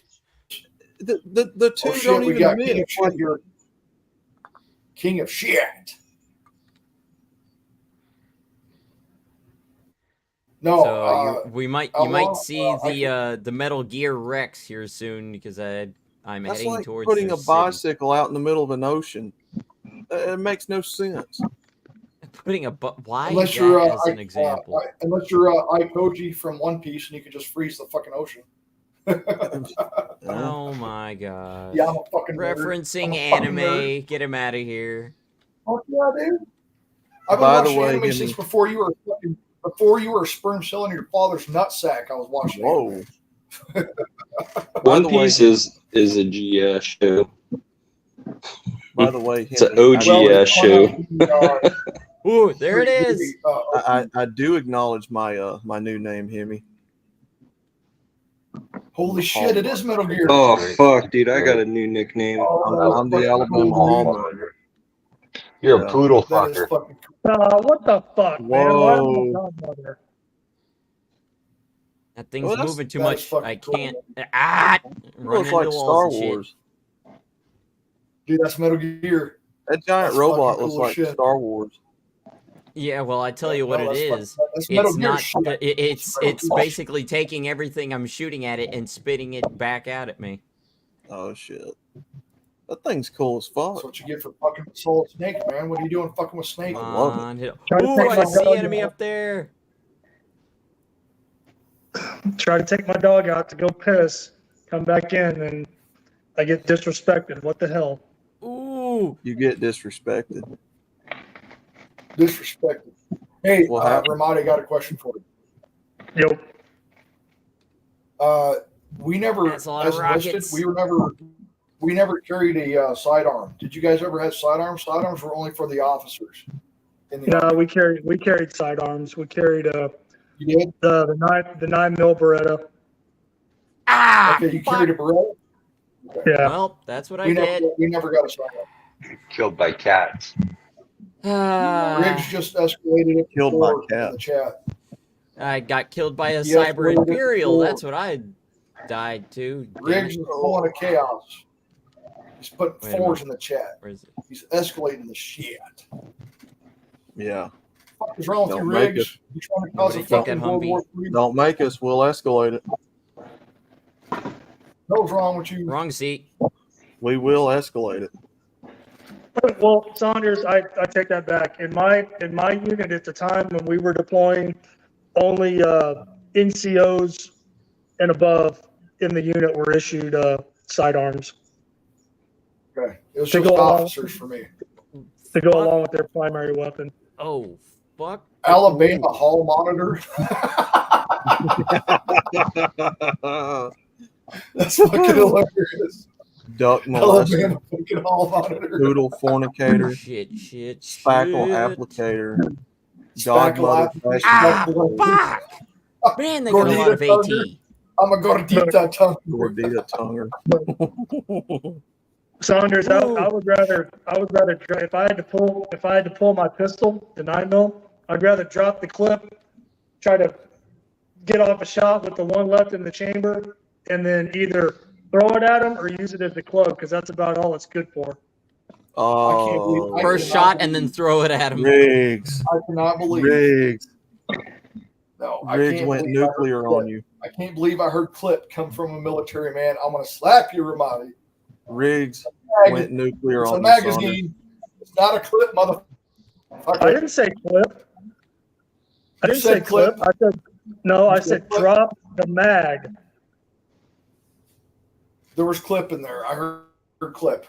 [SPEAKER 12] The two
[SPEAKER 5] Oh shit,
[SPEAKER 12] don't
[SPEAKER 5] we
[SPEAKER 12] even
[SPEAKER 5] got King of
[SPEAKER 12] mix.
[SPEAKER 5] Shit here. King of Shit. No,
[SPEAKER 11] So we might you
[SPEAKER 5] Outlaw,
[SPEAKER 11] might see the Metal Gear Rex here soon because I'm
[SPEAKER 12] That's
[SPEAKER 11] heading
[SPEAKER 12] like
[SPEAKER 11] towards
[SPEAKER 12] putting
[SPEAKER 11] the
[SPEAKER 12] a
[SPEAKER 11] city.
[SPEAKER 12] bicycle out in the middle of an ocean. It makes no sense.
[SPEAKER 11] Putting why
[SPEAKER 5] unless
[SPEAKER 11] that
[SPEAKER 5] you're
[SPEAKER 11] as an example?
[SPEAKER 5] unless you're Ikoji from One Piece and you can just freeze the fucking ocean.
[SPEAKER 11] Oh my god.
[SPEAKER 5] Yeah, I'm a fucking nerd.
[SPEAKER 11] Referencing
[SPEAKER 5] I'm a fucking
[SPEAKER 11] anime.
[SPEAKER 5] nerd.
[SPEAKER 11] Get him out of here.
[SPEAKER 5] Fuck yeah, dude. I've been
[SPEAKER 12] By the
[SPEAKER 5] watching
[SPEAKER 12] way,
[SPEAKER 5] anime since before you were a sperm cell in your father's nutsack. I was watching.
[SPEAKER 12] Whoa.
[SPEAKER 5] Anime.
[SPEAKER 3] One
[SPEAKER 12] the way-
[SPEAKER 3] Piece is a GS show.
[SPEAKER 12] By the way,
[SPEAKER 3] It's an
[SPEAKER 12] Henry,
[SPEAKER 3] OGS show.
[SPEAKER 11] Ooh, there it is.
[SPEAKER 12] I do acknowledge my my new name, Hemi.
[SPEAKER 5] Holy shit! It is Metal Gear.
[SPEAKER 3] Oh fuck, dude! I got a new nickname.
[SPEAKER 12] I'm the Alabama Hallmark.
[SPEAKER 9] You're
[SPEAKER 12] Yeah.
[SPEAKER 9] a poodle
[SPEAKER 5] That is
[SPEAKER 9] fucker.
[SPEAKER 5] fucking.
[SPEAKER 10] What the fuck, man? Why am I
[SPEAKER 12] Whoa.
[SPEAKER 10] a godmother?
[SPEAKER 11] That thing's
[SPEAKER 12] Well, that's-
[SPEAKER 11] moving too
[SPEAKER 5] that is
[SPEAKER 11] much.
[SPEAKER 5] fucking
[SPEAKER 11] I
[SPEAKER 5] cool.
[SPEAKER 11] can't. Ah!
[SPEAKER 12] It
[SPEAKER 11] Run
[SPEAKER 12] looks
[SPEAKER 11] into
[SPEAKER 12] like
[SPEAKER 11] walls
[SPEAKER 12] Star
[SPEAKER 11] and shit.
[SPEAKER 12] Wars.
[SPEAKER 5] Dude, that's Metal Gear.
[SPEAKER 12] That giant
[SPEAKER 5] That's
[SPEAKER 12] robot
[SPEAKER 5] fucking
[SPEAKER 12] looks
[SPEAKER 5] cool
[SPEAKER 12] like
[SPEAKER 5] shit.
[SPEAKER 12] Star Wars.
[SPEAKER 11] Yeah, well, I tell you what
[SPEAKER 5] No,
[SPEAKER 11] it
[SPEAKER 5] that's
[SPEAKER 11] is.
[SPEAKER 5] That's Metal
[SPEAKER 11] It's
[SPEAKER 5] Gear
[SPEAKER 11] not.
[SPEAKER 5] shit.
[SPEAKER 11] It's
[SPEAKER 5] Metal Gear.
[SPEAKER 11] basically taking everything I'm shooting at it and spitting it back out at me.
[SPEAKER 12] Oh shit. That thing's cool as fuck.
[SPEAKER 5] That's what you get for fucking with Solid Snake, man. What are you doing fucking with Snake?
[SPEAKER 11] Come
[SPEAKER 12] love it.
[SPEAKER 11] on, hit.
[SPEAKER 10] Try to
[SPEAKER 11] Ooh,
[SPEAKER 10] take
[SPEAKER 11] I
[SPEAKER 10] my
[SPEAKER 11] see
[SPEAKER 10] dog
[SPEAKER 11] enemy
[SPEAKER 10] out.
[SPEAKER 11] up there.
[SPEAKER 10] Try to take my dog out to go piss. Come back in and I get disrespected. What the hell?
[SPEAKER 11] Ooh.
[SPEAKER 12] You get disrespected.
[SPEAKER 5] Disrespected. Hey,
[SPEAKER 12] What happened?
[SPEAKER 5] Ramadi, got a question for you.
[SPEAKER 10] Yo,
[SPEAKER 5] We never,
[SPEAKER 11] That's a lot
[SPEAKER 5] as
[SPEAKER 11] of
[SPEAKER 5] enlisted,
[SPEAKER 11] rockets.
[SPEAKER 5] we never carried a sidearm. Did you guys ever have sidearms? Sidearms were only for the officers. In the
[SPEAKER 10] no, we carried sidearms. We carried
[SPEAKER 5] You did?
[SPEAKER 10] the 9mm Beretta.
[SPEAKER 11] Ah!
[SPEAKER 5] Okay, you
[SPEAKER 11] fuck.
[SPEAKER 5] carried a Beretta?
[SPEAKER 10] Yeah.
[SPEAKER 11] Well, that's what I get.
[SPEAKER 5] We never got a sidearm.
[SPEAKER 9] Killed by cats.
[SPEAKER 11] Ah,
[SPEAKER 5] Riggs just escalated it
[SPEAKER 12] Killed by
[SPEAKER 5] before in
[SPEAKER 12] cats.
[SPEAKER 5] the chat.
[SPEAKER 11] I got killed by a
[SPEAKER 5] Yes,
[SPEAKER 11] cyber
[SPEAKER 5] we did
[SPEAKER 11] imperial.
[SPEAKER 5] before.
[SPEAKER 11] That's what I died to. Damn
[SPEAKER 5] Riggs
[SPEAKER 11] it.
[SPEAKER 5] is pulling a chaos. He's putting
[SPEAKER 11] Wait a
[SPEAKER 5] fours
[SPEAKER 11] minute.
[SPEAKER 5] in the chat.
[SPEAKER 11] Where is it?
[SPEAKER 5] He's escalating the shit.
[SPEAKER 12] Yeah.
[SPEAKER 5] What is wrong with
[SPEAKER 12] Don't
[SPEAKER 5] you,
[SPEAKER 12] make
[SPEAKER 5] Riggs? You trying to cause a
[SPEAKER 11] Nobody take
[SPEAKER 5] fucking
[SPEAKER 11] that
[SPEAKER 5] World
[SPEAKER 11] Humvee.
[SPEAKER 5] War III?
[SPEAKER 12] Don't make us. We'll escalate it.
[SPEAKER 5] What's wrong with you?
[SPEAKER 11] Wrong seat.
[SPEAKER 12] We will escalate it.
[SPEAKER 10] Well, Saunders, I take that back. In my unit at the time when we were deploying, only NCOs and above in the unit were issued sidearms
[SPEAKER 5] Okay. It was
[SPEAKER 10] To
[SPEAKER 5] just
[SPEAKER 10] go along-
[SPEAKER 5] officers for me.
[SPEAKER 10] to go along with their primary weapon.
[SPEAKER 11] Oh, fuck.
[SPEAKER 5] Alabama Hall Monitor. That's fucking hilarious.
[SPEAKER 12] Duck molester,
[SPEAKER 5] Alabama fucking Hall Monitor.
[SPEAKER 12] poodle fornicator,
[SPEAKER 11] Shit.
[SPEAKER 12] spackle
[SPEAKER 11] shit.
[SPEAKER 12] applicator,
[SPEAKER 5] Spackle
[SPEAKER 12] godmother,
[SPEAKER 11] Ah,
[SPEAKER 5] applicator.
[SPEAKER 11] fuck! Man, they got a lot of
[SPEAKER 5] Gordita
[SPEAKER 11] AT.
[SPEAKER 5] I'm a gordita tongue.
[SPEAKER 12] gordita tonger.
[SPEAKER 10] Saunders, I would rather if I had to pull my pistol, the 9mm, I'd rather drop the clip, try to get off a shot with the one left in the chamber, and then either throw it at him or use it as a club, because that's about all it's good for.
[SPEAKER 12] Oh,
[SPEAKER 11] First shot and then throw it at him.
[SPEAKER 12] Riggs,
[SPEAKER 5] I cannot believe.
[SPEAKER 12] Riggs,
[SPEAKER 5] No, I
[SPEAKER 12] Riggs
[SPEAKER 5] can't
[SPEAKER 12] went
[SPEAKER 5] believe I heard
[SPEAKER 12] nuclear
[SPEAKER 5] clip.
[SPEAKER 12] on you.
[SPEAKER 5] I can't believe I heard clip come from a military man. I'm gonna slap you, Ramadi.
[SPEAKER 12] Riggs went nuclear
[SPEAKER 5] It's a
[SPEAKER 12] on you, Saunders.
[SPEAKER 5] magazine. It's not a clip, motherfucker.
[SPEAKER 10] I didn't say clip. I didn't say
[SPEAKER 5] said
[SPEAKER 10] clip.
[SPEAKER 5] clip.
[SPEAKER 10] I said no. I said
[SPEAKER 5] clip.
[SPEAKER 10] drop the mag.
[SPEAKER 5] There was clip in there. I heard clip.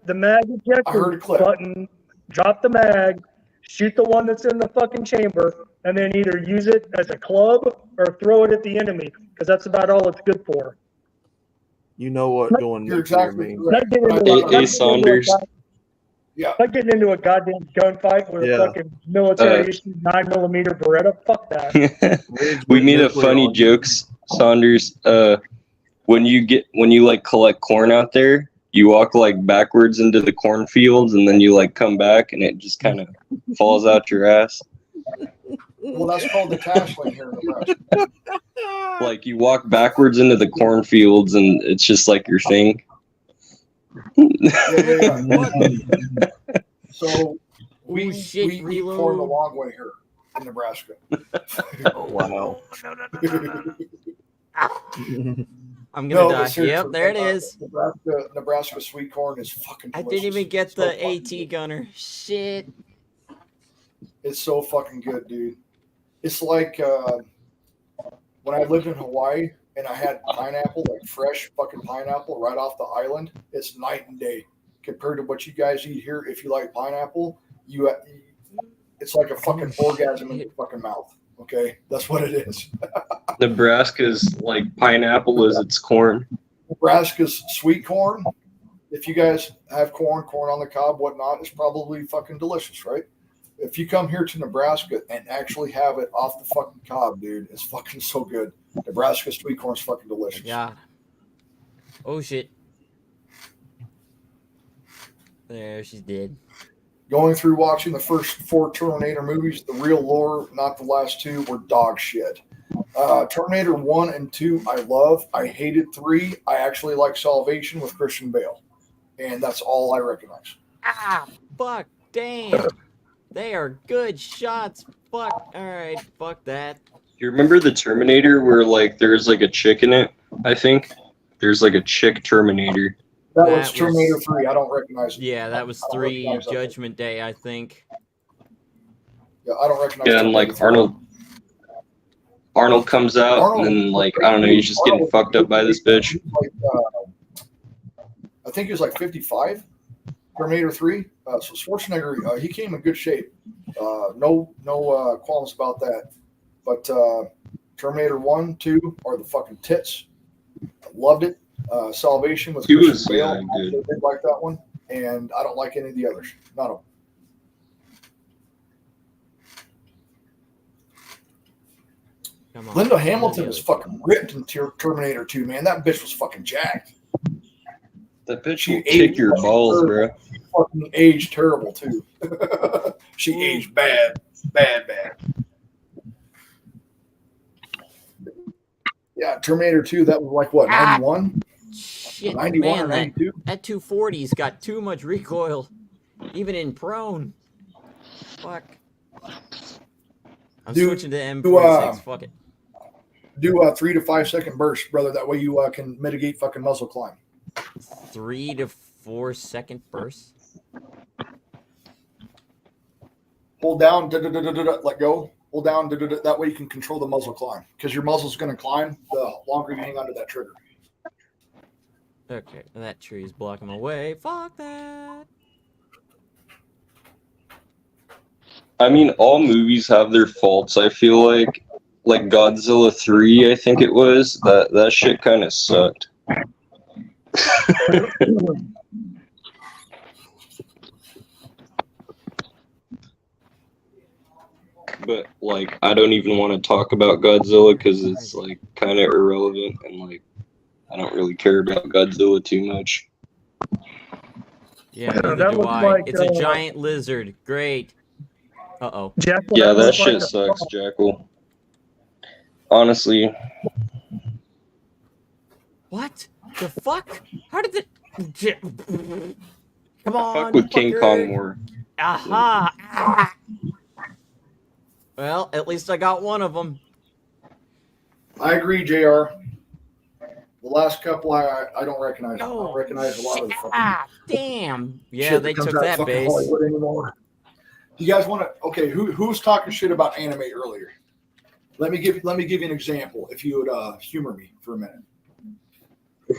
[SPEAKER 10] The mag
[SPEAKER 5] I heard a
[SPEAKER 10] ejector
[SPEAKER 5] clip.
[SPEAKER 10] button. Drop the mag. Shoot the one that's in the fucking chamber, and then either use it as a club or throw it at the enemy, because that's about all it's good for.
[SPEAKER 12] You know what going
[SPEAKER 5] You're
[SPEAKER 12] nuclear
[SPEAKER 5] exactly
[SPEAKER 12] means.
[SPEAKER 5] correct.
[SPEAKER 10] Not getting into
[SPEAKER 3] Hey,
[SPEAKER 10] a- not getting into a
[SPEAKER 3] Saunders.
[SPEAKER 10] god-
[SPEAKER 5] Yeah.
[SPEAKER 10] Not getting into a goddamn gunfight with
[SPEAKER 12] Yeah.
[SPEAKER 10] a fucking military issued 9mm Beretta. Fuck that.
[SPEAKER 12] Riggs
[SPEAKER 3] We
[SPEAKER 12] went
[SPEAKER 3] made a
[SPEAKER 12] nuclear
[SPEAKER 3] funny
[SPEAKER 12] on you.
[SPEAKER 3] jokes, Saunders. When you like collect corn out there, you walk like backwards into the cornfields and then you like come back and it just kind of falls out your ass.
[SPEAKER 5] Well, that's called the Tashling here in Nebraska.
[SPEAKER 3] Like you walk backwards into the cornfields and it's just like your thing.
[SPEAKER 5] Yeah. So we
[SPEAKER 11] shit,
[SPEAKER 5] we eat
[SPEAKER 11] reload.
[SPEAKER 5] corn the long way here in Nebraska.
[SPEAKER 12] Wow.
[SPEAKER 11] I'm gonna
[SPEAKER 5] No,
[SPEAKER 11] die.
[SPEAKER 5] but seriously,
[SPEAKER 11] Yep, there it is.
[SPEAKER 5] Nebraska sweet corn is fucking
[SPEAKER 11] I
[SPEAKER 5] delicious.
[SPEAKER 11] didn't even get
[SPEAKER 5] So
[SPEAKER 11] the
[SPEAKER 5] fucking-
[SPEAKER 11] AT gunner. Shit.
[SPEAKER 5] It's so fucking good, dude. It's like when I lived in Hawaii and I had pineapple, like fresh fucking pineapple right off the island. It's night and day compared to what you guys eat here. If you like pineapple, it's like a fucking orgasm in your fucking mouth. Okay, that's what it is.
[SPEAKER 3] Nebraska's like pineapple is its corn.
[SPEAKER 5] Nebraska's sweet corn. If you guys have corn on the cob, whatnot, it's probably fucking delicious, right? If you come here to Nebraska and actually have it off the fucking cob, dude, it's fucking so good. Nebraska sweet corn's fucking delicious.
[SPEAKER 11] Yeah. Oh shit. There, she's dead.
[SPEAKER 5] Going through watching the first 4 Terminator movies, the real lore, not the last 2, were dog shit. Terminator 1 and 2, I love. I hated 3. I actually like Salvation with Christian Bale. And that's all I recognize.
[SPEAKER 11] Ah, fuck, damn. They are good shots. Fuck. Alright, fuck that.
[SPEAKER 3] You remember the Terminator where like there's like a chick in it? I think there's like a chick Terminator.
[SPEAKER 5] That
[SPEAKER 11] That
[SPEAKER 5] was Terminator
[SPEAKER 11] was-
[SPEAKER 5] 3. I don't recognize it.
[SPEAKER 11] Yeah, that was
[SPEAKER 5] I don't
[SPEAKER 11] 3
[SPEAKER 5] recognize that.
[SPEAKER 11] Judgment Day, I think.
[SPEAKER 5] Yeah, I don't recognize
[SPEAKER 3] Yeah, and like
[SPEAKER 5] Terminator 3.
[SPEAKER 3] Arnold comes out and then like I don't know, he's just getting fucked up by this bitch.
[SPEAKER 5] Like, I think he was like 55. Terminator 3. So Schwarzenegger, he came in good shape. No qualms about that. But Terminator 1, 2 are the fucking tits. I loved it. Salvation with
[SPEAKER 3] He
[SPEAKER 5] Christian
[SPEAKER 3] was,
[SPEAKER 5] Bale.
[SPEAKER 3] yeah,
[SPEAKER 5] I
[SPEAKER 3] good.
[SPEAKER 5] also did like that one. And I don't like any of the others. None of them.
[SPEAKER 11] Come on.
[SPEAKER 5] Linda Hamilton is fucking ripped in Terminator 2, man. That bitch was fucking jacked.
[SPEAKER 3] That bitch
[SPEAKER 5] She
[SPEAKER 3] will kick your
[SPEAKER 5] fucking
[SPEAKER 3] balls, bro.
[SPEAKER 5] terrible. Fucking aged terrible too. She aged bad. Yeah, Terminator 2, that was like what, 91?
[SPEAKER 11] Shit,
[SPEAKER 5] 91
[SPEAKER 11] man,
[SPEAKER 5] or 92?
[SPEAKER 11] that 240's got too much recoil. Even in prone. Fuck. I'm
[SPEAKER 5] Do-
[SPEAKER 11] switching to
[SPEAKER 5] do,
[SPEAKER 11] M46. Fuck it.
[SPEAKER 5] Do a 3 to 5 second burst, brother. That way you can mitigate fucking muzzle climb.
[SPEAKER 11] 3 to 4 second burst.
[SPEAKER 5] Hold down, let go, Hold down. That way you can control the muzzle climb. Because your muzzle's going to climb the longer you hang onto that trigger.
[SPEAKER 11] Okay, that tree is blocking my way. Fuck that.
[SPEAKER 3] I mean, all movies have their faults. I feel like Godzilla 3, I think it was, that shit kind of sucked. But like, I don't even want to talk about Godzilla because it's like kind of irrelevant, and like, I don't really care about Godzilla too much.
[SPEAKER 11] Yeah,
[SPEAKER 10] Yeah,
[SPEAKER 11] neither
[SPEAKER 10] that
[SPEAKER 11] do
[SPEAKER 10] looks
[SPEAKER 11] I.
[SPEAKER 10] like,
[SPEAKER 11] It's a giant lizard. Great. Uh-oh.
[SPEAKER 10] Jackal,
[SPEAKER 3] Yeah, that
[SPEAKER 10] looks
[SPEAKER 3] shit
[SPEAKER 10] like a
[SPEAKER 3] sucks, Jackal. Honestly,
[SPEAKER 11] What? The fuck? How did the... Come on,
[SPEAKER 3] fuck with King
[SPEAKER 11] fucker.
[SPEAKER 3] Kong more.
[SPEAKER 11] Aha! Ah. Well, at least I got one of them.
[SPEAKER 5] I agree, JR. The last couple I don't recognize. I don't recognize a lot of the fucking
[SPEAKER 11] Damn. Yeah,
[SPEAKER 5] shit
[SPEAKER 11] they
[SPEAKER 5] comes
[SPEAKER 11] took
[SPEAKER 5] out of
[SPEAKER 11] that
[SPEAKER 5] fucking
[SPEAKER 11] base.
[SPEAKER 5] Hollywood anymore. You guys want to? Okay, who's talking shit about anime earlier? Let me give you an example. If you would humor me for a minute.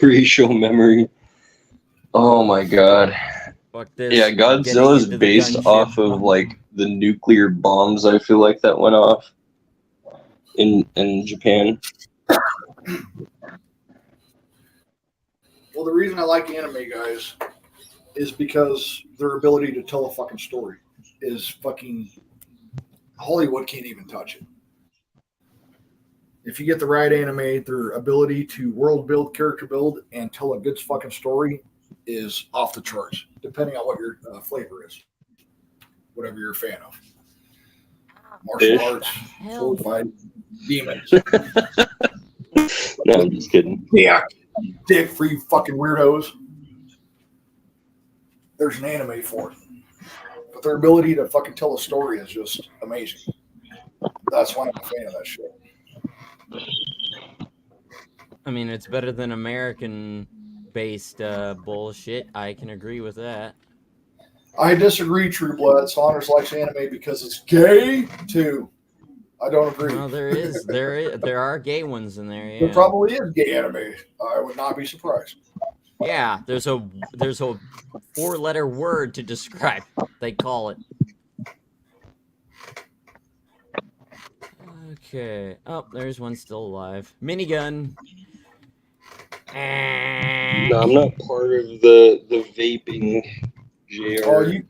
[SPEAKER 3] Racial memory. Oh my god.
[SPEAKER 11] Fuck this.
[SPEAKER 3] Yeah,
[SPEAKER 11] I'm
[SPEAKER 3] Godzilla's
[SPEAKER 11] getting into the
[SPEAKER 3] based
[SPEAKER 11] gunship.
[SPEAKER 3] off of like the nuclear bombs. I feel like that went off in Japan.
[SPEAKER 5] Well, the reason I like anime, guys, is because their ability to tell a fucking story is fucking Hollywood can't even touch it. If you get the right anime, their ability to world build, character build, and tell a good fucking story is off the charts, depending on what your flavor is, whatever you're a fan of. Martial arts, sword fight, demons.
[SPEAKER 3] No, I'm just kidding.
[SPEAKER 5] Yeah, dick for you fucking weirdos. There's an anime for it. But their ability to fucking tell a story is just amazing. That's why I'm a fan of that shit.
[SPEAKER 11] I mean, it's better than American-based bullshit. I can agree with that.
[SPEAKER 5] I disagree, True Blood. Saunders likes anime because it's gay too. I don't agree.
[SPEAKER 11] Well, there are gay ones in there. Yeah.
[SPEAKER 5] There probably is gay anime. I would not be surprised.
[SPEAKER 11] Yeah, there's a 4-letter word to describe. They call it. Okay. Oh, there's one still alive. Minigun.
[SPEAKER 3] No, I'm not part of the vaping. JR.
[SPEAKER 5] Oh, you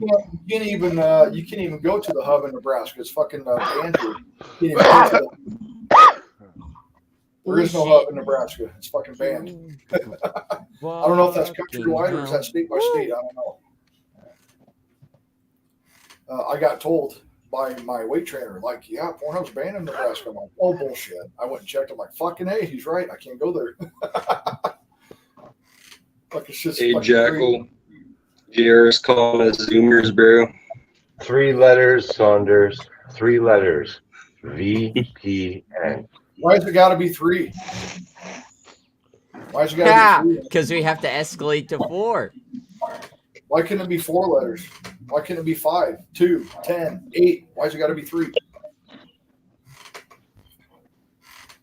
[SPEAKER 5] can't even go to the hub in Nebraska. It's fucking banned here. You can't even go to there is no hub in Nebraska. It's fucking banned. I don't know if that's countrywide or is that state by state. I don't know. I got told by my weight trainer, like, yeah, Pornhub's banned in Nebraska. I'm like, oh, bullshit. I went and checked. I'm like, fucking A, he's right. I can't go there. Like, it's just
[SPEAKER 3] Hey, Jackal. JR is calling us Zoomers, bro.
[SPEAKER 9] 3 letters, Saunders. 3 letters. VPN.
[SPEAKER 5] Why has it got to be 3? Why has it got to be 3?
[SPEAKER 11] Because we have to escalate to 4.
[SPEAKER 5] Why couldn't it be 4 letters? Why couldn't it be 5, 2, 10, 8? Why's it got to be 3?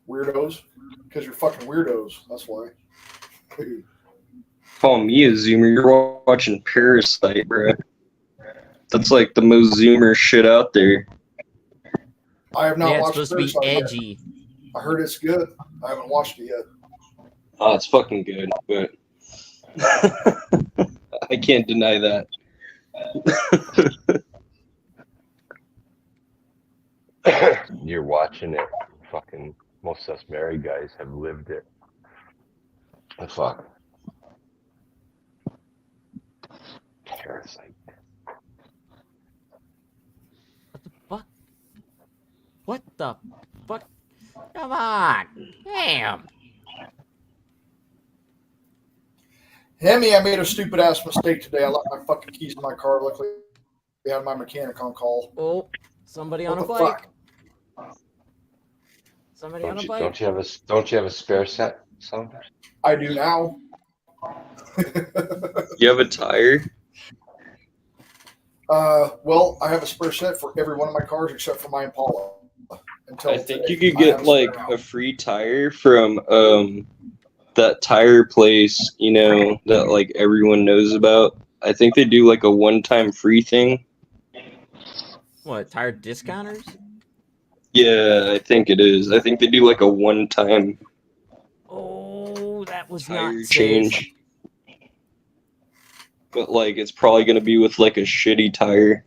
[SPEAKER 5] Weirdos. Because you're fucking weirdos. That's why.
[SPEAKER 3] Call me a Zoomer. You're watching Parasite, bro. That's like the most Zoomer shit out there.
[SPEAKER 5] I have not
[SPEAKER 11] Yeah, it's
[SPEAKER 5] watched
[SPEAKER 11] supposed to be
[SPEAKER 5] Parasite
[SPEAKER 11] edgy.
[SPEAKER 5] yet. I heard it's good. I haven't watched it yet.
[SPEAKER 3] Oh, it's fucking good, but I can't deny that.
[SPEAKER 9] You're watching it. Fucking most of us married guys have lived it. The fuck. Parasite.
[SPEAKER 11] What the fuck? Come on. Damn.
[SPEAKER 5] Hemi, I made a stupid ass mistake today. I left my fucking keys in my car. Luckily, I had my mechanic on call.
[SPEAKER 11] Oh, somebody on a
[SPEAKER 5] What the
[SPEAKER 11] bike.
[SPEAKER 5] fuck?
[SPEAKER 11] Somebody on a bike.
[SPEAKER 9] Don't you have a spare set, Saunders?
[SPEAKER 5] I do now.
[SPEAKER 3] You have a tire?
[SPEAKER 5] Well, I have a spare set for every one of my cars except for my Impala. until
[SPEAKER 3] I think you
[SPEAKER 5] today.
[SPEAKER 3] could
[SPEAKER 5] I
[SPEAKER 3] get
[SPEAKER 5] haven't
[SPEAKER 3] like
[SPEAKER 5] spent
[SPEAKER 3] a free tire from that tire place, you know, that like everyone knows about. I think they do like a one-time free thing.
[SPEAKER 11] What, tire discounters?
[SPEAKER 3] Yeah, I think it is. I think they do like a one-time
[SPEAKER 11] Oh, that was
[SPEAKER 3] tire
[SPEAKER 11] not safe.
[SPEAKER 3] change. But like it's probably gonna be with like a shitty tire.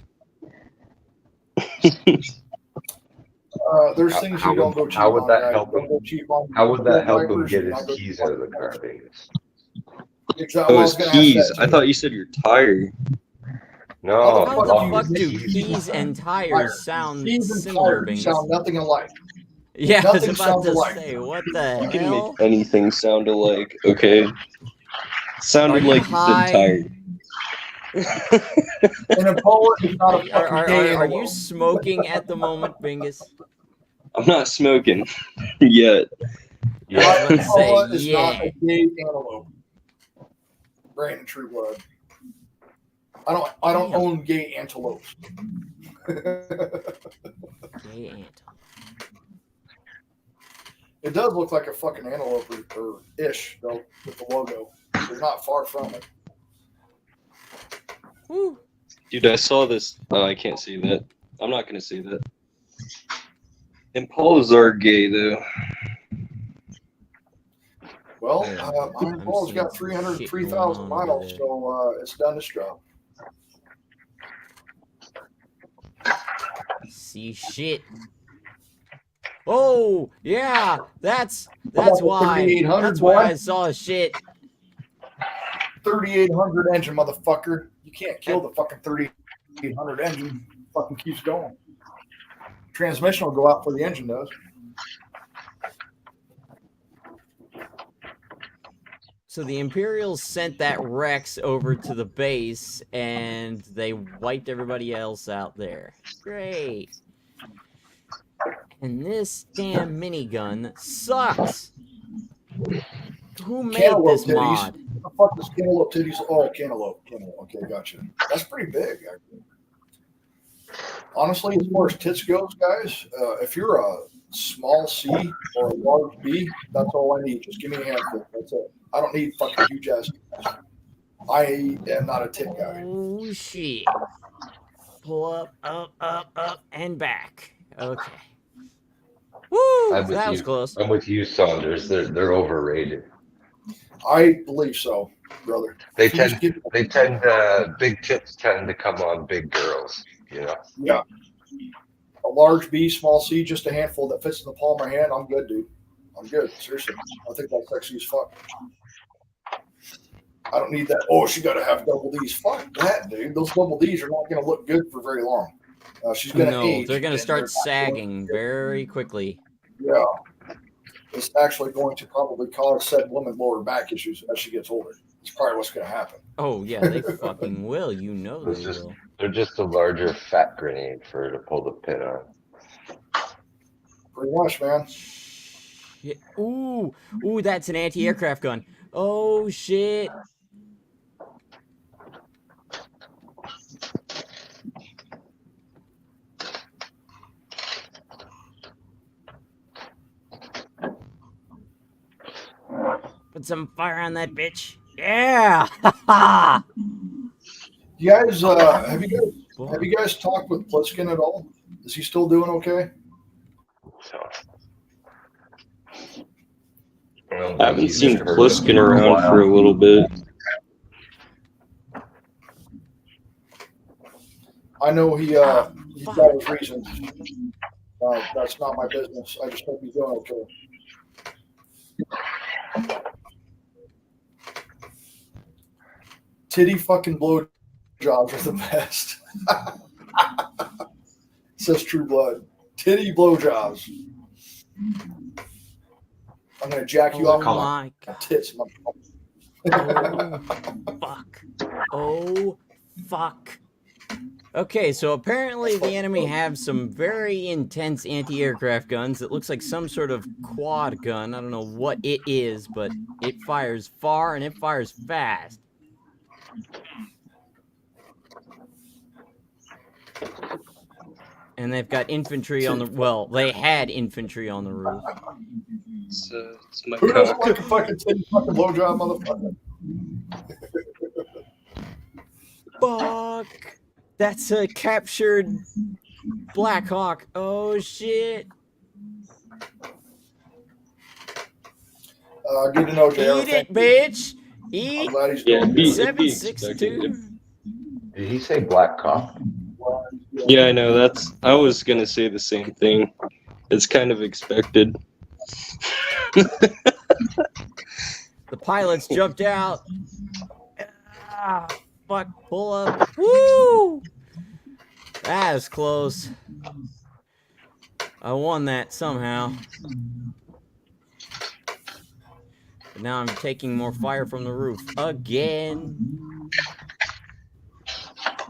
[SPEAKER 5] There's things you don't go cheap
[SPEAKER 9] how would
[SPEAKER 5] on,
[SPEAKER 9] that
[SPEAKER 5] guys.
[SPEAKER 9] help
[SPEAKER 5] Don't
[SPEAKER 9] him?
[SPEAKER 5] go cheap on
[SPEAKER 9] How would that help him
[SPEAKER 5] wipers,
[SPEAKER 9] get
[SPEAKER 5] do
[SPEAKER 9] his
[SPEAKER 5] not go
[SPEAKER 9] keys
[SPEAKER 5] cheap on
[SPEAKER 9] out of the car, Vegas?
[SPEAKER 5] Exactly.
[SPEAKER 3] Oh,
[SPEAKER 5] I
[SPEAKER 3] his
[SPEAKER 5] was gonna ask
[SPEAKER 3] keys.
[SPEAKER 5] that
[SPEAKER 3] I
[SPEAKER 5] too.
[SPEAKER 3] thought you said your tire.
[SPEAKER 9] No,
[SPEAKER 11] How the
[SPEAKER 9] fuck
[SPEAKER 11] fuck
[SPEAKER 9] his
[SPEAKER 11] do
[SPEAKER 9] keys.
[SPEAKER 11] keys and tires sound
[SPEAKER 5] Keys and
[SPEAKER 11] similar,
[SPEAKER 5] tires
[SPEAKER 11] Bingus?
[SPEAKER 5] sound nothing alike.
[SPEAKER 11] Yeah, I was
[SPEAKER 5] Nothing
[SPEAKER 11] about
[SPEAKER 5] sounds
[SPEAKER 11] to
[SPEAKER 5] alike.
[SPEAKER 11] say, what the
[SPEAKER 3] You can
[SPEAKER 11] hell?
[SPEAKER 3] make anything sound alike, okay? Sounded
[SPEAKER 11] Are you
[SPEAKER 3] like you said
[SPEAKER 11] high?
[SPEAKER 3] tire.
[SPEAKER 5] An Impala is not a
[SPEAKER 11] Are,
[SPEAKER 5] fucking gay
[SPEAKER 11] are you
[SPEAKER 5] antelope.
[SPEAKER 11] smoking at the moment, Bingus?
[SPEAKER 3] I'm not smoking yet.
[SPEAKER 11] I was about to say,
[SPEAKER 5] Impala is not
[SPEAKER 11] yeah.
[SPEAKER 5] a gay antelope. Brandon Trueblood. I don't
[SPEAKER 11] Damn.
[SPEAKER 5] own gay antelopes.
[SPEAKER 11] Gay antelope.
[SPEAKER 5] It does look like a fucking antelope or ish though with the logo. They're not far from it.
[SPEAKER 11] Woo.
[SPEAKER 3] Dude, I saw this. Oh, I can't see that. I'm not gonna see that. Impalas are gay though.
[SPEAKER 5] Well,
[SPEAKER 11] Yeah,
[SPEAKER 5] my
[SPEAKER 11] I'm
[SPEAKER 5] Impala's
[SPEAKER 11] seeing
[SPEAKER 5] got
[SPEAKER 11] some
[SPEAKER 5] 303,000
[SPEAKER 11] shit going on
[SPEAKER 5] miles,
[SPEAKER 11] over
[SPEAKER 5] so it's done its job.
[SPEAKER 11] See shit. Oh, yeah, that's
[SPEAKER 5] about the
[SPEAKER 11] why.
[SPEAKER 5] 3800,
[SPEAKER 11] That's why
[SPEAKER 5] boy?
[SPEAKER 11] I saw shit.
[SPEAKER 5] 3800 engine, motherfucker. You can't kill the fucking 3800 engine. It fucking keeps going. Transmission will go out before the engine does.
[SPEAKER 11] So the Imperials sent that Rex over to the base, and they wiped everybody else out there. Great. And this damn minigun sucks. Who made
[SPEAKER 5] Cantaloupe
[SPEAKER 11] this
[SPEAKER 5] titties.
[SPEAKER 11] mod?
[SPEAKER 5] What the fuck is cantaloupe titties? Oh, cantaloupe. Okay, gotcha. That's pretty big, actually. Honestly, as far as tits goes, guys, if you're a small C or a large B, that's all I need. Just give me a handful. That's it. I don't need fucking huge ass tits. I am not a tit guy.
[SPEAKER 11] Oh shit. Pull up, and back. Okay. Woo!
[SPEAKER 9] I'm with
[SPEAKER 11] That was
[SPEAKER 9] you.
[SPEAKER 11] close.
[SPEAKER 9] I'm with you, Saunders. They're overrated.
[SPEAKER 5] I believe so, brother.
[SPEAKER 9] They
[SPEAKER 5] If you just
[SPEAKER 9] tend big tits tend to come on big girls, you know.
[SPEAKER 5] Yeah. A large B, small C, just a handful that fits in the palm of my hand. I'm good, dude. I'm good. Seriously. I think that's sexy as fuck. I don't need that. Oh, she got to have double D's. Fuck that, dude. Those double D's are not going to look good for very long. She's going to age.
[SPEAKER 11] They're gonna
[SPEAKER 5] and
[SPEAKER 11] start
[SPEAKER 5] they're not
[SPEAKER 11] sagging very quickly.
[SPEAKER 5] Yeah. It's actually going to probably cause said woman lower back issues as she gets older. It's probably what's going to happen.
[SPEAKER 11] Oh yeah, they fucking will. You know they will.
[SPEAKER 9] They're just a larger fat grenade for her to pull the pin on.
[SPEAKER 5] Pretty much, man.
[SPEAKER 11] Yeah. Ooh, that's an anti-aircraft gun. Oh shit. Put some fire on that bitch. Yeah.
[SPEAKER 5] You guys, have you guys talked with Plissken at all? Is he still doing okay?
[SPEAKER 3] I haven't seen Pliskin around for a little bit.
[SPEAKER 5] I know he's got his reasons. That's not my business. I just hope he's doing okay. Titty fucking blow jobs are the best. Says True Blood. Titty blow jobs. I'm gonna jack you off
[SPEAKER 11] my
[SPEAKER 5] tits.
[SPEAKER 11] Oh fuck. Oh fuck. Okay, so apparently the enemy have some very intense anti-aircraft guns. It looks like some sort of quad gun. I don't know what it is, but it fires far and it fires fast. And they've got infantry on the well, they had infantry on the roof.
[SPEAKER 3] It's my
[SPEAKER 5] Who doesn't
[SPEAKER 3] cock.
[SPEAKER 5] like a fucking titty fucking blowjob, motherfucker?
[SPEAKER 11] Fuck! That's a captured Blackhawk. Oh shit.
[SPEAKER 5] Good to know, JR.
[SPEAKER 11] Eat it, bitch! Eat
[SPEAKER 5] I'm glad he's
[SPEAKER 3] Yeah,
[SPEAKER 5] doing
[SPEAKER 3] it'd be
[SPEAKER 5] good.
[SPEAKER 11] 762.
[SPEAKER 9] Did he say black cock?
[SPEAKER 3] Yeah, I know. I was gonna say the same thing. It's kind of expected.
[SPEAKER 11] The pilots jumped out. Ah, fuck, pull up. Woo! That was close. I won that somehow. But now I'm taking more fire from the roof again.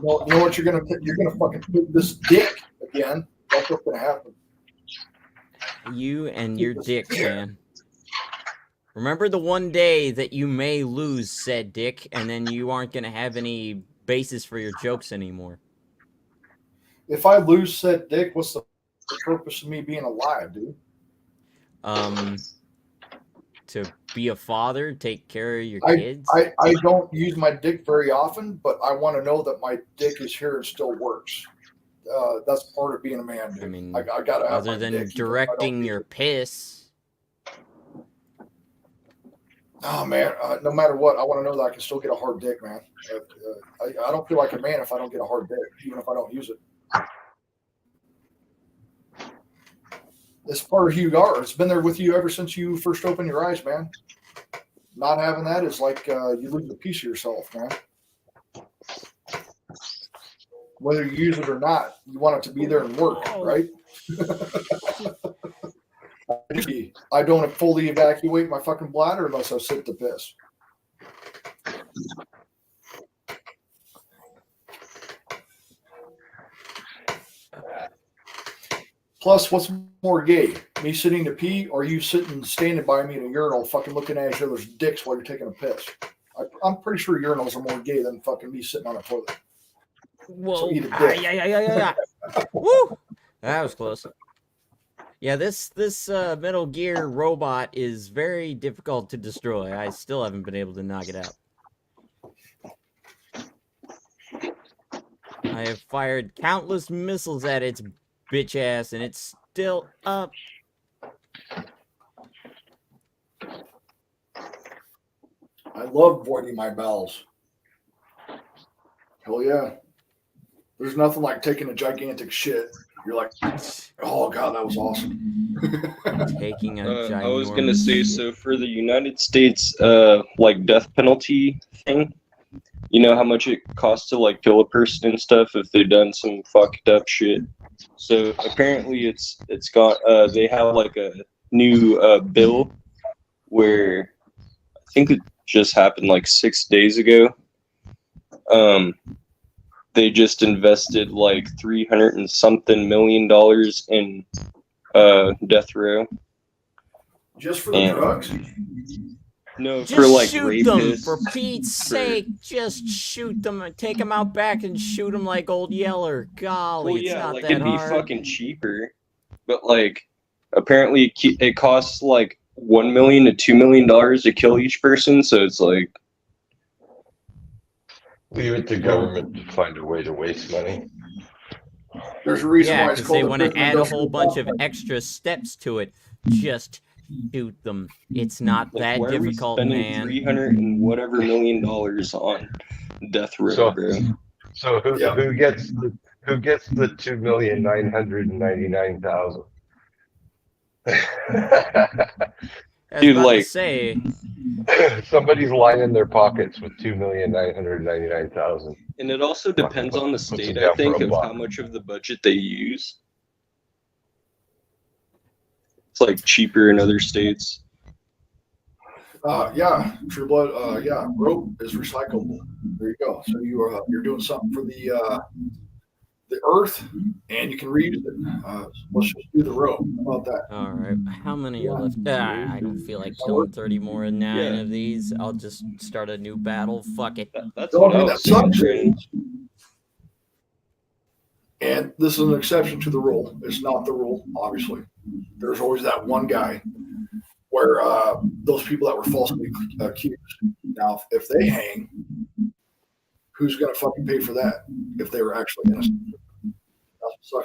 [SPEAKER 5] You know what you're gonna fucking put this dick again. That's what's gonna happen.
[SPEAKER 11] You and your dick, man. Remember the one day that you may lose said dick, and then you aren't gonna have any basis for your jokes anymore.
[SPEAKER 5] If I lose said dick, what's the purpose of me being alive, dude?
[SPEAKER 11] To be a father, take care of your
[SPEAKER 5] I
[SPEAKER 11] kids.
[SPEAKER 5] don't use my dick very often, but I want to know that my dick is here and still works. That's part of being a man, dude.
[SPEAKER 11] I mean,
[SPEAKER 5] I gotta have
[SPEAKER 11] other
[SPEAKER 5] my
[SPEAKER 11] than
[SPEAKER 5] dick, even if I don't
[SPEAKER 11] directing
[SPEAKER 5] use
[SPEAKER 11] your
[SPEAKER 5] it.
[SPEAKER 11] piss.
[SPEAKER 5] Oh man, no matter what, I want to know that I can still get a hard dick, man. I don't feel like a man if I don't get a hard dick, even if I don't use it. It's part of who you are. It's been there with you ever since you first opened your eyes, man. Not having that is like you lose a piece of yourself, man. Whether you use it or not, you want it to be there and work, right? I don't fully evacuate my fucking bladder unless I sit to piss. Plus, what's more gay? Me sitting to pee or you standing by me in a urinal fucking looking at each other's dicks while you're taking a piss? I'm pretty sure urinals are more gay than fucking me sitting on a toilet.
[SPEAKER 11] Whoa.
[SPEAKER 5] So eat a dick.
[SPEAKER 11] Yeah. Woo! That was close. Yeah, this Metal Gear robot is very difficult to destroy. I still haven't been able to knock it out. I have fired countless missiles at its bitch ass, and it's still up.
[SPEAKER 5] I love voiding my bowels. Hell yeah. There's nothing like taking a gigantic shit. You're like, oh god, that was awesome.
[SPEAKER 11] Taking a
[SPEAKER 3] I was
[SPEAKER 11] ginormous
[SPEAKER 3] gonna say,
[SPEAKER 11] shit.
[SPEAKER 3] so for the United States, like death penalty thing, you know how much it costs to like kill a person and stuff if they've done some fucked up shit. So apparently, it's got they have like a new bill where I think it just happened like 6 days ago. They just invested like $300 and something million in death row.
[SPEAKER 5] Just for the drugs?
[SPEAKER 3] No,
[SPEAKER 11] Just
[SPEAKER 3] for like
[SPEAKER 11] shoot them,
[SPEAKER 3] rapists.
[SPEAKER 11] for Pete's sake. Just shoot them and take them out back and shoot them like Old Yeller. Golly,
[SPEAKER 3] Well,
[SPEAKER 11] it's
[SPEAKER 3] yeah,
[SPEAKER 11] not
[SPEAKER 3] like
[SPEAKER 11] that
[SPEAKER 3] it'd be
[SPEAKER 11] hard.
[SPEAKER 3] fucking cheaper, but like apparently it costs like $1 million to $2 million to kill each person. So it's like
[SPEAKER 9] Leave it to government to find a way to waste money.
[SPEAKER 5] There's a reason
[SPEAKER 11] Yeah,
[SPEAKER 5] why it's
[SPEAKER 11] because
[SPEAKER 5] called
[SPEAKER 11] they
[SPEAKER 5] the
[SPEAKER 11] want to
[SPEAKER 5] prison
[SPEAKER 11] add a
[SPEAKER 5] industrial
[SPEAKER 11] whole bunch of
[SPEAKER 5] complex.
[SPEAKER 11] extra steps to it. Just shoot them. It's not
[SPEAKER 3] like
[SPEAKER 11] that
[SPEAKER 3] why are we
[SPEAKER 11] difficult,
[SPEAKER 3] spending
[SPEAKER 11] man.
[SPEAKER 3] $300 and whatever million on death row,
[SPEAKER 9] So-
[SPEAKER 3] bro?
[SPEAKER 9] So who gets the 2,999,000?
[SPEAKER 11] I was
[SPEAKER 3] Dude,
[SPEAKER 11] about to
[SPEAKER 3] like-
[SPEAKER 11] say,
[SPEAKER 9] Somebody's lining their pockets with 2,999,000.
[SPEAKER 3] And it also depends on the
[SPEAKER 9] Puts them
[SPEAKER 3] state,
[SPEAKER 9] down
[SPEAKER 3] I think,
[SPEAKER 9] for a
[SPEAKER 3] of
[SPEAKER 9] buck.
[SPEAKER 3] how much of the budget they use. It's like cheaper in other states.
[SPEAKER 5] Yeah, True Blood. Yeah, rope is recyclable. There you go. So you're doing something for the earth, and you can reuse it. Let's just do the rope. How about that?
[SPEAKER 11] all right, how many are left? I don't feel like killing 30 more than 9
[SPEAKER 3] Yeah.
[SPEAKER 11] of these. I'll just start a new battle. Fuck it.
[SPEAKER 3] That's
[SPEAKER 5] The
[SPEAKER 3] what
[SPEAKER 5] only
[SPEAKER 3] I
[SPEAKER 5] thing
[SPEAKER 3] was
[SPEAKER 5] that sucks
[SPEAKER 3] saying.
[SPEAKER 5] is, And this is an exception to the rule. It's not the rule, obviously. There's always that one guy where those people that were falsely accused. Now, if they hang, who's going to fucking pay for that if they were actually innocent?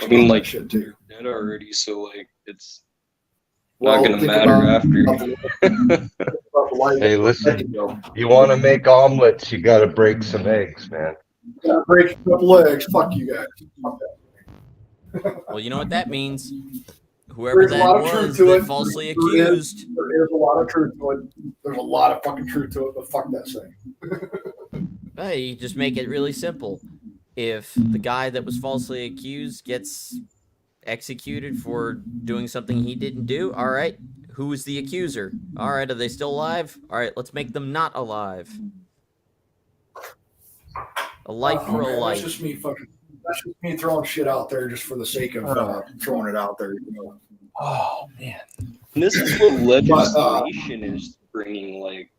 [SPEAKER 3] I mean, like,
[SPEAKER 5] shit too.
[SPEAKER 3] Dead already, so like it's
[SPEAKER 5] Well,
[SPEAKER 3] not gonna
[SPEAKER 5] think
[SPEAKER 3] matter
[SPEAKER 5] about
[SPEAKER 3] after.
[SPEAKER 9] Hey, listen, you want to make omelets, you got to break some eggs, man.
[SPEAKER 5] Break a couple legs. Fuck you guys. Fuck that.
[SPEAKER 11] Well, you know what that means. Whoever
[SPEAKER 5] There's a
[SPEAKER 11] that
[SPEAKER 5] lot of truth
[SPEAKER 11] was
[SPEAKER 5] to
[SPEAKER 11] that
[SPEAKER 5] it.
[SPEAKER 11] falsely
[SPEAKER 5] There
[SPEAKER 11] accused.
[SPEAKER 5] is a lot of truth to it. There's a lot of fucking truth to it, but fuck that thing.
[SPEAKER 11] Hey, you just make it really simple. If the guy that was falsely accused gets executed for doing something he didn't do, all right, who is the accuser? All right, are they still alive? All right, let's make them not alive. A life for a
[SPEAKER 5] Man,
[SPEAKER 11] life.
[SPEAKER 5] That's just me fucking. That's just me throwing shit out there just for the sake of throwing it out there. You know?
[SPEAKER 12] Oh man,
[SPEAKER 3] And this is what legislation is bringing. Like,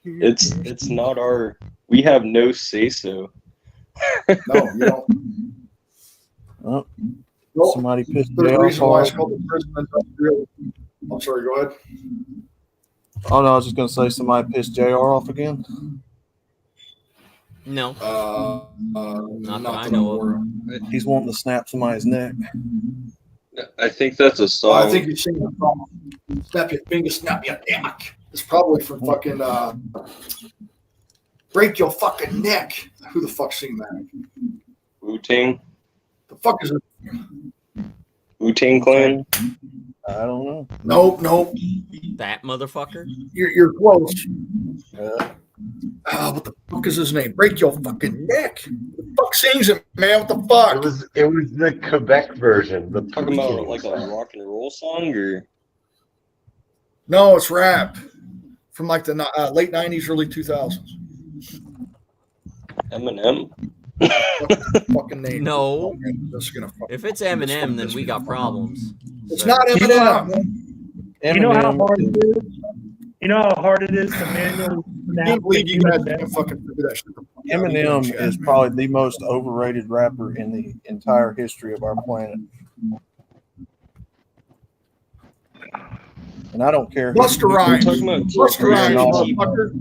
[SPEAKER 3] it's not our. We have no say so.
[SPEAKER 5] No, you don't.
[SPEAKER 12] oh,
[SPEAKER 5] Nope.
[SPEAKER 12] somebody pissed
[SPEAKER 5] There's
[SPEAKER 12] me
[SPEAKER 5] a
[SPEAKER 12] off
[SPEAKER 5] reason why it's
[SPEAKER 12] hard.
[SPEAKER 5] called the prison industrial. I'm sorry. Go ahead.
[SPEAKER 12] Oh no, I was just gonna say somebody pissed JR off again.
[SPEAKER 11] No,
[SPEAKER 5] Not
[SPEAKER 11] that I know of.
[SPEAKER 12] He's wanting to snap somebody's neck.
[SPEAKER 3] I think that's a
[SPEAKER 5] Well,
[SPEAKER 3] song.
[SPEAKER 5] I think you're singing a song. Snap your finger, snap your neck. It's probably for fucking break your fucking neck. Who the fuck sing that?
[SPEAKER 3] Wu-Tang.
[SPEAKER 5] The fuck is it?
[SPEAKER 3] Wu-Tang Clan.
[SPEAKER 12] I don't know.
[SPEAKER 5] Nope.
[SPEAKER 11] that motherfucker.
[SPEAKER 5] You're close. What the fuck is his name? Break your fucking neck. Who the fuck sings it, man? What the fuck?
[SPEAKER 9] It was the Quebec version. The
[SPEAKER 3] Talking about like a rock and roll song, or
[SPEAKER 5] No, it's rap from like the late '90s, early 2000s.
[SPEAKER 3] Eminem.
[SPEAKER 5] Fucking name.
[SPEAKER 11] No.
[SPEAKER 5] That's gonna fuck.
[SPEAKER 11] If it's Eminem, then we got problems.
[SPEAKER 5] It's
[SPEAKER 11] So-
[SPEAKER 5] not Eminem.
[SPEAKER 10] You know how
[SPEAKER 12] Eminem
[SPEAKER 10] hard
[SPEAKER 12] is-
[SPEAKER 10] it is? You know how hard it is to manually
[SPEAKER 5] I
[SPEAKER 10] snap
[SPEAKER 5] can't believe you
[SPEAKER 10] the
[SPEAKER 5] guys
[SPEAKER 10] neck?
[SPEAKER 5] can fucking figure that shit out.
[SPEAKER 12] Eminem is probably the most overrated rapper in the entire history of our planet. And I don't care.
[SPEAKER 5] Busta
[SPEAKER 3] We're
[SPEAKER 5] Rhymes.
[SPEAKER 3] talking about
[SPEAKER 5] Busta Rhymes,
[SPEAKER 12] T-Pain.
[SPEAKER 5] motherfucker.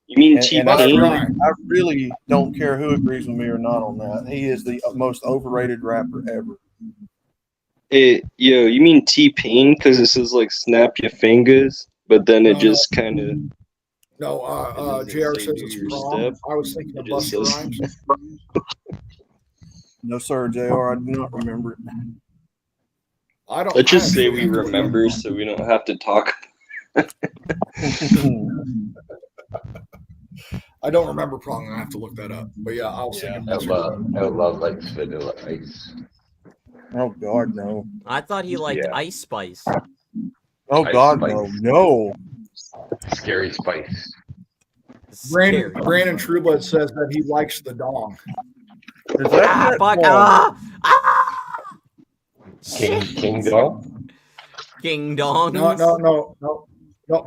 [SPEAKER 3] You mean
[SPEAKER 12] And I
[SPEAKER 3] T-Pain?
[SPEAKER 12] really don't care who agrees with me or not on that. He is the most overrated rapper ever.
[SPEAKER 3] Yo, you mean T-Pain? Because it says like snap your fingers, but then it
[SPEAKER 5] No,
[SPEAKER 3] just kind of.
[SPEAKER 5] No, JR says it's
[SPEAKER 3] Your
[SPEAKER 5] wrong.
[SPEAKER 3] step.
[SPEAKER 5] I was thinking of
[SPEAKER 3] It just
[SPEAKER 5] Busta
[SPEAKER 3] says-
[SPEAKER 5] Rhymes.
[SPEAKER 12] No, sir, JR, I do not remember it.
[SPEAKER 5] I don't.
[SPEAKER 3] Let's just
[SPEAKER 5] I
[SPEAKER 3] say
[SPEAKER 5] am
[SPEAKER 3] we
[SPEAKER 5] sure.
[SPEAKER 3] remember, so we don't have to talk.
[SPEAKER 5] I don't remember prong. I have to look that up. But yeah, I was thinking Busta Rhymes.
[SPEAKER 9] Outlaw likes Vanilla Ice.
[SPEAKER 12] Oh God, no!
[SPEAKER 11] I thought he liked
[SPEAKER 9] Yeah.
[SPEAKER 11] Ice Spice.
[SPEAKER 12] Oh
[SPEAKER 9] Ice
[SPEAKER 12] God,
[SPEAKER 9] Spice.
[SPEAKER 12] no! No!
[SPEAKER 9] Scary Spice.
[SPEAKER 11] Scary.
[SPEAKER 5] Brandon Trueblood says that he likes the dong.
[SPEAKER 12] Is that
[SPEAKER 11] Ah,
[SPEAKER 12] that
[SPEAKER 11] fuck.
[SPEAKER 12] song?
[SPEAKER 9] King Dong?
[SPEAKER 11] King Dong.
[SPEAKER 5] No.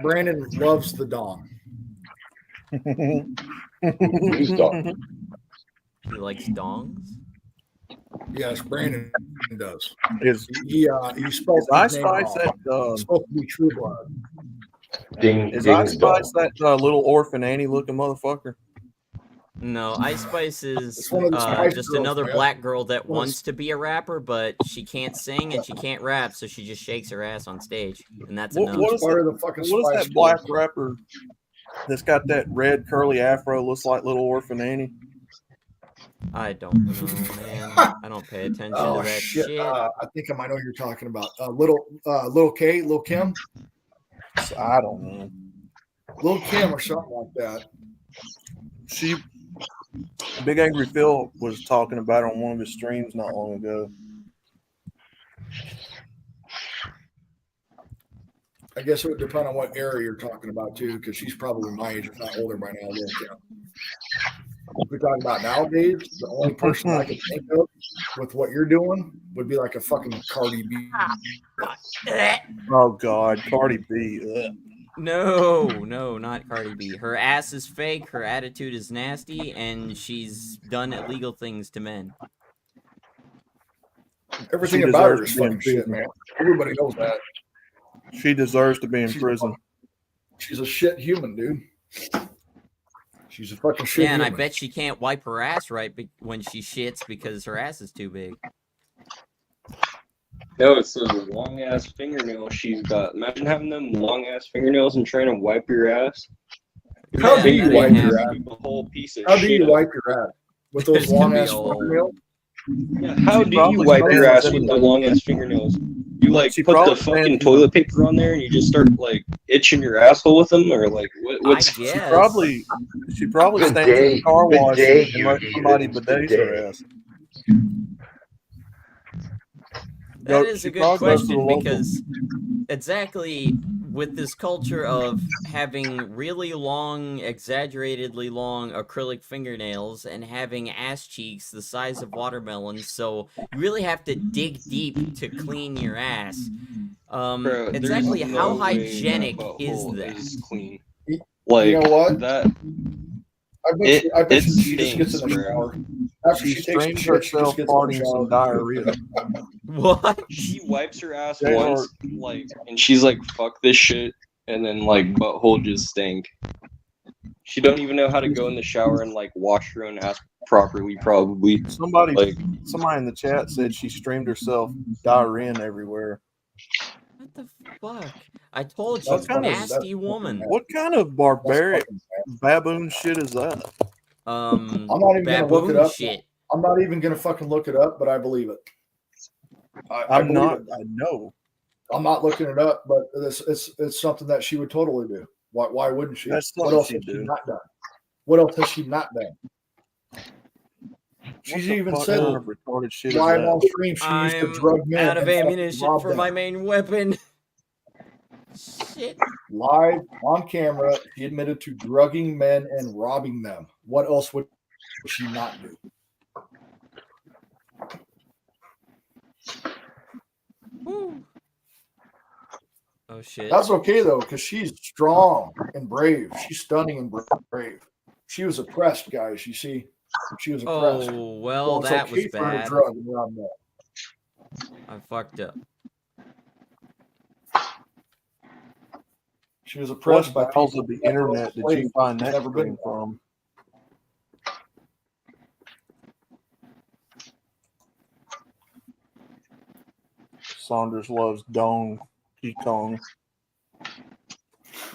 [SPEAKER 5] Brandon loves the dong.
[SPEAKER 9] Who's Dong?
[SPEAKER 11] He likes dongs.
[SPEAKER 5] Yes, Brandon does.
[SPEAKER 12] Is
[SPEAKER 5] He spelled
[SPEAKER 12] is Ice
[SPEAKER 5] his name
[SPEAKER 12] Spice
[SPEAKER 5] wrong.
[SPEAKER 12] that?
[SPEAKER 5] It's supposed to be Trueblood.
[SPEAKER 12] Is
[SPEAKER 9] Ding
[SPEAKER 12] Ice
[SPEAKER 9] Dong.
[SPEAKER 12] Spice that little orphan Annie looking motherfucker?
[SPEAKER 11] No, Ice Spice is
[SPEAKER 5] It's one of the Spice
[SPEAKER 11] just
[SPEAKER 5] Girls,
[SPEAKER 11] another
[SPEAKER 5] man.
[SPEAKER 11] black girl that
[SPEAKER 5] One of
[SPEAKER 11] wants to be a rapper, but she can't sing and she can't rap, so she just shakes her ass on stage, and that's enough.
[SPEAKER 12] What is
[SPEAKER 5] Part
[SPEAKER 12] that,
[SPEAKER 5] of the fucking
[SPEAKER 12] what is
[SPEAKER 5] Spice
[SPEAKER 12] that black
[SPEAKER 5] Girls.
[SPEAKER 12] rapper that's got that red curly afro? Looks like little orphan Annie.
[SPEAKER 11] I don't know, man. I don't pay attention
[SPEAKER 5] Oh
[SPEAKER 11] to that
[SPEAKER 5] shit!
[SPEAKER 11] shit.
[SPEAKER 5] I think I might know who you're talking about. Little Kim,
[SPEAKER 12] I don't know.
[SPEAKER 5] Lil Kim, or something like that.
[SPEAKER 12] She, Big Angry Phil was talking about it on one of his streams not long ago.
[SPEAKER 5] I guess it would depend on what era you're talking about too, because she's probably my age, if not older by now. Lil Kim. If we're talking about nowadays, the only person I can think of with what you're doing would be like a fucking Cardi B.
[SPEAKER 12] Oh God, Cardi B. Ugh.
[SPEAKER 11] No, not Cardi B. Her ass is fake, her attitude is nasty, and she's done illegal things to men.
[SPEAKER 5] Everything
[SPEAKER 12] She
[SPEAKER 5] about her
[SPEAKER 12] deserves
[SPEAKER 5] is
[SPEAKER 12] to be in
[SPEAKER 5] fucking shit,
[SPEAKER 12] prison.
[SPEAKER 5] man. Everybody knows that.
[SPEAKER 12] She deserves to be in
[SPEAKER 5] She's
[SPEAKER 12] prison.
[SPEAKER 5] She's a shit human, dude. She's a fucking shit
[SPEAKER 11] Yeah, and I
[SPEAKER 5] human.
[SPEAKER 11] bet she can't wipe her ass right when she shits because her ass is too big.
[SPEAKER 3] No, it's those long ass fingernails she's got. Imagine having them long ass fingernails and trying to wipe your ass.
[SPEAKER 5] How do
[SPEAKER 11] Yeah,
[SPEAKER 5] you
[SPEAKER 11] that
[SPEAKER 5] wipe
[SPEAKER 11] ain't
[SPEAKER 5] your
[SPEAKER 11] happening.
[SPEAKER 5] ass?
[SPEAKER 3] A whole piece of
[SPEAKER 5] How do
[SPEAKER 3] shit.
[SPEAKER 5] you wipe your ass? With those
[SPEAKER 11] It's gonna
[SPEAKER 5] long
[SPEAKER 11] be
[SPEAKER 5] ass
[SPEAKER 11] old.
[SPEAKER 5] fingernails?
[SPEAKER 3] Yeah, how
[SPEAKER 12] She
[SPEAKER 3] do you
[SPEAKER 12] probably
[SPEAKER 3] wipe your
[SPEAKER 12] stands
[SPEAKER 3] ass
[SPEAKER 12] in
[SPEAKER 3] with
[SPEAKER 12] the-
[SPEAKER 3] the long ass fingernails? You like
[SPEAKER 12] She
[SPEAKER 3] put the
[SPEAKER 12] probably
[SPEAKER 3] fucking
[SPEAKER 12] stands-
[SPEAKER 3] toilet paper on there and you just start like itching your asshole with them, or like what's?
[SPEAKER 11] I guess.
[SPEAKER 12] She probably stands in the
[SPEAKER 9] Bidet-
[SPEAKER 12] car wash
[SPEAKER 9] bidet
[SPEAKER 12] and lets somebody
[SPEAKER 9] uses
[SPEAKER 12] bidets her
[SPEAKER 9] bidet.
[SPEAKER 12] ass.
[SPEAKER 11] That is
[SPEAKER 12] she
[SPEAKER 11] a good
[SPEAKER 12] probably goes to the
[SPEAKER 11] question
[SPEAKER 12] local-
[SPEAKER 11] because exactly with this culture of having really long, exaggeratedly long acrylic fingernails and having ass cheeks the size of watermelons, so you really have to dig deep to clean your ass.
[SPEAKER 3] Bro,
[SPEAKER 11] Exactly
[SPEAKER 3] there's
[SPEAKER 11] how
[SPEAKER 3] no way that
[SPEAKER 11] hygienic is
[SPEAKER 3] butthole
[SPEAKER 11] that?
[SPEAKER 3] is clean.
[SPEAKER 5] You
[SPEAKER 3] Like
[SPEAKER 5] know what?
[SPEAKER 3] that.
[SPEAKER 5] I bet
[SPEAKER 3] It-
[SPEAKER 5] you, I bet
[SPEAKER 3] it
[SPEAKER 5] you she just gets in the
[SPEAKER 3] stinks, bro.
[SPEAKER 5] shower. After
[SPEAKER 12] She
[SPEAKER 5] she takes a
[SPEAKER 12] streams
[SPEAKER 5] shit, she
[SPEAKER 12] herself
[SPEAKER 5] just gets in the
[SPEAKER 12] farting some
[SPEAKER 5] shower.
[SPEAKER 12] diarrhea.
[SPEAKER 11] What?
[SPEAKER 3] She wipes her ass
[SPEAKER 12] They are-
[SPEAKER 3] once, like, and she's like, "Fuck this shit," and then like butthole just stank. She don't even know how to go in the shower and like wash her own ass properly. Probably.
[SPEAKER 12] Somebody
[SPEAKER 3] Like,
[SPEAKER 12] in the chat said she streamed herself diarrhea everywhere.
[SPEAKER 11] What the fuck? I told you,
[SPEAKER 12] That's kinda-
[SPEAKER 11] nasty woman.
[SPEAKER 12] What kind of barbaric baboon shit is that?
[SPEAKER 5] I'm not even gonna look it
[SPEAKER 11] Baboon
[SPEAKER 5] up.
[SPEAKER 11] shit.
[SPEAKER 5] I'm not even gonna fucking look it up, but I believe it. I
[SPEAKER 12] I'm
[SPEAKER 5] believe
[SPEAKER 12] not.
[SPEAKER 5] it.
[SPEAKER 12] I know.
[SPEAKER 5] I'm not looking it up, but it's something that she would totally do. Why wouldn't she?
[SPEAKER 12] That's
[SPEAKER 5] What
[SPEAKER 12] something
[SPEAKER 5] else
[SPEAKER 12] she'd
[SPEAKER 5] has she
[SPEAKER 12] do.
[SPEAKER 5] not done? What else has she not done?
[SPEAKER 12] What
[SPEAKER 5] She's
[SPEAKER 12] the
[SPEAKER 5] even
[SPEAKER 12] fuck
[SPEAKER 5] said
[SPEAKER 12] kind of retarded shit is
[SPEAKER 5] live
[SPEAKER 12] that?
[SPEAKER 5] on stream she used to
[SPEAKER 11] I'm
[SPEAKER 5] drug men
[SPEAKER 11] out of
[SPEAKER 5] and fucking
[SPEAKER 11] ammunition
[SPEAKER 5] rob
[SPEAKER 11] for
[SPEAKER 5] them.
[SPEAKER 11] my main weapon. Shit.
[SPEAKER 5] Live on camera, she admitted to drugging men and robbing them. What else would she not do?
[SPEAKER 11] Woo. Oh shit.
[SPEAKER 5] That's okay though, because she's strong and brave. She's stunning and brave. She was oppressed, guys. You see, she was oppressed.
[SPEAKER 11] Oh well,
[SPEAKER 5] it's
[SPEAKER 11] that
[SPEAKER 5] okay
[SPEAKER 11] was
[SPEAKER 5] for her to
[SPEAKER 11] bad.
[SPEAKER 5] drug and rob men.
[SPEAKER 11] I fucked up.
[SPEAKER 5] She was
[SPEAKER 12] What
[SPEAKER 5] oppressed by
[SPEAKER 12] bowels
[SPEAKER 5] people
[SPEAKER 12] of the
[SPEAKER 5] that were
[SPEAKER 12] internet did you
[SPEAKER 5] enslaved.
[SPEAKER 12] find
[SPEAKER 5] She's
[SPEAKER 12] that
[SPEAKER 5] never been
[SPEAKER 12] stream from? Saunders loves Dong Kong.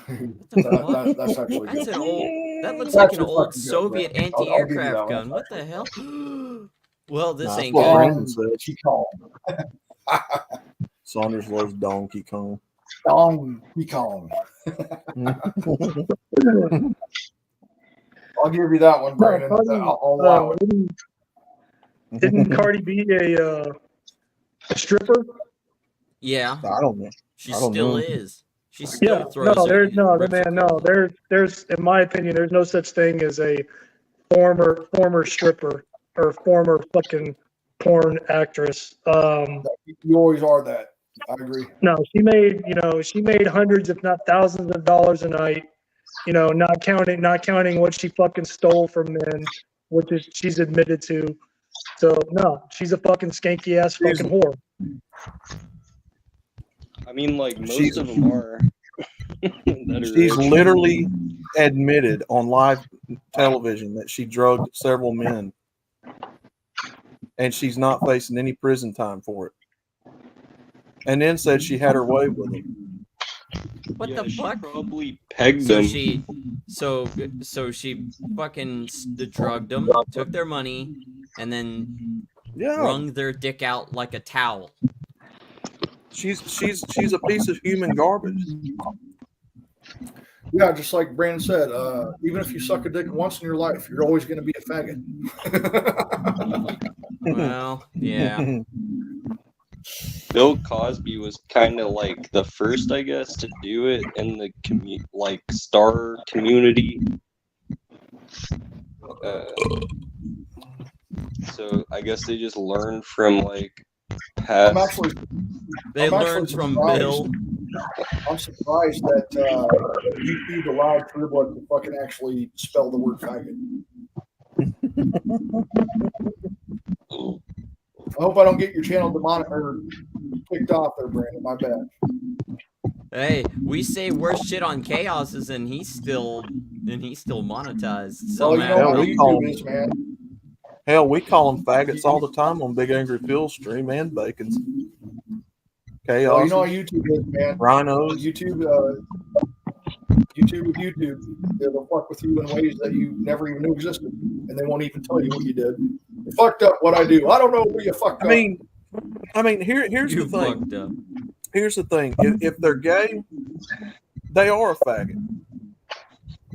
[SPEAKER 5] That's actually
[SPEAKER 11] That's
[SPEAKER 5] good.
[SPEAKER 11] an old. That looks
[SPEAKER 5] That's
[SPEAKER 11] like an
[SPEAKER 5] actually
[SPEAKER 11] old
[SPEAKER 5] fucking good,
[SPEAKER 11] Soviet
[SPEAKER 5] Brett. I'll give you
[SPEAKER 11] anti-aircraft
[SPEAKER 5] that one.
[SPEAKER 11] gun. What the hell? Well, this
[SPEAKER 12] Nah, that's
[SPEAKER 11] ain't
[SPEAKER 12] what
[SPEAKER 11] good.
[SPEAKER 12] Brandon said.
[SPEAKER 5] Donkey Kong.
[SPEAKER 12] Saunders loves Donkey Kong.
[SPEAKER 5] Donkey Kong. I'll give you that one, Brandon.
[SPEAKER 10] Cardi,
[SPEAKER 5] I'll allow it.
[SPEAKER 10] Isn't Cardi B a stripper?
[SPEAKER 11] Yeah,
[SPEAKER 12] I don't know.
[SPEAKER 11] she
[SPEAKER 12] I don't
[SPEAKER 11] still
[SPEAKER 12] know.
[SPEAKER 11] is. She still
[SPEAKER 10] Yeah,
[SPEAKER 11] throws.
[SPEAKER 10] no,
[SPEAKER 11] it
[SPEAKER 10] there's
[SPEAKER 11] and
[SPEAKER 10] no,
[SPEAKER 11] rips her
[SPEAKER 10] man, no,
[SPEAKER 11] clothes off.
[SPEAKER 10] there's, in my opinion, there's no such thing as a former stripper or former fucking porn actress.
[SPEAKER 5] You always are that. I agree.
[SPEAKER 10] No, she made hundreds, if not thousands of dollars a night. You know, not counting what she fucking stole from men, which is she's admitted to. So no, she's a fucking skanky ass fucking whore.
[SPEAKER 3] I mean, like most
[SPEAKER 12] She's-
[SPEAKER 3] of them are. that are
[SPEAKER 12] She's
[SPEAKER 3] rich.
[SPEAKER 12] literally admitted on live television that she drugged several men, and she's not facing any prison time for it. And then said she had her way with them.
[SPEAKER 11] What
[SPEAKER 3] Yeah,
[SPEAKER 11] the
[SPEAKER 3] she
[SPEAKER 11] fuck?
[SPEAKER 3] probably pegged
[SPEAKER 11] So
[SPEAKER 3] them.
[SPEAKER 11] she fucking drugged them, took their money, and then
[SPEAKER 12] Yeah,
[SPEAKER 11] wrung their dick out like a towel.
[SPEAKER 12] she's a piece of human garbage.
[SPEAKER 5] Yeah, just like Brandon said, even if you suck a dick once in your life, you're always going to be a faggot.
[SPEAKER 11] Well, yeah.
[SPEAKER 3] Bill Cosby was kind of like the first, I guess, to do it in the star community. So I guess they just learned from like past.
[SPEAKER 11] They
[SPEAKER 5] I'm
[SPEAKER 11] learned
[SPEAKER 5] actually
[SPEAKER 11] from
[SPEAKER 5] surprised.
[SPEAKER 11] Bill.
[SPEAKER 5] I'm surprised that YouTube allowed Trueblood to fucking actually spell the word faggot. I hope I don't get your channel or kicked off there, Brandon. My bad.
[SPEAKER 11] Hey, we say worse shit on Chaoses, and he's still monetized
[SPEAKER 5] Well, you know
[SPEAKER 11] somehow.
[SPEAKER 5] how
[SPEAKER 12] we call
[SPEAKER 5] YouTube is, man.
[SPEAKER 12] Hell, we call them faggots all the time on Big Angry Phil's stream and Bacon's. Chaos.
[SPEAKER 5] Well, you know how YouTube is, man.
[SPEAKER 12] Rhinos.
[SPEAKER 5] YouTube with YouTube. They'll fuck with you in ways that you never even knew existed, and they won't even tell you what you did. You fucked up what I do. I don't know where you fucked up.
[SPEAKER 12] I mean, here's
[SPEAKER 11] You
[SPEAKER 12] the thing.
[SPEAKER 11] fucked up.
[SPEAKER 12] Here's the thing. If they're gay, they are a faggot.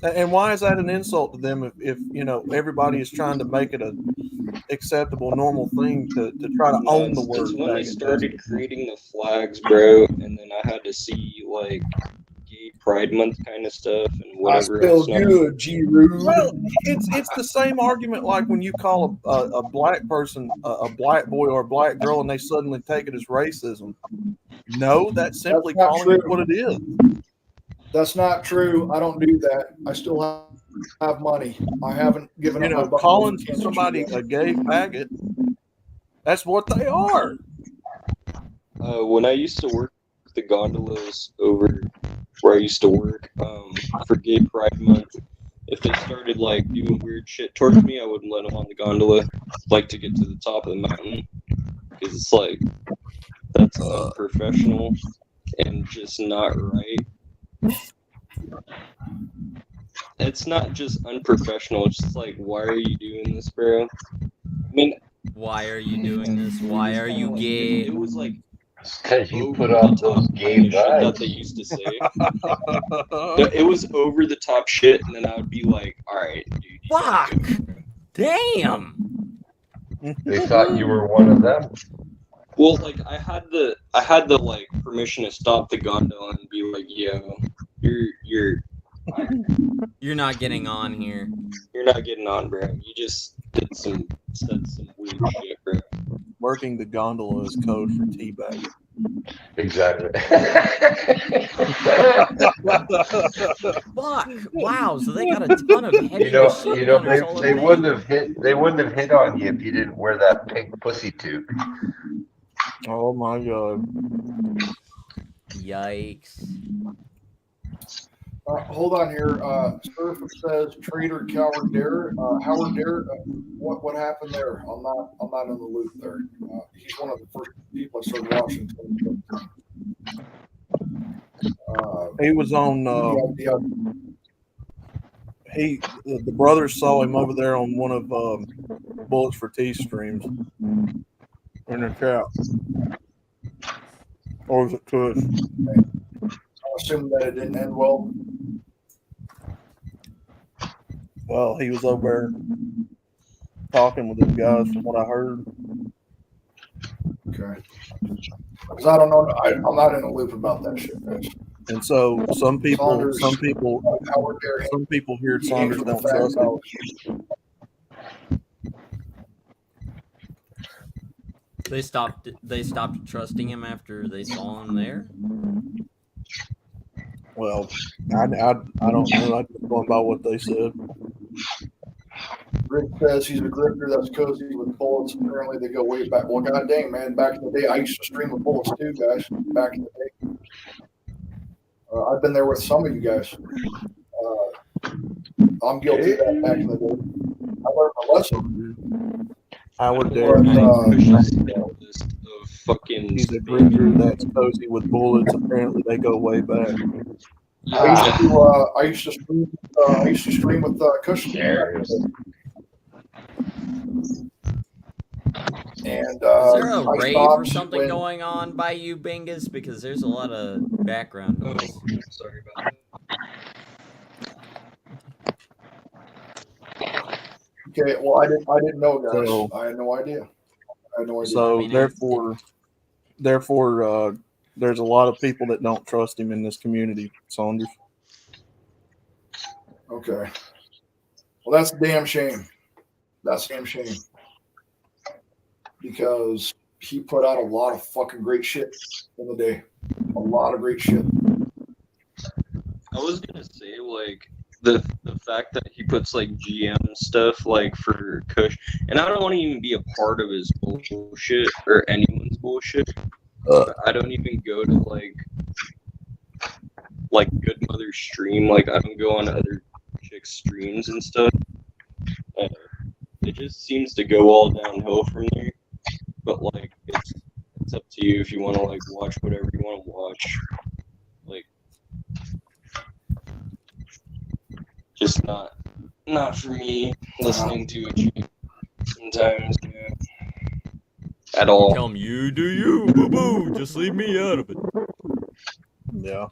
[SPEAKER 12] And why is that an insult to them if you know everybody is trying to make it a acceptable, normal thing to try to own the word
[SPEAKER 3] It's when they
[SPEAKER 12] faggot?
[SPEAKER 3] started creating the flags, bro, and then I had to see like gay Pride Month kind of stuff and
[SPEAKER 5] I
[SPEAKER 3] whatever
[SPEAKER 5] feel
[SPEAKER 3] else.
[SPEAKER 5] good, G. Rude.
[SPEAKER 12] Well, it's the same argument like when you call a black person a black boy or a black girl and they suddenly take it as racism. No, that's simply
[SPEAKER 5] That's not
[SPEAKER 12] calling it
[SPEAKER 5] true.
[SPEAKER 12] what it is.
[SPEAKER 5] That's not true. I don't do that. I still have money. I haven't given
[SPEAKER 12] You
[SPEAKER 5] up my
[SPEAKER 12] know,
[SPEAKER 5] buck.
[SPEAKER 12] calling
[SPEAKER 5] Can't
[SPEAKER 12] somebody
[SPEAKER 5] do that.
[SPEAKER 12] a gay faggot, that's what they are.
[SPEAKER 3] When I used to work the gondolas over where I used to work for Gay Pride Month, if they started like doing weird shit towards me, I wouldn't let them on the gondola, like to get to the top of the mountain, because it's like that's unprofessional and just not right. It's not just unprofessional. It's just like, why are you doing this, bro? I mean,
[SPEAKER 11] Why are you doing this? Why are you gay?
[SPEAKER 3] it was like
[SPEAKER 9] Because you
[SPEAKER 3] over
[SPEAKER 9] put
[SPEAKER 3] the
[SPEAKER 9] off
[SPEAKER 3] top
[SPEAKER 9] those
[SPEAKER 3] kind
[SPEAKER 9] gay
[SPEAKER 3] of shit that
[SPEAKER 9] vibes.
[SPEAKER 3] they used to say. No, it was over the top shit, and then I would be like, all right, dude.
[SPEAKER 11] Fuck! Damn!
[SPEAKER 9] They thought you were one of them.
[SPEAKER 3] Well, like I had the like permission to stop the gondola and be like, yo, you're
[SPEAKER 11] not getting on here.
[SPEAKER 3] You're not getting on, bro. You just said some weird shit, bro.
[SPEAKER 12] Working the gondola is code for teabagging.
[SPEAKER 9] Exactly.
[SPEAKER 11] Fuck! Wow, so they got a ton of heavy machine gunners all
[SPEAKER 9] they
[SPEAKER 11] over
[SPEAKER 9] wouldn't have hit on you if you didn't wear that pink pussy toque.
[SPEAKER 12] Oh my god.
[SPEAKER 11] Yikes.
[SPEAKER 5] Hold on here. Surf says traitor coward dare. Howard Dare. What happened there? I'm not in the loop there. He's one of the first people I started watching.
[SPEAKER 12] He was on. The brothers saw him over there on one of Bullets for Tea streams in the chat. Or was it Kush?
[SPEAKER 5] I assume that it didn't end well.
[SPEAKER 12] Well, he was over there talking with those guys from what I heard.
[SPEAKER 5] Okay. Because I don't know. I'm not in the loop about that shit, guys.
[SPEAKER 12] And so some people
[SPEAKER 5] Saunders,
[SPEAKER 12] heard Saunders don't trust him.
[SPEAKER 11] They stopped trusting him after they saw him there.
[SPEAKER 12] Well, I don't know. I'm just going by what they said.
[SPEAKER 5] Rick says he's a grifter that's cozy with bullets. Apparently, they go way back. Well, god dang, man. Back in the day, I used to stream with bullets too, guys. Back in the day. I've been there with some of you guys. I'm guilty of that back in the day. I learned my lesson.
[SPEAKER 12] I would dare.
[SPEAKER 3] Fucking
[SPEAKER 12] he's a grifter that's cozy with bullets. Apparently, they go way back.
[SPEAKER 5] I used to stream with Cushion. And
[SPEAKER 11] Is there a
[SPEAKER 5] I
[SPEAKER 11] rave or
[SPEAKER 5] stopped
[SPEAKER 11] something
[SPEAKER 5] when-
[SPEAKER 11] going on by you, Bingus? Because there's a lot of background noise.
[SPEAKER 3] Sorry about that.
[SPEAKER 5] Okay, well, I didn't know, guys.
[SPEAKER 12] So-
[SPEAKER 5] I had no idea.
[SPEAKER 12] So therefore, there's a lot of people that don't trust him in this community, Saunders.
[SPEAKER 5] Okay. Well, that's a damn shame. That's a damn shame. Because he put out a lot of fucking great shit in the day. A lot of great shit.
[SPEAKER 3] I was gonna say, like, the fact that he puts like GM stuff like for Kush, and I don't want to even be a part of his bullshit or anyone's bullshit. I don't even go to like Good Mother stream. Like I don't go on other chicks' streams and stuff. It just seems to go all downhill from there. But like it's up to you if you want to like watch whatever you want to watch. Like just not for me listening to a chick sometimes, yeah. At all.
[SPEAKER 11] Tell him you do you, boo boo. Just leave me out of it.
[SPEAKER 12] Yeah.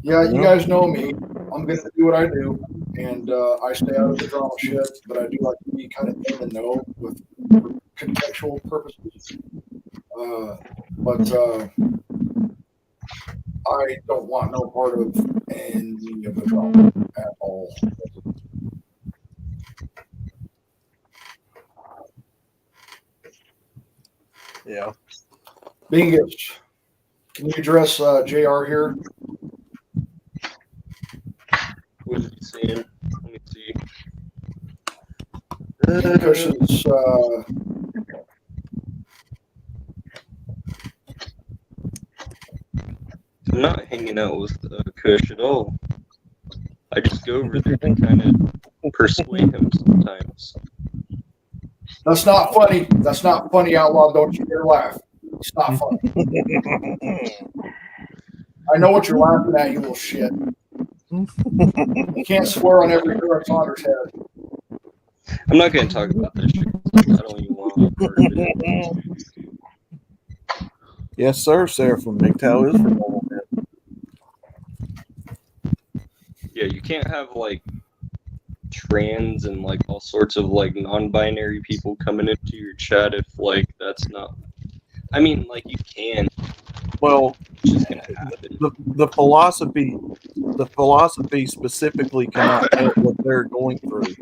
[SPEAKER 5] Yeah, you guys know me. I'm going to do what I do, and I stay out of the drama shit, but I do like to be kind of in the know with contextual purposes. But I don't want no part of any of the drama at all.
[SPEAKER 12] Yeah.
[SPEAKER 5] Bingus, can you address JR here?
[SPEAKER 3] What is he saying? Let me see.
[SPEAKER 5] Because
[SPEAKER 3] I'm not hanging out with Kush at all. I just go over there to kind of persuade him sometimes.
[SPEAKER 5] that's not funny. That's not funny, Outlaw. Don't you dare laugh. It's not funny. I know what you're laughing at, you little shit. You can't swear on every Eric Saunders head.
[SPEAKER 3] I'm not going to talk about this shit. I don't even want to be part of it.
[SPEAKER 12] Yes, sir. Seraphim MGTOW is for normal men.
[SPEAKER 3] Yeah, you can't have like trans and like all sorts of like non-binary people coming into your chat if like that's not. I mean, like you can.
[SPEAKER 12] Well,
[SPEAKER 3] it's just gonna happen.
[SPEAKER 12] The philosophy specifically cannot help what they're going through.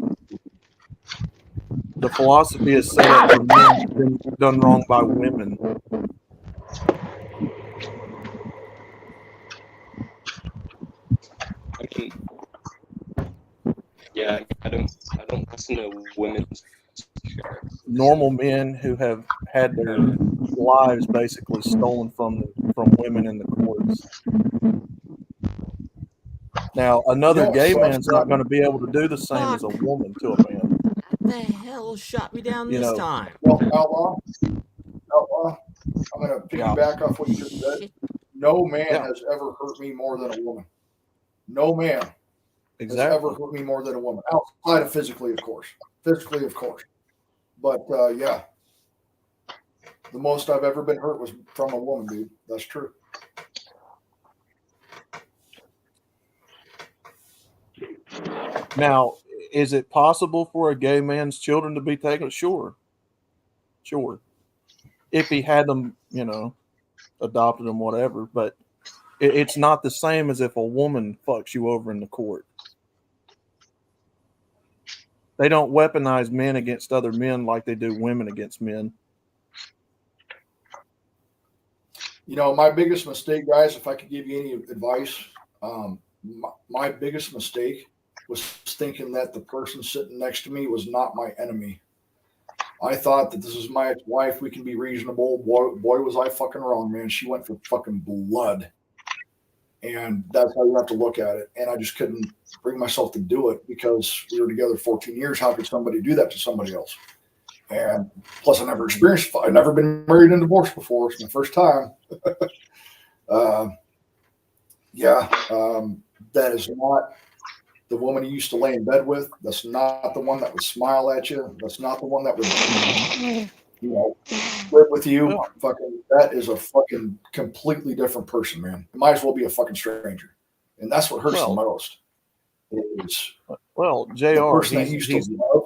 [SPEAKER 12] The philosophy is set up for men who've been done wrong by women.
[SPEAKER 3] I mean, yeah, I don't listen to women's chats.
[SPEAKER 12] Normal men who have had their lives basically stolen from women in the courts. Now, another gay man's not going to be able to do the same as a woman to a man.
[SPEAKER 11] What the hell shot me down
[SPEAKER 12] You
[SPEAKER 11] this
[SPEAKER 12] know.
[SPEAKER 11] time?
[SPEAKER 5] Well, Outlaw, I'm going to piggyback off what you just said. No man has ever hurt me more than a woman. No man has ever hurt me more than a woman. Outside of physically, of course. Physically, of course. But, yeah. The most I've ever been hurt was from a woman, dude. That's true.
[SPEAKER 12] Now, is it possible for a gay man's children to be taken? Sure. If he had them, adopted them, whatever. But it's not the same as if a woman fucks you over in the court. They don't weaponize men against other men like they do women against men.
[SPEAKER 5] My biggest mistake, guys, if I could give you any advice, my biggest mistake was thinking that the person sitting next to me was not my enemy. I thought that this is my wife. We can be reasonable. Boy, was I fucking wrong, man. She went for fucking blood. And that's how you have to look at it. And I just couldn't bring myself to do it because we were together 14 years. How could somebody do that to somebody else? And plus, I've never been married and divorced before. It's my first time. That is not the woman you used to lay in bed with. That's not the one that would smile at you. That's not the one that would, live with you. Fucking, that is a fucking completely different person, man. It might as well be a fucking stranger. And that's what hurts the most. Is
[SPEAKER 12] JR,
[SPEAKER 5] the person that he used to love,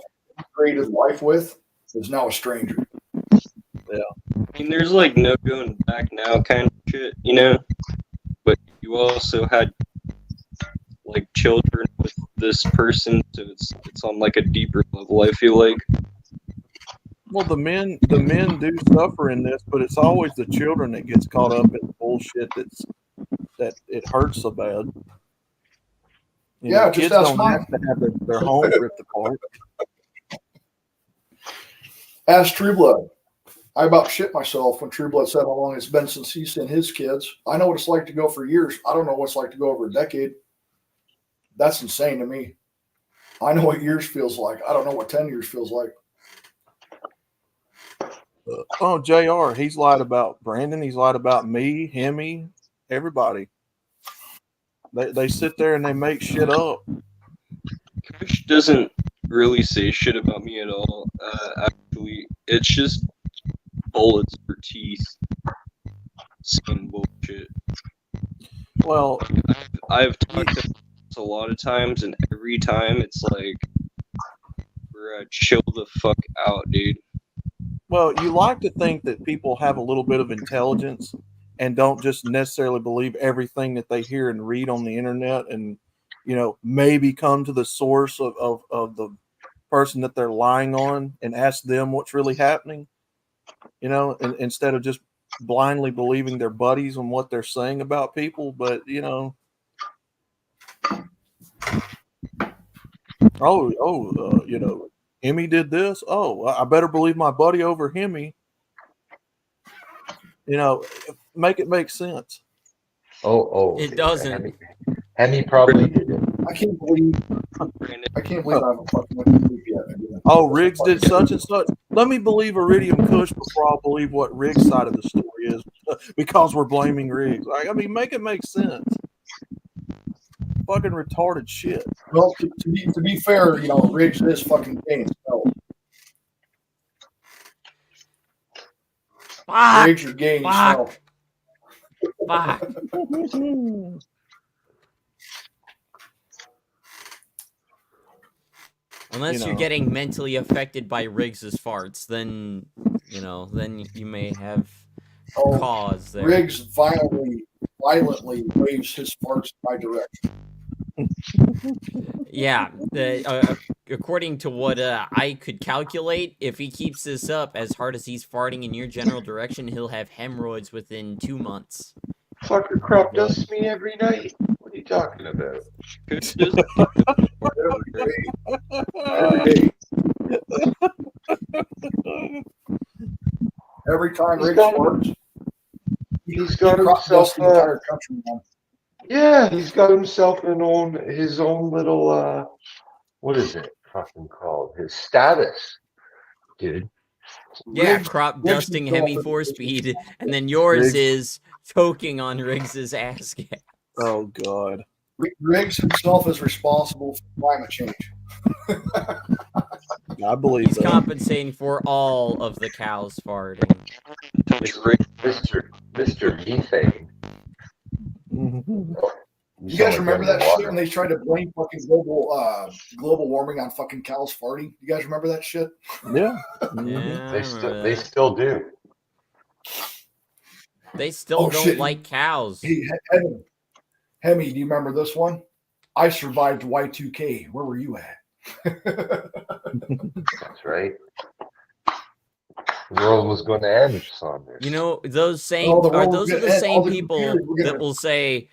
[SPEAKER 5] create his life with, is now a stranger.
[SPEAKER 12] Yeah.
[SPEAKER 3] I mean, there's like no going back now kind of shit, But you also had like children with this person, so it's on like a deeper level, I feel like.
[SPEAKER 12] Well, the men do suffer in this, but it's always the children that gets caught up in bullshit that it hurts so bad. You
[SPEAKER 5] Yeah,
[SPEAKER 12] know,
[SPEAKER 5] just
[SPEAKER 12] kids
[SPEAKER 5] ask
[SPEAKER 12] don't
[SPEAKER 5] mine.
[SPEAKER 12] have to have their homes ripped apart.
[SPEAKER 5] Ask True Blood. I about shit myself when True Blood said how long it's been since he's seen his kids. I know what it's like to go for years. I don't know what it's like to go over a decade. That's insane to me. I know what years feels like. I don't know what 10 years feels like.
[SPEAKER 12] Oh, JR, he's lied about Brandon. He's lied about me, Hemi, everybody. They sit there and they make shit up.
[SPEAKER 3] Coach doesn't really say shit about me at all. Actually, it's just bullets for teeth. Some bullshit.
[SPEAKER 12] Well,
[SPEAKER 3] I've talked to this a lot of times, and every time it's like, bruh, chill the fuck out, dude.
[SPEAKER 12] well, you like to think that people have a little bit of intelligence and don't just necessarily believe everything that they hear and read on the internet, and you know, maybe come to the source of the person that they're lying on and ask them what's really happening. You know, instead of just blindly believing their buddies and what they're saying about people. But you know, you know, Hemi did this. Oh, I better believe my buddy over Hemi. You know, make it make sense.
[SPEAKER 11] It doesn't.
[SPEAKER 9] Hemi probably did it.
[SPEAKER 5] I can't believe I haven't fucking went to sleep yet.
[SPEAKER 12] Oh, Riggs did such and such. Let me believe Iridium Kush before I believe what Riggs' side of the story is, because we're blaming Riggs. I mean, make it make sense. Fucking retarded shit.
[SPEAKER 5] Well, to be fair, you know, Riggs is fucking gay. So.
[SPEAKER 11] Fuck!
[SPEAKER 5] Riggs, you're gay
[SPEAKER 11] Fuck!
[SPEAKER 5] yourself.
[SPEAKER 11] Fuck! Unless
[SPEAKER 12] You
[SPEAKER 11] you're
[SPEAKER 12] know.
[SPEAKER 11] getting mentally affected by Riggs's farts, then you know, then you may have
[SPEAKER 5] Oh,
[SPEAKER 11] cause there.
[SPEAKER 5] Riggs violently waves his farts in my direction.
[SPEAKER 11] Yeah, according to what I could calculate, if he keeps this up as hard as he's farting in your general direction, he'll have hemorrhoids within 2 months.
[SPEAKER 9] Fucker crop dusts me every night. What are you talking about?
[SPEAKER 3] Coach does
[SPEAKER 5] Every day. Every time Riggs farts,
[SPEAKER 9] He's got
[SPEAKER 5] crop
[SPEAKER 9] himself
[SPEAKER 5] dusts the entire country, man.
[SPEAKER 9] yeah, he's got himself his own little what is it fucking called? His status, dude.
[SPEAKER 11] Yeah,
[SPEAKER 5] Riggs-
[SPEAKER 11] crop
[SPEAKER 5] Riggs
[SPEAKER 11] dusting
[SPEAKER 5] himself
[SPEAKER 11] heavy
[SPEAKER 5] is-
[SPEAKER 11] four speed, and then yours
[SPEAKER 12] Riggs.
[SPEAKER 11] is choking on Riggs's ass gas.
[SPEAKER 12] Oh God.
[SPEAKER 5] Riggs himself is responsible for climate change.
[SPEAKER 12] I believe
[SPEAKER 11] He's
[SPEAKER 12] that.
[SPEAKER 11] compensating for all of the cows farting.
[SPEAKER 9] Mr. Methane.
[SPEAKER 5] You guys remember that shit when they tried to blame fucking global warming on fucking cows farting? You guys remember that shit?
[SPEAKER 12] Yeah.
[SPEAKER 11] Yeah,
[SPEAKER 9] They still do.
[SPEAKER 11] They still don't
[SPEAKER 5] shit.
[SPEAKER 11] like cows.
[SPEAKER 5] Hey, Hemi, do you remember this one? I survived Y2K. Where were you at?
[SPEAKER 9] That's right. The world was going to end, Saunders.
[SPEAKER 11] You know, those same
[SPEAKER 5] Oh, the
[SPEAKER 11] are
[SPEAKER 5] world
[SPEAKER 11] those
[SPEAKER 5] was
[SPEAKER 11] are the
[SPEAKER 5] gonna end.
[SPEAKER 11] same
[SPEAKER 5] All the
[SPEAKER 11] people
[SPEAKER 5] computers were
[SPEAKER 11] that
[SPEAKER 5] gonna-
[SPEAKER 11] will say,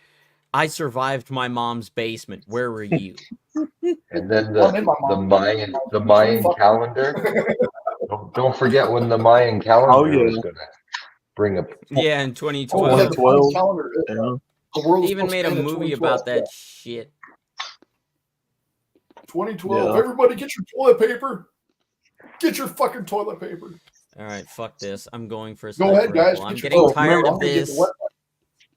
[SPEAKER 11] "I survived my mom's basement. Where were you?"
[SPEAKER 9] And then
[SPEAKER 5] I'm in my
[SPEAKER 9] the Mayan calendar. Don't forget when the Mayan calendar
[SPEAKER 12] Oh, yeah.
[SPEAKER 9] was going to bring a.
[SPEAKER 11] Yeah, in
[SPEAKER 5] Oh,
[SPEAKER 11] 2012.
[SPEAKER 5] yeah, the
[SPEAKER 12] 2012.
[SPEAKER 5] calendar.
[SPEAKER 12] Yeah.
[SPEAKER 5] The world
[SPEAKER 11] They
[SPEAKER 5] was
[SPEAKER 11] even
[SPEAKER 5] supposed
[SPEAKER 11] made
[SPEAKER 5] to
[SPEAKER 11] a
[SPEAKER 5] end in
[SPEAKER 11] movie
[SPEAKER 5] 2012.
[SPEAKER 11] about that shit.
[SPEAKER 5] 2012.
[SPEAKER 12] Yeah.
[SPEAKER 5] Everybody get your toilet paper. Get your fucking toilet paper.
[SPEAKER 11] All right, fuck this. I'm going for a
[SPEAKER 5] Go ahead,
[SPEAKER 11] sniper
[SPEAKER 5] guys.
[SPEAKER 11] rifle. I'm
[SPEAKER 5] Get your
[SPEAKER 11] getting
[SPEAKER 5] toilet
[SPEAKER 11] tired
[SPEAKER 5] paper.
[SPEAKER 11] of
[SPEAKER 5] I'm gonna get
[SPEAKER 11] this.
[SPEAKER 5] the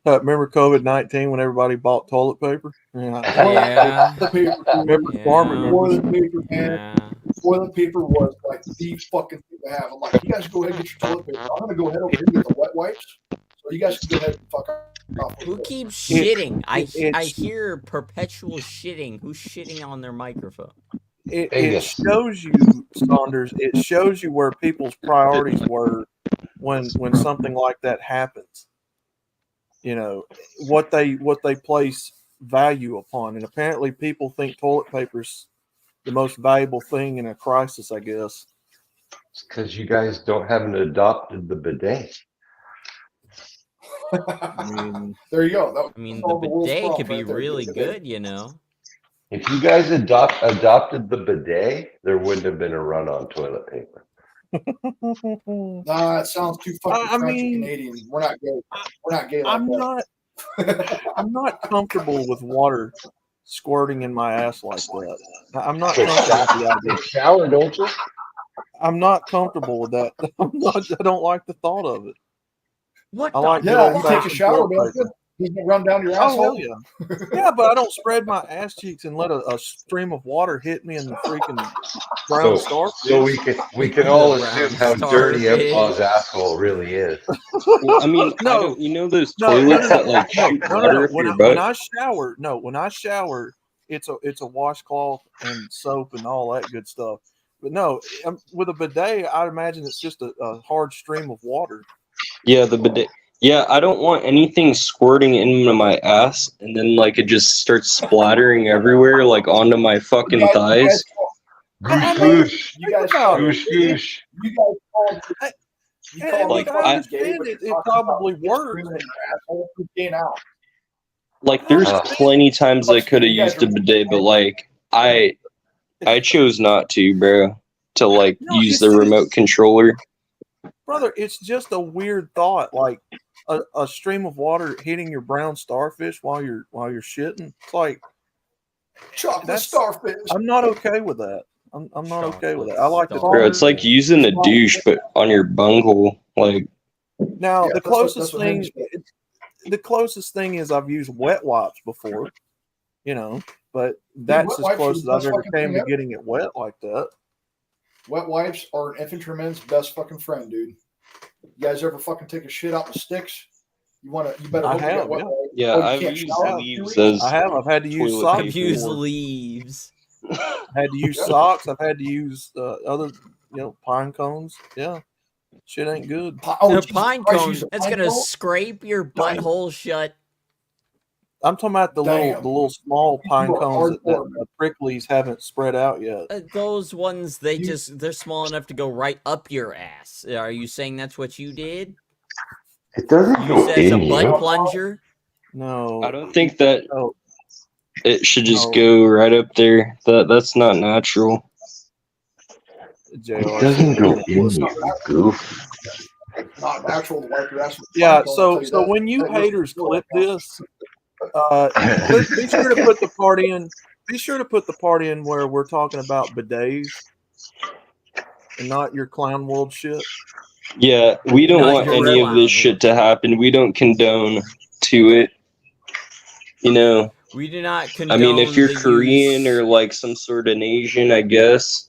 [SPEAKER 5] wet
[SPEAKER 12] Remember COVID-19 when everybody bought toilet paper? Yeah.
[SPEAKER 11] Yeah.
[SPEAKER 5] toilet paper.
[SPEAKER 12] Remember
[SPEAKER 11] Yeah.
[SPEAKER 12] Farmer members?
[SPEAKER 5] Toilet paper, man.
[SPEAKER 11] Yeah.
[SPEAKER 5] Toilet paper was like the fucking thing to have. I'm like, you guys go ahead and get your toilet paper. I'm gonna go ahead over here and get the wet wipes. So you guys can go ahead and fuck off.
[SPEAKER 11] Who keeps shitting? I
[SPEAKER 12] it's-
[SPEAKER 11] hear perpetual shitting. Who's shitting on their microphone?
[SPEAKER 12] It
[SPEAKER 9] Angus.
[SPEAKER 12] shows you, Saunders. It shows you where people's priorities were when something like that happens. You know what they place value upon, and apparently people think toilet paper's the most valuable thing in a crisis. I guess.
[SPEAKER 9] It's because you guys don't haven't adopted the bidet.
[SPEAKER 12] I mean,
[SPEAKER 5] There you go.
[SPEAKER 11] I mean, the
[SPEAKER 5] solved world's
[SPEAKER 11] bidet
[SPEAKER 5] problem
[SPEAKER 11] could be
[SPEAKER 5] right there.
[SPEAKER 11] really good, you know.
[SPEAKER 9] If you guys adopted the bidet, there wouldn't have been a run on toilet paper.
[SPEAKER 5] Nah, it sounds too fucking
[SPEAKER 12] I
[SPEAKER 5] French
[SPEAKER 12] mean,
[SPEAKER 5] and Canadian. We're not gay. We're not gay like
[SPEAKER 12] I'm
[SPEAKER 5] that.
[SPEAKER 12] I'm not comfortable with water squirting in my ass like that. I'm not
[SPEAKER 9] So
[SPEAKER 12] comfortable with the idea.
[SPEAKER 9] shower, don't you?
[SPEAKER 12] I'm not comfortable with that. I don't like the thought of it.
[SPEAKER 11] What
[SPEAKER 12] I
[SPEAKER 11] the
[SPEAKER 12] like good
[SPEAKER 5] Yeah, you take a
[SPEAKER 12] old-fashioned
[SPEAKER 5] shower,
[SPEAKER 12] toilet
[SPEAKER 5] don't
[SPEAKER 12] paper.
[SPEAKER 5] you? Doesn't it run down your
[SPEAKER 12] Oh, hell
[SPEAKER 5] asshole?
[SPEAKER 12] yeah. Yeah, but I don't spread my ass cheeks and let a stream of water hit me in the freaking brown starfish.
[SPEAKER 9] So we can all
[SPEAKER 11] The
[SPEAKER 9] assume
[SPEAKER 11] brown
[SPEAKER 9] how dirty
[SPEAKER 11] starfish.
[SPEAKER 9] Empaw's asshole really is.
[SPEAKER 3] Well, I mean, I
[SPEAKER 12] No.
[SPEAKER 3] don't, you know those
[SPEAKER 12] No,
[SPEAKER 3] toilets that like shoot water up
[SPEAKER 12] When
[SPEAKER 3] your
[SPEAKER 12] I,
[SPEAKER 3] butt?
[SPEAKER 12] when I shower, it's a washcloth and soap and all that good stuff. But no, with a bidet, I'd imagine it's just a hard stream of water.
[SPEAKER 3] Yeah, the bidet. Yeah, I don't want anything squirting into my ass and then like it just starts splattering everywhere, like onto my fucking thighs.
[SPEAKER 12] I mean,
[SPEAKER 9] Goosh,
[SPEAKER 5] You guys
[SPEAKER 12] think about
[SPEAKER 5] call
[SPEAKER 12] it.
[SPEAKER 9] goosh, goosh.
[SPEAKER 5] You guys call you
[SPEAKER 12] And
[SPEAKER 5] call
[SPEAKER 3] Like,
[SPEAKER 12] look,
[SPEAKER 5] me
[SPEAKER 12] I
[SPEAKER 3] I-
[SPEAKER 5] gay,
[SPEAKER 12] understand
[SPEAKER 5] but
[SPEAKER 12] it.
[SPEAKER 5] you're
[SPEAKER 12] It
[SPEAKER 5] talking about
[SPEAKER 12] probably
[SPEAKER 5] dicks
[SPEAKER 12] works.
[SPEAKER 5] screaming in your asshole. Who's gay now?
[SPEAKER 3] Like there's
[SPEAKER 9] Uh,
[SPEAKER 3] plenty times I could have
[SPEAKER 5] You guys
[SPEAKER 3] used a
[SPEAKER 5] are-
[SPEAKER 3] bidet, but like I chose not to, bro. To like
[SPEAKER 12] No,
[SPEAKER 3] use
[SPEAKER 12] it's
[SPEAKER 3] the
[SPEAKER 12] just-
[SPEAKER 3] remote controller.
[SPEAKER 12] Brother, it's just a weird thought, like a stream of water hitting your brown starfish while you're shitting. It's like
[SPEAKER 5] Chocolate
[SPEAKER 12] That's-
[SPEAKER 5] starfish.
[SPEAKER 12] I'm not okay with that. I'm not okay with it. I like the
[SPEAKER 11] Chocolate
[SPEAKER 3] Bro, it's like using a douche, but on your bunghole. Like,
[SPEAKER 12] Now
[SPEAKER 5] Yeah,
[SPEAKER 12] the
[SPEAKER 5] that's what
[SPEAKER 12] closest
[SPEAKER 5] Hinge
[SPEAKER 12] thing, the closest thing is I've used wet wipes before, you know, but that's
[SPEAKER 5] wet
[SPEAKER 12] as
[SPEAKER 5] wipes are
[SPEAKER 12] close
[SPEAKER 5] the
[SPEAKER 12] as I've
[SPEAKER 5] best
[SPEAKER 12] ever
[SPEAKER 5] fucking
[SPEAKER 12] came
[SPEAKER 5] thing
[SPEAKER 12] to
[SPEAKER 5] ever.
[SPEAKER 12] getting it wet like that.
[SPEAKER 5] Wet wipes are an infantryman's best fucking friend, dude. You guys ever fucking take a shit out with sticks? You better
[SPEAKER 12] I
[SPEAKER 5] hope you
[SPEAKER 12] have,
[SPEAKER 5] got wet
[SPEAKER 12] yeah.
[SPEAKER 5] wipes.
[SPEAKER 3] yeah,
[SPEAKER 5] Oh, you
[SPEAKER 3] I've
[SPEAKER 5] can't
[SPEAKER 3] used
[SPEAKER 5] shower?
[SPEAKER 3] leaves as
[SPEAKER 12] I've had to use
[SPEAKER 3] toilet
[SPEAKER 12] socks.
[SPEAKER 11] I've used
[SPEAKER 12] before.
[SPEAKER 11] leaves.
[SPEAKER 12] I've had to use
[SPEAKER 5] Yeah.
[SPEAKER 12] socks. I've had to use other, pine cones. Yeah, shit ain't good.
[SPEAKER 5] Oh,
[SPEAKER 11] A
[SPEAKER 5] Jesus
[SPEAKER 11] pine
[SPEAKER 5] Christ,
[SPEAKER 11] cone.
[SPEAKER 5] use a
[SPEAKER 11] That's
[SPEAKER 5] pine
[SPEAKER 11] gonna
[SPEAKER 5] cone?
[SPEAKER 11] scrape your butthole shut.
[SPEAKER 12] I'm talking about the
[SPEAKER 5] Damn.
[SPEAKER 12] little small pine
[SPEAKER 5] You are
[SPEAKER 12] cones that
[SPEAKER 5] hardcore,
[SPEAKER 12] the pricklies haven't spread out yet.
[SPEAKER 11] Those ones, they're
[SPEAKER 5] You-
[SPEAKER 11] small enough to go right up your ass. Are you saying that's what you did?
[SPEAKER 9] It doesn't
[SPEAKER 11] Use
[SPEAKER 9] go
[SPEAKER 11] it as a
[SPEAKER 9] in
[SPEAKER 11] butt
[SPEAKER 9] you.
[SPEAKER 11] plunger?
[SPEAKER 12] No,
[SPEAKER 3] I don't think that
[SPEAKER 12] no,
[SPEAKER 3] it should just
[SPEAKER 12] No.
[SPEAKER 3] go right up there. That's not natural.
[SPEAKER 12] JR.
[SPEAKER 9] It doesn't go in you, you goof.
[SPEAKER 5] Not natural to wipe your ass with a
[SPEAKER 12] Yeah,
[SPEAKER 5] pine cone, I'll
[SPEAKER 12] so
[SPEAKER 5] tell you
[SPEAKER 12] so
[SPEAKER 5] that.
[SPEAKER 12] when you
[SPEAKER 5] Hey, listen,
[SPEAKER 12] haters
[SPEAKER 5] look,
[SPEAKER 12] clip this, be sure to put the part in. Be sure to put the part in where we're talking about bidets and not your clown world shit.
[SPEAKER 3] Yeah, we don't
[SPEAKER 11] Not
[SPEAKER 3] want
[SPEAKER 11] your
[SPEAKER 3] any of
[SPEAKER 11] clown.
[SPEAKER 3] this shit to happen. We don't condone to it. You know,
[SPEAKER 11] We do not condone
[SPEAKER 3] I mean, if you're
[SPEAKER 11] the
[SPEAKER 3] Korean
[SPEAKER 11] use-
[SPEAKER 3] or like some sort of Asian, I guess.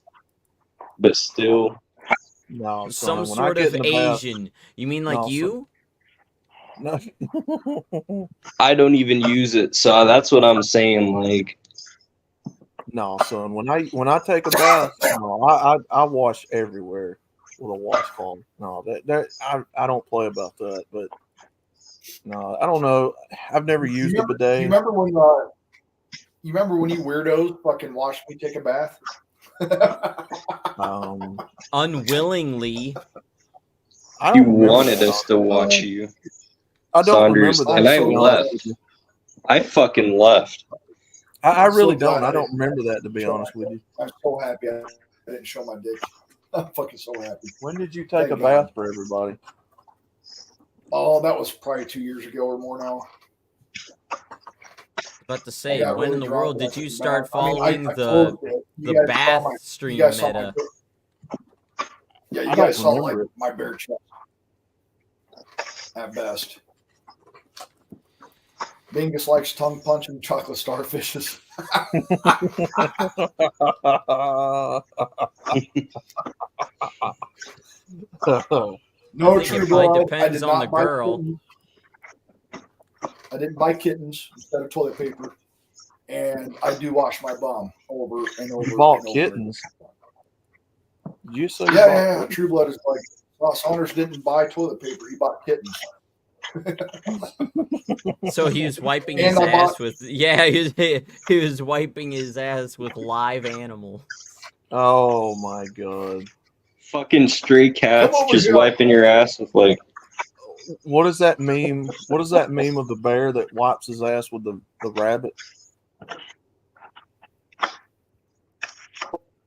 [SPEAKER 3] But still,
[SPEAKER 12] No,
[SPEAKER 11] some
[SPEAKER 12] son, when I
[SPEAKER 11] sort
[SPEAKER 12] get
[SPEAKER 11] of
[SPEAKER 12] in the bath-
[SPEAKER 11] Asian. You mean like
[SPEAKER 12] No,
[SPEAKER 11] you?
[SPEAKER 12] No,
[SPEAKER 3] I don't even use it. So that's what I'm saying. Like,
[SPEAKER 12] no, son. When I take a bath, no, I wash everywhere with a washcloth. No, I don't play about that. But no, I don't know. I've never used a bidet.
[SPEAKER 5] You remember when you weirdos fucking watched me take a bath?
[SPEAKER 11] Unwillingly.
[SPEAKER 12] I
[SPEAKER 3] you
[SPEAKER 12] don't remember
[SPEAKER 3] wanted
[SPEAKER 12] that.
[SPEAKER 3] us to watch you,
[SPEAKER 12] I don't
[SPEAKER 3] Saunders,
[SPEAKER 12] remember that.
[SPEAKER 3] and I
[SPEAKER 12] to be honest
[SPEAKER 3] left.
[SPEAKER 12] with you.
[SPEAKER 3] I fucking left.
[SPEAKER 12] I
[SPEAKER 5] I'm
[SPEAKER 12] really
[SPEAKER 5] so glad
[SPEAKER 12] don't.
[SPEAKER 5] I
[SPEAKER 12] I don't
[SPEAKER 5] didn't-
[SPEAKER 12] remember that, to be honest with you.
[SPEAKER 5] I'm so happy I didn't show my dick. I'm fucking so happy.
[SPEAKER 12] When did you take
[SPEAKER 5] Thank
[SPEAKER 12] a
[SPEAKER 5] God.
[SPEAKER 12] bath for everybody?
[SPEAKER 5] Oh, that was probably 2 years ago or more now.
[SPEAKER 11] About to say,
[SPEAKER 5] got
[SPEAKER 11] when
[SPEAKER 5] really
[SPEAKER 11] in the
[SPEAKER 5] drunk
[SPEAKER 11] world did
[SPEAKER 5] watching
[SPEAKER 11] you
[SPEAKER 5] the
[SPEAKER 11] start
[SPEAKER 5] bath. I mean,
[SPEAKER 11] following
[SPEAKER 5] I told you,
[SPEAKER 11] the
[SPEAKER 5] you guys saw
[SPEAKER 11] bath
[SPEAKER 5] my-
[SPEAKER 11] stream
[SPEAKER 5] you guys saw my
[SPEAKER 11] meta?
[SPEAKER 5] Yeah,
[SPEAKER 12] I
[SPEAKER 5] you
[SPEAKER 12] don't
[SPEAKER 5] guys saw like
[SPEAKER 12] remember it.
[SPEAKER 5] my bare chest at best. Bingus likes tongue punching chocolate starfishes. No,
[SPEAKER 11] I think
[SPEAKER 5] true
[SPEAKER 11] it probably
[SPEAKER 5] blood. I
[SPEAKER 11] depends
[SPEAKER 5] did
[SPEAKER 11] on
[SPEAKER 5] not
[SPEAKER 11] the
[SPEAKER 5] buy
[SPEAKER 11] girl.
[SPEAKER 5] kittens. I didn't buy kittens instead of toilet paper, and I do wash my bum over and over.
[SPEAKER 12] You bought
[SPEAKER 5] and over.
[SPEAKER 12] kittens. You say
[SPEAKER 5] Yeah,
[SPEAKER 12] you bought
[SPEAKER 5] yeah, yeah.
[SPEAKER 12] kittens?
[SPEAKER 5] True blood is like, well, Saunders didn't buy toilet paper; he bought kittens.
[SPEAKER 11] So he was wiping
[SPEAKER 5] And
[SPEAKER 11] his
[SPEAKER 5] I
[SPEAKER 11] ass
[SPEAKER 5] bought-
[SPEAKER 11] with he was wiping his ass with live animal.
[SPEAKER 12] Oh my god!
[SPEAKER 3] Fucking stray cats
[SPEAKER 5] Come over
[SPEAKER 3] just
[SPEAKER 5] here.
[SPEAKER 3] wiping your ass with like.
[SPEAKER 12] What is that meme? What is that meme of the bear that wipes his ass with the rabbit?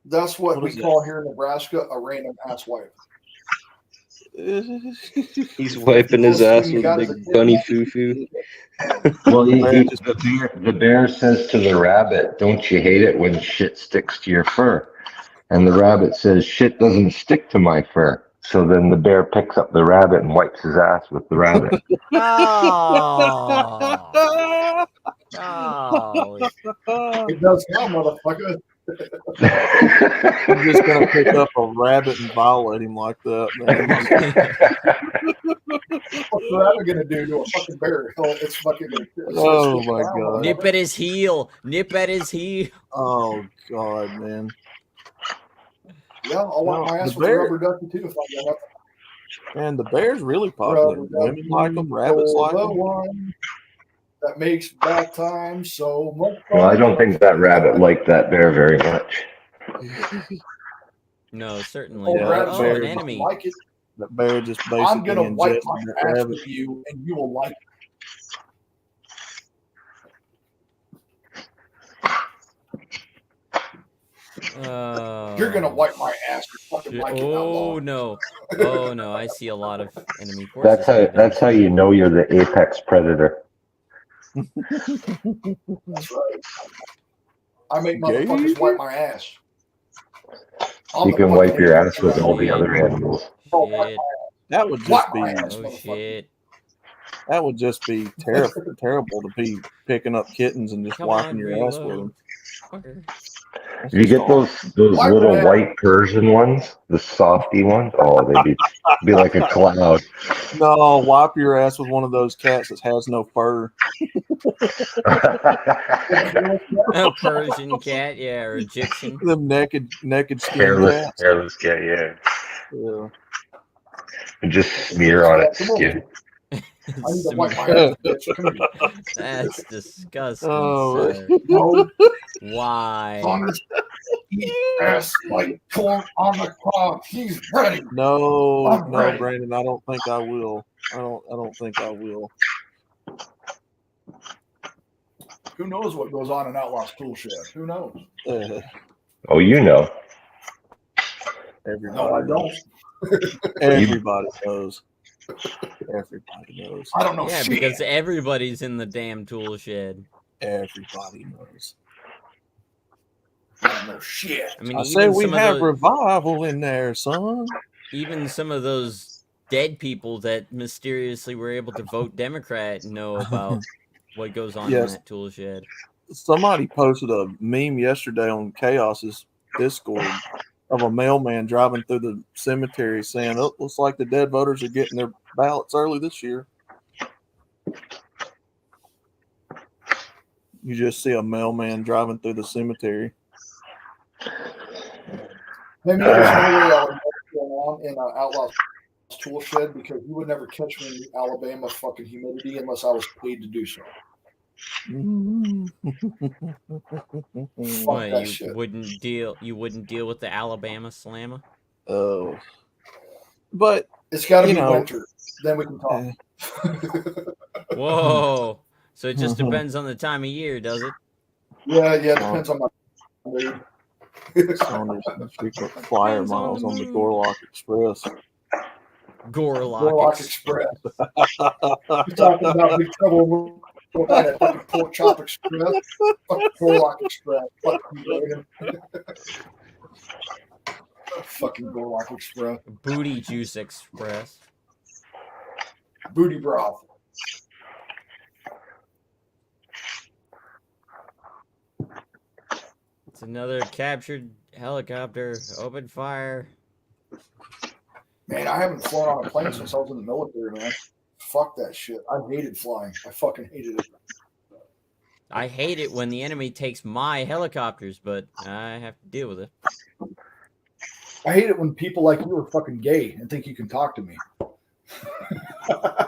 [SPEAKER 5] That's what
[SPEAKER 12] What
[SPEAKER 5] we
[SPEAKER 12] is that?
[SPEAKER 5] call here in Nebraska a random ass wipe.
[SPEAKER 3] He's wiping his ass with
[SPEAKER 5] Got
[SPEAKER 3] big
[SPEAKER 5] as a kid.
[SPEAKER 3] bunny foo-foo.
[SPEAKER 9] Well,
[SPEAKER 12] Bear just-
[SPEAKER 9] the bear says to the rabbit, "Don't you hate it when shit sticks to your fur?" And the rabbit says, "Shit doesn't stick to my fur." So then the bear picks up the rabbit and wipes his ass with the rabbit.
[SPEAKER 11] Oh. Oh.
[SPEAKER 5] It does now, motherfucker.
[SPEAKER 12] I'm just gonna pick up a rabbit and violate him like that, man.
[SPEAKER 5] What's the rabbit gonna do to a fucking bear? Hell, it's fucking gonna
[SPEAKER 12] Oh my god.
[SPEAKER 11] Nip at his heel. Nip at his heel.
[SPEAKER 12] Oh god, man.
[SPEAKER 5] Yeah, I'll wipe
[SPEAKER 12] No,
[SPEAKER 5] my ass
[SPEAKER 12] the
[SPEAKER 5] with a
[SPEAKER 12] bear-
[SPEAKER 5] rubber ducky too if I got nothing.
[SPEAKER 12] And the bear's really popular.
[SPEAKER 5] Rubber
[SPEAKER 12] Women
[SPEAKER 5] ducky,
[SPEAKER 12] like them, rabbits
[SPEAKER 5] oh,
[SPEAKER 12] like
[SPEAKER 5] the
[SPEAKER 12] them.
[SPEAKER 5] one that makes bad times so much fun.
[SPEAKER 9] Well, I don't think that rabbit liked that bear very much.
[SPEAKER 11] No, certainly
[SPEAKER 5] Oh,
[SPEAKER 12] Yeah,
[SPEAKER 11] not.
[SPEAKER 5] rabbit
[SPEAKER 11] Oh,
[SPEAKER 12] bear
[SPEAKER 11] an
[SPEAKER 12] just
[SPEAKER 11] enemy.
[SPEAKER 5] like it.
[SPEAKER 12] That bear just
[SPEAKER 5] I'm
[SPEAKER 12] basically
[SPEAKER 5] gonna wipe
[SPEAKER 12] ingested
[SPEAKER 5] my
[SPEAKER 12] that
[SPEAKER 5] ass
[SPEAKER 12] rabbit.
[SPEAKER 5] with you, and you will like it. You're gonna wipe my ass. You're fucking like it that
[SPEAKER 11] Oh
[SPEAKER 5] long.
[SPEAKER 11] no! Oh no! I see a lot of enemy forces.
[SPEAKER 9] That's how.
[SPEAKER 11] here,
[SPEAKER 9] That's how you know you're the apex predator.
[SPEAKER 5] That's right. I make motherfuckers wipe my ass. I'm
[SPEAKER 9] You
[SPEAKER 5] the
[SPEAKER 9] can
[SPEAKER 5] fucking
[SPEAKER 9] wipe your
[SPEAKER 5] idiot
[SPEAKER 9] ass with all the
[SPEAKER 11] shit.
[SPEAKER 9] other animals.
[SPEAKER 5] Oh, wipe
[SPEAKER 11] Shit.
[SPEAKER 5] my
[SPEAKER 12] That would
[SPEAKER 5] ass.
[SPEAKER 12] just
[SPEAKER 5] Wipe
[SPEAKER 12] be
[SPEAKER 5] my ass,
[SPEAKER 11] Oh
[SPEAKER 5] motherfucker.
[SPEAKER 11] shit!
[SPEAKER 12] that would just be terrible to be picking up kittens and just
[SPEAKER 11] Come
[SPEAKER 12] wiping
[SPEAKER 11] on,
[SPEAKER 12] your ass with
[SPEAKER 11] reload.
[SPEAKER 12] them.
[SPEAKER 11] Fucker.
[SPEAKER 12] That's
[SPEAKER 9] If you
[SPEAKER 12] just
[SPEAKER 9] get
[SPEAKER 12] awful.
[SPEAKER 9] those
[SPEAKER 5] Wipe
[SPEAKER 9] little
[SPEAKER 5] my ass.
[SPEAKER 9] white Persian ones, the softy ones, oh, they'd be like a cloud.
[SPEAKER 12] No, wipe your ass with one of those cats that has no fur.
[SPEAKER 11] A Persian cat, yeah, or Egyptian.
[SPEAKER 12] Them naked skin
[SPEAKER 9] hairless,
[SPEAKER 12] cats.
[SPEAKER 9] hairless cat, yeah.
[SPEAKER 12] Yeah.
[SPEAKER 9] And just smear on its skin.
[SPEAKER 5] I need to wipe my ass, bitch. Come here.
[SPEAKER 11] That's disgusting,
[SPEAKER 12] Oh.
[SPEAKER 11] sir.
[SPEAKER 5] No,
[SPEAKER 11] Why?
[SPEAKER 5] on this ass like corn on the cob. He's ready.
[SPEAKER 12] No,
[SPEAKER 5] I'm
[SPEAKER 12] no,
[SPEAKER 5] ready.
[SPEAKER 12] Brandon. I don't think I will. I don't think I will.
[SPEAKER 5] Who knows what goes on in Outlaw's tool shed? Who knows?
[SPEAKER 9] Oh, you know.
[SPEAKER 12] Everybody.
[SPEAKER 5] No, I don't.
[SPEAKER 12] Everybody knows. Everybody knows.
[SPEAKER 5] I don't know
[SPEAKER 11] Yeah,
[SPEAKER 5] shit.
[SPEAKER 11] because everybody's in the damn tool shed.
[SPEAKER 12] Everybody knows.
[SPEAKER 5] I don't know shit.
[SPEAKER 11] I mean,
[SPEAKER 12] I say
[SPEAKER 11] even
[SPEAKER 12] we
[SPEAKER 11] some of
[SPEAKER 12] have
[SPEAKER 11] those,
[SPEAKER 12] revival in there, son.
[SPEAKER 11] even some of those dead people that mysteriously were able to vote Democrat know about what goes on in
[SPEAKER 12] Yes.
[SPEAKER 11] that tool shed.
[SPEAKER 12] Somebody posted a meme yesterday on Chaos's Discord of a mailman driving through the cemetery saying, "Oh, looks like the dead voters are getting their ballots early this year." You just see a mailman driving through the cemetery.
[SPEAKER 5] Maybe there's no way I would know what's going on in an Outlaw's tool shed because you would never catch me in the Alabama fucking humidity unless I was paid to do so. Fuck
[SPEAKER 11] What,
[SPEAKER 5] that
[SPEAKER 11] you
[SPEAKER 5] shit.
[SPEAKER 11] wouldn't deal with the Alabama slammer?
[SPEAKER 12] Oh, but
[SPEAKER 5] It's got to
[SPEAKER 12] you
[SPEAKER 5] be
[SPEAKER 12] know,
[SPEAKER 5] winter. Then we can talk.
[SPEAKER 11] Whoa. So it just depends on the time of year, does it?
[SPEAKER 5] Yeah, it depends on my mood.
[SPEAKER 12] on these frequent flyer
[SPEAKER 11] Depends on
[SPEAKER 12] miles
[SPEAKER 11] the
[SPEAKER 12] on the
[SPEAKER 11] mood.
[SPEAKER 12] Gorlock Express.
[SPEAKER 11] Gorlock
[SPEAKER 5] Gorlock Express. You're talking about big trouble with that fucking pork chop express. Fucking Gorlock Express. Fuck you, Reagan. Fucking Gorlock Express.
[SPEAKER 11] Booty Juice Express.
[SPEAKER 5] Booty broth.
[SPEAKER 11] It's another captured helicopter. Open fire.
[SPEAKER 5] Man, I haven't flown on a plane since I was in the military, man. Fuck that shit. I hated flying. I fucking hated it.
[SPEAKER 11] I hate it when the enemy takes my helicopters, but I have to deal with it.
[SPEAKER 5] I hate it when people like you are fucking gay and think you can talk to me.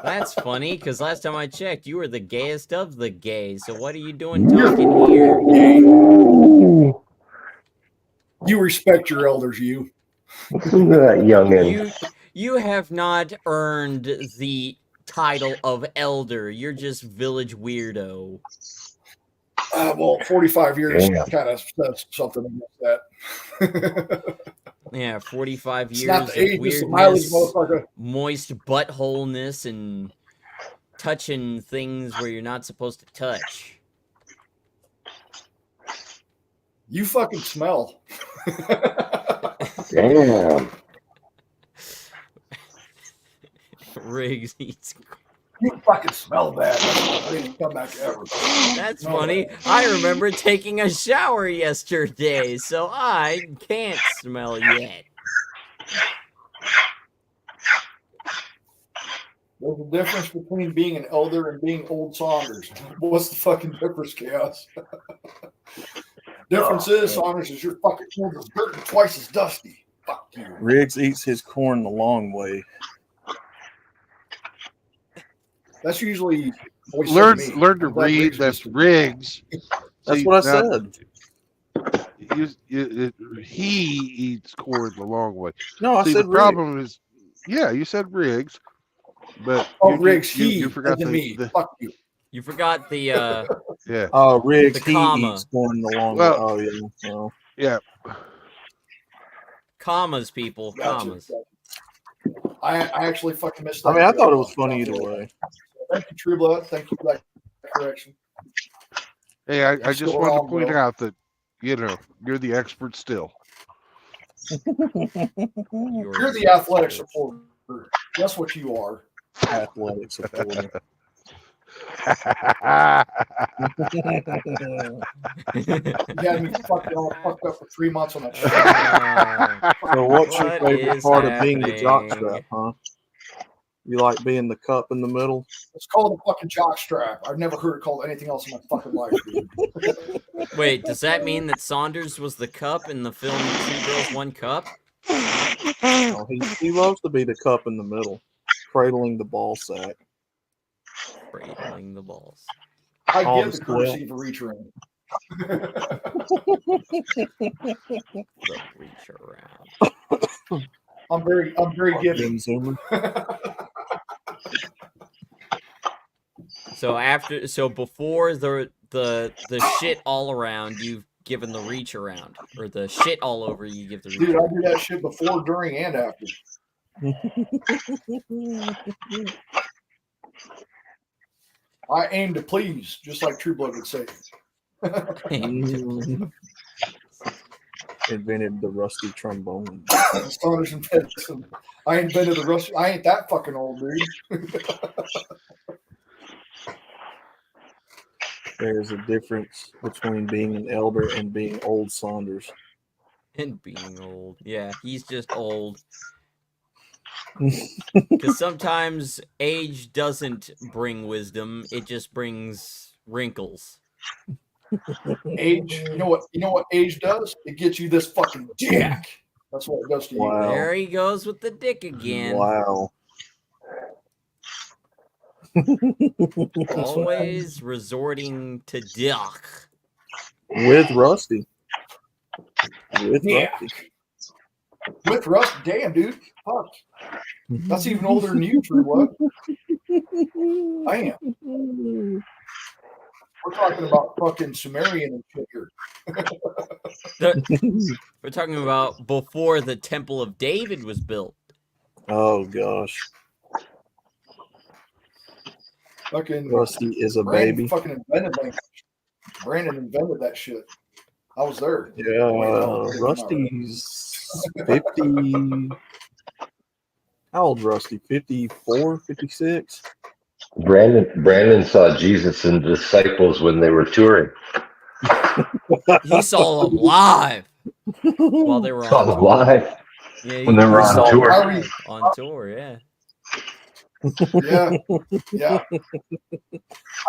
[SPEAKER 11] That's funny, because last time I checked, you were the gayest of the gays. So what are you doing talking here?
[SPEAKER 5] You respect your elders, you.
[SPEAKER 9] Listen to that youngin.
[SPEAKER 11] You have not earned the title of elder. You're just village weirdo.
[SPEAKER 5] Well, 45 years
[SPEAKER 9] Damn.
[SPEAKER 5] kind of says something against that.
[SPEAKER 11] Yeah, 45
[SPEAKER 5] It's
[SPEAKER 11] years
[SPEAKER 5] not the
[SPEAKER 11] of
[SPEAKER 5] age, it's the mileage,
[SPEAKER 11] weirdness,
[SPEAKER 5] motherfucker.
[SPEAKER 11] moist buttholeness, and touching things where you're not supposed to touch.
[SPEAKER 5] You fucking smell.
[SPEAKER 9] Damn.
[SPEAKER 11] Riggs eats.
[SPEAKER 5] You fucking smell bad. I didn't come back ever.
[SPEAKER 11] That's
[SPEAKER 5] No,
[SPEAKER 11] funny. I remember taking a shower yesterday, so I can't smell yet.
[SPEAKER 5] There's a difference between being an elder and being old Saunders. What's the fucking difference, Chaos? Difference is, Saunders, is your fucking corn is dirt and twice as dusty. Fuck you.
[SPEAKER 12] Riggs eats his corn the long way.
[SPEAKER 5] That's usually
[SPEAKER 1] Learn to read. That's Riggs.
[SPEAKER 12] That's
[SPEAKER 1] See,
[SPEAKER 12] what I
[SPEAKER 1] now,
[SPEAKER 12] said.
[SPEAKER 1] He eats corn the long way.
[SPEAKER 12] No, I
[SPEAKER 1] See,
[SPEAKER 12] said
[SPEAKER 1] the problem is, yeah, you said Riggs, but
[SPEAKER 5] Riggs,
[SPEAKER 1] you forgot
[SPEAKER 5] me. Fuck you.
[SPEAKER 11] You forgot the
[SPEAKER 1] yeah.
[SPEAKER 12] Oh, Riggs,
[SPEAKER 11] the
[SPEAKER 12] he
[SPEAKER 11] comma.
[SPEAKER 12] eats corn the long
[SPEAKER 1] Well,
[SPEAKER 12] way. Oh, yeah. Well,
[SPEAKER 1] Yeah.
[SPEAKER 11] Commas, people.
[SPEAKER 5] Gotcha.
[SPEAKER 11] Commas.
[SPEAKER 5] I actually fucking missed that.
[SPEAKER 12] I mean, I thought it was funny either way.
[SPEAKER 5] Thank you, True Blood. Thank you for that correction.
[SPEAKER 1] Hey, I just
[SPEAKER 5] Still
[SPEAKER 1] wanted to
[SPEAKER 5] wrong,
[SPEAKER 1] point
[SPEAKER 5] bro.
[SPEAKER 1] out that you're the expert still.
[SPEAKER 5] You're the athletic supporter. That's what you are.
[SPEAKER 12] Athletic supporter.
[SPEAKER 5] You had me fucking all fucked up for 3 months on that shit.
[SPEAKER 12] So, what's your
[SPEAKER 11] What
[SPEAKER 12] favorite
[SPEAKER 11] is
[SPEAKER 12] part of being the
[SPEAKER 11] happening?
[SPEAKER 12] jockstrap, huh? You like being the cup in the middle?
[SPEAKER 5] It's called a fucking jock strap. I've never heard it called anything else in my fucking life, dude.
[SPEAKER 11] Wait, does that mean that Saunders was the cup in the film Two Girls, One Cup?
[SPEAKER 12] Oh, he loves to be the cup in the middle, cradling the ball sack.
[SPEAKER 11] Cradling the balls.
[SPEAKER 5] I
[SPEAKER 12] All
[SPEAKER 5] give
[SPEAKER 12] the
[SPEAKER 5] the courtesy of a reach around.
[SPEAKER 11] The reach around.
[SPEAKER 5] I'm very giving.
[SPEAKER 12] Jim Zoomer.
[SPEAKER 11] So before the shit all around, you've given the reach around, or the shit all over, you give the reach.
[SPEAKER 5] Dude, I
[SPEAKER 11] around.
[SPEAKER 5] do that shit before, during, and after. I aim to please, just like True Blood would say.
[SPEAKER 12] Invented the rusty trombone.
[SPEAKER 5] Saunders invented some. I invented the rusty. I ain't that fucking old, dude.
[SPEAKER 12] There's a difference between being an elder and being old Saunders.
[SPEAKER 11] And being old. Yeah, he's just old. Because sometimes age doesn't bring wisdom; it just brings wrinkles.
[SPEAKER 5] Age, you know what age does? It gets you this fucking jack. That's what it does to you.
[SPEAKER 12] Wow.
[SPEAKER 11] There he goes with the dick again.
[SPEAKER 12] Wow.
[SPEAKER 11] Always resorting to dick.
[SPEAKER 12] With Rusty. With
[SPEAKER 5] Yeah.
[SPEAKER 12] Rusty.
[SPEAKER 5] With Rust, damn, dude. Fuck. That's even older than you, True Blood. I am. We're talking about fucking Sumerian and shit here.
[SPEAKER 11] We're talking about before the Temple of David was built.
[SPEAKER 12] Oh gosh.
[SPEAKER 5] Fucking
[SPEAKER 12] Rusty is a
[SPEAKER 5] Brandon
[SPEAKER 12] baby.
[SPEAKER 5] fucking invented that. Brandon invented that shit. I was there.
[SPEAKER 12] Yeah, Rusty's 50. How old Rusty? 54, 56?
[SPEAKER 9] Brandon saw Jesus and the disciples when they were touring.
[SPEAKER 11] He saw them live while they were
[SPEAKER 9] Saw
[SPEAKER 11] on
[SPEAKER 9] them
[SPEAKER 11] tour.
[SPEAKER 9] live
[SPEAKER 11] Yeah,
[SPEAKER 9] when they were on
[SPEAKER 11] saw
[SPEAKER 9] tour.
[SPEAKER 11] them on tour, yeah.
[SPEAKER 5] Yeah.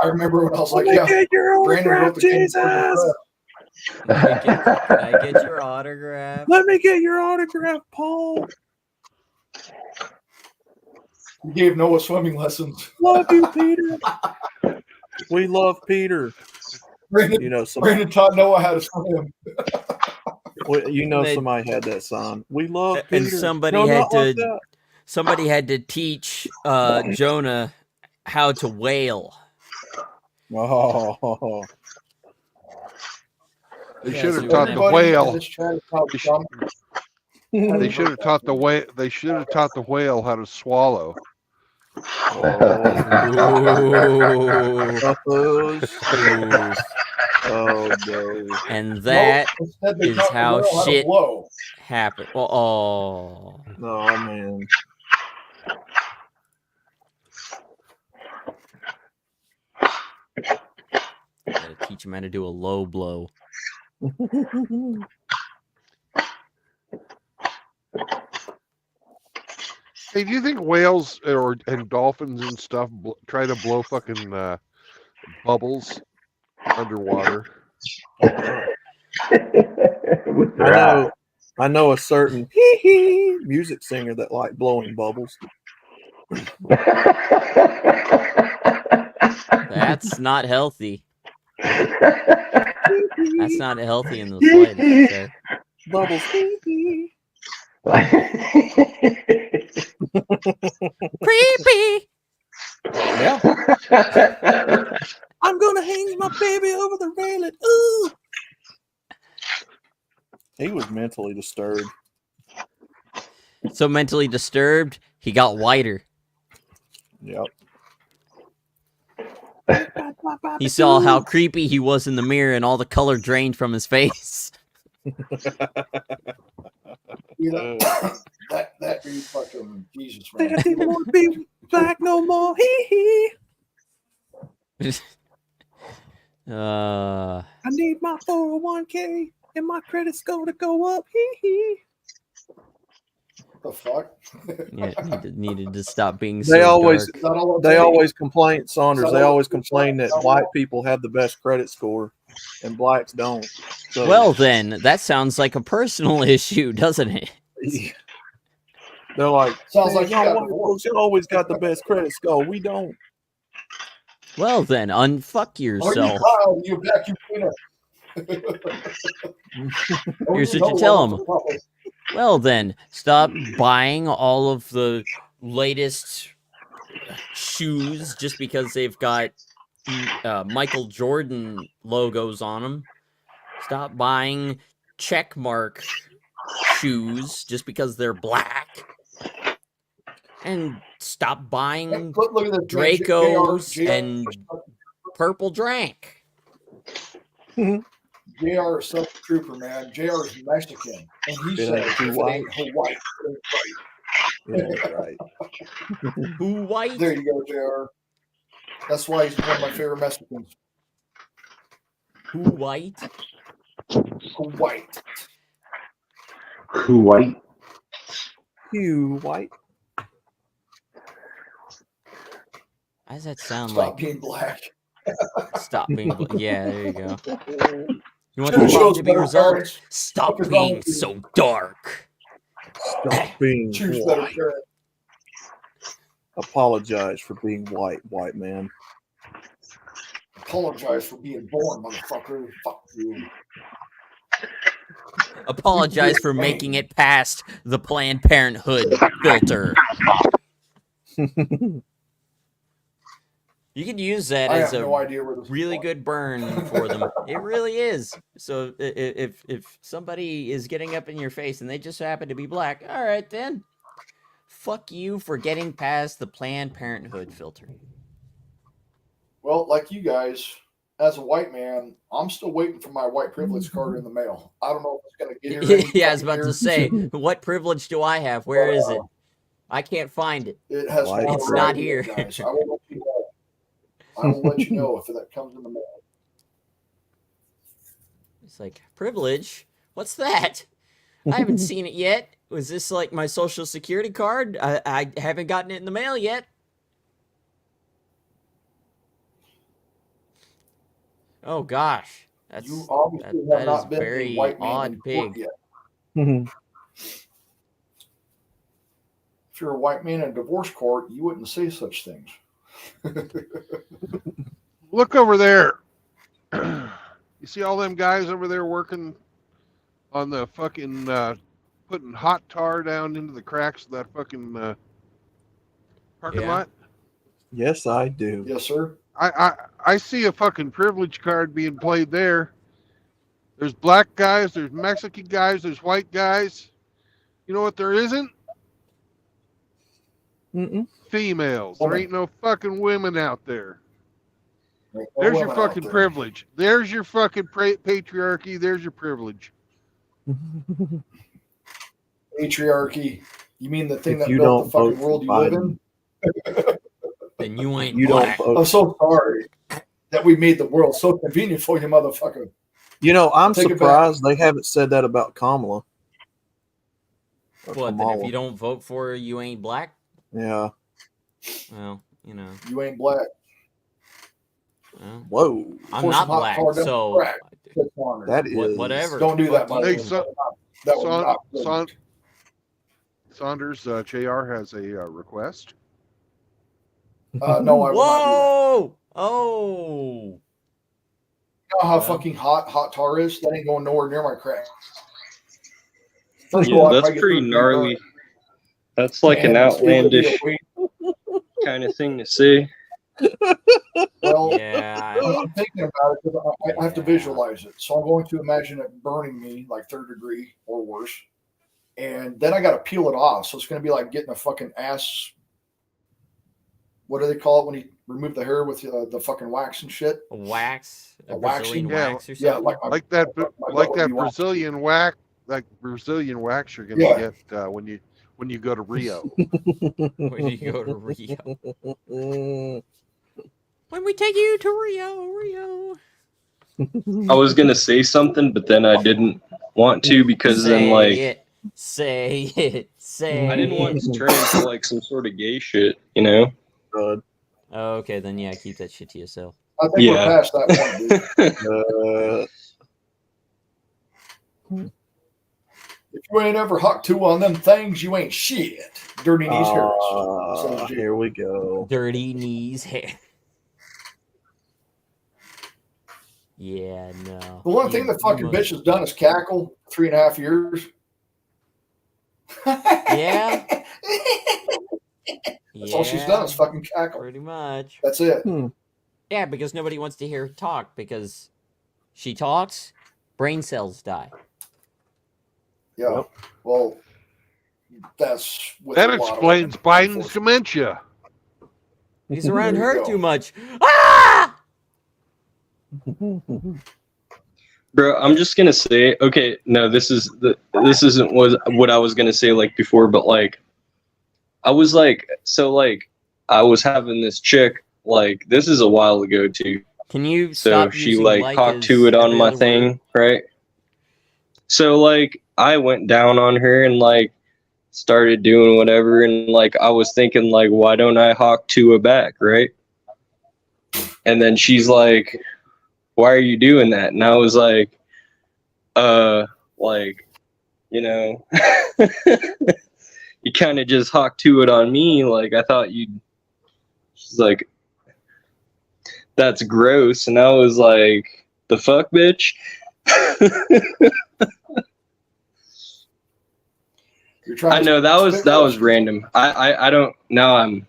[SPEAKER 5] I remember when I was like,
[SPEAKER 12] Let me
[SPEAKER 5] yeah,
[SPEAKER 12] get your
[SPEAKER 5] Brandon
[SPEAKER 12] autograph,
[SPEAKER 5] wrote the game for
[SPEAKER 12] Jesus!
[SPEAKER 11] Can I get your autograph?
[SPEAKER 12] Let me get your autograph, Paul.
[SPEAKER 5] He gave Noah swimming lessons.
[SPEAKER 12] Love you, Peter. We love Peter.
[SPEAKER 5] Brandon,
[SPEAKER 12] You know,
[SPEAKER 5] Brandon taught Noah how to swim.
[SPEAKER 12] Somebody had that sign. We love Peter.
[SPEAKER 11] And somebody
[SPEAKER 12] No,
[SPEAKER 11] had
[SPEAKER 12] not like
[SPEAKER 11] to
[SPEAKER 12] that.
[SPEAKER 11] somebody had to teach Jonah how to whale.
[SPEAKER 12] Oh,
[SPEAKER 1] They
[SPEAKER 11] Yeah,
[SPEAKER 1] should have
[SPEAKER 11] so
[SPEAKER 1] taught the
[SPEAKER 11] everybody
[SPEAKER 1] whale.
[SPEAKER 5] Let's try to tell
[SPEAKER 1] They, sh-
[SPEAKER 5] some-
[SPEAKER 1] they should have taught the whale. They should have taught the whale how to swallow.
[SPEAKER 12] Oh, shit. Oh, no.
[SPEAKER 11] And that
[SPEAKER 5] Instead, they
[SPEAKER 11] is
[SPEAKER 5] taught the
[SPEAKER 11] how
[SPEAKER 5] whale how to
[SPEAKER 11] shit
[SPEAKER 5] blow.
[SPEAKER 11] happened. Oh,
[SPEAKER 12] Oh, man.
[SPEAKER 11] gotta teach him how to do a low blow.
[SPEAKER 1] Hey, do you think whales and dolphins and stuff try to blow fucking bubbles underwater?
[SPEAKER 12] I know a certain music singer that like blowing bubbles.
[SPEAKER 11] That's not healthy. That's not healthy in the slightest. Sir.
[SPEAKER 12] Bubbles.
[SPEAKER 11] Creepy.
[SPEAKER 12] Yeah. I'm gonna hang my baby over the railing. Ooh. He was mentally disturbed.
[SPEAKER 11] So mentally disturbed, he got whiter.
[SPEAKER 12] Yep.
[SPEAKER 11] He saw how creepy he was in the mirror and all the color drained from his face.
[SPEAKER 5] You know, that dude fucking Jesus,
[SPEAKER 12] I
[SPEAKER 5] man.
[SPEAKER 12] didn't want to be black no more. Hee hee. I need my 401k and my credit score to go up. Hee hee.
[SPEAKER 5] The fuck?
[SPEAKER 11] Yeah, needed to stop being so
[SPEAKER 12] They always
[SPEAKER 5] Is that all I'm
[SPEAKER 12] they
[SPEAKER 5] saying?
[SPEAKER 12] always complain, Saunders.
[SPEAKER 5] Is that
[SPEAKER 12] They
[SPEAKER 5] all-
[SPEAKER 12] always complain that
[SPEAKER 5] is that
[SPEAKER 12] white
[SPEAKER 5] all-
[SPEAKER 12] people have the best credit score and blacks don't. So,
[SPEAKER 11] Well, then, that sounds like a personal issue, doesn't it?
[SPEAKER 12] they're like,
[SPEAKER 5] Sounds
[SPEAKER 12] "Man,
[SPEAKER 5] like you
[SPEAKER 12] y'all
[SPEAKER 5] got
[SPEAKER 12] white
[SPEAKER 5] divorced."
[SPEAKER 12] folks, you always got the best credit score. We don't."
[SPEAKER 11] Well, then, unfuck
[SPEAKER 5] Are you
[SPEAKER 11] yourself.
[SPEAKER 5] proud? You vacuum cleaner.
[SPEAKER 11] Here's what you tell him. Well, then, stop buying all of the latest shoes just because they've got Michael Jordan logos on them. Stop buying checkmark shoes just because they're black. And stop buying
[SPEAKER 5] Look at this.
[SPEAKER 11] Dracos
[SPEAKER 5] JR
[SPEAKER 11] and purple drank.
[SPEAKER 5] JR is such a trooper, man. JR is Mexican. And he
[SPEAKER 12] It
[SPEAKER 5] said,
[SPEAKER 12] ain't
[SPEAKER 5] if
[SPEAKER 12] too
[SPEAKER 5] it
[SPEAKER 12] white.
[SPEAKER 5] ain't Hawaii, it ain't
[SPEAKER 12] It ain't right.
[SPEAKER 11] Who white?
[SPEAKER 5] There you go, JR. That's why he's one of my favorite Mexicans.
[SPEAKER 11] Who white?
[SPEAKER 5] White.
[SPEAKER 9] Who white?
[SPEAKER 12] You white.
[SPEAKER 11] How does that sound
[SPEAKER 5] Stop
[SPEAKER 11] like?
[SPEAKER 5] being black.
[SPEAKER 11] Stop being black. Yeah, there you go. You want
[SPEAKER 5] Two
[SPEAKER 11] the change
[SPEAKER 5] shows
[SPEAKER 11] to be
[SPEAKER 5] better
[SPEAKER 11] resolved?
[SPEAKER 5] parents.
[SPEAKER 11] Stop
[SPEAKER 5] What is wrong
[SPEAKER 11] being
[SPEAKER 5] with you?
[SPEAKER 11] so dark.
[SPEAKER 12] Stop being
[SPEAKER 5] Choose better
[SPEAKER 12] white.
[SPEAKER 5] parents.
[SPEAKER 12] Apologize for being white man.
[SPEAKER 5] Apologize for being born, motherfucker. Fuck you.
[SPEAKER 11] Apologize for making it past the Planned Parenthood filter. You could use that
[SPEAKER 5] I
[SPEAKER 11] as
[SPEAKER 5] have
[SPEAKER 11] a
[SPEAKER 5] no idea where this is
[SPEAKER 11] really
[SPEAKER 5] going.
[SPEAKER 11] good burn for them. It really is. So if somebody is getting up in your face and they just happen to be black, all right then. Fuck you for getting past the Planned Parenthood filter.
[SPEAKER 5] Well, like you guys, as a white man, I'm still waiting for my white privilege card in the mail. I don't know if it's going to get here.
[SPEAKER 11] Yeah, I was
[SPEAKER 5] any
[SPEAKER 11] about to
[SPEAKER 5] fucking
[SPEAKER 11] say, what privilege do I have? Where is it? I can't find it.
[SPEAKER 5] year. It has
[SPEAKER 12] White
[SPEAKER 5] not
[SPEAKER 11] It's
[SPEAKER 5] arrived
[SPEAKER 11] not
[SPEAKER 5] yet,
[SPEAKER 11] here.
[SPEAKER 5] guys. I will let you know. I will let you know if that comes in the mail.
[SPEAKER 11] It's like, privilege? What's that? I haven't seen it yet. Was this like my social security card? I haven't gotten it in the mail yet. Oh gosh. That's
[SPEAKER 5] You obviously
[SPEAKER 11] that
[SPEAKER 5] have not
[SPEAKER 11] is
[SPEAKER 5] been
[SPEAKER 11] very
[SPEAKER 5] a white man
[SPEAKER 11] odd
[SPEAKER 5] in court
[SPEAKER 11] pig.
[SPEAKER 5] yet. If you're a white man in a divorce court, you wouldn't say such things.
[SPEAKER 1] Look over there. You see all them guys over there working on the fucking putting hot tar down into the cracks of that fucking parking
[SPEAKER 11] Yeah.
[SPEAKER 1] lot?
[SPEAKER 12] Yes, I do.
[SPEAKER 5] Yes, sir.
[SPEAKER 1] I see a fucking privilege card being played there. There's black guys, there's Mexican guys, there's white guys. You know what there isn't?
[SPEAKER 12] Mm-mm.
[SPEAKER 1] Females. There
[SPEAKER 5] Woman.
[SPEAKER 1] ain't no fucking women out there.
[SPEAKER 5] No
[SPEAKER 1] There's your
[SPEAKER 5] women out
[SPEAKER 1] fucking
[SPEAKER 5] there.
[SPEAKER 1] privilege. There's your fucking patriarchy. There's your privilege.
[SPEAKER 5] Patriarchy. You mean the thing
[SPEAKER 12] If
[SPEAKER 5] that
[SPEAKER 12] you
[SPEAKER 5] built the
[SPEAKER 12] don't
[SPEAKER 5] fucking
[SPEAKER 12] vote
[SPEAKER 5] world
[SPEAKER 12] for
[SPEAKER 5] you live
[SPEAKER 12] Biden.
[SPEAKER 5] in?
[SPEAKER 11] Then you ain't
[SPEAKER 12] You don't
[SPEAKER 11] black.
[SPEAKER 5] I'm
[SPEAKER 12] vote.
[SPEAKER 5] so sorry that we made the world so convenient for you, motherfucker.
[SPEAKER 12] You know, I'm
[SPEAKER 5] Take it back.
[SPEAKER 12] surprised they haven't said that about Kamala. Or
[SPEAKER 11] What? Then if
[SPEAKER 12] Kamala.
[SPEAKER 11] you don't vote for her, you ain't black?
[SPEAKER 12] Yeah.
[SPEAKER 11] Well, you know.
[SPEAKER 5] You ain't black.
[SPEAKER 11] Well,
[SPEAKER 12] Whoa.
[SPEAKER 11] I'm
[SPEAKER 5] Pour
[SPEAKER 11] not
[SPEAKER 5] some hot
[SPEAKER 11] black,
[SPEAKER 5] tar down
[SPEAKER 11] so
[SPEAKER 5] the crack. Piss on her.
[SPEAKER 12] That is
[SPEAKER 11] whatever.
[SPEAKER 5] Don't do that,
[SPEAKER 11] Fuck
[SPEAKER 1] Hey,
[SPEAKER 11] you.
[SPEAKER 5] Mike.
[SPEAKER 1] so,
[SPEAKER 5] That was not good.
[SPEAKER 1] Saunders, JR has a request.
[SPEAKER 5] No, I will not do that.
[SPEAKER 11] Whoa! Oh!
[SPEAKER 5] You know how
[SPEAKER 11] Yeah.
[SPEAKER 5] fucking hot tar is? That ain't going nowhere near my crack. First of
[SPEAKER 3] Yeah,
[SPEAKER 5] all, I
[SPEAKER 3] that's
[SPEAKER 5] probably get
[SPEAKER 3] pretty
[SPEAKER 5] third
[SPEAKER 3] gnarly.
[SPEAKER 5] degree
[SPEAKER 3] That's like an
[SPEAKER 5] burn, and it would be a
[SPEAKER 3] outlandish
[SPEAKER 5] waste.
[SPEAKER 3] kind of thing to say.
[SPEAKER 5] Well,
[SPEAKER 11] Yeah.
[SPEAKER 5] I'm thinking about it because I have to
[SPEAKER 11] Yeah.
[SPEAKER 5] visualize it. So I'm going to imagine it burning me like third degree or worse. And then I got to peel it off. So it's going to be like getting a fucking ass. What do they call it when you remove the hair with the fucking wax and shit?
[SPEAKER 11] A wax? A
[SPEAKER 5] A waxing?
[SPEAKER 11] Brazilian
[SPEAKER 1] Yeah,
[SPEAKER 11] wax or
[SPEAKER 5] Yeah,
[SPEAKER 11] something?
[SPEAKER 5] like my,
[SPEAKER 1] Like that,
[SPEAKER 5] my butt
[SPEAKER 1] like
[SPEAKER 5] would
[SPEAKER 1] that
[SPEAKER 5] be waxed.
[SPEAKER 1] Brazilian wax, you're gonna
[SPEAKER 5] Yeah.
[SPEAKER 1] get when you go to Rio.
[SPEAKER 11] When you go to Rio. When we take you to Rio.
[SPEAKER 3] I was gonna say something, but then I didn't want to because
[SPEAKER 11] Say
[SPEAKER 3] then like
[SPEAKER 11] it. Say it. Say
[SPEAKER 3] I didn't want
[SPEAKER 11] it.
[SPEAKER 3] to turn into like some sort of gay shit, you know?
[SPEAKER 12] good.
[SPEAKER 11] Oh, okay, then yeah, keep that shit to yourself.
[SPEAKER 5] I think we're
[SPEAKER 3] Yeah.
[SPEAKER 5] past that point, dude. If you ain't ever hucked two on them things, you ain't shit. Dirty knees hairs.
[SPEAKER 12] Here we go.
[SPEAKER 11] Dirty knees hair. Yeah, no.
[SPEAKER 5] The one thing the fucking bitch has done is cackle 3.5 years.
[SPEAKER 11] Yeah.
[SPEAKER 5] That's all she's done is fucking cackle.
[SPEAKER 11] Pretty much.
[SPEAKER 5] That's it.
[SPEAKER 11] Yeah, because nobody wants to hear her talk because she talks, brain cells die.
[SPEAKER 5] Yeah.
[SPEAKER 12] Yep.
[SPEAKER 5] Well, that's with
[SPEAKER 1] That
[SPEAKER 5] a lot of
[SPEAKER 1] explains
[SPEAKER 5] women,
[SPEAKER 1] Biden's dementia.
[SPEAKER 11] He's around
[SPEAKER 5] There you
[SPEAKER 11] her
[SPEAKER 5] go.
[SPEAKER 11] too much. Ah!
[SPEAKER 3] Bro, I'm just gonna say, okay, no, this isn't what I was gonna say like before, but like I was like, so like I was having this chick, like this is a while ago too.
[SPEAKER 11] Can you
[SPEAKER 3] So
[SPEAKER 11] stop
[SPEAKER 3] she
[SPEAKER 11] using
[SPEAKER 3] like
[SPEAKER 11] like
[SPEAKER 3] talked
[SPEAKER 11] as
[SPEAKER 3] to it on
[SPEAKER 11] every
[SPEAKER 3] my
[SPEAKER 11] other
[SPEAKER 3] thing,
[SPEAKER 11] word?
[SPEAKER 3] right? So like I went down on her and like started doing whatever, and like I was thinking like, why don't I hawk Tua back, right? And then she's like, why are you doing that? And I was like, like, you know, you kind of just hawked to it on me. Like, I thought you'd. She's like, that's gross. And I was like, the fuck, bitch?
[SPEAKER 5] You're trying
[SPEAKER 3] I
[SPEAKER 5] to
[SPEAKER 3] know that was
[SPEAKER 5] spit roast.
[SPEAKER 3] random. I don't now I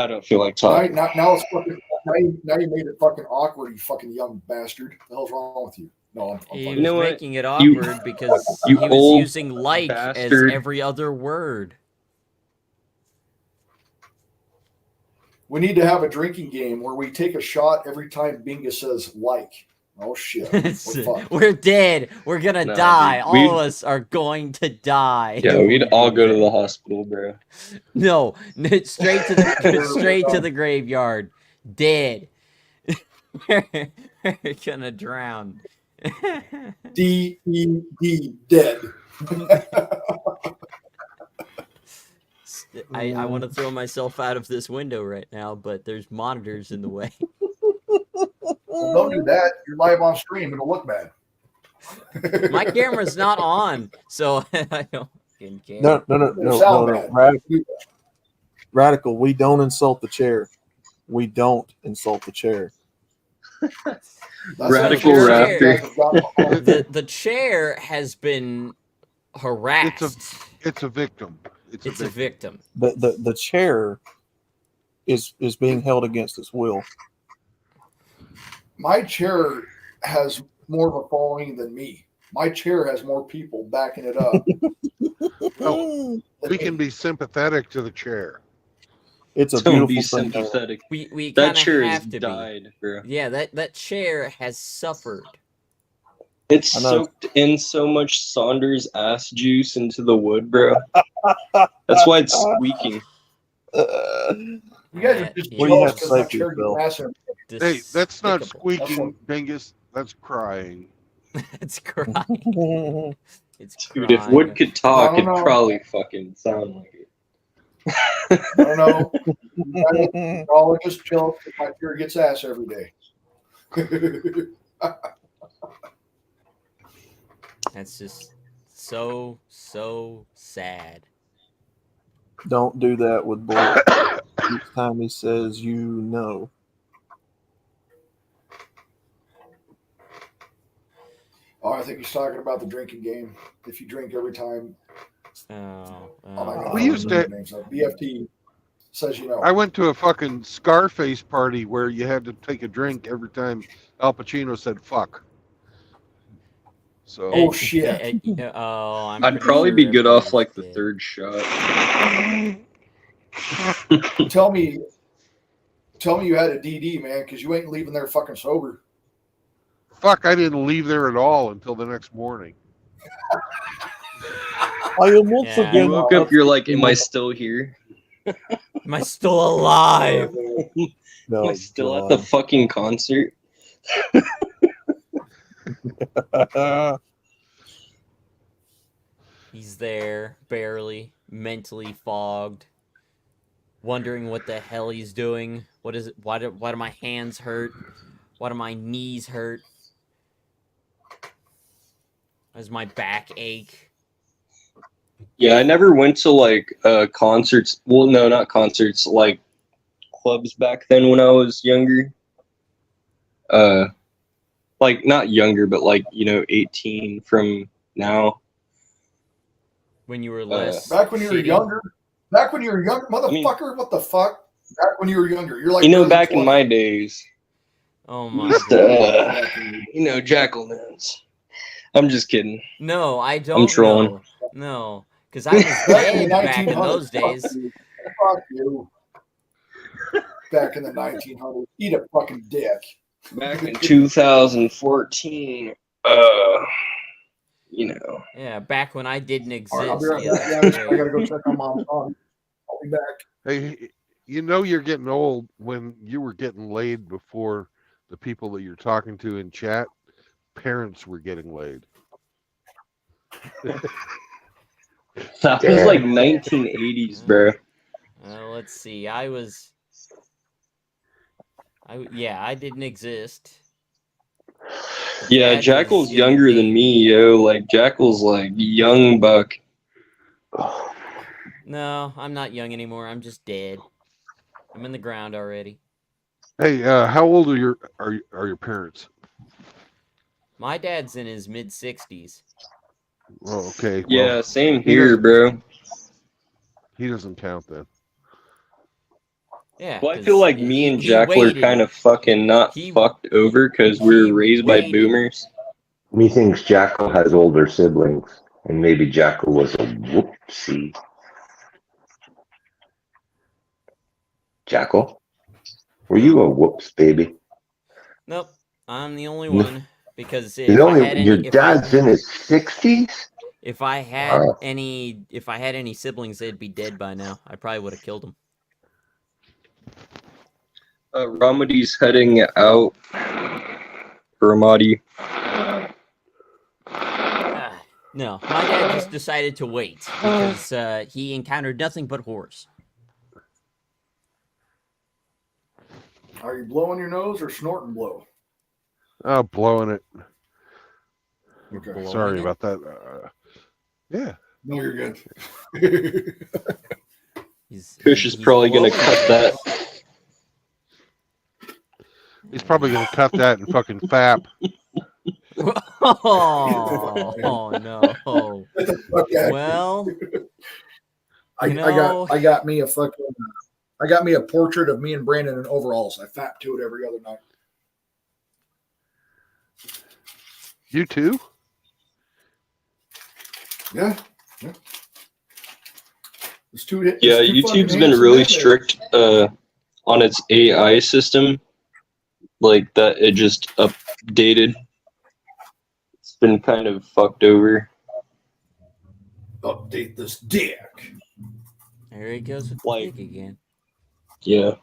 [SPEAKER 3] don't feel like talking.
[SPEAKER 5] Now it's fucking. Now you made it fucking awkward, you fucking young bastard. The hell's wrong with you? No, I'm
[SPEAKER 11] He
[SPEAKER 5] fucking.
[SPEAKER 11] was
[SPEAKER 3] know what?
[SPEAKER 11] making it awkward because
[SPEAKER 3] you
[SPEAKER 11] he was
[SPEAKER 3] old
[SPEAKER 11] using like
[SPEAKER 3] bastard.
[SPEAKER 11] as every other word.
[SPEAKER 5] We need to have a drinking game where we take a shot every time Binga says like. Oh shit. We're fucked.
[SPEAKER 11] We're dead. We're gonna
[SPEAKER 3] No,
[SPEAKER 11] die.
[SPEAKER 3] dude,
[SPEAKER 11] All of us are going to die.
[SPEAKER 3] Yeah, we'd all go to the hospital, bro.
[SPEAKER 11] No, straight to the graveyard. Dead. We're gonna drown.
[SPEAKER 5] D-E-D, dead.
[SPEAKER 11] I want to throw myself out of this window right now, but there's monitors in the way.
[SPEAKER 5] Well, don't do that. You're live on stream. It'll look bad.
[SPEAKER 11] My camera's not on, so I don't fucking care.
[SPEAKER 12] No. Radical, we don't insult the chair. We don't insult the chair.
[SPEAKER 3] Radical
[SPEAKER 11] Raptor. The chair has been harassed.
[SPEAKER 1] It's a victim.
[SPEAKER 11] It's a victim.
[SPEAKER 12] The chair is being held against its will.
[SPEAKER 5] My chair has more of a following than me. My chair has more people backing it up.
[SPEAKER 1] Oh, we can be sympathetic to the chair.
[SPEAKER 12] It's a
[SPEAKER 3] Don't be
[SPEAKER 12] beautiful thing.
[SPEAKER 3] sympathetic.
[SPEAKER 11] We
[SPEAKER 3] That
[SPEAKER 11] kind of
[SPEAKER 3] chair has
[SPEAKER 11] have to
[SPEAKER 3] died, bro.
[SPEAKER 11] be. Yeah, that chair has suffered.
[SPEAKER 3] It's
[SPEAKER 12] I know.
[SPEAKER 3] soaked in so much Saunders ass juice into the wood, bro. That's why it's squeaking.
[SPEAKER 5] You guys are just
[SPEAKER 12] What do you
[SPEAKER 5] jealous
[SPEAKER 12] have to
[SPEAKER 5] because
[SPEAKER 12] say
[SPEAKER 5] my
[SPEAKER 12] for
[SPEAKER 5] chair gets
[SPEAKER 12] yourself?
[SPEAKER 5] faster.
[SPEAKER 1] Hey, that's not
[SPEAKER 11] Despicable.
[SPEAKER 1] squeaking, Dingus. That's crying.
[SPEAKER 11] It's crying. It's
[SPEAKER 3] Dude, if
[SPEAKER 11] crying.
[SPEAKER 3] wood could talk,
[SPEAKER 5] I don't
[SPEAKER 3] it'd
[SPEAKER 5] know.
[SPEAKER 3] probably fucking sound like it.
[SPEAKER 5] I don't know. You're all just jealous because my chair gets ass every day.
[SPEAKER 11] That's just so sad.
[SPEAKER 12] Don't do that with Blake. Each time he says you know.
[SPEAKER 5] Oh, I think he's talking about the drinking game. If you drink every time,
[SPEAKER 11] Oh,
[SPEAKER 1] We used to-
[SPEAKER 5] BFT says you know.
[SPEAKER 1] I went to a fucking Scarface party where you had to take a drink every time Al Pacino said "fuck." So
[SPEAKER 5] Oh shit!
[SPEAKER 11] Oh, I'm
[SPEAKER 3] I'd
[SPEAKER 11] pretty
[SPEAKER 3] probably
[SPEAKER 11] sure
[SPEAKER 3] be good
[SPEAKER 11] everybody's
[SPEAKER 3] off like the
[SPEAKER 11] dead.
[SPEAKER 3] third shot.
[SPEAKER 5] Tell me you had a DD, man, because you ain't leaving there fucking sober.
[SPEAKER 1] fuck, I didn't leave there at all until the next morning.
[SPEAKER 12] I am once
[SPEAKER 11] Yeah.
[SPEAKER 3] You
[SPEAKER 12] again.
[SPEAKER 3] woke up, you're like, am I still here?
[SPEAKER 11] Am I still alive?
[SPEAKER 3] Am I still at the fucking concert?
[SPEAKER 11] He's there, barely, mentally fogged, wondering what the hell he's doing. What is it? Why do my hands hurt? Why do my knees hurt? Why does my back ache?
[SPEAKER 3] Yeah, I never went to like concerts. Well, no, not concerts. Like clubs back then when I was younger. Like not younger, but like 18 from now.
[SPEAKER 11] When you were less
[SPEAKER 5] Back when you were
[SPEAKER 11] shitty?
[SPEAKER 5] younger, motherfucker. What the fuck? Back when you were younger, you're like early
[SPEAKER 3] Back in
[SPEAKER 5] 20s.
[SPEAKER 3] my days.
[SPEAKER 11] Oh my
[SPEAKER 3] Just,
[SPEAKER 11] god.
[SPEAKER 3] Jackal knows. I'm just kidding.
[SPEAKER 11] No, I don't
[SPEAKER 3] trolling.
[SPEAKER 11] know. No, because I was dead back in those days.
[SPEAKER 5] Fuck you. Back in the 1900s, eat a fucking dick.
[SPEAKER 3] Back in 2014,
[SPEAKER 11] Yeah, back when I didn't exist.
[SPEAKER 5] All right, I'll be right
[SPEAKER 11] Yeah,
[SPEAKER 5] back,
[SPEAKER 11] that's
[SPEAKER 5] guys. I
[SPEAKER 11] great.
[SPEAKER 5] gotta go check on mom's son. I'll be back.
[SPEAKER 1] Hey, you know you're getting old when you were getting laid before the people that you're talking to in chat. Parents were getting laid.
[SPEAKER 3] That was like 1980s, bro.
[SPEAKER 11] Let's see. I didn't exist.
[SPEAKER 3] Yeah,
[SPEAKER 11] Dad
[SPEAKER 3] Jackal's
[SPEAKER 11] was
[SPEAKER 3] younger than me, yo. Like Jackal's like young buck.
[SPEAKER 11] No, I'm not young anymore. I'm just dead. I'm in the ground already.
[SPEAKER 1] Hey, how old are your parents?
[SPEAKER 11] My dad's in his mid-60s.
[SPEAKER 1] Oh, okay. Well,
[SPEAKER 3] Yeah, same here, bro.
[SPEAKER 1] He doesn't count then.
[SPEAKER 11] Yeah.
[SPEAKER 3] Well, I feel like me and
[SPEAKER 11] he
[SPEAKER 3] Jackal are
[SPEAKER 11] waited.
[SPEAKER 3] kind of fucking not fucked over because we were raised by
[SPEAKER 11] waited.
[SPEAKER 3] boomers.
[SPEAKER 9] Methinks Jackal has older siblings, and maybe Jackal was a whoopsie. Jackal, were you a whoops baby?
[SPEAKER 11] Nope, I'm the only one because if
[SPEAKER 9] Your
[SPEAKER 11] I had any,
[SPEAKER 9] dad's in his 60s.
[SPEAKER 11] if I had
[SPEAKER 9] Wow.
[SPEAKER 11] any siblings, they'd be dead by now. I probably would have killed them.
[SPEAKER 3] Ramadi's heading out. Ramadi.
[SPEAKER 11] No, my dad just decided to wait because he encountered nothing but horse.
[SPEAKER 5] Are you blowing your nose or snorting blow?
[SPEAKER 1] Oh, blowing it.
[SPEAKER 5] Okay.
[SPEAKER 1] Sorry
[SPEAKER 11] it?
[SPEAKER 1] about that. Yeah.
[SPEAKER 5] No, you're good.
[SPEAKER 3] Kush is probably going to cut that.
[SPEAKER 1] He's probably going to cut that and fucking fap.
[SPEAKER 11] Oh no. Well,
[SPEAKER 5] I got me a fucking I got me a portrait of me and Brandon in overalls. I fap to it every other night.
[SPEAKER 1] You too?
[SPEAKER 5] Yeah. Yeah. It's too,
[SPEAKER 3] Yeah, YouTube's been really strict on its AI system, like that it just updated. It's been kind of fucked over.
[SPEAKER 5] Update this dick.
[SPEAKER 11] There he goes with the
[SPEAKER 3] Like-
[SPEAKER 11] dick again.
[SPEAKER 3] Yeah.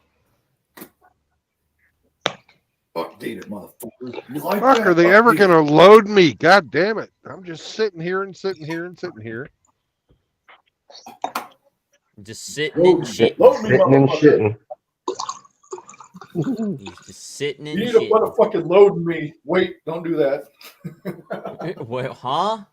[SPEAKER 5] Update it, motherfucker. You like
[SPEAKER 1] Fuck,
[SPEAKER 5] that?
[SPEAKER 1] are they ever
[SPEAKER 5] Update
[SPEAKER 1] gonna load me? God damn it. I'm just sitting here and sitting here and sitting here.
[SPEAKER 11] Just sitting and
[SPEAKER 5] Load
[SPEAKER 11] shitting.
[SPEAKER 5] me,
[SPEAKER 9] Sitting and
[SPEAKER 5] motherfucker.
[SPEAKER 9] shitting.
[SPEAKER 11] He's just sitting
[SPEAKER 5] You
[SPEAKER 11] and
[SPEAKER 5] need to
[SPEAKER 11] shitting.
[SPEAKER 5] motherfucking load me. Wait, don't do that.
[SPEAKER 11] Well, huh? All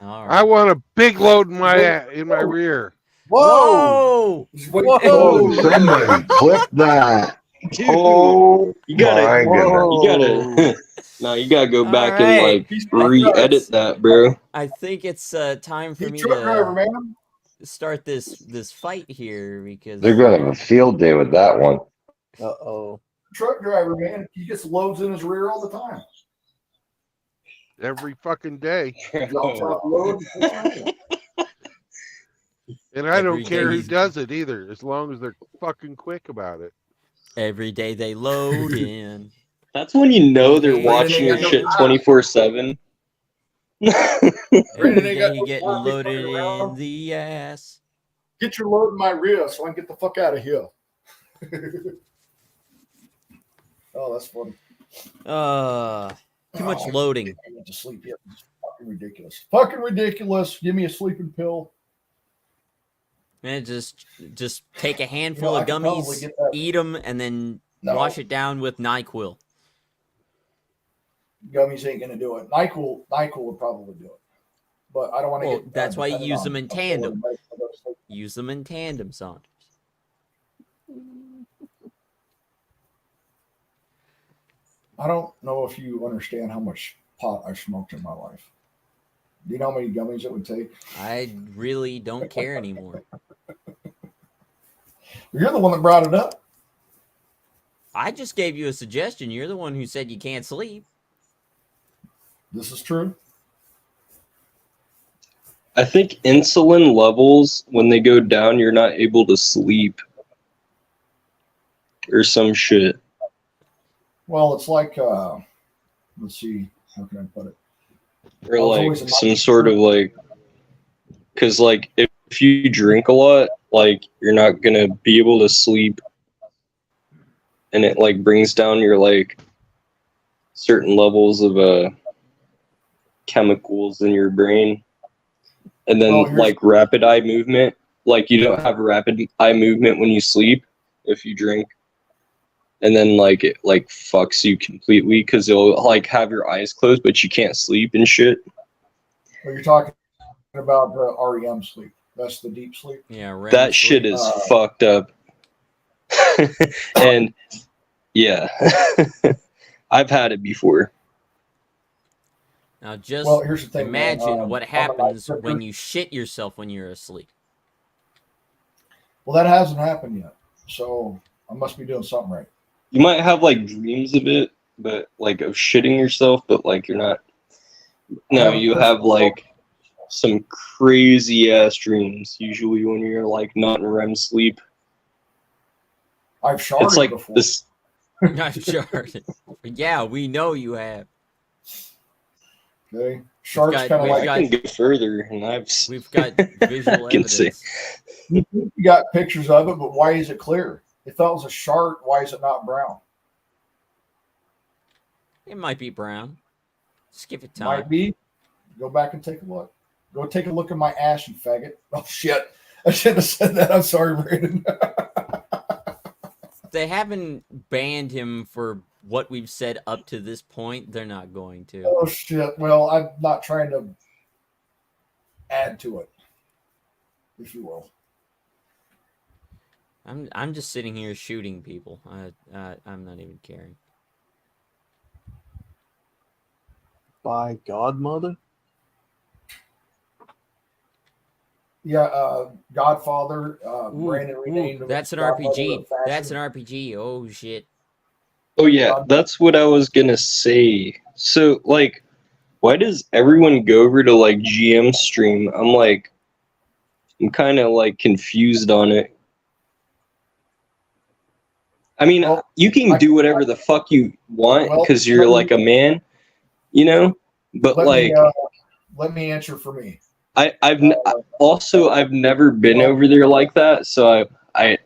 [SPEAKER 1] I
[SPEAKER 11] right.
[SPEAKER 1] want a big load in my rear.
[SPEAKER 11] Whoa!
[SPEAKER 5] Just wait.
[SPEAKER 9] Oh, somebody clip that.
[SPEAKER 3] Dude,
[SPEAKER 9] Oh,
[SPEAKER 3] you gotta,
[SPEAKER 9] my goodness.
[SPEAKER 3] you gotta, no, you gotta go back
[SPEAKER 11] Alright.
[SPEAKER 3] and like re-edit that, bro.
[SPEAKER 11] I think it's time for
[SPEAKER 5] Hey,
[SPEAKER 11] me
[SPEAKER 5] truck driver,
[SPEAKER 11] to
[SPEAKER 5] man.
[SPEAKER 11] start this fight here because
[SPEAKER 9] They're gonna have a field day with that one.
[SPEAKER 12] Uh-oh.
[SPEAKER 5] Truck driver, man. He gets loads in his rear all the time.
[SPEAKER 1] Every fucking day.
[SPEAKER 5] Drops off load.
[SPEAKER 1] And I don't
[SPEAKER 11] Every
[SPEAKER 1] care
[SPEAKER 11] day
[SPEAKER 1] who
[SPEAKER 11] he's-
[SPEAKER 1] does it either, as long as they're fucking quick about it.
[SPEAKER 11] every day they load in.
[SPEAKER 3] That's when you know they're
[SPEAKER 11] Brandon
[SPEAKER 3] watching your
[SPEAKER 5] ain't got
[SPEAKER 3] shit
[SPEAKER 5] no time.
[SPEAKER 3] 24/7.
[SPEAKER 11] Every
[SPEAKER 5] ain't got
[SPEAKER 11] day
[SPEAKER 5] no
[SPEAKER 11] getting
[SPEAKER 5] time to be
[SPEAKER 11] loaded
[SPEAKER 5] fucking around.
[SPEAKER 11] in the ass.
[SPEAKER 5] Get your load in my rear so I can get the fuck out of here. Oh, that's funny.
[SPEAKER 11] Too much
[SPEAKER 5] Oh,
[SPEAKER 11] loading.
[SPEAKER 5] I went to sleep yet. It's fucking ridiculous. Fucking ridiculous. Give me a sleeping pill.
[SPEAKER 11] Man, just take a handful
[SPEAKER 5] I
[SPEAKER 11] of
[SPEAKER 5] could probably
[SPEAKER 11] gummies,
[SPEAKER 5] get that.
[SPEAKER 11] eat them, and then
[SPEAKER 5] No.
[SPEAKER 11] wash it down with NyQuil.
[SPEAKER 5] Gummies ain't gonna do it. NyQuil would probably do it, but I don't want to
[SPEAKER 11] Well,
[SPEAKER 5] get.
[SPEAKER 11] that's why you
[SPEAKER 5] dependent
[SPEAKER 11] use
[SPEAKER 5] on
[SPEAKER 11] them in
[SPEAKER 5] a pill
[SPEAKER 11] tandem.
[SPEAKER 5] and make me go to sleep.
[SPEAKER 11] Use them in tandem, Saunders.
[SPEAKER 5] I don't know if you understand how much pot I smoked in my life. Do you know how many gummies it would take?
[SPEAKER 11] I really don't care anymore.
[SPEAKER 5] You're the one that brought it up.
[SPEAKER 11] I just gave you a suggestion. You're the one who said you can't sleep.
[SPEAKER 5] This is true.
[SPEAKER 3] I think insulin levels, when they go down, you're not able to sleep. Or some shit.
[SPEAKER 5] Well, it's like, let's see, how can I put it?
[SPEAKER 3] Or
[SPEAKER 5] I was
[SPEAKER 3] like
[SPEAKER 5] always a
[SPEAKER 3] some
[SPEAKER 5] night-
[SPEAKER 3] sort of like, because like if you drink a lot, like you're not gonna be able to sleep, and it like brings down your like certain levels of chemicals in your brain, and then
[SPEAKER 5] Well, here's-
[SPEAKER 3] like rapid eye movement, like you don't have rapid eye movement when you sleep if you drink. And then like it like fucks you completely because it'll like have your eyes closed but you can't sleep and shit.
[SPEAKER 5] Well, you're talking about the REM sleep. That's the deep sleep.
[SPEAKER 11] Yeah, REM
[SPEAKER 3] That shit
[SPEAKER 11] sleep.
[SPEAKER 3] is fucked up. And yeah, I've had it before.
[SPEAKER 11] Now just
[SPEAKER 5] Well, here's the thing, man.
[SPEAKER 11] imagine what
[SPEAKER 5] I'm a night
[SPEAKER 11] happens
[SPEAKER 5] shift.
[SPEAKER 11] when you shit yourself when you're asleep.
[SPEAKER 5] Well, that hasn't happened yet, so I must be doing something right.
[SPEAKER 3] You might have like dreams of it, but like of shitting yourself, but like you're not. No, you have like some crazy ass dreams usually when you're like not in REM sleep.
[SPEAKER 5] I've sharded
[SPEAKER 3] It's like
[SPEAKER 5] before.
[SPEAKER 3] this.
[SPEAKER 11] I'm sure. Yeah, we know you have.
[SPEAKER 5] Okay, sharks
[SPEAKER 11] got-
[SPEAKER 5] kind of
[SPEAKER 11] we've
[SPEAKER 5] like
[SPEAKER 11] got-
[SPEAKER 3] I can go further, and
[SPEAKER 11] We've got visual
[SPEAKER 3] I can say.
[SPEAKER 11] evidence.
[SPEAKER 5] you got pictures of it, but why is it clear? If that was a shark, why is it not brown?
[SPEAKER 11] It might be brown. Just give it time.
[SPEAKER 5] Might be. Go back and take a look. Go take a look at my ass, you faggot. Oh shit! I shouldn't have said that. I'm sorry, Brandon.
[SPEAKER 11] They haven't banned him for what we've said up to this point. They're not going to.
[SPEAKER 5] Oh shit! Well, I'm not trying to add to it, if you will.
[SPEAKER 11] I'm just sitting here shooting people. I'm not even caring.
[SPEAKER 12] By Godmother?
[SPEAKER 5] Yeah, Godfather.
[SPEAKER 11] Ooh,
[SPEAKER 5] Brandon renamed him.
[SPEAKER 11] that's an
[SPEAKER 5] Godmother
[SPEAKER 11] RPG.
[SPEAKER 5] of Fashion.
[SPEAKER 11] That's an RPG. Oh shit.
[SPEAKER 3] Oh yeah, that's what I was gonna say. So like, why does everyone go over to like GM stream? I'm kind of like confused on it. I mean,
[SPEAKER 5] Well,
[SPEAKER 3] you can do whatever the fuck you want
[SPEAKER 5] Well,
[SPEAKER 3] because you're
[SPEAKER 5] let me-
[SPEAKER 3] like a man, you know. But like,
[SPEAKER 5] let me answer for me.
[SPEAKER 3] I've never been over there like that, so I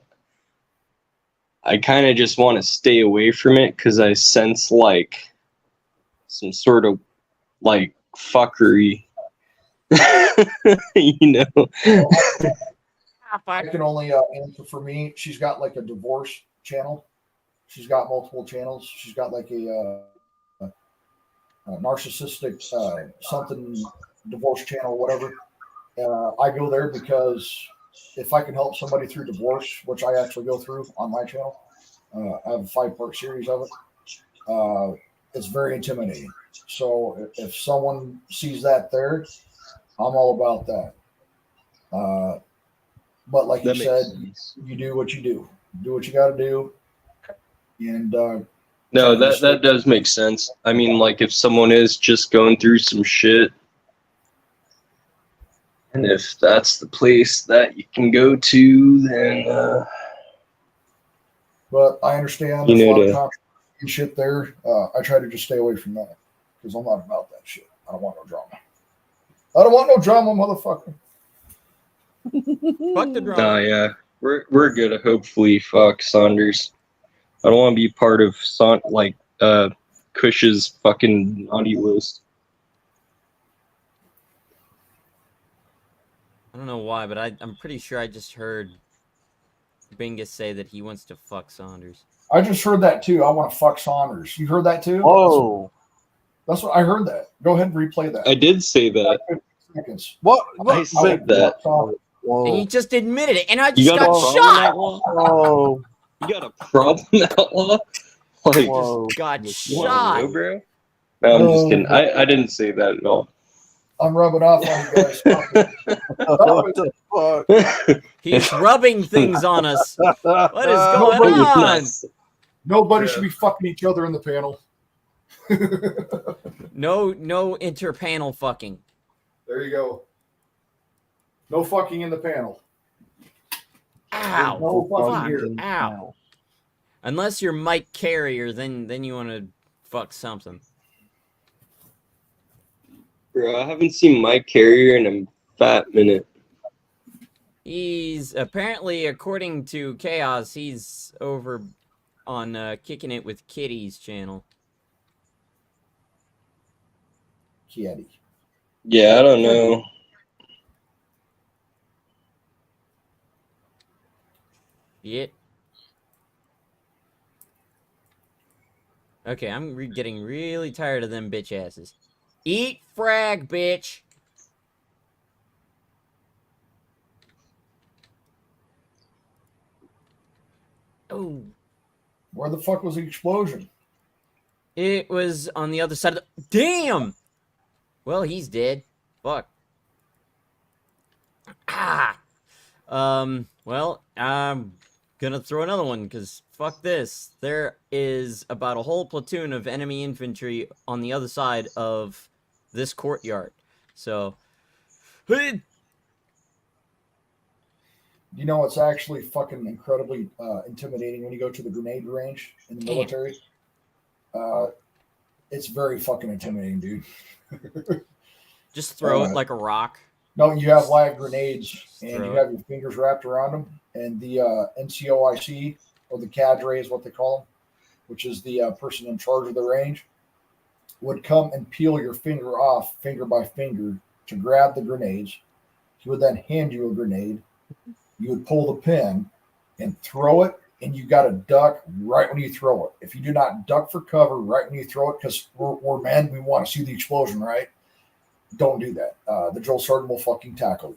[SPEAKER 3] kind of just want to stay away from it because I sense like some sort of like fuckery, you know.
[SPEAKER 5] I can only answer for me. She's got like a divorce channel. She's got multiple channels. She's got like a narcissistic something divorce channel, whatever. I go there because if I can help somebody through divorce, which I actually go through on my channel, I have a 5-part series of it. It's very intimidating. So if someone sees that there, I'm all about that. But like
[SPEAKER 3] That
[SPEAKER 5] you
[SPEAKER 3] makes
[SPEAKER 5] said,
[SPEAKER 3] sense.
[SPEAKER 5] you do what you do. Do what you got to do. And
[SPEAKER 3] No, that does make sense. I mean, like if someone is just going through some shit, and if that's the place that you can go to, then
[SPEAKER 5] but I understand
[SPEAKER 3] You
[SPEAKER 5] there's a
[SPEAKER 3] know
[SPEAKER 5] lot of
[SPEAKER 3] to-
[SPEAKER 5] controversy and shit there. I try to just stay away from that because I'm not about that shit. I don't want no drama. I don't want no drama, motherfucker.
[SPEAKER 11] Fuck the
[SPEAKER 3] no,
[SPEAKER 11] drama.
[SPEAKER 3] yeah, we're good. Hopefully, fuck Saunders. I don't want to be part of Cush's fucking naughty list.
[SPEAKER 11] I don't know why, but I'm pretty sure I just heard Bingus say that he wants to fuck Saunders.
[SPEAKER 5] I just heard that too. I want to fuck Saunders. You heard that too?
[SPEAKER 12] Oh,
[SPEAKER 5] That's what I heard. That. Go ahead and replay that.
[SPEAKER 3] I did say that.
[SPEAKER 5] Seconds.
[SPEAKER 12] what?
[SPEAKER 3] I said that.
[SPEAKER 11] And he
[SPEAKER 12] Whoa.
[SPEAKER 11] just admitted it, and I
[SPEAKER 3] You
[SPEAKER 11] just
[SPEAKER 3] got a
[SPEAKER 11] got
[SPEAKER 3] problem,
[SPEAKER 11] shot.
[SPEAKER 3] Outlaw?
[SPEAKER 12] Whoa.
[SPEAKER 3] You got a problem, Outlaw? Like,
[SPEAKER 12] Whoa.
[SPEAKER 11] Got
[SPEAKER 3] you wanna
[SPEAKER 11] shot.
[SPEAKER 3] know, bro? No, I'm just
[SPEAKER 5] Oh.
[SPEAKER 3] kidding. I didn't say that at all.
[SPEAKER 5] I'm rubbing off on you guys. Stop it.
[SPEAKER 12] What the fuck?
[SPEAKER 11] He's rubbing things on us. What is going
[SPEAKER 5] Nobody-
[SPEAKER 11] on?
[SPEAKER 5] Nobody should be fucking each other in the panel.
[SPEAKER 11] No interpanel fucking.
[SPEAKER 5] There you go. No fucking in the panel.
[SPEAKER 11] Ow.
[SPEAKER 5] No fucking
[SPEAKER 11] Fuck.
[SPEAKER 5] here.
[SPEAKER 11] Ow. Unless you're Mike Carrier, then you want to fuck something.
[SPEAKER 3] Bro, I haven't seen Mike Carrier in a fat minute.
[SPEAKER 11] He's apparently, according to Chaos, he's over on Kicking It with Kitty's channel.
[SPEAKER 5] Kitty.
[SPEAKER 3] Yeah, I don't know.
[SPEAKER 11] Yet. Okay, I'm getting really tired of them bitch asses. Eat frag, bitch. Oh,
[SPEAKER 5] Where the fuck was the explosion?
[SPEAKER 11] it was on the other side of the... Damn! Well, he's dead. Fuck. Ah! Well, I'm gonna throw another one, because fuck this. There is about a whole platoon of enemy infantry on the other side of this courtyard. So...
[SPEAKER 5] You know, it's actually fucking incredibly intimidating when you go to the grenade range in the
[SPEAKER 11] Damn.
[SPEAKER 5] military. It's very fucking intimidating, dude.
[SPEAKER 11] Just throw it like a rock.
[SPEAKER 5] No, you have live grenades and
[SPEAKER 11] Throw
[SPEAKER 5] you
[SPEAKER 11] it.
[SPEAKER 5] have your fingers wrapped around them, and the NCOIC, or the cadre is what they call them, which is the person in charge of the range, would come and peel your finger off, finger by finger, to grab the grenades. He would then hand you a grenade. You would pull the pin and throw it, and you got to duck right when you throw it. If you do not duck for cover right when you throw it, because we're men, we want to see the explosion, right? Don't do that. The drill sergeant will fucking tackle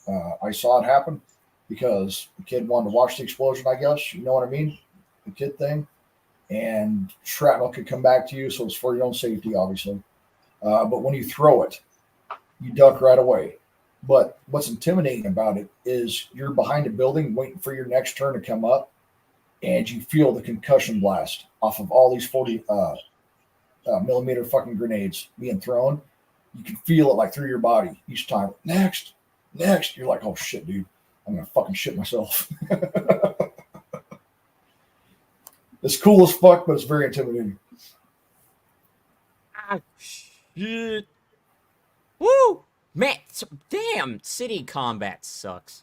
[SPEAKER 5] you. I saw it happen because the kid wanted to watch the explosion, I guess. You know what I mean? The kid thing. And shrapnel could come back to you, so it's for your own safety, obviously. But when you throw it, you duck right away. But what's intimidating about it is you're behind a building waiting for your next turn to come up, and you feel the concussion blast off of all these 40 millimeter fucking grenades being thrown. You can feel it like through your body each time. Next. You're like, oh shit, dude. I'm gonna fucking shit myself. It's cool as fuck, but it's very intimidating.
[SPEAKER 11] Ah, shit. Woo! Man, damn, city combat sucks.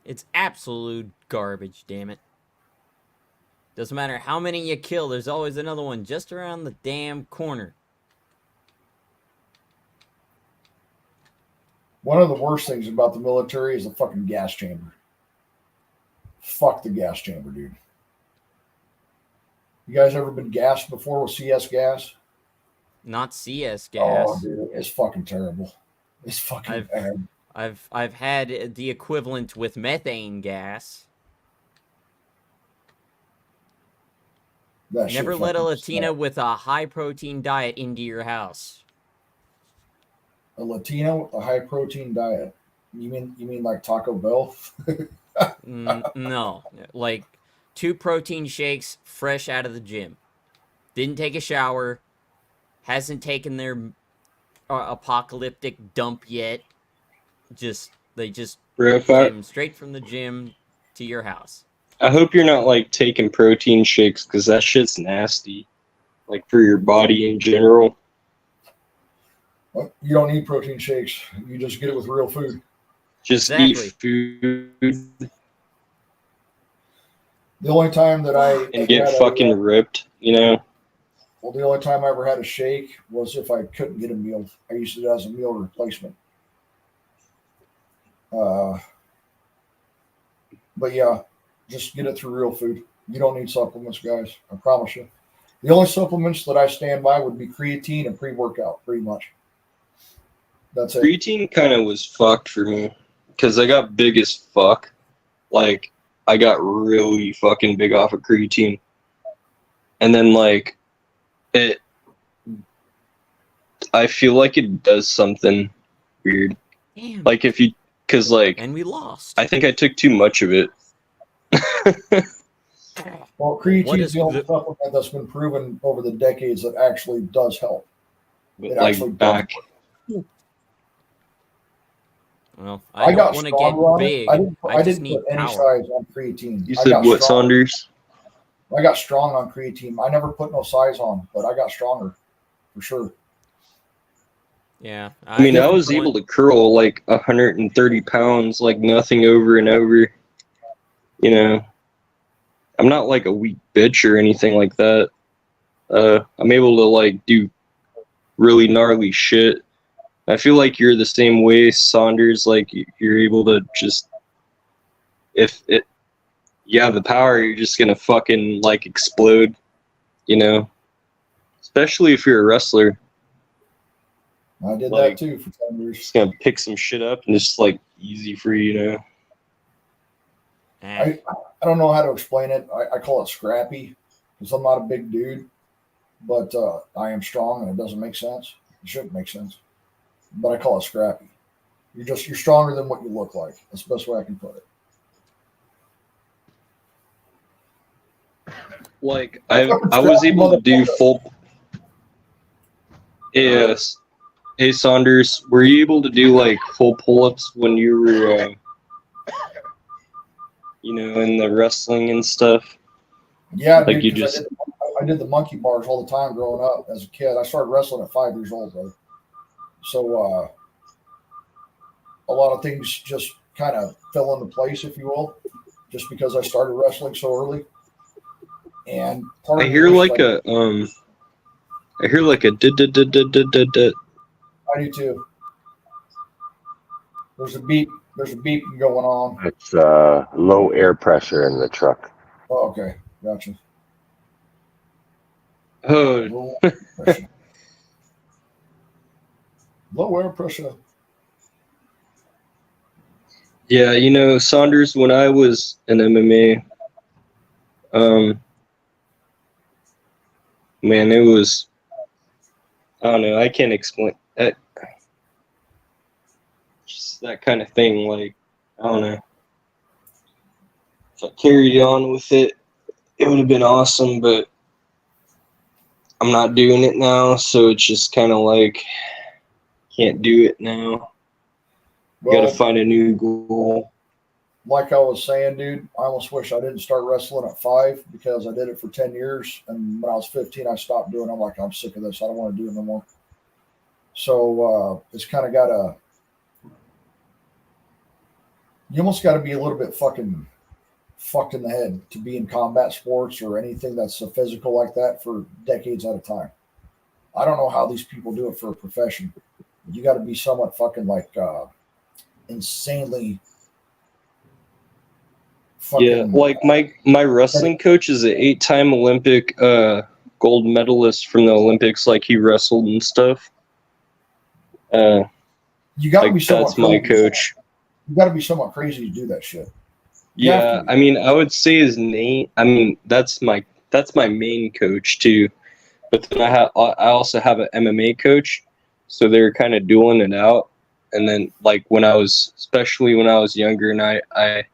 [SPEAKER 11] It's absolute garbage, damn it. Doesn't matter how many you kill, there's always another one just around the damn corner.
[SPEAKER 5] One of the worst things about the military is the fucking gas chamber. Fuck the gas chamber, dude. You guys ever been gassed before with CS gas?
[SPEAKER 11] Not CS gas.
[SPEAKER 5] Oh, dude, it's fucking terrible. It's fucking bad.
[SPEAKER 11] I've had the equivalent with methane gas.
[SPEAKER 5] That shit
[SPEAKER 11] Never let a
[SPEAKER 5] fucking
[SPEAKER 11] Latina
[SPEAKER 5] sucks.
[SPEAKER 11] with a high protein diet into your house.
[SPEAKER 5] A Latino with a high protein diet. You mean like Taco Bell?
[SPEAKER 11] No, like 2 protein shakes fresh out of the gym. Didn't take a shower. Hasn't taken their apocalyptic dump yet. They just
[SPEAKER 3] Bro,
[SPEAKER 11] came straight from the gym to your house.
[SPEAKER 3] I hope you're not like taking protein shakes because that shit's nasty, like for your body in general.
[SPEAKER 5] Well, you don't need protein shakes. You just get it with real food.
[SPEAKER 3] Just
[SPEAKER 11] Exactly.
[SPEAKER 3] eat food
[SPEAKER 5] The only time that I
[SPEAKER 3] and get
[SPEAKER 5] had
[SPEAKER 3] fucking ripped, you know?
[SPEAKER 5] well, the only time I ever had a shake was if I couldn't get a meal. I used it as a meal replacement. But yeah, just get it through real food. You don't need supplements, guys. I promise you. The only supplements that I stand by would be creatine and pre-workout, pretty much. That's it.
[SPEAKER 3] Creatine kind of was fucked for me because I got big as fuck. Like, I got really fucking big off of creatine. And then, like, I feel like it does something weird.
[SPEAKER 11] Damn.
[SPEAKER 3] Like, because, like,
[SPEAKER 11] And we lost.
[SPEAKER 3] I think I took too much of it.
[SPEAKER 5] Well,
[SPEAKER 11] What
[SPEAKER 5] creatine
[SPEAKER 11] is
[SPEAKER 5] is the only
[SPEAKER 11] the-
[SPEAKER 5] supplement that's been proven over the decades that actually does help.
[SPEAKER 3] But,
[SPEAKER 5] It
[SPEAKER 3] like,
[SPEAKER 5] actually does.
[SPEAKER 3] back.
[SPEAKER 11] Well,
[SPEAKER 5] I
[SPEAKER 11] I
[SPEAKER 5] got
[SPEAKER 11] don't want to
[SPEAKER 5] stronger on
[SPEAKER 11] get
[SPEAKER 5] it.
[SPEAKER 11] big.
[SPEAKER 5] I didn't
[SPEAKER 11] I just
[SPEAKER 5] didn't
[SPEAKER 11] need
[SPEAKER 5] put any
[SPEAKER 11] power.
[SPEAKER 5] size on creatine.
[SPEAKER 3] You
[SPEAKER 5] I
[SPEAKER 3] said
[SPEAKER 5] got
[SPEAKER 3] what,
[SPEAKER 5] strong.
[SPEAKER 3] Saunders?
[SPEAKER 5] I got strong on creatine. I never put no size on, but I got stronger for sure.
[SPEAKER 11] Yeah.
[SPEAKER 3] I mean, I
[SPEAKER 11] just
[SPEAKER 3] was
[SPEAKER 11] want-
[SPEAKER 3] able to curl like 130 pounds, like nothing over and over. You know, I'm not like a weak bitch or anything like that. I'm able to like do really gnarly shit. I feel like you're the same way, Saunders. Like you're able to just, if you have the power, you're just gonna fucking like explode. You know, especially if you're a wrestler.
[SPEAKER 5] I did
[SPEAKER 3] Like,
[SPEAKER 5] that too for 10 years.
[SPEAKER 3] Just gonna pick some shit up and just like easy for you, you know.
[SPEAKER 11] Eh.
[SPEAKER 5] I don't know how to explain it. I call it scrappy because I'm not a big dude, but I am strong and it doesn't make sense. It shouldn't make sense, but I call it scrappy. You're stronger than what you look like. That's the best way I can put it.
[SPEAKER 3] Like I was able to do full. Yes. Hey Saunders, were you able to do like full pull-ups when you were, you know, in the wrestling and stuff?
[SPEAKER 5] Yeah,
[SPEAKER 3] Like
[SPEAKER 5] dude,
[SPEAKER 3] you
[SPEAKER 5] 'cause
[SPEAKER 3] just
[SPEAKER 5] I did the monkey bars all the time growing up as a kid. I started wrestling at 5 years old, brother. So a lot of things just kind of fell into place, if you will, just because I started wrestling so early. And part
[SPEAKER 3] I
[SPEAKER 5] of me
[SPEAKER 3] hear
[SPEAKER 5] wished
[SPEAKER 3] like a I hear like a did.
[SPEAKER 5] I do too. There's a beep going on.
[SPEAKER 9] It's low air pressure in the truck.
[SPEAKER 5] Oh, okay, gotcha.
[SPEAKER 3] Oh,
[SPEAKER 5] Low pressure. Low air pressure.
[SPEAKER 3] yeah, you know, Saunders, when I was in MMA, man, it was, I don't know, I can't explain that. Just that kind of thing, like, I don't know. If I carried on with it, it would have been awesome, but I'm not doing it now, so it's just kind of like can't do it now.
[SPEAKER 5] Well,
[SPEAKER 3] Got to find a new goal.
[SPEAKER 5] like I was saying, dude, I almost wish I didn't start wrestling at 5 because I did it for 10 years. And when I was 15, I stopped doing it. I'm like, I'm sick of this. I don't want to do it no more. So it's kind of got a, you almost got to be a little bit fucking fucked in the head to be in combat sports or anything that's so physical like that for decades at a time. I don't know how these people do it for a profession. You got to be somewhat fucking like insanely fucking.
[SPEAKER 3] Yeah, like my wrestling coach is an 8-time Olympic gold medalist from the Olympics. Like he wrestled and stuff.
[SPEAKER 5] You got to
[SPEAKER 3] like
[SPEAKER 5] be somewhat
[SPEAKER 3] that's my
[SPEAKER 5] crazy.
[SPEAKER 3] coach.
[SPEAKER 5] You got to be somewhat crazy to do that shit. You have
[SPEAKER 3] Yeah,
[SPEAKER 5] to be.
[SPEAKER 3] I mean, I would say his name. I mean, that's my main coach too. But then I also have an MMA coach, so they're kind of dueling it out. And then like especially when I was younger, and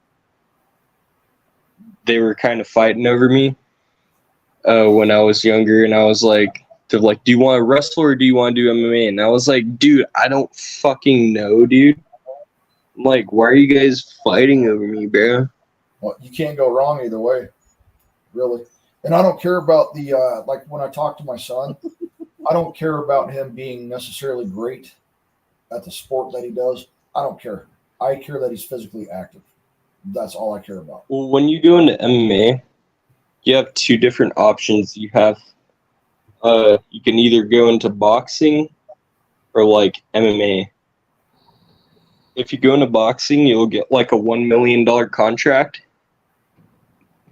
[SPEAKER 3] they were kind of fighting over me when I was younger, and I was like, they're like, do you want to wrestle or do you want to do MMA? And I was like, dude, I don't fucking know, dude. I'm like, why are you guys fighting over me, bro?
[SPEAKER 5] Well, you can't go wrong either way, really. And I don't care about the like when I talk to my son, I don't care about him being necessarily great at the sport that he does. I don't care. I care that he's physically active. That's all I care about.
[SPEAKER 3] Well, when you go into MMA, you have 2 different options. You have, you can either go into boxing or like MMA. If you go into boxing, you'll get like a $1 million contract.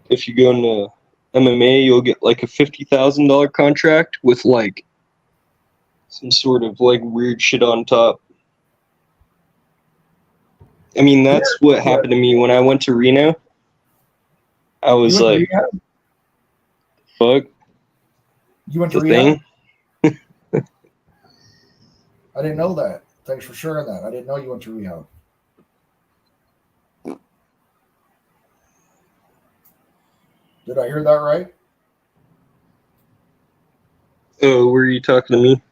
[SPEAKER 3] If you go into MMA, you'll get like a $50,000 contract with like some sort of like weird shit on top. I mean, that's what happened to me when I went to Reno. I was
[SPEAKER 5] You went to
[SPEAKER 3] like,
[SPEAKER 5] rehab?
[SPEAKER 3] fuck,
[SPEAKER 5] You went to
[SPEAKER 3] the
[SPEAKER 5] rehab?
[SPEAKER 3] thing.
[SPEAKER 5] I didn't know that. Thanks for sharing that. I didn't know you went to rehab. Did I hear that right?
[SPEAKER 3] Oh, were you talking to me?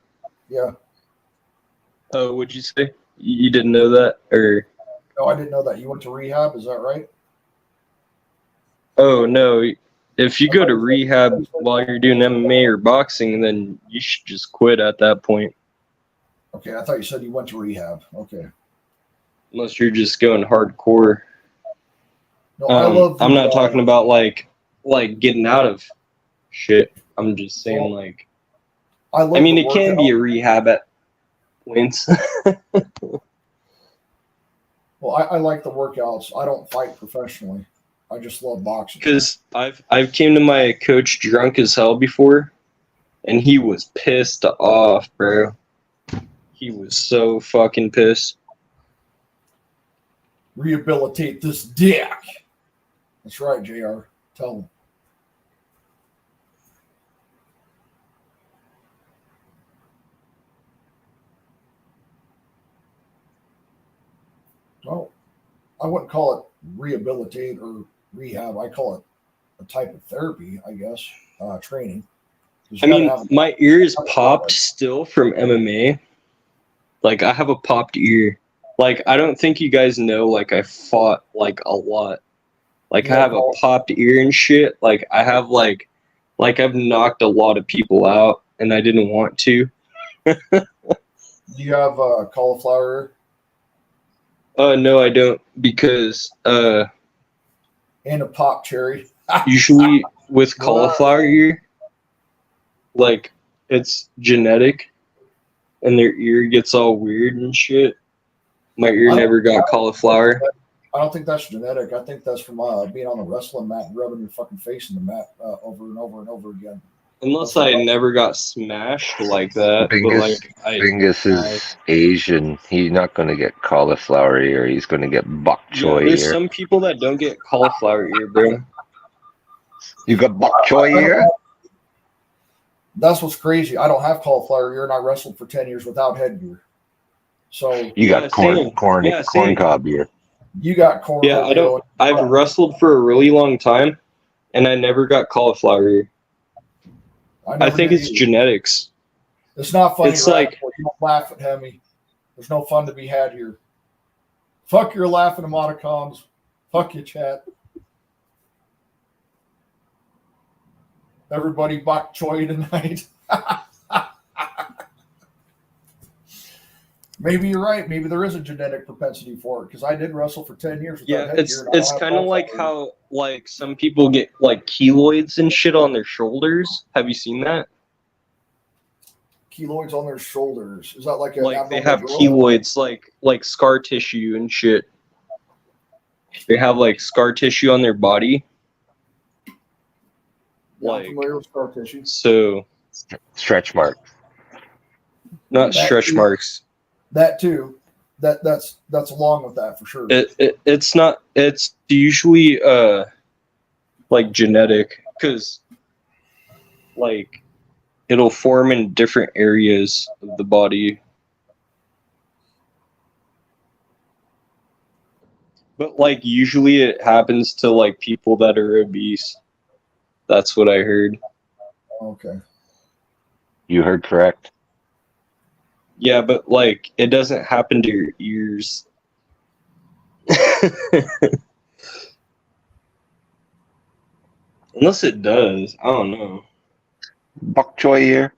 [SPEAKER 5] Yeah.
[SPEAKER 3] Oh, what'd you say? You didn't know that? Or,
[SPEAKER 5] No, I didn't know that. You went to rehab. Is that right?
[SPEAKER 3] oh, no. If you go to rehab while you're doing MMA or boxing, then you should just quit at that point.
[SPEAKER 5] Okay, I thought you said you went to rehab. Okay.
[SPEAKER 3] Unless you're just going hardcore.
[SPEAKER 5] No, I love.
[SPEAKER 3] I'm not talking about like getting out of shit. I'm just saying like.
[SPEAKER 5] I love.
[SPEAKER 3] I mean,
[SPEAKER 5] the
[SPEAKER 3] it can be a
[SPEAKER 5] workout.
[SPEAKER 3] rehab at points.
[SPEAKER 5] Well, I like the workouts. I don't fight professionally. I just love boxing.
[SPEAKER 3] Because I've came to my coach drunk as hell before, and he was pissed off, bro. He was so fucking pissed.
[SPEAKER 5] Rehabilitate this dick. That's right, JR. Tell him. Well, I wouldn't call it rehabilitate or rehab. I call it a type of therapy, I guess, training. 'Cause
[SPEAKER 3] I
[SPEAKER 5] you gotta
[SPEAKER 3] mean,
[SPEAKER 5] have-
[SPEAKER 3] my ear is popped still from MMA. Like, I have a popped ear. Like, I don't think you guys know, like, I fought, like, a lot. Like, I have a popped ear and shit. Like, I have, like, I've knocked a lot of people out, and I didn't want to.
[SPEAKER 5] Do you have cauliflower
[SPEAKER 3] No, I don't, because,
[SPEAKER 5] and a pop cherry?
[SPEAKER 3] usually with cauliflower ear, like, it's genetic, and their ear gets all weird and shit. My ear never got cauliflower.
[SPEAKER 5] I don't think that's genetic. I think that's from being on the wrestling mat and rubbing your fucking face in the mat over and over and over again.
[SPEAKER 3] Unless I never got smashed like that. But like,
[SPEAKER 9] Bingus is Asian. He's not going to get cauliflower ear. He's going to get bok choy
[SPEAKER 3] there's
[SPEAKER 9] ear.
[SPEAKER 3] some people that don't get cauliflower ear, bro.
[SPEAKER 9] You got bok choy ear?
[SPEAKER 5] That's what's crazy. I don't have cauliflower ear, and I wrestled for 10 years without headgear. So
[SPEAKER 9] You got corn cob ear.
[SPEAKER 5] you got corn.
[SPEAKER 3] Yeah, I don't. I've wrestled for a really long time, and I never got cauliflower ear.
[SPEAKER 5] never
[SPEAKER 3] I think
[SPEAKER 5] did
[SPEAKER 3] it's
[SPEAKER 5] either.
[SPEAKER 3] genetics.
[SPEAKER 5] It's not funny.
[SPEAKER 3] It's
[SPEAKER 5] Right?
[SPEAKER 3] like
[SPEAKER 5] You don't laugh at Hemi. There's no fun to be had here. Fuck your laughing emoticons. Fuck you, chat. Everybody bok choy tonight. Maybe you're right. Maybe there is a genetic propensity for it because I did wrestle for 10 years without
[SPEAKER 3] yeah,
[SPEAKER 5] headgear.
[SPEAKER 3] it's
[SPEAKER 5] and I don't have
[SPEAKER 3] kind of
[SPEAKER 5] bone
[SPEAKER 3] like
[SPEAKER 5] fiber.
[SPEAKER 3] how like some people get like keloids and shit on their shoulders. Have you seen that?
[SPEAKER 5] Keloids on their shoulders. Is that like a
[SPEAKER 3] Like they
[SPEAKER 5] abnormal
[SPEAKER 3] have
[SPEAKER 5] growth?
[SPEAKER 3] keloids, like scar tissue and shit. They have like scar tissue on their body.
[SPEAKER 5] Yeah, I'm
[SPEAKER 3] Like
[SPEAKER 5] familiar with scar tissue.
[SPEAKER 3] so,
[SPEAKER 9] Stretch mark.
[SPEAKER 3] not
[SPEAKER 5] That
[SPEAKER 3] stretch
[SPEAKER 5] too.
[SPEAKER 3] marks.
[SPEAKER 5] That too. That's along with that for sure.
[SPEAKER 3] It's not. It's usually like genetic because like it'll form in different areas of the body. But like usually it happens to like people that are obese. That's what I heard.
[SPEAKER 5] Okay.
[SPEAKER 9] You heard correct.
[SPEAKER 3] Yeah, but like it doesn't happen to your ears. Unless it does. I don't know.
[SPEAKER 9] Bok choy ear.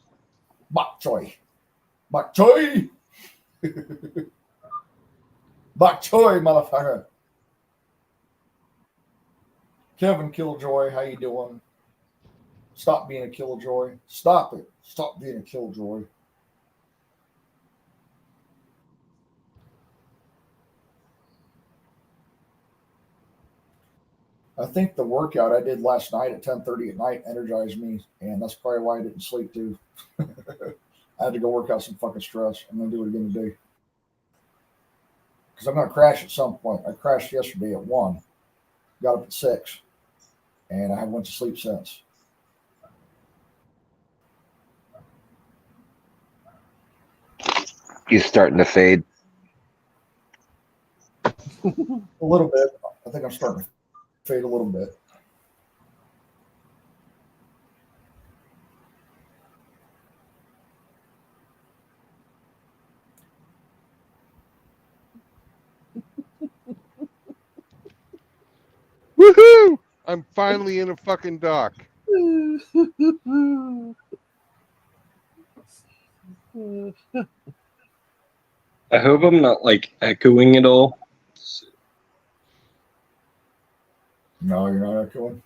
[SPEAKER 5] Bok choy. Bok choy. Bok choy, motherfucker. Kevin Killjoy, how you doing? Stop being a killjoy. Stop it. Stop being a killjoy. I think the workout I did last night at 10:30 at night energized me, and that's probably why I didn't sleep too. I had to go work out some fucking stress. I'm gonna do it again today because I'm gonna crash at some point. I crashed yesterday at 1, got up at 6, and I haven't went to sleep since.
[SPEAKER 9] You starting to fade.
[SPEAKER 5] A little bit. I think I'm starting to fade a little bit.
[SPEAKER 1] Woohoo! I'm finally in a fucking dock.
[SPEAKER 3] I hope I'm not like echoing it all.
[SPEAKER 5] No, you're not echoing.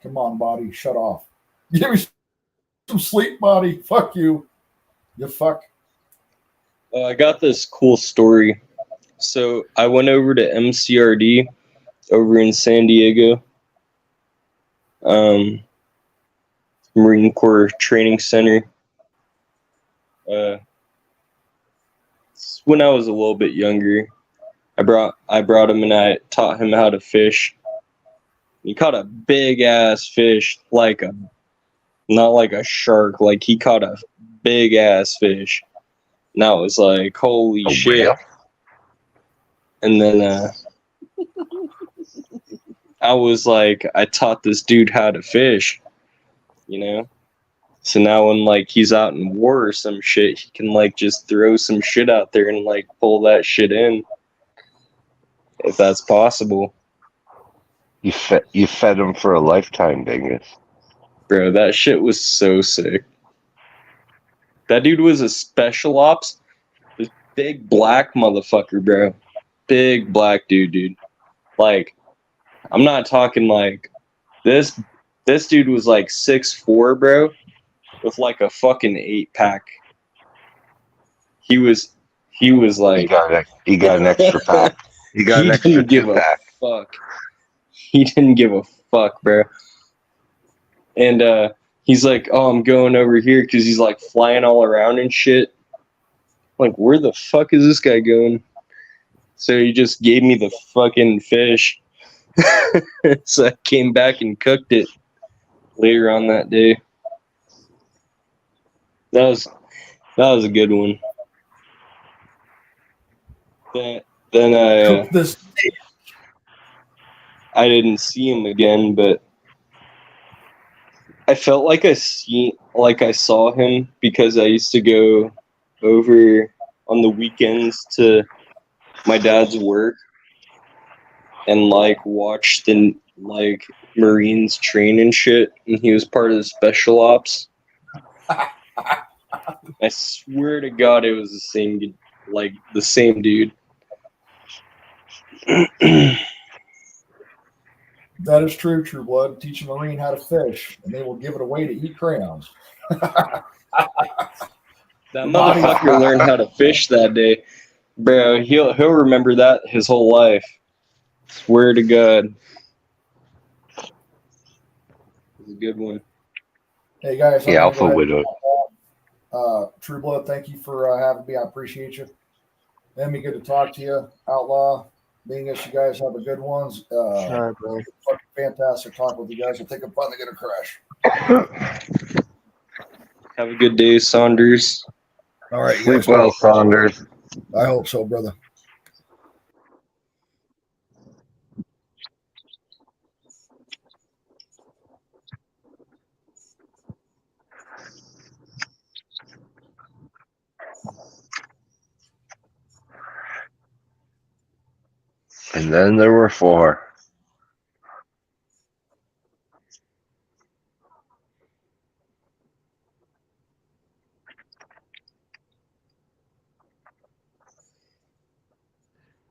[SPEAKER 5] Come on, body, shut off. Give me some sleep, body. Fuck you. You fuck.
[SPEAKER 3] I got this cool story. So I went over to MCRD over in San Diego. Marine Corps Training Center. When I was a little bit younger, I brought him and I taught him how to fish. He caught a big ass fish, not like a shark. Like he caught a big ass fish. And I was like, holy shit.
[SPEAKER 9] Real?
[SPEAKER 3] And then I was like, I taught this dude how to fish, you know? So now when like he's out in war or some shit, he can like just throw some shit out there and like pull that shit in. If that's possible.
[SPEAKER 9] You fed him for a lifetime, Dingus.
[SPEAKER 3] Bro, that shit was so sick. That dude was a special ops. This big black motherfucker, bro. Big black dude. Like, I'm not talking like this dude was like 6'4", bro, with like a fucking 8-pack. He was like
[SPEAKER 9] He got an extra pack. He got an extra
[SPEAKER 3] didn't give a
[SPEAKER 9] 2-pack.
[SPEAKER 3] fuck. He didn't give a fuck, bro. And he's like, oh, I'm going over here because he's like flying all around and shit. Like, where the fuck is this guy going? So he just gave me the fucking fish. So I came back and cooked it later on that day. That was a good one. then
[SPEAKER 5] This
[SPEAKER 3] I didn't see him again, but I felt like I saw him because I used to go over on the weekends to my dad's work and like watch the like Marines train and shit, and he was part of the special ops. I swear to God, it was the same dude.
[SPEAKER 5] That is true, True Blood. Teach a Marine how to fish, and they will give it away to eat crayons.
[SPEAKER 3] That motherfucker learned how to fish that day, bro. He'll remember that his whole life. Swear to God, it's a good one.
[SPEAKER 5] Hey guys,
[SPEAKER 9] The Alpha Widow.
[SPEAKER 5] True Blood, thank you for having me. I appreciate you. Emmy, good to talk to you. Outlaw, Mingus, you guys have a good ones.
[SPEAKER 12] All right, bro.
[SPEAKER 5] Fucking fantastic talk with you guys. I think I'm finally gonna crash.
[SPEAKER 3] Have a good day, Saunders.
[SPEAKER 5] All right,
[SPEAKER 9] Sleep well, Saunders.
[SPEAKER 5] I hope so, brother.
[SPEAKER 9] And then there were 4.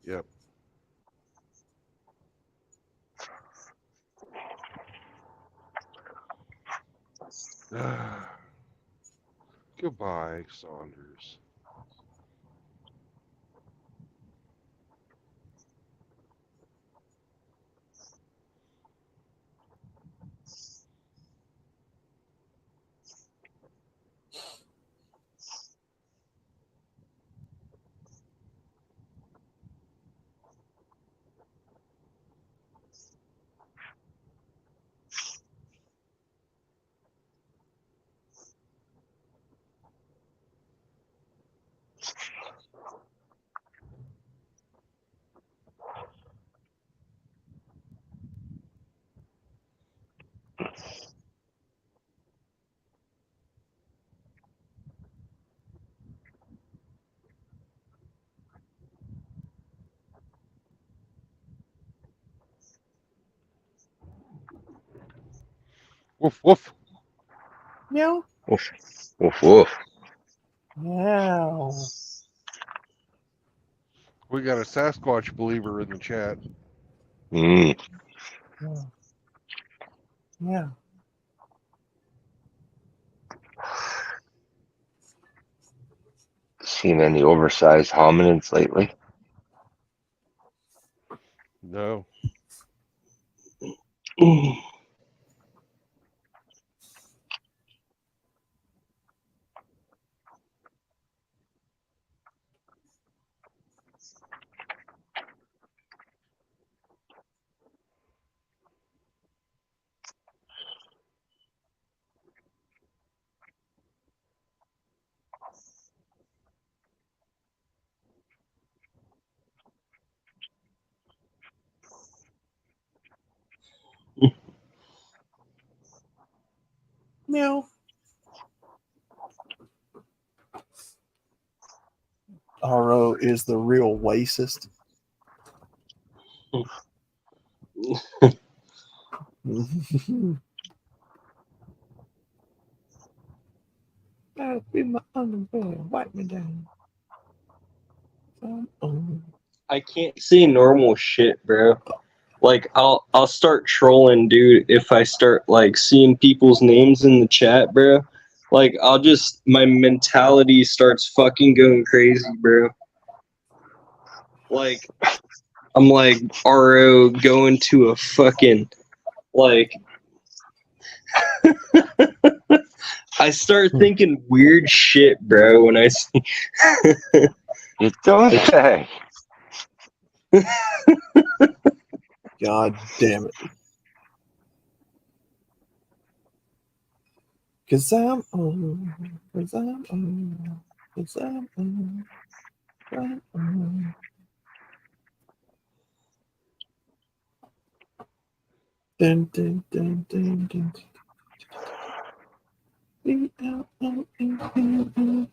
[SPEAKER 1] Yep. Goodbye, Saunders. Woof woof.
[SPEAKER 12] Meow.
[SPEAKER 9] Woof woof woof.
[SPEAKER 12] Meow.
[SPEAKER 1] We got a Sasquatch believer in the chat.
[SPEAKER 9] Mm.
[SPEAKER 12] Yeah.
[SPEAKER 9] Seen any oversized hominids lately?
[SPEAKER 1] No.
[SPEAKER 12] Meow. RO is the real racist. That'll be my underwear. Wipe me down.
[SPEAKER 3] I can't say normal shit, bro. Like I'll start trolling, dude, if I start like seeing people's names in the chat, bro. Like my mentality starts fucking going crazy, bro. Like I'm like RO going to a fucking like I start thinking weird shit, bro, when I see
[SPEAKER 9] You don't say.
[SPEAKER 12] God damn it. Cause I'm on. Cause I'm on. Cause I'm on. I'm on. Dun, dun, dun, dun, dun. B-L-O-E-B-E.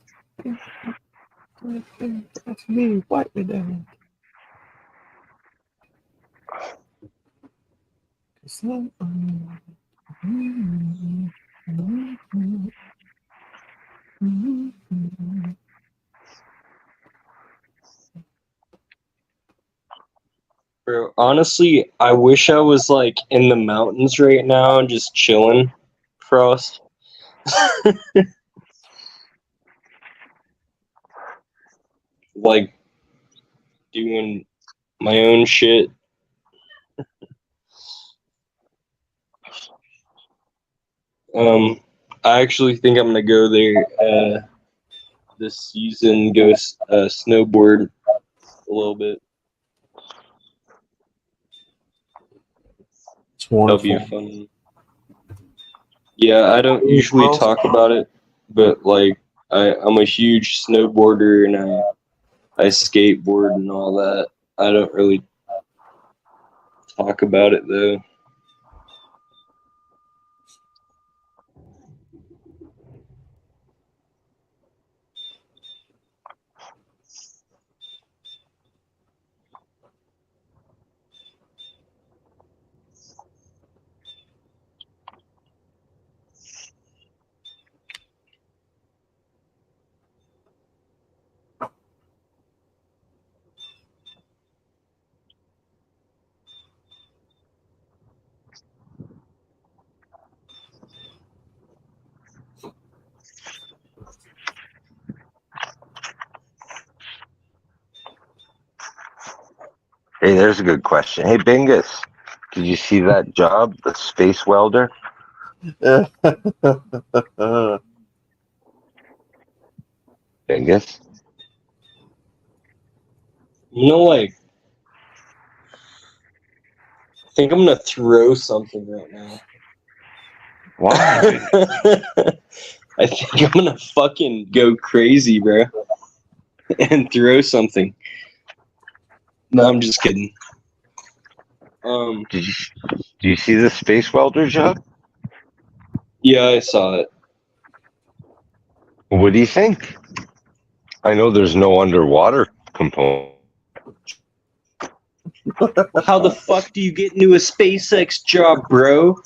[SPEAKER 12] That's me. Wipe me down. 'Cause
[SPEAKER 3] Bro, honestly, I wish I was like in the mountains right now and just chilling, Frost. Like doing my own shit. I actually think I'm gonna go there this season, go snowboard a little bit.
[SPEAKER 12] It's
[SPEAKER 3] That'll be
[SPEAKER 12] wonderful.
[SPEAKER 3] fun. Yeah, I don't usually talk about it, but like I'm a huge snowboarder and I skateboard and all that. I don't really talk about it though.
[SPEAKER 9] Hey, there's a good question. Hey, Bingus, did you see that job, the space welder? Bingus?
[SPEAKER 3] You know, like I think I'm gonna throw something right now.
[SPEAKER 9] Why?
[SPEAKER 3] I think I'm gonna fucking go crazy, bro, and throw something. No, I'm just kidding.
[SPEAKER 9] Do you see the space welder job?
[SPEAKER 3] Yeah, I saw it.
[SPEAKER 9] What do you think? I know there's no underwater component.
[SPEAKER 3] How the fuck do you get into a SpaceX job, bro?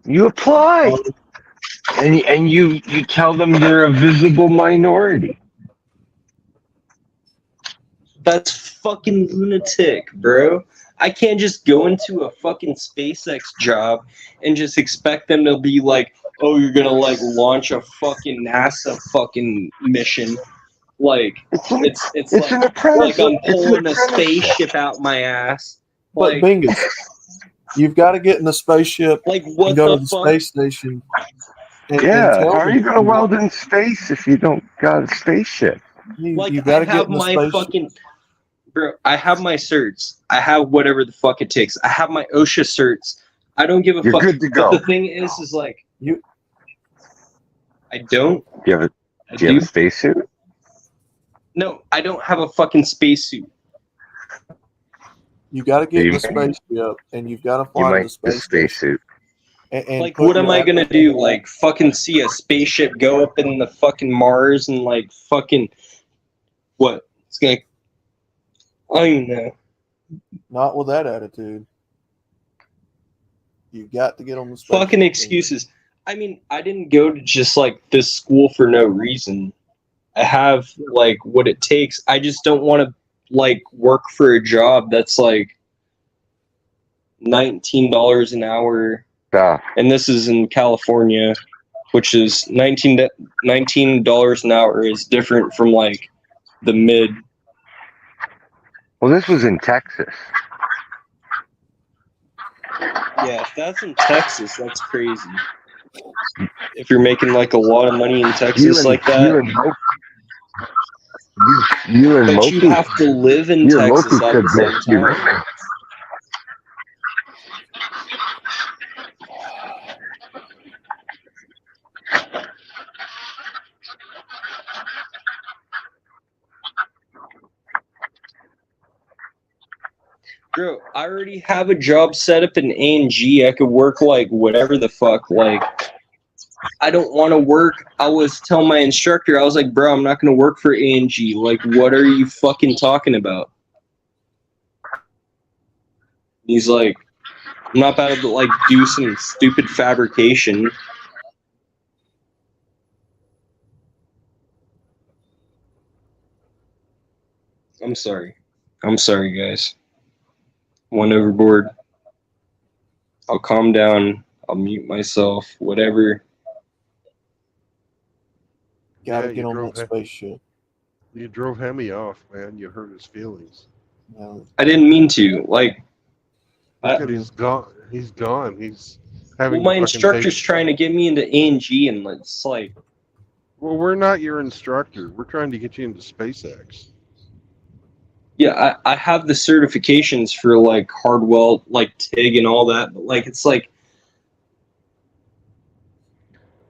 [SPEAKER 9] You apply, and you tell them you're a visible minority.
[SPEAKER 3] That's fucking lunatic, bro. I can't just go into a fucking SpaceX job and just expect them to be like, oh, you're gonna like launch a fucking NASA fucking mission. Like it's like,
[SPEAKER 9] an apprentice.
[SPEAKER 3] like I'm
[SPEAKER 9] It's an
[SPEAKER 3] pulling a
[SPEAKER 9] apprenticeship.
[SPEAKER 3] spaceship out my ass.
[SPEAKER 12] But
[SPEAKER 3] Like,
[SPEAKER 12] Bingus, you've got to get in the spaceship
[SPEAKER 3] like
[SPEAKER 12] and
[SPEAKER 3] what
[SPEAKER 12] go
[SPEAKER 3] the
[SPEAKER 12] to the
[SPEAKER 3] fuck?
[SPEAKER 12] space station. And
[SPEAKER 9] Yeah,
[SPEAKER 12] tell
[SPEAKER 9] how are
[SPEAKER 12] them
[SPEAKER 9] you going to weld in space if you don't got a spaceship?
[SPEAKER 3] Like
[SPEAKER 12] you
[SPEAKER 3] I
[SPEAKER 12] got to get
[SPEAKER 3] have
[SPEAKER 12] in the
[SPEAKER 3] my
[SPEAKER 12] spaceship.
[SPEAKER 3] fucking bro. I have my certs. I have whatever the fuck it takes. I have my OSHA certs. I don't give a
[SPEAKER 9] You're
[SPEAKER 3] fuck.
[SPEAKER 9] good to
[SPEAKER 3] But
[SPEAKER 9] go.
[SPEAKER 3] the thing is like I don't.
[SPEAKER 9] Do you have a spacesuit?
[SPEAKER 3] No, I don't have a fucking spacesuit.
[SPEAKER 12] You got to get in the
[SPEAKER 9] You-
[SPEAKER 12] spaceship, and you've got to
[SPEAKER 9] You
[SPEAKER 12] fly to
[SPEAKER 9] might
[SPEAKER 12] the
[SPEAKER 9] need a
[SPEAKER 12] space station.
[SPEAKER 9] spacesuit.
[SPEAKER 12] And
[SPEAKER 3] Like,
[SPEAKER 12] put
[SPEAKER 3] what am
[SPEAKER 12] your
[SPEAKER 3] I gonna
[SPEAKER 12] address-
[SPEAKER 3] do? Like, fucking see a spaceship go up in the fucking Mars and like fucking what? It's gonna. I don't even know.
[SPEAKER 12] Not with that attitude. You got to get on the spaceship.
[SPEAKER 3] Fucking excuses. I mean, I didn't go to just like this school for no reason. I have like what it takes. I just don't want to like work for a job that's like $19 an hour, and this is in California, which is $19 an hour is different from like the mid.
[SPEAKER 9] Well, this was in Texas.
[SPEAKER 3] Yeah, if that's in Texas, that's crazy. If you're making like a lot of money in Texas like that,
[SPEAKER 9] You and
[SPEAKER 3] but
[SPEAKER 9] Moki,
[SPEAKER 3] you have to live in
[SPEAKER 9] you and
[SPEAKER 3] Texas
[SPEAKER 9] Moki
[SPEAKER 3] at
[SPEAKER 9] could
[SPEAKER 3] the same
[SPEAKER 9] both be
[SPEAKER 3] time.
[SPEAKER 9] roommates.
[SPEAKER 3] Bro, I already have a job set up in A&G. I could work like whatever the fuck. Like, I don't want to work. I was telling my instructor, I was like, bro, I'm not going to work for A&G. Like, what are you fucking talking about? He's like, I'm not about to like do some stupid fabrication. I'm sorry. I'm sorry, guys. Went overboard. I'll calm down. I'll mute myself. Whatever.
[SPEAKER 12] Gotta
[SPEAKER 1] Yeah,
[SPEAKER 12] get
[SPEAKER 1] you
[SPEAKER 12] on
[SPEAKER 1] drove
[SPEAKER 12] that spaceship.
[SPEAKER 1] You drove Hemi off, man. You hurt his feelings.
[SPEAKER 12] No,
[SPEAKER 3] I didn't mean to. Like,
[SPEAKER 1] Look at he's gone. He's gone. He's having.
[SPEAKER 3] well, my
[SPEAKER 1] to fucking
[SPEAKER 3] instructor's
[SPEAKER 1] take-
[SPEAKER 3] trying to get me into A&G, and it's like,
[SPEAKER 1] Well, we're not your instructor. We're trying to get you into SpaceX.
[SPEAKER 3] yeah, I have the certifications for like Hardwell, like TIG and all that, but like, it's like,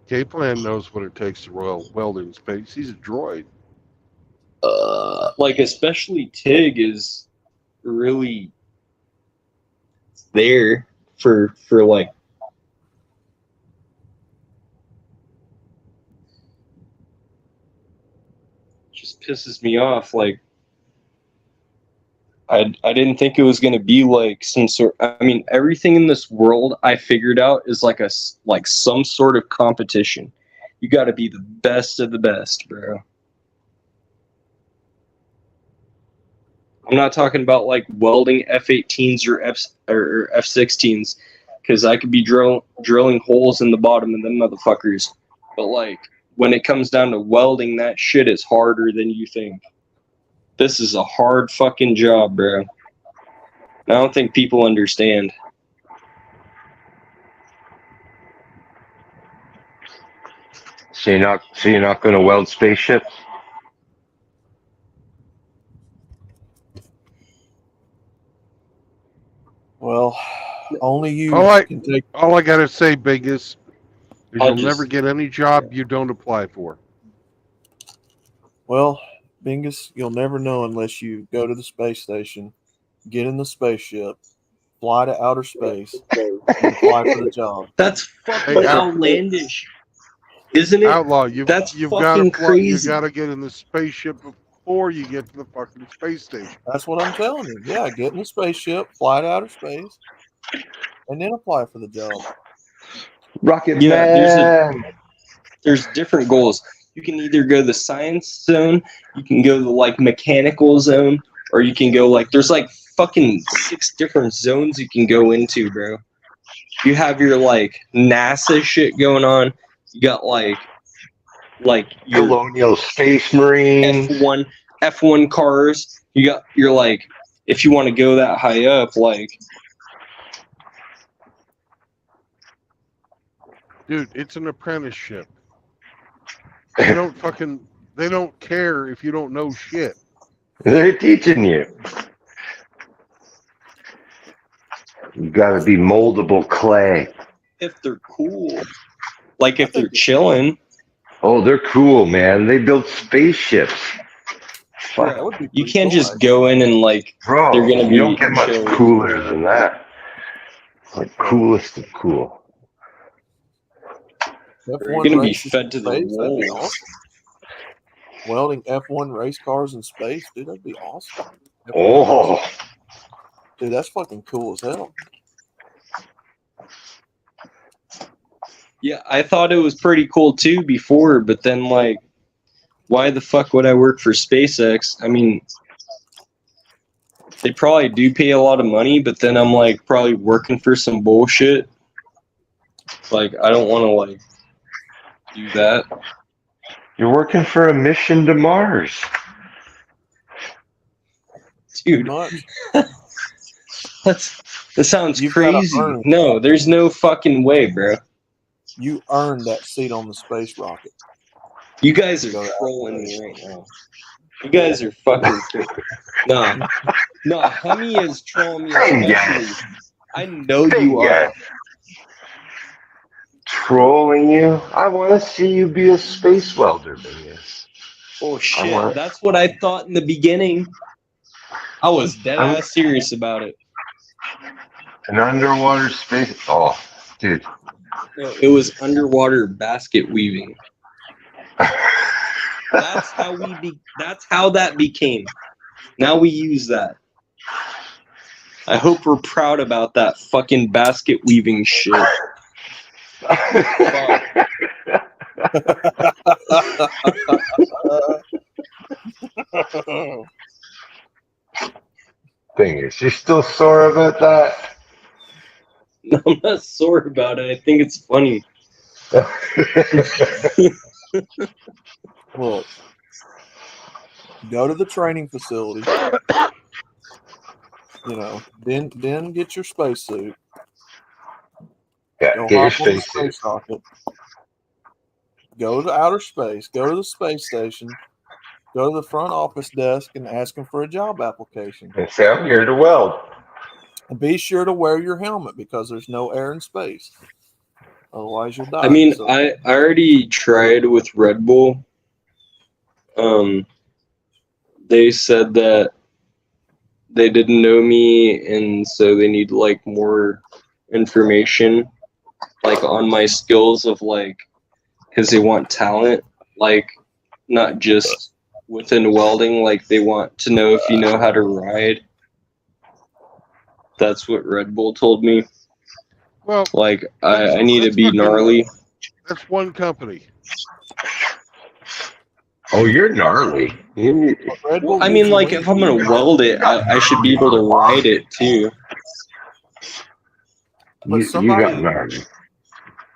[SPEAKER 1] K-Plan knows what it takes to weld in space. He's a droid.
[SPEAKER 3] like especially TIG is really there for like, just pisses me off. Like, I didn't think it was gonna be like some sort. I mean, everything in this world I figured out is like some sort of competition. You got to be the best of the best, bro. I'm not talking about like welding F-18s or F-16s, because I could be drilling holes in the bottom of them motherfuckers. But like, when it comes down to welding, that shit is harder than you think. This is a hard fucking job, bro. I don't think people understand.
[SPEAKER 9] So you're not going to weld spaceships?
[SPEAKER 12] well, only you
[SPEAKER 1] All
[SPEAKER 12] can take.
[SPEAKER 1] I gotta say, Biggest, is
[SPEAKER 3] I'll
[SPEAKER 1] you'll
[SPEAKER 3] just-
[SPEAKER 1] never get any job you don't apply for.
[SPEAKER 12] Well, Bingus, you'll never know unless you go to the space station, get in the spaceship, fly to outer space, and apply for the job.
[SPEAKER 3] That's fucking
[SPEAKER 1] Hey,
[SPEAKER 3] outlandish, isn't it?
[SPEAKER 1] Outlaw, you've
[SPEAKER 3] That's
[SPEAKER 1] got
[SPEAKER 3] fucking
[SPEAKER 1] to you
[SPEAKER 3] crazy.
[SPEAKER 1] got to get in the spaceship before you get to the fucking space station.
[SPEAKER 12] That's what I'm telling you. Yeah, get in the spaceship, fly to outer space, and then apply for the job.
[SPEAKER 9] Rocket
[SPEAKER 3] Yeah,
[SPEAKER 9] Man.
[SPEAKER 3] there's different goals. You can either go the science zone, you can go the like mechanical zone, or you can go like there's like fucking 6 different zones you can go into, bro. You have your like NASA shit going on. You got like your
[SPEAKER 9] Colonial Space Marine.
[SPEAKER 3] F1 cars. You got you're like if you want to go that high up, like
[SPEAKER 1] Dude, it's an apprenticeship. They don't care if you don't know shit.
[SPEAKER 9] They're teaching you. You got to be moldable clay.
[SPEAKER 3] if they're cool, like if they're chilling.
[SPEAKER 9] Oh, they're cool, man. They build spaceships. Fuck.
[SPEAKER 12] That would be
[SPEAKER 3] You
[SPEAKER 12] pretty
[SPEAKER 3] can't
[SPEAKER 12] cool,
[SPEAKER 3] just go in and like
[SPEAKER 9] Bro,
[SPEAKER 3] they're gonna be
[SPEAKER 9] you don't get much
[SPEAKER 3] chill.
[SPEAKER 9] cooler than that. Like coolest of cool.
[SPEAKER 12] F1
[SPEAKER 3] You're gonna be
[SPEAKER 12] races
[SPEAKER 3] fed to
[SPEAKER 12] in
[SPEAKER 3] the
[SPEAKER 12] space, that'd be
[SPEAKER 3] wolves.
[SPEAKER 12] awesome. Welding F1 race cars in space, dude, that'd be awesome. F1
[SPEAKER 9] Oh,
[SPEAKER 12] races. Dude, that's fucking cool as hell.
[SPEAKER 3] Yeah, I thought it was pretty cool too before, but then like, why the fuck would I work for SpaceX? I mean, they probably do pay a lot of money, but then I'm like probably working for some bullshit. Like, I don't want to like do that.
[SPEAKER 9] you're working for a mission to Mars.
[SPEAKER 3] Dude,
[SPEAKER 12] Much.
[SPEAKER 3] that sounds
[SPEAKER 12] You've gotta
[SPEAKER 3] crazy.
[SPEAKER 12] earn it.
[SPEAKER 3] No, there's no fucking way, bro.
[SPEAKER 12] You earned that seat on the space rocket.
[SPEAKER 3] You guys are trolling me right now. You guys are fucking no, Hemi is trolling me especially. I know you are.
[SPEAKER 9] Trolling you? I want to see you be a space welder, man.
[SPEAKER 3] Oh shit, that's what I thought in the beginning. I was dead ass serious about it.
[SPEAKER 9] An underwater space. Oh, dude.
[SPEAKER 3] No, it was underwater basket weaving. That's how that's how that became. Now we use that. I hope we're proud about that fucking basket weaving shit.
[SPEAKER 9] Thing is, you still sore about that?
[SPEAKER 3] No, I'm not sore about it. I think it's funny.
[SPEAKER 12] Look, go to the training facility. You know, then get your spacesuit.
[SPEAKER 9] Yeah,
[SPEAKER 12] Go
[SPEAKER 9] get your
[SPEAKER 12] hop on the
[SPEAKER 9] spacesuit.
[SPEAKER 12] space rocket. Go to outer space. Go to the space station. Go to the front office desk and ask them for a job application.
[SPEAKER 9] And say, I'm here to weld.
[SPEAKER 12] And be sure to wear your helmet because there's no air in space. Otherwise, you'll die.
[SPEAKER 3] I mean,
[SPEAKER 12] So-
[SPEAKER 3] I already tried with Red Bull. They said that they didn't know me, and so they need like more information, like on my skills of like, because they want talent, like not just within welding. Like they want to know if you know how to ride. That's what Red Bull told me.
[SPEAKER 1] Well,
[SPEAKER 3] Like I need to
[SPEAKER 1] that's
[SPEAKER 3] be
[SPEAKER 1] fucking-
[SPEAKER 3] gnarly.
[SPEAKER 1] That's one company.
[SPEAKER 9] Oh, you're gnarly.
[SPEAKER 12] Red Bull
[SPEAKER 3] I
[SPEAKER 12] gives
[SPEAKER 3] mean,
[SPEAKER 12] you
[SPEAKER 3] like
[SPEAKER 12] wings.
[SPEAKER 3] if I'm gonna weld it, I should be able to ride it too.
[SPEAKER 12] But
[SPEAKER 9] You
[SPEAKER 12] somebody-
[SPEAKER 9] got gnarly.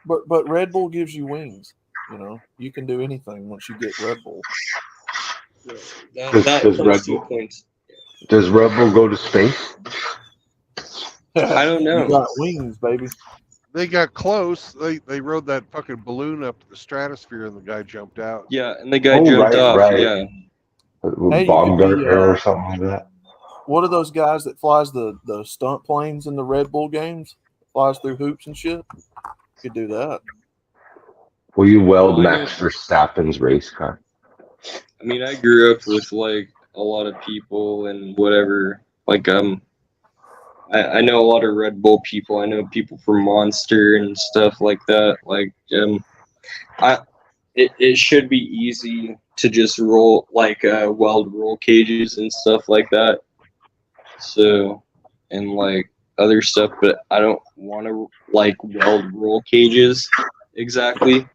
[SPEAKER 12] But Red Bull gives you wings. You know, you can do anything once you get Red Bull.
[SPEAKER 9] Does
[SPEAKER 3] That
[SPEAKER 9] Red
[SPEAKER 3] plus 2
[SPEAKER 9] Bull-
[SPEAKER 3] points.
[SPEAKER 9] Does Red Bull go to space?
[SPEAKER 3] I don't know.
[SPEAKER 12] You got wings, baby.
[SPEAKER 1] They got close. They rode that fucking balloon up to the stratosphere, and the guy jumped out.
[SPEAKER 3] Yeah, and the guy
[SPEAKER 9] Oh,
[SPEAKER 3] jumped
[SPEAKER 9] right,
[SPEAKER 3] off.
[SPEAKER 9] right.
[SPEAKER 3] Yeah.
[SPEAKER 12] Hey, you
[SPEAKER 9] Baumgartner
[SPEAKER 12] could be,
[SPEAKER 9] or something like that.
[SPEAKER 12] What are those guys that flies the stunt planes in the Red Bull games? Flies through hoops and shit. You could do that.
[SPEAKER 9] Will you weld
[SPEAKER 3] Oh,
[SPEAKER 9] Max Verstappen's race car?
[SPEAKER 3] I mean, I grew up with like a lot of people and whatever. Like I know a lot of Red Bull people. I know people from Monster and stuff like that. Like it should be easy to just roll like weld roll cages and stuff like that. So and like other stuff, but I don't want to like weld roll cages exactly.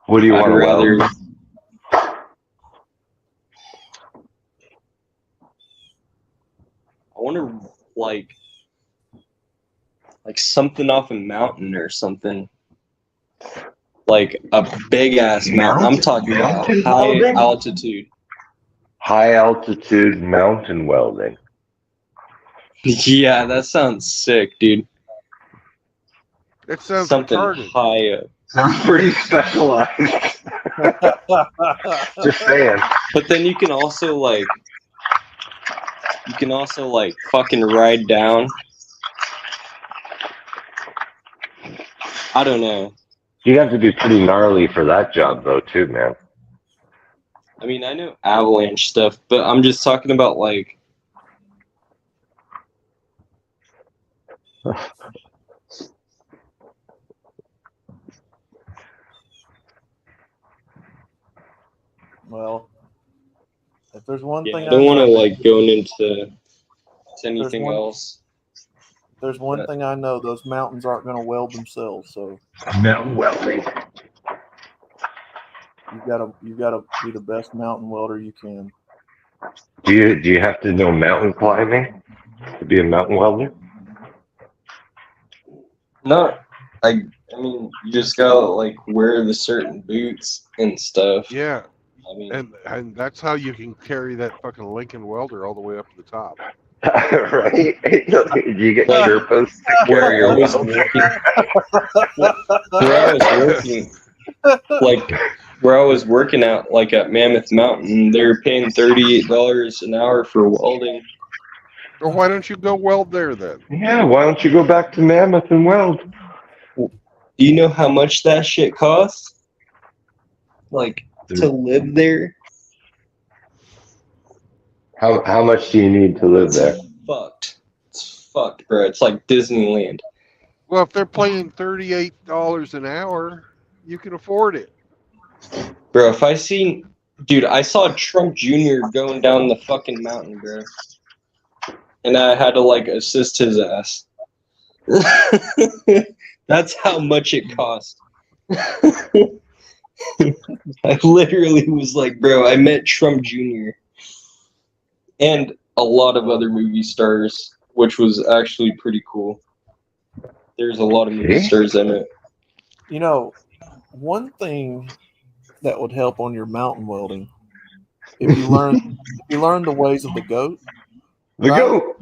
[SPEAKER 9] What do you
[SPEAKER 3] I'd
[SPEAKER 9] want to
[SPEAKER 3] rather.
[SPEAKER 9] weld?
[SPEAKER 3] I want to like something off a mountain or something. Like a big ass mountain. I'm talking about
[SPEAKER 9] Mountain
[SPEAKER 3] high
[SPEAKER 9] welding?
[SPEAKER 3] altitude.
[SPEAKER 9] High altitude mountain welding.
[SPEAKER 3] Yeah, that sounds sick, dude.
[SPEAKER 1] It sounds
[SPEAKER 3] Something
[SPEAKER 1] retarded.
[SPEAKER 3] high up.
[SPEAKER 9] Sounds pretty specialized. Just saying.
[SPEAKER 3] But then you can also like fucking ride down. I don't know.
[SPEAKER 9] You have to be pretty gnarly for that job, though, too, man.
[SPEAKER 3] I mean, I know avalanche stuff, but I'm just talking about like
[SPEAKER 12] Well, if there's one
[SPEAKER 3] yeah,
[SPEAKER 12] thing
[SPEAKER 3] I don't want to
[SPEAKER 12] know,
[SPEAKER 3] like go into anything
[SPEAKER 12] one-
[SPEAKER 3] else.
[SPEAKER 12] there's one thing I know: those mountains aren't going to weld themselves. So
[SPEAKER 9] Mountain welding.
[SPEAKER 12] you gotta be the best mountain welder you can.
[SPEAKER 9] Do you have to know mountain climbing to be a mountain welder?
[SPEAKER 3] No, I mean, you just gotta like wear the certain boots and stuff.
[SPEAKER 1] Yeah,
[SPEAKER 3] I mean,
[SPEAKER 1] and that's how you can carry that fucking Lincoln welder all the way up to the top.
[SPEAKER 9] Right? You get
[SPEAKER 3] Like,
[SPEAKER 9] Sherpas to
[SPEAKER 3] where
[SPEAKER 9] carry
[SPEAKER 3] I
[SPEAKER 9] your
[SPEAKER 3] was
[SPEAKER 9] welder.
[SPEAKER 3] where I was working out, like at Mammoth Mountain, they were paying $38 an hour for welding.
[SPEAKER 1] Or why don't you go weld there then?
[SPEAKER 9] Yeah, why don't you go back to Mammoth and weld?
[SPEAKER 3] Do you know how much that shit costs? Like to live there?
[SPEAKER 9] How much do you need to live there?
[SPEAKER 3] Fucked. It's fucked, bro. It's like Disneyland.
[SPEAKER 1] Well, if they're paying $38 an hour, you can afford it.
[SPEAKER 3] Bro, if I seen, dude, I saw Trump Jr. going down the fucking mountain, bro. And I had to, like, assist his ass. That's how much it cost. I literally was like, bro, I met Trump Jr. and a lot of other movie stars, which was actually pretty cool. There's a lot of movie stars in it.
[SPEAKER 12] You know, one thing that would help on your mountain welding, if you learn the ways of the goat.
[SPEAKER 9] The
[SPEAKER 12] right?
[SPEAKER 9] goat.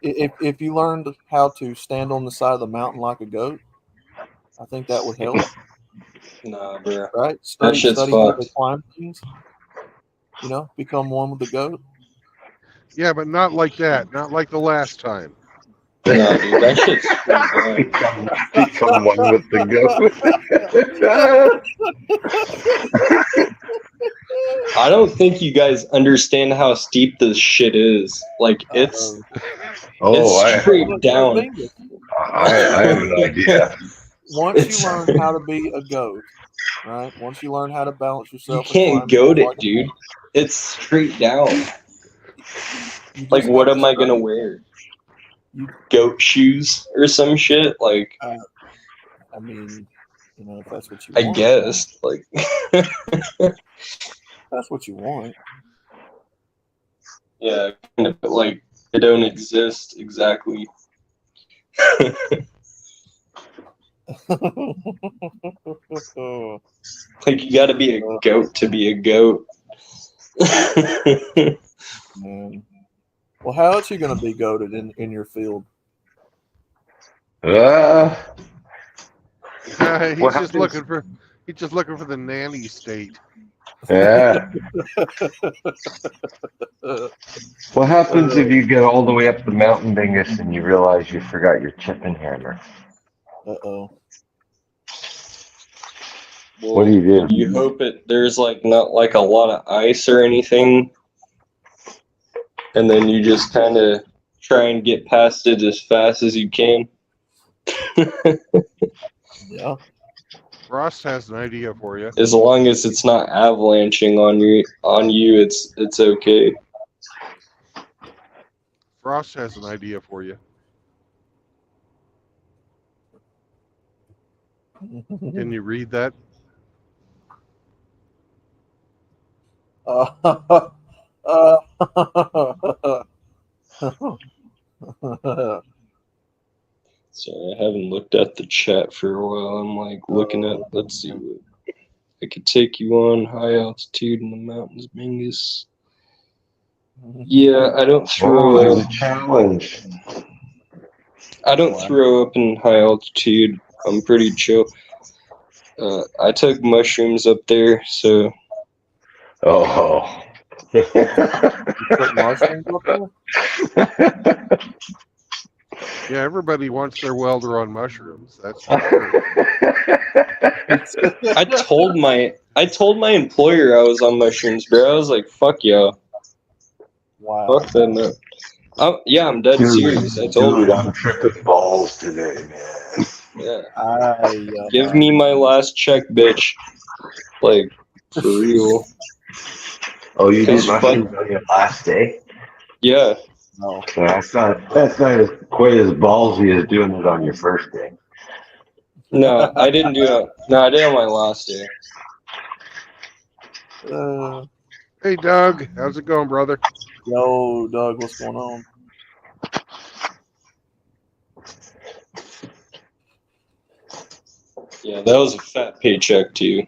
[SPEAKER 12] If you learned how to stand on the side of the mountain like a goat, I think that would help.
[SPEAKER 3] Nah, bro.
[SPEAKER 12] Right?
[SPEAKER 3] That shit's
[SPEAKER 12] Study how
[SPEAKER 3] fucked.
[SPEAKER 12] to climb things. You know, become one with the goat.
[SPEAKER 1] Yeah, but not like that. Not like the last time.
[SPEAKER 3] Nah, dude, that shit's pretty bad.
[SPEAKER 9] Become one with the goat.
[SPEAKER 3] I don't think you guys understand how steep this shit is. Like, it's straight down.
[SPEAKER 9] I have no idea.
[SPEAKER 12] Once you learn how to be a goat, right? Once you learn how to balance
[SPEAKER 3] You
[SPEAKER 12] yourself, and
[SPEAKER 3] can't
[SPEAKER 12] climb
[SPEAKER 3] goat it,
[SPEAKER 12] like a
[SPEAKER 3] dude.
[SPEAKER 12] goat,
[SPEAKER 3] It's straight down.
[SPEAKER 12] you
[SPEAKER 3] Like,
[SPEAKER 12] just
[SPEAKER 3] what
[SPEAKER 12] have
[SPEAKER 3] am I gonna
[SPEAKER 12] study.
[SPEAKER 3] wear? Goat shoes or some shit? Like,
[SPEAKER 12] I mean, you know, if that's what you
[SPEAKER 3] I
[SPEAKER 12] want.
[SPEAKER 3] guess. Like,
[SPEAKER 12] That's what you want.
[SPEAKER 3] yeah, kind of, but like, they don't exist exactly. Like, you gotta be a goat to be a goat.
[SPEAKER 12] Man. Well, how else you gonna be goated in your field?
[SPEAKER 1] He's
[SPEAKER 9] What
[SPEAKER 1] just
[SPEAKER 9] happens-
[SPEAKER 1] looking for the nanny state.
[SPEAKER 9] Yeah. What happens if you get all the way up the mountain, Dingus, and you realize you forgot your chipping hammer?
[SPEAKER 12] Uh-oh.
[SPEAKER 3] Well,
[SPEAKER 9] What do you do?
[SPEAKER 3] You hope there's like not like a lot of ice or anything, and then you just kind of try and get past it as fast as you can.
[SPEAKER 12] Yeah.
[SPEAKER 1] Frost has an idea for you.
[SPEAKER 3] As long as it's not avalanching on you, it's okay.
[SPEAKER 1] Frost has an idea for you. Can you read that? Sorry, I haven't looked at the chat for a while. I'm like looking at, let's see what I could take you on high altitude in the mountains, Mingus. Yeah, I don't throw
[SPEAKER 9] Oh,
[SPEAKER 3] up.
[SPEAKER 9] there's a challenge.
[SPEAKER 3] I don't throw up in high altitude. I'm pretty chill. I took mushrooms up there, so.
[SPEAKER 9] Oh.
[SPEAKER 12] You put mushrooms up there?
[SPEAKER 1] Yeah, everybody wants their welder on mushrooms. That's for sure.
[SPEAKER 3] I told my employer I was on mushrooms, bro. I was like, "Fuck y'all."
[SPEAKER 12] Wow.
[SPEAKER 3] Fuck them up. Yeah, I'm dead serious. I told
[SPEAKER 9] Dude,
[SPEAKER 3] you.
[SPEAKER 9] I'm tripping balls today, man.
[SPEAKER 3] Yeah. Give me my last check, bitch. Like, for real.
[SPEAKER 9] Oh, you did
[SPEAKER 3] Because
[SPEAKER 9] mushrooms on your last day?
[SPEAKER 3] Yeah.
[SPEAKER 12] No.
[SPEAKER 9] That's not quite as ballsy as doing it on your first day.
[SPEAKER 3] No, I didn't do it. No, I did it on my last day.
[SPEAKER 1] Hey, Doug. How's it going, brother?
[SPEAKER 12] Yo, Doug, what's going on?
[SPEAKER 3] Yeah, that was a fat paycheck too.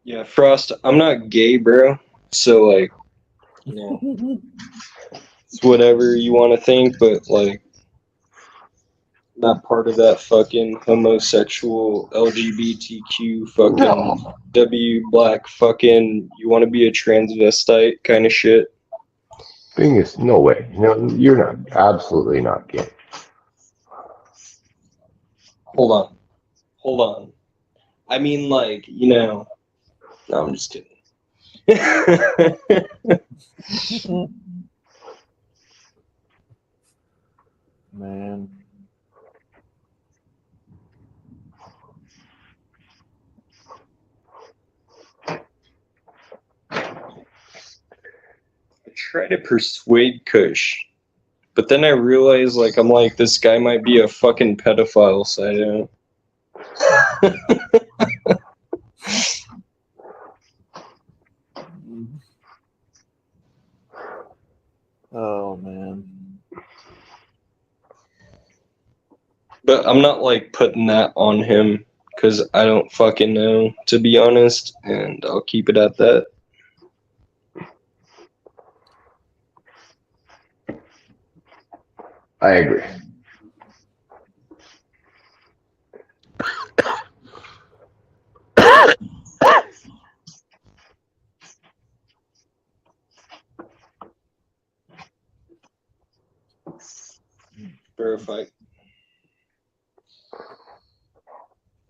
[SPEAKER 3] Yeah, Frost, I'm not gay, bro. So, like, you know, it's whatever you want to think, but, like, not part of that fucking homosexual LGBTQ fucking W black fucking you want to be a transvestite kind of shit.
[SPEAKER 9] Thing is, no way. No, you're not. Absolutely not gay.
[SPEAKER 3] Hold on. I mean, like, you know, No, I'm just kidding.
[SPEAKER 12] Man.
[SPEAKER 3] I try to persuade Kush, but then I realize, like, I'm like, this guy might be a fucking pedophile, so I don't.
[SPEAKER 12] Oh man.
[SPEAKER 3] But I'm not, like, putting that on him, because I don't fucking know, to be honest, and I'll keep it at that.
[SPEAKER 9] I agree.
[SPEAKER 3] Verify.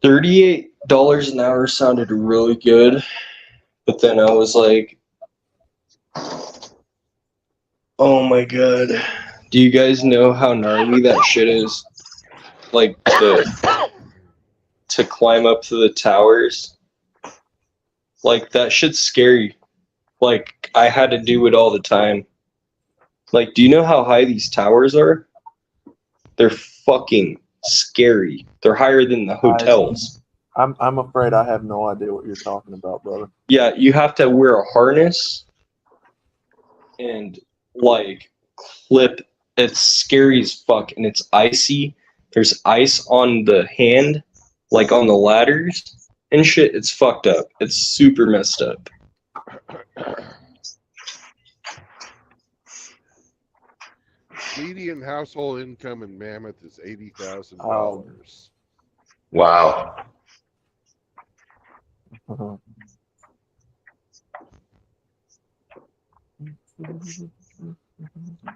[SPEAKER 3] $38 an hour sounded really good, but then I was like, oh my god. Do you guys know how gnarly that shit is? Like, to climb up to the towers? Like, that shit's scary. Like, I had to do it all the time. Like, do you know how high these towers are? They're fucking scary. They're higher than the hotels.
[SPEAKER 12] I'm afraid I have no idea what you're talking about, brother.
[SPEAKER 3] Yeah, you have to wear a harness and, like, clip. It's scary as fuck, and it's icy. There's ice on the hand, like on the ladders and shit. It's fucked up. It's super messed up.
[SPEAKER 1] Median household income in Mammoth is $80,000.
[SPEAKER 12] Oh.
[SPEAKER 9] Wow.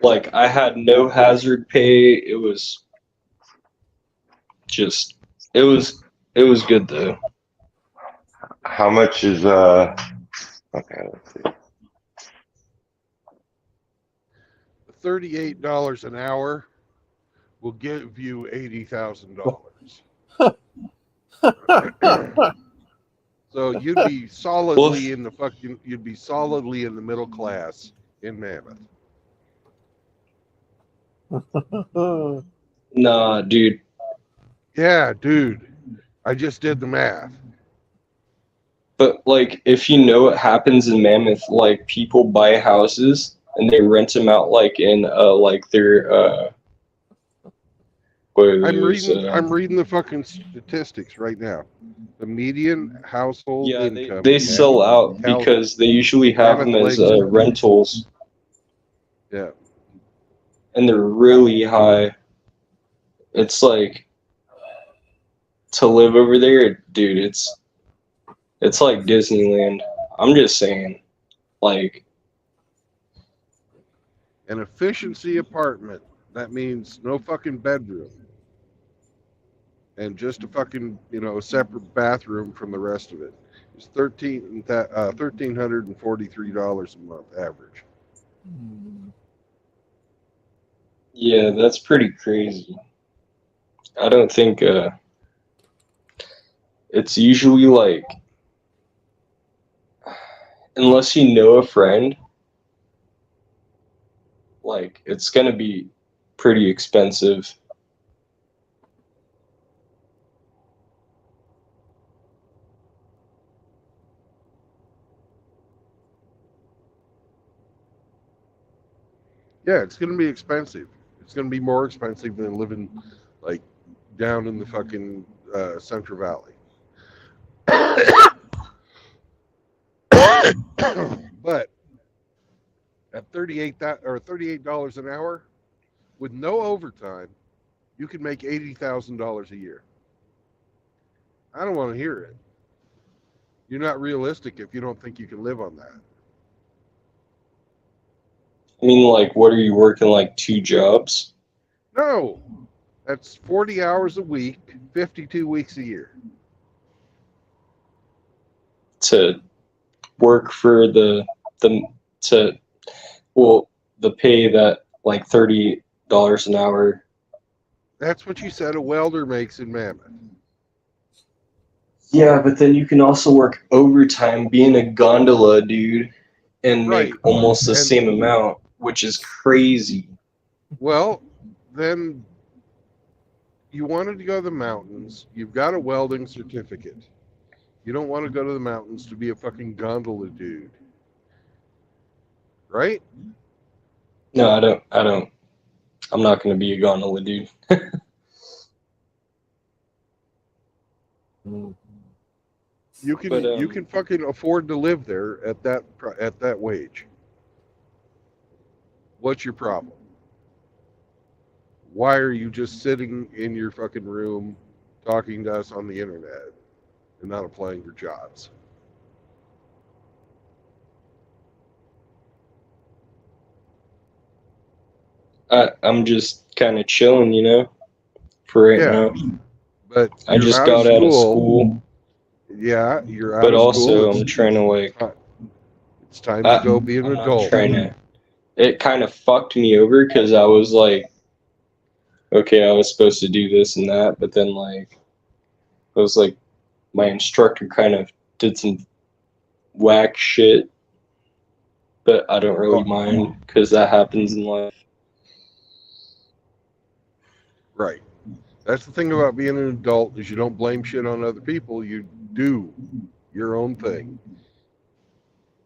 [SPEAKER 3] Like, I had no hazard pay. It was just, it was good though.
[SPEAKER 9] How much is okay, let's see.
[SPEAKER 1] $38 an hour will give you $80,000. So you'd be solidly in the fucking, you'd be solidly in the middle class in Mammoth.
[SPEAKER 3] Nah, dude.
[SPEAKER 1] Yeah, dude. I just did the math.
[SPEAKER 3] But, like, if you know what happens in Mammoth, like, people buy houses and they rent them out, like, in, like, their,
[SPEAKER 1] I'm reading the fucking statistics right now. The median household income.
[SPEAKER 3] they sell out because they usually have them as rentals.
[SPEAKER 1] Yeah.
[SPEAKER 3] And they're really high. It's like, to live over there, dude, it's like Disneyland. I'm just saying, like,
[SPEAKER 1] An efficiency apartment. That means no fucking bedroom. And just a fucking, separate bathroom from the rest of it. It's $1,343 a month average.
[SPEAKER 3] yeah, that's pretty crazy. I don't think, it's usually like, unless you know a friend, like, it's gonna be pretty expensive.
[SPEAKER 1] Yeah, it's going to be expensive. It's going to be more expensive than living, like, down in the fucking Central Valley. But at $38 an hour, with no overtime, you can make $80,000 a year. I don't want to hear it. You're not realistic if you don't think you can live on that.
[SPEAKER 3] I mean, like, what are you working, like, 2 jobs?
[SPEAKER 1] No, that's 40 hours a week, 52 weeks a year.
[SPEAKER 3] To work for the pay that like $30 an hour.
[SPEAKER 1] That's what you said a welder makes in Mammoth.
[SPEAKER 3] Yeah, but then you can also work overtime being a gondola dude and make
[SPEAKER 1] Right.
[SPEAKER 3] almost the
[SPEAKER 1] And-
[SPEAKER 3] same amount, which is crazy.
[SPEAKER 1] Well, then you wanted to go to the mountains. You've got a welding certificate. You don't want to go to the mountains to be a fucking gondola dude. Right?
[SPEAKER 3] No, I don't. I'm not going to be a gondola dude.
[SPEAKER 1] You can
[SPEAKER 3] But,
[SPEAKER 1] you can fucking afford to live there at that wage. What's your problem? Why are you just sitting in your fucking room talking to us on the internet and not applying for jobs?
[SPEAKER 3] I'm just kind of chilling, you know, for right
[SPEAKER 1] Yeah,
[SPEAKER 3] now.
[SPEAKER 1] but
[SPEAKER 3] I
[SPEAKER 1] you're
[SPEAKER 3] just
[SPEAKER 1] out
[SPEAKER 3] got
[SPEAKER 1] of
[SPEAKER 3] out of
[SPEAKER 1] school.
[SPEAKER 3] school,
[SPEAKER 1] Yeah, you're out
[SPEAKER 3] but
[SPEAKER 1] of
[SPEAKER 3] also
[SPEAKER 1] school.
[SPEAKER 3] I'm trying to like.
[SPEAKER 1] It's time to go be an
[SPEAKER 3] I'm not
[SPEAKER 1] adult.
[SPEAKER 3] trying to. It kind of fucked me over because I was like, okay, I was supposed to do this and that, but then like, it was like my instructor kind of did some whack shit, but I don't really mind because that happens in life.
[SPEAKER 1] Right. That's the thing about being an adult is you don't blame shit on other people. You do your own thing,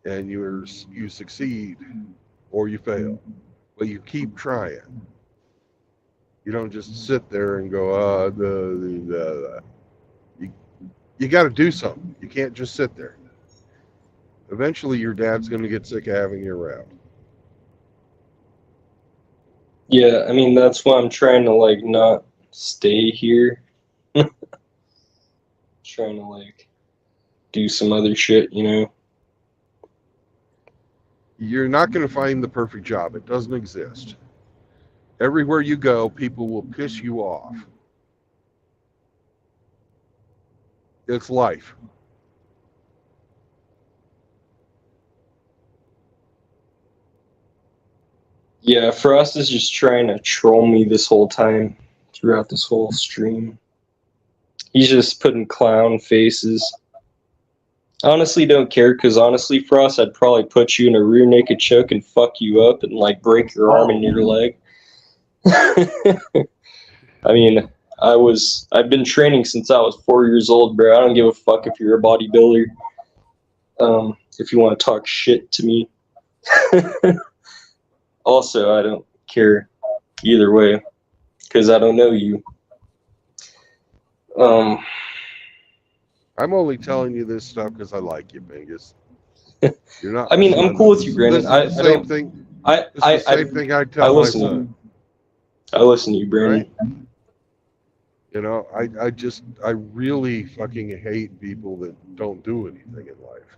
[SPEAKER 1] and you succeed or you fail, but you keep trying. You don't just sit there and go, You got to do something. You can't just sit there. Eventually, your dad's going to get sick of having you around.
[SPEAKER 3] Yeah, I mean that's why I'm trying to like not stay here. Trying to like do some other shit, you know.
[SPEAKER 1] You're not going to find the perfect job. It doesn't exist. Everywhere you go, people will piss you off. It's life.
[SPEAKER 3] Yeah, Frost is just trying to troll me this whole time throughout this whole stream. He's just putting clown faces. I honestly don't care because honestly, Frost, I'd probably put you in a rear naked choke and fuck you up and like break your arm and your leg. I mean, I've been training since I was 4 years old, bro. I don't give a fuck if you're a bodybuilder. If you want to talk shit to me. Also, I don't care either way because I don't know you.
[SPEAKER 1] I'm only telling you this stuff because I like you, Mingus. You're not.
[SPEAKER 3] I mean, I'm cool with you, Brandon.
[SPEAKER 1] This is the same thing. This is the same thing I tell my son.
[SPEAKER 3] I listen to you, Brandon.
[SPEAKER 1] Right? You know, I really fucking hate people that don't do anything in life.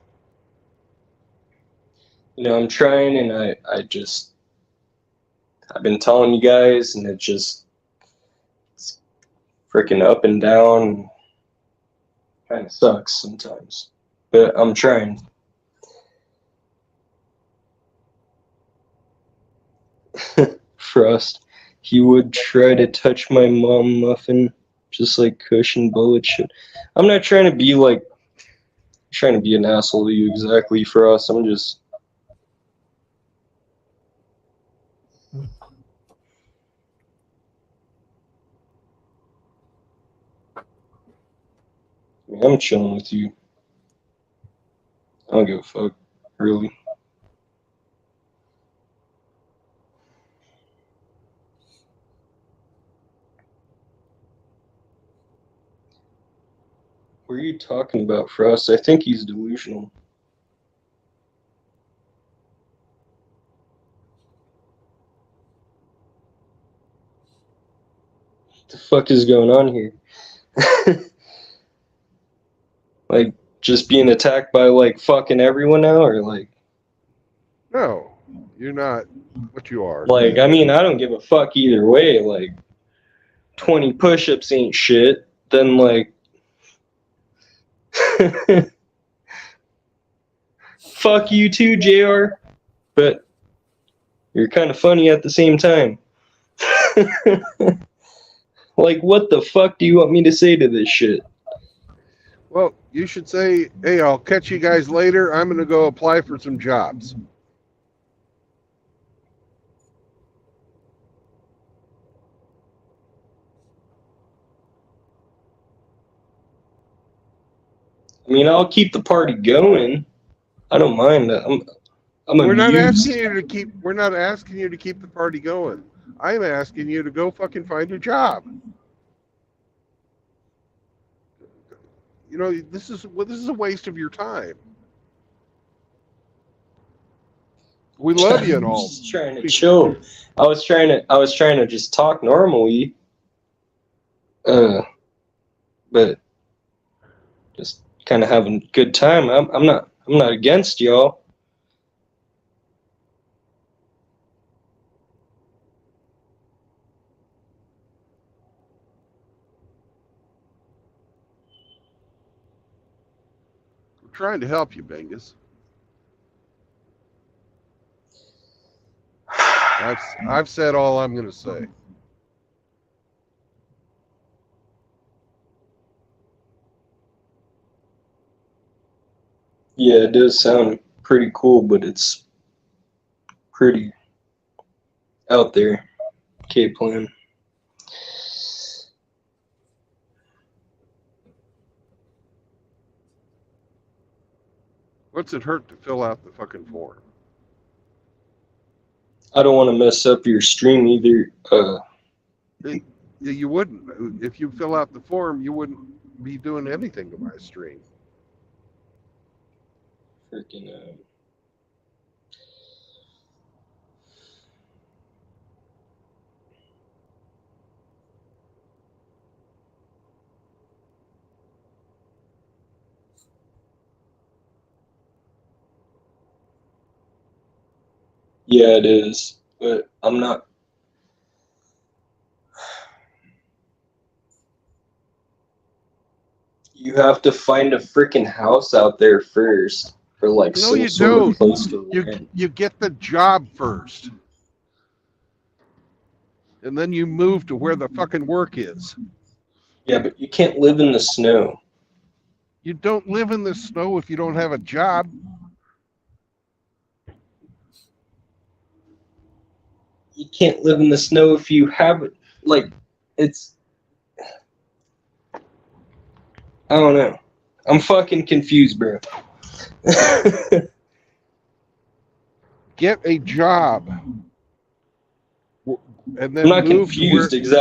[SPEAKER 3] You know, I'm trying, and I've been telling you guys, and it's freaking up and down. Kind of sucks sometimes, but I'm trying. Frost, he would try to touch my mom muffin, just like cushion bullet shit. I'm not trying to be like, trying to be an asshole to you exactly, Frost. I'm just. I'm chilling with you. I don't give a fuck, really. What are you talking about, Frost? I think he's delusional. What the fuck is going on here? Like, just being attacked by, like, fucking everyone now, or, like...
[SPEAKER 1] No, you're not what you are.
[SPEAKER 3] Like, I mean, I don't give a fuck either way. Like, 20 push-ups ain't shit. Then, like... fuck you too, JR. But you're kind of funny at the same time. Like, what the fuck do you want me to say to this shit?
[SPEAKER 1] Well, you should say, hey, I'll catch you guys later. I'm going to go apply for some jobs.
[SPEAKER 3] I mean, I'll keep the party going. I don't mind. I'm
[SPEAKER 1] We're not
[SPEAKER 3] amused.
[SPEAKER 1] asking you to keep. We're not asking you to keep the party going. I'm asking you to go fucking find a job. You know, this is a waste of your time. We love you and all.
[SPEAKER 3] Just trying to chill. I was trying to just talk normally. But just kind of having a good time. I'm not against y'all.
[SPEAKER 1] We're trying to help you, Bengus. I've said all I'm going to say.
[SPEAKER 3] Yeah, it does sound pretty cool, but it's pretty out there. K-Plan.
[SPEAKER 1] What's it hurt to fill out the fucking form?
[SPEAKER 3] I don't want to mess up your stream either.
[SPEAKER 1] You wouldn't. If you fill out the form, you wouldn't be doing anything to my stream.
[SPEAKER 3] Freaking yeah, it is, but I'm not. You have to find a freaking house out there first, or like
[SPEAKER 1] No,
[SPEAKER 3] some
[SPEAKER 1] you
[SPEAKER 3] sort of
[SPEAKER 1] don't.
[SPEAKER 3] place to land.
[SPEAKER 1] You get the job first, and then you move to where the fucking work is.
[SPEAKER 3] Yeah, but you can't live in the snow.
[SPEAKER 1] You don't live in the snow if you don't have a job.
[SPEAKER 3] You can't live in the snow if you have it. Like, it's. I don't know. I'm fucking confused, bro.
[SPEAKER 1] Get a job, and then
[SPEAKER 3] I'm not
[SPEAKER 1] move to where.
[SPEAKER 3] confused exactly.